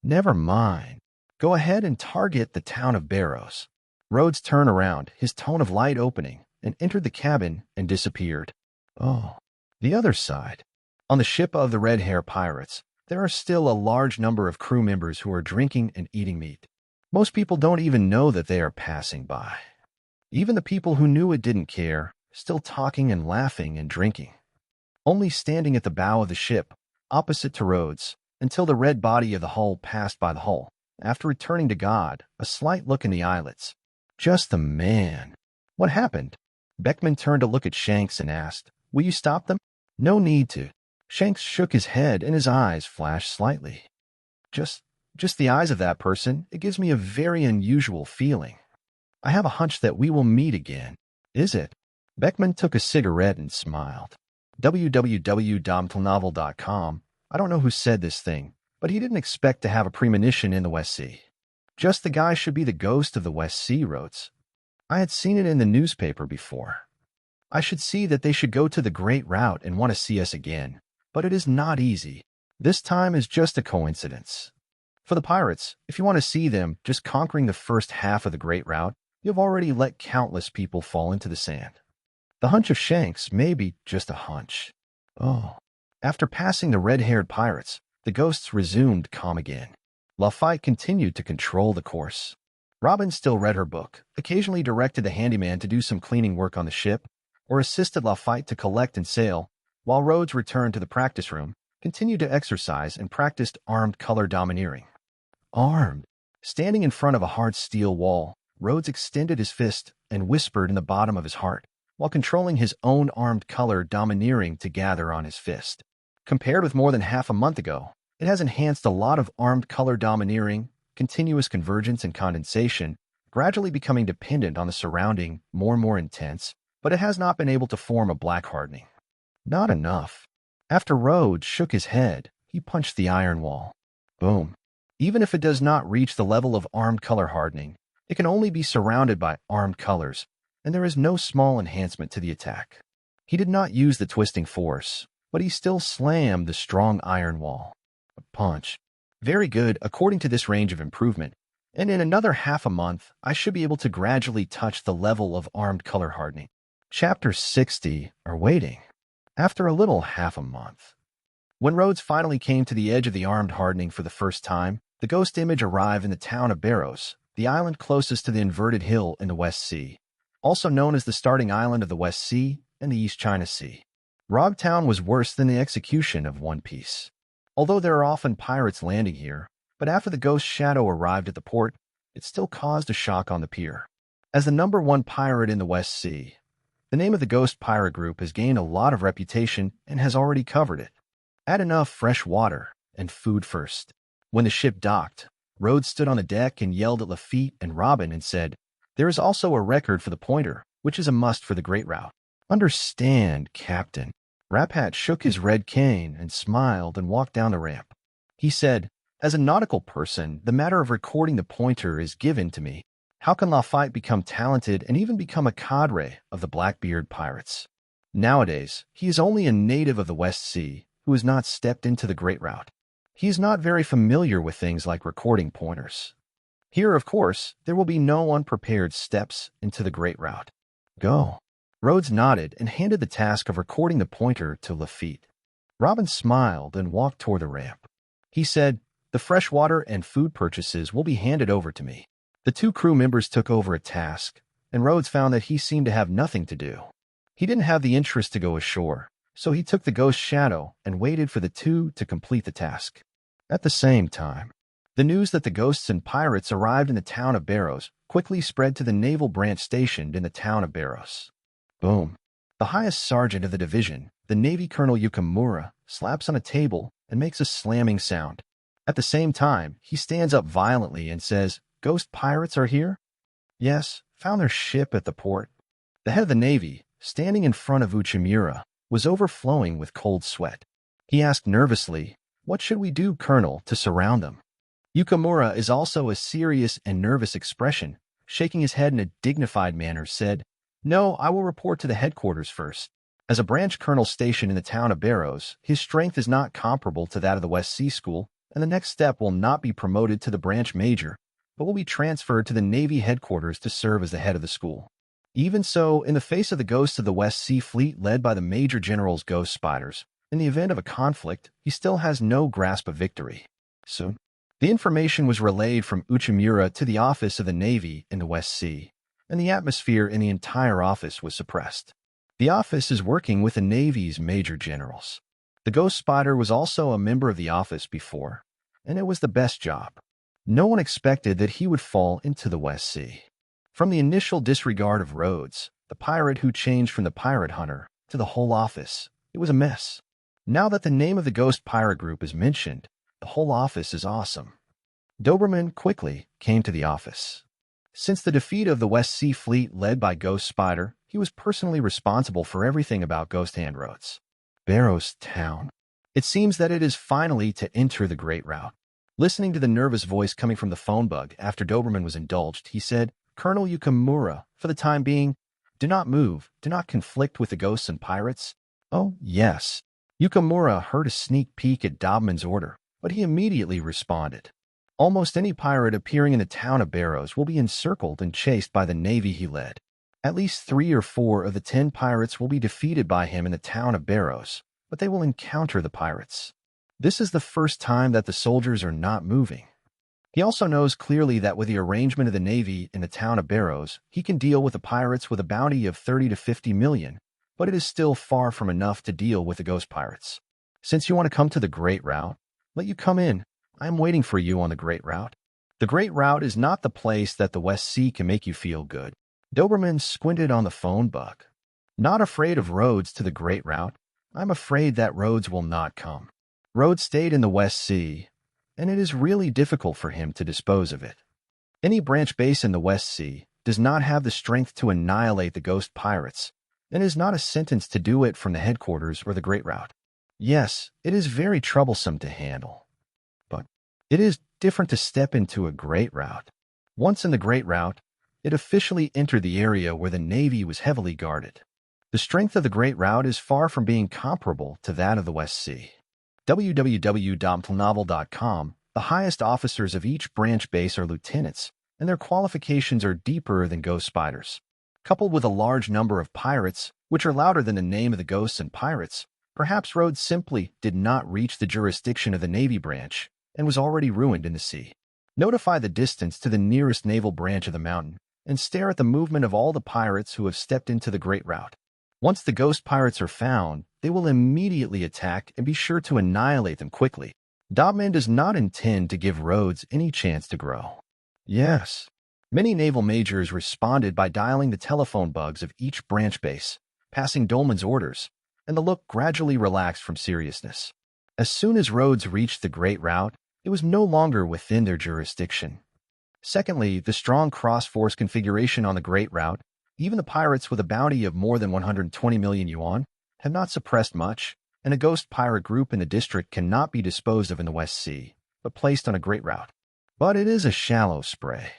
Never mind. Go ahead and target the town of Barrows. Rhodes turned around, his tone of light opening, and entered the cabin and disappeared. Oh, the other side. On the ship of the Red Hair Pirates, there are still a large number of crew members who are drinking and eating meat. Most people don't even know that they are passing by. Even the people who knew it didn't care, still talking and laughing and drinking. Only standing at the bow of the ship, opposite to Rhodes, until the red body of the hull passed by the hull, after returning to God, a slight look in the eyelets. Just the man. What happened? Beckman turned to look at Shanks and asked, "Will you stop them?" "No need to." Shanks shook his head and his eyes flashed slightly. Just the eyes of that person, it gives me a very unusual feeling. I have a hunch that we will meet again. Is it? Beckman took a cigarette and smiled. www.domtelnovel.com. I don't know who said this thing, but he didn't expect to have a premonition in the West Sea. Just the guy should be the ghost of the West Sea, Rhodes. I had seen it in the newspaper before. I should see that they should go to the Great Route and want to see us again, but it is not easy. This time is just a coincidence. For the pirates, if you want to see them just conquering the first half of the Great Route, you have already let countless people fall into the sand. The hunch of Shanks may be just a hunch. Oh. After passing the red-haired pirates, the ghosts resumed calm again. Lafitte continued to control the course. Robin still read her book, occasionally directed the handyman to do some cleaning work on the ship, or assisted Lafitte to collect and sail, while Rhodes returned to the practice room, continued to exercise, and practiced armed color domineering. Armed. Standing in front of a hard steel wall, Rhodes extended his fist and whispered in the bottom of his heart, while controlling his own armed color domineering to gather on his fist. Compared with more than half a month ago, it has enhanced a lot of armed color domineering, continuous convergence and condensation, gradually becoming dependent on the surrounding, more and more intense, but it has not been able to form a black hardening. Not enough. After Rhodes shook his head, he punched the iron wall. Boom. Even if it does not reach the level of armed color hardening, it can only be surrounded by armed colors, and there is no small enhancement to the attack. He did not use the twisting force, but he still slammed the strong iron wall. A punch. Very good according to this range of improvement, and in another half a month, I should be able to gradually touch the level of armed color hardening. Chapter 60 are waiting. After a little half a month. When Rhodes finally came to the edge of the armed hardening for the first time, the ghost image arrived in the town of Barrows, the island closest to the inverted hill in the West Sea, also known as the starting island of the West Sea and the East China Sea. Rogtown was worse than the execution of One Piece. Although there are often pirates landing here, but after the ghost shadow arrived at the port, it still caused a shock on the pier. As the #1 pirate in the West Sea, the name of the ghost pirate group has gained a lot of reputation and has already covered it. Add enough fresh water and food first. When the ship docked, Rhodes stood on the deck and yelled at Lafitte and Robin and said, "There is also a record for the pointer, which is a must for the Great Route." "Understand, Captain." Raphat shook his red cane and smiled and walked down the ramp. He said, "As a nautical person, the matter of recording the pointer is given to me. How can Lafitte become talented and even become a cadre of the Blackbeard pirates? Nowadays, he is only a native of the West Sea who has not stepped into the Great Route. He is not very familiar with things like recording pointers. Here, of course, there will be no unprepared steps into the Great Route. Go. Rhodes nodded and handed the task of recording the pointer to Lafitte. Robin smiled and walked toward the ramp. He said, "The fresh water and food purchases will be handed over to me." The two crew members took over a task, and Rhodes found that he seemed to have nothing to do. He didn't have the interest to go ashore, so he took the ghost shadow and waited for the two to complete the task. At the same time, the news that the ghosts and pirates arrived in the town of Barrows quickly spread to the naval branch stationed in the town of Barrows. Boom. The highest sergeant of the division, the Navy Colonel Yukamura, slaps on a table and makes a slamming sound. At the same time, he stands up violently and says, "Ghost pirates are here?" "Yes, found their ship at the port." The head of the Navy, standing in front of Uchimura, was overflowing with cold sweat. He asked nervously, "What should we do, Colonel, to surround them?" Yukamura is also a serious and nervous expression, shaking his head in a dignified manner, said, "No, I will report to the headquarters first." As a branch colonel stationed in the town of Barrows, his strength is not comparable to that of the West Sea School, and the next step will not be promoted to the branch major, but will be transferred to the Navy headquarters to serve as the head of the school. Even so, in the face of the ghosts of the West Sea Fleet led by the Major General's Ghost Spiders, in the event of a conflict, he still has no grasp of victory. Soon, the information was relayed from Uchimura to the office of the Navy in the West Sea, and the atmosphere in the entire office was suppressed. The office is working with the Navy's Major Generals. The Ghost Spider was also a member of the office before, and it was the best job. No one expected that he would fall into the West Sea. From the initial disregard of Rhodes, the pirate who changed from the pirate hunter, to the whole office, it was a mess. Now that the name of the Ghost Pirate Group is mentioned, the whole office is awesome. Doberman quickly came to the office. Since the defeat of the West Sea Fleet led by Ghost Spider, he was personally responsible for everything about Ghost Hand Roads. Barrows Town. It seems that it is finally to enter the Great Route. Listening to the nervous voice coming from the phone bug after Doberman was indulged, he said, "Colonel Yukamura, for the time being, do not move, do not conflict with the ghosts and pirates." "Oh, yes." Yukamura heard a sneak peek at Doberman's order, but he immediately responded. Almost any pirate appearing in the town of Barrows will be encircled and chased by the Navy he led. At least 3 or 4 of the 10 pirates will be defeated by him in the town of Barrows, but they will encounter the pirates. This is the first time that the soldiers are not moving. He also knows clearly that with the arrangement of the Navy in the town of Barrows, he can deal with the pirates with a bounty of 30 to 50 million, but it is still far from enough to deal with the ghost pirates. "Since you want to come to the Great Route, let you come in. I am waiting for you on the Great Route." The Great Route is not the place that the West Sea can make you feel good. Doberman squinted on the phone bug. "Not afraid of Rhodes to the Great Route. I'm afraid that Rhodes will not come. Rhodes stayed in the West Sea, and it is really difficult for him to dispose of it. Any branch base in the West Sea does not have the strength to annihilate the ghost pirates, and is not a sentence to do it from the headquarters or the Great Route. Yes, it is very troublesome to handle, but it is different to step into a Great Route. Once in the Great Route, it officially entered the area where the Navy was heavily guarded. The strength of the Great Route is far from being comparable to that of the West Sea. www.novel.com, the highest officers of each branch base are lieutenants, and their qualifications are deeper than ghost spiders. Coupled with a large number of pirates, which are louder than the name of the ghosts and pirates, perhaps Rhodes simply did not reach the jurisdiction of the Navy branch and was already ruined in the sea. Notify the distance to the nearest naval branch of the mountain and stare at the movement of all the pirates who have stepped into the Great Route. Once the ghost pirates are found, they will immediately attack and be sure to annihilate them quickly. Dobman does not intend to give Rhodes any chance to grow. Yes. Many naval majors responded by dialing the telephone bugs of each branch base, passing Dolman's orders, and the look gradually relaxed from seriousness. As soon as Rhodes reached the Great Route, it was no longer within their jurisdiction. Secondly, the strong cross-force configuration on the Great Route, even the pirates with a bounty of more than 120 million yuan, have not suppressed much, and a ghost pirate group in the district cannot be disposed of in the West Sea, but placed on a Great Route. But it is a shallow spray.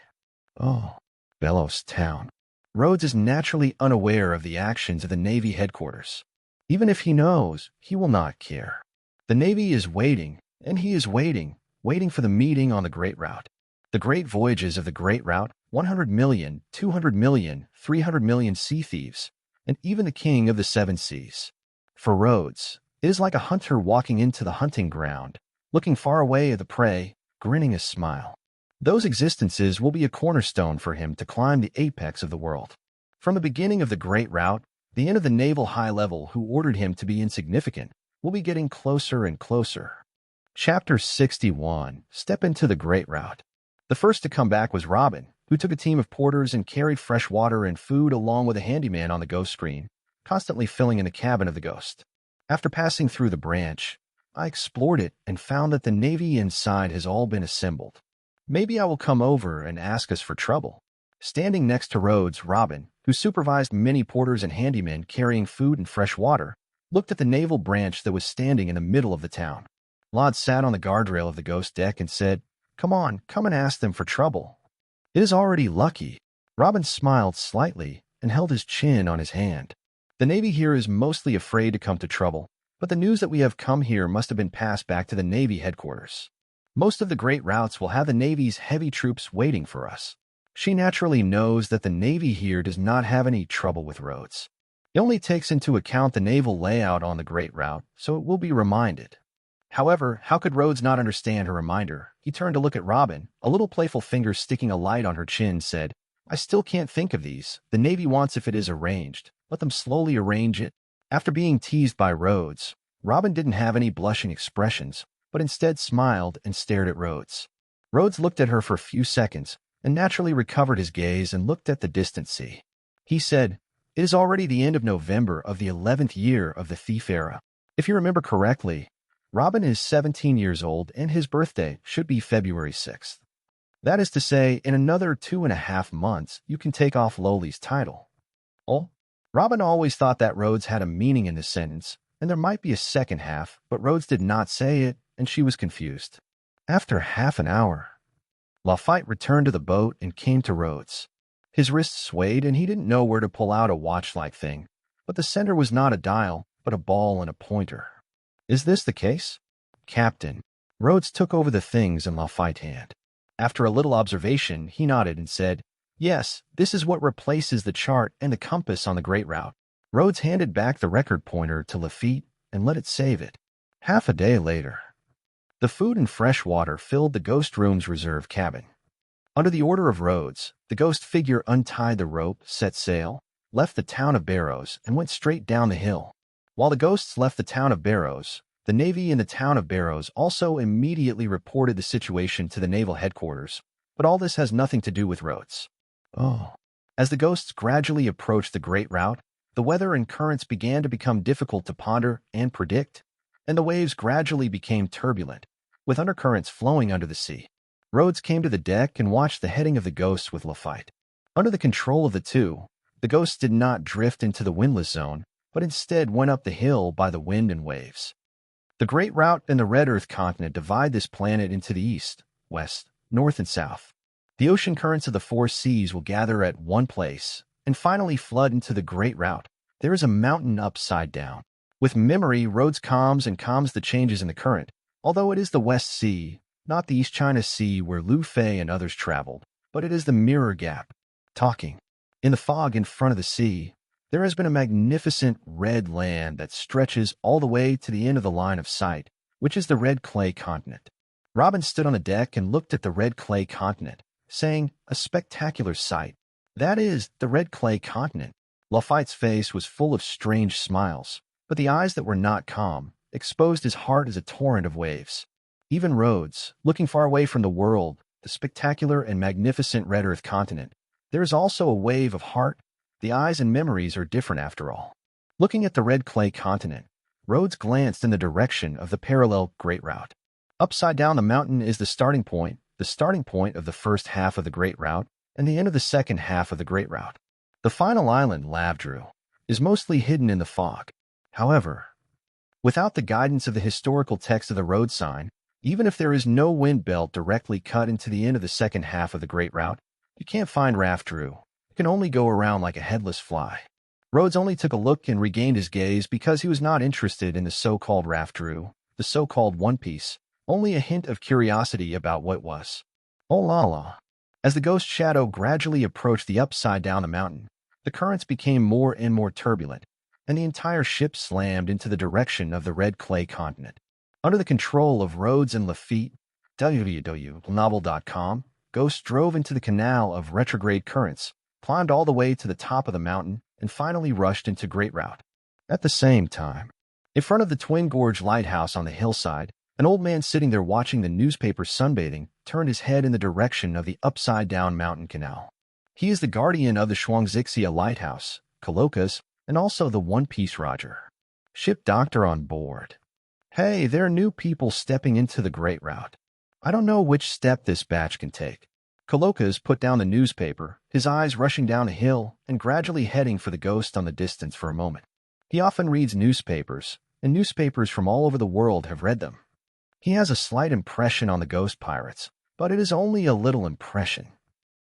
Oh, Barrows Town. Rhodes is naturally unaware of the actions of the Navy headquarters. Even if he knows, he will not care. The Navy is waiting, and he is waiting for the meeting on the Great Route. The great voyages of the Great Route, 100 million, 200 million, 300 million sea thieves, and even the king of the seven seas. For Rhodes, it is like a hunter walking into the hunting ground, looking far away at the prey, grinning a smile. Those existences will be a cornerstone for him to climb the apex of the world. From the beginning of the Great Route, the end of the naval high level who ordered him to be insignificant will be getting closer and closer. Chapter 61. Step into the Great Route. The first to come back was Robin, who took a team of porters and carried fresh water and food along with a handyman on the ghost screen, constantly filling in the cabin of the ghost. After passing through the branch, I explored it and found that the navy inside has all been assembled. Maybe I will come over and ask us for trouble. Standing next to Rhodes, Robin, who supervised many porters and handymen carrying food and fresh water, looked at the naval branch that was standing in the middle of the town. Laud sat on the guardrail of the ghost deck and said, "Come on, come and ask them for trouble." "It is already lucky." Robin smiled slightly and held his chin on his hand. "The Navy here is mostly afraid to come to trouble, but the news that we have come here must have been passed back to the Navy headquarters. Most of the great routes will have the Navy's heavy troops waiting for us." She naturally knows that the Navy here does not have any trouble with Rhodes. It only takes into account the naval layout on the Great Route, so it will be reminded. However, how could Rhodes not understand her reminder? He turned to look at Robin, a little playful finger sticking a light on her chin, said, "I still can't think of these. The Navy wants if it is arranged. Let them slowly arrange it." After being teased by Rhodes, Robin didn't have any blushing expressions, but instead smiled and stared at Rhodes. Rhodes looked at her for a few seconds, and naturally recovered his gaze and looked at the distant sea. He said, "It is already the end of November of the 11th year of the Thief Era. If you remember correctly, Robin is 17 years old and his birthday should be February 6th. That is to say, in another 2.5 months, you can take off Loli's title." Oh, Robin always thought that Rhodes had a meaning in this sentence, and there might be a second half, but Rhodes did not say it, and she was confused. After half an hour, Lafayette returned to the boat and came to Rhodes. His wrists swayed and he didn't know where to pull out a watch-like thing, but the center was not a dial, but a ball and a pointer. "Is this the case?" "Captain." Rhodes took over the things in Lafayette's hand. After a little observation, he nodded and said, "Yes, this is what replaces the chart and the compass on the Great Route." Rhodes handed back the record pointer to Lafitte and let it save it. Half a day later, the food and fresh water filled the ghost room's reserve cabin. Under the order of Rhodes, the ghost figure untied the rope, set sail, left the town of Barrows, and went straight down the hill. While the ghosts left the town of Barrows, the Navy in the town of Barrows also immediately reported the situation to the naval headquarters, but all this has nothing to do with Rhodes. Oh. As the ghosts gradually approached the Great Route, the weather and currents began to become difficult to ponder and predict, and the waves gradually became turbulent, with undercurrents flowing under the sea. Rhodes came to the deck and watched the heading of the ghosts with Lafayette. Under the control of the two, the ghosts did not drift into the windless zone, but instead went up the hill by the wind and waves. The Great Route and the Red Earth continent divide this planet into the east, west, north, and south. The ocean currents of the four seas will gather at one place and finally flood into the Great Route. There is a mountain upside down. With memory, Rhodes calms the changes in the current, although it is the West Sea, not the East China Sea where Liu Fei and others traveled, but it is the Mirror Gap. Talking. In the fog in front of the sea, there has been a magnificent red land that stretches all the way to the end of the line of sight, which is the Red Clay Continent. Robin stood on the deck and looked at the Red Clay Continent, saying, "A spectacular sight. That is the Red Clay Continent." Lafayette's face was full of strange smiles, but the eyes that were not calm exposed his heart as a torrent of waves. Even Rhodes, looking far away from the world, the spectacular and magnificent Red Earth continent, there is also a wave of heart. The eyes and memories are different after all. Looking at the Red Clay continent, Rhodes glanced in the direction of the parallel Great Route. Upside down the mountain is the starting point of the first half of the Great Route, and the end of the second half of the Great Route. The final island, Lavdru, is mostly hidden in the fog. However, without the guidance of the historical text of the road sign, even if there is no wind belt directly cut into the end of the second half of the Great Route, you can't find Ravdru. You can only go around like a headless fly. Rhodes only took a look and regained his gaze because he was not interested in the so-called Ravdru, the so-called One Piece, only a hint of curiosity about what was. Oh la la. As the ghost shadow gradually approached the upside down the mountain, the currents became more and more turbulent, and the entire ship slammed into the direction of the red clay continent. Under the control of Rhodes and Lafitte, www.novel.com, Ghost drove into the canal of retrograde currents, climbed all the way to the top of the mountain, and finally rushed into Great Route. At the same time, in front of the Twin Gorge Lighthouse on the hillside, an old man sitting there watching the newspaper sunbathing turned his head in the direction of the upside-down mountain canal. He is the guardian of the Shuangzixia Lighthouse, Coloca's, and also the One Piece Roger. Ship doctor on board. Hey, there are new people stepping into the Great Route. I don't know which step this batch can take. Coloca's put down the newspaper, his eyes rushing down a hill and gradually heading for the ghost on the distance for a moment. He often reads newspapers, and newspapers from all over the world have read them. He has a slight impression on the ghost pirates, but it is only a little impression.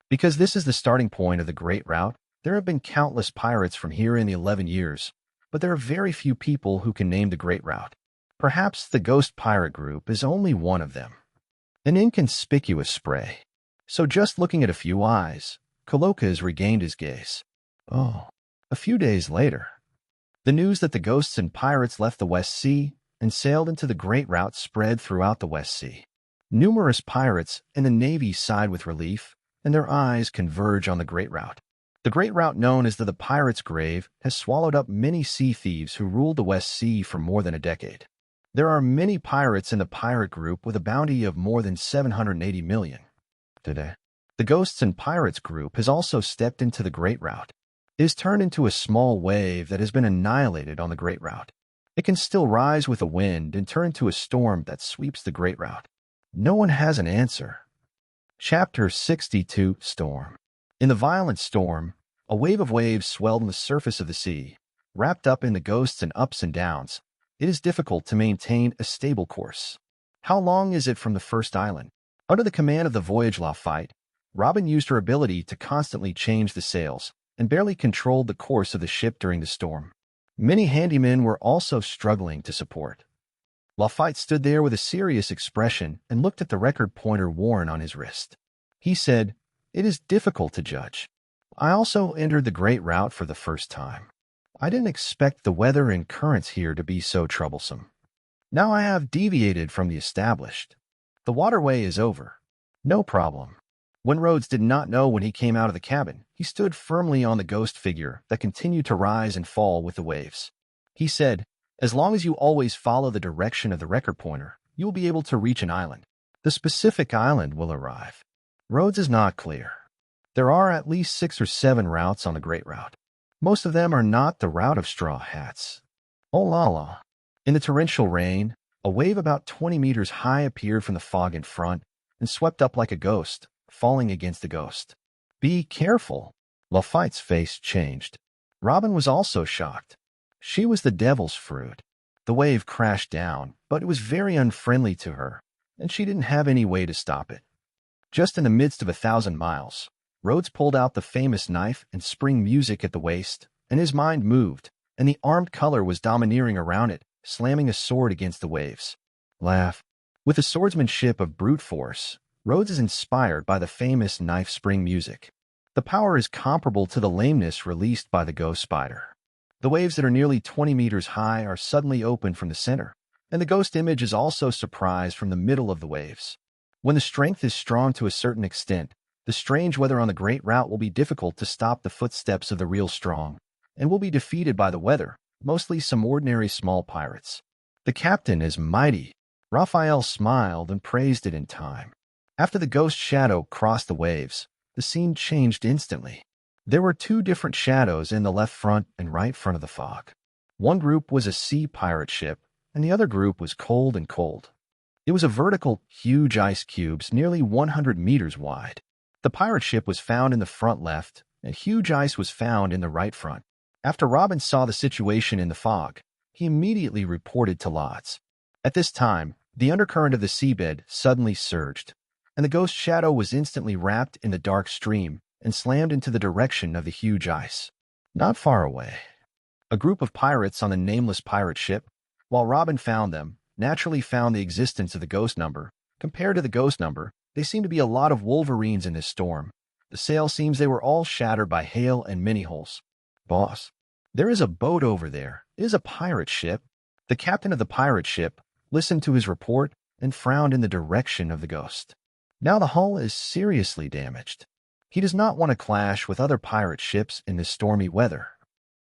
Because this is the starting point of the Great Route, there have been countless pirates from here in the 11 years, but there are very few people who can name the Great Route. Perhaps the Ghost Pirate Group is only one of them. An inconspicuous spray. So just looking at a few eyes, Coloca has regained his gaze. Oh, a few days later. The news that the ghosts and pirates left the West Sea and sailed into the Great Route spread throughout the West Sea. Numerous pirates and the Navy side with relief, and their eyes converge on the Great Route. The Great Route, known as the Pirate's Grave, has swallowed up many sea thieves who ruled the West Sea for more than a decade. There are many pirates in the pirate group with a bounty of more than 780 million. Today, the Ghosts and Pirates group has also stepped into the Great Route. It has turned into a small wave that has been annihilated on the Great Route. It can still rise with the wind and turn into a storm that sweeps the Great Route. No one has an answer. Chapter 62 Storm. In the violent storm, a wave of waves swelled on the surface of the sea. Wrapped up in the ghosts and ups and downs, it is difficult to maintain a stable course. How long is it from the first island? Under the command of the Voyage Lafitte, Robin used her ability to constantly change the sails and barely controlled the course of the ship during the storm. Many handymen were also struggling to support. Lafitte stood there with a serious expression and looked at the record pointer worn on his wrist. He said, "It is difficult to judge. I also entered the Great Route for the first time. I didn't expect the weather and currents here to be so troublesome. Now I have deviated from the established. The waterway is over. No problem." When Rhodes did not know when he came out of the cabin, he stood firmly on the ghost figure that continued to rise and fall with the waves. He said, "As long as you always follow the direction of the record pointer, you will be able to reach an island. The specific island will arrive." Rhodes is not clear. There are at least 6 or 7 routes on the Great Route. Most of them are not the route of straw hats. Oh la la. In the torrential rain, a wave about 20 meters high appeared from the fog in front and swept up like a ghost, falling against the ghost. "Be careful." Lafitte's face changed. Robin was also shocked. She was the devil's fruit. The wave crashed down, but it was very unfriendly to her, and she didn't have any way to stop it. Just in the midst of 1,000 miles, Rhodes pulled out the famous knife and spring music at the waist, and his mind moved, and the armed color was domineering around it, slamming a sword against the waves. Laugh. With the swordsmanship of brute force, Rhodes is inspired by the famous knife spring music. The power is comparable to the lameness released by the ghost spider. The waves that are nearly 20 meters high are suddenly opened from the center, and the ghost image is also surprised from the middle of the waves. When the strength is strong to a certain extent, the strange weather on the Great Route will be difficult to stop the footsteps of the real strong, and will be defeated by the weather, mostly some ordinary small pirates. The captain is mighty. Raphael smiled and praised it in time. After the ghost shadow crossed the waves, the scene changed instantly. There were 2 different shadows in the left front and right front of the fog. One group was a sea pirate ship, and the other group was cold and cold. It was a vertical, huge ice cubes nearly 100 meters wide. The pirate ship was found in the front left, and huge ice was found in the right front. After Robin saw the situation in the fog, he immediately reported to Lots. At this time, the undercurrent of the seabed suddenly surged, and the ghost shadow was instantly wrapped in the dark stream and slammed into the direction of the huge ice. Not far away, a group of pirates on the nameless pirate ship, while Robin found them, naturally found the existence of the ghost number, compared to the ghost number, They seem to be a lot of wolverines in this storm. The sail seems they were all shattered by hail and many holes. Boss, there is a boat over there. It is a pirate ship. The captain of the pirate ship listened to his report and frowned in the direction of the ghost. Now the hull is seriously damaged. He does not want to clash with other pirate ships in this stormy weather.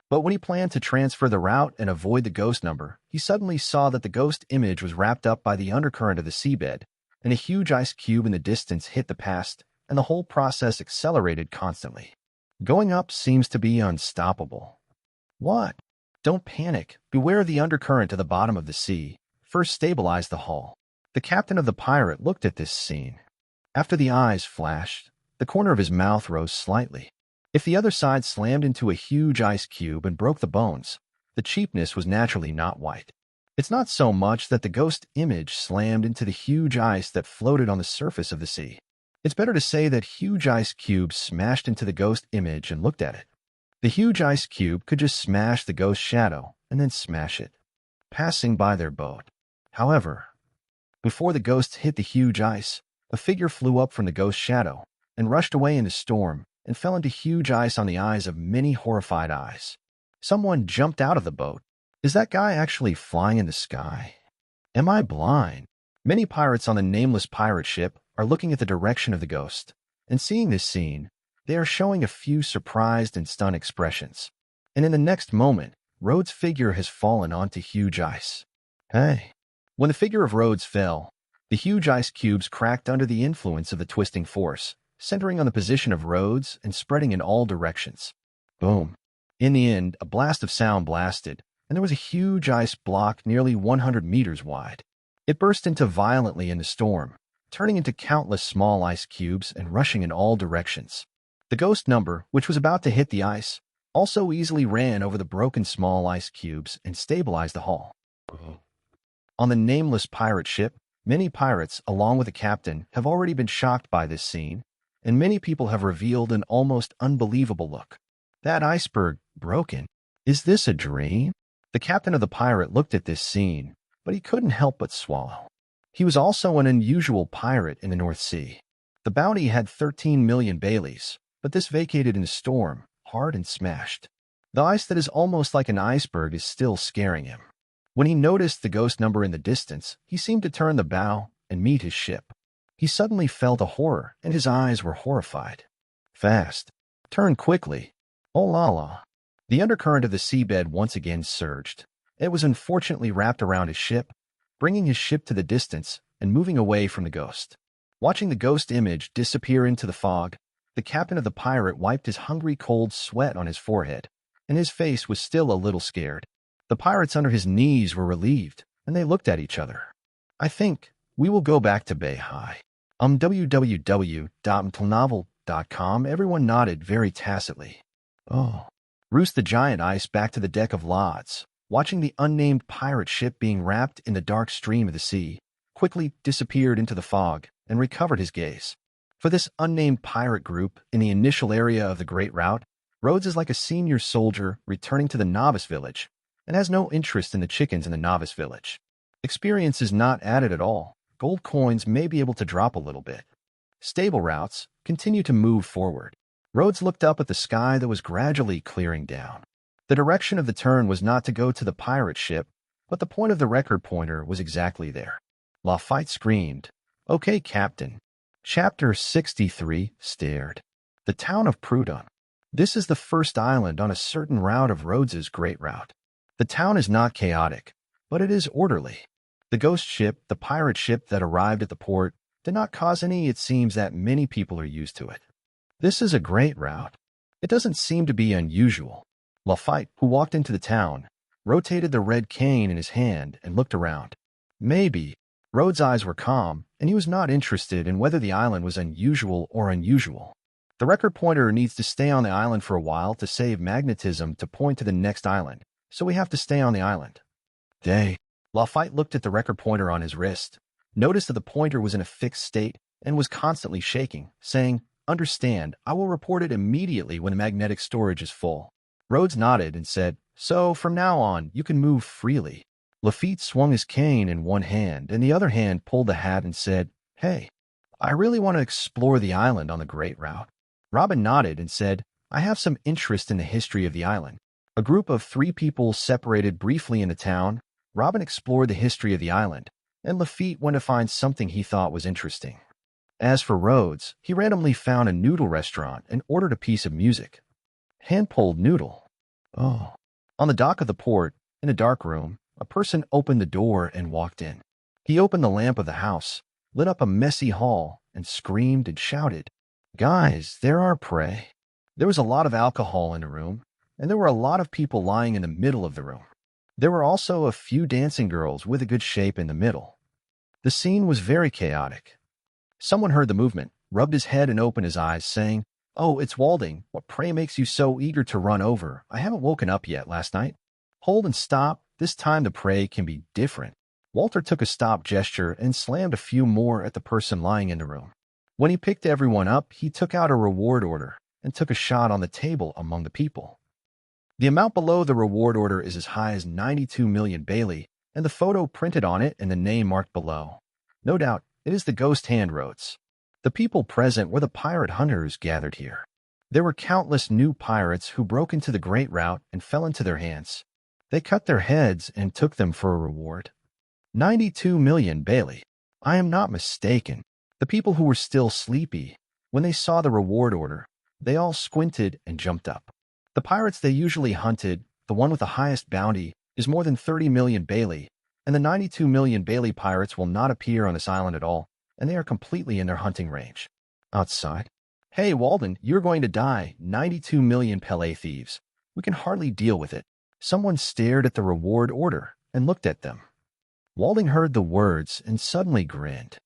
But when he planned to transfer the route and avoid the ghost number, he suddenly saw that the ghost image was wrapped up by the undercurrent of the seabed, and a huge ice cube in the distance hit the past, and the whole process accelerated constantly. Going up seems to be unstoppable. What? Don't panic. Beware of the undercurrent to the bottom of the sea. First stabilize the hull. The captain of the pirate looked at this scene. After the eyes flashed, the corner of his mouth rose slightly. If the other side slammed into a huge ice cube and broke the bones, the cheapness was naturally not white. It's not so much that the ghost image slammed into the huge ice that floated on the surface of the sea. It's better to say that huge ice cubes smashed into the ghost image and looked at it. The huge ice cube could just smash the ghost shadow and then smash it, passing by their boat. However, before the ghost hit the huge ice, a figure flew up from the ghost shadow and rushed away in the storm and fell into huge ice on the eyes of many horrified eyes. Someone jumped out of the boat. Is that guy actually flying in the sky? Am I blind? Many pirates on the nameless pirate ship are looking at the direction of the ghost, and seeing this scene, they are showing a few surprised and stunned expressions. And in the next moment, Rhodes' figure has fallen onto huge ice. Hey! When the figure of Rhodes fell, the huge ice cubes cracked under the influence of the twisting force, centering on the position of Rhodes and spreading in all directions. Boom. In the end, a blast of sound blasted, and there was a huge ice block nearly 100 meters wide. It burst into violently in the storm, turning into countless small ice cubes and rushing in all directions. The ghost number, which was about to hit the ice, also easily ran over the broken small ice cubes and stabilized the hull. On the nameless pirate ship, many pirates, along with the captain, have already been shocked by this scene, and many people have revealed an almost unbelievable look. That iceberg broken. Is this a dream? The captain of the pirate looked at this scene, but he couldn't help but swallow. He was also an unusual pirate in the North Sea. The Bounty had 13 million Baileys, but this vacated in a storm, hard and smashed. The ice that is almost like an iceberg is still scaring him. When he noticed the ghost number in the distance, he seemed to turn the bow and meet his ship. He suddenly felt a horror, and his eyes were horrified. Fast. Turn quickly. Oh la la. The undercurrent of the seabed once again surged. It was unfortunately wrapped around his ship, bringing his ship to the distance and moving away from the ghost. Watching the ghost image disappear into the fog, the captain of the pirate wiped his hungry cold sweat on his forehead, and his face was still a little scared. The pirates under his knees were relieved, and they looked at each other. I think we will go back to Bay High. www.mtlnovel.com. Everyone nodded very tacitly. Oh. Roosed the giant ice back to the deck of Lods, watching the unnamed pirate ship being wrapped in the dark stream of the sea, quickly disappeared into the fog and recovered his gaze. For this unnamed pirate group in the initial area of the Great Route, Rhodes is like a senior soldier returning to the novice village and has no interest in the chickens in the novice village. Experience is not added at all. Gold coins may be able to drop a little bit. Stable routes continue to move forward. Rhodes looked up at the sky that was gradually clearing down. The direction of the turn was not to go to the pirate ship, but the point of the record pointer was exactly there. Lafayette screamed, "Okay, Captain." Chapter 63 stared. The town of Prudon. This is the first island on a certain route of Rhodes's Great Route. The town is not chaotic, but it is orderly. The ghost ship, the pirate ship that arrived at the port, did not cause any. It seems that many people are used to it. This is a great route. It doesn't seem to be unusual. Lafayette, who walked into the town, rotated the red cane in his hand and looked around. Maybe. Rhodes' eyes were calm, and he was not interested in whether the island was unusual or unusual. The record pointer needs to stay on the island for a while to save magnetism to point to the next island, so we have to stay on the island. Lafayette looked at the record pointer on his wrist, noticed that the pointer was in a fixed state, and was constantly shaking, saying, "Understand, I will report it immediately when the magnetic storage is full." Rhodes nodded and said, "So, from now on, you can move freely." Lafayette swung his cane in one hand, and the other hand pulled the hat and said, "Hey." I really want to explore the island on the Great Route. Robin nodded and said, I have some interest in the history of the island. A group of 3 people separated briefly in the town. Robin explored the history of the island, and Lafitte went to find something he thought was interesting. As for Rhodes, he randomly found a noodle restaurant and ordered a piece of music. Hand-pulled noodle. Oh. On the dock of the port, in a dark room, a person opened the door and walked in. He opened the lamp of the house, lit up a messy hall, and screamed and shouted, Guys, there are prey. There was a lot of alcohol in the room, and there were a lot of people lying in the middle of the room. There were also a few dancing girls with a good shape in the middle. The scene was very chaotic. Someone heard the movement, rubbed his head and opened his eyes, saying, Oh, it's Walding. What prey makes you so eager to run over? I haven't woken up yet last night. Hold and stop. This time the prey can be different. Walter took a stop gesture and slammed a few more at the person lying in the room. When he picked everyone up, he took out a reward order and took a shot on the table among the people. The amount below the reward order is as high as 92 million Bailey, and the photo printed on it and the name marked below. No doubt, it is the ghost hand Rhodes. The people present were the pirate hunters gathered here. There were countless new pirates who broke into the Great Route and fell into their hands. They cut their heads and took them for a reward. 92 million Bailey. I am not mistaken. The people who were still sleepy, when they saw the reward order, they all squinted and jumped up. The pirates they usually hunted, the one with the highest bounty, is more than 30 million Bailey, and the 92 million Bailey pirates will not appear on this island at all, and they are completely in their hunting range. Outside. Hey, Walden, you're going to die. 92 million Pelé thieves. We can hardly deal with it. Someone stared at the reward order and looked at them. Walding heard the words and suddenly grinned.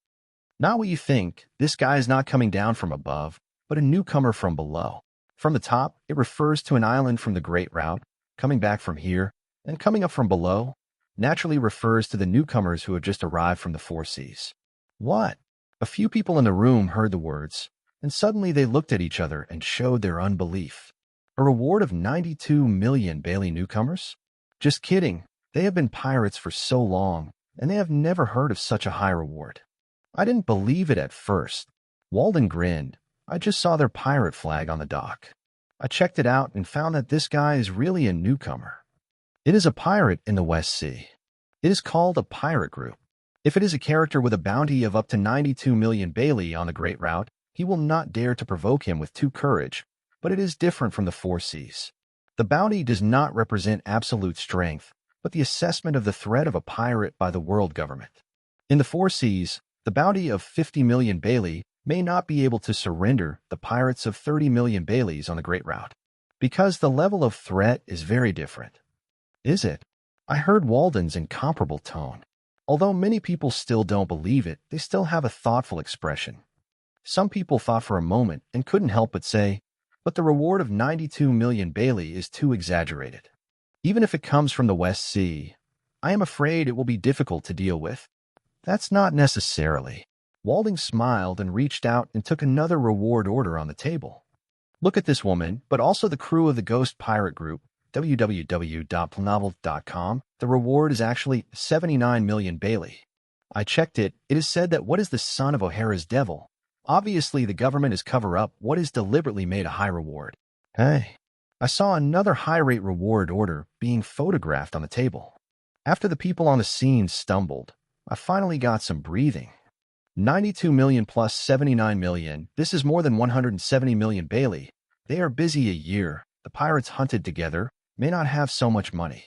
Not what you think. This guy is not coming down from above, but a newcomer from below. From the top, it refers to an island from the Great Route. Coming back from here, and coming up from below, naturally refers to the newcomers who have just arrived from the 4 seas. What? A few people in the room heard the words, and suddenly they looked at each other and showed their unbelief. A reward of 92 million Bailey newcomers? Just kidding. They have been pirates for so long, and they have never heard of such a high reward. I didn't believe it at first. Walden grinned. I just saw their pirate flag on the dock. I checked it out and found that this guy is really a newcomer. It is a pirate in the West Sea. It is called a pirate group. If it is a character with a bounty of up to 92 million Bailey on the Great Route, he will not dare to provoke him with 2 courage, but it is different from the 4 seas. The bounty does not represent absolute strength, but the assessment of the threat of a pirate by the world government. In the 4 seas, the bounty of 50 million Bailey may not be able to surrender the pirates of 30 million Baileys on the Great Route, because the level of threat is very different. Is it? I heard Walden's incomparable tone. Although many people still don't believe it, they still have a thoughtful expression. Some people thought for a moment and couldn't help but say, but the reward of 92 million Bailey is too exaggerated. Even if it comes from the West Sea, I am afraid it will be difficult to deal with. That's not necessarily. Walding smiled and reached out and took another reward order on the table. Look at this woman, but also the crew of the Ghost Pirate Group, www.planovel.com. The reward is actually 79 million Bailey. I checked it. It is said that what is the son of O'Hara's devil? Obviously, the government is cover up what is deliberately made a high reward. Hey, I saw another high-rate reward order being photographed on the table. After the people on the scene stumbled, I finally got some breathing. 92 million plus 79 million. This is more than 170 million Bailey. They are busy a year. The pirates hunted together may not have so much money.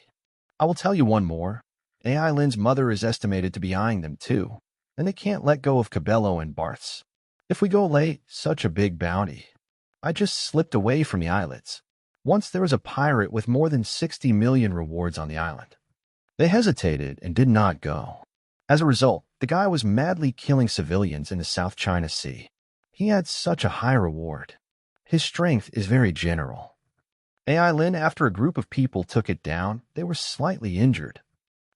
I will tell you one more. AI Lynn's mother is estimated to be eyeing them too, and they can't let go of Cabello and Barth's. If we go late, such a big bounty. I just slipped away from the islets. Once there was a pirate with more than 60 million rewards on the island. They hesitated and did not go. As a result, the guy was madly killing civilians in the South China Sea. He had such a high reward. His strength is very general. AI Lin, after a group of people took it down, they were slightly injured.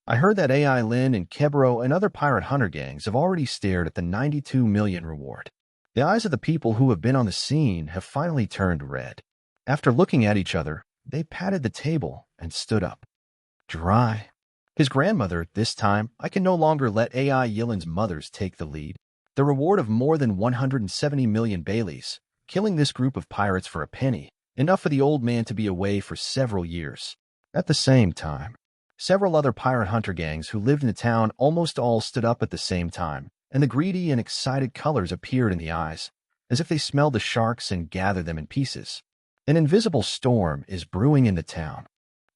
I heard that AI Lin and Kebro and other pirate hunter gangs have already stared at the 92 million reward. The eyes of the people who have been on the scene have finally turned red. After looking at each other, they patted the table and stood up. Dry. His grandmother, this time, I can no longer let AI Yillin's mothers take the lead. the reward of more than 170 million Baileys, killing this group of pirates for a penny, enough for the old man to be away for several years. At the same time, several other pirate hunter gangs who lived in the town almost all stood up at the same time, and the greedy and excited colors appeared in the eyes, as if they smelled the sharks and gathered them in pieces. An invisible storm is brewing in the town.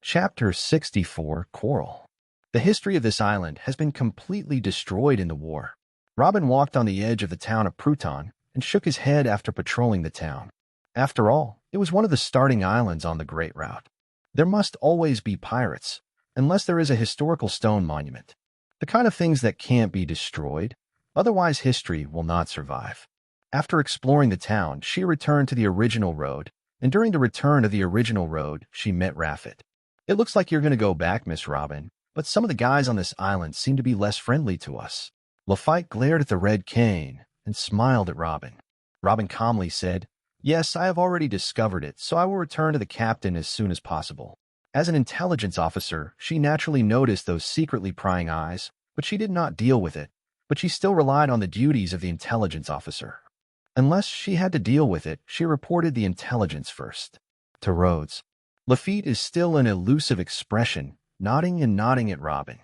Chapter 64, Coral. The history of this island has been completely destroyed in the war. Robin walked on the edge of the town of Pruton and shook his head after patrolling the town. After all, it was one of the starting islands on the Great Route. There must always be pirates, unless there is a historical stone monument. The kind of things that can't be destroyed, otherwise history will not survive. After exploring the town, she returned to the original road, and during the return to the original road, she met Raffet. It looks like you're going to go back, Miss Robin, but some of the guys on this island seem to be less friendly to us. Lafitte glared at the red cane and smiled at Robin. Robin calmly said, "Yes, I have already discovered it, so I will return to the captain as soon as possible." As an intelligence officer, she naturally noticed those secretly prying eyes, but she did not deal with it. But she still relied on the duties of the intelligence officer. Unless she had to deal with it, she reported the intelligence first. To Rhodes. Lafitte is still an elusive expression, nodding and nodding at Robin.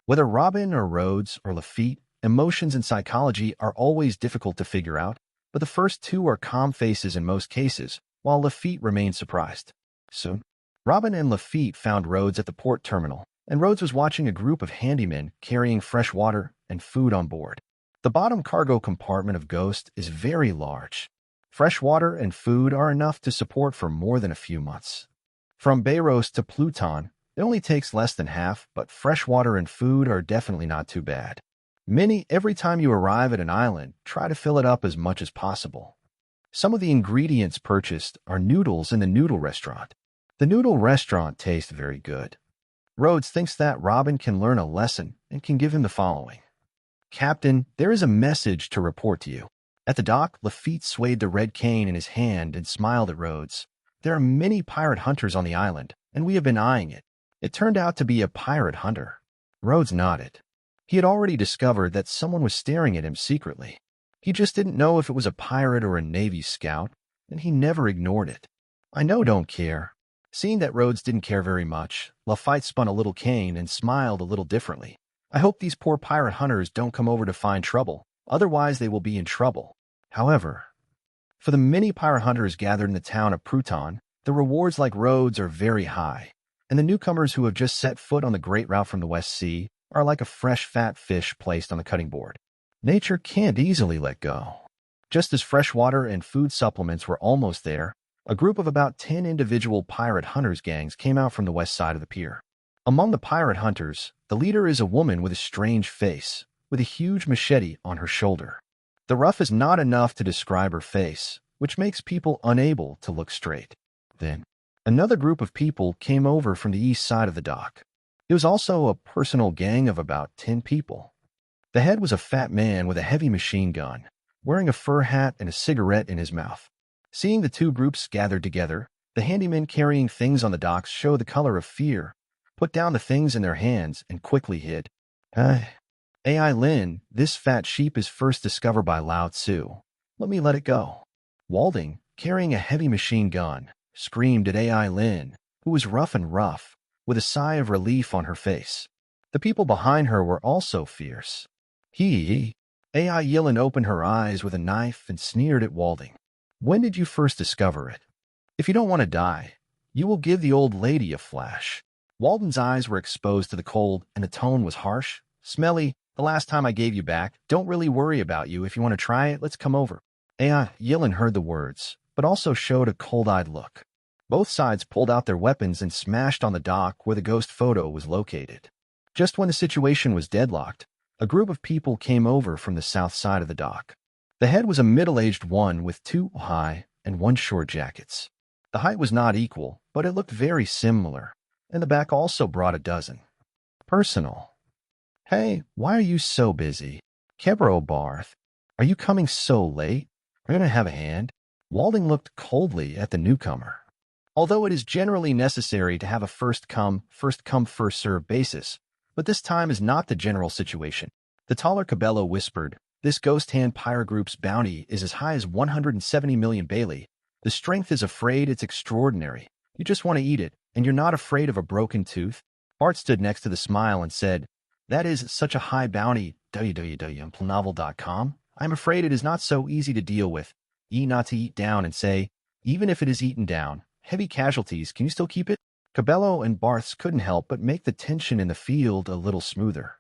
Whether Robin or Rhodes or Lafitte, emotions and psychology are always difficult to figure out, but the first two are calm faces in most cases, while Lafitte remained surprised. Soon, Robin and Lafitte found Rhodes at the port terminal, and Rhodes was watching a group of handymen carrying fresh water and food on board. The bottom cargo compartment of Ghost is very large. Fresh water and food are enough to support for more than a few months. From Bayros to Pluton, it only takes less than half, but fresh water and food are definitely not too bad. Every time you arrive at an island, try to fill it up as much as possible. Some of the ingredients purchased are noodles in the noodle restaurant. The noodle restaurant tastes very good. Rhodes thinks that Robin can learn a lesson and can give him the following. Captain, there is a message to report to you. At the dock, Lafitte swayed the red cane in his hand and smiled at Rhodes. There are many pirate hunters on the island, and we have been eyeing it. It turned out to be a pirate hunter. Rhodes nodded. He had already discovered that someone was staring at him secretly. He just didn't know if it was a pirate or a Navy scout, and he never ignored it. I don't care. Seeing that Rhodes didn't care very much, Lafitte spun a little cane and smiled a little differently. I hope these poor pirate hunters don't come over to find trouble, otherwise they will be in trouble. However, for the many pirate hunters gathered in the town of Pruton, the rewards like Rhodes are very high, and the newcomers who have just set foot on the Great Route from the West Sea are like a fresh fat fish placed on the cutting board. Nature can't easily let go. Just as fresh water and food supplements were almost there, a group of about 10 individual pirate hunters gangs came out from the west side of the pier. Among the pirate hunters, the leader is a woman with a strange face, with a huge machete on her shoulder. The rough is not enough to describe her face, which makes people unable to look straight. Then, another group of people came over from the east side of the dock. It was also a personal gang of about 10 people. The head was a fat man with a heavy machine gun, wearing a fur hat and a cigarette in his mouth. Seeing the two groups gathered together, the handymen carrying things on the docks showed the color of fear, put down the things in their hands, and quickly hid. AI Lin, this fat sheep is first discovered by Lao Tzu. Let me let it go. Walding, carrying a heavy machine gun, screamed at AI Lin, who was rough, with a sigh of relief on her face. The people behind her were also fierce. AI Yilin opened her eyes with a knife and sneered at Walding. When did you first discover it? If you don't want to die, you will give the old lady a flash. Walden's eyes were exposed to the cold, and the tone was harsh. Smelly, the last time I gave you back, don't really worry about you. If you want to try it, let's come over. Yilin heard the words, but also showed a cold-eyed look. Both sides pulled out their weapons and smashed on the dock where the ghost photo was located. Just when the situation was deadlocked, a group of people came over from the south side of the dock. The head was a middle-aged one with 2 high and 1 short jackets. The height was not equal, but it looked very similar, and the back also brought a dozen. Personal. Hey, why are you so busy? Kebro Barth, are you coming so late? Are you going to have a hand? Walding looked coldly at the newcomer. Although it is generally necessary to have a first-come, first-served basis, but this time is not the general situation. The taller Cabello whispered, This ghost hand pirate group's bounty is as high as 170 million Bailey. The strength is afraid it's extraordinary. You just want to eat it, and you're not afraid of a broken tooth? Bart stood next to the smile and said, "That is such a high bounty, www.novel.com. I'm afraid it is not so easy to deal with. Not to eat down and say, even if it is eaten down, heavy casualties, can you still keep it?" Cabello and Barths couldn't help but make the tension in the field a little smoother.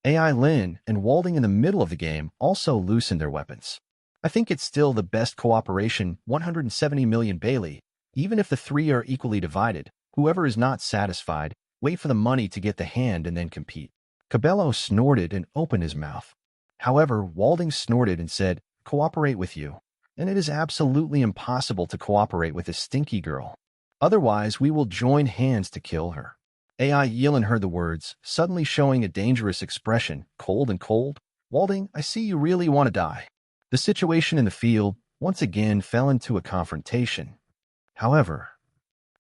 AI Lin and Walding in the middle of the game also loosened their weapons. I think it's still the best cooperation, 170 million Bailey. Even if the three are equally divided, whoever is not satisfied, wait for the money to get the hand and then compete. Cabello snorted and opened his mouth. However, Walding snorted and said, "Cooperate with you. And it is absolutely impossible to cooperate with this stinky girl. Otherwise, we will join hands to kill her." AI Yilin heard the words, suddenly showing a dangerous expression, cold and cold. "Walding, I see you really want to die." The situation in the field once again fell into a confrontation. However,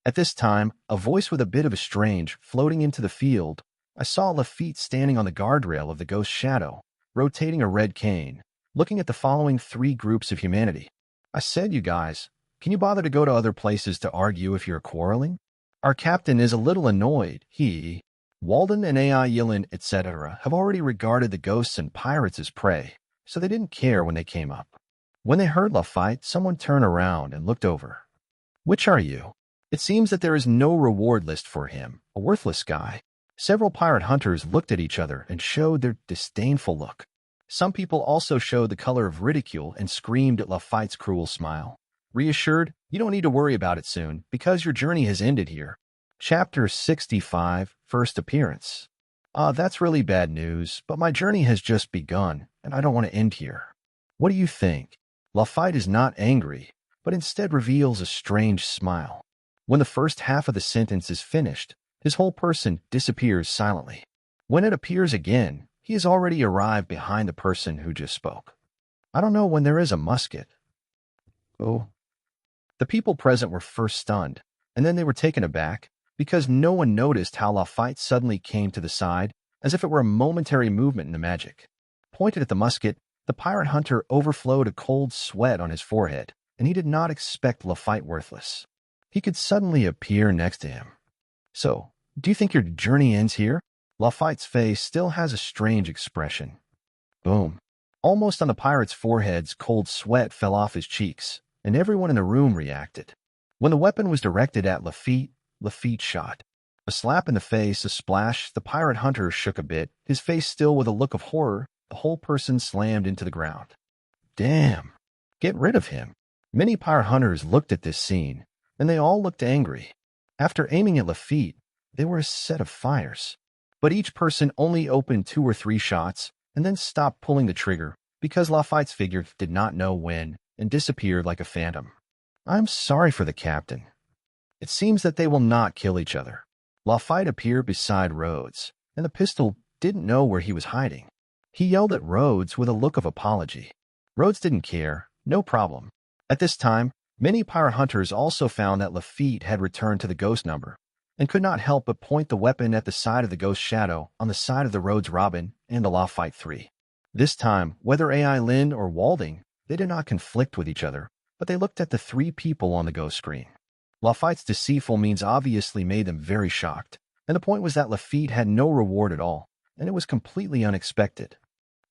at this time, a voice with a bit of a strange floating into the field. I saw Lafitte standing on the guardrail of the ghost shadow, rotating a red cane, looking at the following three groups of humanity. I said, "You guys, can you bother to go to other places to argue if you're quarreling? Our captain is a little annoyed. Walden and AI Yilin, etc. have already regarded the ghosts and pirates as prey, so they didn't care when they came up. When they heard Lafitte, someone turned around and looked over. Which are you? It seems that there is no reward list for him, a worthless guy." Several pirate hunters looked at each other and showed their disdainful look. Some people also showed the color of ridicule and screamed at Lafitte's cruel smile. Reassured, "You don't need to worry about it soon, because your journey has ended here." Chapter 65, First Appearance. That's really bad news, but my journey has just begun, and I don't want to end here. What do you think? Lafitte is not angry, but instead reveals a strange smile. When the first half of the sentence is finished, his whole person disappears silently. When it appears again, he has already arrived behind the person who just spoke. "I don't know when there is a musket." Oh. The people present were first stunned, and then they were taken aback, because no one noticed how Lafitte suddenly came to the side, as if it were a momentary movement in the magic. Pointed at the musket, the pirate hunter overflowed a cold sweat on his forehead, and he did not expect Lafitte worthless. He could suddenly appear next to him. "So, do you think your journey ends here?" Lafitte's face still has a strange expression. Boom. Almost on the pirate's foreheads, cold sweat fell off his cheeks, and everyone in the room reacted. When the weapon was directed at Lafitte, Lafitte shot. A slap in the face, a splash, the pirate hunter shook a bit, his face still with a look of horror, the whole person slammed into the ground. Damn. Get rid of him. Many pirate hunters looked at this scene, and they all looked angry. After aiming at Lafitte, they were a set of fires. But each person only opened 2 or 3 shots, and then stopped pulling the trigger, because Lafitte's figure did not know when, and disappeared like a phantom. I'm sorry for the captain. It seems that they will not kill each other. Lafitte appeared beside Rhodes, and the pistol didn't know where he was hiding. He yelled at Rhodes with a look of apology. Rhodes didn't care, no problem. At this time, many pirate hunters also found that Lafitte had returned to the ghost number, and could not help but point the weapon at the side of the ghost shadow on the side of the Rhodes Robin and the Lafitte 3. This time, whether AI Lin or Walding, they did not conflict with each other, but they looked at the 3 people on the ghost screen. Lafitte's deceitful means obviously made them very shocked, and the point was that Lafitte had no reward at all, and it was completely unexpected.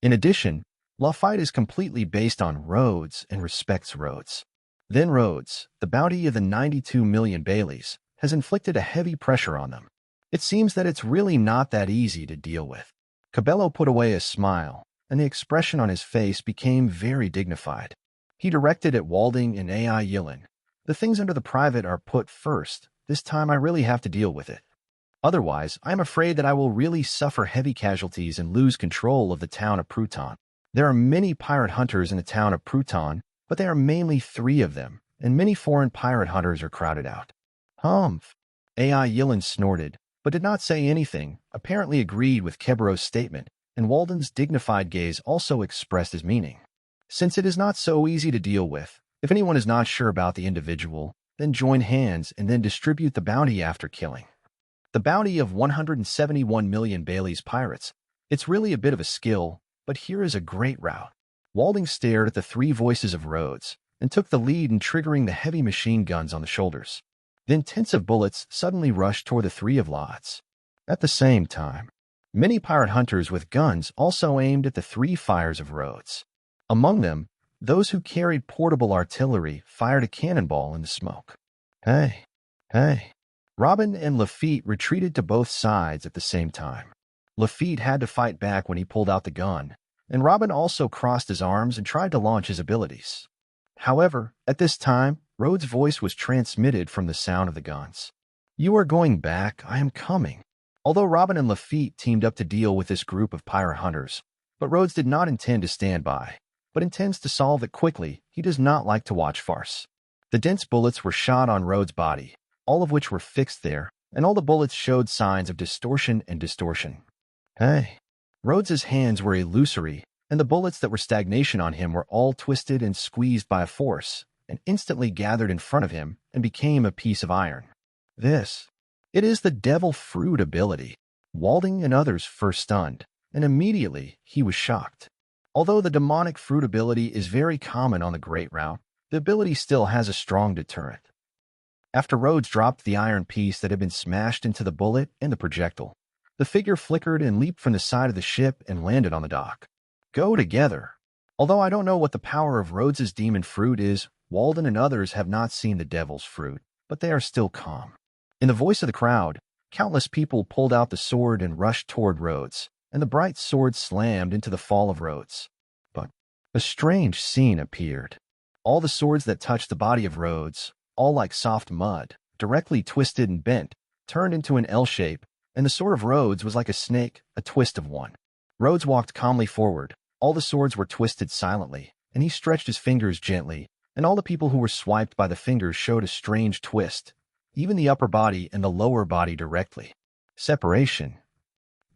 In addition, Lafitte is completely based on Rhodes and respects Rhodes. Then Rhodes, the bounty of the 92 million Baileys, has inflicted a heavy pressure on them. It seems that it's really not that easy to deal with. Cabello put away a smile, and the expression on his face became very dignified. He directed at Walding and AI Yilin. The things under the private are put first. This time I really have to deal with it. Otherwise, I am afraid that I will really suffer heavy casualties and lose control of the town of Pruton. There are many pirate hunters in the town of Pruton, but there are mainly 3 of them, and many foreign pirate hunters are crowded out. Humph. AI Yilin snorted, but did not say anything, apparently agreed with Kebro's statement, and Walden's dignified gaze also expressed his meaning. Since it is not so easy to deal with, if anyone is not sure about the individual, then join hands and then distribute the bounty after killing. The bounty of 171 million Bailey's pirates. It's really a bit of a skill, but here is a great route. Walding stared at the three voices of Rhodes and took the lead in triggering the heavy machine guns on the shoulders. The intensive bullets suddenly rushed toward the three of Lots. At the same time, many pirate hunters with guns also aimed at the three fires of Rhodes. Among them, those who carried portable artillery fired a cannonball in the smoke. Hey, hey. Robin and Lafitte retreated to both sides at the same time. Lafitte had to fight back when he pulled out the gun, and Robin also crossed his arms and tried to launch his abilities. However, at this time, Rhodes' voice was transmitted from the sound of the guns. "You are going back, I am coming." Although Robin and Lafitte teamed up to deal with this group of pirate hunters, but Rhodes did not intend to stand by, but intends to solve it quickly. He does not like to watch farce. The dense bullets were shot on Rhodes' body, all of which were fixed there, and all the bullets showed signs of distortion and distortion. Hey. Rhodes's hands were illusory, and the bullets that were stagnation on him were all twisted and squeezed by a force, and instantly gathered in front of him and became a piece of iron. It is the devil fruit ability. Walding and others first stunned, and immediately he was shocked. Although the demonic fruit ability is very common on the Great Route, the ability still has a strong deterrent. After Rhodes dropped the iron piece that had been smashed into the bullet and the projectile, the figure flickered and leaped from the side of the ship and landed on the dock. Go together. Although I don't know what the power of Rhodes's demon fruit is, Walden and others have not seen the devil's fruit, but they are still calm. In the voice of the crowd, countless people pulled out the sword and rushed toward Rhodes, and the bright sword slammed into the fall of Rhodes. But a strange scene appeared. All the swords that touched the body of Rhodes, all like soft mud, directly twisted and bent, turned into an L shape, and the sword of Rhodes was like a snake, a twist of one. Rhodes walked calmly forward. All the swords were twisted silently, and he stretched his fingers gently, and all the people who were swiped by the fingers showed a strange twist, even the upper body and the lower body directly. Separation.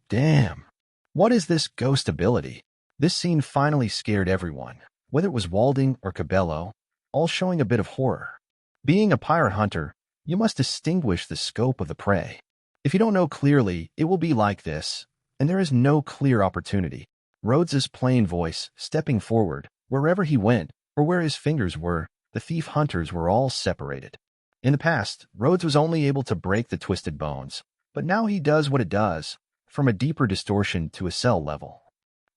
Damn. What is this ghost ability? This scene finally scared everyone, whether it was Walding or Cabello, all showing a bit of horror. Being a pirate hunter, you must distinguish the scope of the prey. If you don't know clearly, it will be like this, and there is no clear opportunity. Rhodes's plain voice, stepping forward, wherever he went, or where his fingers were, the thief hunters were all separated. In the past, Rhodes was only able to break the twisted bones, but now he does what it does, from a deeper distortion to a cell level.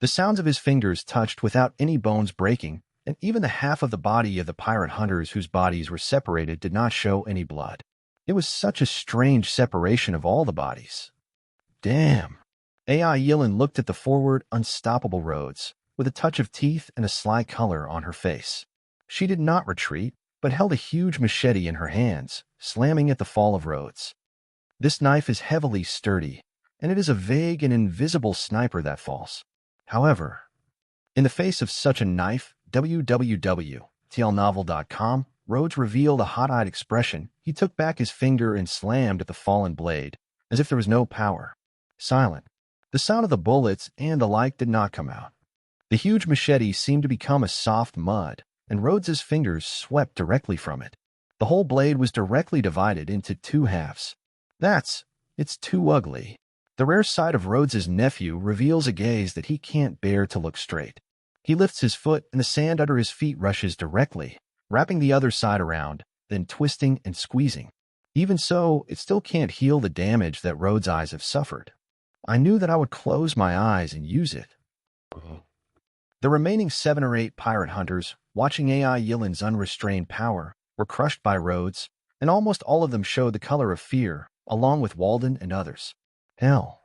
The sounds of his fingers touched without any bones breaking, and even the half of the body of the pirate hunters whose bodies were separated did not show any blood. It was such a strange separation of all the bodies. Damn. AI Yilin looked at the forward, unstoppable Rhodes, with a touch of teeth and a sly color on her face. She did not retreat, but held a huge machete in her hands, slamming at the fall of Rhodes. This knife is heavily sturdy, and it is a vague and invisible sniper that falls. However, in the face of such a knife, www.tlnovel.com, Rhodes revealed a hot-eyed expression. He took back his finger and slammed at the fallen blade, as if there was no power. Silent. The sound of the bullets and the like did not come out. The huge machete seemed to become a soft mud, and Rhodes's fingers swept directly from it. The whole blade was directly divided into two halves. It's too ugly. The rare side of Rhodes's nephew reveals a gaze that he can't bear to look straight. He lifts his foot, and the sand under his feet rushes directly, wrapping the other side around, then twisting and squeezing. Even so, it still can't heal the damage that Rhodes' eyes have suffered. I knew that I would close my eyes and use it. The remaining 7 or 8 pirate hunters, watching AI Yilin's unrestrained power, were crushed by Rhodes, and almost all of them showed the color of fear, along with Walden and others. Hell,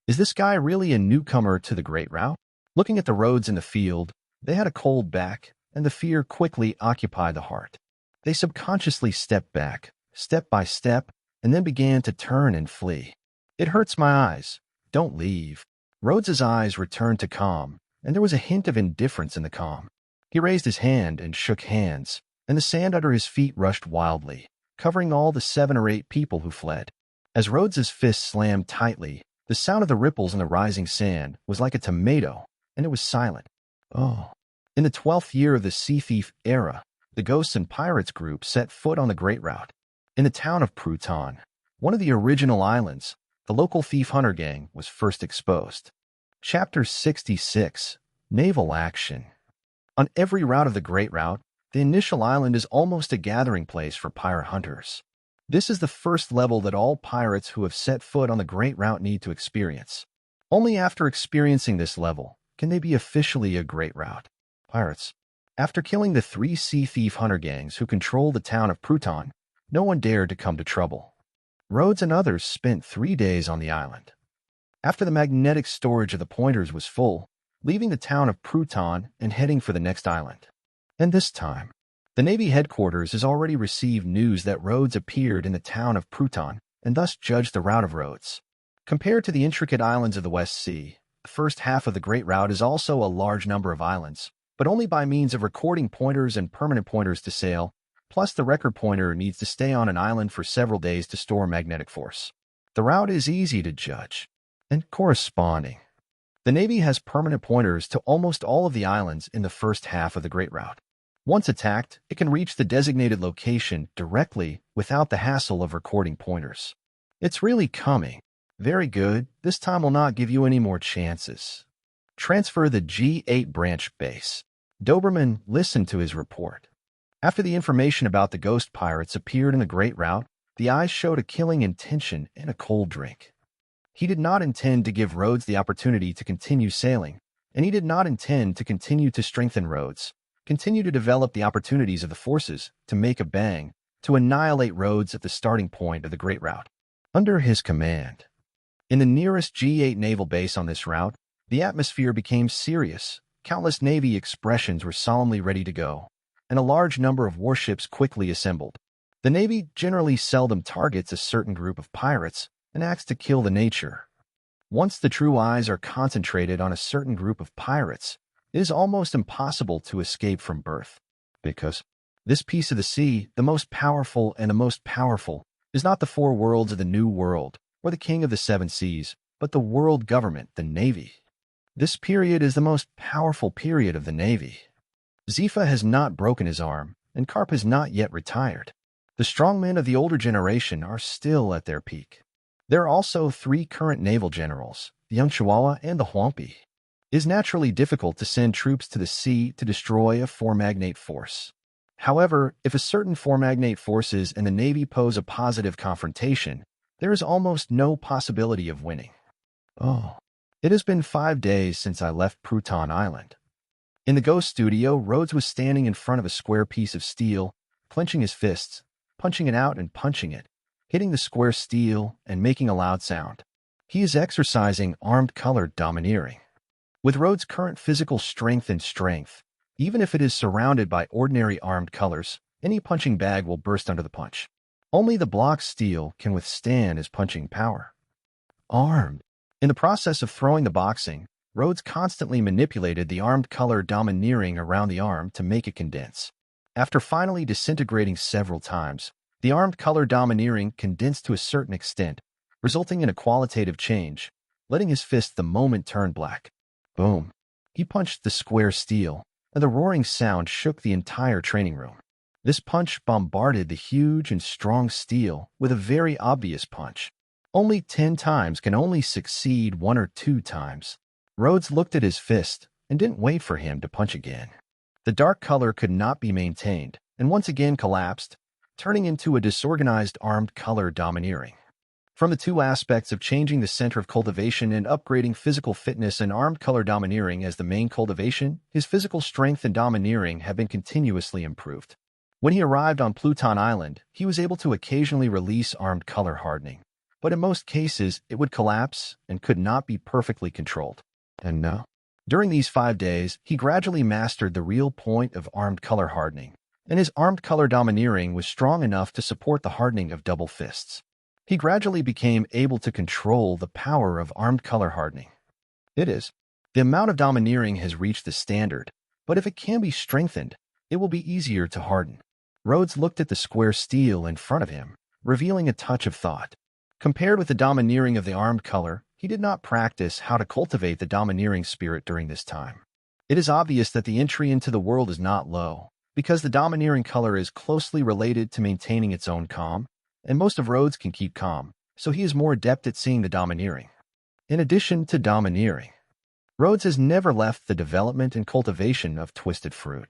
is this guy really a newcomer to the Great Route? Looking at the Rhodes in the field, they had a cold back, and the fear quickly occupied the heart. They subconsciously stepped back, step by step, and then began to turn and flee. It hurts my eyes. Don't leave. Rhodes's eyes returned to calm, and there was a hint of indifference in the calm. He raised his hand and shook hands, and the sand under his feet rushed wildly, covering all the 7 or 8 people who fled. As Rhodes's fist slammed tightly, the sound of the ripples in the rising sand was like a tomato, and it was silent. Oh. In the 12th year of the Sea Thief era, the Ghosts and Pirates group set foot on the Great Route. In the town of Pruton, one of the original islands, the local thief-hunter gang was first exposed. Chapter 66, Naval Action. On every route of the Great Route, the initial island is almost a gathering place for pirate hunters. This is the first level that all pirates who have set foot on the Great Route need to experience. Only after experiencing this level can they be officially a Great Route pirates. After killing the 3 sea thief hunter gangs who control the town of Pruton, no one dared to come to trouble. Rhodes and others spent 3 days on the island. After the magnetic storage of the pointers was full, leaving the town of Pruton and heading for the next island. And this time, the Navy headquarters has already received news that Rhodes appeared in the town of Pruton and thus judged the route of Rhodes. Compared to the intricate islands of the West Sea, the first half of the Great Route is also a large number of islands, but only by means of recording pointers and permanent pointers to sail, plus the record pointer needs to stay on an island for several days to store magnetic force. The route is easy to judge and corresponding. The Navy has permanent pointers to almost all of the islands in the first half of the Great Route. Once attacked, it can reach the designated location directly without the hassle of recording pointers. It's really coming. Very good. This time will not give you any more chances. Transfer the G8 branch base. Doberman listened to his report. After the information about the ghost pirates appeared in the Great Route, the eyes showed a killing intention and a cold drink. He did not intend to give Rhodes the opportunity to continue sailing, and he did not intend to continue to strengthen Rhodes, continue to develop the opportunities of the forces to make a bang, to annihilate Rhodes at the starting point of the Great Route. Under his command, in the nearest G8 naval base on this route, the atmosphere became serious. Countless Navy expressions were solemnly ready to go, and a large number of warships quickly assembled. The Navy generally seldom targets a certain group of pirates and acts to kill the nature. Once the true eyes are concentrated on a certain group of pirates, it is almost impossible to escape from birth. Because this piece of the sea, the most powerful and the most powerful, is not the 4 worlds of the New World or the King of the 7 Seas, but the world government, the Navy. This period is the most powerful period of the Navy. Zifa has not broken his arm, and Karp has not yet retired. The strongmen of the older generation are still at their peak. There are also 3 current naval generals, the young Chihuahua and the Huampi. It is naturally difficult to send troops to the sea to destroy a 4-magnate force. However, if a certain 4-magnate forces and the Navy pose a positive confrontation, there is almost no possibility of winning. Oh, it has been 5 days since I left Pruton Island. In the ghost studio, Rhodes was standing in front of a square piece of steel, clenching his fists, punching it out and punching it, hitting the square steel and making a loud sound. He is exercising armed color domineering. With Rhodes' current physical strength, even if it is surrounded by ordinary armed colors, any punching bag will burst under the punch. Only the block steel can withstand his punching power. Armed. In the process of throwing the boxing, Rhodes constantly manipulated the armed color domineering around the arm to make it condense. After finally disintegrating several times, the armed color domineering condensed to a certain extent, resulting in a qualitative change, letting his fist the moment turn black. Boom. He punched the square steel, and the roaring sound shook the entire training room. This punch bombarded the huge and strong steel with a very obvious punch. Only 10 times can only succeed 1 or 2 times. Rhodes looked at his fist and didn't wait for him to punch again. The dark color could not be maintained and once again collapsed, turning into a disorganized armed color domineering. From the 2 aspects of changing the center of cultivation and upgrading physical fitness and armed color domineering as the main cultivation, his physical strength and domineering have been continuously improved. When he arrived on Pluton Island, he was able to occasionally release armed color hardening, but in most cases it would collapse and could not be perfectly controlled. And now, during these 5 days, he gradually mastered the real point of armed color hardening, and his armed color domineering was strong enough to support the hardening of double fists. He gradually became able to control the power of armed color hardening. The amount of domineering has reached the standard, but if it can be strengthened, it will be easier to harden. Rhodes looked at the square steel in front of him, revealing a touch of thought. Compared with the domineering of the armed color, he did not practice how to cultivate the domineering spirit during this time. It is obvious that the entry into the world is not low, because the domineering color is closely related to maintaining its own calm, and most of Rhodes can keep calm, so he is more adept at seeing the domineering. In addition to domineering, Rhodes has never left the development and cultivation of twisted fruit.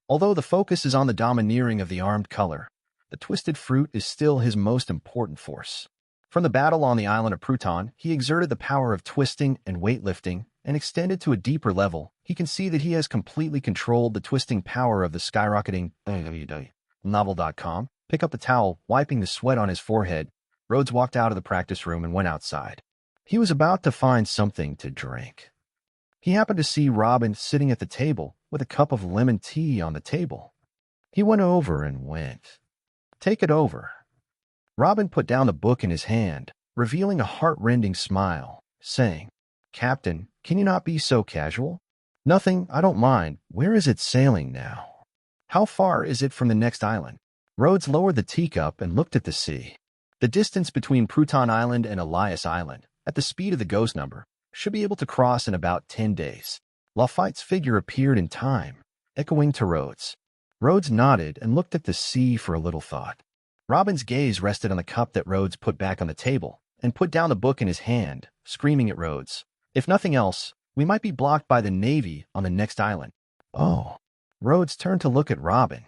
Although the focus is on the domineering of the armed color, the twisted fruit is still his most important force. From the battle on the island of Pruton, he exerted the power of twisting and weightlifting, and extended to a deeper level. He can see that he has completely controlled the twisting power of the skyrocketing novel.com. Pick up a towel, wiping the sweat on his forehead. Rhodes walked out of the practice room and went outside. He was about to find something to drink. He happened to see Robin sitting at the table with a cup of lemon tea on the table. He went over and went, "Take it over." Robin put down the book in his hand, revealing a heart-rending smile, saying, "Captain, can you not be so casual?" "Nothing, I don't mind. Where is it sailing now? How far is it from the next island?" Rhodes lowered the teacup and looked at the sea. The distance between Pruton Island and Elias Island, at the speed of the ghost number, should be able to cross in about 10 days. Lafayette's figure appeared in time, echoing to Rhodes. Rhodes nodded and looked at the sea for a little thought. Robin's gaze rested on the cup that Rhodes put back on the table and put down the book in his hand, screaming at Rhodes, "If nothing else, we might be blocked by the Navy on the next island." "Oh." Rhodes turned to look at Robin.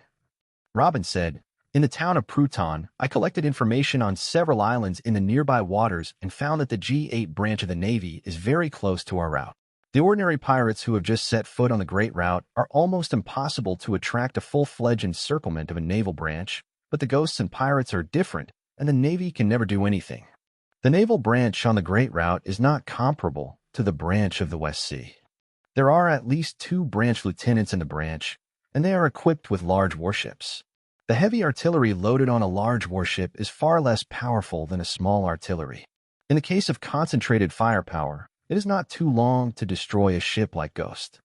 Robin said, "In the town of Pruton, I collected information on several islands in the nearby waters and found that the G8 branch of the Navy is very close to our route. The ordinary pirates who have just set foot on the Great Route are almost impossible to attract a full-fledged encirclement of a naval branch, but the ghosts and pirates are different, and the Navy can never do anything. The naval branch on the Great Route is not comparable to the branch of the West Sea. There are at least 2 branch lieutenants in the branch, and they are equipped with large warships. The heavy artillery loaded on a large warship is far less powerful than a small artillery. In the case of concentrated firepower, it is not too long to destroy a ship like Ghost.